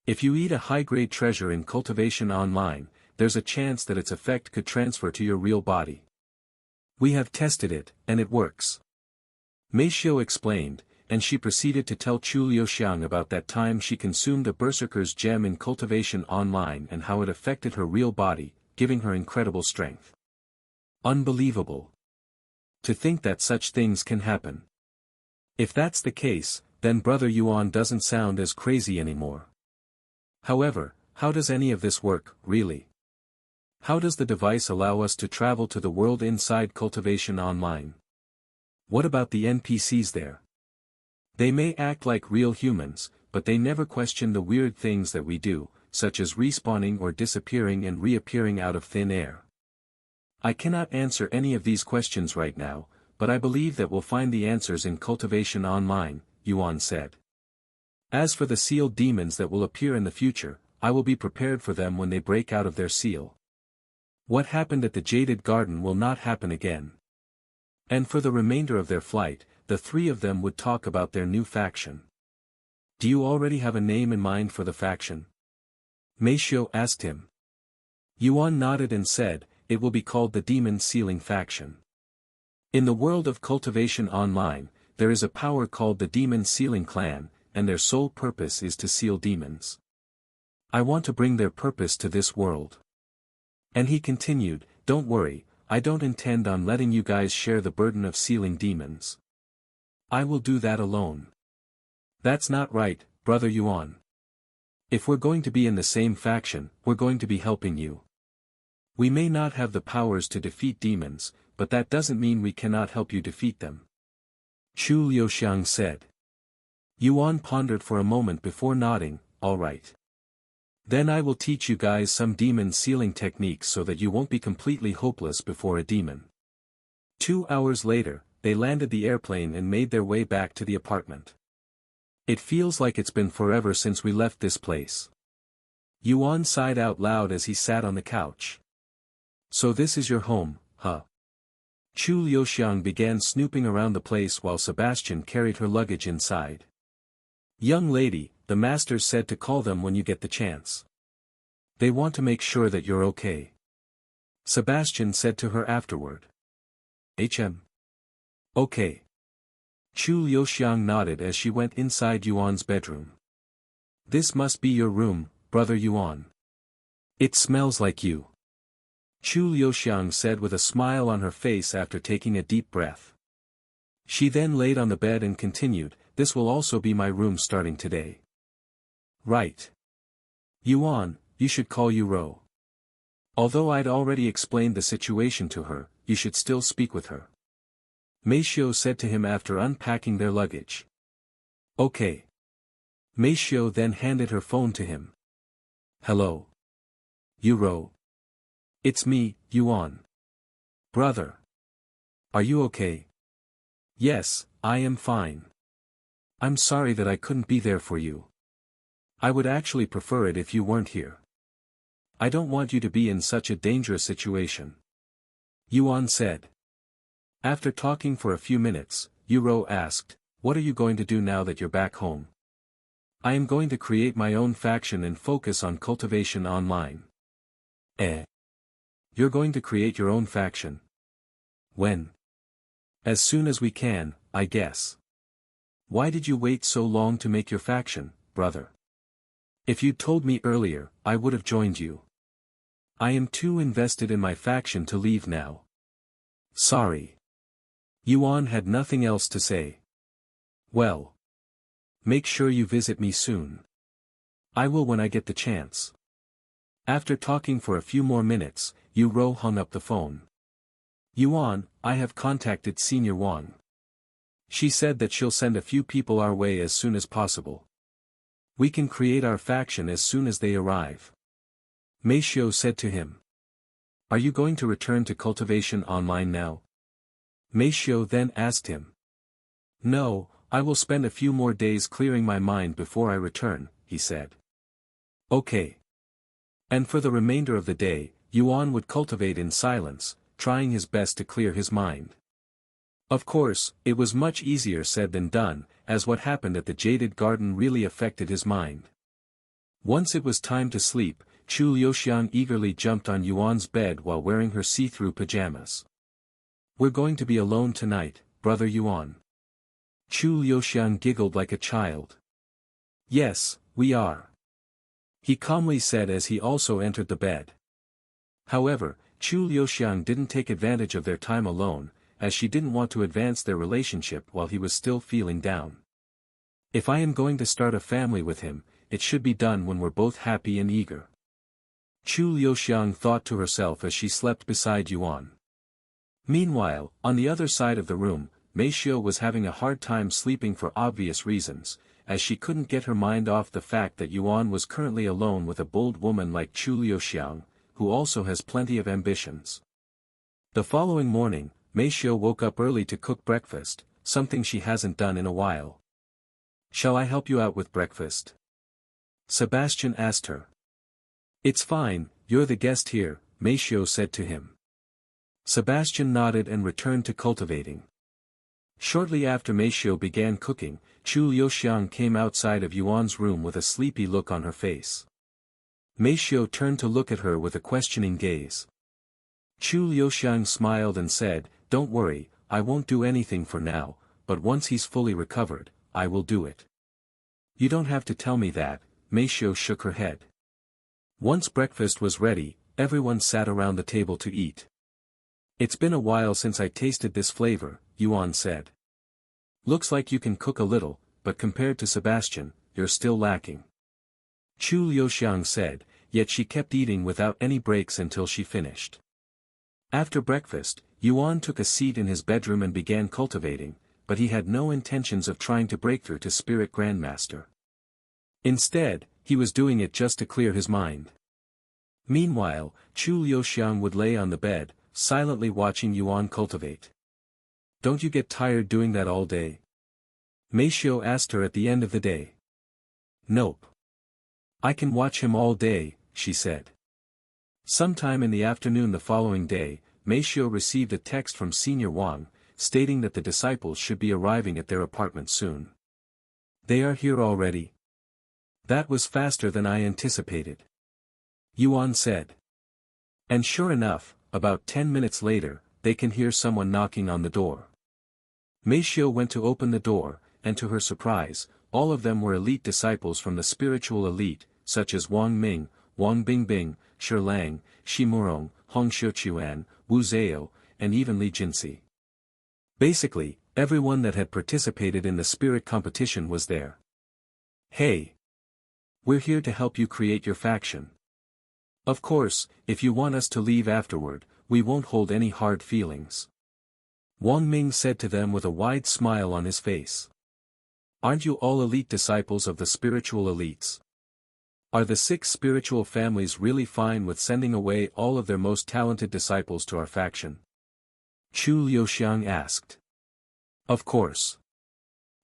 If you eat a high-grade treasure in Cultivation Online, there's a chance that its effect could transfer to your real body. We have tested it, and it works. Meishio explained, and she proceeded to tell Chu Liuxiang about that time she consumed a berserker's gem in Cultivation Online and how it affected her real body, giving her incredible strength. Unbelievable. To think that such things can happen. If that's the case, then Brother Yuan doesn't sound as crazy anymore. However, how does any of this work, really? How does the device allow us to travel to the world inside Cultivation Online? What about the NPCs there? They may act like real humans, but they never question the weird things that we do, such as respawning or disappearing and reappearing out of thin air. I cannot answer any of these questions right now, but I believe that we'll find the answers in Cultivation Online, Yuan said. As for the sealed demons that will appear in the future, I will be prepared for them when they break out of their seal. What happened at the Jaded Garden will not happen again. And for the remainder of their flight, the three of them would talk about their new faction. Do you already have a name in mind for the faction? Meishio asked him. Yuan nodded and said, it will be called the Demon Sealing Faction. In the world of Cultivation Online, there is a power called the Demon Sealing Clan, and their sole purpose is to seal demons. I want to bring their purpose to this world. And he continued, don't worry, I don't intend on letting you guys share the burden of sealing demons. I will do that alone. That's not right, Brother Yuan. If we're going to be in the same faction, we're going to be helping you. We may not have the powers to defeat demons, but that doesn't mean we cannot help you defeat them. Chu Liuxiang said. Yuan pondered for a moment before nodding, all right. Then I will teach you guys some demon sealing techniques so that you won't be completely hopeless before a demon. 2 hours later, they landed the airplane and made their way back to the apartment. It feels like it's been forever since we left this place. Yuan sighed out loud as he sat on the couch. So this is your home, huh? Chu Liuxiang began snooping around the place while Sebastian carried her luggage inside. Young lady, the masters said to call them when you get the chance. They want to make sure that you're okay. Sebastian said to her afterward. Okay. Chu Liuxiang nodded as she went inside Yuan's bedroom. This must be your room, Brother Yuan. It smells like you. Chu Liuxiang said with a smile on her face after taking a deep breath. She then laid on the bed and continued, this will also be my room starting today. Right. Yuan, you should call Yuro. Although I'd already explained the situation to her, you should still speak with her. Meishio said to him after unpacking their luggage. Okay. Meishio then handed her phone to him. Hello. Yuro. It's me, Yuan. Brother. Are you okay? Yes, I am fine. I'm sorry that I couldn't be there for you. I would actually prefer it if you weren't here. I don't want you to be in such a dangerous situation. Yuan said. After talking for a few minutes, Yuro asked, what are you going to do now that you're back home? I am going to create my own faction and focus on Cultivation Online. You're going to create your own faction. When? As soon as we can, I guess. Why did you wait so long to make your faction, brother? If you'd told me earlier, I would have joined you. I am too invested in my faction to leave now. Sorry. Yuan had nothing else to say. Well. Make sure you visit me soon. I will when I get the chance. After talking for a few more minutes, Yu hung up the phone. Yuan, I have contacted Senior Wang. She said that she'll send a few people our way as soon as possible. We can create our faction as soon as they arrive. Meishio said to him. Are you going to return to Cultivation Online now? Meishio then asked him. No, I will spend a few more days clearing my mind before I return, he said. Okay. And for the remainder of the day, Yuan would cultivate in silence, trying his best to clear his mind. Of course, it was much easier said than done, as what happened at the Jaded Garden really affected his mind. Once it was time to sleep, Chu Liuxiang eagerly jumped on Yuan's bed while wearing her see-through pajamas. We're going to be alone tonight, brother Yuan. Chu Liuxiang giggled like a child. Yes, we are. He calmly said as he also entered the bed. However, Chu Liuxiang didn't take advantage of their time alone, as she didn't want to advance their relationship while he was still feeling down. If I am going to start a family with him, it should be done when we're both happy and eager. Chu Liuxiang thought to herself as she slept beside Yuan. Meanwhile, on the other side of the room, Meishio was having a hard time sleeping for obvious reasons, as she couldn't get her mind off the fact that Yuan was currently alone with a bold woman like Chu Liuxiang, who also has plenty of ambitions. The following morning, Meishio woke up early to cook breakfast, something she hasn't done in a while. Shall I help you out with breakfast? Sebastian asked her. It's fine, you're the guest here, Meishio said to him. Sebastian nodded and returned to cultivating. Shortly after Meishio began cooking, Chu Liuxiang came outside of Yuan's room with a sleepy look on her face. Meishio turned to look at her with a questioning gaze. Chu Liuxiang smiled and said, Don't worry, I won't do anything for now, but once he's fully recovered, I will do it. You don't have to tell me that, Meishio shook her head. Once breakfast was ready, everyone sat around the table to eat. It's been a while since I tasted this flavor, Yuan said. Looks like you can cook a little, but compared to Sebastian, you're still lacking. Chu Liuxiang said, yet she kept eating without any breaks until she finished. After breakfast, Yuan took a seat in his bedroom and began cultivating, but he had no intentions of trying to break through to Spirit Grandmaster. Instead, he was doing it just to clear his mind. Meanwhile, Chu Liuxiang would lay on the bed, silently watching Yuan cultivate. Don't you get tired doing that all day? Meishio asked her at the end of the day. Nope. I can watch him all day, she said. Sometime in the afternoon the following day, Meishio received a text from Senior Wang, stating that the disciples should be arriving at their apartment soon. They are here already. That was faster than I anticipated. Yuan said. And sure enough, about 10 minutes later, they can hear someone knocking on the door. Meishio went to open the door, and to her surprise, all of them were elite disciples from the spiritual elite, such as Wang Ming, Wang Bingbing, Shi Lang, Shi Murong, Hong Xiuquan, Wu Zhao, and even Li Jinsi. Basically, everyone that had participated in the spirit competition was there. Hey! We're here to help you create your faction. Of course, if you want us to leave afterward, we won't hold any hard feelings. Wang Ming said to them with a wide smile on his face. Aren't you all elite disciples of the spiritual elites? Are the 6 spiritual families really fine with sending away all of their most talented disciples to our faction? Chu Liuxiang asked. Of course.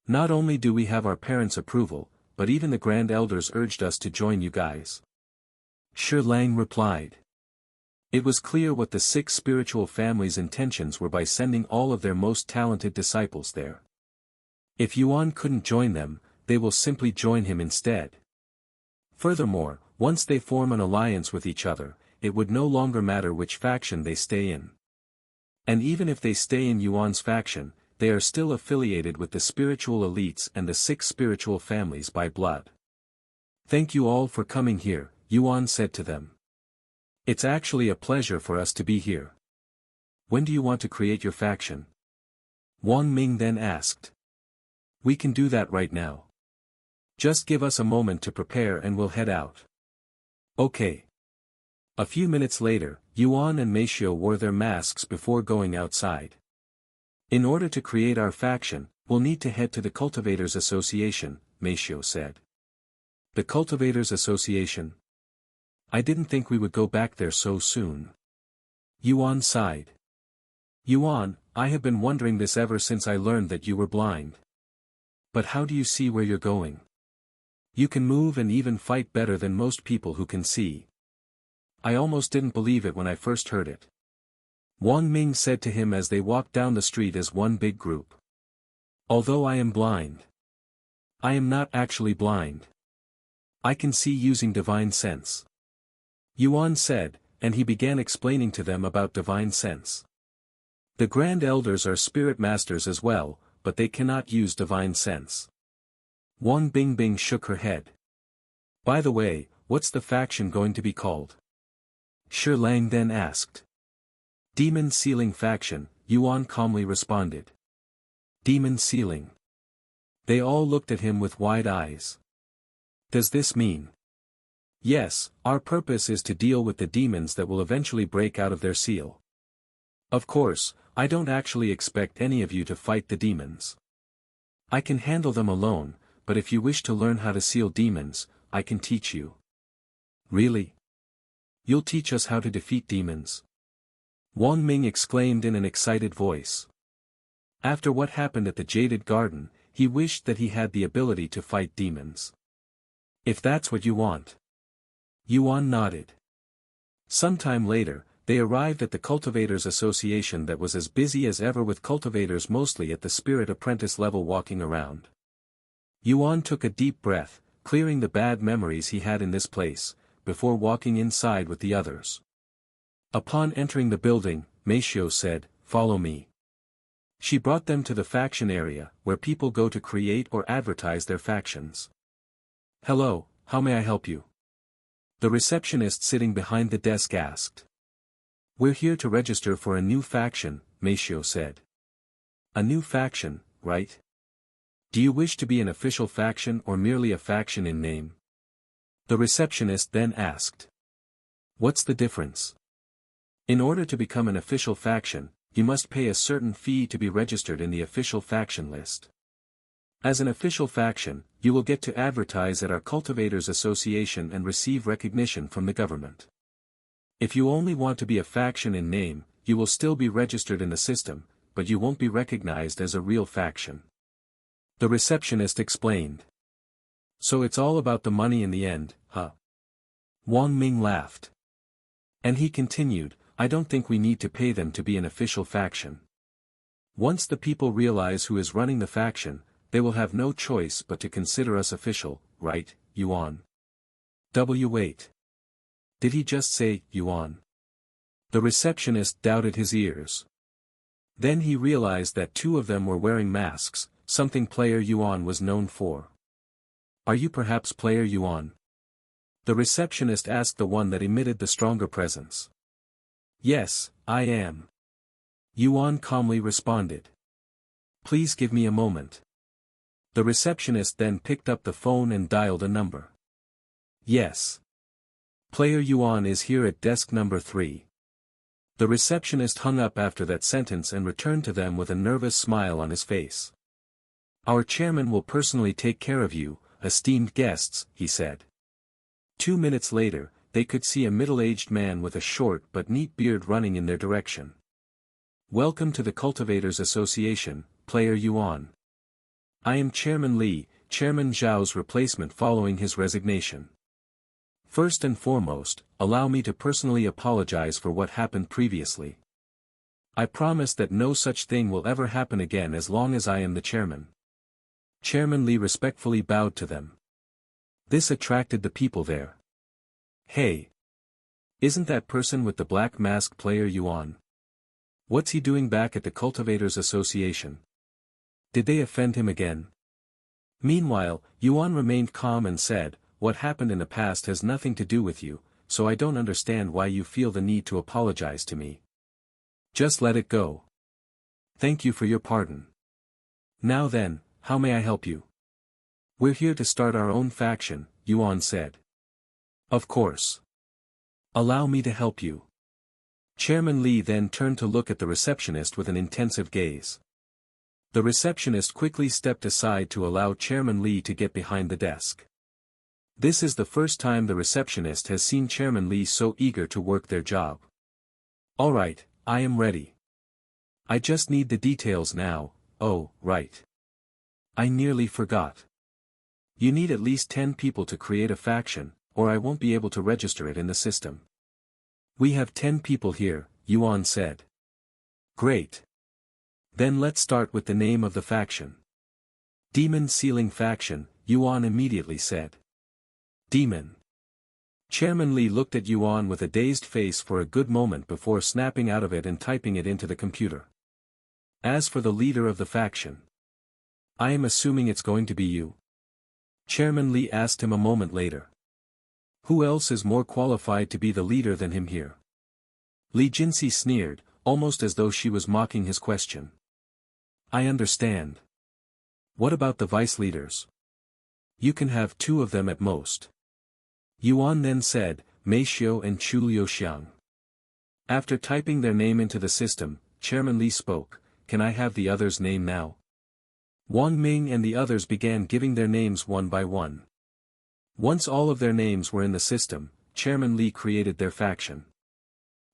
Not only do we have our parents' approval, but even the Grand Elders urged us to join you guys. Shi Lang replied. It was clear what the 6 spiritual families' intentions were by sending all of their most talented disciples there. If Yuan couldn't join them, they will simply join him instead. Furthermore, once they form an alliance with each other, it would no longer matter which faction they stay in. And even if they stay in Yuan's faction, they are still affiliated with the spiritual elites and the 6 spiritual families by blood. Thank you all for coming here, Yuan said to them. It's actually a pleasure for us to be here. When do you want to create your faction? Wang Ming then asked. We can do that right now. Just give us a moment to prepare and we'll head out. Okay. A few minutes later, Yuan and Meishio wore their masks before going outside. In order to create our faction, we'll need to head to the Cultivators Association, Meishio said. The Cultivators Association? I didn't think we would go back there so soon. Yuan sighed. Yuan, I have been wondering this ever since I learned that you were blind. But how do you see where you're going? You can move and even fight better than most people who can see. I almost didn't believe it when I first heard it. Wang Ming said to him as they walked down the street as one big group. Although I am blind, I am not actually blind. I can see using divine sense. Yuan said, and he began explaining to them about divine sense. The Grand Elders are spirit masters as well, but they cannot use divine sense. Wang Bingbing shook her head. By the way, what's the faction going to be called? Shi Lang then asked. Demon Sealing Faction, Yuan calmly responded. Demon Sealing. They all looked at him with wide eyes. Does this mean? Yes, our purpose is to deal with the demons that will eventually break out of their seal. Of course, I don't actually expect any of you to fight the demons. I can handle them alone, but if you wish to learn how to seal demons, I can teach you. Really? You'll teach us how to defeat demons? Wang Ming exclaimed in an excited voice. After what happened at the Jaded Garden, he wished that he had the ability to fight demons. If that's what you want. Yuan nodded. Sometime later, they arrived at the Cultivators Association that was as busy as ever with cultivators mostly at the spirit apprentice level walking around. Yuan took a deep breath, clearing the bad memories he had in this place, before walking inside with the others. Upon entering the building, Meishio said, "Follow me." She brought them to the faction area, where people go to create or advertise their factions. Hello, how may I help you? The receptionist sitting behind the desk asked. We're here to register for a new faction, Meishio said. A new faction, right? Do you wish to be an official faction or merely a faction in name? The receptionist then asked. What's the difference? In order to become an official faction, you must pay a certain fee to be registered in the official faction list. As an official faction, you will get to advertise at our Cultivators Association and receive recognition from the government. If you only want to be a faction in name, you will still be registered in the system, but you won't be recognized as a real faction. The receptionist explained. So it's all about the money in the end, huh? Wang Ming laughed. And he continued, I don't think we need to pay them to be an official faction. Once the people realize who is running the faction, they will have no choice but to consider us official, right, Yuan? Wait. Did he just say, Yuan? The receptionist doubted his ears. Then he realized that 2 of them were wearing masks, something Player Yuan was known for. Are you perhaps Player Yuan? The receptionist asked the one that emitted the stronger presence. Yes, I am. Yuan calmly responded. Please give me a moment. The receptionist then picked up the phone and dialed a number. Yes. Player Yuan is here at desk number 3. The receptionist hung up after that sentence and returned to them with a nervous smile on his face. Our chairman will personally take care of you, esteemed guests, he said. 2 minutes later, they could see a middle-aged man with a short but neat beard running in their direction. Welcome to the Cultivators Association, Player Yuan. I am Chairman Li, Chairman Zhao's replacement following his resignation. First and foremost, allow me to personally apologize for what happened previously. I promise that no such thing will ever happen again as long as I am the chairman. Chairman Li respectfully bowed to them. This attracted the people there. Hey! Isn't that person with the black mask player Yuan? What's he doing back at the Cultivators Association? Did they offend him again? Meanwhile, Yuan remained calm and said, "What happened in the past has nothing to do with you, so I don't understand why you feel the need to apologize to me. Just let it go. Thank you for your pardon. Now then, how may I help you?" "We're here to start our own faction," Yuan said. "Of course. Allow me to help you." Chairman Li then turned to look at the receptionist with an intensive gaze. The receptionist quickly stepped aside to allow Chairman Li to get behind the desk. This is the first time the receptionist has seen Chairman Li so eager to work their job. "All right, I am ready. I just need the details now." "Oh, right. I nearly forgot. You need at least 10 people to create a faction, or I won't be able to register it in the system." "We have 10 people here," Yuan said. "Great. Then let's start with the name of the faction." "Demon Sealing Faction," Yuan immediately said. "Demon." Chairman Li looked at Yuan with a dazed face for a good moment before snapping out of it and typing it into the computer. "As for the leader of the faction, I am assuming it's going to be you?" Chairman Li asked him a moment later. "Who else is more qualified to be the leader than him here?" Li Jinsi sneered, almost as though she was mocking his question. "I understand. What about the vice leaders?" "You can have 2 of them at most." Yuan then said, "Mei Xiu and Chu Liuxiang." After typing their name into the system, Chairman Li spoke, "Can I have the others' name now?" Wang Ming and the others began giving their names one by one. Once all of their names were in the system, Chairman Li created their faction.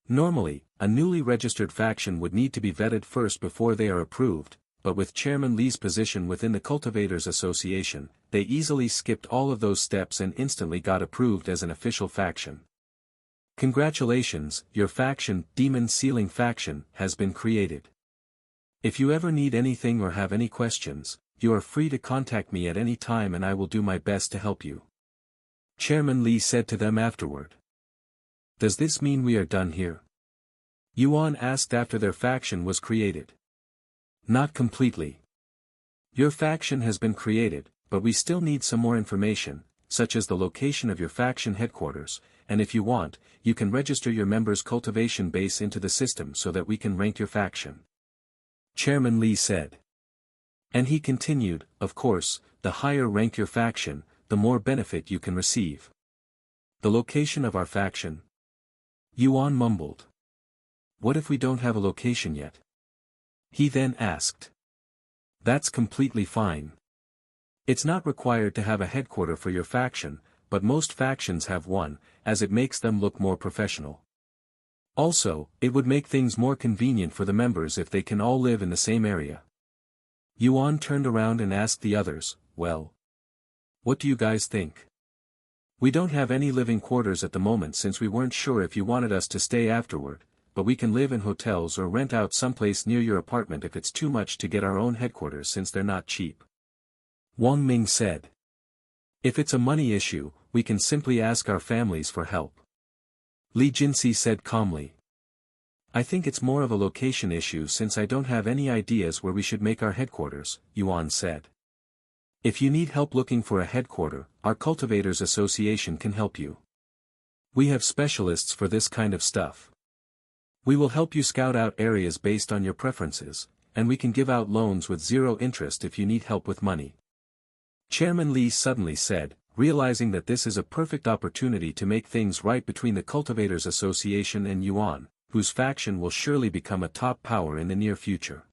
Normally, a newly registered faction would need to be vetted first before they are approved, but with Chairman Li's position within the Cultivators Association, they easily skipped all of those steps and instantly got approved as an official faction. "Congratulations, your faction, Demon Sealing Faction, has been created. If you ever need anything or have any questions, you are free to contact me at any time and I will do my best to help you," Chairman Li said to them afterward. "Does this mean we are done here?" Yuan asked after their faction was created. "Not completely. Your faction has been created, but we still need some more information, such as the location of your faction headquarters, and if you want, you can register your members' cultivation base into the system so that we can rank your faction," Chairman Li said. And he continued, "Of course, the higher rank your faction, the more benefit you can receive." "The location of our faction?" Yuan mumbled. "What if we don't have a location yet?" He then asked. "That's completely fine. It's not required to have a headquarter for your faction, but most factions have one, as it makes them look more professional. Also, it would make things more convenient for the members if they can all live in the same area." Yuan turned around and asked the others, "Well, what do you guys think?" "We don't have any living quarters at the moment since we weren't sure if you wanted us to stay afterward, but we can live in hotels or rent out someplace near your apartment if it's too much to get our own headquarters since they're not cheap," Wang Ming said. "If it's a money issue, we can simply ask our families for help," Li Jinsi said calmly. "I think it's more of a location issue since I don't have any ideas where we should make our headquarters," Yuan said. "If you need help looking for a headquarter, our Cultivators Association can help you. We have specialists for this kind of stuff. We will help you scout out areas based on your preferences, and we can give out loans with 0 interest if you need help with money," Chairman Li suddenly said, realizing that this is a perfect opportunity to make things right between the Cultivators Association and Yuan, whose faction will surely become a top power in the near future.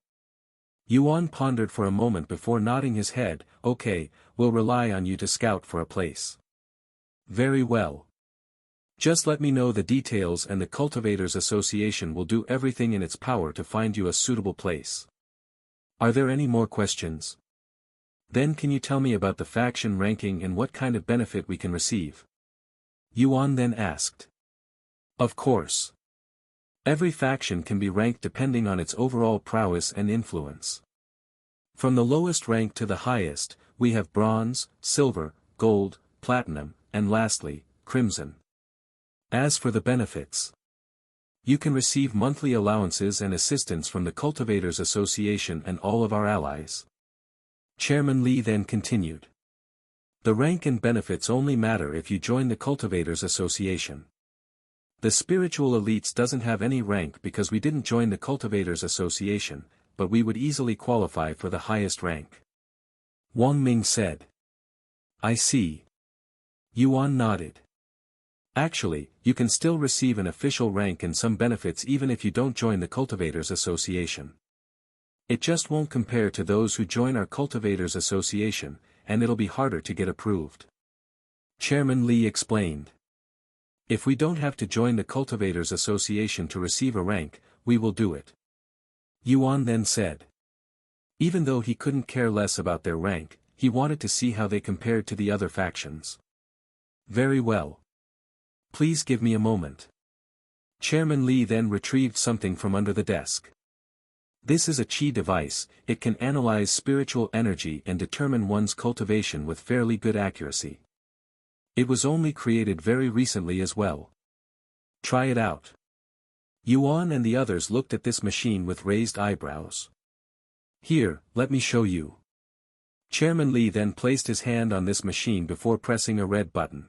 Yuan pondered for a moment before nodding his head. "Okay, we'll rely on you to scout for a place." "Very well. Just let me know the details and the Cultivators Association will do everything in its power to find you a suitable place. Are there any more questions? Then can you tell me about the faction ranking and what kind of benefit we can receive?" Yuan then asked. "Of course. Every faction can be ranked depending on its overall prowess and influence. From the lowest rank to the highest, we have bronze, silver, gold, platinum, and lastly, crimson. As for the benefits, you can receive monthly allowances and assistance from the Cultivators Association and all of our allies. Chairman Li then continued. The rank and benefits only matter if you join the Cultivators Association. The spiritual elites doesn't have any rank because we didn't join the Cultivators Association, but we would easily qualify for the highest rank. Wang Ming said. I see. Yuan nodded. Actually, you can still receive an official rank and some benefits even if you don't join the Cultivators Association. It just won't compare to those who join our Cultivators Association, and it'll be harder to get approved. Chairman Li explained. If we don't have to join the Cultivators Association to receive a rank, we will do it. Yuan then said. Even though he couldn't care less about their rank, he wanted to see how they compared to the other factions. Very well. Please give me a moment. Chairman Li then retrieved something from under the desk. This is a qi device. It can analyze spiritual energy and determine one's cultivation with fairly good accuracy. It was only created very recently as well. Try it out. Yuan and the others looked at this machine with raised eyebrows. Here, let me show you. Chairman Li then placed his hand on this machine before pressing a red button.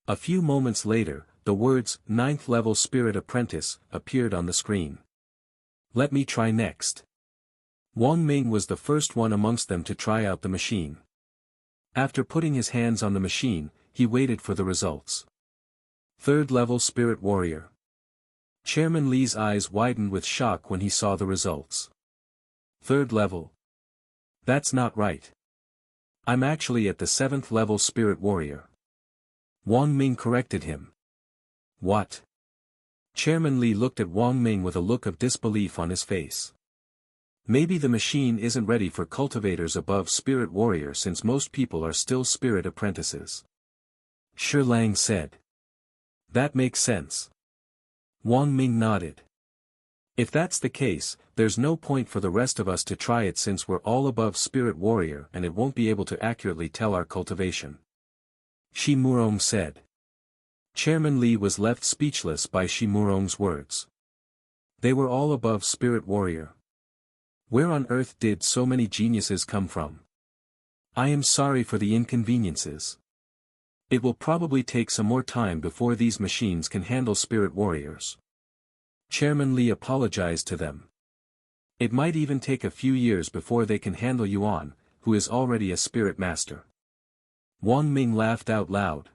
A few moments later, the words, 9th level spirit apprentice, appeared on the screen. Let me try next. Wang Ming was the first one amongst them to try out the machine. After putting his hands on the machine, he waited for the results. 3rd level spirit warrior. Chairman Li's eyes widened with shock when he saw the results. 3rd level. That's not right. I'm actually at the 7th level spirit warrior. Wang Ming corrected him. What? Chairman Li looked at Wang Ming with a look of disbelief on his face. Maybe the machine isn't ready for cultivators above spirit warrior since most people are still spirit apprentices. Shi Lang said. That makes sense. Wang Ming nodded. If that's the case, there's no point for the rest of us to try it since we're all above spirit warrior and it won't be able to accurately tell our cultivation. Shi Murong said. Chairman Li was left speechless by Shi Murong's words. They were all above spirit warrior. Where on earth did so many geniuses come from? I am sorry for the inconveniences. It will probably take some more time before these machines can handle spirit warriors. Chairman Li apologized to them. It might even take a few years before they can handle Yuan, who is already a spirit master. Wang Ming laughed out loud.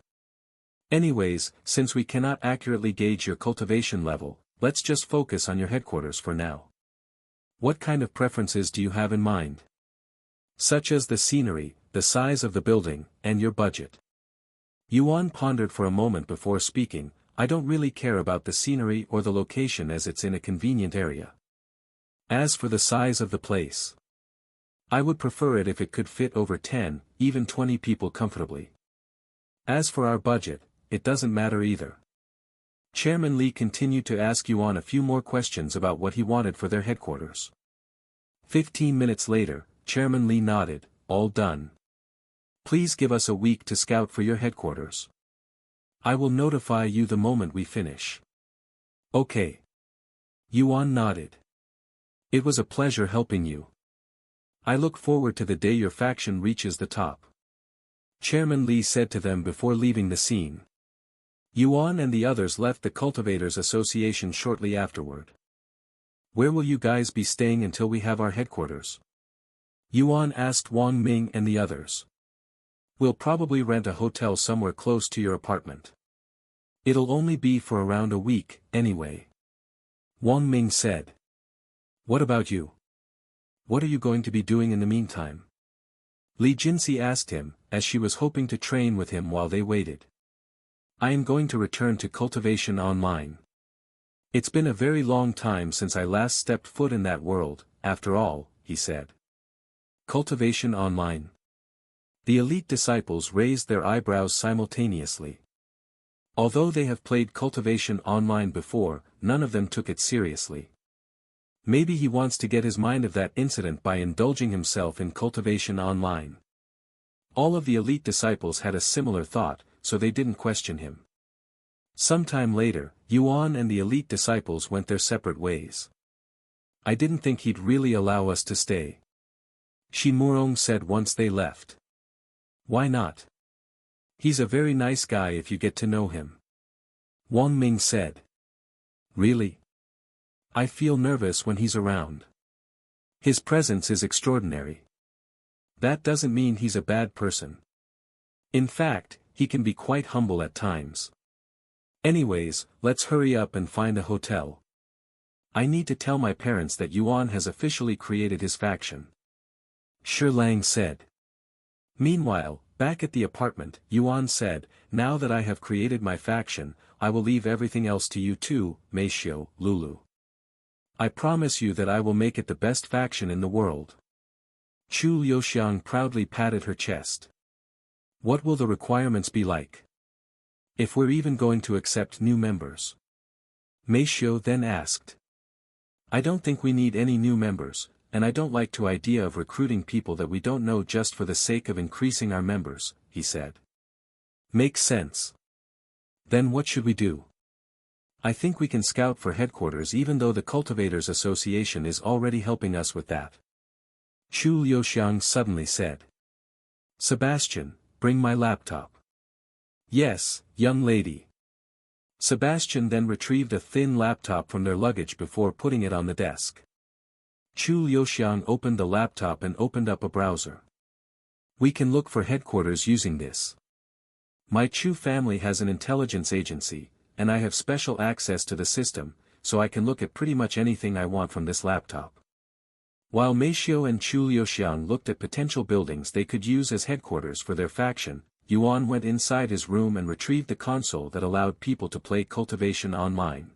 Anyways, since we cannot accurately gauge your cultivation level, let's just focus on your headquarters for now. What kind of preferences do you have in mind? Such as the scenery, the size of the building, and your budget. Yuan pondered for a moment before speaking. I don't really care about the scenery or the location as it's in a convenient area. As for the size of the place, I would prefer it if it could fit over 10, even 20 people comfortably. As for our budget, it doesn't matter either. Chairman Li continued to ask Yuan a few more questions about what he wanted for their headquarters. 15 minutes later, Chairman Li nodded, all done. Please give us a week to scout for your headquarters. I will notify you the moment we finish. Okay. Yuan nodded. It was a pleasure helping you. I look forward to the day your faction reaches the top. Chairman Li said to them before leaving the scene. Yuan and the others left the Cultivators Association shortly afterward. Where will you guys be staying until we have our headquarters? Yuan asked Wang Ming and the others. We'll probably rent a hotel somewhere close to your apartment. It'll only be for around a week, anyway. Wang Ming said. What about you? What are you going to be doing in the meantime? Li Jinsi asked him, as she was hoping to train with him while they waited. I am going to return to Cultivation Online. It's been a very long time since I last stepped foot in that world, after all, he said. Cultivation Online. The elite disciples raised their eyebrows simultaneously. Although they have played Cultivation Online before, none of them took it seriously. Maybe he wants to get his mind of that incident by indulging himself in Cultivation Online. All of the elite disciples had a similar thought, so they didn't question him. Sometime later, Yuan and the elite disciples went their separate ways. I didn't think he'd really allow us to stay. Shi Murong said once they left. Why not? He's a very nice guy if you get to know him. Wang Ming said. Really? I feel nervous when he's around. His presence is extraordinary. That doesn't mean he's a bad person. In fact, he can be quite humble at times. Anyways, let's hurry up and find a hotel. I need to tell my parents that Yuan has officially created his faction. Shi Lang said. Meanwhile, back at the apartment, Yuan said, now that I have created my faction, I will leave everything else to you too, Meishio, Lulu. I promise you that I will make it the best faction in the world. Chu Liuxiang proudly patted her chest. What will the requirements be like? If we're even going to accept new members? Meishio then asked. I don't think we need any new members, and I don't like the idea of recruiting people that we don't know just for the sake of increasing our members, he said. Makes sense. Then what should we do? I think we can scout for headquarters even though the Cultivators Association is already helping us with that. Chu Liuxiang suddenly said. Sebastian, bring my laptop. Yes, young lady. Sebastian then retrieved a thin laptop from their luggage before putting it on the desk. Chu Liuxiang opened the laptop and opened up a browser. We can look for headquarters using this. My Chu family has an intelligence agency, and I have special access to the system, so I can look at pretty much anything I want from this laptop. While Meishio and Chu Liuxiang looked at potential buildings they could use as headquarters for their faction, Yuan went inside his room and retrieved the console that allowed people to play Cultivation Online.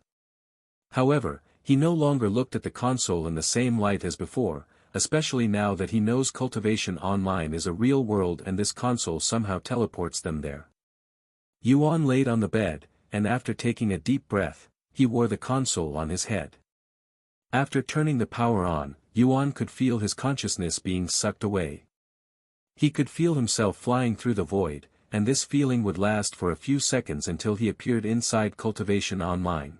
However, he no longer looked at the console in the same light as before, especially now that he knows Cultivation Online is a real world and this console somehow teleports them there. Yuan laid on the bed, and after taking a deep breath, he wore the console on his head. After turning the power on, Yuan could feel his consciousness being sucked away. He could feel himself flying through the void, and this feeling would last for a few seconds until he appeared inside Cultivation Online.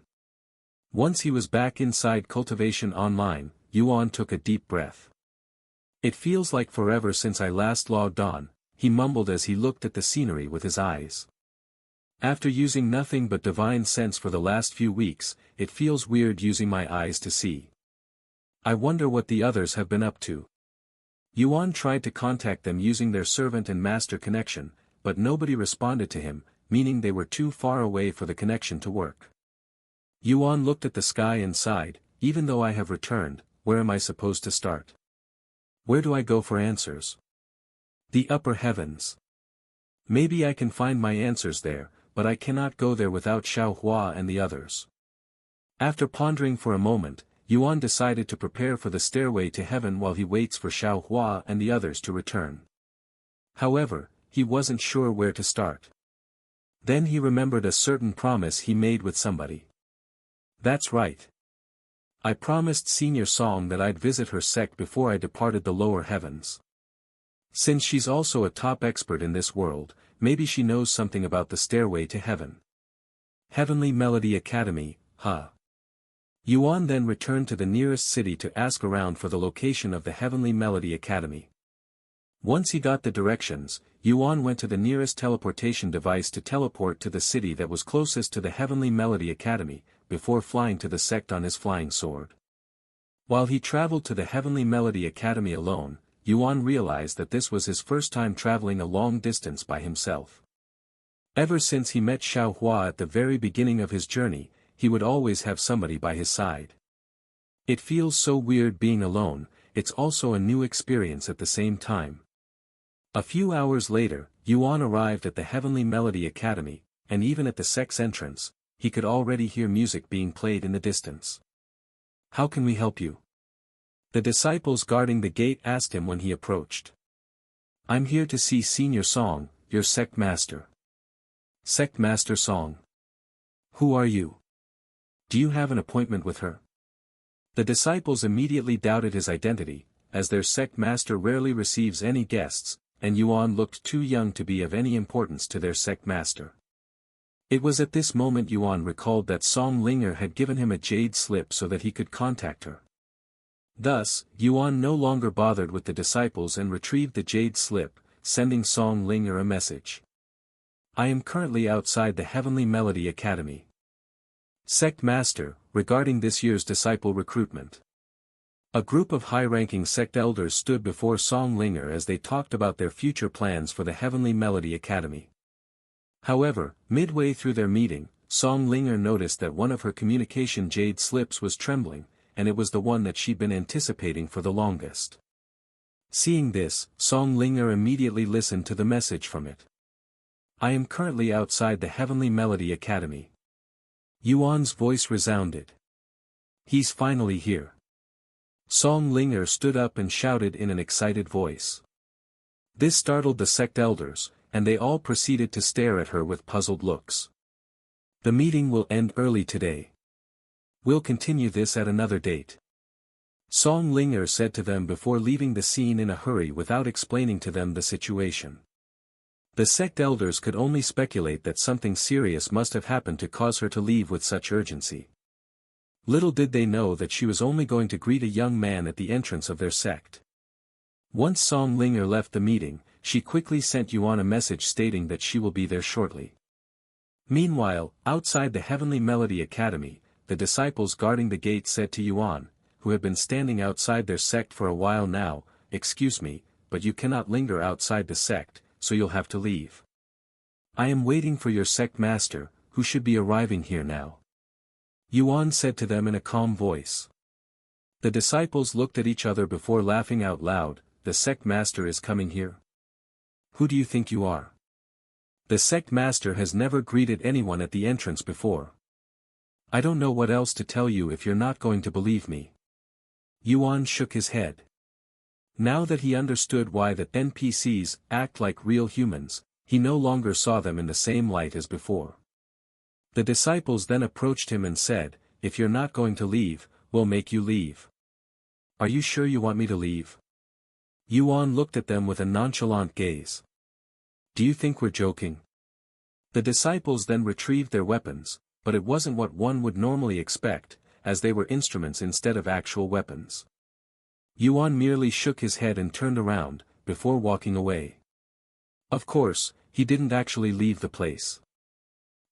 Once he was back inside Cultivation Online, Yuan took a deep breath. It feels like forever since I last logged on, he mumbled as he looked at the scenery with his eyes. After using nothing but divine sense for the last few weeks, it feels weird using my eyes to see. I wonder what the others have been up to. Yuan tried to contact them using their servant and master connection, but nobody responded to him, meaning they were too far away for the connection to work. Yuan looked at the sky and sighed, even though I have returned, where am I supposed to start? Where do I go for answers? The upper heavens. Maybe I can find my answers there, but I cannot go there without Xiaohua and the others. After pondering for a moment, Yuan decided to prepare for the stairway to heaven while he waits for Xiaohua and the others to return. However, he wasn't sure where to start. Then he remembered a certain promise he made with somebody. That's right. I promised Senior Song that I'd visit her sect before I departed the lower heavens. Since she's also a top expert in this world, maybe she knows something about the stairway to heaven. Heavenly Melody Academy, huh? Yuan then returned to the nearest city to ask around for the location of the Heavenly Melody Academy. Once he got the directions, Yuan went to the nearest teleportation device to teleport to the city that was closest to the Heavenly Melody Academy, before flying to the sect on his flying sword. While he traveled to the Heavenly Melody Academy alone, Yuan realized that this was his first time traveling a long distance by himself. Ever since he met Xiaohua at the very beginning of his journey, he would always have somebody by his side. It feels so weird being alone, it's also a new experience at the same time. A few hours later, Yuan arrived at the Heavenly Melody Academy, and even at the sect's entrance, he could already hear music being played in the distance. How can we help you? The disciples guarding the gate asked him when he approached. I'm here to see Senior Song, your sect master. Sect Master Song. Who are you? Do you have an appointment with her? The disciples immediately doubted his identity, as their sect master rarely receives any guests, and Yuan looked too young to be of any importance to their sect master. It was at this moment Yuan recalled that Song Linger had given him a jade slip so that he could contact her. Thus, Yuan no longer bothered with the disciples and retrieved the jade slip, sending Song Linger a message. I am currently outside the Heavenly Melody Academy. Sect Master, regarding this year's disciple recruitment. A group of high-ranking sect elders stood before Song Linger as they talked about their future plans for the Heavenly Melody Academy. However, midway through their meeting, Song Linger noticed that one of her communication jade slips was trembling, and it was the one that she'd been anticipating for the longest. Seeing this, Song Linger immediately listened to the message from it. I am currently outside the Heavenly Melody Academy. Yuan's voice resounded. He's finally here. Song Linger stood up and shouted in an excited voice. This startled the sect elders, and they all proceeded to stare at her with puzzled looks. The meeting will end early today. We'll continue this at another date. Song Linger said to them before leaving the scene in a hurry without explaining to them the situation. The sect elders could only speculate that something serious must have happened to cause her to leave with such urgency. Little did they know that she was only going to greet a young man at the entrance of their sect. Once Song Linger left the meeting, she quickly sent Yuan a message stating that she will be there shortly. Meanwhile, outside the Heavenly Melody Academy, the disciples guarding the gate said to Yuan, who had been standing outside their sect for a while now, "Excuse me, but you cannot linger outside the sect, so you'll have to leave. I am waiting for your sect master, who should be arriving here now." Yuan said to them in a calm voice. The disciples looked at each other before laughing out loud. The sect master is coming here? Who do you think you are? The sect master has never greeted anyone at the entrance before. I don't know what else to tell you if you're not going to believe me. Yuan shook his head. Now that he understood why the NPCs act like real humans, he no longer saw them in the same light as before. The disciples then approached him and said, "If you're not going to leave, we'll make you leave." Are you sure you want me to leave? Yuan looked at them with a nonchalant gaze. Do you think we're joking? The disciples then retrieved their weapons, but it wasn't what one would normally expect, as they were instruments instead of actual weapons. Yuan merely shook his head and turned around, before walking away. Of course, he didn't actually leave the place.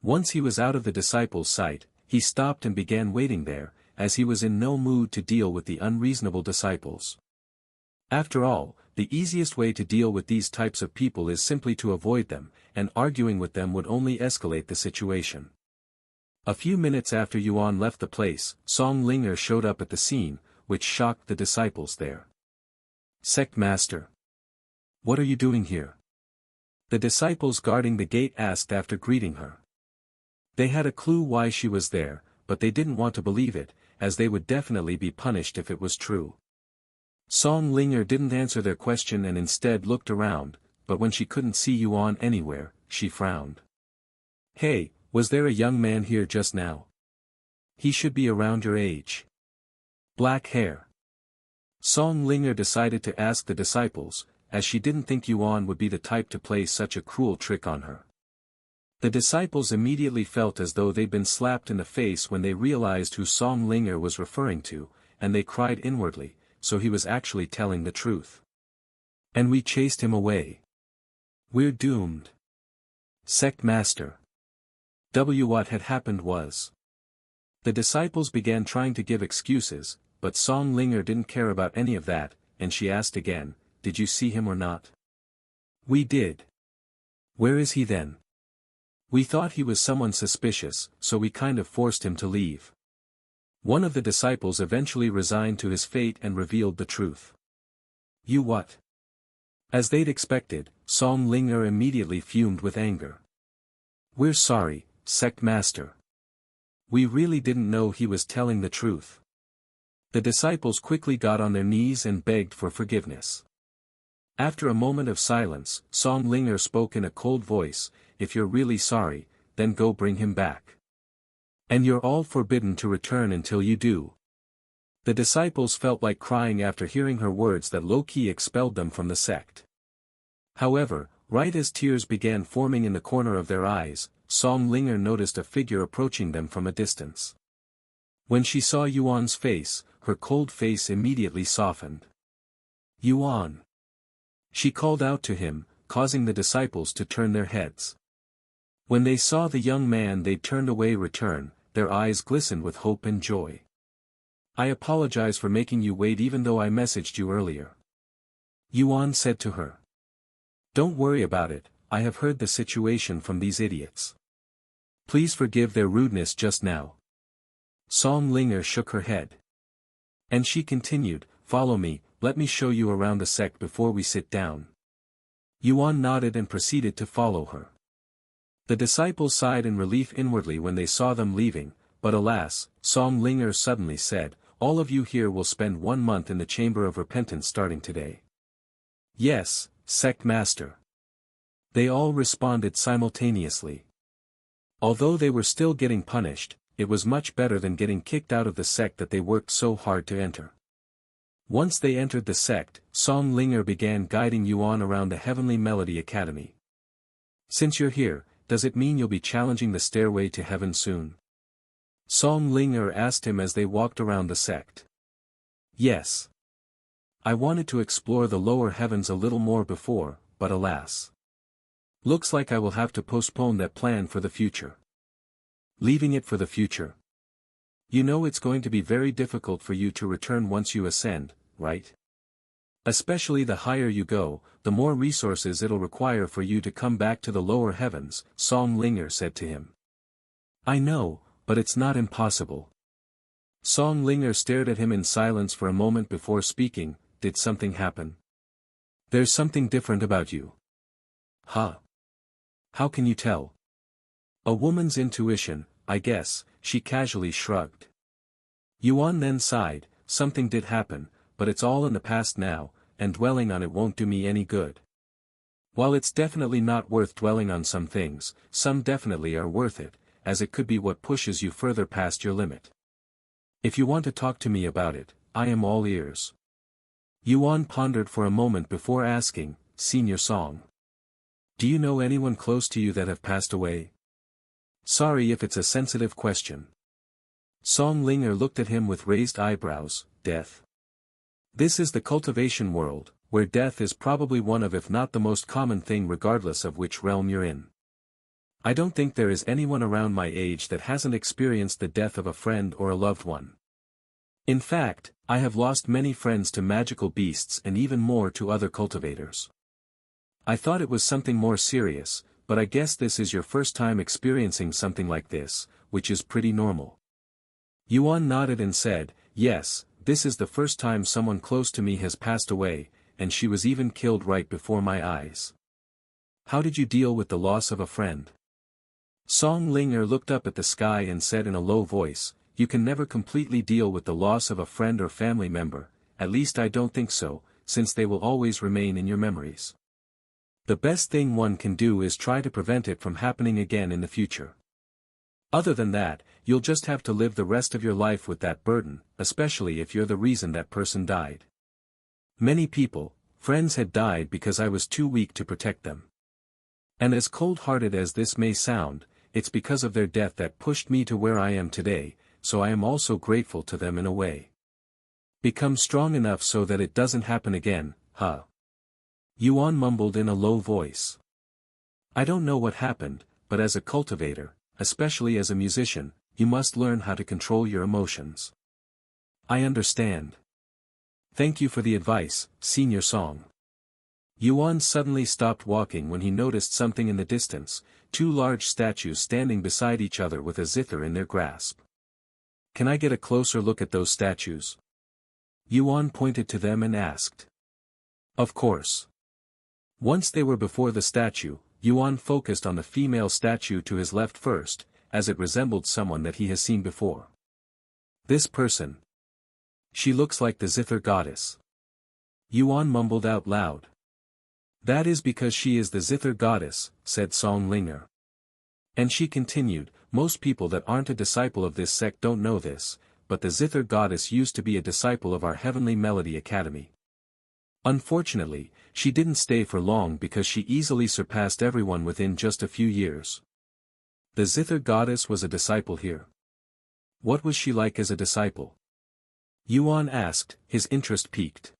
Once he was out of the disciples' sight, he stopped and began waiting there, as he was in no mood to deal with the unreasonable disciples. After all, the easiest way to deal with these types of people is simply to avoid them, and arguing with them would only escalate the situation. A few minutes after Yuan left the place, Song Linger showed up at the scene, which shocked the disciples there. Sect Master. What are you doing here? The disciples guarding the gate asked after greeting her. They had a clue why she was there, but they didn't want to believe it, as they would definitely be punished if it was true. Song Linger didn't answer their question and instead looked around, but when she couldn't see Yuan anywhere, she frowned. Hey, was there a young man here just now? He should be around your age. Black hair. Song Linger decided to ask the disciples, as she didn't think Yuan would be the type to play such a cruel trick on her. The disciples immediately felt as though they'd been slapped in the face when they realized who Song Linger was referring to, and they cried inwardly, so he was actually telling the truth. And we chased him away. We're doomed. Sect Master. What had happened was. The disciples began trying to give excuses, but Song Linger didn't care about any of that, and she asked again, did you see him or not? We did. Where is he then? We thought he was someone suspicious, so we kind of forced him to leave. One of the disciples eventually resigned to his fate and revealed the truth. You what? As they'd expected, Song Linger immediately fumed with anger. We're sorry, Sect Master. We really didn't know he was telling the truth. The disciples quickly got on their knees and begged for forgiveness. After a moment of silence, Song Linger spoke in a cold voice, if you're really sorry, then go bring him back. And you're all forbidden to return until you do. The disciples felt like crying after hearing her words that low-key expelled them from the sect. However, Right as tears began forming in the corner of their eyes, Song Linger noticed a figure approaching them from a distance. When she saw Yuan's face, her cold face immediately softened. "Yuan!" She called out to him, causing the disciples to turn their heads. When they saw the young man they turned away return, their eyes glistened with hope and joy. "I apologize for making you wait even though I messaged you earlier," Yuan said to her. "Don't worry about it, I have heard the situation from these idiots. Please forgive their rudeness just now." Song Linger shook her head. And she continued, "Follow me, let me show you around the sect before we sit down." Yuan nodded and proceeded to follow her. The disciples sighed in relief inwardly when they saw them leaving, but alas, Song Linger suddenly said, "All of you here will spend 1 month in the Chamber of Repentance starting today." "Yes, Sect Master." They all responded simultaneously. Although they were still getting punished, it was much better than getting kicked out of the sect that they worked so hard to enter. Once they entered the sect, Song Linger began guiding Yuan around the Heavenly Melody Academy. "Since you're here, does it mean you'll be challenging the stairway to heaven soon?" Song Linger asked him as they walked around the sect. "Yes. I wanted to explore the lower heavens a little more before, but alas. Looks like I will have to postpone that plan for the future." "Leaving it for the future? You know it's going to be very difficult for you to return once you ascend, right? Especially the higher you go, the more resources it'll require for you to come back to the lower heavens," Song Linger said to him. "I know, but it's not impossible." Song Linger stared at him in silence for a moment before speaking. "Did something happen? There's something different about you." "Huh? How can you tell?" "A woman's intuition, I guess," she casually shrugged. Yuan then sighed, "Something did happen, but it's all in the past now, and dwelling on it won't do me any good. While it's definitely not worth dwelling on some things, some definitely are worth it, as it could be what pushes you further past your limit. If you want to talk to me about it, I am all ears." Yuan pondered for a moment before asking, "Senior Song, do you know anyone close to you that have passed away?" "Sorry if it's a sensitive question." Song Linger looked at him with raised eyebrows. "Death? This is the cultivation world, where death is probably one of if not the most common thing regardless of which realm you're in. I don't think there is anyone around my age that hasn't experienced the death of a friend or a loved one. In fact, I have lost many friends to magical beasts and even more to other cultivators. I thought it was something more serious, but I guess this is your first time experiencing something like this, which is pretty normal." Yuan nodded and said, "Yes, this is the first time someone close to me has passed away, and she was even killed right before my eyes." "How did you deal with the loss of a friend?" Song Linger looked up at the sky and said in a low voice, "You can never completely deal with the loss of a friend or family member, at least I don't think so, since they will always remain in your memories. The best thing one can do is try to prevent it from happening again in the future. Other than that, you'll just have to live the rest of your life with that burden, especially if you're the reason that person died. Many people, friends had died because I was too weak to protect them. And as cold-hearted as this may sound, it's because of their death that pushed me to where I am today, so I am also grateful to them in a way. Become strong enough so that it doesn't happen again, huh?" Yuan mumbled in a low voice. "I don't know what happened, but as a cultivator, especially as a musician, you must learn how to control your emotions." "I understand. Thank you for the advice, Senior Song." Yuan suddenly stopped walking when he noticed something in the distance, 2 large statues standing beside each other with a zither in their grasp. "Can I get a closer look at those statues?" Yuan pointed to them and asked. "Of course." Once they were before the statue, Yuan focused on the female statue to his left first, as it resembled someone that he has seen before. "This person. She looks like the Zither goddess." Yuan mumbled out loud. "That is because she is the Zither goddess," said Song Linger. And she continued, "Most people that aren't a disciple of this sect don't know this, but the Zither goddess used to be a disciple of our Heavenly Melody Academy. Unfortunately, she didn't stay for long because she easily surpassed everyone within just a few years. The zither goddess was a disciple here. What was she like as a disciple? Yuan asked, his interest piqued.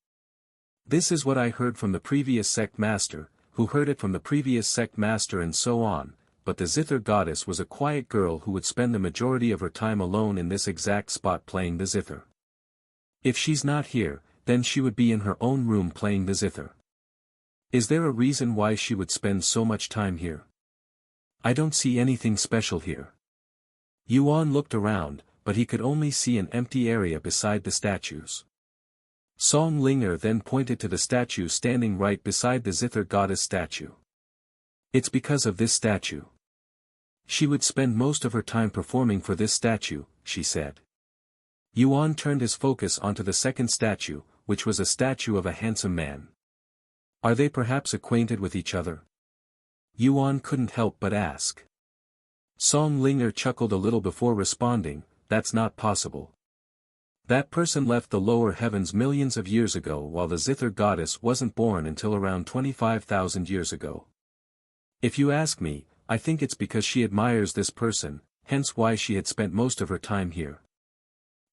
This is what I heard from the previous sect master, who heard it from the previous sect master and so on, but the zither goddess was a quiet girl who would spend the majority of her time alone in this exact spot playing the zither. If she's not here, then she would be in her own room playing the zither. Is there a reason why she would spend so much time here? I don't see anything special here. Yuan looked around, but he could only see an empty area beside the statues. Song Linger then pointed to the statue standing right beside the zither goddess statue. It's because of this statue. She would spend most of her time performing for this statue, she said. Yuan turned his focus onto the second statue, which was a statue of a handsome man. Are they perhaps acquainted with each other? Yuan couldn't help but ask. Song Linger chuckled a little before responding, that's not possible. That person left the lower heavens millions of years ago while the zither goddess wasn't born until around 25,000 years ago. If you ask me, I think it's because she admires this person, hence why she had spent most of her time here.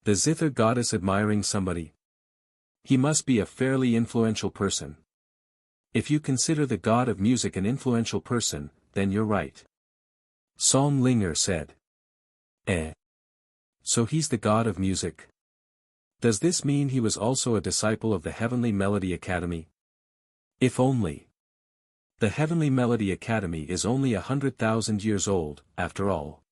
The zither goddess admiring somebody? He must be a fairly influential person. If you consider the god of music an influential person, then you're right. Song Linger said. So he's the god of music? Does this mean he was also a disciple of the Heavenly Melody Academy? If only. The Heavenly Melody Academy is only 100,000 years old, after all.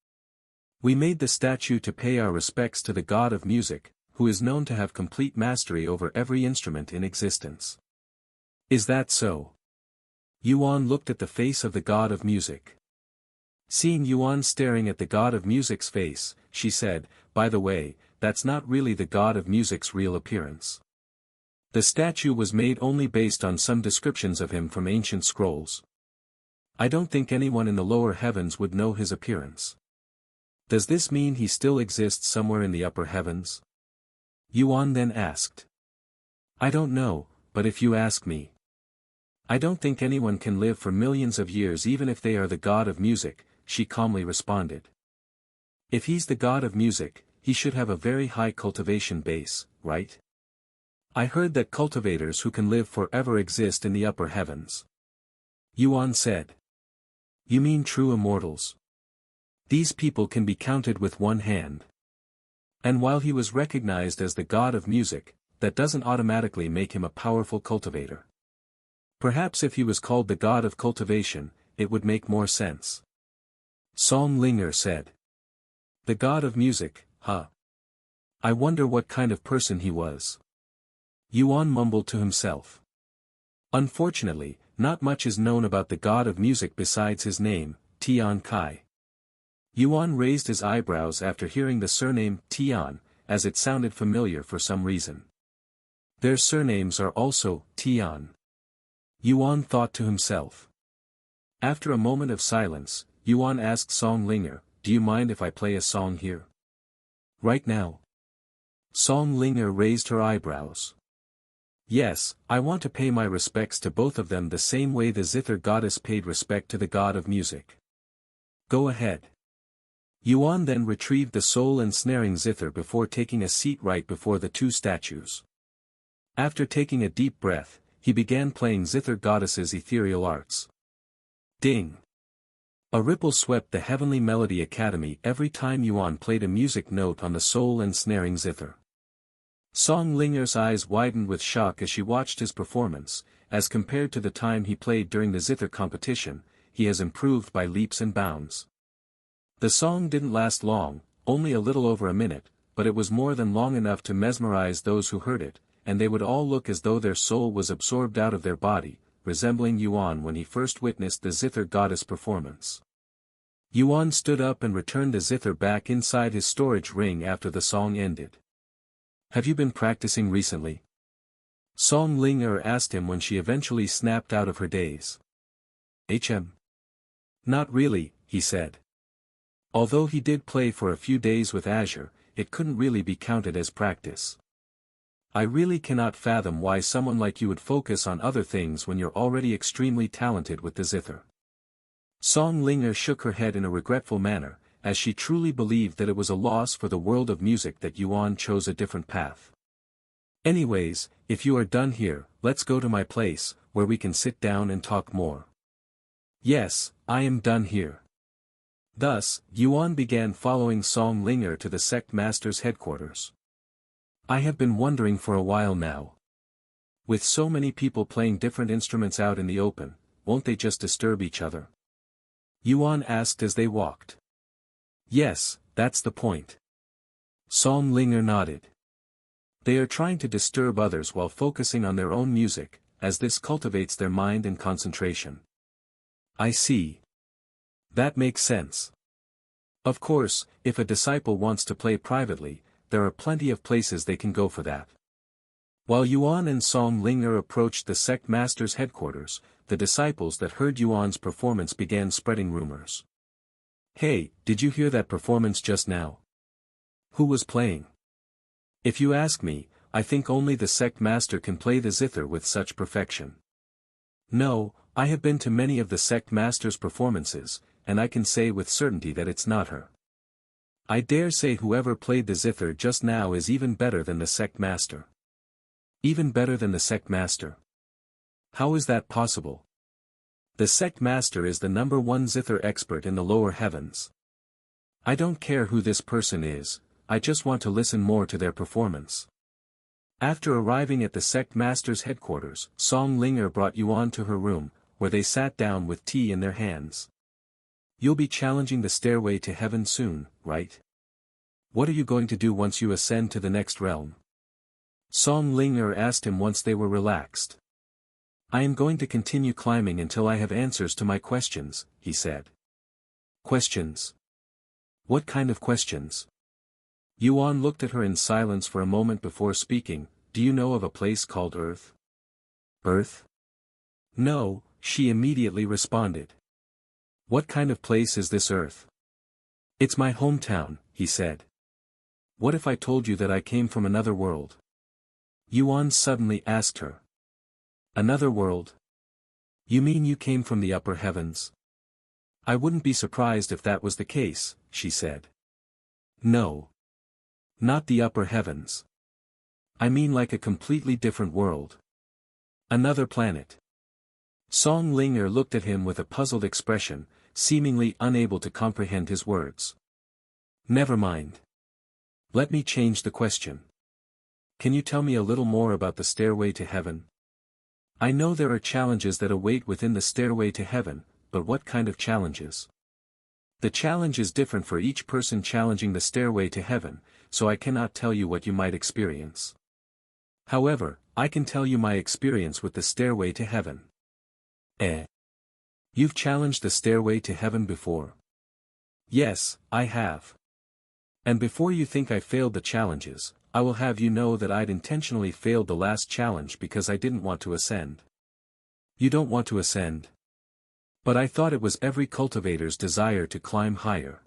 We made the statue to pay our respects to the god of music, who is known to have complete mastery over every instrument in existence. Is that so? Yuan looked at the face of the god of music. Seeing Yuan staring at the god of music's face, she said, by the way, that's not really the god of music's real appearance. The statue was made only based on some descriptions of him from ancient scrolls. I don't think anyone in the lower heavens would know his appearance. Does this mean he still exists somewhere in the upper heavens? Yuan then asked. I don't know, but if you ask me. I don't think anyone can live for millions of years even if they are the god of music, she calmly responded. If he's the god of music, he should have a very high cultivation base, right? I heard that cultivators who can live forever exist in the upper heavens. Yuan said. You mean true immortals? These people can be counted with one hand. And while he was recognized as the god of music, that doesn't automatically make him a powerful cultivator. Perhaps if he was called the god of cultivation, it would make more sense. Song Linger said. The god of music, huh? I wonder what kind of person he was. Yuan mumbled to himself. Unfortunately, not much is known about the god of music besides his name, Tian Kai. Yuan raised his eyebrows after hearing the surname Tian, as it sounded familiar for some reason. Their surnames are also Tian. Yuan thought to himself. After a moment of silence, Yuan asked Song Linger, do you mind if I play a song here? Right now? Song Linger raised her eyebrows. Yes, I want to pay my respects to both of them the same way the zither goddess paid respect to the god of music. Go ahead. Yuan then retrieved the soul ensnaring zither before taking a seat right before the two statues. After taking a deep breath, he began playing zither goddess's ethereal arts. Ding! A ripple swept the Heavenly Melody Academy every time Yuan played a music note on the soul ensnaring zither. Song Linger's eyes widened with shock as she watched his performance. As compared to the time he played during the zither competition, he has improved by leaps and bounds. The song didn't last long, only a little over a minute, but it was more than long enough to mesmerize those who heard it, and they would all look as though their soul was absorbed out of their body, resembling Yuan when he first witnessed the zither goddess performance. Yuan stood up and returned the zither back inside his storage ring after the song ended. Have you been practicing recently? Song Linger asked him when she eventually snapped out of her daze. Not really, he said. Although he did play for a few days with Azure, it couldn't really be counted as practice. I really cannot fathom why someone like you would focus on other things when you're already extremely talented with the zither. Song Linger shook her head in a regretful manner, as she truly believed that it was a loss for the world of music that Yuan chose a different path. Anyways, if you are done here, let's go to my place, where we can sit down and talk more. Yes, I am done here. Thus, Yuan began following Song Linger to the sect master's headquarters. I have been wondering for a while now. With so many people playing different instruments out in the open, won't they just disturb each other? Yuan asked as they walked. Yes, that's the point. Song Linger nodded. They are trying to disturb others while focusing on their own music, as this cultivates their mind and concentration. I see. That makes sense. Of course, if a disciple wants to play privately, there are plenty of places they can go for that. While Yuan and Song Linger approached the sect master's headquarters, the disciples that heard Yuan's performance began spreading rumors. Hey, did you hear that performance just now? Who was playing? If you ask me, I think only the sect master can play the zither with such perfection. No, I have been to many of the sect master's performances, and I can say with certainty that it's not her. I dare say whoever played the zither just now is even better than the sect master. Even better than the sect master. How is that possible? The sect master is the #1 zither expert in the lower heavens. I don't care who this person is, I just want to listen more to their performance. After arriving at the sect master's headquarters, Song Linger brought Yuan to her room, where they sat down with tea in their hands. You'll be challenging the stairway to heaven soon, right? What are you going to do once you ascend to the next realm? Song Linger asked him once they were relaxed. I am going to continue climbing until I have answers to my questions, he said. Questions? What kind of questions? Yuan looked at her in silence for a moment before speaking. Do you know of a place called Earth? Earth? No, she immediately responded. What kind of place is this Earth? It's my hometown, he said. What if I told you that I came from another world? Yuan suddenly asked her. Another world? You mean you came from the upper heavens? I wouldn't be surprised if that was the case, she said. No. Not the upper heavens. I mean like a completely different world. Another planet. Song Linger looked at him with a puzzled expression, seemingly unable to comprehend his words. Never mind. Let me change the question. Can you tell me a little more about the stairway to heaven? I know there are challenges that await within the stairway to heaven, but what kind of challenges? The challenge is different for each person challenging the stairway to heaven, so I cannot tell you what you might experience. However, I can tell you my experience with the stairway to heaven. You've challenged the stairway to heaven before? Yes, I have. And before you think I failed the challenges, I will have you know that I'd intentionally failed the last challenge because I didn't want to ascend. You don't want to ascend? But I thought it was every cultivator's desire to climb higher.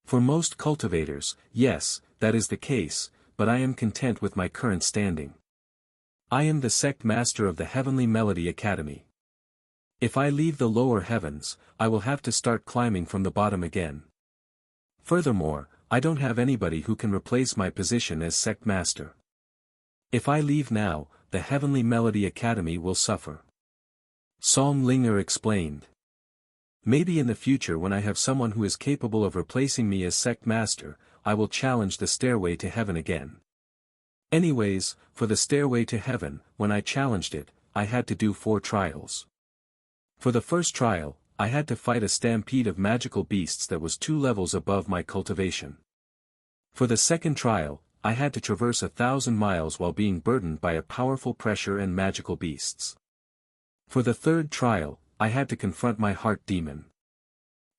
For most cultivators, yes, that is the case, but I am content with my current standing. I am the sect master of the Heavenly Melody Academy. If I leave the lower heavens, I will have to start climbing from the bottom again. Furthermore, I don't have anybody who can replace my position as sect master. If I leave now, the Heavenly Melody Academy will suffer. Song Linger explained. Maybe in the future when I have someone who is capable of replacing me as sect master, I will challenge the stairway to heaven again. Anyways, for the stairway to heaven, when I challenged it, I had to do 4 trials. For the first trial, I had to fight a stampede of magical beasts that was 2 levels above my cultivation. For the second trial, I had to traverse 1,000 miles while being burdened by a powerful pressure and magical beasts. For the third trial, I had to confront my heart demon.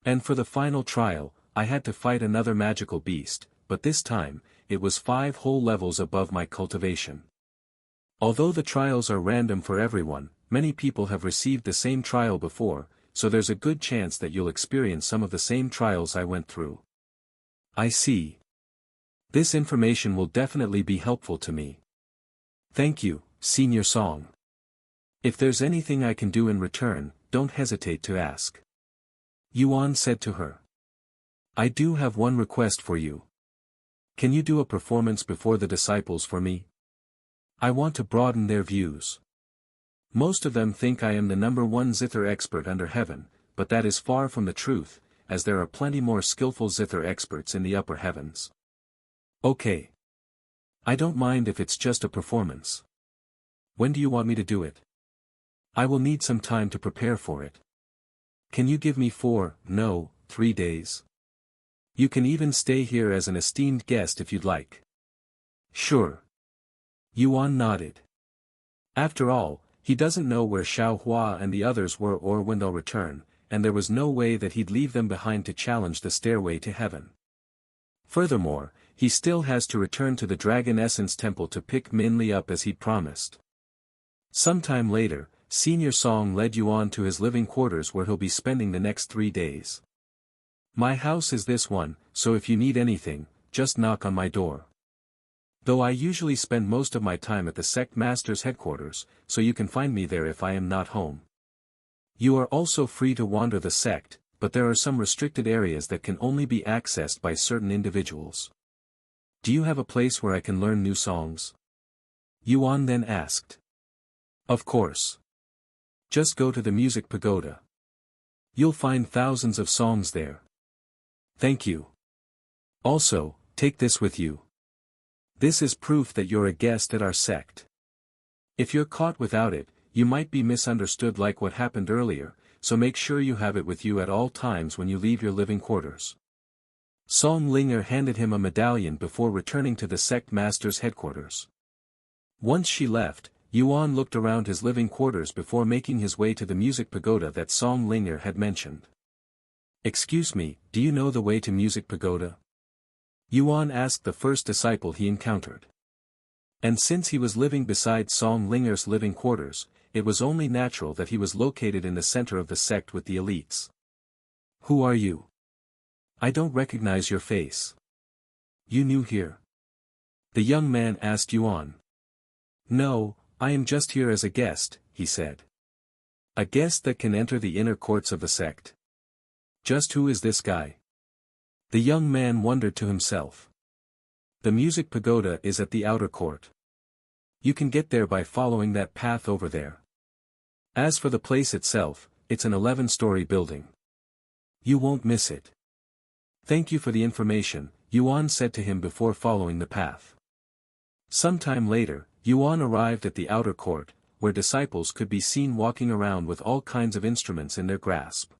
And for the final trial, I had to fight another magical beast, but this time, it was 5 whole levels above my cultivation. Although the trials are random for everyone, many people have received the same trial before, so there's a good chance that you'll experience some of the same trials I went through. I see. This information will definitely be helpful to me. Thank you, Senior Song. If there's anything I can do in return, don't hesitate to ask. Yuan said to her. I do have one request for you. Can you do a performance before the disciples for me? I want to broaden their views. Most of them think I am the #1 zither expert under heaven, but that is far from the truth, as there are plenty more skillful zither experts in the upper heavens. Okay. I don't mind if it's just a performance. When do you want me to do it? I will need some time to prepare for it. Can you give me 3 days? You can even stay here as an esteemed guest if you'd like. Sure. Yuan nodded. After all, he doesn't know where Xiao Hua and the others were or when they'll return, and there was no way that he'd leave them behind to challenge the stairway to heaven. Furthermore, he still has to return to the Dragon Essence Temple to pick Min Li up as he'd promised. Sometime later, Senior Song led Yuan to his living quarters where he'll be spending the next 3 days. My house is this one, so if you need anything, just knock on my door. Though I usually spend most of my time at the sect master's headquarters, so you can find me there if I am not home. You are also free to wander the sect, but there are some restricted areas that can only be accessed by certain individuals. Do you have a place where I can learn new songs? Yuan then asked. Of course. Just go to the music pagoda. You'll find thousands of songs there. Thank you. Also, take this with you. This is proof that you're a guest at our sect. If you're caught without it, you might be misunderstood like what happened earlier, so make sure you have it with you at all times when you leave your living quarters. Song Linger handed him a medallion before returning to the sect master's headquarters. Once she left, Yuan looked around his living quarters before making his way to the music pagoda that Song Linger had mentioned. Excuse me, do you know the way to music pagoda? Yuan asked the first disciple he encountered. And since he was living beside Song Linger's living quarters, it was only natural that he was located in the center of the sect with the elites. Who are you? I don't recognize your face. You new here? The young man asked Yuan. No, I am just here as a guest, he said. A guest that can enter the inner courts of the sect. Just who is this guy? The young man wondered to himself. The music pagoda is at the outer court. You can get there by following that path over there. As for the place itself, it's an 11-story building. You won't miss it. Thank you for the information, Yuan said to him before following the path. Sometime later, Yuan arrived at the outer court, where disciples could be seen walking around with all kinds of instruments in their grasp.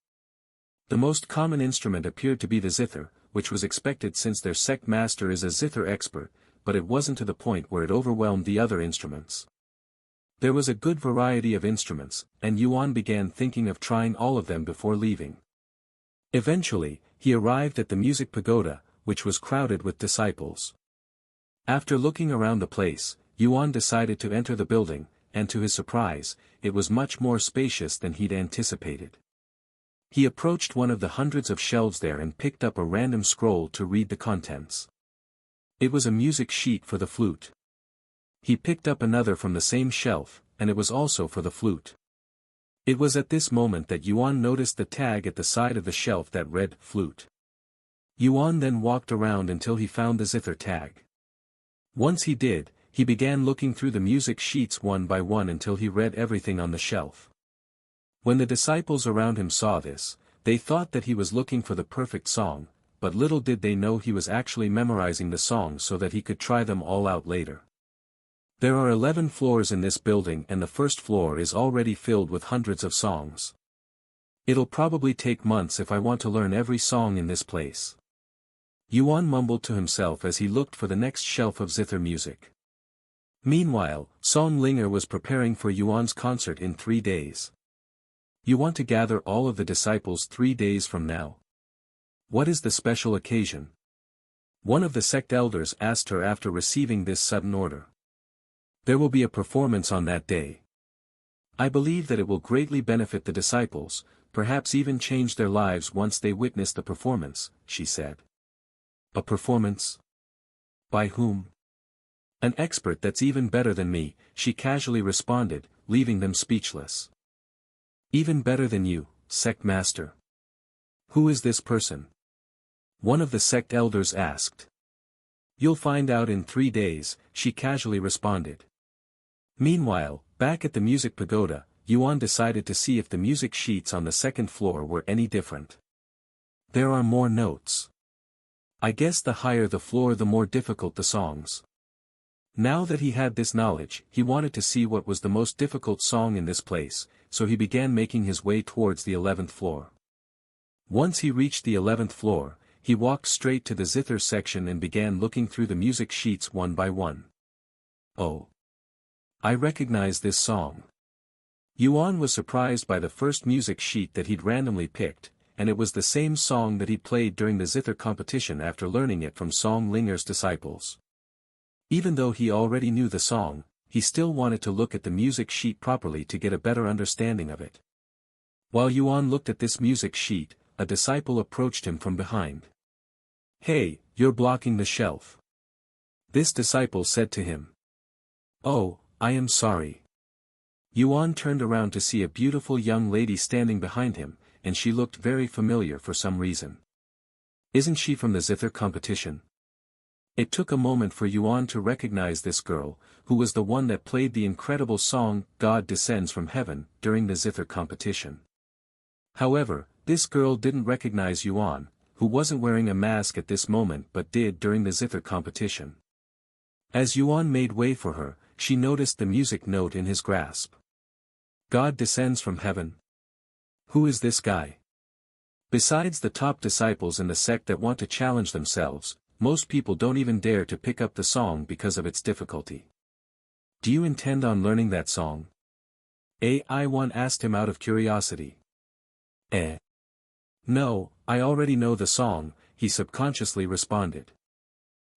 The most common instrument appeared to be the zither, which was expected since their sect master is a zither expert, but it wasn't to the point where it overwhelmed the other instruments. There was a good variety of instruments, and Yuan began thinking of trying all of them before leaving. Eventually, he arrived at the music pagoda, which was crowded with disciples. After looking around the place, Yuan decided to enter the building, and to his surprise, it was much more spacious than he'd anticipated. He approached one of the hundreds of shelves there and picked up a random scroll to read the contents. It was a music sheet for the flute. He picked up another from the same shelf, and it was also for the flute. It was at this moment that Yuan noticed the tag at the side of the shelf that read, flute. Yuan then walked around until he found the zither tag. Once he did, he began looking through the music sheets one by one until he read everything on the shelf. When the disciples around him saw this, they thought that he was looking for the perfect song, but little did they know he was actually memorizing the songs so that he could try them all out later. There are 11 floors in this building and the first floor is already filled with hundreds of songs. It'll probably take months if I want to learn every song in this place. Yuan mumbled to himself as he looked for the next shelf of zither music. Meanwhile, Song Linger was preparing for Yuan's concert in 3 days. You want to gather all of the disciples 3 days from now? What is the special occasion? One of the sect elders asked her after receiving this sudden order. There will be a performance on that day. I believe that it will greatly benefit the disciples, perhaps even change their lives once they witness the performance, she said. A performance? By whom? An expert that's even better than me, she casually responded, leaving them speechless. Even better than you, sect master. Who is this person? One of the sect elders asked. You'll find out in 3 days, she casually responded. Meanwhile, back at the music pagoda, Yuan decided to see if the music sheets on the second floor were any different. There are more notes. I guess the higher the floor the more difficult the songs. Now that he had this knowledge, he wanted to see what was the most difficult song in this place, so he began making his way towards the 11th floor. Once he reached the 11th floor, he walked straight to the zither section and began looking through the music sheets one by one. Oh! I recognize this song. Yuan was surprised by the first music sheet that he'd randomly picked, and it was the same song that he'd played during the zither competition after learning it from Song Linger's disciples. Even though he already knew the song, he still wanted to look at the music sheet properly to get a better understanding of it. While Yuan looked at this music sheet, a disciple approached him from behind. Hey, you're blocking the shelf. This disciple said to him. Oh, I am sorry. Yuan turned around to see a beautiful young lady standing behind him, and she looked very familiar for some reason. Isn't she from the zither competition? It took a moment for Yuan to recognize this girl, who was the one that played the incredible song, God Descends from Heaven, during the zither competition. However, this girl didn't recognize Yuan, who wasn't wearing a mask at this moment but did during the zither competition. As Yuan made way for her, she noticed the music note in his grasp. God descends from heaven. Who is this guy? Besides the top disciples in the sect that want to challenge themselves, most people don't even dare to pick up the song because of its difficulty. Do you intend on learning that song? Yuan asked him out of curiosity. No, I already know the song, he subconsciously responded.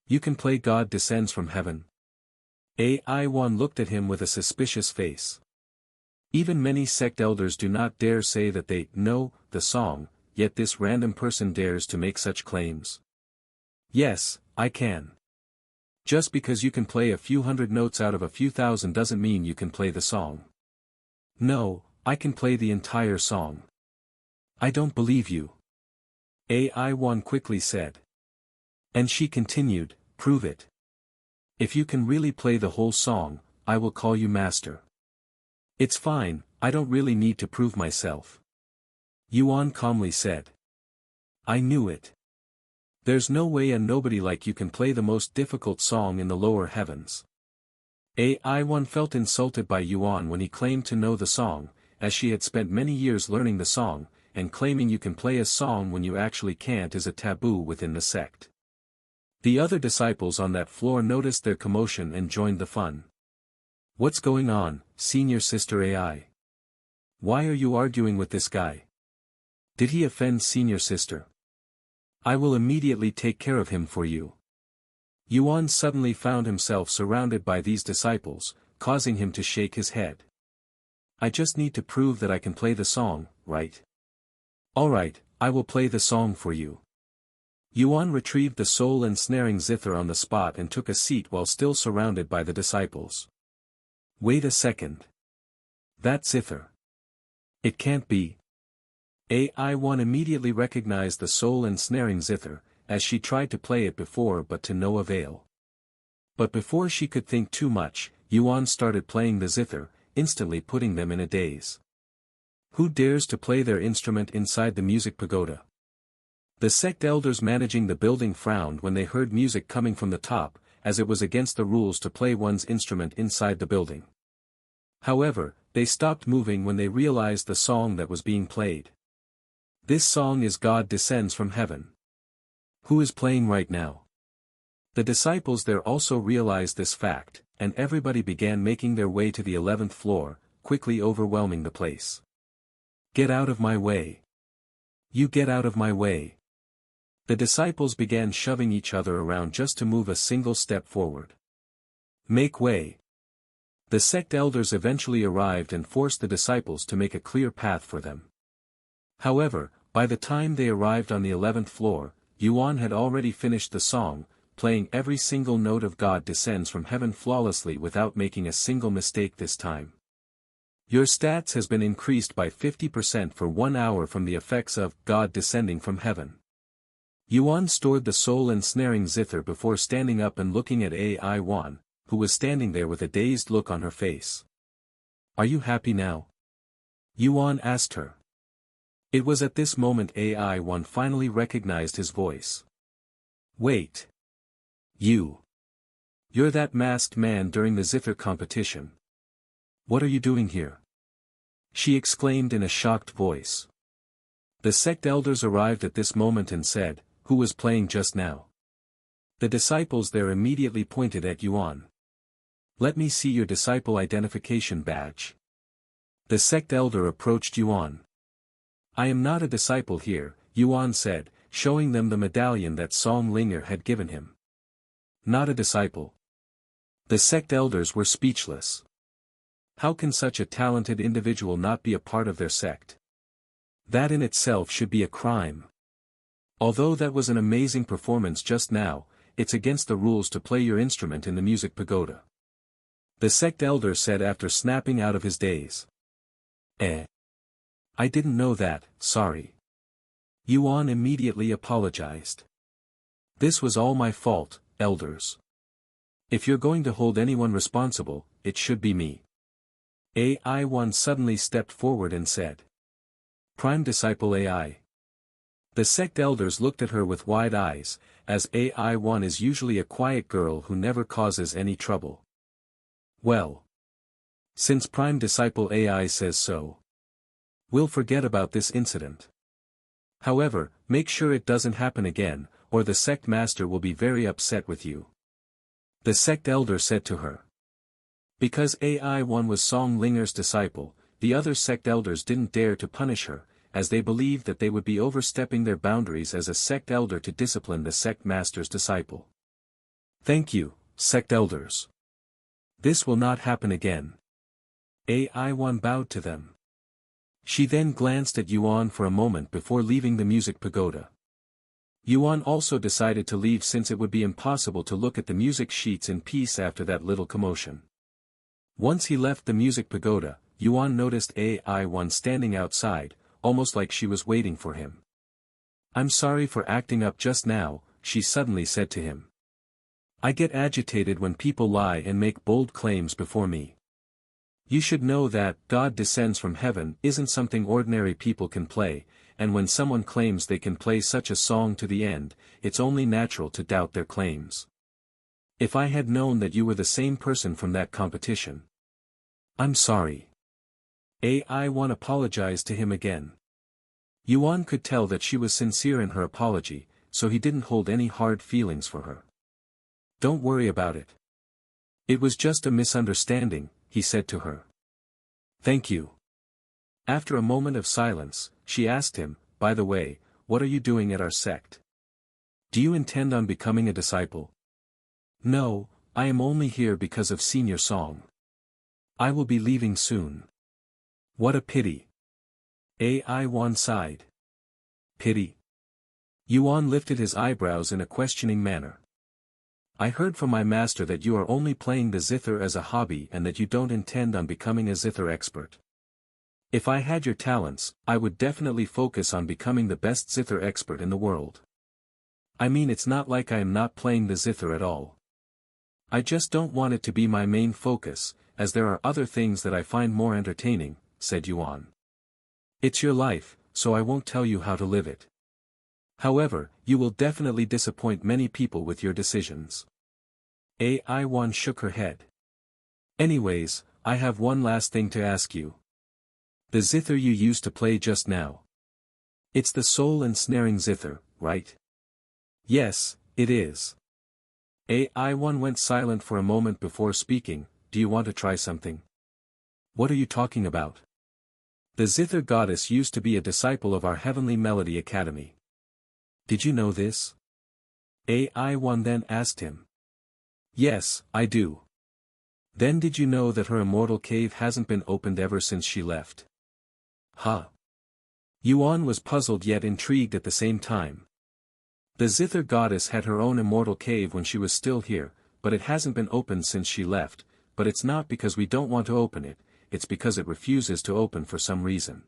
You can play God Descends from Heaven? Yuan looked at him with a suspicious face. Even many sect elders do not dare say that they know the song, yet this random person dares to make such claims. Yes, I can. Just because you can play a few hundred notes out of a few thousand doesn't mean you can play the song. No, I can play the entire song. I don't believe you. Yuan quickly said. And she continued, prove it. If you can really play the whole song, I will call you master. It's fine, I don't really need to prove myself. Yuan calmly said. I knew it. There's no way a nobody like you can play the most difficult song in the lower heavens. Yuan felt insulted by Yuan when he claimed to know the song, as she had spent many years learning the song, and claiming you can play a song when you actually can't is a taboo within the sect. The other disciples on that floor noticed their commotion and joined the fun. What's going on, senior sister AI? Why are you arguing with this guy? Did he offend senior sister? I will immediately take care of him for you. Yuan suddenly found himself surrounded by these disciples, causing him to shake his head. I just need to prove that I can play the song, right? Alright, I will play the song for you. Yuan retrieved the soul ensnaring zither on the spot and took a seat while still surrounded by the disciples. Wait a second. That zither. It can't be. Yuan immediately recognized the soul ensnaring zither, as she tried to play it before but to no avail. But before she could think too much, Yuan started playing the zither, instantly putting them in a daze. Who dares to play their instrument inside the music pagoda? The sect elders managing the building frowned when they heard music coming from the top, as it was against the rules to play one's instrument inside the building. However, they stopped moving when they realized the song that was being played. This song is God Descends from Heaven. Who is playing right now? The disciples there also realized this fact, and everybody began making their way to the 11th floor, quickly overwhelming the place. Get out of my way. You get out of my way. The disciples began shoving each other around just to move a single step forward. Make way. The sect elders eventually arrived and forced the disciples to make a clear path for them. However, by the time they arrived on the 11th floor, Yuan had already finished the song, playing every single note of God descends from heaven flawlessly without making a single mistake this time. Your stats has been increased by 50% for 1 hour from the effects of God descending from heaven. Yuan stored the soul-ensnaring zither before standing up and looking at AI Yuan, who was standing there with a dazed look on her face. Are you happy now? Yuan asked her. It was at this moment AI Yuan finally recognized his voice. Wait. You're that masked man during the zither competition. What are you doing here? She exclaimed in a shocked voice. The sect elders arrived at this moment and said, who was playing just now? The disciples there immediately pointed at Yuan. Let me see your disciple identification badge. The sect elder approached Yuan. I am not a disciple here, Yuan said, showing them the medallion that Song Linger had given him. Not a disciple. The sect elders were speechless. How can such a talented individual not be a part of their sect? That in itself should be a crime. Although that was an amazing performance just now, it's against the rules to play your instrument in the music pagoda. The sect elder said after snapping out of his daze. I didn't know that, sorry. Yuan immediately apologized. This was all my fault, elders. If you're going to hold anyone responsible, it should be me. AI Yuan suddenly stepped forward and said. Prime Disciple AI. The sect elders looked at her with wide eyes, as AI Yuan is usually a quiet girl who never causes any trouble. Well. Since Prime Disciple AI says so. We'll forget about this incident. However, make sure it doesn't happen again, or the sect master will be very upset with you. The sect elder said to her. Because AI Yuan was Song Linger's disciple, the other sect elders didn't dare to punish her, as they believed that they would be overstepping their boundaries as a sect elder to discipline the sect master's disciple. Thank you, sect elders. This will not happen again. AI Yuan bowed to them. She then glanced at Yuan for a moment before leaving the music pagoda. Yuan also decided to leave since it would be impossible to look at the music sheets in peace after that little commotion. Once he left the music pagoda, Yuan noticed AI Yuan standing outside, almost like she was waiting for him. I'm sorry for acting up just now, she suddenly said to him. I get agitated when people lie and make bold claims before me. You should know that God descends from heaven isn't something ordinary people can play, and when someone claims they can play such a song to the end, it's only natural to doubt their claims. If I had known that you were the same person from that competition. I'm sorry. AI Yuan apologized to him again. Yuan could tell that she was sincere in her apology, so he didn't hold any hard feelings for her. Don't worry about it. It was just a misunderstanding, he said to her. Thank you. After a moment of silence, she asked him, by the way, what are you doing at our sect? Do you intend on becoming a disciple? No, I am only here because of Senior Song. I will be leaving soon. What a pity. AI Yuan sighed. Pity? Yuan lifted his eyebrows in a questioning manner. I heard from my master that you are only playing the zither as a hobby and that you don't intend on becoming a zither expert. If I had your talents, I would definitely focus on becoming the best zither expert in the world. I mean, it's not like I am not playing the zither at all. I just don't want it to be my main focus, as there are other things that I find more entertaining, said Yuan. It's your life, so I won't tell you how to live it. However, you will definitely disappoint many people with your decisions. AI Yuan shook her head. Anyways, I have one last thing to ask you. The zither you used to play just now. It's the soul-ensnaring zither, right? Yes, it is. AI Yuan went silent for a moment before speaking. Do you want to try something? What are you talking about? The zither goddess used to be a disciple of our Heavenly Melody Academy. Did you know this? AI Yuan then asked him. Yes, I do. Then did you know that her immortal cave hasn't been opened ever since she left? Huh. Yuan was puzzled yet intrigued at the same time. The zither goddess had her own immortal cave when she was still here, but it hasn't been opened since she left, but it's not because we don't want to open it, it's because it refuses to open for some reason.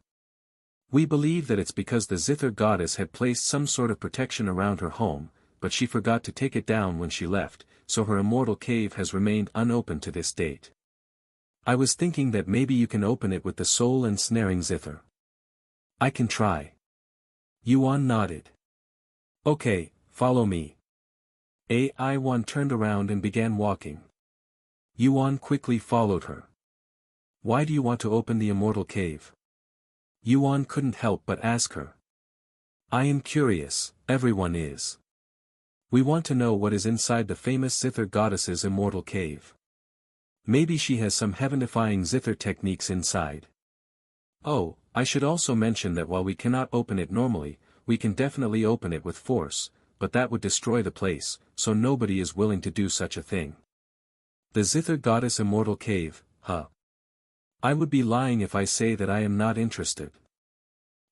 We believe that it's because the zither goddess had placed some sort of protection around her home, but she forgot to take it down when she left, so her immortal cave has remained unopened to this date. I was thinking that maybe you can open it with the soul ensnaring zither. I can try. Yuan nodded. Okay, follow me. Yuan turned around and began walking. Yuan quickly followed her. Why do you want to open the immortal cave? Yuan couldn't help but ask her. I am curious, everyone is. We want to know what is inside the famous zither goddess's immortal cave. Maybe she has some heaven-defying zither techniques inside. Oh, I should also mention that while we cannot open it normally, we can definitely open it with force, but that would destroy the place, so nobody is willing to do such a thing. The zither goddess immortal cave, huh? I would be lying if I say that I am not interested.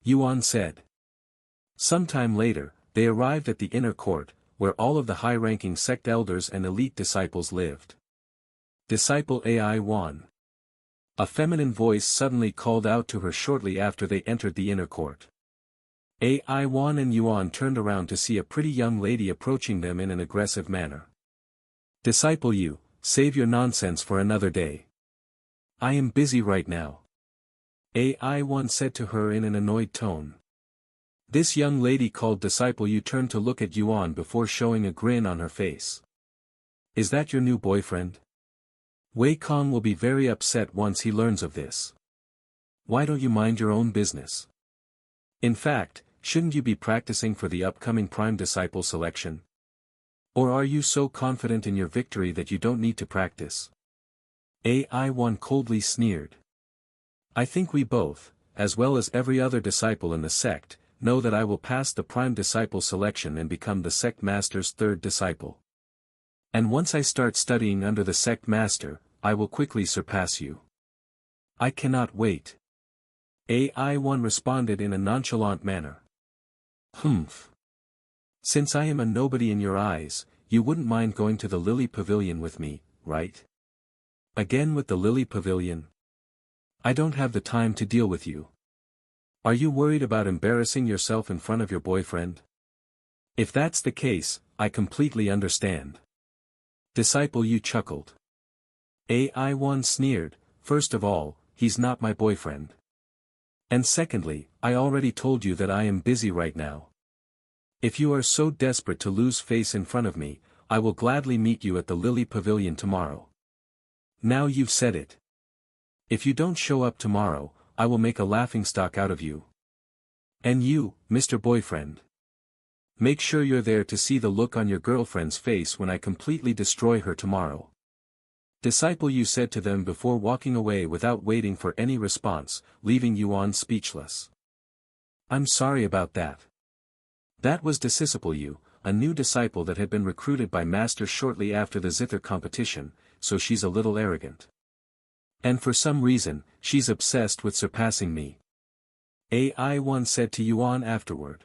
Yuan said. Sometime later, they arrived at the inner court, where all of the high-ranking sect elders and elite disciples lived. Disciple Yuan. A feminine voice suddenly called out to her shortly after they entered the inner court. Yuan and Yuan turned around to see a pretty young lady approaching them in an aggressive manner. Disciple Yu, save your nonsense for another day. I am busy right now. Yuan said to her in an annoyed tone. This young lady called Disciple Yu turned to look at Yuan before showing a grin on her face. Is that your new boyfriend? Wei Kong will be very upset once he learns of this. Why don't you mind your own business? In fact, shouldn't you be practicing for the upcoming prime disciple selection? Or are you so confident in your victory that you don't need to practice? Yuan coldly sneered. I think we both, as well as every other disciple in the sect, know that I will pass the prime disciple selection and become the sect master's third disciple. And once I start studying under the sect master, I will quickly surpass you. I cannot wait. Yuan responded in a nonchalant manner. Humph. Since I am a nobody in your eyes, you wouldn't mind going to the Lily Pavilion with me, right? Again with the Lily Pavilion? I don't have the time to deal with you. Are you worried about embarrassing yourself in front of your boyfriend? If that's the case, I completely understand. Disciple Yu chuckled. Yuan sneered, first of all, he's not my boyfriend. And secondly, I already told you that I am busy right now. If you are so desperate to lose face in front of me, I will gladly meet you at the Lily Pavilion tomorrow. Now you've said it. If you don't show up tomorrow, I will make a laughingstock out of you. And you, Mr. Boyfriend. Make sure you're there to see the look on your girlfriend's face when I completely destroy her tomorrow. Disciple Yu said to them before walking away without waiting for any response, leaving Yuan speechless. I'm sorry about that. That was Disciple Yu, a new disciple that had been recruited by Master shortly after the zither competition, so she's a little arrogant. And for some reason, she's obsessed with surpassing me. Yuan said to Yuan afterward.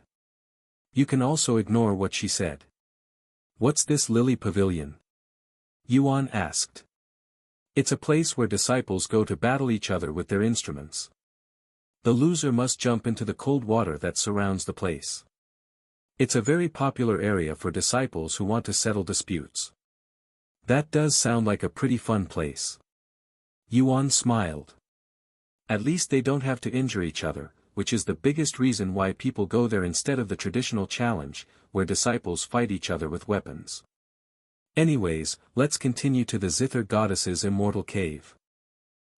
You can also ignore what she said. What's this Lily Pavilion? Yuan asked. It's a place where disciples go to battle each other with their instruments. The loser must jump into the cold water that surrounds the place. It's a very popular area for disciples who want to settle disputes. That does sound like a pretty fun place. Yuan smiled. At least they don't have to injure each other, which is the biggest reason why people go there instead of the traditional challenge, where disciples fight each other with weapons. Anyways, let's continue to the zither goddess's immortal cave.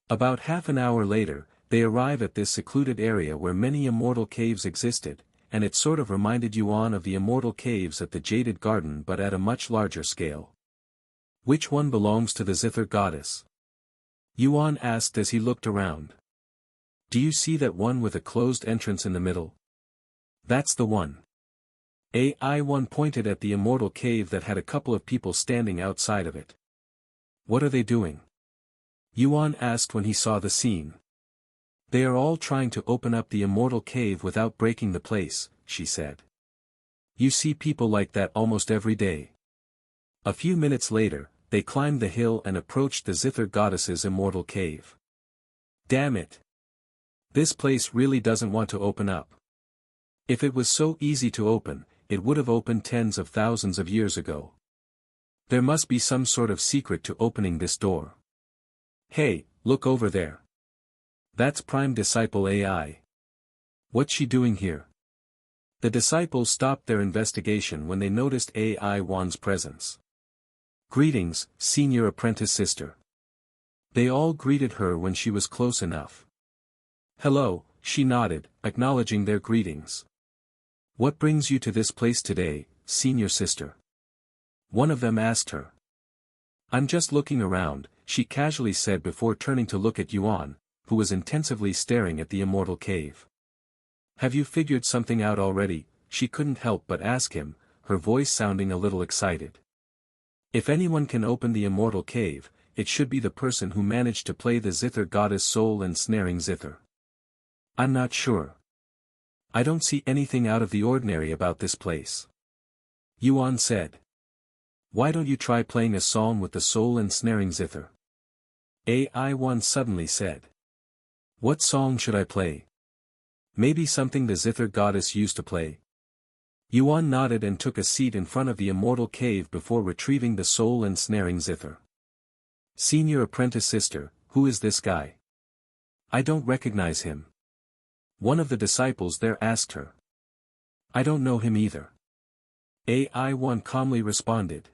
About half an hour later, they arrive at this secluded area where many immortal caves existed, and it sort of reminded Yuan of the immortal caves at the Jaded Garden but at a much larger scale. Which one belongs to the zither goddess? Yuan asked as he looked around. Do you see that one with a closed entrance in the middle? That's the one. Yuan pointed at the immortal cave that had a couple of people standing outside of it. What are they doing? Yuan asked when he saw the scene. They are all trying to open up the immortal cave without breaking the place, she said. You see people like that almost every day. A few minutes later, they climbed the hill and approached the Zither goddess's immortal cave. Damn it! This place really doesn't want to open up. If it was so easy to open, it would have opened tens of thousands of years ago. There must be some sort of secret to opening this door. Hey, look over there. That's Prime Disciple AI. What's she doing here? The disciples stopped their investigation when they noticed AI Yuan's presence. Greetings, Senior Apprentice Sister. They all greeted her when she was close enough. Hello, she nodded, acknowledging their greetings. What brings you to this place today, Senior Sister? One of them asked her. I'm just looking around, she casually said before turning to look at Yuan, who was intensively staring at the immortal cave. Have you figured something out already? She couldn't help but ask him, her voice sounding a little excited. If anyone can open the immortal cave, it should be the person who managed to play the Zither goddess soul ensnaring Zither. I'm not sure. I don't see anything out of the ordinary about this place. Yuan said. Why don't you try playing a song with the soul ensnaring Zither? AI1 suddenly said. What song should I play? Maybe something the Zither goddess used to play? Yuan nodded and took a seat in front of the immortal cave before retrieving the soul ensnaring Zither. Senior Apprentice Sister, who is this guy? I don't recognize him. One of the disciples there asked her. I don't know him either. AI1 calmly responded.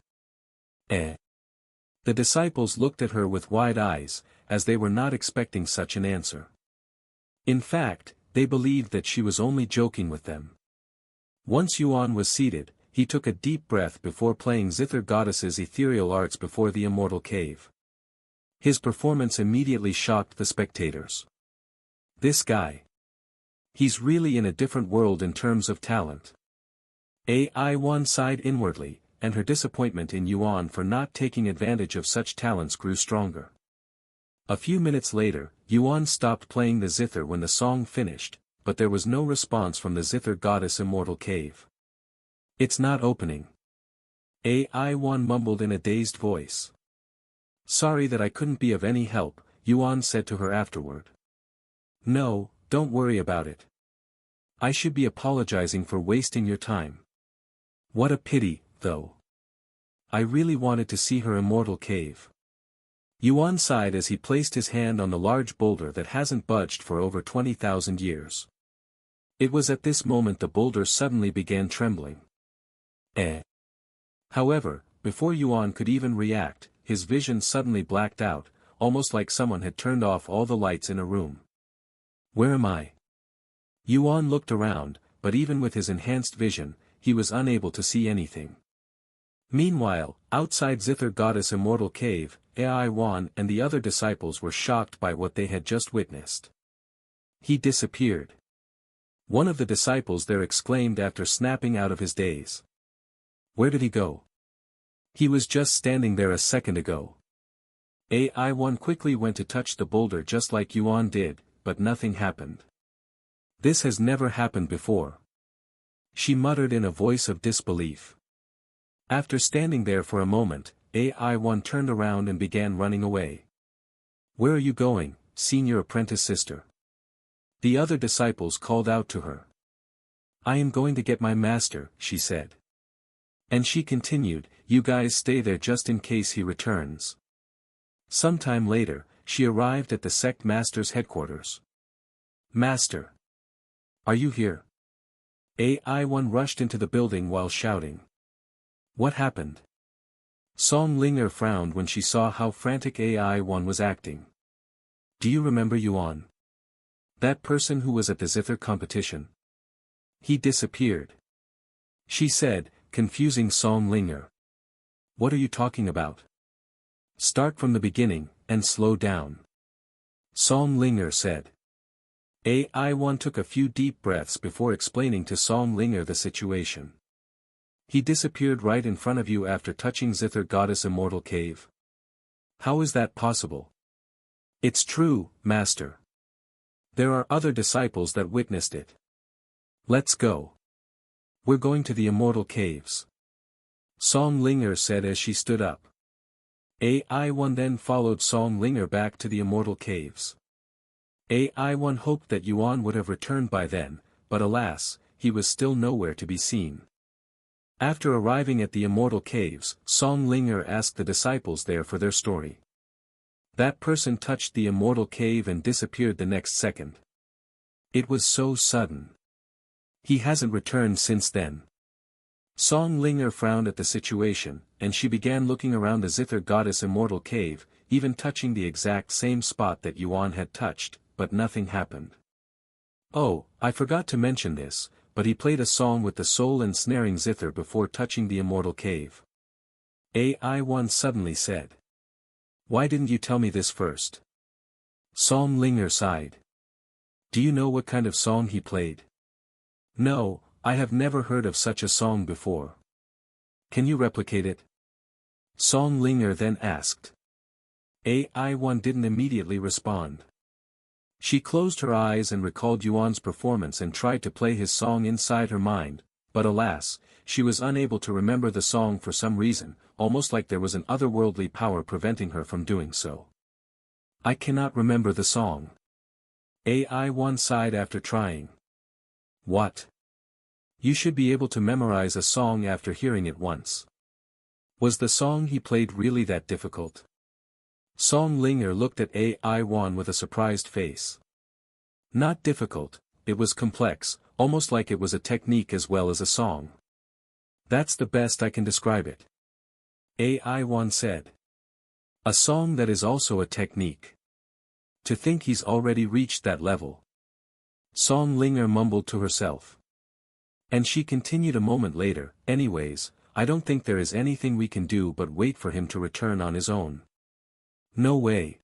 The disciples looked at her with wide eyes, as they were not expecting such an answer. In fact, they believed that she was only joking with them. Once Yuan was seated, he took a deep breath before playing Zither goddess's ethereal arts before the immortal cave. His performance immediately shocked the spectators. This guy. He's really in a different world in terms of talent. AI1 sighed inwardly, and her disappointment in Yuan for not taking advantage of such talents grew stronger. A few minutes later, Yuan stopped playing the zither when the song finished, but there was no response from the Zither goddess immortal cave. It's not opening. AI1 mumbled in a dazed voice. Sorry that I couldn't be of any help, Yuan said to her afterward. No, don't worry about it. I should be apologizing for wasting your time. What a pity, though. I really wanted to see her immortal cave. Yuan sighed as he placed his hand on the large boulder that hasn't budged for over 20,000 years. It was at this moment the boulder suddenly began trembling. However, before Yuan could even react, his vision suddenly blacked out, almost like someone had turned off all the lights in a room. Where am I? Yuan looked around, but even with his enhanced vision, he was unable to see anything. Meanwhile, outside Zither goddess immortal cave, AI Yuan and the other disciples were shocked by what they had just witnessed. He disappeared. One of the disciples there exclaimed after snapping out of his daze. Where did he go? He was just standing there a second ago. AI1 quickly went to touch the boulder just like Yuan did, but nothing happened. This has never happened before. She muttered in a voice of disbelief. After standing there for a moment, AI1 turned around and began running away. Where are you going, senior apprentice sister? The other disciples called out to her. I am going to get my master, she said. And she continued, you guys stay there just in case he returns. Sometime later, she arrived at the sect master's headquarters. Master! Are you here? AI1 rushed into the building while shouting. What happened? Song Linger frowned when she saw how frantic AI1 was acting. Do you remember Yuan? That person who was at the Zither competition? He disappeared. She said, confusing Song Linger. What are you talking about? Start from the beginning, and slow down. Song Linger said. AI1 took a few deep breaths before explaining to Song Linger the situation. He disappeared right in front of you after touching Zither goddess immortal cave. How is that possible? It's true, master. There are other disciples that witnessed it. Let's go. We're going to the immortal caves. Song Linger said as she stood up. AI-1 then followed Song Linger back to the immortal caves. AI-1 hoped that Yuan would have returned by then, but alas, he was still nowhere to be seen. After arriving at the immortal caves, Song Linger asked the disciples there for their story. That person touched the immortal cave and disappeared the next second. It was so sudden. He hasn't returned since then. Song Linger frowned at the situation, and she began looking around the Zither goddess immortal cave, even touching the exact same spot that Yuan had touched, but nothing happened. Oh, I forgot to mention this, but he played a song with the soul ensnaring Zither before touching the immortal cave. AI-1 suddenly said. Why didn't you tell me this first? Song Linger sighed. Do you know what kind of song he played? No, I have never heard of such a song before. Can you replicate it? Song Linger then asked. AI-1 didn't immediately respond. She closed her eyes and recalled Yuan's performance and tried to play his song inside her mind, but alas, she was unable to remember the song for some reason, almost like there was an otherworldly power preventing her from doing so. I cannot remember the song. AI-1 sighed after trying. What? You should be able to memorize a song after hearing it once. Was the song he played really that difficult? Song Linger looked at AI-1 with a surprised face. Not difficult, it was complex, almost like it was a technique as well as a song. That's the best I can describe it. AI-1 said. A song that is also a technique. To think he's already reached that level. Song Linger mumbled to herself. And she continued a moment later, anyways, I don't think there is anything we can do but wait for him to return on his own. No way.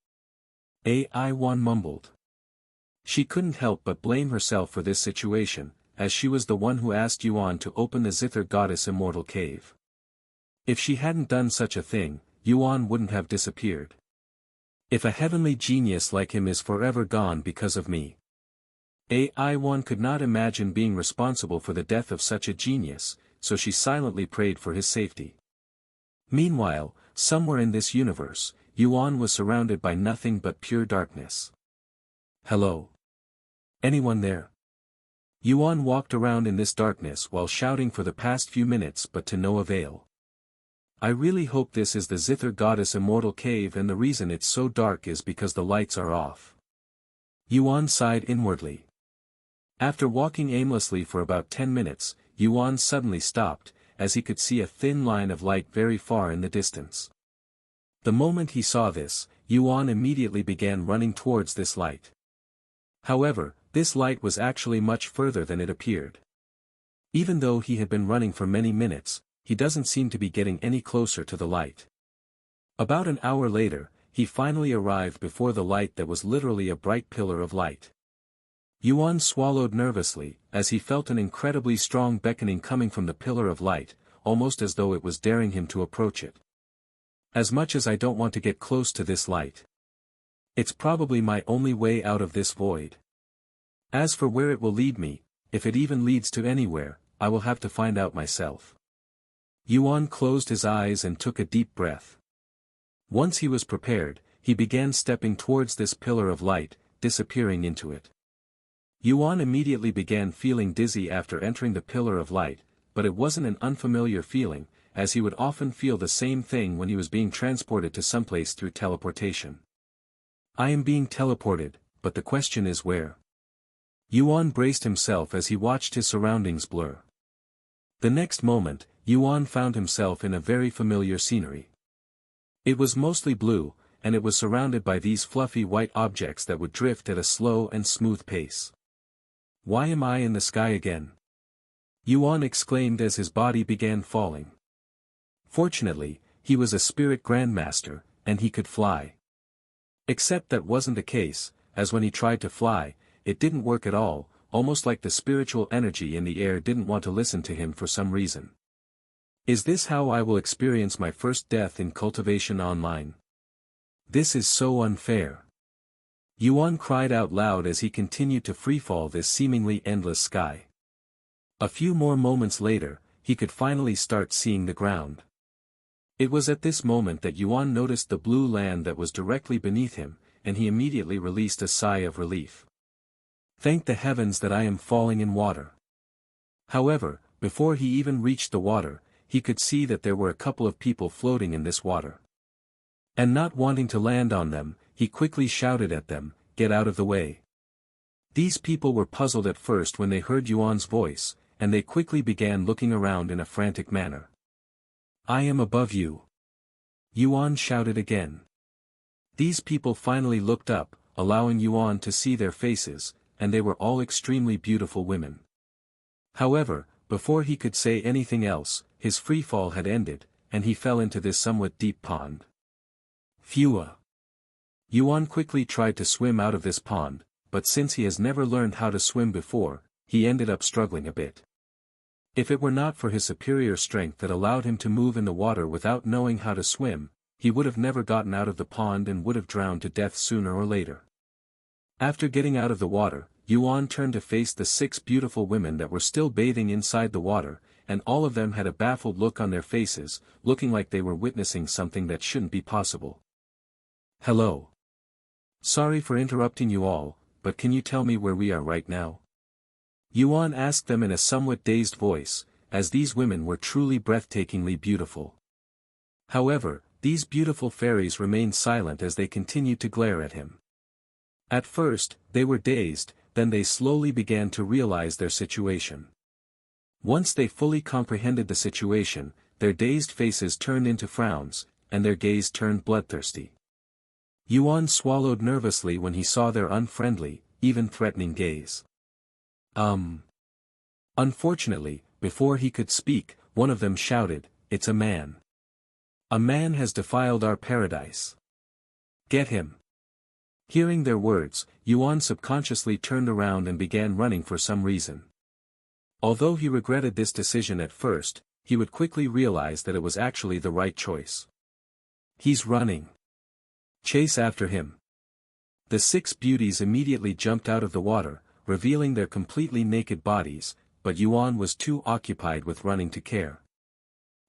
AI-1 mumbled. She couldn't help but blame herself for this situation, as she was the one who asked Yuan to open the Zither goddess immortal cave. If she hadn't done such a thing, Yuan wouldn't have disappeared. If a heavenly genius like him is forever gone because of me. AI-1 could not imagine being responsible for the death of such a genius, so she silently prayed for his safety. Meanwhile, somewhere in this universe, Yuan was surrounded by nothing but pure darkness. Hello? Anyone there? Yuan walked around in this darkness while shouting for the past few minutes but to no avail. I really hope this is the Zither goddess immortal cave and the reason it's so dark is because the lights are off. Yuan sighed inwardly. After walking aimlessly for about 10 minutes, Yuan suddenly stopped, as he could see a thin line of light very far in the distance. The moment he saw this, Yuan immediately began running towards this light. However, this light was actually much further than it appeared. Even though he had been running for many minutes, he doesn't seem to be getting any closer to the light. About an hour later, he finally arrived before the light that was literally a bright pillar of light. Yuan swallowed nervously, as he felt an incredibly strong beckoning coming from the pillar of light, almost as though it was daring him to approach it. As much as I don't want to get close to this light. It's probably my only way out of this void. As for where it will lead me, if it even leads to anywhere, I will have to find out myself. Yuan closed his eyes and took a deep breath. Once he was prepared, he began stepping towards this pillar of light, disappearing into it. Yuan immediately began feeling dizzy after entering the pillar of light, but it wasn't an unfamiliar feeling, as he would often feel the same thing when he was being transported to someplace through teleportation. I am being teleported, but the question is where? Yuan braced himself as he watched his surroundings blur. The next moment, Yuan found himself in a very familiar scenery. It was mostly blue, and it was surrounded by these fluffy white objects that would drift at a slow and smooth pace. Why am I in the sky again? Yuan exclaimed as his body began falling. Fortunately, he was a spirit grandmaster, and he could fly. Except that wasn't the case, as when he tried to fly, it didn't work at all, almost like the spiritual energy in the air didn't want to listen to him for some reason. Is this how I will experience my first death in Cultivation Online? This is so unfair. Yuan cried out loud as he continued to freefall this seemingly endless sky. A few more moments later, he could finally start seeing the ground. It was at this moment that Yuan noticed the blue land that was directly beneath him, and he immediately released a sigh of relief. Thank the heavens that I am falling in water. However, before he even reached the water, he could see that there were a couple of people floating in this water. And not wanting to land on them, he quickly shouted at them, "Get out of the way." These people were puzzled at first when they heard Yuan's voice, and they quickly began looking around in a frantic manner. "I am above you," Yuan shouted again. These people finally looked up, allowing Yuan to see their faces, and they were all extremely beautiful women. However, before he could say anything else, his freefall had ended, and he fell into this somewhat deep pond. Phew! Yuan quickly tried to swim out of this pond, but since he has never learned how to swim before, he ended up struggling a bit. If it were not for his superior strength that allowed him to move in the water without knowing how to swim, he would have never gotten out of the pond and would have drowned to death sooner or later. After getting out of the water, Yuan turned to face the 6 beautiful women that were still bathing inside the water, and all of them had a baffled look on their faces, looking like they were witnessing something that shouldn't be possible. "Hello. Sorry for interrupting you all, but can you tell me where we are right now?" Yuan asked them in a somewhat dazed voice, as these women were truly breathtakingly beautiful. However, these beautiful fairies remained silent as they continued to glare at him. At first, they were dazed, then they slowly began to realize their situation. Once they fully comprehended the situation, their dazed faces turned into frowns, and their gaze turned bloodthirsty. Yuan swallowed nervously when he saw their unfriendly, even threatening gaze. Unfortunately, before he could speak, one of them shouted, "It's a man. A man has defiled our paradise. Get him." Hearing their words, Yuan subconsciously turned around and began running for some reason. Although he regretted this decision at first, he would quickly realize that it was actually the right choice. "He's running. Chase after him." The 6 beauties immediately jumped out of the water, revealing their completely naked bodies, but Yuan was too occupied with running to care.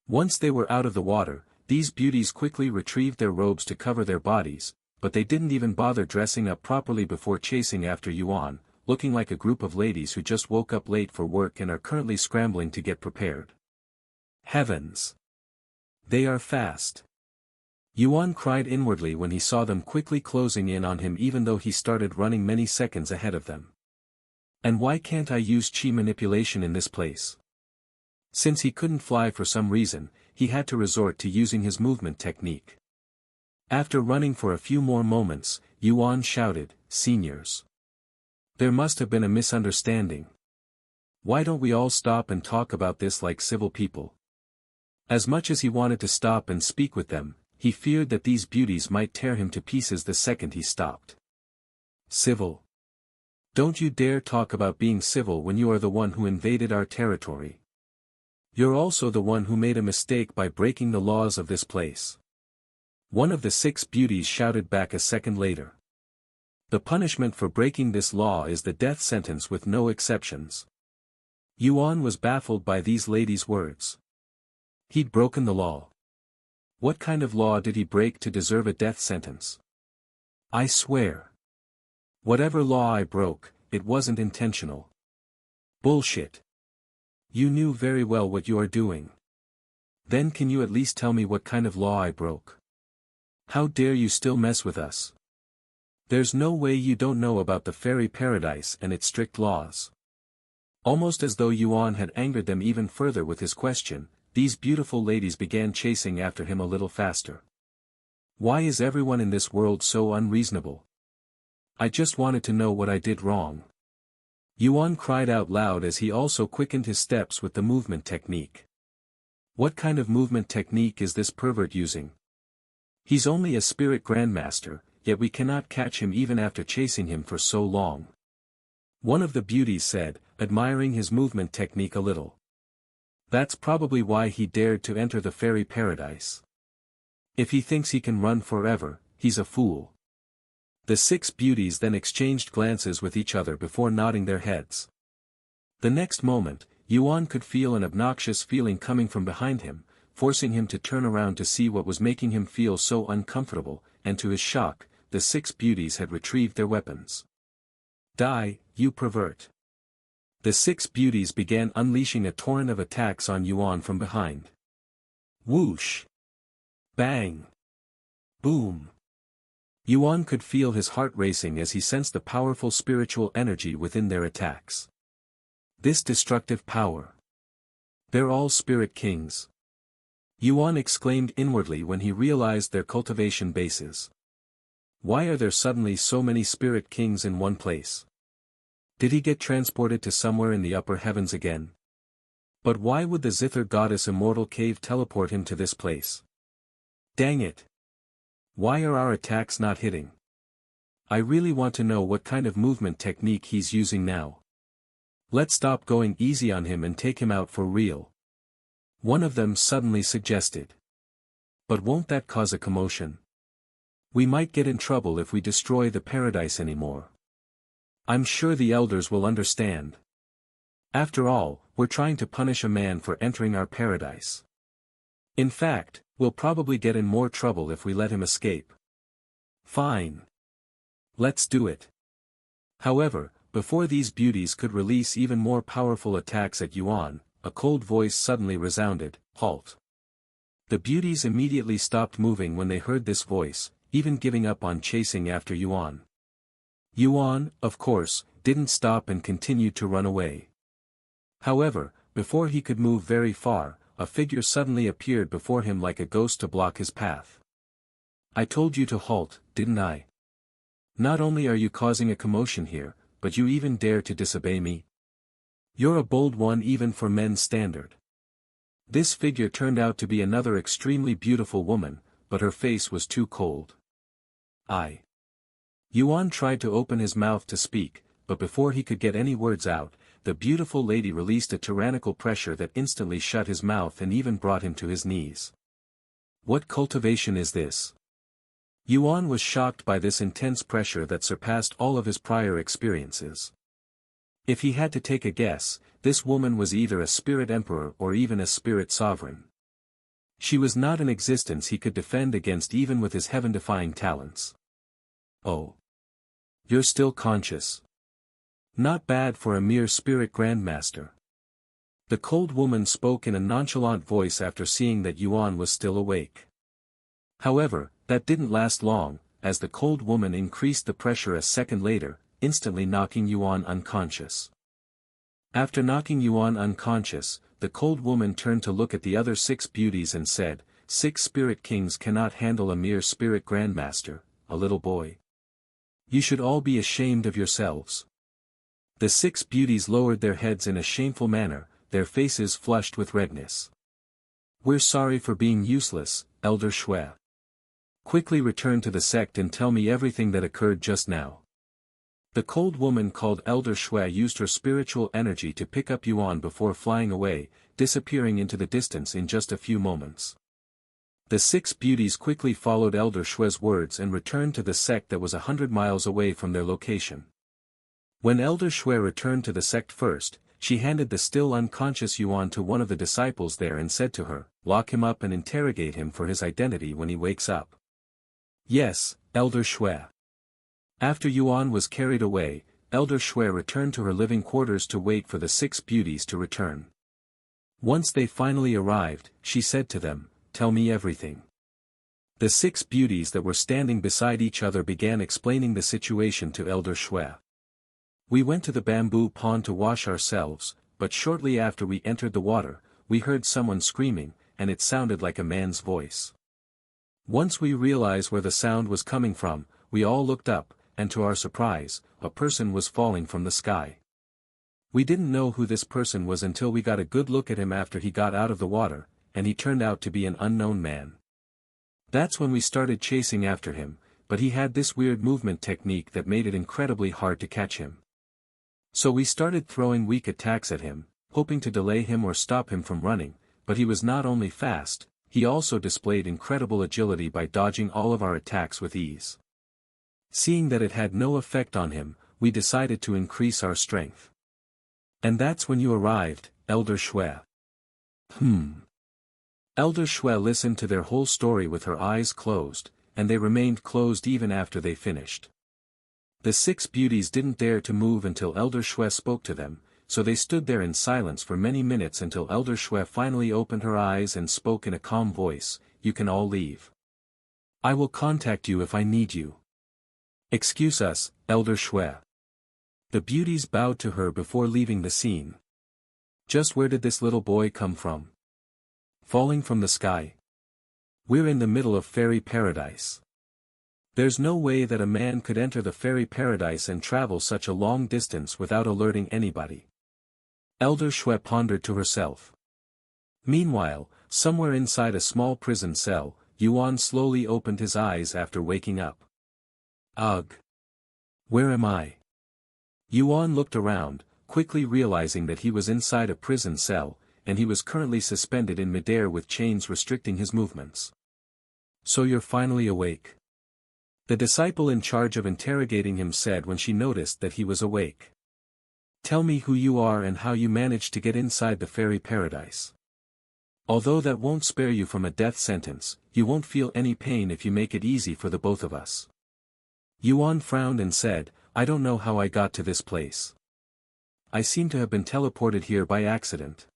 Once they were out of the water, these beauties quickly retrieved their robes to cover their bodies, but they didn't even bother dressing up properly before chasing after Yuan, looking like a group of ladies who just woke up late for work and are currently scrambling to get prepared. Heavens! They are fast! Yuan cried inwardly when he saw them quickly closing in on him even though he started running many seconds ahead of them. And why can't I use chi manipulation in this place? Since he couldn't fly for some reason, he had to resort to using his movement technique. After running for a few more moments, Yuan shouted, "Seniors. There must have been a misunderstanding. Why don't we all stop and talk about this like civil people?" As much as he wanted to stop and speak with them, he feared that these beauties might tear him to pieces the second he stopped. "Civil? Don't you dare talk about being civil when you are the one who invaded our territory. You're also the one who made a mistake by breaking the laws of this place." One of the 6 beauties shouted back a second later. "The punishment for breaking this law is the death sentence with no exceptions." Yuan was baffled by these ladies' words. He'd broken the law. What kind of law did he break to deserve a death sentence? "I swear. Whatever law I broke, it wasn't intentional." "Bullshit. You knew very well what you are doing. Then can you at least tell me what kind of law I broke? How dare you still mess with us? There's no way you don't know about the fairy paradise and its strict laws." Almost as though Yuan had angered them even further with his question, these beautiful ladies began chasing after him a little faster. Why is everyone in this world so unreasonable? I just wanted to know what I did wrong. Yuan cried out loud as he also quickened his steps with the movement technique. What kind of movement technique is this pervert using? He's only a spirit grandmaster, yet we cannot catch him even after chasing him for so long. One of the beauties said, admiring his movement technique a little. That's probably why he dared to enter the fairy paradise. If he thinks he can run forever, he's a fool. The 6 beauties then exchanged glances with each other before nodding their heads. The next moment, Yuan could feel an obnoxious feeling coming from behind him, forcing him to turn around to see what was making him feel so uncomfortable, and to his shock, the 6 beauties had retrieved their weapons. Die, you pervert. The 6 beauties began unleashing a torrent of attacks on Yuan from behind. Whoosh! Bang! Boom! Yuan could feel his heart racing as he sensed the powerful spiritual energy within their attacks. This destructive power. They're all spirit kings. Yuan exclaimed inwardly when he realized their cultivation bases. Why are there suddenly so many spirit kings in one place? Did he get transported to somewhere in the upper heavens again? But why would the Zither goddess immortal cave teleport him to this place? Dang it! Why are our attacks not hitting? I really want to know what kind of movement technique he's using now. Let's stop going easy on him and take him out for real. One of them suddenly suggested. But won't that cause a commotion? We might get in trouble if we destroy the paradise anymore. I'm sure the elders will understand. After all, we're trying to punish a man for entering our paradise. In fact, we'll probably get in more trouble if we let him escape. Fine. Let's do it. However, before these beauties could release even more powerful attacks at Yuan, a cold voice suddenly resounded, "Halt." The beauties immediately stopped moving when they heard this voice, even giving up on chasing after Yuan. Yuan, of course, didn't stop and continued to run away. However, before he could move very far, a figure suddenly appeared before him like a ghost to block his path. I told you to halt, didn't I? Not only are you causing a commotion here, but you even dare to disobey me? You're a bold one even for men's standard. This figure turned out to be another extremely beautiful woman, but her face was too cold. Yuan tried to open his mouth to speak, but before he could get any words out, the beautiful lady released a tyrannical pressure that instantly shut his mouth and even brought him to his knees. What cultivation is this? Yuan was shocked by this intense pressure that surpassed all of his prior experiences. If he had to take a guess, this woman was either a spirit emperor or even a spirit sovereign. She was not an existence he could defend against even with his heaven-defying talents. Oh. You're still conscious. Not bad for a mere spirit grandmaster. The cold woman spoke in a nonchalant voice after seeing that Yuan was still awake. However, that didn't last long, as the cold woman increased the pressure a second later, instantly knocking Yuan unconscious. After knocking Yuan unconscious, the cold woman turned to look at the other 6 beauties and said, 6 spirit kings cannot handle a mere spirit grandmaster, a little boy. You should all be ashamed of yourselves. The 6 beauties lowered their heads in a shameful manner, their faces flushed with redness. We're sorry for being useless, Elder Shui. Quickly return to the sect and tell me everything that occurred just now. The cold woman called Elder Shui used her spiritual energy to pick up Yuan before flying away, disappearing into the distance in just a few moments. The 6 beauties quickly followed Elder Shui's words and returned to the sect that was 100 miles away from their location. When Elder Shui returned to the sect first, she handed the still unconscious Yuan to one of the disciples there and said to her, "Lock him up and interrogate him for his identity when he wakes up." Yes, Elder Shui. After Yuan was carried away, Elder Shui returned to her living quarters to wait for the 6 beauties to return. Once they finally arrived, she said to them, "Tell me everything." The 6 beauties that were standing beside each other began explaining the situation to Elder Shui. We went to the bamboo pond to wash ourselves, but shortly after we entered the water, we heard someone screaming, and it sounded like a man's voice. Once we realized where the sound was coming from, we all looked up, and to our surprise, a person was falling from the sky. We didn't know who this person was until we got a good look at him after he got out of the water, and he turned out to be an unknown man. That's when we started chasing after him, but he had this weird movement technique that made it incredibly hard to catch him. So we started throwing weak attacks at him, hoping to delay him or stop him from running, but he was not only fast, he also displayed incredible agility by dodging all of our attacks with ease. Seeing that it had no effect on him, we decided to increase our strength. And that's when you arrived, Elder Shui. Elder Shui listened to their whole story with her eyes closed, and they remained closed even after they finished. The 6 beauties didn't dare to move until Elder Shui spoke to them, so they stood there in silence for many minutes until Elder Shui finally opened her eyes and spoke in a calm voice, "You can all leave. I will contact you if I need you." "Excuse us, Elder Shui." The beauties bowed to her before leaving the scene. "Just where did this little boy come from? Falling from the sky? We're in the middle of fairy paradise. There's no way that a man could enter the fairy paradise and travel such a long distance without alerting anybody." Elder Shui pondered to herself. Meanwhile, somewhere inside a small prison cell, Yuan slowly opened his eyes after waking up. "Ugh! Where am I?" Yuan looked around, quickly realizing that he was inside a prison cell, and he was currently suspended in midair with chains restricting his movements. "So you're finally awake?" the disciple in charge of interrogating him said when she noticed that he was awake. "Tell me who you are and how you managed to get inside the fairy paradise. Although that won't spare you from a death sentence, you won't feel any pain if you make it easy for the both of us." Yuan frowned and said, "I don't know how I got to this place. I seem to have been teleported here by accident."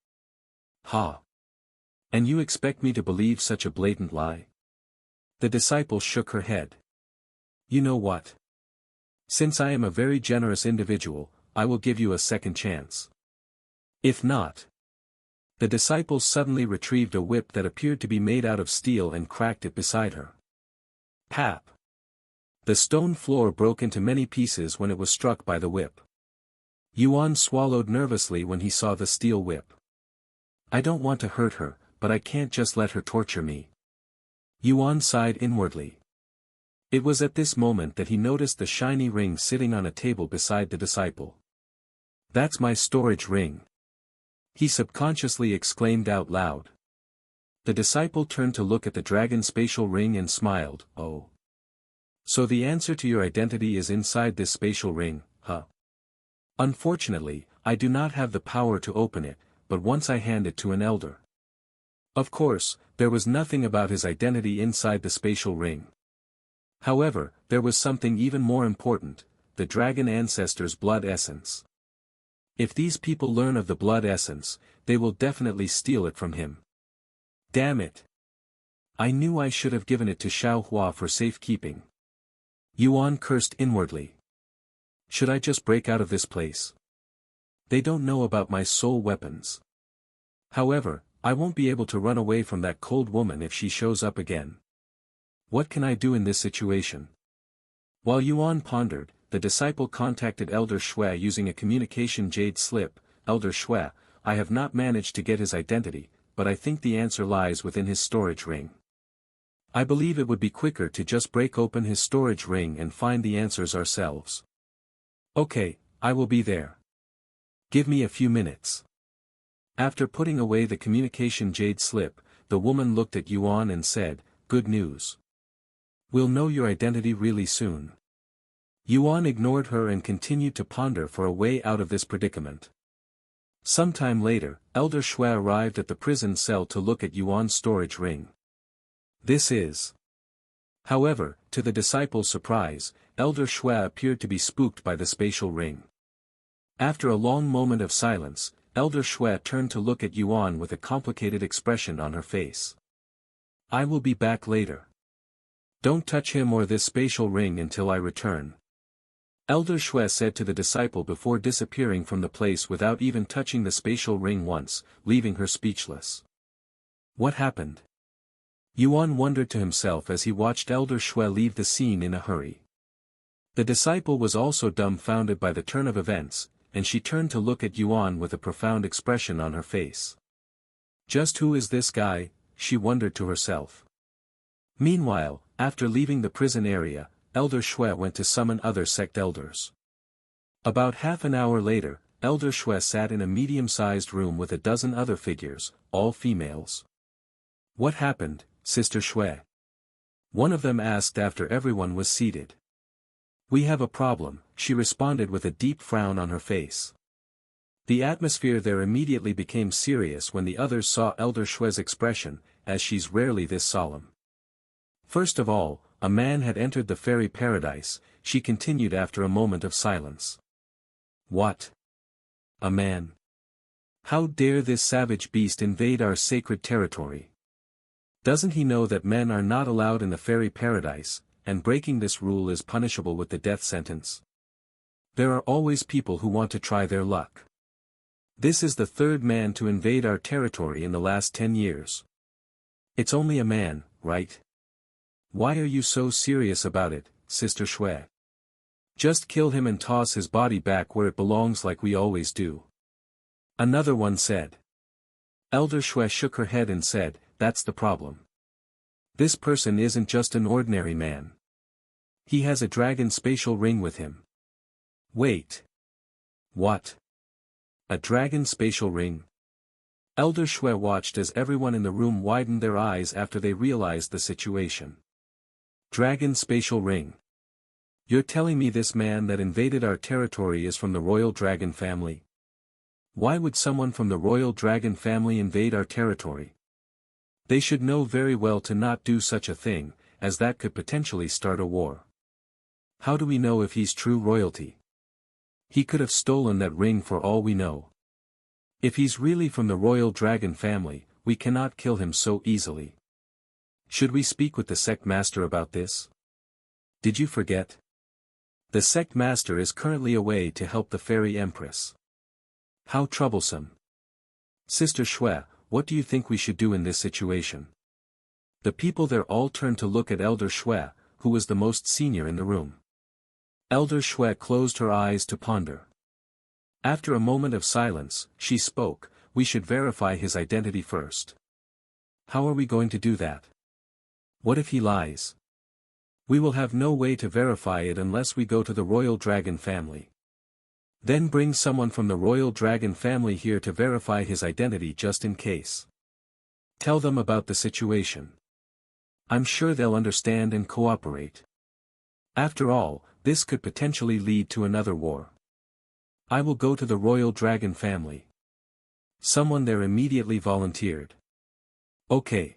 "Ha! And you expect me to believe such a blatant lie?" The disciple shook her head. "You know what? Since I am a very generous individual, I will give you a second chance. If not..." The disciple suddenly retrieved a whip that appeared to be made out of steel and cracked it beside her. Pap! The stone floor broke into many pieces when it was struck by the whip. Yuan swallowed nervously when he saw the steel whip. "I don't want to hurt her, but I can't just let her torture me." Yuan sighed inwardly. It was at this moment that he noticed the shiny ring sitting on a table beside the disciple. "That's my storage ring," he subconsciously exclaimed out loud. The disciple turned to look at the dragon spatial ring and smiled. "Oh. So the answer to your identity is inside this spatial ring, huh? Unfortunately, I do not have the power to open it, but once I hand it to an elder." Of course, there was nothing about his identity inside the spatial ring. However, there was something even more important, the dragon ancestor's blood essence. If these people learn of the blood essence, they will definitely steal it from him. Damn it! I knew I should have given it to Xiaohua for safekeeping. Yuan cursed inwardly. Should I just break out of this place? They don't know about my soul weapons. However, I won't be able to run away from that cold woman if she shows up again. What can I do in this situation? While Yuan pondered, the disciple contacted Elder Shui using a communication jade slip. "Elder Shui, I have not managed to get his identity, but I think the answer lies within his storage ring. I believe it would be quicker to just break open his storage ring and find the answers ourselves." "Okay, I will be there. Give me a few minutes." After putting away the communication jade slip, the woman looked at Yuan and said, "Good news. We'll know your identity really soon." Yuan ignored her and continued to ponder for a way out of this predicament. Sometime later, Elder Shui arrived at the prison cell to look at Yuan's storage ring. This is. However, to the disciple's surprise, Elder Shui appeared to be spooked by the spatial ring. After a long moment of silence, Elder Shui turned to look at Yuan with a complicated expression on her face. "I will be back later. Don't touch him or this spatial ring until I return." Elder Shui said to the disciple before disappearing from the place without even touching the spatial ring once, leaving her speechless. What happened? Yuan wondered to himself as he watched Elder Shui leave the scene in a hurry. The disciple was also dumbfounded by the turn of events, and she turned to look at Yuan with a profound expression on her face. Just who is this guy, she wondered to herself. Meanwhile, after leaving the prison area, Elder Shui went to summon other sect elders. About half an hour later, Elder Shui sat in a medium-sized room with a dozen other figures, all females. "What happened, Sister Shui?" one of them asked after everyone was seated. "We have a problem," she responded with a deep frown on her face. The atmosphere there immediately became serious when the others saw Elder Shue's expression, as she's rarely this solemn. First of all, a man had entered the fairy paradise, she continued after a moment of silence. What? A man? How dare this savage beast invade our sacred territory? Doesn't he know that men are not allowed in the fairy paradise, and breaking this rule is punishable with the death sentence? There are always people who want to try their luck. This is the third man to invade our territory in the last 10 years. It's only a man, right? Why are you so serious about it, Sister Shui? Just kill him and toss his body back where it belongs like we always do. Another one said. Elder Shui shook her head and said, that's the problem. This person isn't just an ordinary man. He has a dragon spatial ring with him. Wait. What? A dragon spatial ring? Elder Shui watched as everyone in the room widened their eyes after they realized the situation. Dragon spatial ring. You're telling me this man that invaded our territory is from the royal dragon family? Why would someone from the royal dragon family invade our territory? They should know very well to not do such a thing, as that could potentially start a war. How do we know if he's true royalty? He could have stolen that ring for all we know. If he's really from the royal dragon family, we cannot kill him so easily. Should we speak with the sect master about this? Did you forget? The sect master is currently away to help the fairy empress. How troublesome. Sister Shui, what do you think we should do in this situation? The people there all turned to look at Elder Shui, who was the most senior in the room. Elder Shui closed her eyes to ponder. After a moment of silence, she spoke, we should verify his identity first. How are we going to do that? What if he lies? We will have no way to verify it unless we go to the royal dragon family. Then bring someone from the royal dragon family here to verify his identity just in case. Tell them about the situation. I'm sure they'll understand and cooperate. After all, this could potentially lead to another war. I will go to the royal dragon family. Someone there immediately volunteered. Okay.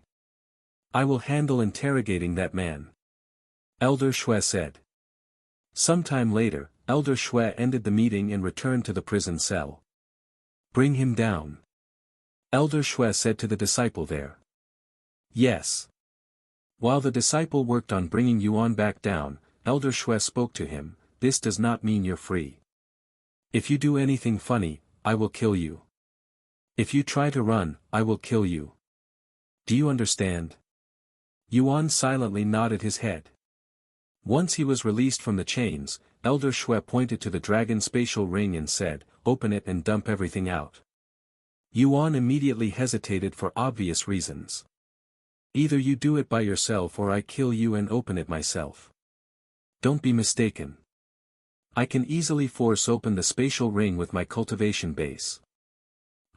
I will handle interrogating that man. Elder Shui said. Sometime later, Elder Shui ended the meeting and returned to the prison cell. Bring him down. Elder Shui said to the disciple there. Yes. While the disciple worked on bringing Yuan back down, Elder Shui spoke to him, this does not mean you're free. If you do anything funny, I will kill you. If you try to run, I will kill you. Do you understand? Yuan silently nodded his head. Once he was released from the chains, Elder Shui pointed to the dragon spatial ring and said, open it and dump everything out. Yuan immediately hesitated for obvious reasons. Either you do it by yourself or I kill you and open it myself. Don't be mistaken. I can easily force open the spatial ring with my cultivation base.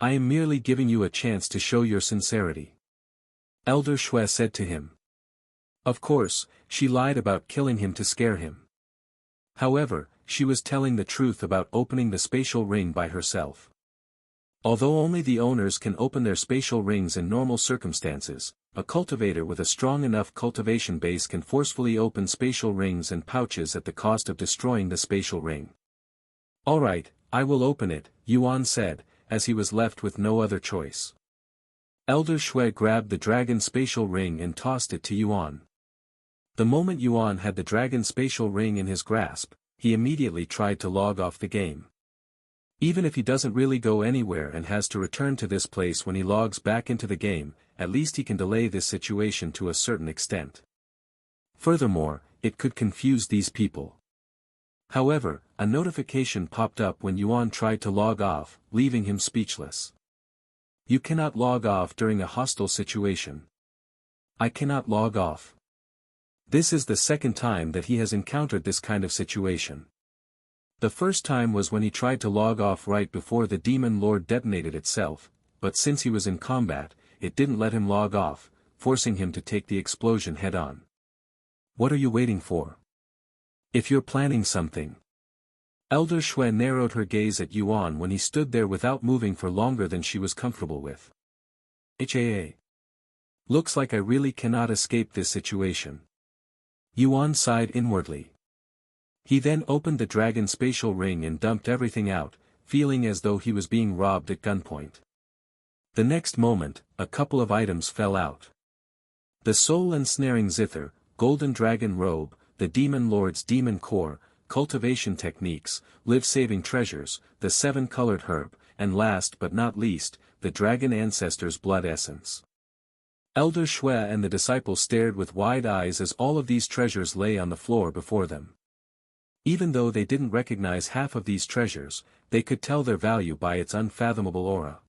I am merely giving you a chance to show your sincerity. Elder Shui said to him. Of course, she lied about killing him to scare him. However, she was telling the truth about opening the spatial ring by herself. Although only the owners can open their spatial rings in normal circumstances, a cultivator with a strong enough cultivation base can forcefully open spatial rings and pouches at the cost of destroying the spatial ring. Alright, I will open it, Yuan said, as he was left with no other choice. Elder Shui grabbed the dragon spatial ring and tossed it to Yuan. The moment Yuan had the dragon spatial ring in his grasp, he immediately tried to log off the game. Even if he doesn't really go anywhere and has to return to this place when he logs back into the game, at least he can delay this situation to a certain extent. Furthermore, it could confuse these people. However, a notification popped up when Yuan tried to log off, leaving him speechless. You cannot log off during a hostile situation. I cannot log off. This is the second time that he has encountered this kind of situation. The first time was when he tried to log off right before the Demon Lord detonated itself, but since he was in combat, it didn't let him log off, forcing him to take the explosion head-on. What are you waiting for? If you're planning something, Elder Shui narrowed her gaze at Yuan when he stood there without moving for longer than she was comfortable with. HAA. Looks like I really cannot escape this situation. Yuan sighed inwardly. He then opened the dragon spatial ring and dumped everything out, feeling as though he was being robbed at gunpoint. The next moment, a couple of items fell out. The soul-ensnaring zither, golden dragon robe, the demon lord's demon core, cultivation techniques, life-saving treasures, the 7-colored herb, and last but not least, the dragon ancestor's blood essence. Elder Shui and the disciple stared with wide eyes as all of these treasures lay on the floor before them. Even though they didn't recognize half of these treasures, they could tell their value by its unfathomable aura.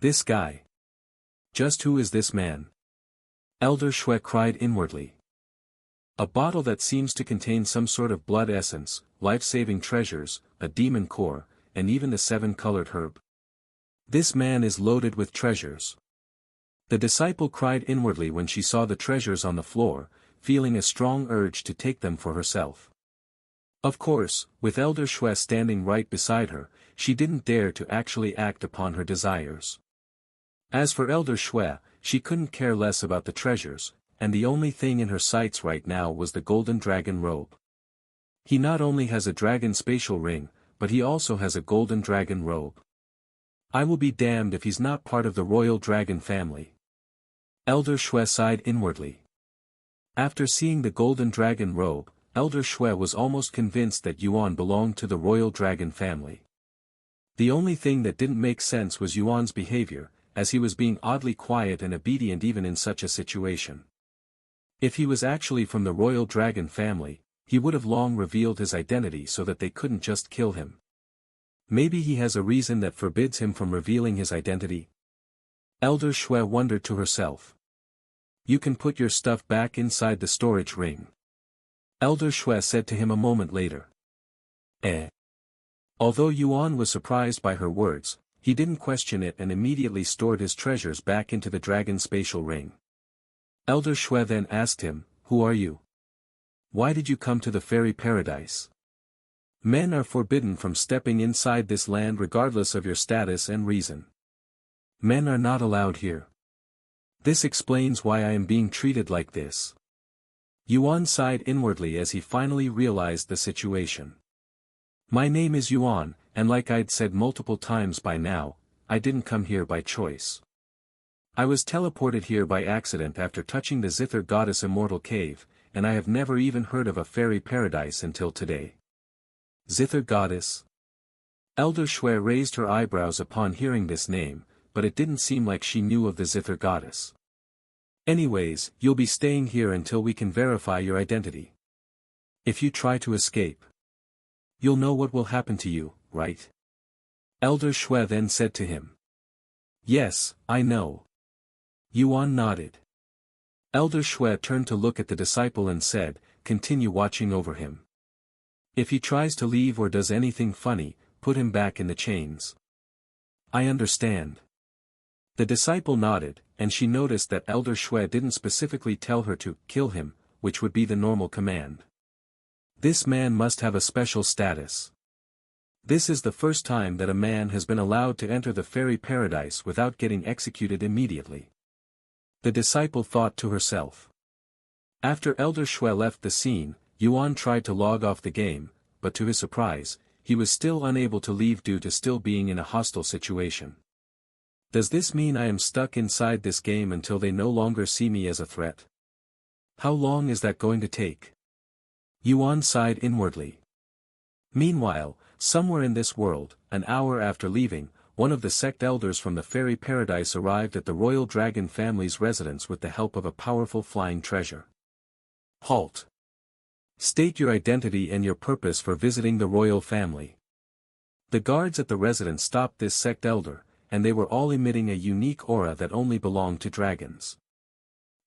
This guy. Just who is this man? Elder Shui cried inwardly. A bottle that seems to contain some sort of blood essence, life-saving treasures, a demon core, and even the 7-colored herb. This man is loaded with treasures. The disciple cried inwardly when she saw the treasures on the floor, feeling a strong urge to take them for herself. Of course, with Elder Shui standing right beside her, she didn't dare to actually act upon her desires. As for Elder Shui, she couldn't care less about the treasures, and the only thing in her sights right now was the golden dragon robe. He not only has a dragon spatial ring, but he also has a golden dragon robe. I will be damned if he's not part of the royal dragon family. Elder Shui sighed inwardly. After seeing the golden dragon robe, Elder Shui was almost convinced that Yuan belonged to the royal dragon family. The only thing that didn't make sense was Yuan's behavior, as he was being oddly quiet and obedient even in such a situation. If he was actually from the royal dragon family, he would have long revealed his identity so that they couldn't just kill him. Maybe he has a reason that forbids him from revealing his identity? Elder Shui wondered to herself. You can put your stuff back inside the storage ring. Elder Shui said to him a moment later. Although Yuan was surprised by her words, he didn't question it and immediately stored his treasures back into the dragon spatial ring. Elder Shui then asked him, Who are you? Why did you come to the fairy paradise? Men are forbidden from stepping inside this land regardless of your status and reason. Men are not allowed here. This explains why I am being treated like this. Yuan sighed inwardly as he finally realized the situation. My name is Yuan, and like I'd said multiple times by now, I didn't come here by choice. I was teleported here by accident after touching the Zither Goddess Immortal Cave, and I have never even heard of a fairy paradise until today. Zither Goddess? Elder Shui raised her eyebrows upon hearing this name, but it didn't seem like she knew of the Zither Goddess. Anyways, you'll be staying here until we can verify your identity. If you try to escape, you'll know what will happen to you, right? Elder Shui then said to him. Yes, I know. Yuan nodded. Elder Shui turned to look at the disciple and said, Continue watching over him. If he tries to leave or does anything funny, put him back in the chains. I understand. The disciple nodded, and she noticed that Elder Shui didn't specifically tell her to kill him, which would be the normal command. This man must have a special status. This is the first time that a man has been allowed to enter the fairy paradise without getting executed immediately. The disciple thought to herself. After Elder Shui left the scene, Yuan tried to log off the game, but to his surprise, he was still unable to leave due to still being in a hostile situation. Does this mean I am stuck inside this game until they no longer see me as a threat? How long is that going to take? Yuan sighed inwardly. Meanwhile, somewhere in this world, an hour after leaving, one of the sect elders from the fairy paradise arrived at the royal dragon family's residence with the help of a powerful flying treasure. Halt! State your identity and your purpose for visiting the royal family. The guards at the residence stopped this sect elder, and they were all emitting a unique aura that only belonged to dragons.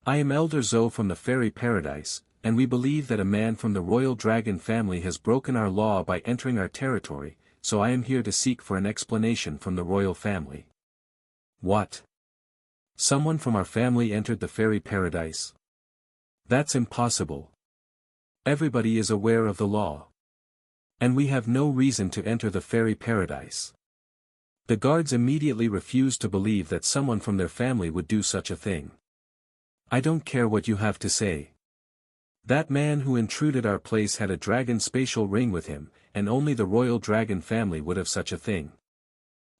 I am Elder Zhou from the fairy paradise, and we believe that a man from the royal dragon family has broken our law by entering our territory, so I am here to seek for an explanation from the royal family. What? Someone from our family entered the fairy paradise? That's impossible. Everybody is aware of the law. And we have no reason to enter the fairy paradise. The guards immediately refused to believe that someone from their family would do such a thing. I don't care what you have to say. That man who intruded our place had a dragon spatial ring with him, and only the royal dragon family would have such a thing.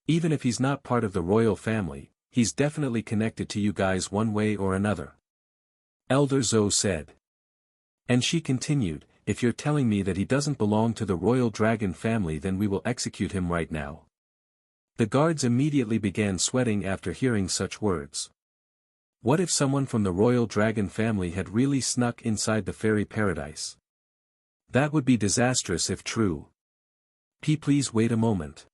Even if he's not part of the royal family, he's definitely connected to you guys one way or another. Elder Zhou said. And she continued, if you're telling me that he doesn't belong to the royal dragon family, then we will execute him right now. The guards immediately began sweating after hearing such words. What if someone from the royal dragon family had really snuck inside the fairy paradise? That would be disastrous if true. Please wait a moment.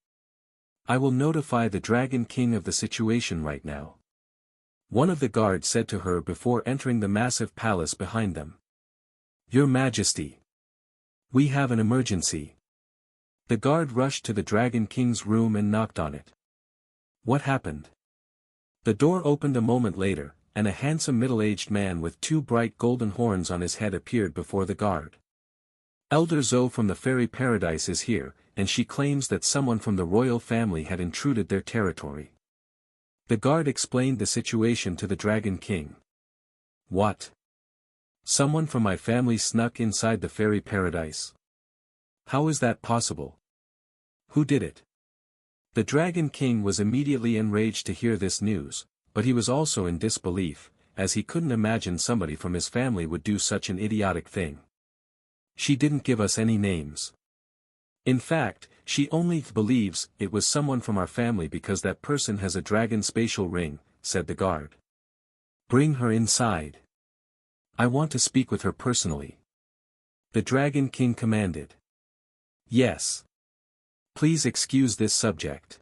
I will notify the Dragon King of the situation right now. One of the guards said to her before entering the massive palace behind them. Your Majesty. We have an emergency. The guard rushed to the Dragon King's room and knocked on it. What happened? The door opened a moment later, and a handsome middle-aged man with two bright golden horns on his head appeared before the guard. Elder Zhou from the fairy paradise is here, and she claims that someone from the royal family had intruded their territory. The guard explained the situation to the Dragon King. What? Someone from my family snuck inside the fairy paradise? How is that possible? Who did it? The Dragon King was immediately enraged to hear this news, but he was also in disbelief, as he couldn't imagine somebody from his family would do such an idiotic thing. She didn't give us any names. In fact, she only believes it was someone from our family because that person has a dragon spatial ring, said the guard. Bring her inside. I want to speak with her personally. The Dragon King commanded. Yes. Please excuse this subject.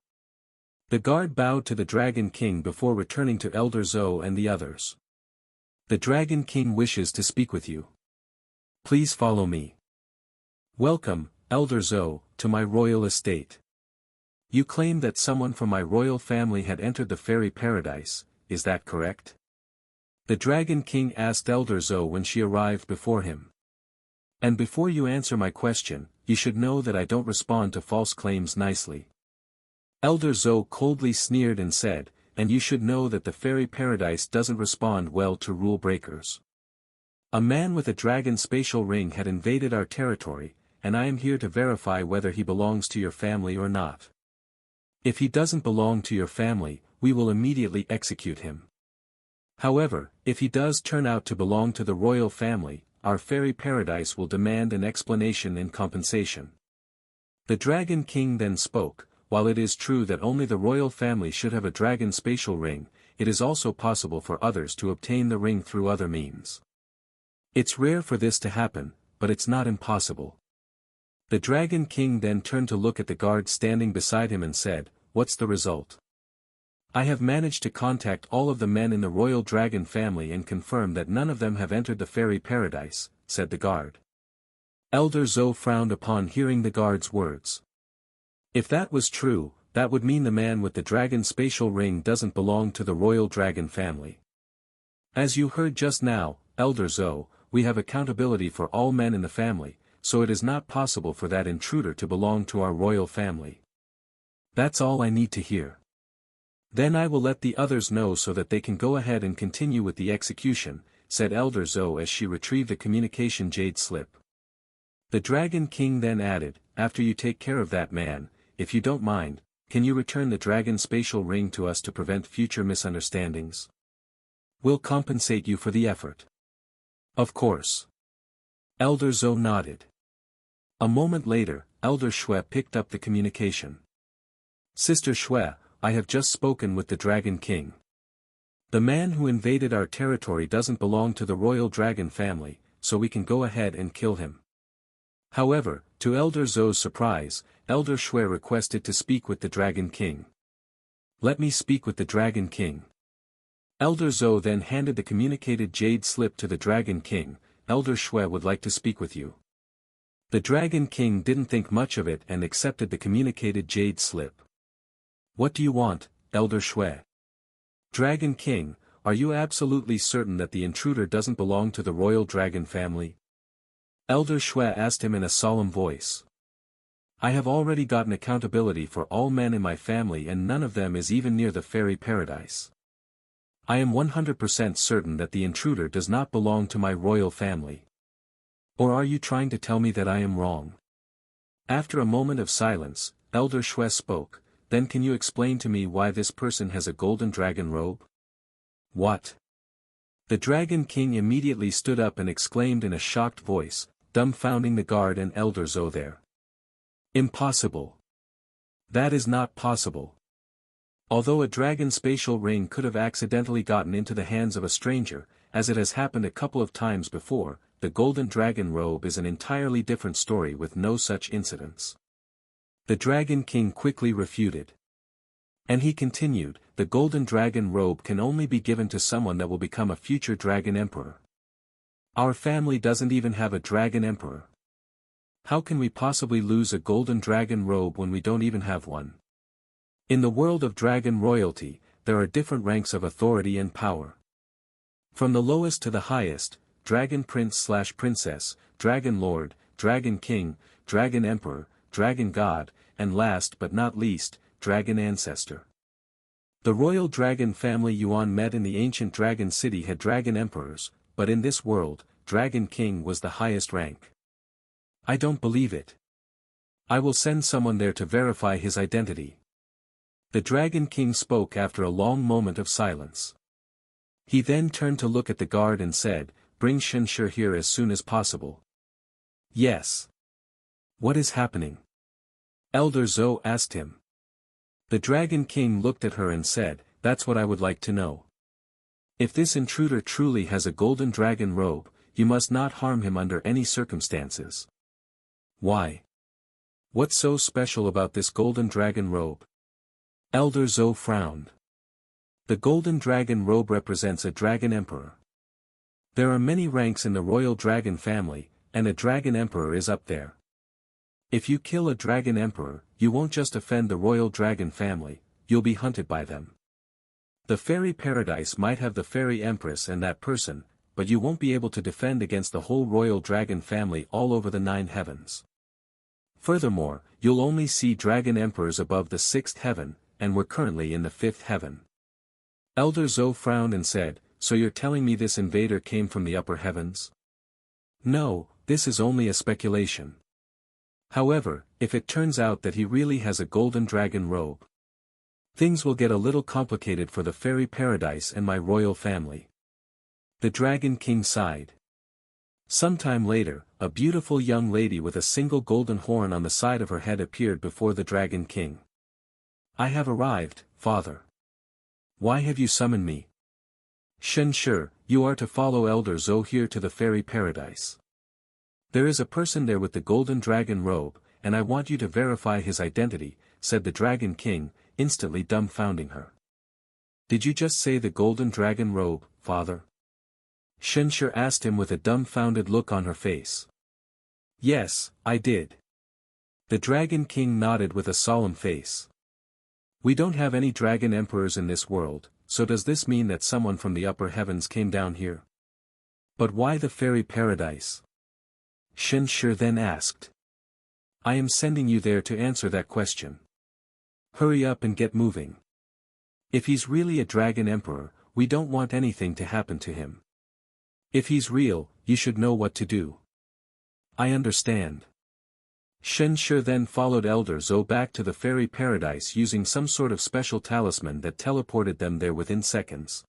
The guard bowed to the Dragon King before returning to Elder Zhou and the others. The Dragon King wishes to speak with you. Please follow me. Welcome, Elder Zhou, to my royal estate. You claim that someone from my royal family had entered the fairy paradise, is that correct? The Dragon King asked Elder Zhou when she arrived before him. And before you answer my question, you should know that I don't respond to false claims nicely. Elder Zhou coldly sneered and said, and you should know that the fairy paradise doesn't respond well to rule breakers. A man with a dragon spatial ring had invaded our territory, and I am here to verify whether he belongs to your family or not. If he doesn't belong to your family, we will immediately execute him. However, if he does turn out to belong to the royal family, our fairy paradise will demand an explanation and compensation. The Dragon King then spoke. While it is true that only the royal family should have a dragon spatial ring, it is also possible for others to obtain the ring through other means. It's rare for this to happen, but it's not impossible. The Dragon King then turned to look at the guard standing beside him and said, what's the result? I have managed to contact all of the men in the royal dragon family and confirm that none of them have entered the fairy paradise, said the guard. Elder Zhou frowned upon hearing the guard's words. If that was true, that would mean the man with the dragon spatial ring doesn't belong to the royal dragon family. As you heard just now, Elder Zhou, we have accountability for all men in the family, so it is not possible for that intruder to belong to our royal family. That's all I need to hear. Then I will let the others know so that they can go ahead and continue with the execution, said Elder Zhou as she retrieved a communication jade slip. The Dragon King then added, after you take care of that man, if you don't mind, can you return the dragon spatial ring to us to prevent future misunderstandings? We'll compensate you for the effort. Of course. Elder Zhou nodded. A moment later, Elder Shui picked up the communication. Sister Shui, I have just spoken with the Dragon King. The man who invaded our territory doesn't belong to the royal dragon family, so we can go ahead and kill him. However, to Elder Zhou's surprise, Elder Shui requested to speak with the Dragon King. Let me speak with the Dragon King. Elder Zhou then handed the communicated jade slip to the Dragon King. Elder Shui would like to speak with you. The Dragon King didn't think much of it and accepted the communicated jade slip. What do you want, Elder Shui? Dragon King, are you absolutely certain that the intruder doesn't belong to the royal dragon family? Elder Shui asked him in a solemn voice. I have already gotten accountability for all men in my family and none of them is even near the fairy paradise. I am 100% certain that the intruder does not belong to my royal family. Or are you trying to tell me that I am wrong? After a moment of silence, Elder Shui spoke, then can you explain to me why this person has a golden dragon robe? What? The Dragon King immediately stood up and exclaimed in a shocked voice, dumbfounding the guard and Elder Zhou there. Impossible. That is not possible. Although a dragon spatial ring could have accidentally gotten into the hands of a stranger, as it has happened a couple of times before, the golden dragon robe is an entirely different story with no such incidents. The Dragon King quickly refuted. And he continued, the golden dragon robe can only be given to someone that will become a future dragon emperor. Our family doesn't even have a dragon emperor. How can we possibly lose a golden dragon robe when we don't even have one? In the world of dragon royalty, there are different ranks of authority and power. From the lowest to the highest, Dragon Prince/Princess, Dragon Lord, Dragon King, Dragon Emperor, Dragon God, and last but not least, Dragon Ancestor. The royal dragon family Yuan met in the ancient dragon city had dragon emperors, but in this world, Dragon King was the highest rank. I don't believe it. I will send someone there to verify his identity. The Dragon King spoke after a long moment of silence. He then turned to look at the guard and said, bring Shenshi here as soon as possible. Yes. What is happening? Elder Zhou asked him. The Dragon King looked at her and said, that's what I would like to know. If this intruder truly has a golden dragon robe, you must not harm him under any circumstances. Why? What's so special about this golden dragon robe? Elder Zhou frowned. The golden dragon robe represents a dragon emperor. There are many ranks in the royal dragon family, and a dragon emperor is up there. If you kill a dragon emperor, you won't just offend the royal dragon family, you'll be hunted by them. The fairy paradise might have the fairy empress and that person, but you won't be able to defend against the whole royal dragon family all over the 9 heavens. Furthermore, you'll only see dragon emperors above the 6th heaven, and we're currently in the 5th heaven. Elder Zhou frowned and said, so you're telling me this invader came from the upper heavens? No, this is only a speculation. However, if it turns out that he really has a golden dragon robe, things will get a little complicated for the fairy paradise and my royal family. The Dragon King sighed. Sometime later, a beautiful young lady with a single golden horn on the side of her head appeared before the Dragon King. I have arrived, father. Why have you summoned me? Shenshi, you are to follow Elder Zhou here to the fairy paradise. There is a person there with the golden dragon robe, and I want you to verify his identity, said the Dragon King, instantly dumbfounding her. Did you just say the golden dragon robe, father? Shenshi asked him with a dumbfounded look on her face. Yes, I did. The Dragon King nodded with a solemn face. We don't have any dragon emperors in this world, so does this mean that someone from the upper heavens came down here? But why the fairy paradise? Shenshi then asked. I am sending you there to answer that question. Hurry up and get moving. If he's really a dragon emperor, we don't want anything to happen to him. If he's real, you should know what to do. I understand. Shenshi then followed Elder Zhou back to the fairy paradise using some sort of special talisman that teleported them there within seconds.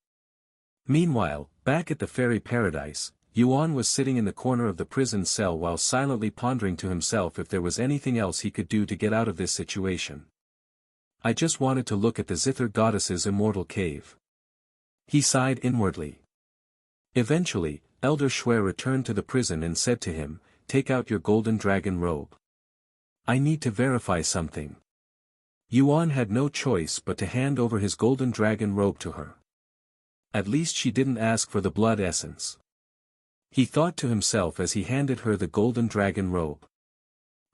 Meanwhile, back at the fairy paradise, Yuan was sitting in the corner of the prison cell while silently pondering to himself if there was anything else he could do to get out of this situation. I just wanted to look at the Zither goddess's immortal cave. He sighed inwardly. Eventually, Elder Shui returned to the prison and said to him, take out your golden dragon robe. I need to verify something. Yuan had no choice but to hand over his golden dragon robe to her. At least she didn't ask for the blood essence. He thought to himself as he handed her the golden dragon robe.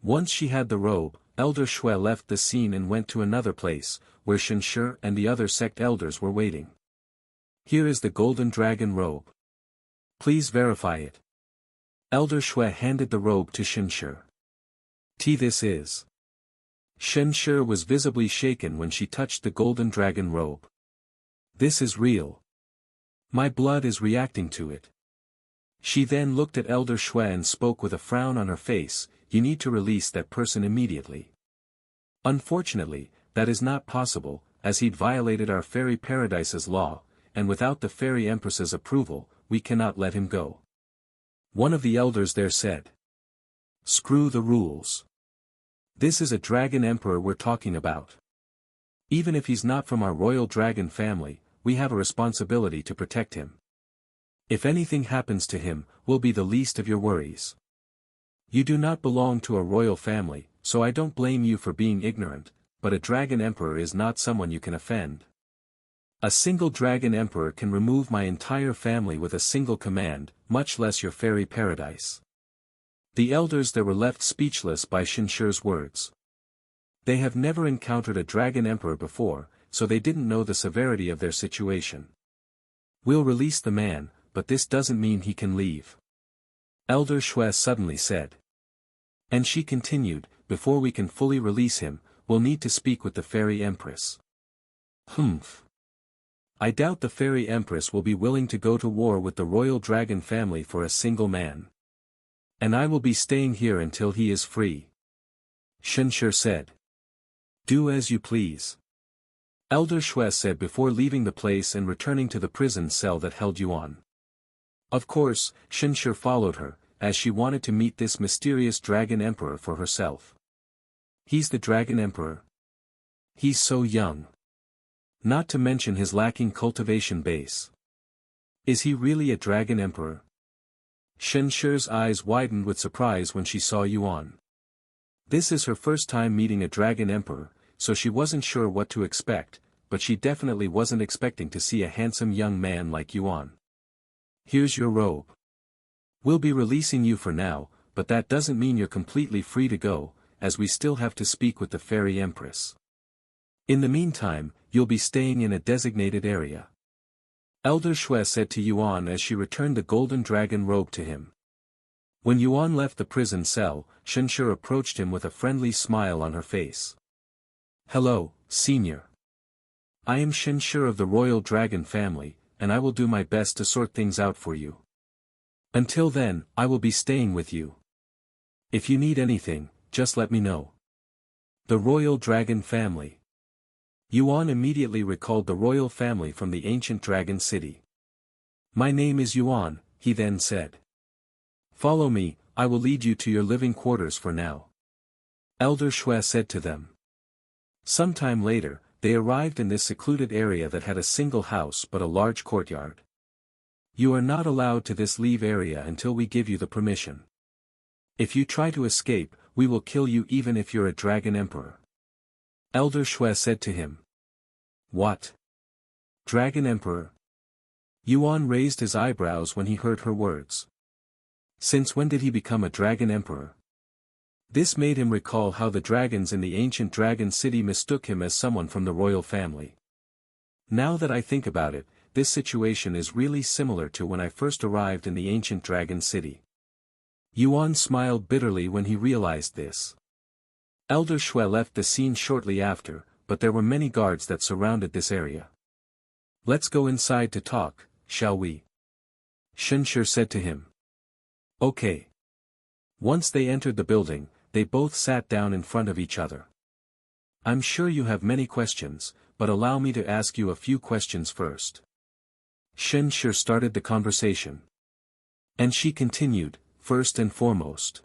Once she had the robe, Elder Shui left the scene and went to another place, where Shenshi and the other sect elders were waiting. Here is the golden dragon robe. Please verify it. Elder Shui handed the robe to Shenshi. This is. Shen Shi was visibly shaken when she touched the golden dragon robe. This is real. My blood is reacting to it. She then looked at Elder Shui and spoke with a frown on her face, you need to release that person immediately. Unfortunately, that is not possible, as he'd violated our fairy paradise's law, and without the fairy empress's approval, we cannot let him go. One of the elders there said. Screw the rules. This is a dragon emperor we're talking about. Even if he's not from our royal dragon family, we have a responsibility to protect him. If anything happens to him, we'll be the least of your worries. You do not belong to a royal family, so I don't blame you for being ignorant, but a dragon emperor is not someone you can offend. A single dragon emperor can remove my entire family with a single command, much less your fairy paradise. The elders there were left speechless by Shen Shi's words. They have never encountered a dragon emperor before, so they didn't know the severity of their situation. We'll release the man, but this doesn't mean he can leave. Elder Shui suddenly said. And she continued, before we can fully release him, we'll need to speak with the fairy empress. Humph. I doubt the fairy empress will be willing to go to war with the royal dragon family for a single man. And I will be staying here until he is free. Shen Shi said. Do as you please. Elder Shui said before leaving the place and returning to the prison cell that held Yuan. Of course, Shen Shi followed her, as she wanted to meet this mysterious dragon emperor for herself. He's the dragon emperor. He's so young. Not to mention his lacking cultivation base. Is he really a dragon emperor? Shen Shi's eyes widened with surprise when she saw Yuan. This is her first time meeting a dragon emperor, so she wasn't sure what to expect, but she definitely wasn't expecting to see a handsome young man like Yuan. Here's your robe. We'll be releasing you for now, but that doesn't mean you're completely free to go, as we still have to speak with the fairy empress. In the meantime, you'll be staying in a designated area. Elder Shui said to Yuan as she returned the golden dragon robe to him. When Yuan left the prison cell, Shen Shi approached him with a friendly smile on her face. Hello, senior. I am Shen Shi of the royal dragon family, and I will do my best to sort things out for you. Until then, I will be staying with you. If you need anything, just let me know. The royal dragon family. Yuan immediately recalled the royal family from the ancient dragon city. My name is Yuan, he then said. Follow me, I will lead you to your living quarters for now. Elder Shui said to them. Sometime later, they arrived in this secluded area that had a single house but a large courtyard. You are not allowed to this leave area until we give you the permission. If you try to escape, we will kill you even if you're a dragon emperor. Elder Shui said to him. What? Dragon emperor? Yuan raised his eyebrows when he heard her words. Since when did he become a dragon emperor? This made him recall how the dragons in the ancient dragon city mistook him as someone from the royal family. Now that I think about it, this situation is really similar to when I first arrived in the ancient dragon city. Yuan smiled bitterly when he realized this. Elder Shui left the scene shortly after, but there were many guards that surrounded this area. Let's go inside to talk, shall we? Shen Shi said to him. Okay. Once they entered the building, they both sat down in front of each other. I'm sure you have many questions, but allow me to ask you a few questions first. Shen Shi started the conversation. And she continued, first and foremost.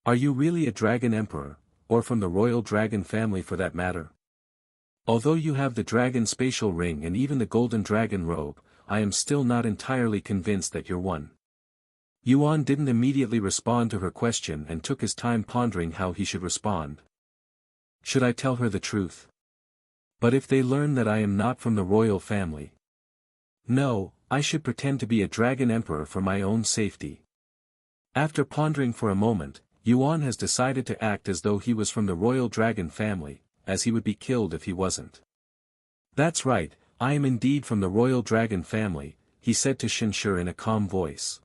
Are you really a dragon emperor, or from the royal dragon family for that matter? Although you have the dragon spatial ring and even the golden dragon robe, I am still not entirely convinced that you're one. Yuan didn't immediately respond to her question and took his time pondering how he should respond. Should I tell her the truth? But if they learn that I am not from the royal family? No, I should pretend to be a dragon emperor for my own safety. After pondering for a moment, Yuan has decided to act as though he was from the royal dragon family, as he would be killed if he wasn't. That's right, I am indeed from the royal dragon family, he said to Shen Shi in a calm voice.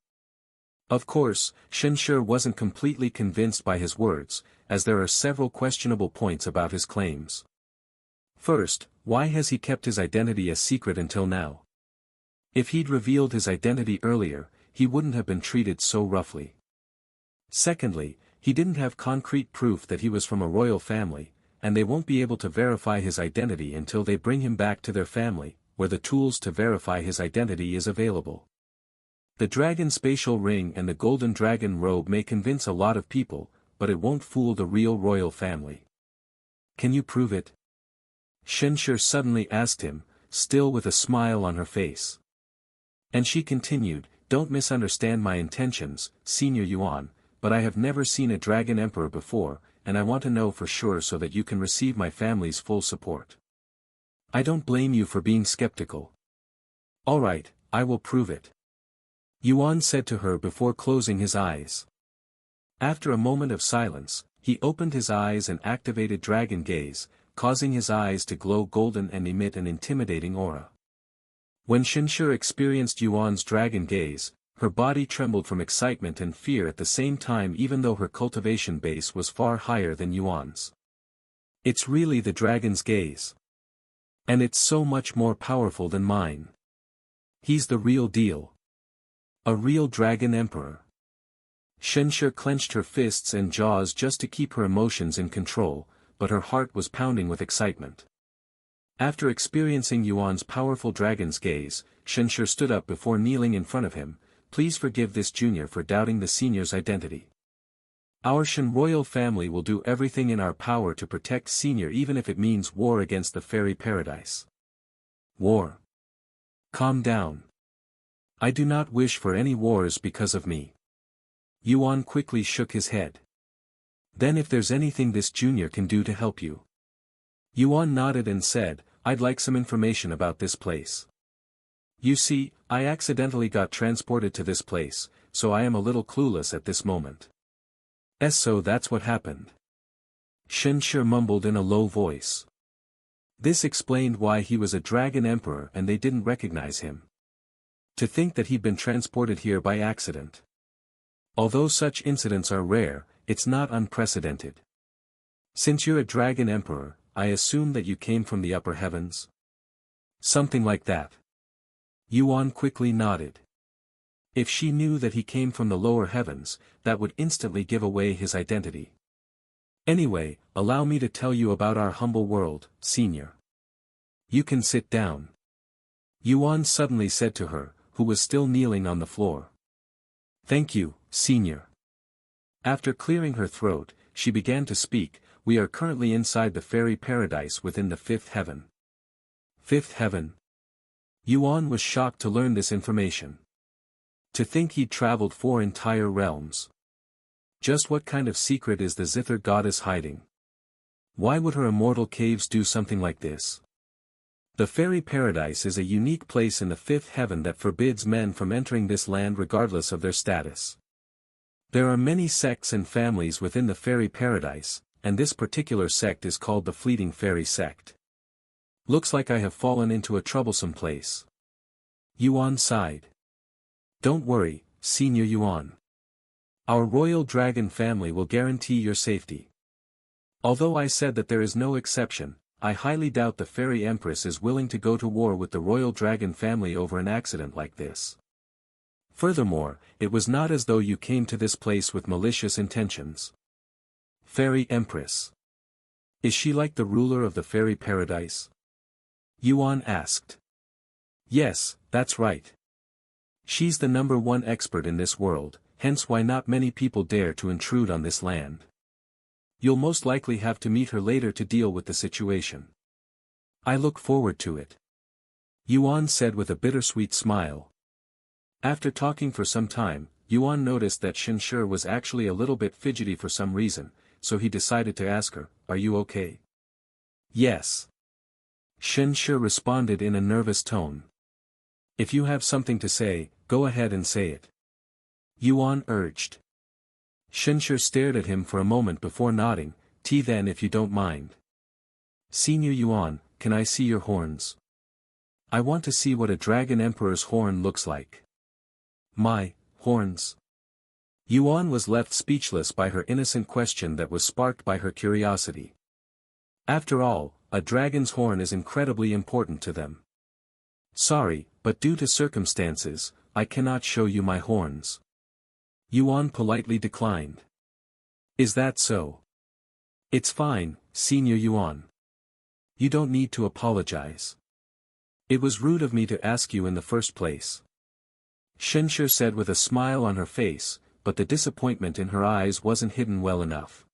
Of course, Shenshi wasn't completely convinced by his words, as there are several questionable points about his claims. First, why has he kept his identity a secret until now? If he'd revealed his identity earlier, he wouldn't have been treated so roughly. Secondly, he didn't have concrete proof that he was from a royal family, and they won't be able to verify his identity until they bring him back to their family, where the tools to verify his identity is available. The dragon spatial ring and the golden dragon robe may convince a lot of people, but it won't fool the real royal family. Can you prove it? Shenshi suddenly asked him, still with a smile on her face. And she continued, don't misunderstand my intentions, Senior Yuan, but I have never seen a dragon emperor before, and I want to know for sure so that you can receive my family's full support. I don't blame you for being skeptical. Alright, I will prove it. Yuan said to her before closing his eyes. After a moment of silence, he opened his eyes and activated dragon gaze, causing his eyes to glow golden and emit an intimidating aura. When Shenshi experienced Yuan's dragon gaze, her body trembled from excitement and fear at the same time even though her cultivation base was far higher than Yuan's. It's really the dragon's gaze. And it's so much more powerful than mine. He's the real deal. A real dragon emperor. Shenshi clenched her fists and jaws just to keep her emotions in control, but her heart was pounding with excitement. After experiencing Yuan's powerful dragon's gaze, Shenshi stood up before kneeling in front of him. Please forgive this junior for doubting the senior's identity. Our Shen royal family will do everything in our power to protect senior even if it means war against the fairy paradise. War. Calm down. I do not wish for any wars because of me. Yuan quickly shook his head. Then if there's anything this junior can do to help you. Yuan nodded and said, I'd like some information about this place. You see, I accidentally got transported to this place, so I am a little clueless at this moment. So that's what happened. Shenshi mumbled in a low voice. This explained why he was a dragon emperor and they didn't recognize him. To think that he'd been transported here by accident. Although such incidents are rare, it's not unprecedented. Since you're a dragon emperor, I assume that you came from the upper heavens? Something like that. Yuan quickly nodded. If she knew that he came from the lower heavens, that would instantly give away his identity. Anyway, allow me to tell you about our humble world, senior. You can sit down. Yuan suddenly said to her, who was still kneeling on the floor. Thank you, senior. After clearing her throat, she began to speak. We are currently inside the fairy paradise within the fifth heaven. Fifth heaven? Yuan was shocked to learn this information. To think he'd traveled 4 entire realms. Just what kind of secret is the Zither goddess hiding? Why would her immortal caves do something like this? The fairy paradise is a unique place in the fifth heaven that forbids men from entering this land regardless of their status. There are many sects and families within the fairy paradise, and this particular sect is called the Fleeting Fairy Sect. Looks like I have fallen into a troublesome place. Yuan sighed. Don't worry, Senior Yuan. Our royal dragon family will guarantee your safety. Although I said that there is no exception, I highly doubt the fairy empress is willing to go to war with the royal dragon family over an accident like this. Furthermore, it was not as though you came to this place with malicious intentions. Fairy Empress. Is she like the ruler of the fairy paradise? Yuan asked. Yes, that's right. She's the #1 expert in this world, hence why not many people dare to intrude on this land. You'll most likely have to meet her later to deal with the situation. I look forward to it. Yuan said with a bittersweet smile. After talking for some time, Yuan noticed that Shenshi was actually a little bit fidgety for some reason, so he decided to ask her, Are you okay? Yes. Shenshi responded in a nervous tone. If you have something to say, go ahead and say it. Yuan urged. Shenshi stared at him for a moment before nodding, then if you don't mind. Senior Yuan, can I see your horns? I want to see what a dragon emperor's horn looks like. My horns. Yuan was left speechless by her innocent question that was sparked by her curiosity. After all, a dragon's horn is incredibly important to them. Sorry, but due to circumstances, I cannot show you my horns. Yuan politely declined. Is that so? It's fine, Senior Yuan. You don't need to apologize. It was rude of me to ask you in the first place. Shenshi said with a smile on her face, but the disappointment in her eyes wasn't hidden well enough.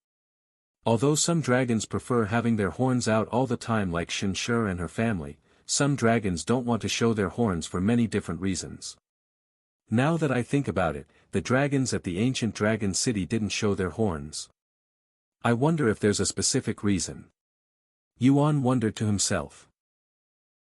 Although some dragons prefer having their horns out all the time like Shenshi and her family, some dragons don't want to show their horns for many different reasons. Now that I think about it, the dragons at the ancient dragon city didn't show their horns. I wonder if there's a specific reason. Yuan wondered to himself.